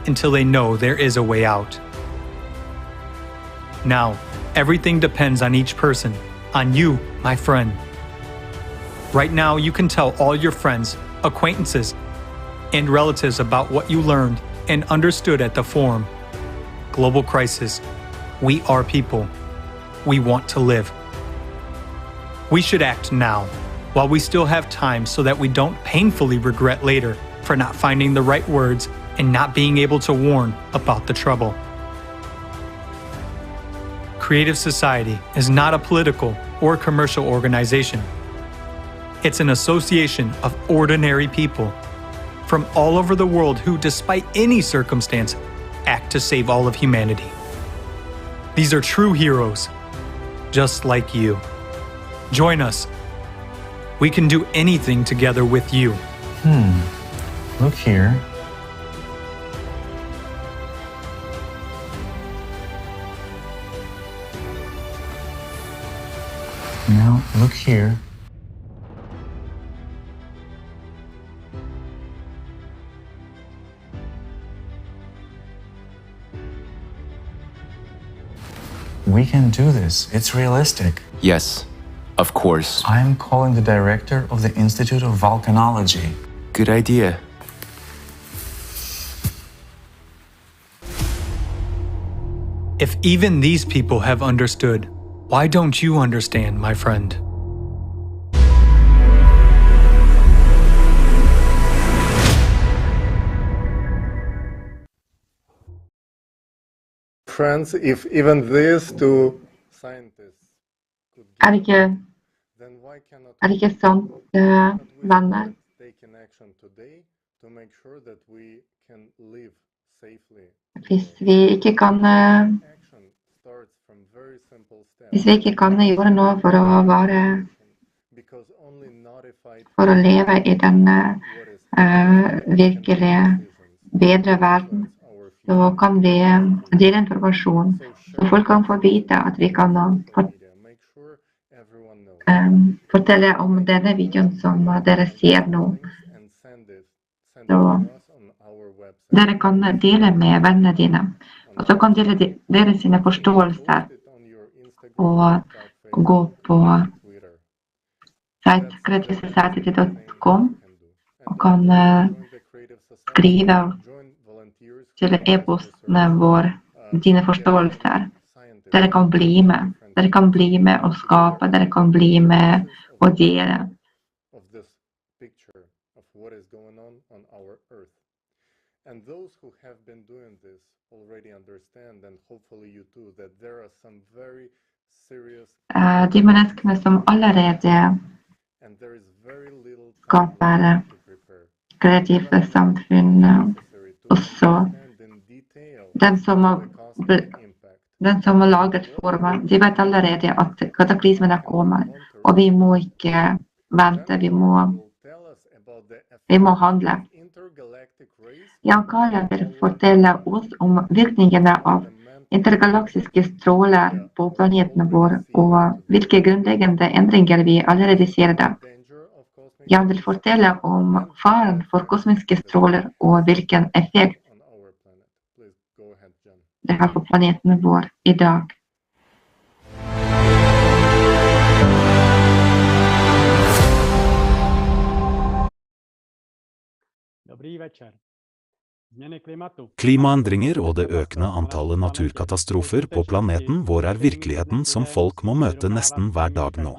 until they know there is a way out. Now, everything depends on each person, on you, my friend. Right now, you can tell all your friends, acquaintances, and relatives about what you learned and understood at the forum. Global crisis. We are people. We want to live. We should act now, while we still have time, so that we don't painfully regret later for not finding the right words and not being able to warn about the trouble. Creative Society is not a political or commercial organization. It's an association of ordinary people from all over the world who, despite any circumstance, act to save all of humanity. These are true heroes, just like you. Join us. We can do anything together with you. Look here. Now, look here. We can do this. It's realistic. Yes, of course. I'm calling the director of the Institute of Volcanology. Good idea. If even these people have understood, why don't you understand, my friend? Friends, if even these two scientists could Er det ikke sånt, venner? take an action today to make sure that we can live safely. Hvis vi ikke kan gjøre noe for å leve i den virkelig bedre verden, så kan vi dele informasjon, så folk kan få vite at vi kan fortelle om denne videoen som dere ser nå. Så dere kan dele med vennene dine, og så kan dele sine forståelser og gå på site creativesociety.com og kan skrive til e-postene våre dine forståelser. Dere kan bli med. Dere kan bli med og skape. Dere kan bli med og dele. And those who have been doing this already understand, and hopefully you too, that there are some very serious de menneskene som allerede skaper kreative samfunn, også den som har laget formen, de vet allerede at kataklysmene kommer, og vi må ikke vente, vi må handle. Jan Kalle vil fortelle oss om virkningene av intergalaktiske stråler på planeten vår, og hvilke grunnleggende endringer vi allerede ser i dag. Jeg vil fortelle om faren for kosmiske stråler og hvilken effekt det har på planeten vår i dag. Klimaendringer og det økende antallet naturkatastrofer på planeten vår er virkeligheten som folk må møte nesten hver dag nå.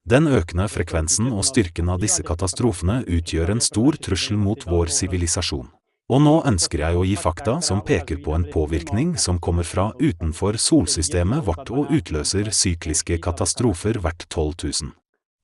Den økende frekvensen og styrken av disse katastrofene utgjør en stor trussel mot vår sivilisasjon. Og nå ønsker jeg å gi fakta som peker på en påvirkning som kommer fra utenfor solsystemet vårt og utløser sykliske katastrofer hvert 12 000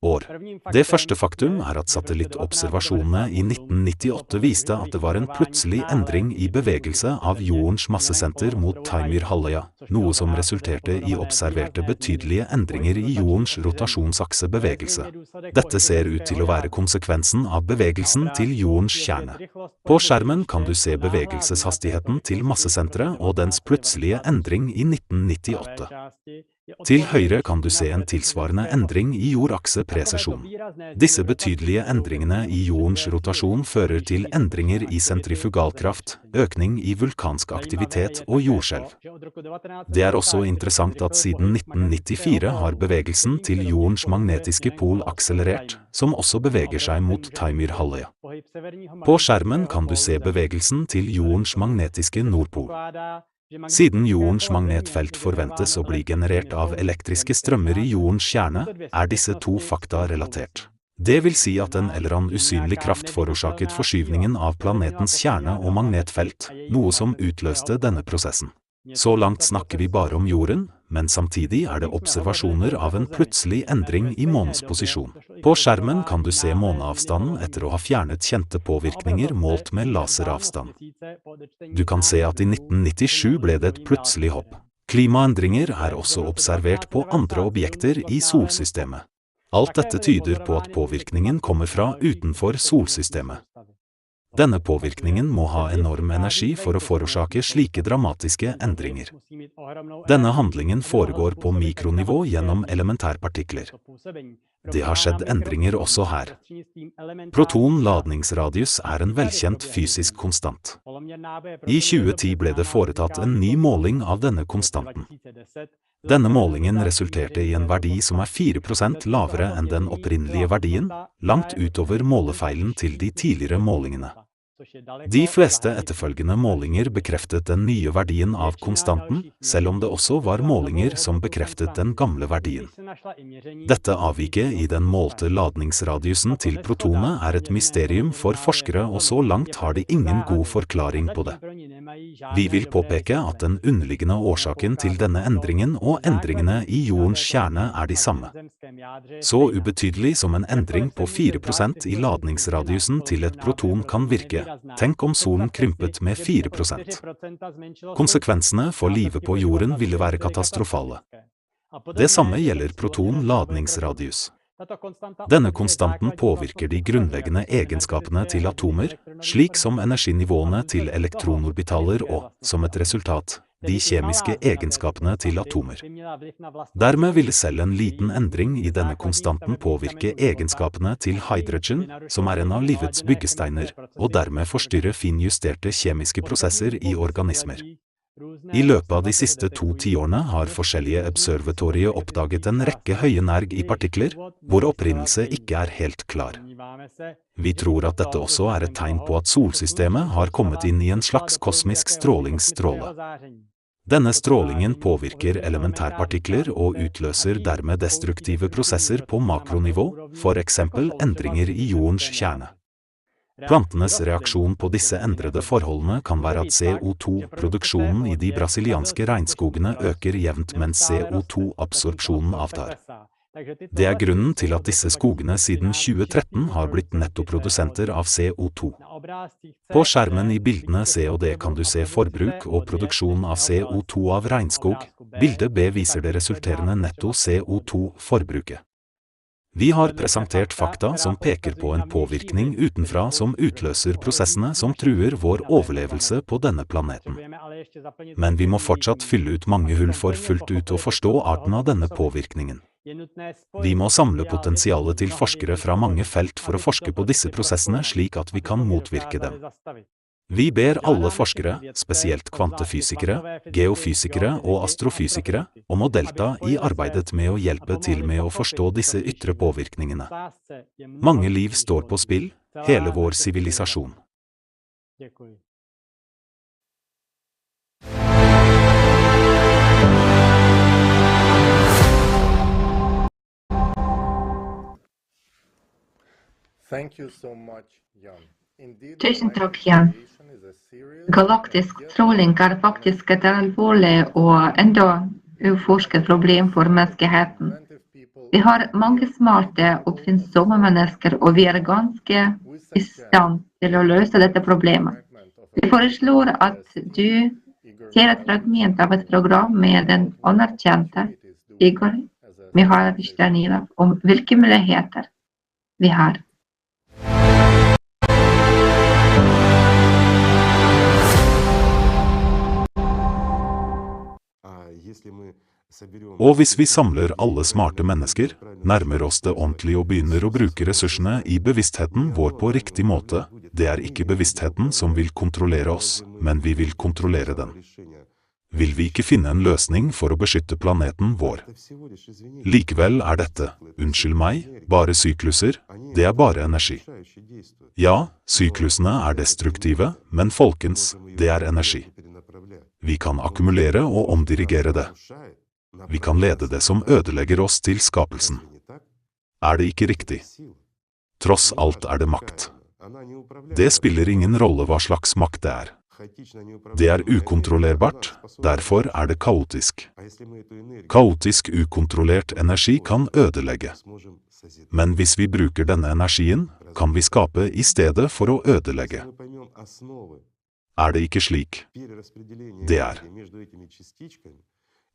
år. Det første faktum er at satellittobservasjonene i 1998 viste at det var en plutselig endring i bevegelse av jordens massesenter mot halvøya, noe som resulterte i observerte betydelige endringer i jordens rotasjonsaksebevegelse. Dette ser ut til å være konsekvensen av bevegelsen til jordens kjerne. På skjermen kan du se bevegelseshastigheten til massesenteret og dens plutselige endring i 1998. Til høyre kan du se en tilsvarende endring i jordaksepresesjon. Disse betydelige endringene i jordens rotasjon fører til endringer i sentrifugalkraft, økning i vulkansk aktivitet og jordskjelv. Det er også interessant at siden 1994 har bevegelsen til jordens magnetiske pol akselerert, som også beveger seg mot halvøya. På skjermen kan du se bevegelsen til jordens magnetiske nordpol. Siden jordens magnetfelt forventes å bli generert av elektriske strømmer i jordens kjerne, er disse to fakta relatert. Det vil si at en eller annen usynlig kraft forårsaket forskyvningen av planetens kjerne og magnetfelt, noe som utløste denne prosessen. Så langt snakker vi bare om jorden, men samtidig er det observasjoner av en plutselig endring i månens posisjon. På skjermen kan du se måneavstanden etter å ha fjernet kjente påvirkninger målt med laseravstand. Du kan se at i 1997 ble det et plutselig hopp. Klimaendringer er også observert på andre objekter i solsystemet. Alt dette tyder på at påvirkningen kommer fra utenfor solsystemet. Denne påvirkningen må ha enorm energi for å forårsake slike dramatiske endringer. Denne handlingen foregår på mikronivå gjennom elementærpartikler. Det har skjedd endringer også her. Proton-ladningsradius er en velkjent fysisk konstant. I 2010 ble det foretatt en ny måling av denne konstanten. Denne målingen resulterte i en verdi som er 4% lavere enn den opprinnelige verdien, langt utover målefeilen til de tidligere målingene. De fleste etterfølgende målinger bekreftet den nye verdien av konstanten, selv om det også var målinger som bekreftet den gamle verdien. Dette avviket i den målte ladningsradiusen til protonet er et mysterium for forskere, og så langt har de ingen god forklaring på det. Vi vil påpeke at den underliggende årsaken til denne endringen og endringene i jordens kjerne er de samme. Så ubetydelig som en endring på 4% i ladningsradiusen til et proton kan virke. Tenk om solen krympet med 4%. Konsekvensene for livet på jorden ville være katastrofale. Det samme gjelder proton-ladningsradius. Denne konstanten påvirker de grunnleggende egenskapene til atomer, slik som energinivåene til elektronorbitaler og, som et resultat, de kjemiske egenskapene til atomer. Dermed ville selv en liten endring i denne konstanten påvirke egenskapene til hydrogen, som er en av livets byggesteiner, og dermed forstyrre finjusterte kjemiske prosesser i organismer. I løpet av de siste 2 tiårene har forskjellige observatorier oppdaget en rekke høye nærg i partikler, hvor opprinnelse ikke er helt klar. Vi tror at dette også er et tegn på at solsystemet har kommet inn i en slags kosmisk strålingsstråle. Denne strålingen påvirker elementærpartikler og utløser dermed destruktive prosesser på makronivå, for eksempel endringer i jordens kjerne. Plantenes reaksjon på disse endrede forholdene kan være at CO2-produksjonen i de brasilianske regnskogene øker jevnt mens CO2-absorpsjonen avtar. Det er grunnen til at disse skogene siden 2013 har blitt nettoprodusenter av CO2. På skjermen i bildene C og D kan du se forbruk og produksjon av CO2 av regnskog. Bilde B viser det resulterende netto CO2-forbruket. Vi har presentert fakta som peker på en påvirkning utenfra som utløser prosessene som truer vår overlevelse på denne planeten. Men vi må fortsatt fylle ut mange hull for fullt ut å forstå arten av denne påvirkningen. Vi må samle potensialet til forskere fra mange felt for å forske på disse prosessene slik at vi kan motvirke dem. Vi ber alle forskere, spesielt kvantefysikere, geofysikere og astrofysikere, om å delta i arbeidet med å hjelpe til med å forstå disse ytre påvirkningene. Mange liv står på spill, hele vår sivilisasjon. Thank you so much, Jan. Tusen takk, Jan. Galaktisk stråling er faktisk et alvorlig og enda uforsket problem for menneskeheten. Vi har mange smarte, oppfinnsomme mennesker, og vi er ganske i stand til å løse dette problemet. Vi foreslår at du ser et fragment av et program med den anerkjente Igor Mikhailovich Danilov om hvilke muligheter vi har. Og hvis vi samler alle smarte mennesker, nærmer oss det ordentlig og begynner å bruke ressursene i bevisstheten vår på riktig måte, det er ikke bevisstheten som vil kontrollere oss, men vi vil kontrollere den. Vil vi ikke finne en løsning for å beskytte planeten vår? Likevel er dette, unnskyld meg, bare sykluser, det er bare energi. Ja, syklusene er destruktive, men folkens, det er energi. Vi kan akkumulere og omdirigere det. Vi kan lede det som ødelegger oss til skapelsen. Er det ikke riktig? Tross alt er det makt. Det spiller ingen rolle hva slags makt det er. Det er ukontrollerbart, derfor er det kaotisk. Kaotisk ukontrollert energi kan ødelegge. Men hvis vi bruker denne energien, kan vi skape i stedet for å ødelegge. Er det ikke slik? Det er.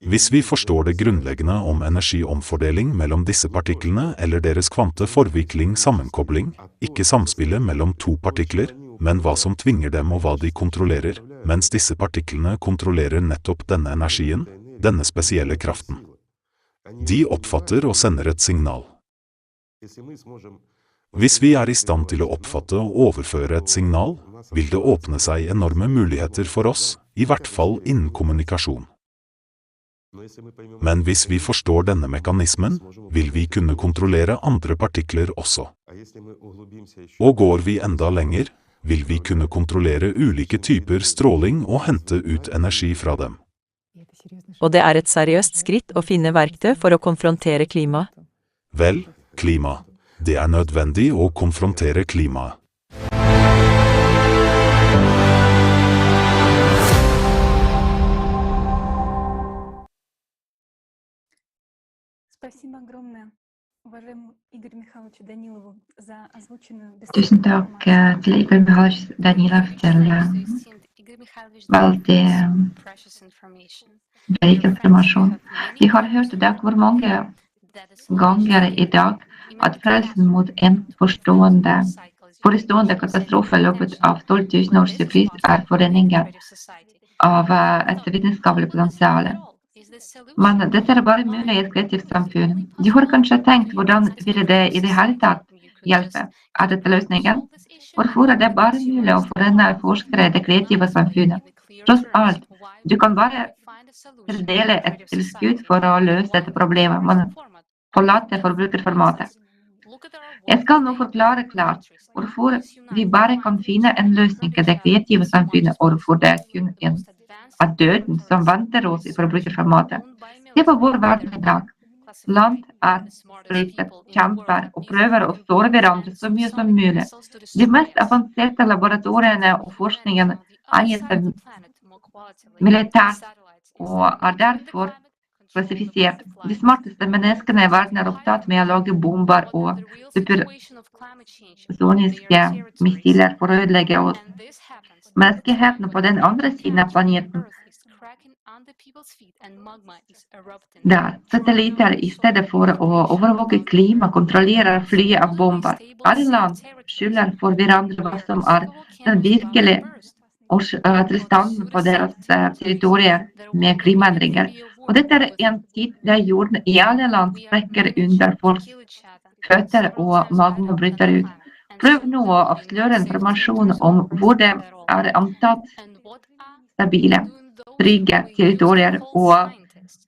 Hvis vi forstår det grunnleggende om energiomfordeling mellom disse partiklene eller deres kvanteforvikling sammenkobling, ikke samspillet mellom to partikler, men hva som tvinger dem og hva de kontrollerer, mens disse partiklene kontrollerer nettopp denne energien, denne spesielle kraften. De oppfatter og sender et signal. Hvis vi er i stand til å oppfatte og overføre et signal, vil det åpne seg enorme muligheter for oss, i hvert fall innen kommunikasjon. Men hvis vi forstår denne mekanismen, vil vi kunne kontrollere andre partikler også. Og går vi enda lenger, vil vi kunne kontrollere ulike typer stråling og hente ut energi fra dem. Og det er et seriøst skritt å finne verktøy for å konfrontere klimaet? Vel, klima. Det er nødvendig å konfrontere klimaet. Tusen takk til Igor Mikhailovich Danilov til veldig bred informasjon. Vi har hørt i dag hvor mange ganger i dag at frelsen mot en forestående katastrofe i løpet av 12 000 års syklus er foreningen av et vitenskapelig potensial. Men dette er bare mulig i et kreativt samfunn. Du har kanskje tenkt hvordan ville det i det hele tatt hjelpe? Er dette løsningen? Hvorfor er det bare mulig å forene forskere i det kreative samfunnet? Tross alt, du kan bare tildele et tilskudd for å løse dette problemet, men forlate forbrukerformatet. Jeg skal nå forklare klart hvorfor vi bare kan finne en løsning i det kreative samfunnet, og hvorfor det er kun en av døden som venter oss i forbrukerformatet. Se på vår verden i dag. Land er splittet, kjemper og prøver å såre hverandre så mye som mulig. De mest avanserte laboratoriene og forskningen eies av militært og er derfor klassifisert. De smarteste menneskene i verden er opptatt med å lage bomber og supersoniske missiler for å ødelegge oss. Menneskeheten på den andre siden av planeten Der satellitter I stedet for å overvåke klima kontrollerer fly av bomber. Alle land skylder for hverandre hva som den virkelige tilstanden på deres territorier med klimaendringer. Og dette en tid der jorden I alle land sprekker under folks føtter og magma bryter ut. Prøv nå å avsløre informasjon om hvor det antatt stabile, trygge territorier og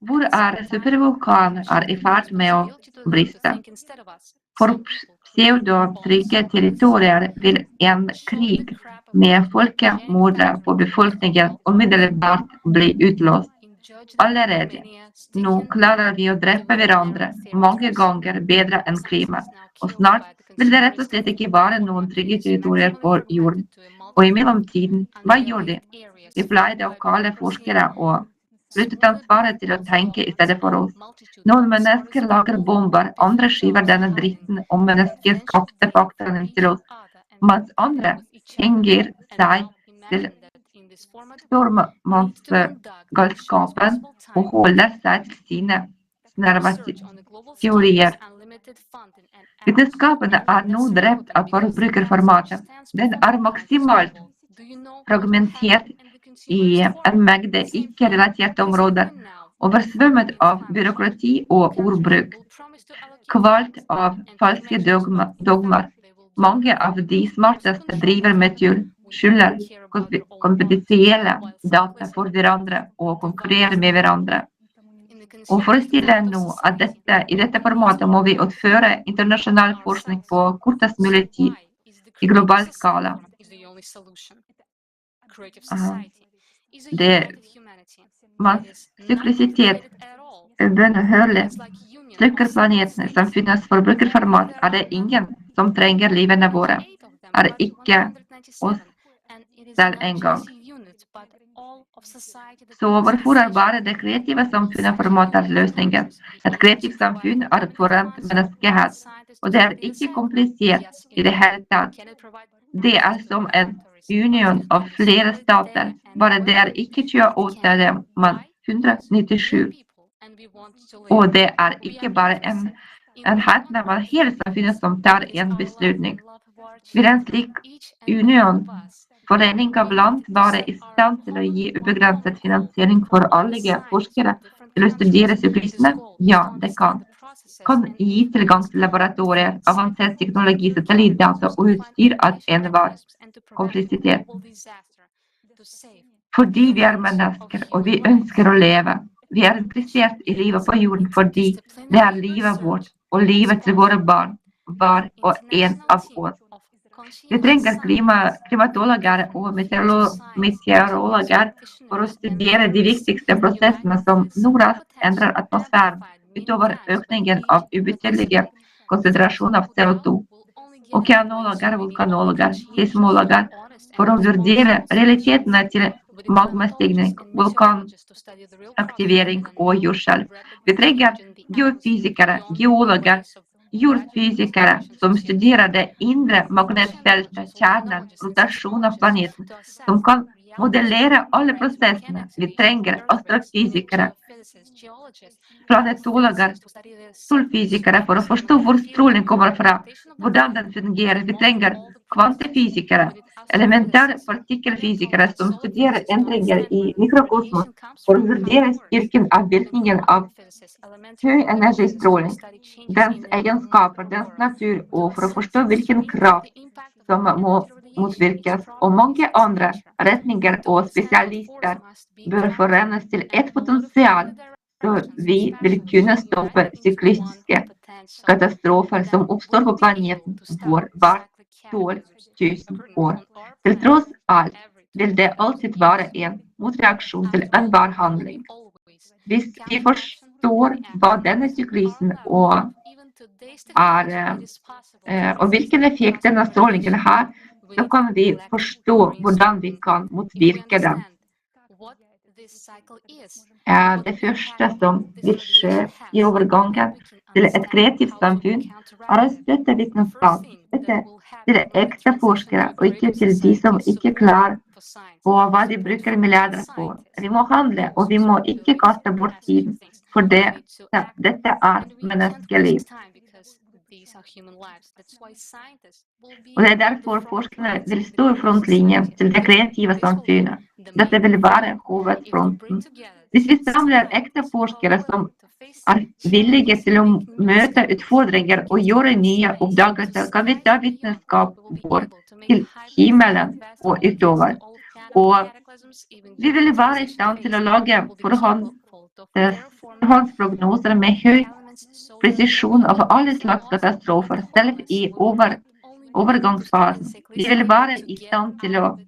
hvor supervulkan I ferd med å briste. For pseudo-trygge territorier vil en krig med folkemord på befolkningen umiddelbart bli utløst. Allerede nå klarer vi å drepe hverandre mange ganger bedre enn klima, og snart vil det rett og slett ikke være noen trygge territorier på jorden. Og I mellomtiden, hva gjør de? Vi pleide å kalle forskere og flyttet ansvaret til å tenke I stedet for oss. Noen mennesker lager bomber, andre skyver denne dritten om menneskeskapte faktorene til oss, mens andre henger seg til stormannsgalskapen og holder seg til sine snerveteorier. Vitenskapen nå drept av forbrukerformatet. Den maksimalt fragmentert I en mengde ikke-relaterte områder, oversvømmet av byråkrati og ordbruk, kvalt av falske dogmer. Mange av de smarteste driver med tull, skylder konfidensielle data for hverandre og konkurrerer med hverandre. Og forestill deg nå at I dette formatet må vi utføre internasjonal forskning på kortest mulig tid I global skala. Mens syklisitet bønnehørlig slukker planetene som finnes forbrukerformat, det ingen som trenger livene våre, ikke oss selv engang. Så hvorfor bare det kreative samfunnet formatet løsningen? Et kreativt samfunn forent menneskehet, og det ikke komplisert I det hele tatt. Det som en union av flere stater, bare det ikke 28, men 197. Og det ikke bare en hetende, men hele samfunnet som tar en beslutning. Vil en slik union, forening av land, være I stand til å gi ubegrenset finansiering for alle forskere til å studere syklisme? Ja, det kan. Kan gi tilgang til laboratorier, avansert teknologi, satellittdata og utstyr av enhver kompleksitet. Fordi vi mennesker, og vi ønsker å leve. Vi interessert I livet på jorden fordi det livet vårt, og livet til våre barn, hver og en av oss. Vi trenger klimatologer og meteorologer for å studere de viktigste prosessene som nå raskt endrer atmosfæren, utover økningen av ubetydelige konsentrasjoner av CO2. Okeanologer, vulkanologer, seismologer, for å vurdere realitetene til magmastigning, vulkanaktivering og jordskjelv. Vi trenger geofysikere, geologer, jordfysikere som studerer det indre magnetfeltet, kjernen, rotasjon av planeten, som kan modellere alle prosessene. Vi trenger astrofysikere, planetologer, solfysikere for å forstå hvor stråling kommer fra, hvordan den fungerer. Vi trenger kvantefysikere, elementære partikkelfysikere som studerer endringer I mikrokosmos for å vurdere styrken av virkningen av høy energistråling, dens egenskaper, dens natur, og for å forstå hvilken kraft som må motvirkes, og mange andre retninger og spesialister bør forenes til et potensial, så vi vil kunne stoppe syklistiske katastrofer som oppstår på planeten vår hvert 12 000 år. Til tross alt vil det alltid være en motreaksjon til enhver handling. Hvis vi forstår hva denne syklisen og hvilken effekt denne strålingen har, så kan vi forstå hvordan vi kan motvirke den. Det første som vil skje I overgangen til et kreativt samfunn, å støtte vitenskap, til ekte forskere, og ikke til de som ikke klarer og hva de bruker milliarder på. Vi må handle, og vi må ikke kaste bort tiden, for dette er menneskeliv. Og det er derfor forskerne vil stå i frontlinjen til det kreative samfunnet. Dette vil være hovedfronten. Hvis vi samler ekte forskere som er villige til å møte utfordringer og gjøre nye oppdagelser, kan vi ta vitenskap vår til himmelen og utover. Og vi vil være i stand til å lage forhåndsprognoser med høy presisjon av alle slags katastrofer, selv i overgangsfasen. Vi vil være i stand til å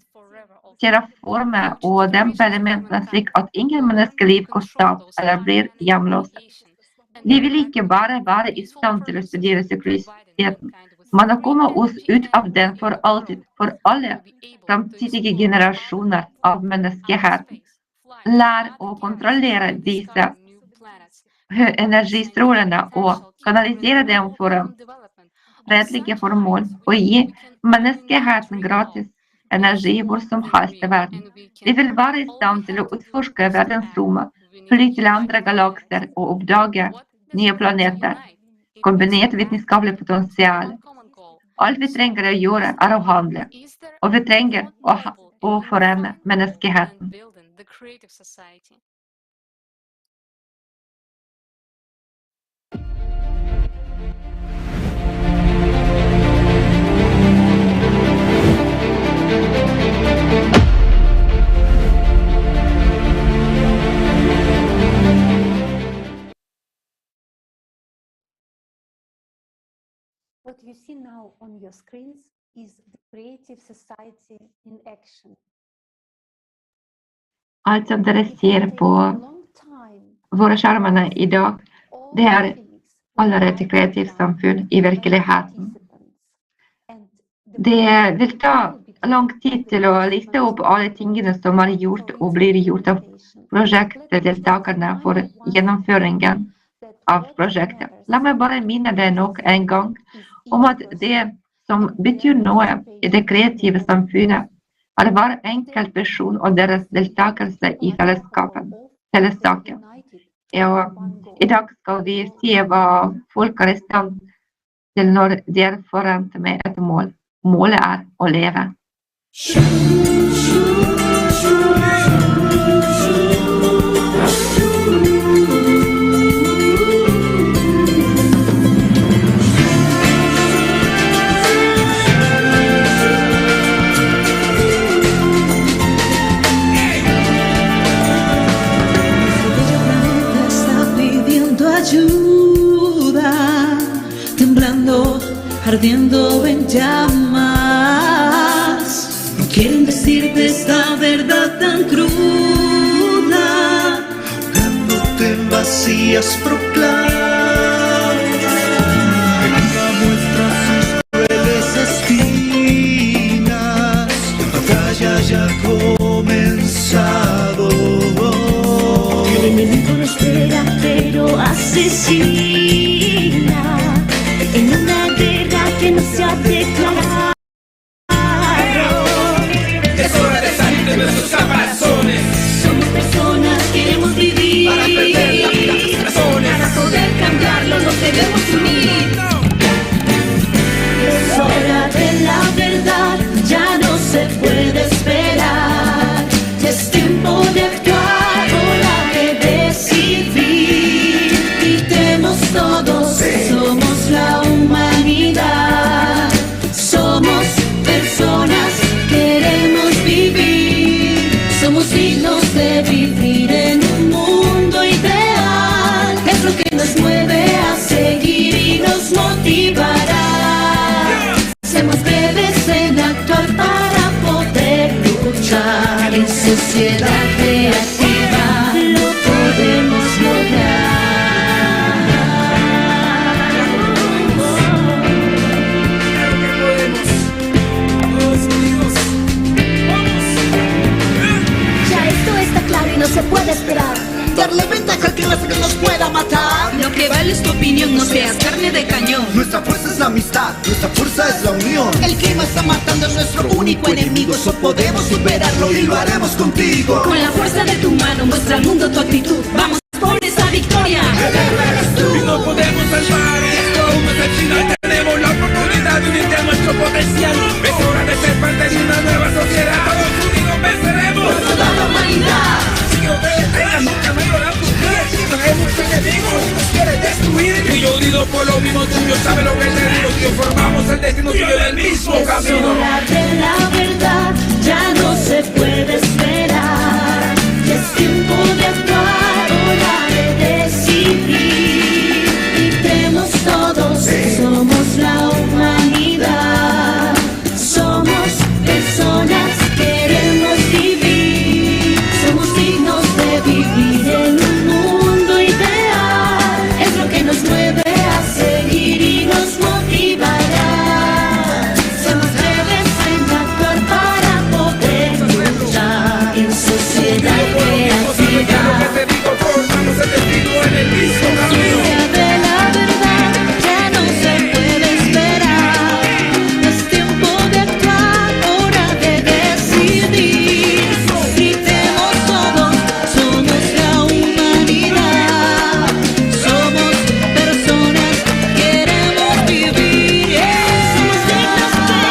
terraforme og dempe elementene slik at ingen menneskeliv går tapt eller blir hjemløse. Vi vil ikke bare være i stand til å studere syklusiteten, men å komme oss ut av den for alltid, for alle fremtidige generasjoner av menneskeheten. Lær å kontrollere disse energistrålene og kanalisere dem for fredelige formål og gi menneskeheten gratis energi hvor som helst i verden. Vi vil være i stand til å utforske verdensrommet, fly til andre galakser og oppdage nye planeter, kombinert vitenskapelig potensial. Alt vi trenger å gjøre er å handle, og vi trenger å forene menneskeheten. What you see now on your screens is the Creative Society in action. Alt som dere ser på våre skjermene i dag, det er allerede Kreative Samfunn i virkeligheten. Det vil ta lang tid til å liste opp alle tingene som er gjort og blir gjort av prosjektdeltakerne for gjennomføringen av prosjektet. La meg bare minne deg nok en gang om at det som betyr noe i det kreative samfunnet, er hver enkelt person og deres deltakelse i fellessaken. I dag skal vi se hva folk er i stand til når de er forent med et mål. Målet er å leve. Ardiendo en llamas, no quieren decirte esta verdad tan cruda, ahogándote en vacías proclamas, venga muestra sus crueles espinas, la batalla ya ha comenzado, el enemigo no espera pero asesina, en una guerra que no se ha declarado. Es hora de salir de nuestros caparazones. Somos personas, queremos vivir. Para perder la vida, las razones. Para poder cambiarlo nos debemos unir. Es hora de la verdad, ya no se puede esperar. Ya es tiempo de actuar, hora de decidir. Gritemos todos, somos la humanidad. Somos personas, queremos vivir. Somos dignos de vivir en un mundo ideal. Es lo que nos mueve a seguir y nos motivará. Seamos breves en actuar para poder luchar. En sociedad creativa lo podemos lograr. No se puede esperar, darle ventaja al que nos pueda matar. Lo que vale ¿Cuál es tu opinión? No seas carne de cañón. Nuestra fuerza es la amistad, nuestra fuerza es la unión. El clima está matando a nuestro único enemigo, Eso podemos superarlo y lo haremos contigo. Con la fuerza de tu mano, muestra al mundo tu actitud. Vamos por esa victoria. Eres tú. Y no podemos salvar esto. Al final tenemos la oportunidad de unirte a nuestro potencial. Es hora de ser parte de una nueva sociedad. Todos unidos venceremos por toda la humanidad. Si no te detengas, nunca mejorarás tus días. Traemos enemigos, nos quiere destruir. Y yo unido por lo mismo tuyo, sabe lo que te digo. Que formamos el destino tuyo del mismo camino. Es hora de la verdad, ya no se puede esperar. Es tiempo de actuar, hora de decidir. Gritemos todos, somos la humanidad. Somos personas, queremos vivir. Somos dignos de vivir en un mundo ideal. Es lo que nos mueve a seguir y nos motivará. Somos breves en actuar para poder luchar en sociedad creativa. Día de la verdad, ya no se puede esperar. Es tiempo de actuar, hora de decidir. Gritemos todos, somos la humanidad. Somos personas, queremos vivir.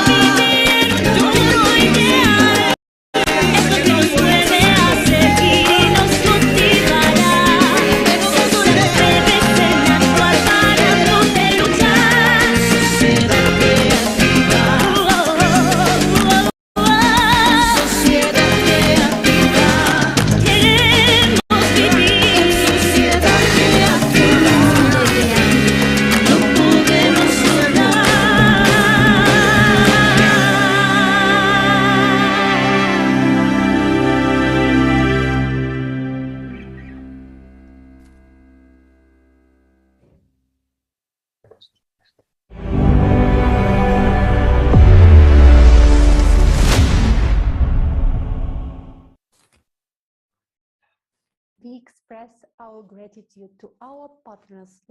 Somos dignos de vivir un mundo ideal. Es lo que nos mueve a seguir y nos motivará. Somos breves en actuar para poder luchar. Sociedad creativa. Sociedad creativa. Queremos vivir en sociedad creativa. No podemos sonar. We express our gratitude to our partners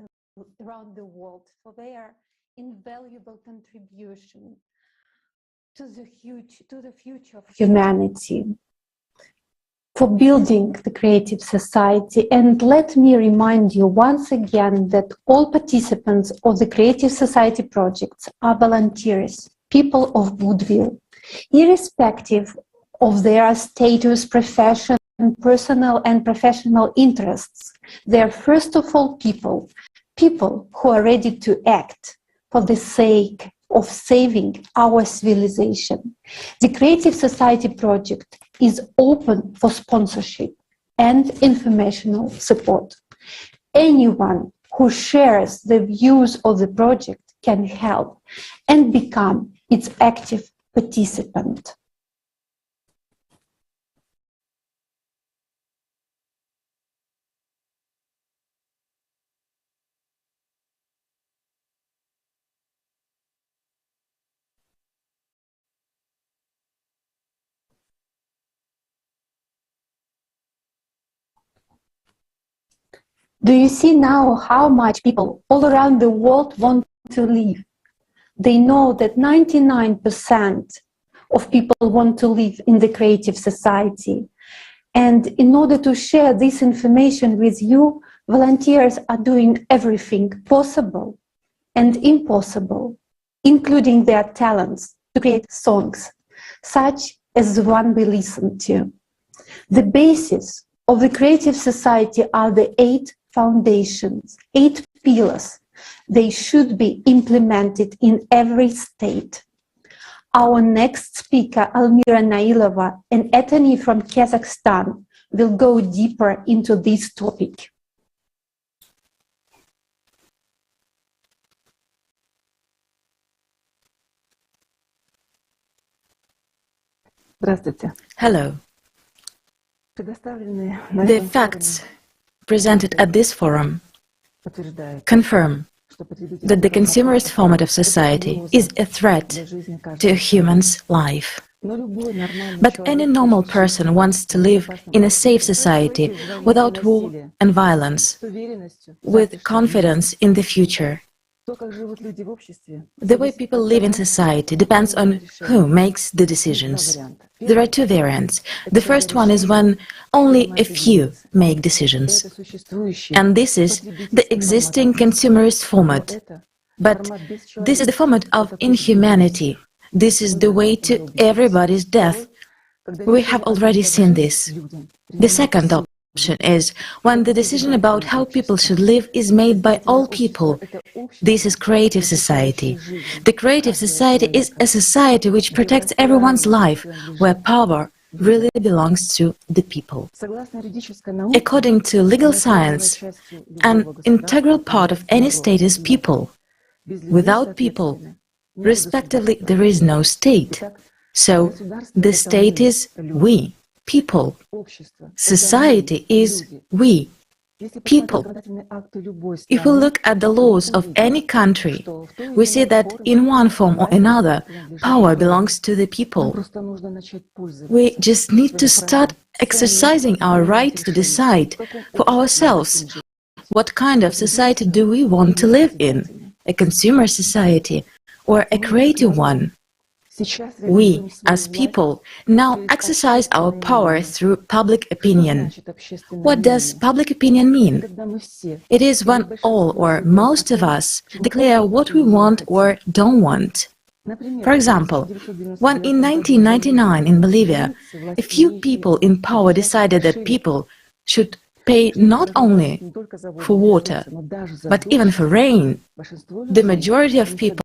around the world for their invaluable contribution to the future of humanity, for building the Creative Society. And let me remind you once again that all participants of the Creative Society projects are volunteers, people of goodwill, irrespective of their status, profession, personal and professional interests. They are first of all people who are ready to act for the sake of saving our civilization. The Creative Society project is open for sponsorship and informational support. Anyone who shares the views of the project can help and become its active participant. Do you see now how much people all around the world want to live? They know that 99% of people want to live in the Creative Society. And in order to share this information with you, volunteers are doing everything possible and impossible, including their talents, to create songs, such as the one we listened to. The basis of the Creative Society are the 8 foundations, 8 pillars. They should be implemented in every state. Our next speaker, Almira Nailova, an attorney from Kazakhstan, will go deeper into this topic. Hello. The facts presented at this forum confirm that the consumerist format of society is a threat to a human's life. But any normal person wants to live in a safe society without war and violence, with confidence in the future. The way people live in society depends on who makes the decisions. There are two variants. The first one is when only a few make decisions. And this is the existing consumerist format. But this is the format of inhumanity. This is the way to everybody's death. We have already seen this. The second option is when the decision about how people should live is made by all people. This is creative society. The creative society is a society which protects everyone's life, where power really belongs to the people. According to legal science, an integral part of any state is people. Without people, respectively, there is no state. So, the state is we, people. Society is we, people. If we look at the laws of any country, we see that in one form or another, power belongs to the people. We just need to start exercising our right to decide for ourselves what kind of society do we want to live in, a consumer society or a creative one. We, as people, now exercise our power through public opinion. What does public opinion mean? It is when all or most of us declare what we want or don't want. For example, when in 1999 in Bolivia, a few people in power decided that people should pay not only for water, but even for rain, the majority of people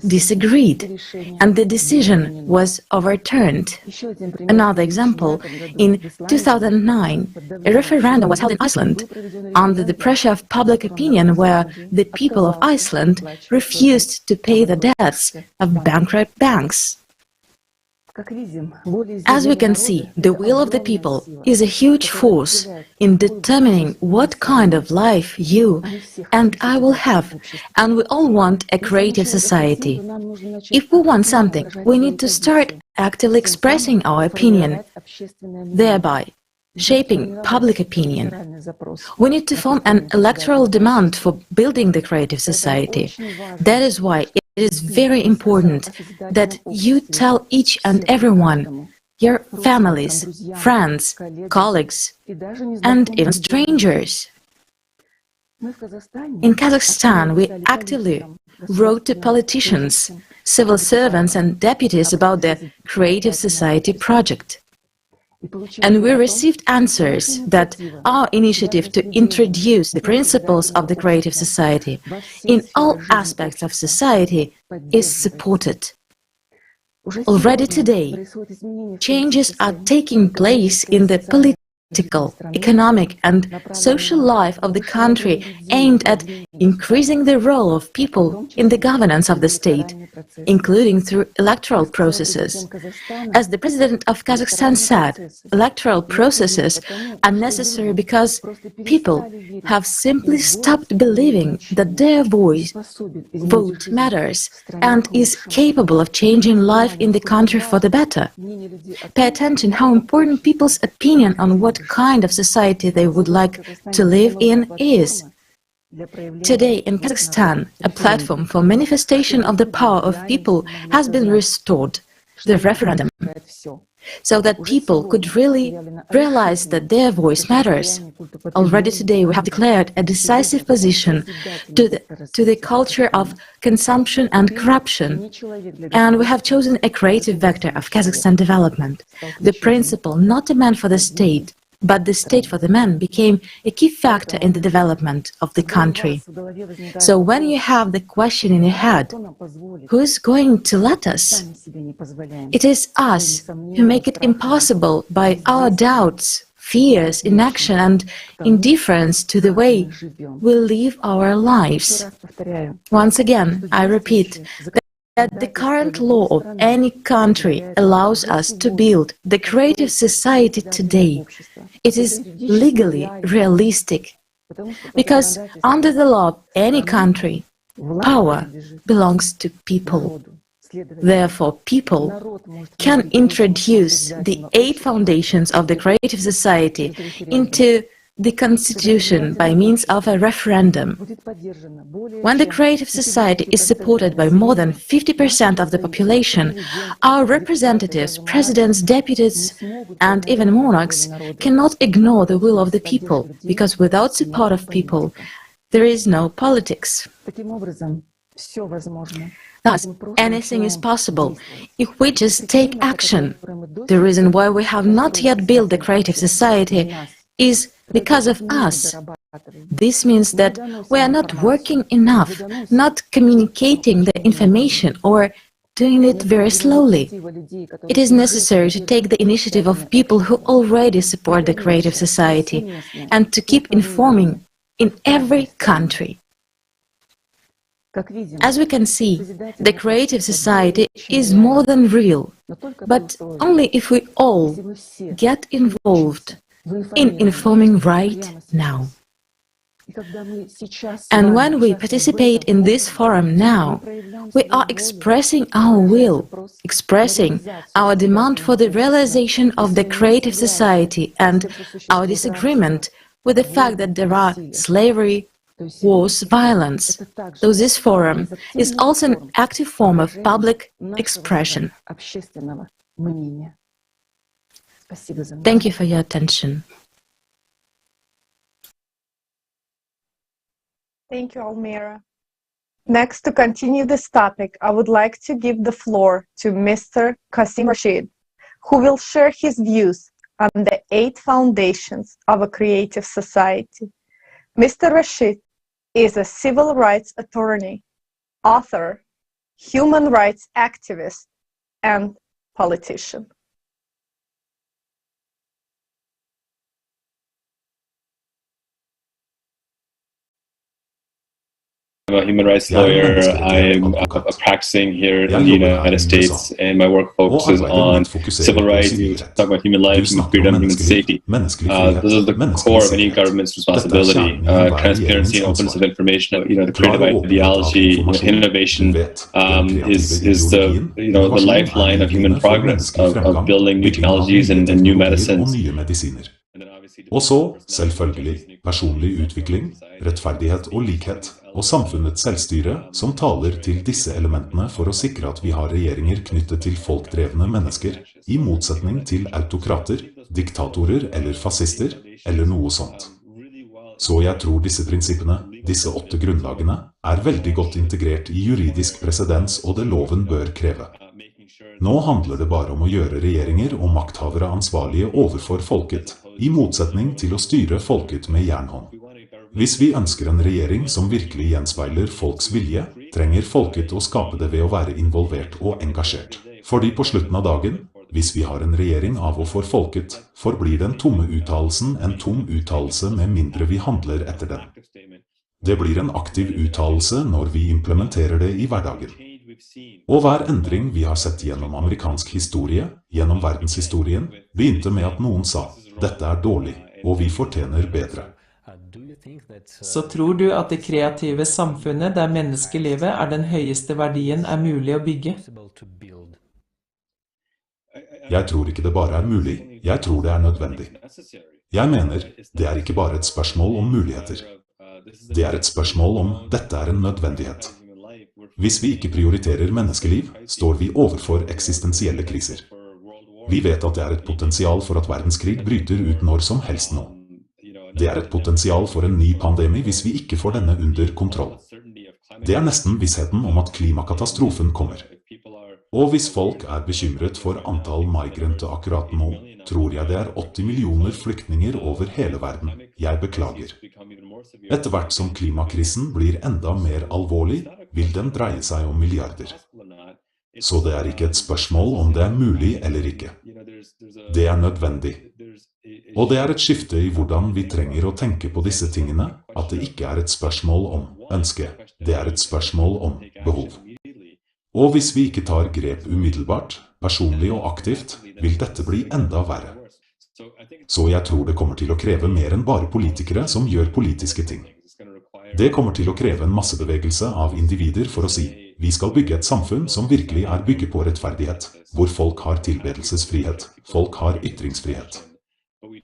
disagreed, and the decision was overturned. Another example, in 2009, a referendum was held in Iceland under the pressure of public opinion, where the people of Iceland refused to pay the debts of bankrupt banks. As we can see, the will of the people is a huge force in determining what kind of life you and I will have, and we all want a creative society. If we want something, we need to start actively expressing our opinion, thereby shaping public opinion. We need to form an electoral demand for building the creative society. That is why it is very important that you tell each and everyone, your families, friends, colleagues, and even strangers. In Kazakhstan, we actively wrote to politicians, civil servants and deputies about the Creative Society project. And we received answers that our initiative to introduce the principles of the Creative Society in all aspects of society is supported. Already today, changes are taking place in the political, economic and social life of the country aimed at increasing the role of people in the governance of the state, including through electoral processes. As the President of Kazakhstan said, electoral processes are necessary because people have simply stopped believing that their vote matters and is capable of changing life in the country for the better. Pay attention how important people's opinion on what kind of society they would like to live in is. Today in Kazakhstan, a platform for manifestation of the power of people has been restored, the referendum, so that people could really realize that their voice matters. Already today we have declared a decisive position to the culture of consumption and corruption, and we have chosen a creative vector of Kazakhstan development. The principle, not a man for the state, but the state for the man, became a key factor in the development of the country. So when you have the question in your head, who is going to let us? It is us who make it impossible by our doubts, fears, inaction and indifference to the way we live our lives. Once again, I repeat that the current law of any country allows us to build the creative society today. It is legally realistic, because under the law of any country, power belongs to people. Therefore, people can introduce the 8 foundations of the Creative Society into the Constitution by means of a referendum. When the Creative Society is supported by more than 50% of the population, our representatives, presidents, deputies, and even monarchs cannot ignore the will of the people, because without support of people, there is no politics. Thus, anything is possible if we just take action. The reason why we have not yet built the Creative Society is because of us. This means that we are not working enough, not communicating the information or doing it very slowly. It is necessary to take the initiative of people who already support the Creative Society and to keep informing in every country. As we can see, the Creative Society is more than real, but only if we all get involved in informing right now. And when we participate in this forum now, we are expressing our will, expressing our demand for the realization of the Creative Society and our disagreement with the fact that there are slavery, wars, violence. So this forum is also an active form of public expression. Thank you for your attention. Thank you, Almira. Next, to continue this topic, I would like to give the floor to Mr. Qasim Rashid, who will share his views on the 8 foundations of a creative society. Mr. Rashid is a civil rights attorney, author, human rights activist, and politician. I'm a human rights lawyer. I'm practicing here in the United States, and my work focuses on civil rights, talk about human life, human freedom, human safety. Those are the core of any government's responsibility. Transparency and openness of information. The creative ideology, innovation is the lifeline of human progress, of building new technologies and new medicines. Og så, selvfølgelig, personlig utvikling, rettferdighet og likhet, og samfunnets selvstyre, som taler til disse elementene for å sikre at vi har regjeringer knyttet til folkdrevne mennesker, i motsetning til autokrater, diktatorer eller fascister, eller noe sånt. Så jeg tror disse prinsippene, disse 8 grunnlagene, er veldig godt integrert i juridisk presedens og det loven bør kreve. Nå handler det bare om å gjøre regjeringer og makthavere ansvarlige overfor folket, i motsetning til å styre folket med jernhånd. Hvis vi ønsker en regjering som virkelig gjenspeiler folks vilje, trenger folket å skape det ved å være involvert og engasjert. Fordi på slutten av dagen, hvis vi har en regjering av og for folket, forblir den tomme uttalelsen en tom uttalelse med mindre vi handler etter den. Det blir en aktiv uttalelse når vi implementerer det i hverdagen. Og hver endring vi har sett gjennom amerikansk historie, gjennom verdenshistorien, begynte med at noen sa, dette er dårlig, og vi fortjener bedre. Så tror du at det kreative samfunnet der menneskelivet er den høyeste verdien er mulig å bygge? Jeg tror ikke det bare er mulig, jeg tror det er nødvendig. Jeg mener, det er ikke bare et spørsmål om muligheter. Det er et spørsmål om dette er en nødvendighet. Hvis vi ikke prioriterer menneskeliv, står vi overfor eksistensielle kriser. Vi vet at det er et potensial for at verdenskrig bryter ut når som helst nå. Det er et potensial for en ny pandemi hvis vi ikke får denne under kontroll. Det er nesten vissheten om at klimakatastrofen kommer. Og hvis folk er bekymret for antall migrante akkurat nå, tror jeg det er 80 millioner flyktninger over hele verden. Jeg beklager. Etter hvert som klimakrisen blir enda mer alvorlig, vil den dreie seg om milliarder. Så det er ikke et spørsmål om det er mulig eller ikke. Det er nødvendig. Og det er et skifte i hvordan vi trenger å tenke på disse tingene, at det ikke er et spørsmål om ønske, det er et spørsmål om behov. Og hvis vi ikke tar grep umiddelbart, personlig og aktivt, vil dette bli enda verre. Så jeg tror det kommer til å kreve mer enn bare politikere som gjør politiske ting. Det kommer til å kreve en massebevegelse av individer for å si, Vi skal bygge et samfunn som virkelig er bygget på rettferdighet, hvor folk har tilbedelsesfrihet, folk har ytringsfrihet.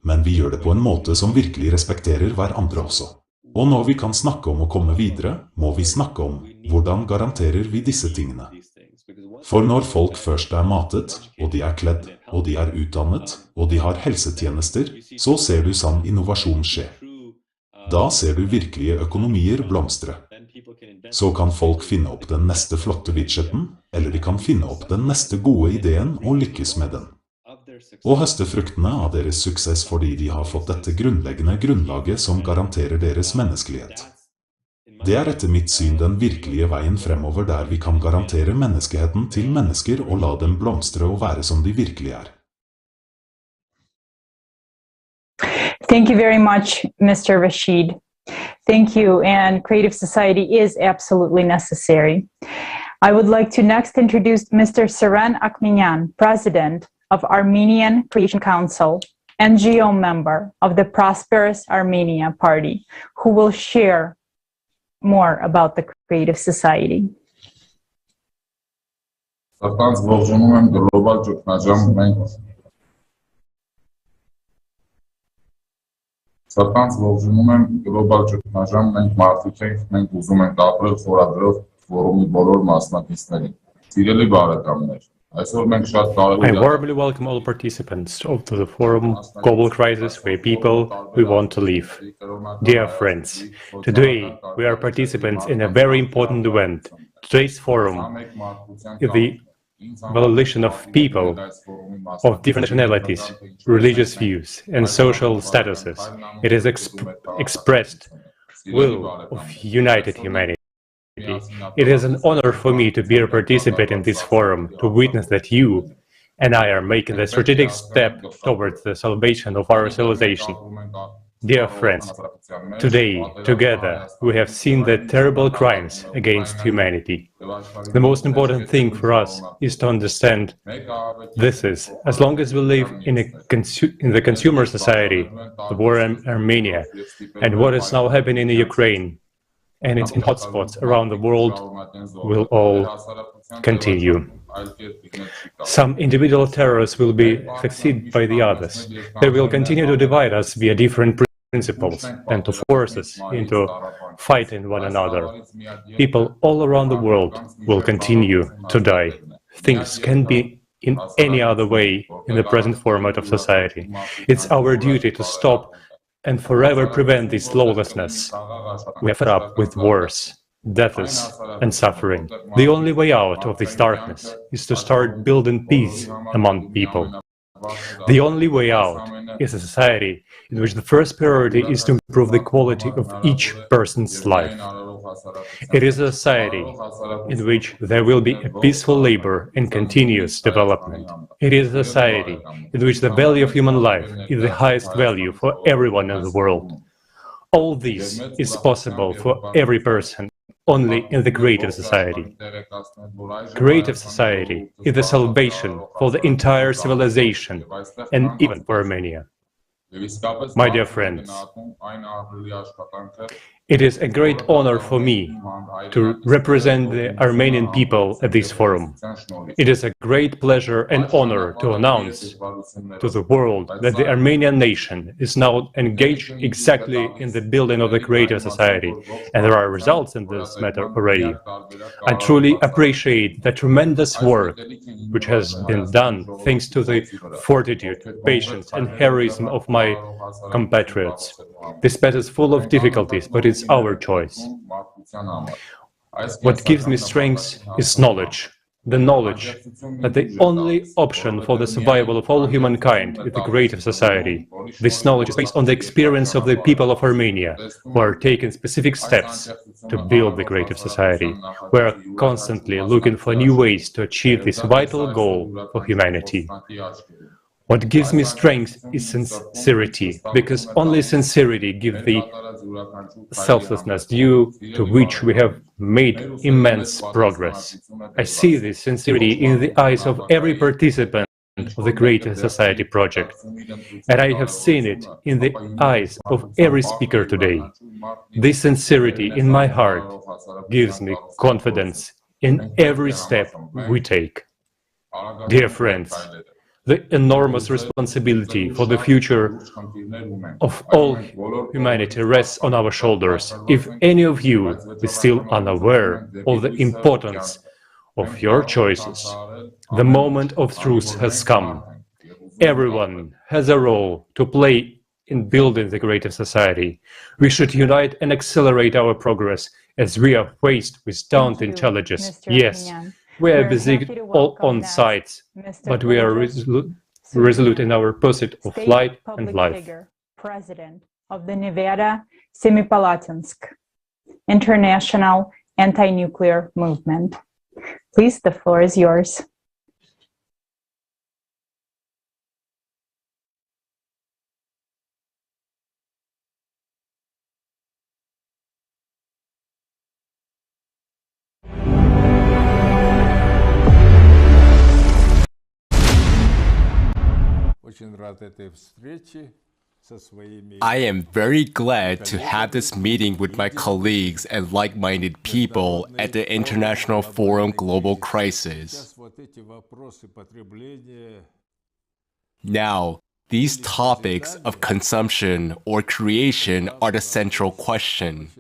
Men vi gjør det på en måte som virkelig respekterer hverandre også. Og når vi kan snakke om å komme videre, må vi snakke om hvordan garanterer vi disse tingene. For når folk først er matet, og de er kledd, og de er utdannet, og de har helsetjenester, så ser du sann innovasjon skje. Da ser du virkelige økonomier blomstre. Så kan folk finne opp den neste flotte widgeten, eller de kan finne opp den neste gode ideen og lykkes med den. Og høste fruktene av deres suksess fordi de har fått dette grunnleggende grunnlaget som garanterer deres menneskelighet. Det er etter mitt syn den virkelige veien fremover der vi kan garantere menneskeheten til mennesker og la dem blomstre og være som de virkelig er. Thank you very much, Mr. Rashid. Thank you, and Creative Society is absolutely necessary. I would like to next introduce Mr. Saran Akminyan, President of Armenian Creation Council, NGO member of the Prosperous Armenia Party, who will share more about the Creative Society. Սրտանց ողջունում եմ գլոբալ ճգնաժամ, մենք մարդիկ ենք, մենք ուզում ենք ապրել խորագրով ֆորումի բոլոր մասնակիցներին։ Սիրելի բարեկամներ, այսօր մենք շատ կարևոր I warmly welcome all participants of the forum Global Crisis Where People We Want to Live. Dear friends, today we are participants in a very important event. Today's forum is the volition of people of different nationalities, religious views, and social statuses. It is expressed will of united humanity. It is an honor for me to be a participant in this forum, to witness that you and I are making a strategic step towards the salvation of our civilization. Dear friends, today, together, we have seen the terrible crimes against humanity. The most important thing for us is to understand this is, as long as we live in the consumer society, the war in Armenia, and what is now happening in Ukraine, and it's in hotspots around the world, will all continue. Some individual terrorists will be succeeded by the others. They will continue to divide us via different principles and to force us into fighting one another. People all around the world will continue to die. Things can't be in any other way in the present format of society. It's our duty to stop and forever prevent this lawlessness. We are fed up with wars, deaths, and suffering. The only way out of this darkness is to start building peace among people. The only way out is a society in which the first priority is to improve the quality of each person's life. It is a society in which there will be a peaceful labor and continuous development. It is a society in which the value of human life is the highest value for everyone in the world. All this is possible for every person only in the Creative Society. Creative Society is the salvation for the entire civilization and even for Armenia. My dear friends, it is a great honor for me to represent the Armenian people at this forum. It is a great pleasure and honor to announce to the world that the Armenian nation is now engaged exactly in the building of the Creative Society, and there are results in this matter already. I truly appreciate the tremendous work which has been done thanks to the fortitude, patience, and heroism of my compatriots. This path is full of difficulties, but it's our choice. What gives me strength is knowledge. The knowledge that the only option for the survival of all humankind is the Creative Society. This knowledge is based on the experience of the people of Armenia, who are taking specific steps to build the Creative Society. We are constantly looking for new ways to achieve this vital goal for humanity. What gives me strength is sincerity, because only sincerity gives the selflessness due to which we have made immense progress. I see this sincerity in the eyes of every participant of the Creative Society project, and I have seen it in the eyes of every speaker today. This sincerity in my heart gives me confidence in every step we take. Dear friends, the enormous responsibility for the future of all humanity rests on our shoulders. If any of you is still unaware of the importance of your choices, the moment of truth has come. Everyone has a role to play in building the creative society. We should unite and accelerate our progress as we are faced with daunting challenges. Yes, we are busy all on sites, but we are resolute in our pursuit of light and life. President of the Nevada Semipalatinsk International Anti-Nuclear Movement. Please, the floor is yours. I am very glad to have this meeting with my colleagues and like-minded people at the International Forum Global Crisis. Now, these topics of consumption or creation are the central question.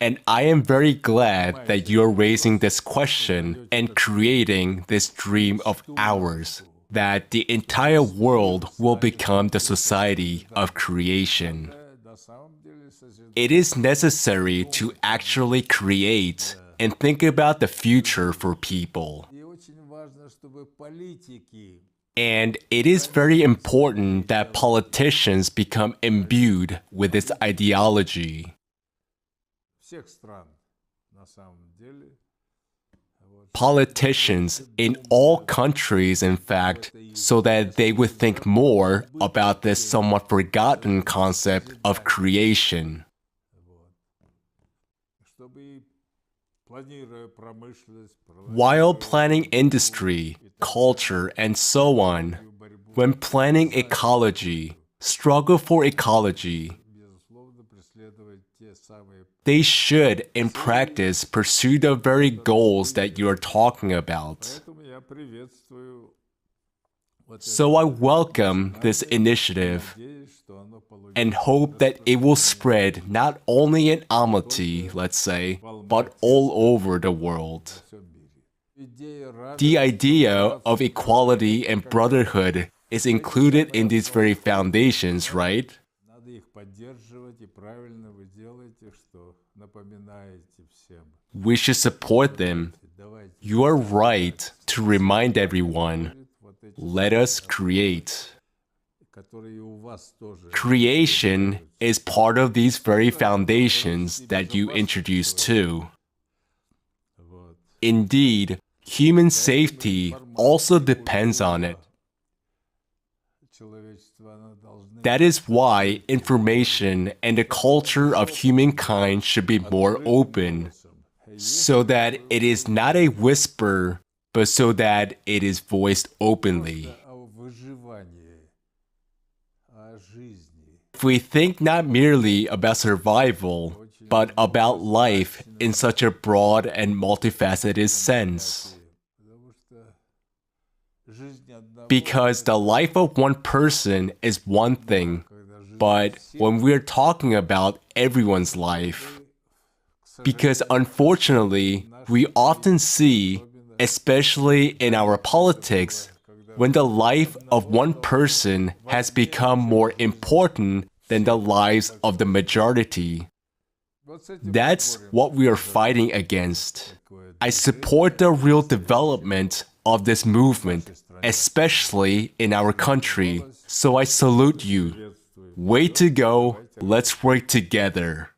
And I am very glad that you're raising this question and creating this dream of ours, that the entire world will become the society of creation. It is necessary to actually create and think about the future for people. And it is very important that politicians become imbued with this ideology. Politicians in all countries, in fact, so that they would think more about this somewhat forgotten concept of creation. While planning industry, culture, and so on, when planning ecology, struggle for ecology, they should, in practice, pursue the very goals that you are talking about. So I welcome this initiative and hope that it will spread not only in Almaty, let's say, but all over the world. The idea of equality and brotherhood is included in these very foundations, right? We should support them. You are right to remind everyone, let us create. Creation is part of these very foundations that you introduced too. Indeed, human safety also depends on it. That is why information and the culture of humankind should be more open, so that it is not a whisper, but so that it is voiced openly. If we think not merely about survival, but about life in such a broad and multifaceted sense. Because the life of one person is one thing, but when we're talking about everyone's life, because unfortunately, we often see, especially in our politics, when the life of one person has become more important than the lives of the majority. That's what we are fighting against. I support the real development of this movement, especially in our country, so I salute you. Way to go, let's work together.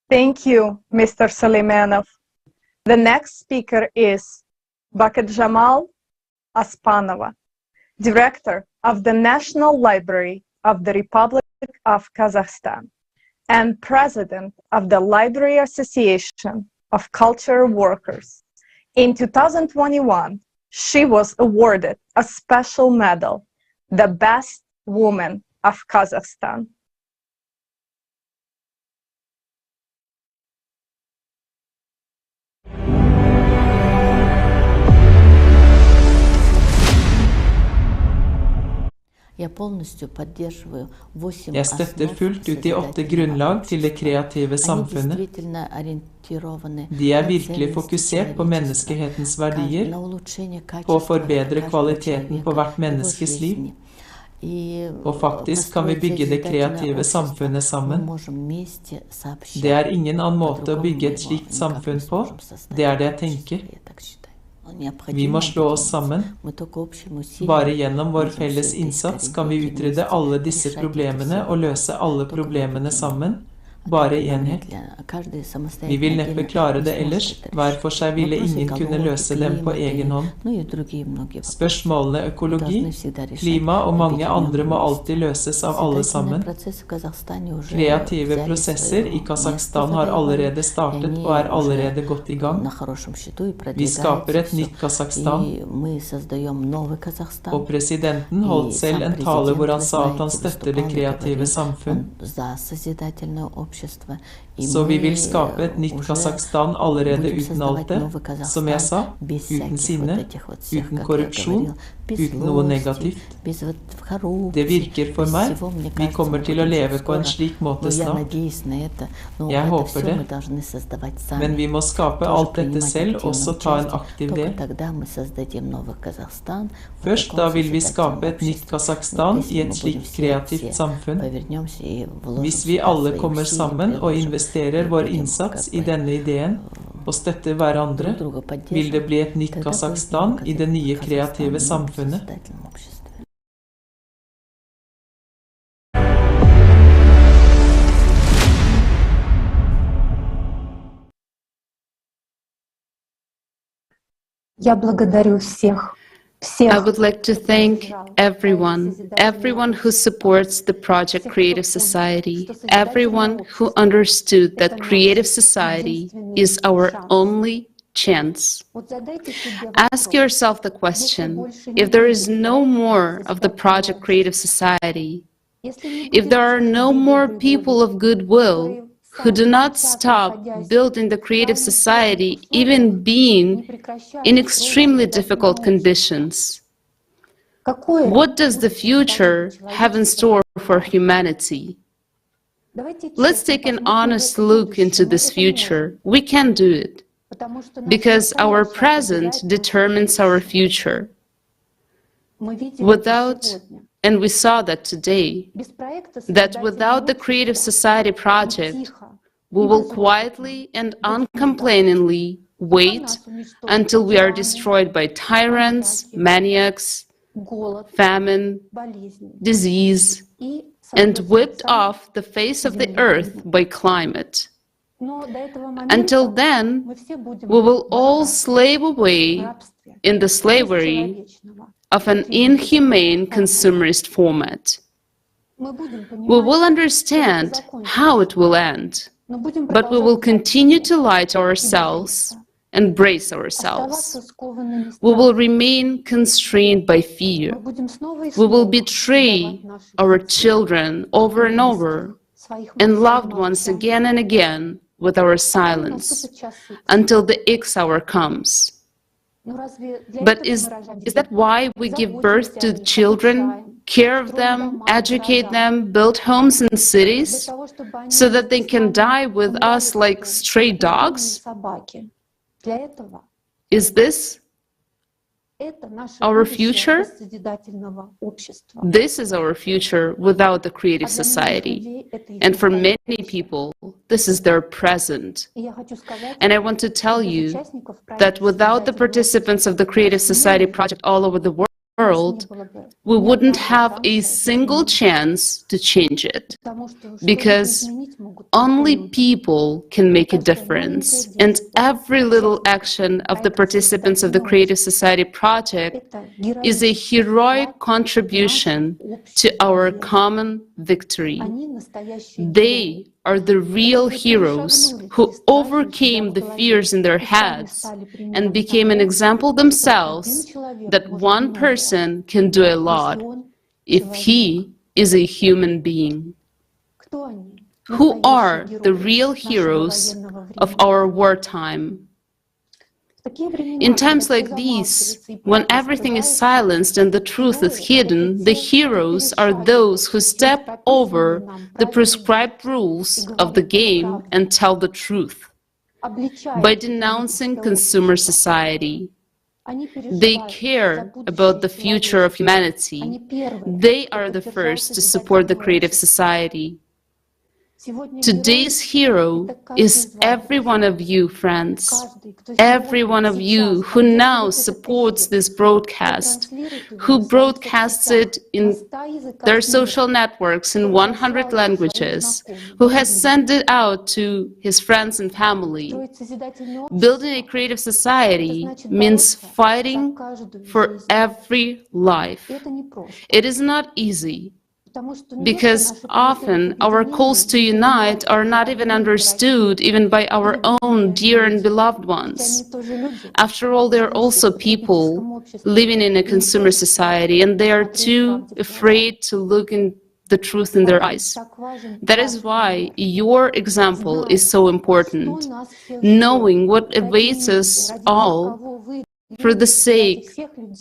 Thank you, Mr. Suleimanov. The next speaker is Bucket Jamal Aspanova, Director of the National Library of the Republic of Kazakhstan and President of the Library Association of Cultural Workers. In 2021, She was awarded a special medal, the Best Woman of Kazakhstan. Jeg støtter fullt ut de 8 grunnlag til det kreative samfunnet. De er virkelig fokusert på menneskehetens verdier, på å forbedre kvaliteten på hvert menneskes liv. Og faktisk kan vi bygge det kreative samfunnet sammen. Det er ingen annen måte å bygge et slikt samfunn på. Det er det jeg tenker. Vi må slå oss sammen. Bare gjennom vår felles innsats kan vi utrydde alle disse problemene og løse alle problemene sammen. Bare i enhet. Vi vil neppe klare det ellers. Hver for seg ville ingen kunne løse dem på egen hånd. Spørsmålene økologi, klima og mange andre må alltid løses av alle sammen. Kreative prosesser i Kasakhstan har allerede startet og er allerede godt i gang. Vi skaper et nytt Kasakhstan. Og presidenten holdt selv en tale hvor han sa at han støtter det kreative samfunn. Så vi vil skape et nytt Kasakhstan allerede uten alt det, som jeg sa, uten sinne, uten korrupsjon, uten noe negativt. Det virker for meg. Vi kommer til å leve på en slik måte snart. Jeg håper det. Men vi må skape alt dette selv, og så ta en aktiv del. Først da vil vi skape et nytt Kasakhstan i et slikt kreativt samfunn. Hvis vi alle kommer sammen og investerer vår innsats i denne ideen, og støtter hverandre, vil det bli et nytt Kasakhstan i det nye kreative samfunnet. I would like to thank everyone who supports the project Creative Society, everyone who understood that Creative Society is our only chance. Ask yourself the question, if there is no more of the project Creative Society, if there are no more people of goodwill who do not stop building the Creative Society, even being in extremely difficult conditions, what does the future have in store for humanity? Let's take an honest look into this future. We can do it, because our present determines our future. And we saw that today, that without the Creative Society project, we will quietly and uncomplainingly wait until we are destroyed by tyrants, maniacs, famine, disease, and whipped off the face of the earth by climate. Until then, we will all slave away in the slavery of an inhumane consumerist format. We will understand how it will end, but we will continue to lie to ourselves and brace ourselves. We will remain constrained by fear. We will betray our children over and over, and loved ones again and again with our silence, until the X hour comes. But is that why we give birth to children, care of them, educate them, build homes in cities, so that they can die with us like stray dogs? Is this our future? This is our future without the Creative Society. And for many people, this is their present. And I want to tell you that without the participants of the Creative Society project all over the world, we wouldn't have a single chance to change it, because only people can make a difference, and every little action of the participants of the Creative Society project is a heroic contribution to our common victory. They are the real heroes who overcame the fears in their heads and became an example themselves that one person can do a lot if he is a human being. Who are the real heroes of our wartime? In times like these, when everything is silenced and the truth is hidden, the heroes are those who step over the prescribed rules of the game and tell the truth. By denouncing consumer society, they care about the future of humanity. They are the first to support the creative society. Today's hero is every one of you, friends. Every one of you who now supports this broadcast, who broadcasts it in their social networks in 100 languages, who has sent it out to his friends and family. Building a creative society means fighting for every life. It is not easy, because often our calls to unite are not even understood even by our own dear and beloved ones. After all, they are also people living in a consumer society, and they are too afraid to look in the truth in their eyes. That is why your example is so important. Knowing what awaits us all, for the sake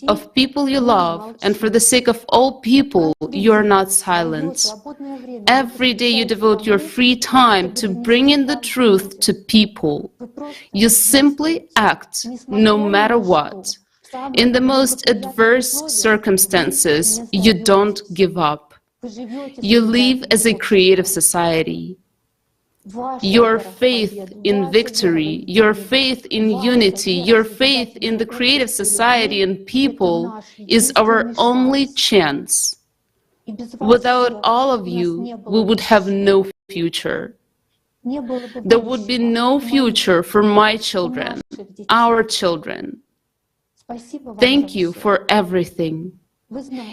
of people you love and for the sake of all people, you are not silent. Every day you devote your free time to bring in the truth to people. You simply act no matter what. In the most adverse circumstances, you don't give up. You live as a creative society. Your faith in victory, your faith in unity, your faith in the creative society and people is our only chance. Without all of you, we would have no future. There would be no future for my children, our children. Thank you for everything.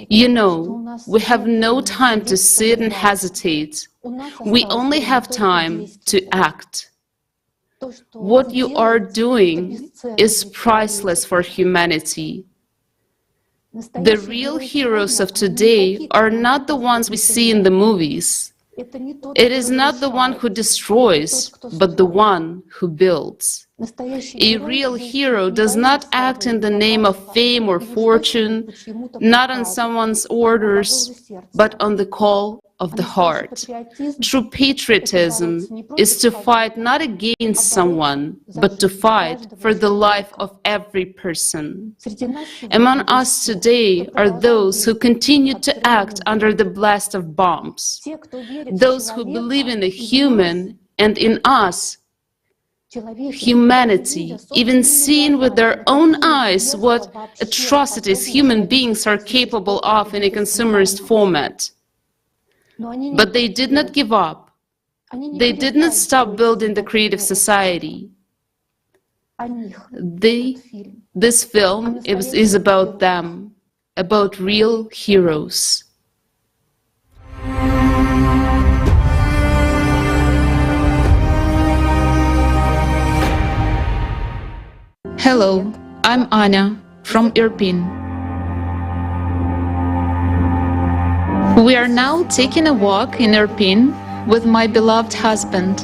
You know, we have no time to sit and hesitate. We only have time to act. What you are doing is priceless for humanity. The real heroes of today are not the ones we see in the movies. It is not the one who destroys, but the one who builds. A real hero does not act in the name of fame or fortune, not on someone's orders, but on the call of the heart. True patriotism is to fight not against someone, but to fight for the life of every person. Among us today are those who continue to act under the blast of bombs, those who believe in the human and in us, humanity, even seeing with their own eyes what atrocities human beings are capable of in a consumerist format. But they did not give up. They did not stop building the creative society. This film is about them, about real heroes. Hello, I'm Anya from Irpin. We are now taking a walk in Irpin with my beloved husband.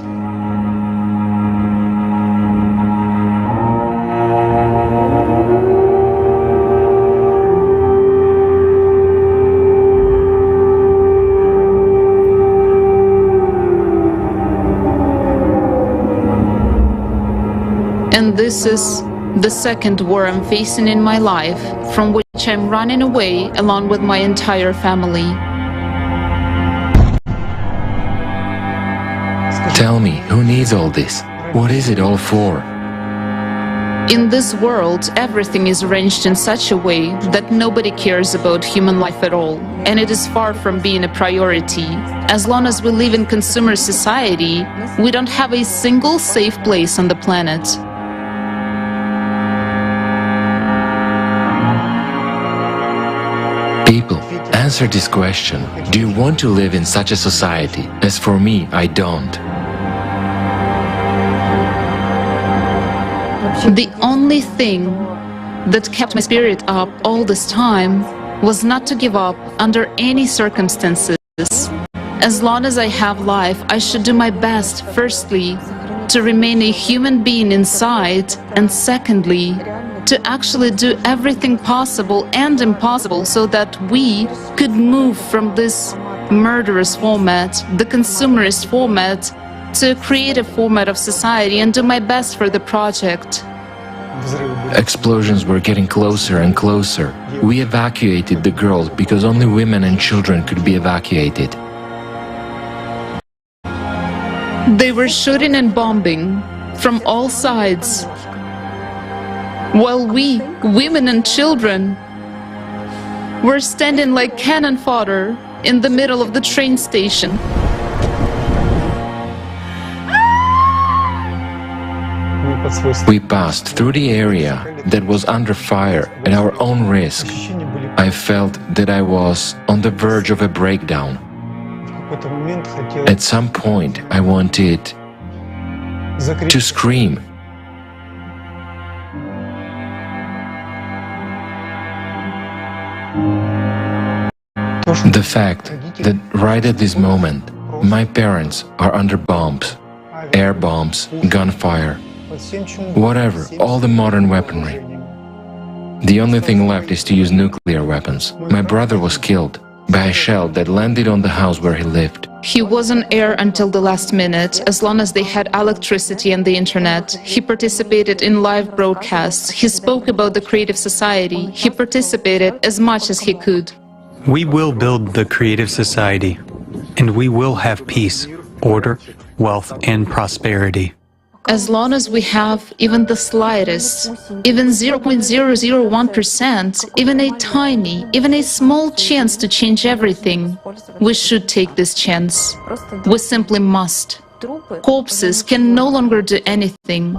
And this is the second war I'm facing in my life, from which I'm running away along with my entire family. Tell me, who needs all this? What is it all for? In this world, everything is arranged in such a way that nobody cares about human life at all, and it is far from being a priority. As long as we live in consumer society, we don't have a single safe place on the planet. People, answer this question. Do you want to live in such a society? As for me, I don't. The only thing that kept my spirit up all this time was not to give up under any circumstances. As long as I have life, I should do my best, firstly, to remain a human being inside, and secondly, to actually do everything possible and impossible so that we could move from this murderous format, the consumerist format, to a creative format of society and do my best for the project. Explosions were getting closer and closer. We evacuated the girls because only women and children could be evacuated. They were shooting and bombing from all sides, while we, women and children, were standing like cannon fodder in the middle of the train station. We passed through the area that was under fire at our own risk. I felt that I was on the verge of a breakdown. At some point, I wanted to scream. The fact that right at this moment, my parents are under bombs, air bombs, gunfire, whatever, all the modern weaponry. The only thing left is to use nuclear weapons. My brother was killed by a shell that landed on the house where he lived. He was on air until the last minute, as long as they had electricity and the internet. He participated in live broadcasts. He spoke about the Creative Society. He participated as much as he could. We will build the Creative Society, and we will have peace, order, wealth, and prosperity. As long as we have even the slightest, even 0.001%, even a tiny, even a small chance to change everything, we should take this chance. We simply must. Corpses can no longer do anything.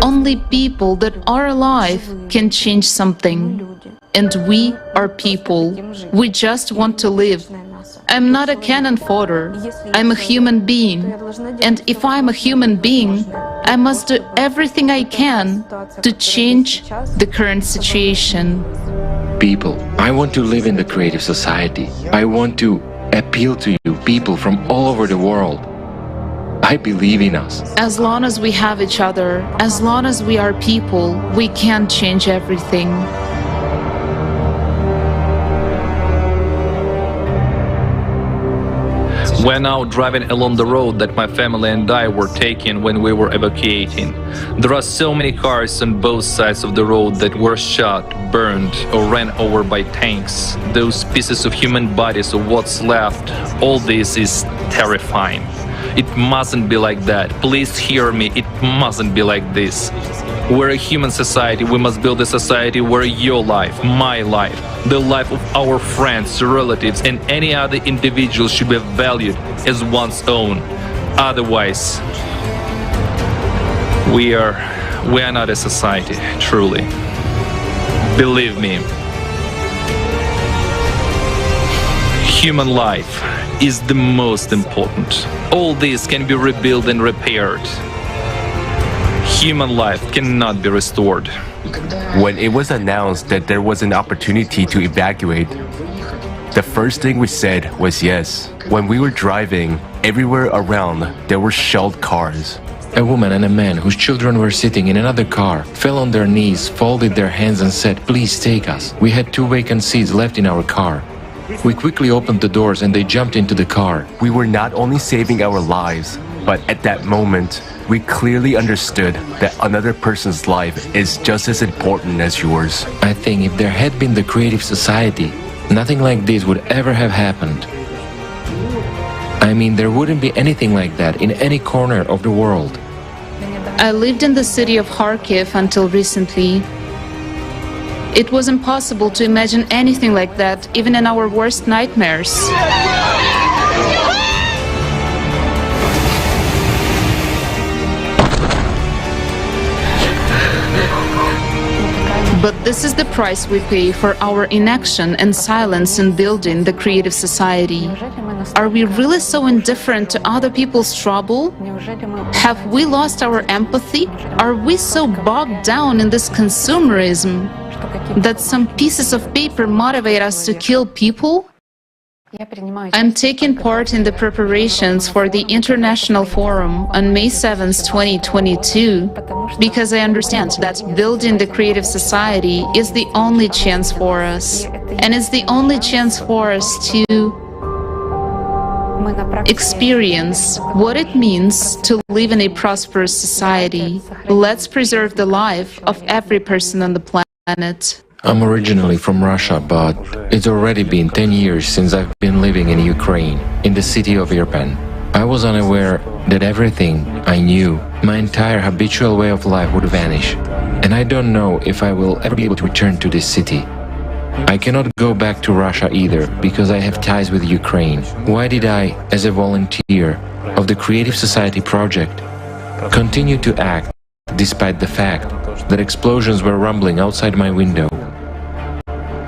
Only people that are alive can change something. And we are people. We just want to live. I'm not a cannon fodder. I'm a human being. And if I'm a human being, I must do everything I can to change the current situation. People, I want to live in the Creative Society. I want to appeal to you, people from all over the world. I believe in us. As long as we have each other, as long as we are people, we can change everything. We're now driving along the road that my family and I were taking when we were evacuating. There are so many cars on both sides of the road that were shot, burned, or ran over by tanks. Those pieces of human bodies or what's left, all this is terrifying. It mustn't be like that. Please hear me, it mustn't be like this. We're a human society. We must build a society where your life, my life, the life of our friends, relatives, and any other individual should be valued as one's own. Otherwise, we are not a society, truly. Believe me. Human life is the most important. All this can be rebuilt and repaired. Human life cannot be restored. When it was announced that there was an opportunity to evacuate, the first thing we said was yes. When we were driving, everywhere around there were shelled cars. A woman and a man whose children were sitting in another car fell on their knees, folded their hands and said, "Please take us." We had 2 vacant seats left in our car. We quickly opened the doors and they jumped into the car. We were not only saving our lives, but at that moment, we clearly understood that another person's life is just as important as yours. I think if there had been the Creative Society, nothing like this would ever have happened. I mean, there wouldn't be anything like that in any corner of the world. I lived in the city of Kharkiv until recently. It was impossible to imagine anything like that, even in our worst nightmares. But this is the price we pay for our inaction and silence in building the creative society. Are we really so indifferent to other people's trouble? Have we lost our empathy? Are we so bogged down in this consumerism that some pieces of paper motivate us to kill people? I'm taking part in the preparations for the International Forum on May 7, 2022, because I understand that building the creative society is the only chance for us, and it's the only chance for us to experience what it means to live in a prosperous society. Let's preserve the life of every person on the planet. I'm originally from Russia, but it's already been 10 years since I've been living in Ukraine, in the city of Irpin. I was unaware that everything I knew, my entire habitual way of life would vanish. And I don't know if I will ever be able to return to this city. I cannot go back to Russia either, because I have ties with Ukraine. Why did I, as a volunteer of the Creative Society project, continue to act despite the fact that explosions were rumbling outside my window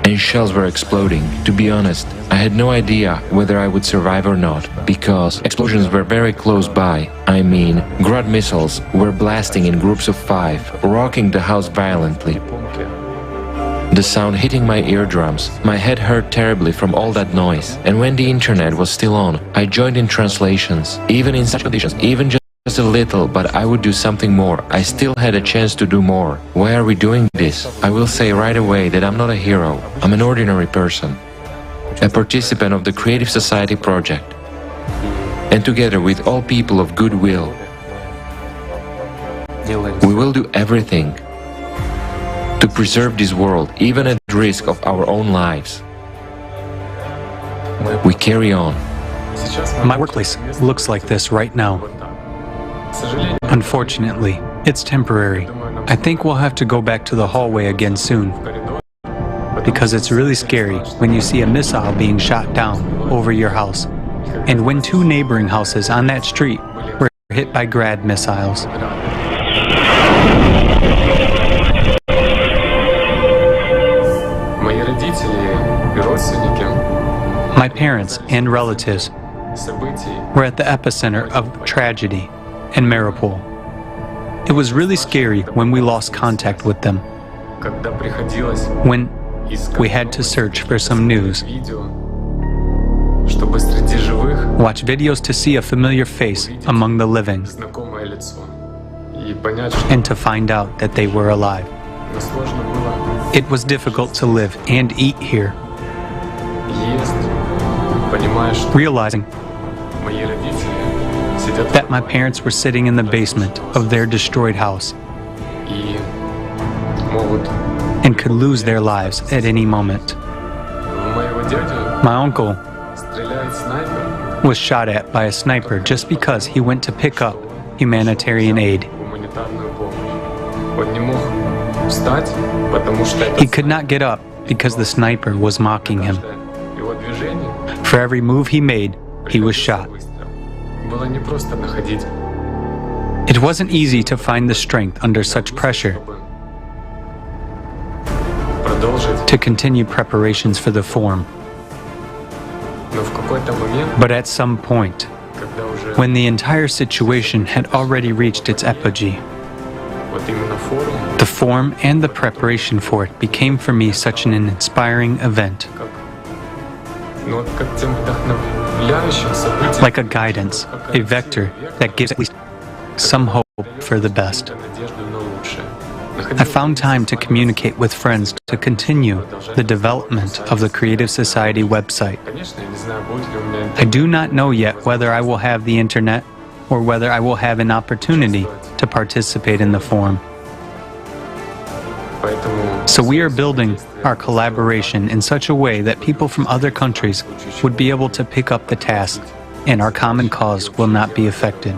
and shells were exploding? To be honest, I had no idea whether I would survive or not, because explosions were very close by. I mean, Grad missiles were blasting in groups of 5, rocking the house violently. The sound hitting my eardrums, my head hurt terribly from all that noise. And when the internet was still on, I joined in translations, even in such conditions, even just a little, but I would do something more. I still had a chance to do more. Why are we doing this? I will say right away that I'm not a hero. I'm an ordinary person, a participant of the Creative Society project. And together with all people of goodwill, we will do everything to preserve this world, even at risk of our own lives. We carry on. My workplace looks like this right now. Unfortunately, it's temporary. I think we'll have to go back to the hallway again soon, because it's really scary when you see a missile being shot down over your house, and when 2 neighboring houses on that street were hit by Grad missiles. My parents and relatives were at the epicenter of tragedy in Mariupol. It was really scary when we lost contact with them, when we had to search for some news, watch videos to see a familiar face among the living, and to find out that they were alive. It was difficult to live and eat here, realizing that my parents were sitting in the basement of their destroyed house and could lose their lives at any moment. My uncle was shot at by a sniper just because he went to pick up humanitarian aid. He could not get up because the sniper was mocking him. For every move he made, he was shot. It wasn't easy to find the strength under such pressure to continue preparations for the forum. But at some point, when the entire situation had already reached its apogee, the forum and the preparation for it became for me such an inspiring event. Like a guidance, a vector that gives at least some hope for the best. I found time to communicate with friends to continue the development of the Creative Society website. I do not know yet whether I will have the internet or whether I will have an opportunity to participate in the forum. So we are building our collaboration in such a way that people from other countries would be able to pick up the task, and our common cause will not be affected.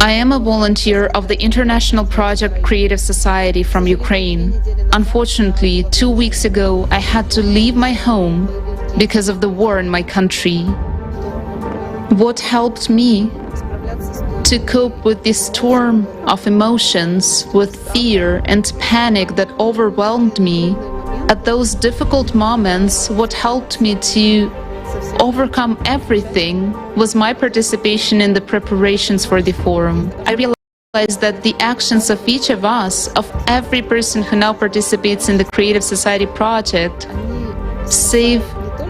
I am a volunteer of the international project Creative Society from Ukraine. Unfortunately, 2 weeks ago, I had to leave my home because of the war in my country. What helped me to to cope with this storm of emotions, with fear and panic that overwhelmed me. At those difficult moments, what helped me to overcome everything was my participation in the preparations for the forum. I realized that the actions of each of us, of every person who now participates in the Creative Society project, save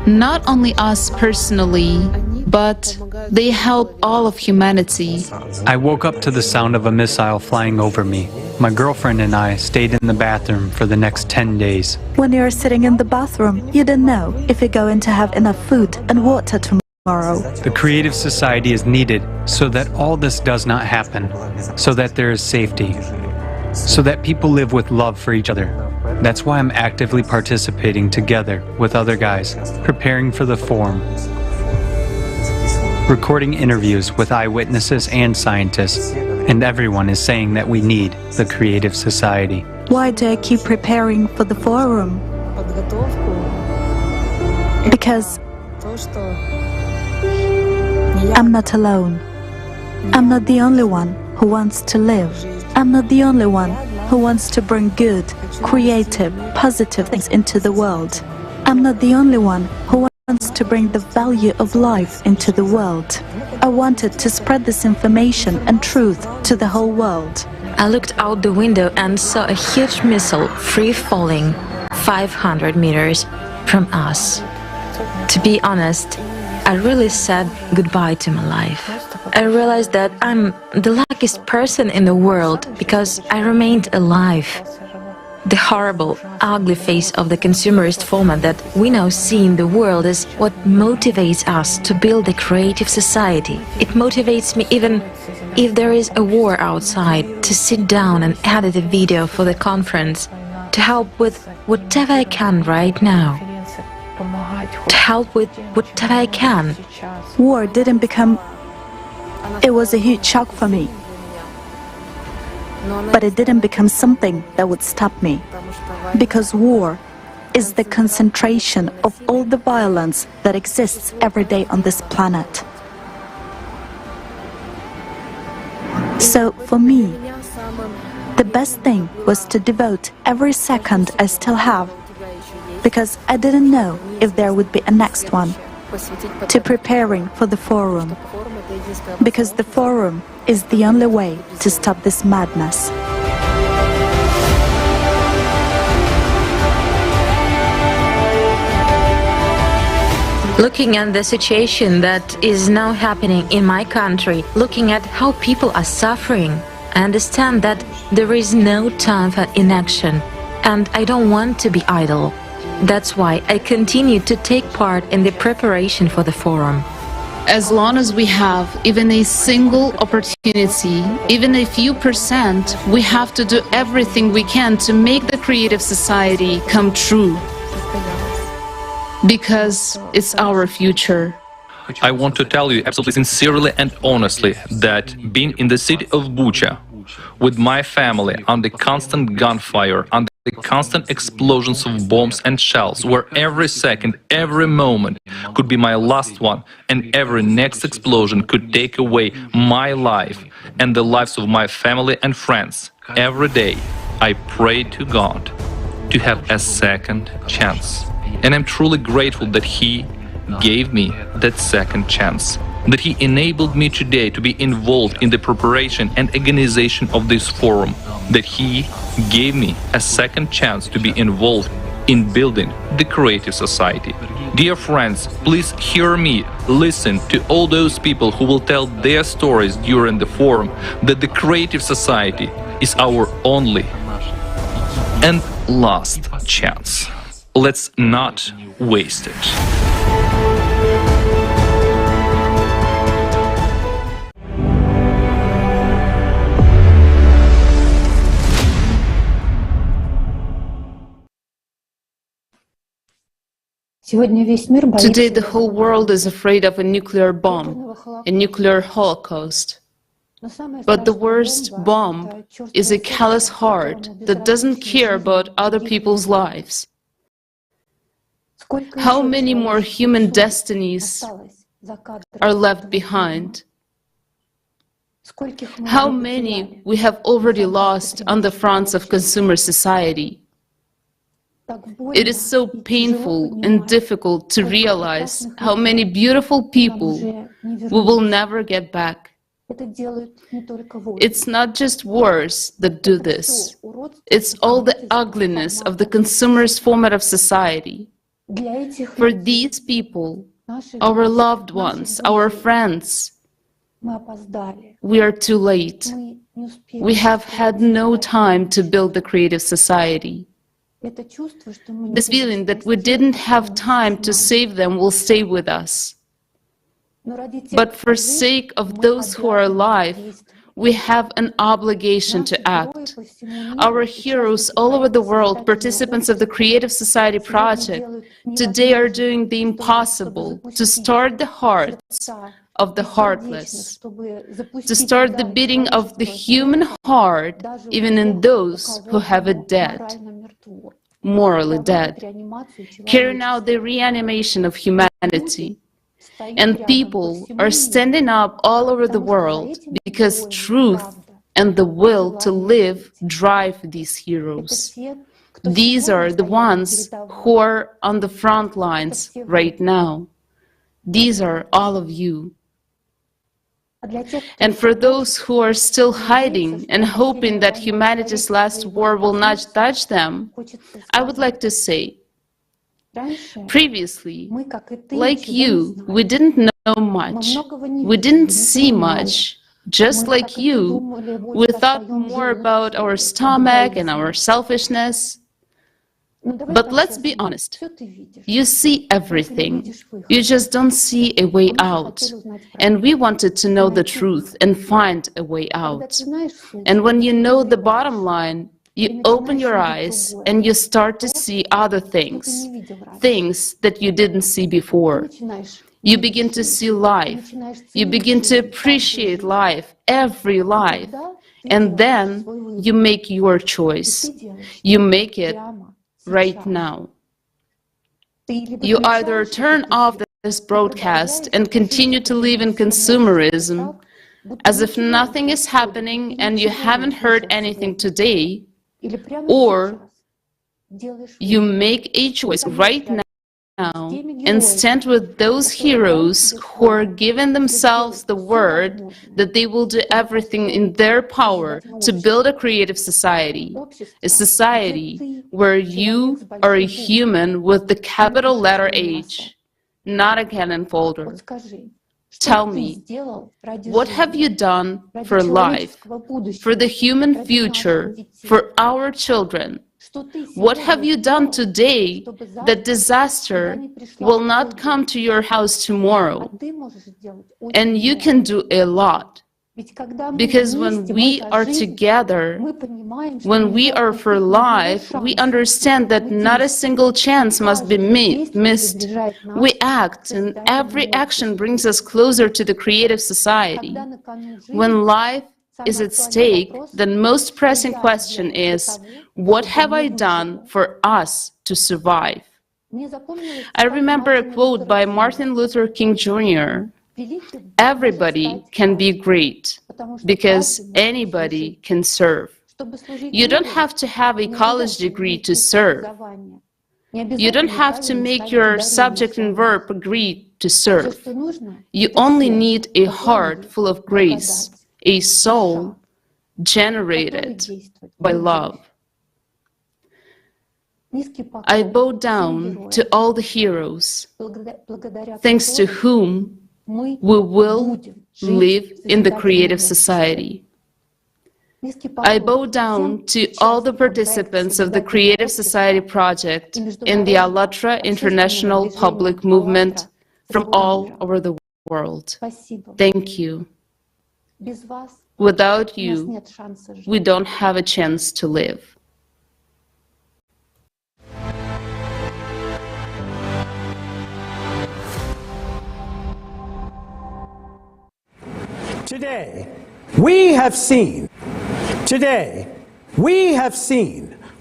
not only us personally, but they help all of humanity. I woke up to the sound of a missile flying over me. My girlfriend and I stayed in the bathroom for the next 10 days. When you're sitting in the bathroom, you don't know if you're going to have enough food and water tomorrow. The Creative Society is needed so that all this does not happen, so that there is safety, so that people live with love for each other. That's why I'm actively participating together with other guys, preparing for the forum, recording interviews with eyewitnesses and scientists, and everyone is saying that we need the Creative Society. Why do I keep preparing for the forum? Because I'm not alone. I'm not the only one who wants to live. I'm not the only one who wants to bring good, creative, positive things into the world. I'm not the only one who wants to bring the value of life into the world. I wanted to spread this information and truth to the whole world. I looked out the window and saw a huge missile free-falling 500 meters from us. To be honest, I really said goodbye to my life. I realized that I'm the luckiest person in the world because I remained alive. The horrible, ugly face of the consumerist format that we now see in the world is what motivates us to build a creative society. It motivates me even if there is a war outside, to sit down and edit a video for the conference, to help with whatever I can right now. To help with whatever I can. War didn't become... It was a huge shock for me. But it didn't become something that would stop me. Because war is the concentration of all the violence that exists every day on this planet. So for me, the best thing was to devote every second I still have, because I didn't know if there would be a next one, to preparing for the forum, because the forum is the only way to stop this madness. Looking at the situation that is now happening in my country, looking at how people are suffering, I understand that there is no time for inaction, and I don't want to be idle. That's why I continue to take part in the preparation for the forum. As long as we have even a single opportunity, even a few percent, we have to do everything we can to make the Creative Society come true. Because it's our future. I want to tell you absolutely sincerely and honestly that being in the city of Bucha with my family under constant gunfire, under the constant explosions of bombs and shells, where every second, every moment could be my last one, and every next explosion could take away my life and the lives of my family and friends. Every day I pray to God to have a second chance. And I'm truly grateful that He gave me that second chance, that He enabled me today to be involved in the preparation and organization of this forum, that He gave me a second chance to be involved in building the Creative Society. Dear friends, please hear me, listen to all those people who will tell their stories during the forum, that the Creative Society is our only and last chance. Let's not waste it. Today the whole world is afraid of a nuclear bomb, a nuclear holocaust. But the worst bomb is a callous heart that doesn't care about other people's lives. How many more human destinies are left behind? How many we have already lost on the fronts of consumer society. It is so painful and difficult to realize how many beautiful people we will never get back. It's not just wars that do this. It's all the ugliness of the consumerist format of society. For these people, our loved ones, our friends, we are too late. We have had no time to build the creative society. This feeling that we didn't have time to save them will stay with us. But for sake of those who are alive, we have an obligation to act. Our heroes all over the world, participants of the Creative Society project, today are doing the impossible to start the hearts of the heartless, to start the beating of the human heart, even in those who have it dead, morally dead, carrying out the reanimation of humanity. And people are standing up all over the world because truth and the will to live drive these heroes. These are the ones who are on the front lines right now. These are all of you. And for those who are still hiding and hoping that humanity's last war will not touch them, I would like to say, previously, like you, we didn't know much, we didn't see much. Just like you, we thought more about our stomach and our selfishness. But let's be honest, you see everything, you just don't see a way out. And we wanted to know the truth and find a way out. And when you know the bottom line, you open your eyes and you start to see other things, things that you didn't see before. You begin to see life, you begin to appreciate life, every life, and then you make your choice. You make it right now. You either turn off this broadcast and continue to live in consumerism, as if nothing is happening and you haven't heard anything today, or you make a choice right now and stand with those heroes who are giving themselves the word that they will do everything in their power to build a creative society, a society where you are a human with the capital letter H, not a cannon folder. Tell me, what have you done for life, for the human future, for our children? What have you done today that disaster will not come to your house tomorrow? And you can do a lot. Because when we are together, when we are for life, we understand that not a single chance must be missed. We act, and every action brings us closer to the creative society. When life is at stake, the most pressing question is, what have I done for us to survive? I remember a quote by Martin Luther King Jr. Everybody can be great, because anybody can serve. You don't have to have a college degree to serve. You don't have to make your subject and verb agree to serve. You only need a heart full of grace, a soul generated by love. I bow down to all the heroes, thanks to whom we will live in the creative society. I bow down to all the participants of the Creative Society project in the *ALLATRA International Public Movement from all over the world. Thank you. Without you, we don't have a chance to live. Today, we have seen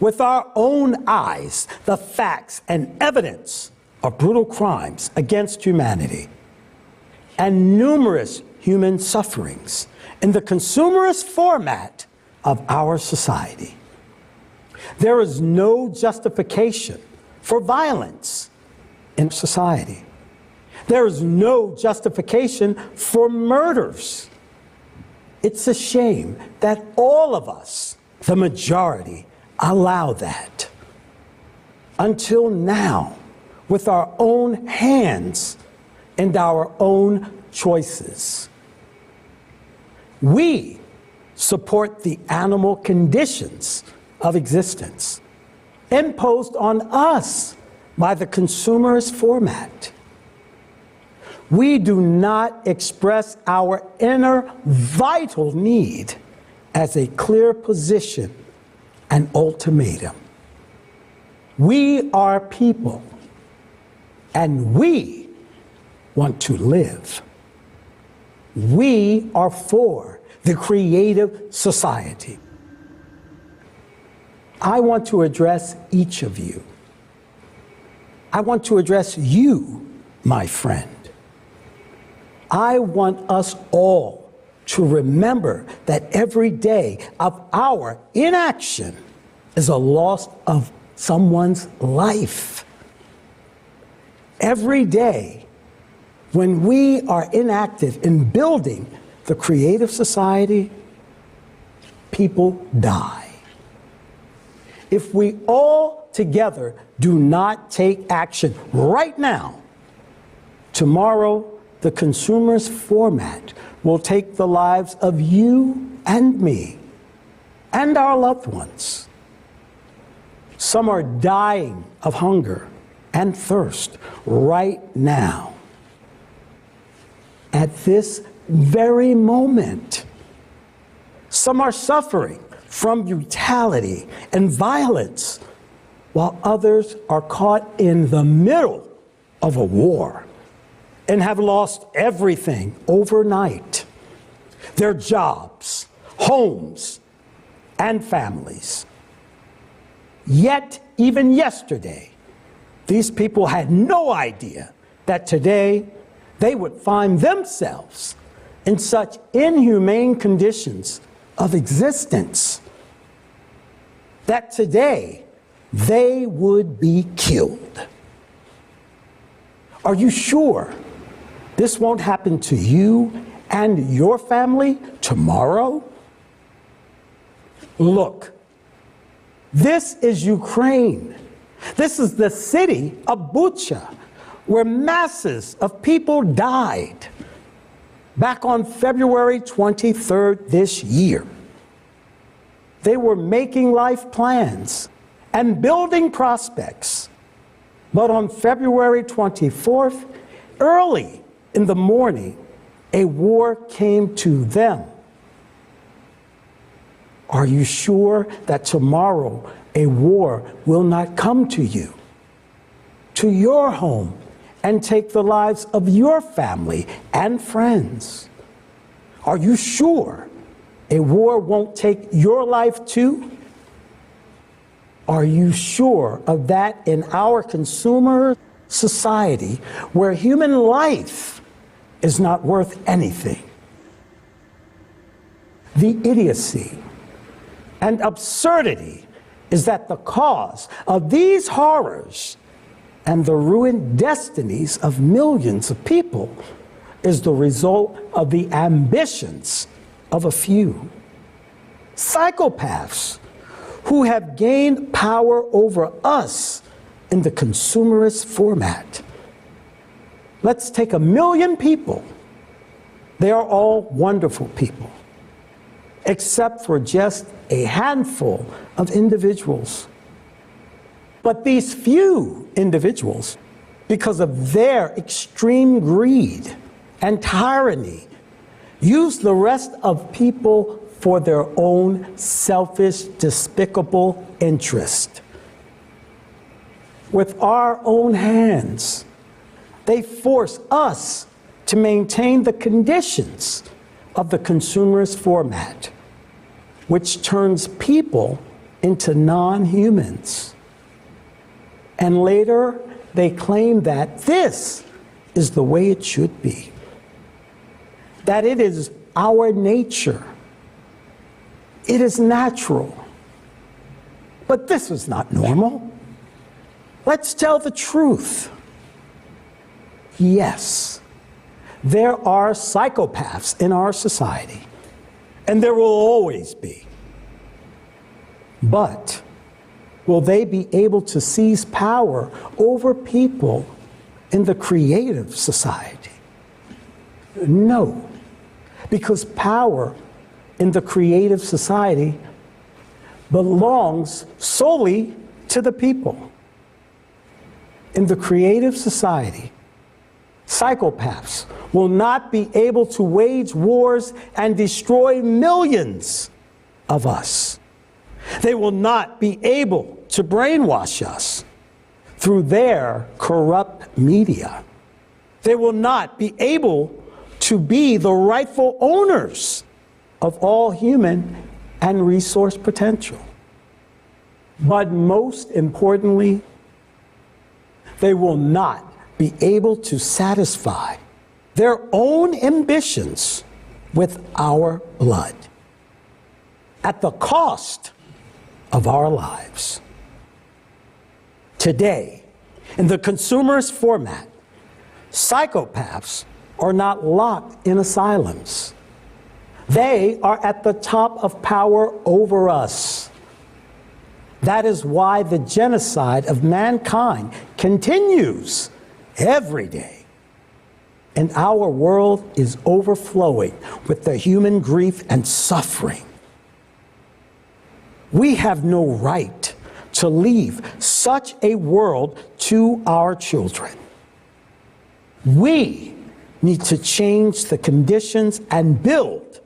with our own eyes the facts and evidence of brutal crimes against humanity and numerous human sufferings in the consumerist format of our society. There is no justification for violence in society. There is no justification for murders. It's a shame that all of us, the majority, allow that. Until now, with our own hands and our own choices. We support the animal conditions of existence imposed on us by the consumerist format. We do not express our inner vital need as a clear position and ultimatum. We are people, and we want to live. We are for the Creative Society. I want to address each of you. I want to address you, my friend. I want us all to remember that every day of our inaction is a loss of someone's life. Every day, when we are inactive in building the Creative Society, people die. If we all together do not take action right now, tomorrow the consumerist format will take the lives of you and me and our loved ones. Some are dying of hunger and thirst right now. At this very moment, some are suffering from brutality and violence, while others are caught in the middle of a war and have lost everything overnight: their jobs, homes, and families. Yet, even yesterday, these people had no idea that today they would find themselves in such inhumane conditions of existence that today they would be killed. Are you sure this won't happen to you and your family tomorrow? Look, this is Ukraine. This is the city of Bucha, where masses of people died back on February 23rd this year. They were making life plans and building prospects. But on February 24th, early in the morning, a war came to them. Are you sure that tomorrow a war will not come to you, to your home, and take the lives of your family and friends? Are you sure a war won't take your life too? Are you sure of that in our consumer society, where human life is not worth anything? The idiocy and absurdity is that the cause of these horrors and the ruined destinies of millions of people is the result of the ambitions of a few psychopaths who have gained power over us in the consumerist format. Let's take 1 million people. They are all wonderful people, except for just a handful of individuals. But these few individuals, because of their extreme greed and tyranny, use the rest of people for their own selfish, despicable interest. With our own hands, they force us to maintain the conditions of the consumerist format, which turns people into non-humans. And later, they claim that this is the way it should be. that it is our nature. It is natural. But this is not normal. Let's tell the truth. Yes, there are psychopaths in our society, and there will always be. But will they be able to seize power over people in the creative society? No, because power in the creative society belongs solely to the people. In the creative society, psychopaths will not be able to wage wars and destroy millions of us. They will not be able to brainwash us through their corrupt media. They will not be able to be the rightful owners of all human and resource potential. But most importantly, they will not be able to satisfy their own ambitions with our blood at the cost of our lives. Today, in the consumerist format, psychopaths are not locked in asylums. They are at the top of power over us. That is why the genocide of mankind continues every day. And our world is overflowing with the human grief and suffering. We have no right to leave such a world to our children. We need to change the conditions and build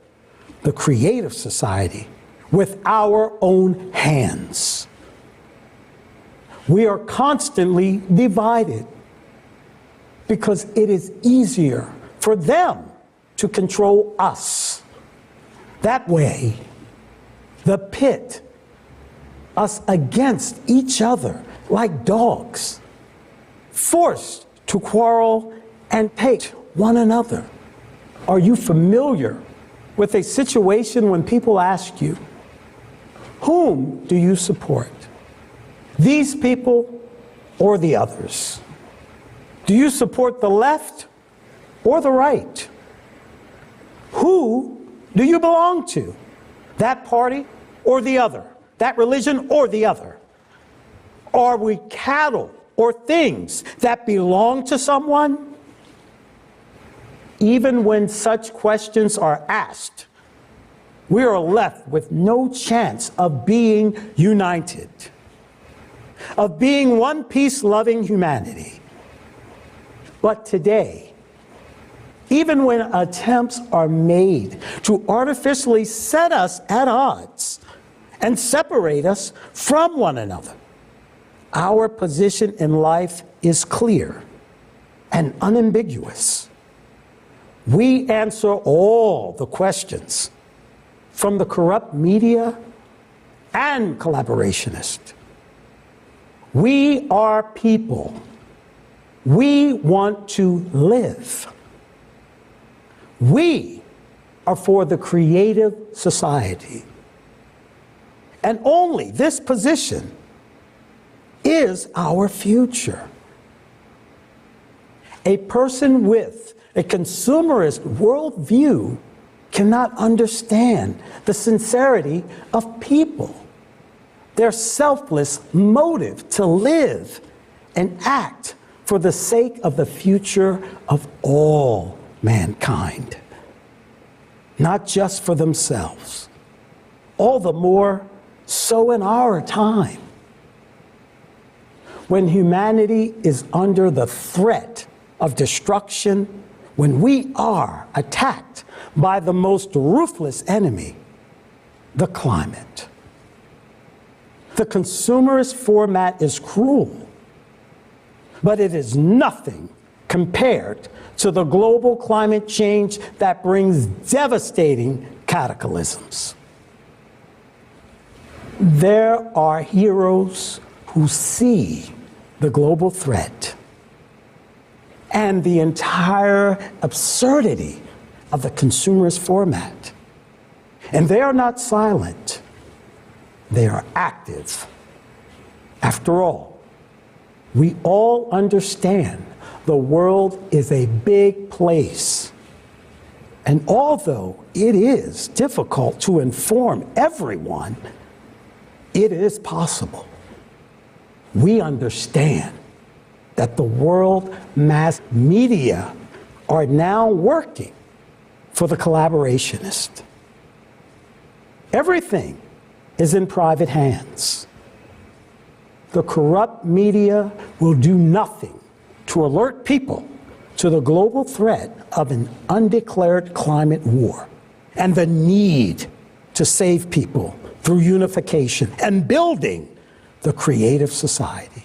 the creative society with our own hands. We are constantly divided because it is easier for them to control us. That way, the pit us against each other like dogs, forced to quarrel and hate one another. Are you familiar with a situation when people ask you, whom do you support? These people or the others? Do you support the left or the right? Who do you belong to? That party or the other? That religion or the other? Are we cattle or things that belong to someone? Even when such questions are asked, we are left with no chance of being united, of being one peace-loving humanity. But today, even when attempts are made to artificially set us at odds and separate us from one another, our position in life is clear and unambiguous. We answer all the questions from the corrupt media and collaborationists. We are people. We want to live. We are for the creative society. And only this position is our future. A person with a consumerist worldview cannot understand the sincerity of people, their selfless motive to live and act for the sake of the future of all mankind, not just for themselves. All the more so in our time, when humanity is under the threat of destruction, when we are attacked by the most ruthless enemy, the climate. The consumerist format is cruel, but it is nothing compared to the global climate change that brings devastating cataclysms. There are heroes who see the global threat and the entire absurdity of the consumerist format. And they are not silent, they are active. After all, we all understand the world is a big place. And although it is difficult to inform everyone, it is possible. We understand that the world mass media are now working for the collaborationist. Everything is in private hands. The corrupt media will do nothing to alert people to the global threat of an undeclared climate war and the need to save people through unification and building the creative society.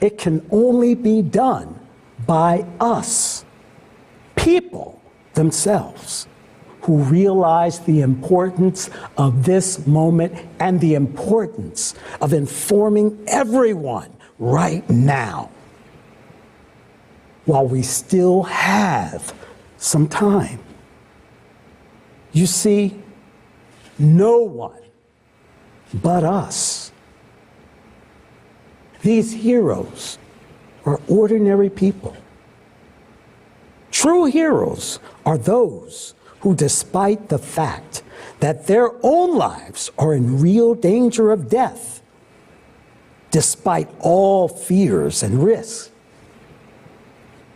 It can only be done by us, people themselves, who realize the importance of this moment and the importance of informing everyone right now, while we still have some time. You see, no one but us. These heroes are ordinary people. True heroes are those who, despite the fact that their own lives are in real danger of death, despite all fears and risks,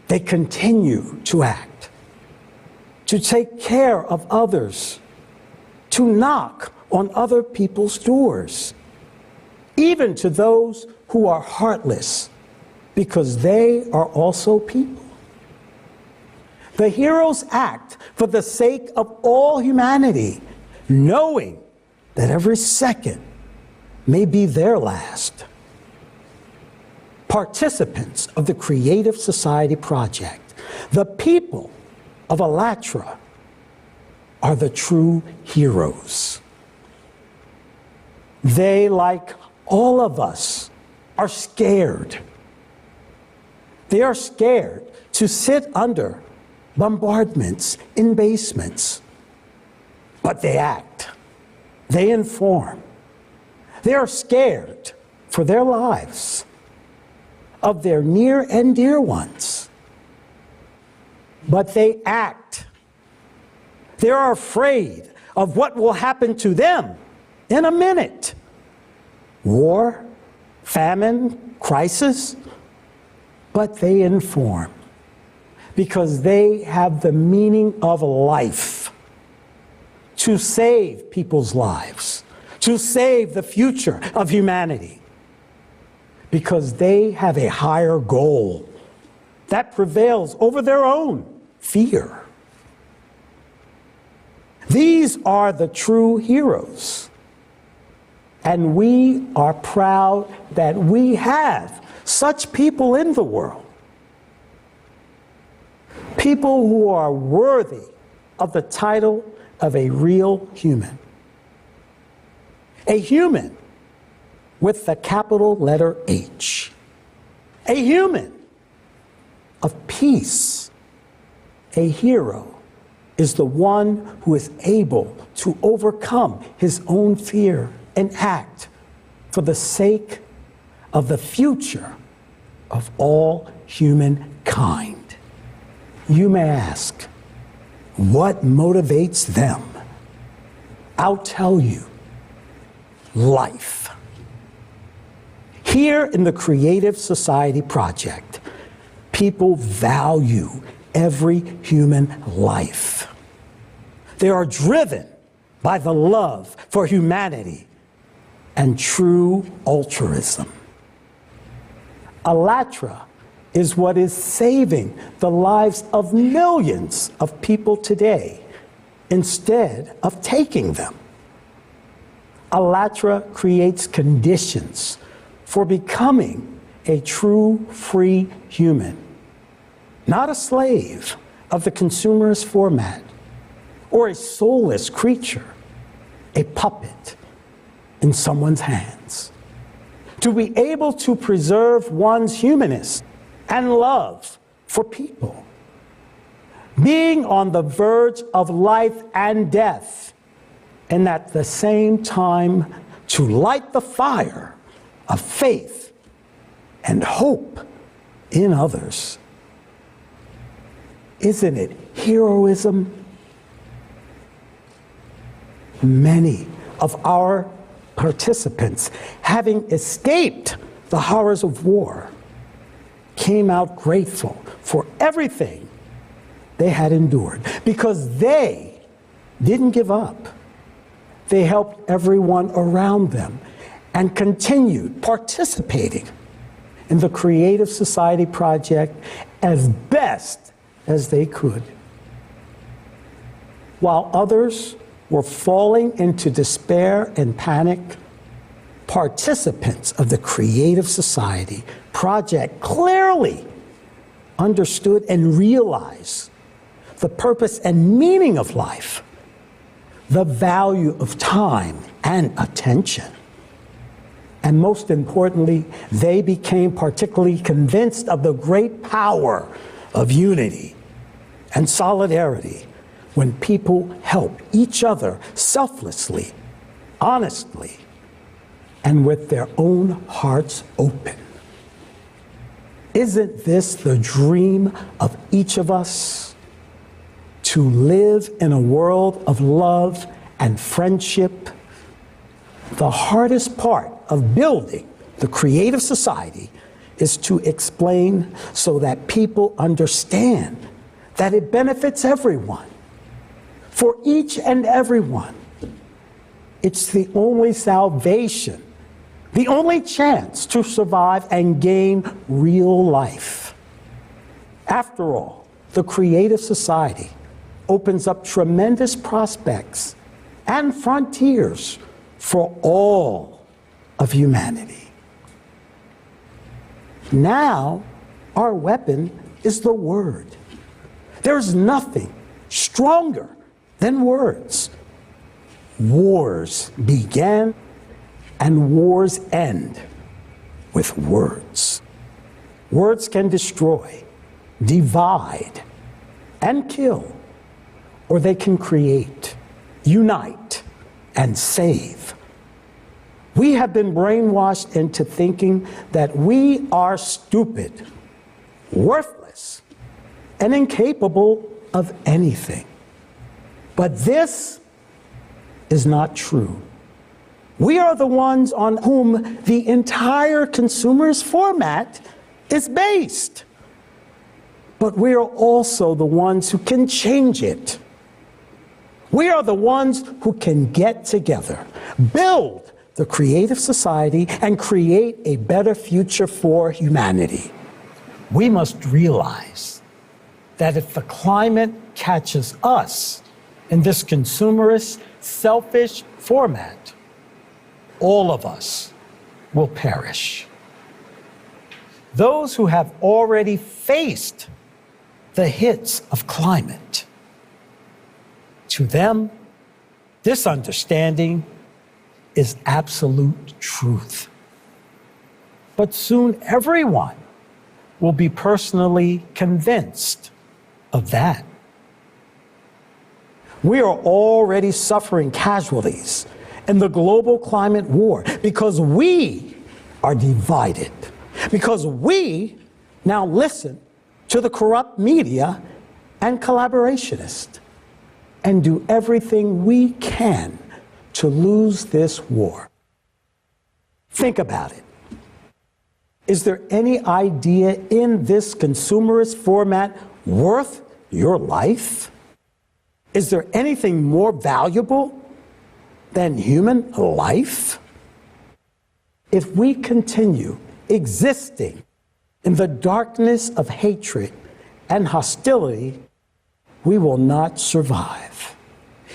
they continue to act, to take care of others, to knock on other people's doors, even to those who are heartless, because they are also people. The heroes act for the sake of all humanity, knowing that every second may be their last. Participants of the Creative Society project, the people of Alatra, are the true heroes. They, like all of us, are scared. They are scared to sit under bombardments in basements. But they act. They inform. They are scared for their lives, of their near and dear ones. But they act. They are afraid of what will happen to them in a minute. War, famine, crisis. But they inform, because they have the meaning of life, to save people's lives, to save the future of humanity, because they have a higher goal that prevails over their own fear. These are the true heroes, and we are proud that we have such people in the world. People who are worthy of the title of a real human. A human with the capital letter H. A human of peace. A hero is the one who is able to overcome his own fear and act for the sake of the future of all humankind. You may ask, what motivates them? I'll tell you, life. Here in the Creative Society project, people value every human life. They are driven by the love for humanity and true altruism. Alatra is what is saving the lives of millions of people today instead of taking them. Alatra creates conditions for becoming a true free human, not a slave of the consumerist format or a soulless creature, a puppet in someone's hands. To be able to preserve one's humanness and love for people. being on the verge of life and death, and at the same time to light the fire of faith and hope in others. Isn't it heroism? Many of our participants, having escaped the horrors of war, came out grateful for everything they had endured because they didn't give up. They helped everyone around them and continued participating in the Creative Society project as best as they could. While others were falling into despair and panic, participants of the Creative Society project clearly understood and realized the purpose and meaning of life, the value of time and attention. And most importantly, they became particularly convinced of the great power of unity and solidarity when people help each other selflessly, honestly, and with their own hearts open. Isn't this the dream of each of us? To live in a world of love and friendship? The hardest part of building the Creative Society is to explain so that people understand that it benefits everyone, for each and everyone. It's the only salvation, the only chance to survive and gain real life. After all, the Creative Society opens up tremendous prospects and frontiers for all of humanity. Now, our weapon is the word. There's nothing stronger than words. Wars begin and wars end with words. Words can destroy, divide, and kill, or they can create, unite, and save. We have been brainwashed into thinking that we are stupid, worthless, and incapable of anything. But this is not true. We are the ones on whom the entire consumerist format is based. But we are also the ones who can change it. We are the ones who can get together, build the Creative Society, and create a better future for humanity. We must realize that if the climate catches us in this consumerist, selfish format, all of us will perish. Those who have already faced the hits of climate, to them, this understanding is absolute truth. But soon everyone will be personally convinced of that. We are already suffering casualties in the global climate war because we are divided, because we now listen to the corrupt media and collaborationists and do everything we can to lose this war. Think about it. Is there any idea in this consumerist format worth your life? Is there anything more valuable than human life? If we continue existing in the darkness of hatred and hostility, we will not survive.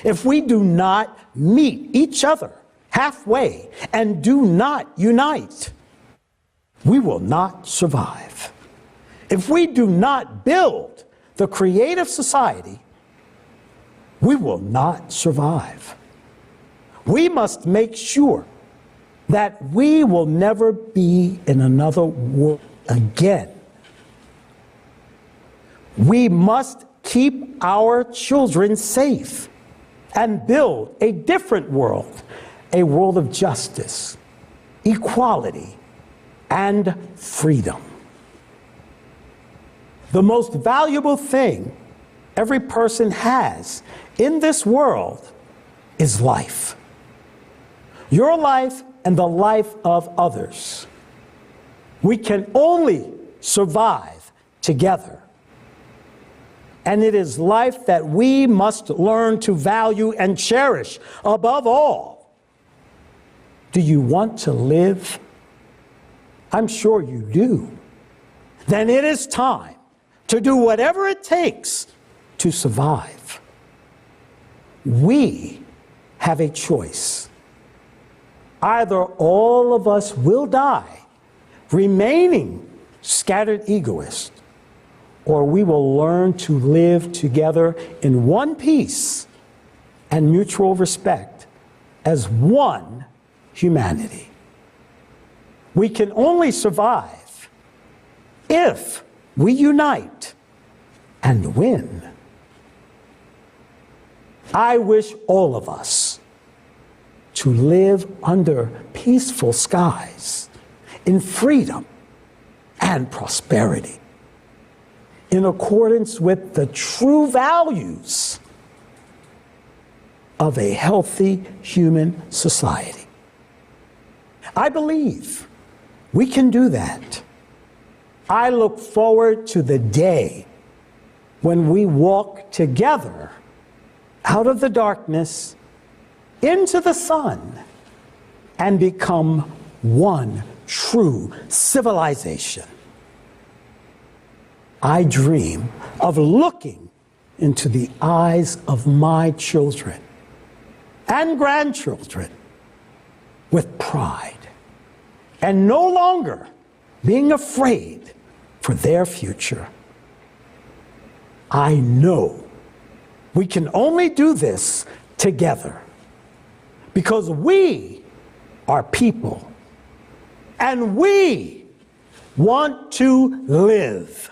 If we do not meet each other halfway and do not unite, we will not survive. If we do not build the Creative Society, we will not survive. We must make sure that we will never be in another war again. We must keep our children safe and build a different world, a world of justice, equality, and freedom. The most valuable thing every person has in this world is life. Your life and the life of others. We can only survive together. And it is life that we must learn to value and cherish above all. Do you want to live? I'm sure you do. Then it is time to do whatever it takes to survive. We have a choice. Either all of us will die, remaining scattered egoists, or we will learn to live together in one peace and mutual respect as one humanity. We can only survive if we unite and win. I wish all of us to live under peaceful skies, in freedom and prosperity, in accordance with the true values of a healthy human society. I believe we can do that. I look forward to the day when we walk together out of the darkness into the sun and become one true civilization. I dream of looking into the eyes of my children and grandchildren with pride and no longer being afraid for their future. I know we can only do this together because we are people and we want to live.